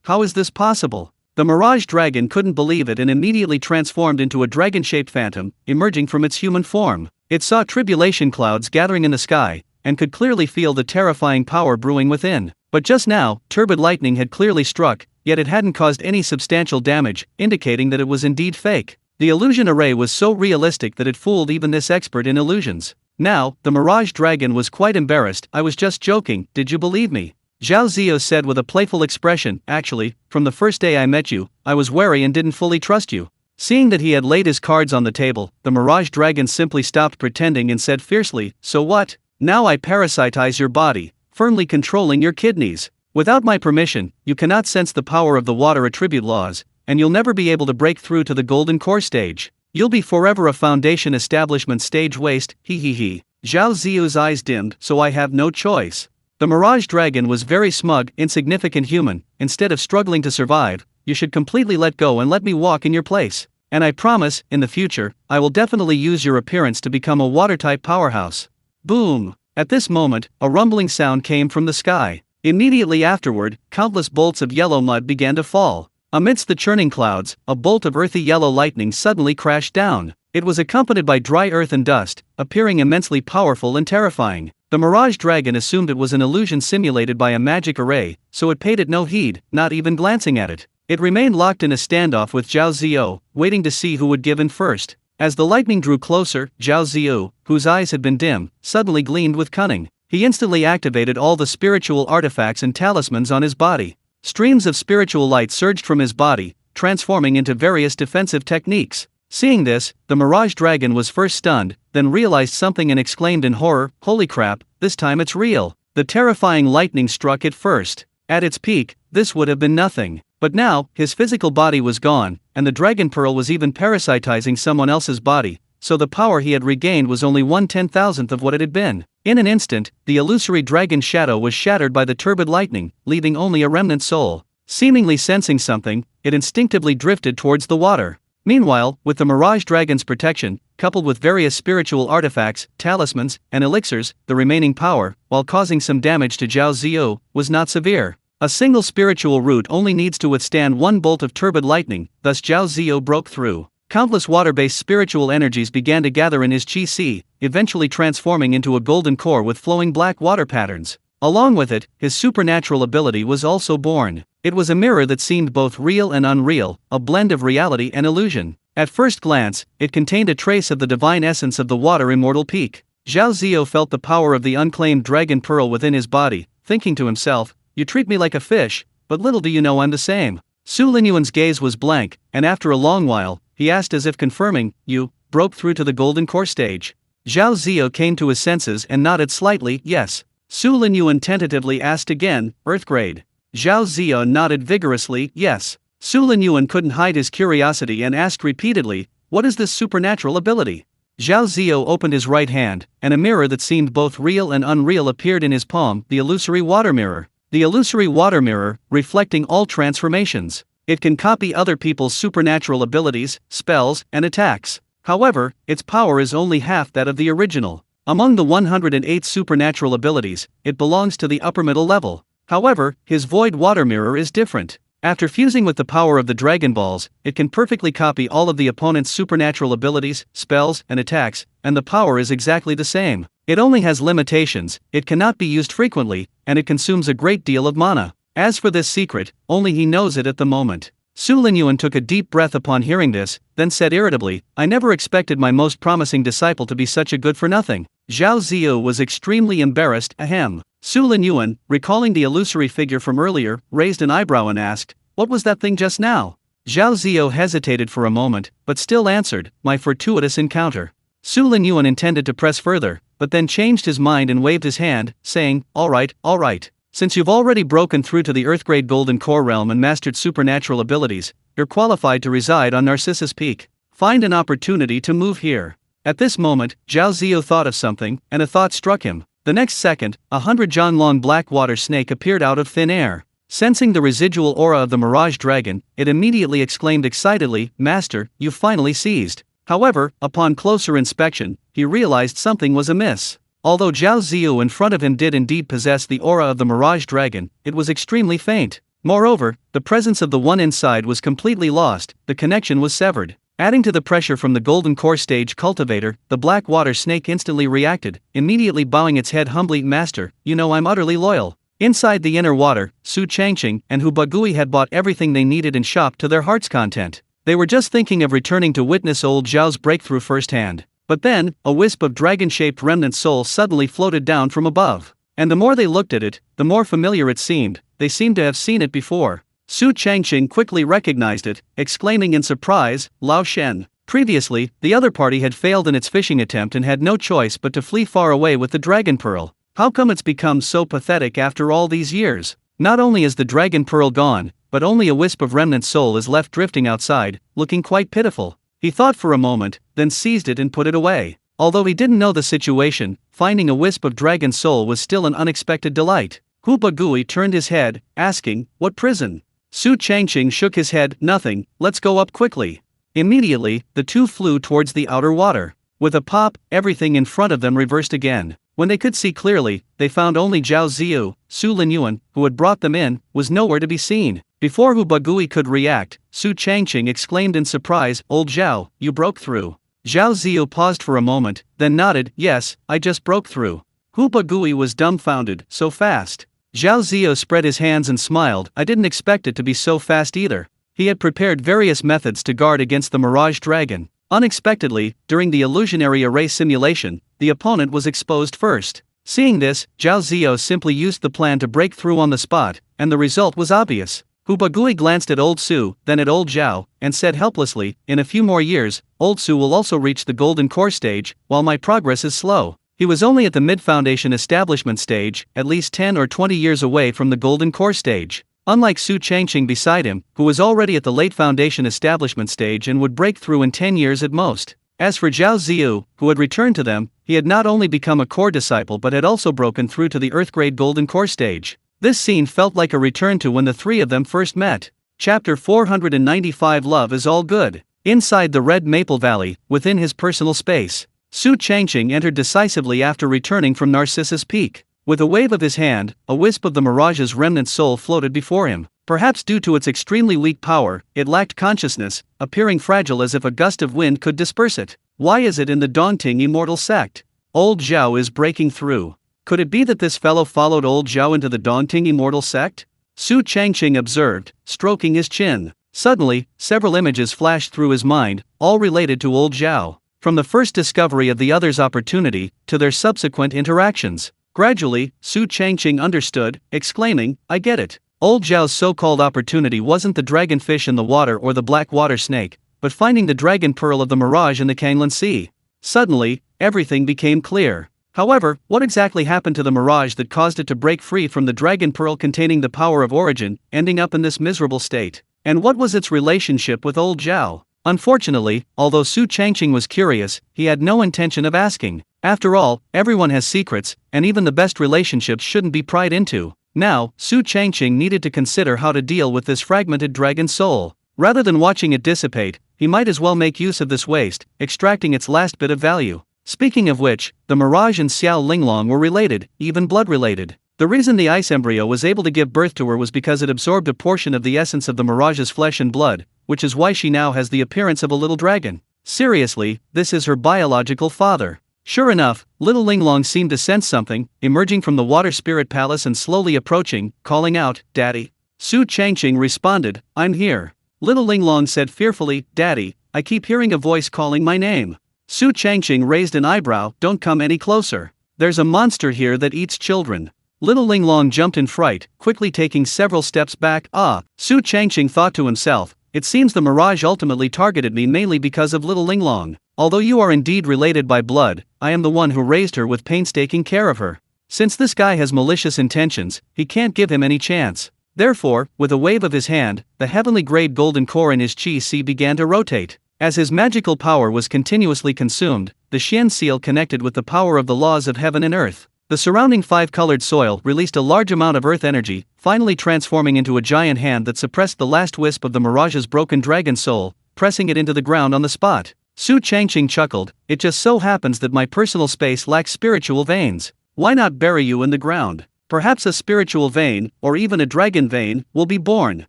How is this possible? The Mirage Dragon couldn't believe it and immediately transformed into a dragon-shaped phantom, emerging from its human form. It saw tribulation clouds gathering in the sky, and could clearly feel the terrifying power brewing within. But just now, turbid lightning had clearly struck, yet it hadn't caused any substantial damage, indicating that it was indeed fake. The illusion array was so realistic that it fooled even this expert in illusions. Now, the Mirage Dragon was quite embarrassed. "I was just joking, did you believe me?" Zhao Ziyu said with a playful expression, "Actually, from the first day I met you, I was wary and didn't fully trust you." Seeing that he had laid his cards on the table, the Mirage Dragon simply stopped pretending and said fiercely, "So what? Now I parasitize your body, firmly controlling your kidneys. Without my permission, you cannot sense the power of the water attribute laws, and you'll never be able to break through to the golden core stage. You'll be forever a foundation establishment stage waste, Zhao Ziyu's eyes dimmed, "So I have no choice." The Mirage Dragon was very smug, "Insignificant human, instead of struggling to survive, you should completely let go and let me walk in your place. And I promise, in the future, I will definitely use your appearance to become a water-type powerhouse." Boom! At this moment, a rumbling sound came from the sky. Immediately afterward, countless bolts of yellow mud began to fall. Amidst the churning clouds, a bolt of earthy yellow lightning suddenly crashed down. It was accompanied by dry earth and dust, appearing immensely powerful and terrifying. The Mirage Dragon assumed it was an illusion simulated by a magic array, so it paid it no heed, not even glancing at it. It remained locked in a standoff with Zhao Ziyu, waiting to see who would give in first. As the lightning drew closer, Zhao Ziyu, whose eyes had been dim, suddenly gleamed with cunning. He instantly activated all the spiritual artifacts and talismans on his body. Streams of spiritual light surged from his body, transforming into various defensive techniques. Seeing this, the Mirage Dragon was first stunned, then realized something and exclaimed in horror, "Holy crap, this time it's real." The terrifying lightning struck it first. At its peak, this would have been nothing. But now, his physical body was gone, and the Dragon Pearl was even parasitizing someone else's body, so the power he had regained was only 1/10,000th of what it had been. In an instant, the illusory dragon shadow was shattered by the turbid lightning, leaving only a remnant soul. Seemingly sensing something, it instinctively drifted towards the water. Meanwhile, with the Mirage Dragon's protection, coupled with various spiritual artifacts, talismans, and elixirs, the remaining power, while causing some damage to Zhao Ziyu, was not severe. A single spiritual root only needs to withstand one bolt of turbid lightning, thus Zhao Ziyu broke through. Countless water-based spiritual energies began to gather in his chi-si, eventually transforming into a golden core with flowing black water patterns. Along with it, his supernatural ability was also born. It was a mirror that seemed both real and unreal, a blend of reality and illusion. At first glance, it contained a trace of the divine essence of the water immortal peak. Zhao Ziyu felt the power of the unclaimed dragon pearl within his body, thinking to himself, "You treat me like a fish, but little do you know I'm the same." Su Linyuan's gaze was blank, and after a long while, he asked as if confirming, "You broke through to the golden core stage?" Zhao Ziyu came to his senses and nodded slightly, "Yes." Su Linyuan tentatively asked again, "Earth grade?" Zhao Ziyu nodded vigorously, "Yes." Su Linyuan couldn't hide his curiosity and asked repeatedly, "What is this supernatural ability?" Zhao Ziyu opened his right hand, and a mirror that seemed both real and unreal appeared in his palm, the illusory water mirror. the illusory water mirror, reflecting all transformations. It can copy other people's supernatural abilities, spells, and attacks. However, its power is only half that of the original. Among the 108 supernatural abilities, it belongs to the upper middle level. However, his void water mirror is different. After fusing with the power of the Dragon Balls, it can perfectly copy all of the opponent's supernatural abilities, spells, and attacks, and the power is exactly the same. It only has limitations, it cannot be used frequently, and it consumes a great deal of mana. As for this secret, only he knows it at the moment. Su Linyuan took a deep breath upon hearing this, then said irritably, I never expected my most promising disciple to be such a good-for-nothing. Zhao Ziyu was extremely embarrassed. Ahem. Su Linyuan, recalling the illusory figure from earlier, raised an eyebrow and asked, what was that thing just now? Zhao Ziyu hesitated for a moment, but still answered, my fortuitous encounter. Su Linyuan intended to press further, but then changed his mind and waved his hand, saying, alright. Since you've already broken through to the Earthgrade Golden Core Realm and mastered supernatural abilities, you're qualified to reside on Narcissus Peak. Find an opportunity to move here. At this moment, Zhao Ziyu thought of something, and a thought struck him. The next second, a 100-jan-long black water snake appeared out of thin air. Sensing the residual aura of the Mirage Dragon, it immediately exclaimed excitedly, Master, you've finally seized. However, upon closer inspection, he realized something was amiss. Although Zhao Ziyu in front of him did indeed possess the aura of the Mirage Dragon, it was extremely faint. Moreover, the presence of the one inside was completely lost, the connection was severed. Adding to the pressure from the Golden Core Stage Cultivator, the black water snake instantly reacted, immediately bowing its head humbly, Master, you know I'm utterly loyal. Inside the inner water, Su Changqing and Hu Bagui had bought everything they needed and shopped to their heart's content. They were just thinking of returning to witness old Zhao's breakthrough firsthand. But then, a wisp of dragon-shaped remnant soul suddenly floated down from above. And the more they looked at it, the more familiar it seemed. They seemed to have seen it before. Su Changqing quickly recognized it, exclaiming in surprise, Lao Shen. Previously, the other party had failed in its fishing attempt and had no choice but to flee far away with the Dragon Pearl. How come it's become so pathetic after all these years? Not only is the Dragon Pearl gone, but only a wisp of remnant soul is left drifting outside, looking quite pitiful. He thought for a moment, then seized it and put it away. Although he didn't know the situation, finding a wisp of dragon soul was still an unexpected delight. Hu Bagui turned his head, asking, what prison? Su Changqing shook his head, nothing, let's go up quickly. Immediately, the two flew towards the outer water. With a pop, everything in front of them reversed again. When they could see clearly, they found only Zhao Ziyu. Su Linyuan, who had brought them in, was nowhere to be seen. Before Hu Bagui could react, Su Changqing exclaimed in surprise, Old Zhao, you broke through. Zhao Ziyu paused for a moment, then nodded, yes, I just broke through. Hu Bagui was dumbfounded, so fast. Zhao Ziyu spread his hands and smiled, I didn't expect it to be so fast either. He had prepared various methods to guard against the Mirage Dragon. Unexpectedly, during the illusionary array simulation, the opponent was exposed first. Seeing this, Zhao Ziyu simply used the plan to break through on the spot, and the result was obvious. Hu Bagui glanced at Old Su, then at Old Zhao, and said helplessly, in a few more years, Old Su will also reach the Golden Core stage, while my progress is slow. He was only at the mid-foundation establishment stage, at least 10 or 20 years away from the Golden Core stage. Unlike Su Changqing beside him, who was already at the late foundation establishment stage and would break through in 10 years at most. As for Zhao Ziyu, who had returned to them, he had not only become a core disciple but had also broken through to the Earthgrade Golden Core stage. This scene felt like a return to when the three of them first met. Chapter 495 Love is All Good. Inside the Red Maple Valley, within his personal space, Su Changqing entered decisively after returning from Narcissus Peak. With a wave of his hand, a wisp of the Mirage's remnant soul floated before him. Perhaps due to its extremely weak power, it lacked consciousness, appearing fragile as if a gust of wind could disperse it. Why is it in the daunting immortal sect? Old Zhao is breaking through. Could it be that this fellow followed Old Zhao into the daunting immortal sect? Su Changqing observed, stroking his chin. Suddenly, several images flashed through his mind, all related to Old Zhao. From the first discovery of the other's opportunity, to their subsequent interactions. Gradually, Su Changqing understood, exclaiming, I get it. Old Zhao's so-called opportunity wasn't the dragonfish in the water or the black water snake, but finding the dragon pearl of the Mirage in the Kanglan Sea. Suddenly, everything became clear. However, what exactly happened to the Mirage that caused it to break free from the dragon pearl containing the power of origin, ending up in this miserable state? And what was its relationship with Old Zhao? Unfortunately, although Su Changqing was curious, he had no intention of asking. After all, everyone has secrets, and even the best relationships shouldn't be pried into. Now, Su Changqing needed to consider how to deal with this fragmented dragon soul. Rather than watching it dissipate, he might as well make use of this waste, extracting its last bit of value. Speaking of which, the Mirage and Xiao Linglong were related, even blood-related. The reason the ice embryo was able to give birth to her was because it absorbed a portion of the essence of the Mirage's flesh and blood, which is why she now has the appearance of a little dragon. Seriously, this is her biological father. Sure enough, little Linglong seemed to sense something, emerging from the water spirit palace and slowly approaching, calling out, "Daddy." Su Changqing responded, "I'm here." Little Linglong said fearfully, "Daddy, I keep hearing a voice calling my name." Su Changqing raised an eyebrow, "Don't come any closer. There's a monster here that eats children." Little Linglong jumped in fright, quickly taking several steps back. Su Changqing thought to himself, "It seems the Mirage ultimately targeted me mainly because of little Linglong. Although you are indeed related by blood, I am the one who raised her with painstaking care of her. Since this guy has malicious intentions, he can't give him any chance." Therefore, with a wave of his hand, the heavenly grade golden core in his chi-si began to rotate. As his magical power was continuously consumed, the Xian seal connected with the power of the laws of heaven and earth. The surrounding five-colored soil released a large amount of earth energy, finally transforming into a giant hand that suppressed the last wisp of the Mirage's broken dragon soul, pressing it into the ground on the spot. Su Changqing chuckled, "It just so happens that my personal space lacks spiritual veins. Why not bury you in the ground? Perhaps a spiritual vein, or even a dragon vein, will be born."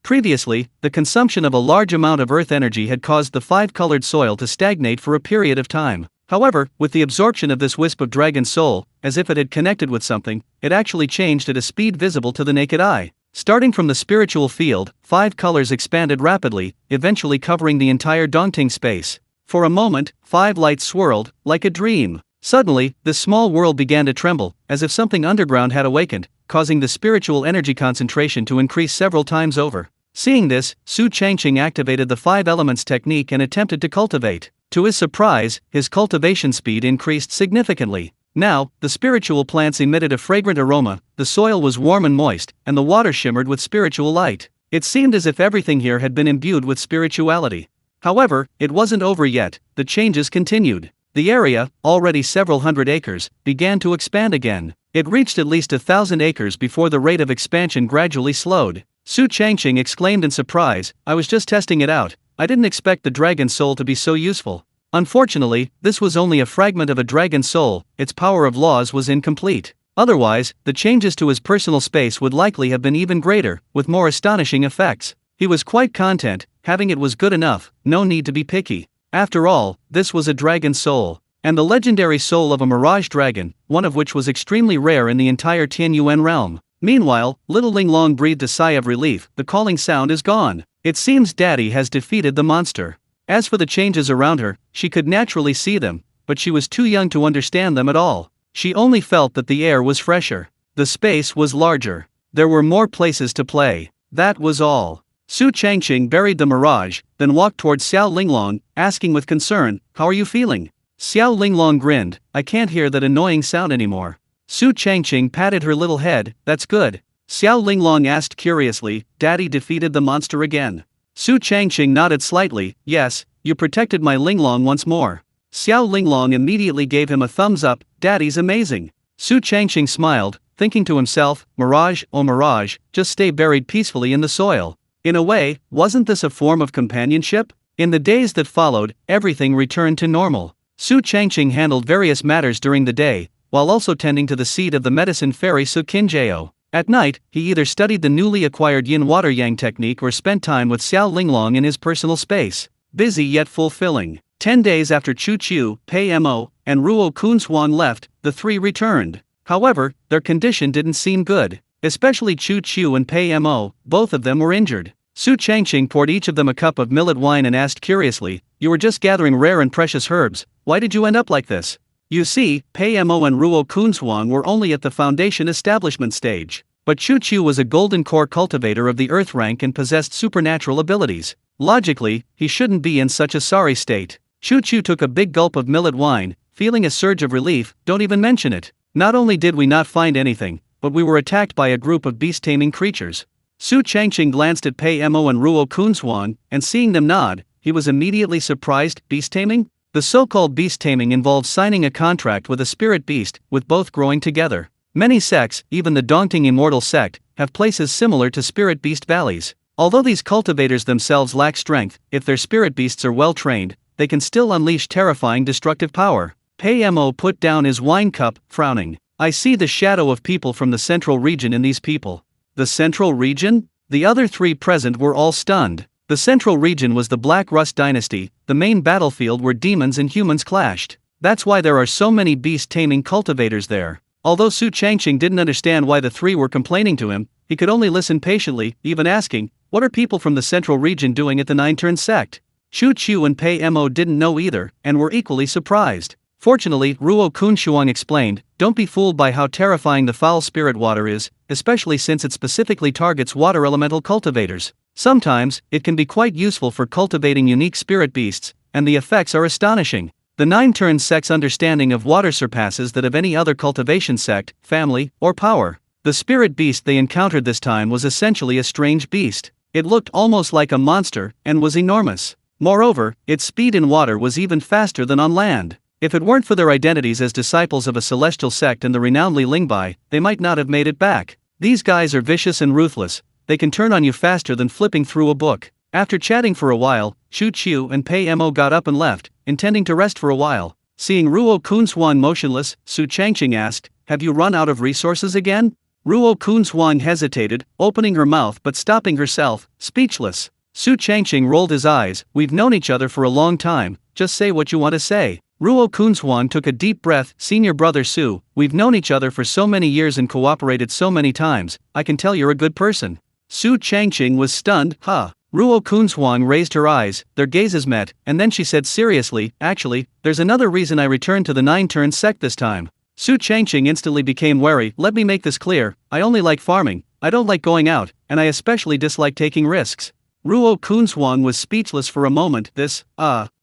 Previously, the consumption of a large amount of earth energy had caused the five-colored soil to stagnate for a period of time. However, with the absorption of this wisp of dragon soul, as if it had connected with something, it actually changed at a speed visible to the naked eye. Starting from the spiritual field, five colors expanded rapidly, eventually covering the entire Dongting space. For a moment, five lights swirled, like a dream. Suddenly, this small world began to tremble, as if something underground had awakened, causing the spiritual energy concentration to increase several times over. Seeing this, Su Changqing activated the five elements technique and attempted to cultivate. To his surprise, his cultivation speed increased significantly. Now, the spiritual plants emitted a fragrant aroma, the soil was warm and moist, and the water shimmered with spiritual light. It seemed as if everything here had been imbued with spirituality. However, it wasn't over yet, the changes continued. The area, already several hundred acres, began to expand again. It reached at least 1,000 acres before the rate of expansion gradually slowed. Su Changqing exclaimed in surprise, "I was just testing it out. I didn't expect the dragon soul to be so useful." Unfortunately, this was only a fragment of a dragon soul, its power of laws was incomplete. Otherwise, the changes to his personal space would likely have been even greater, with more astonishing effects. He was quite content, having it was good enough, no need to be picky. After all, this was a dragon soul, and the legendary soul of a mirage dragon, one of which was extremely rare in the entire Tianyuan Realm. Meanwhile, little Linglong breathed a sigh of relief, the calling sound is gone. It seems Daddy has defeated the monster. As for the changes around her, she could naturally see them, but she was too young to understand them at all. She only felt that the air was fresher. The space was larger. There were more places to play. That was all. Su Changqing buried the mirage, then walked towards Xiao Linglong, asking with concern, "How are you feeling?" Xiao Linglong grinned, "I can't hear that annoying sound anymore." Su Changqing patted her little head, "That's good." Xiao Linglong asked curiously, "Daddy defeated the monster again?" Su Changqing nodded slightly, "Yes, you protected my Linglong once more." Xiao Linglong immediately gave him a thumbs up, "Daddy's amazing." Su Changqing smiled, thinking to himself, "Mirage, oh Mirage, just stay buried peacefully in the soil." In a way, wasn't this a form of companionship? In the days that followed, everything returned to normal. Su Changqing handled various matters during the day, while also tending to the seed of the medicine fairy Su Qinjiao. At night, he either studied the newly acquired yin water yang technique or spent time with Xiao Linglong in his personal space. Busy yet fulfilling. 10 days after Chu Chu, Pei Mo, and Ruo Kunshuang left, the three returned. However, their condition didn't seem good. Especially Chu Chu and Pei Mo, both of them were injured. Su Changqing poured each of them a cup of millet wine and asked curiously, "You were just gathering rare and precious herbs, why did you end up like this?" You see, Pei Mo and Ruo Kunshuang were only at the foundation establishment stage. But Chu Chu was a golden core cultivator of the earth rank and possessed supernatural abilities. Logically, he shouldn't be in such a sorry state. Chu Chu took a big gulp of millet wine, feeling a surge of relief, "Don't even mention it. Not only did we not find anything, but we were attacked by a group of beast-taming creatures." Su Changqing glanced at Pei Mo and Ruo Kunshuang, and seeing them nod, he was immediately surprised. Beast-taming? The so-called beast-taming involves signing a contract with a spirit beast, with both growing together. Many sects, even the daunting immortal sect, have places similar to spirit beast valleys. Although these cultivators themselves lack strength, if their spirit beasts are well trained, they can still unleash terrifying destructive power. Pei Mo put down his wine cup, frowning. I see the shadow of people from the central region in these people. The central region? The other three present were all stunned. The central region was the Black Rust dynasty, the main battlefield where demons and humans clashed. That's why there are so many beast-taming cultivators there. Although Su Changqing didn't understand why the three were complaining to him, he could only listen patiently, even asking, what are people from the central region doing at the Nine-Turn sect? Chu Chu and Pei Mo didn't know either, and were equally surprised. Fortunately, Ruo Kunshuang explained, don't be fooled by how terrifying the foul spirit water is, especially since it specifically targets water elemental cultivators. Sometimes, it can be quite useful for cultivating unique spirit beasts, and the effects are astonishing. The Nine-Turn sect's understanding of water surpasses that of any other cultivation sect, family, or power. The spirit beast they encountered this time was essentially a strange beast. It looked almost like a monster, and was enormous. Moreover, its speed in water was even faster than on land. If it weren't for their identities as disciples of a celestial sect and the renowned Li Lingbai, they might not have made it back. These guys are vicious and ruthless. They can turn on you faster than flipping through a book. After chatting for a while, Chu Chu and Pei Mo got up and left, intending to rest for a while. Seeing Ruo Kunshuang motionless, Su Changqing asked, have you run out of resources again? Ruo Kunshuang hesitated, opening her mouth but stopping herself, speechless. Su Changqing rolled his eyes, we've known each other for a long time, just say what you want to say. Ruo Kunshuang took a deep breath, senior brother Su, we've known each other for so many years and cooperated so many times, I can tell you're a good person. Su Changqing was stunned, huh? Ruo Kunshuang raised her eyes, their gazes met, and then she said seriously, actually, there's another reason I returned to the Nine-Turn sect this time. Su Changqing instantly became wary, let me make this clear, I only like farming, I don't like going out, and I especially dislike taking risks. Ruo Kunshuang was speechless for a moment,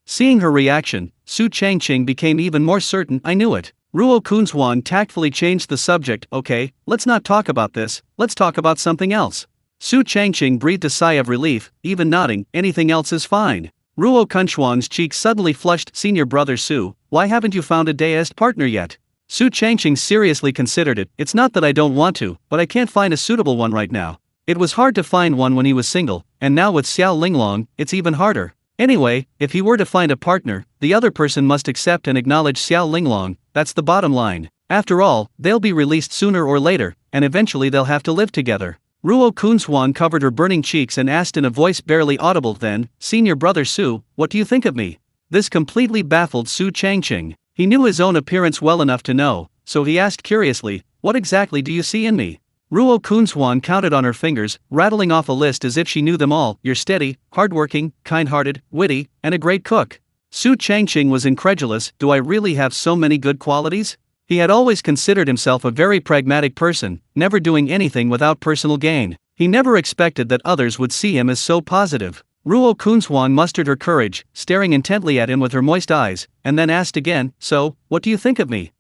Seeing her reaction, Su Changqing became even more certain, I knew it. Ruo Kunshuang tactfully changed the subject, okay, let's not talk about this, let's talk about something else. Su Changqing breathed a sigh of relief, even nodding, anything else is fine. Ruo Kunshuang's cheeks suddenly flushed, senior brother Su, why haven't you found a deist partner yet? Su Changqing seriously considered it, it's not that I don't want to, but I can't find a suitable one right now. It was hard to find one when he was single, and now with Xiao Linglong, it's even harder. Anyway, if he were to find a partner, the other person must accept and acknowledge Xiao Linglong, that's the bottom line. After all, they'll be released sooner or later, and eventually they'll have to live together. Ruo Kunshuang covered her burning cheeks and asked in a voice barely audible then, senior brother Su, what do you think of me? This completely baffled Su Changqing. He knew his own appearance well enough to know, so he asked curiously, what exactly do you see in me? Ruo Kunshuang counted on her fingers, rattling off a list as if she knew them all, you're steady, hardworking, kind-hearted, witty, and a great cook. Su Changqing was incredulous, do I really have so many good qualities? He had always considered himself a very pragmatic person, never doing anything without personal gain. He never expected that others would see him as so positive. Ruo Kunshuang mustered her courage, staring intently at him with her moist eyes, and then asked again, so, what do you think of me?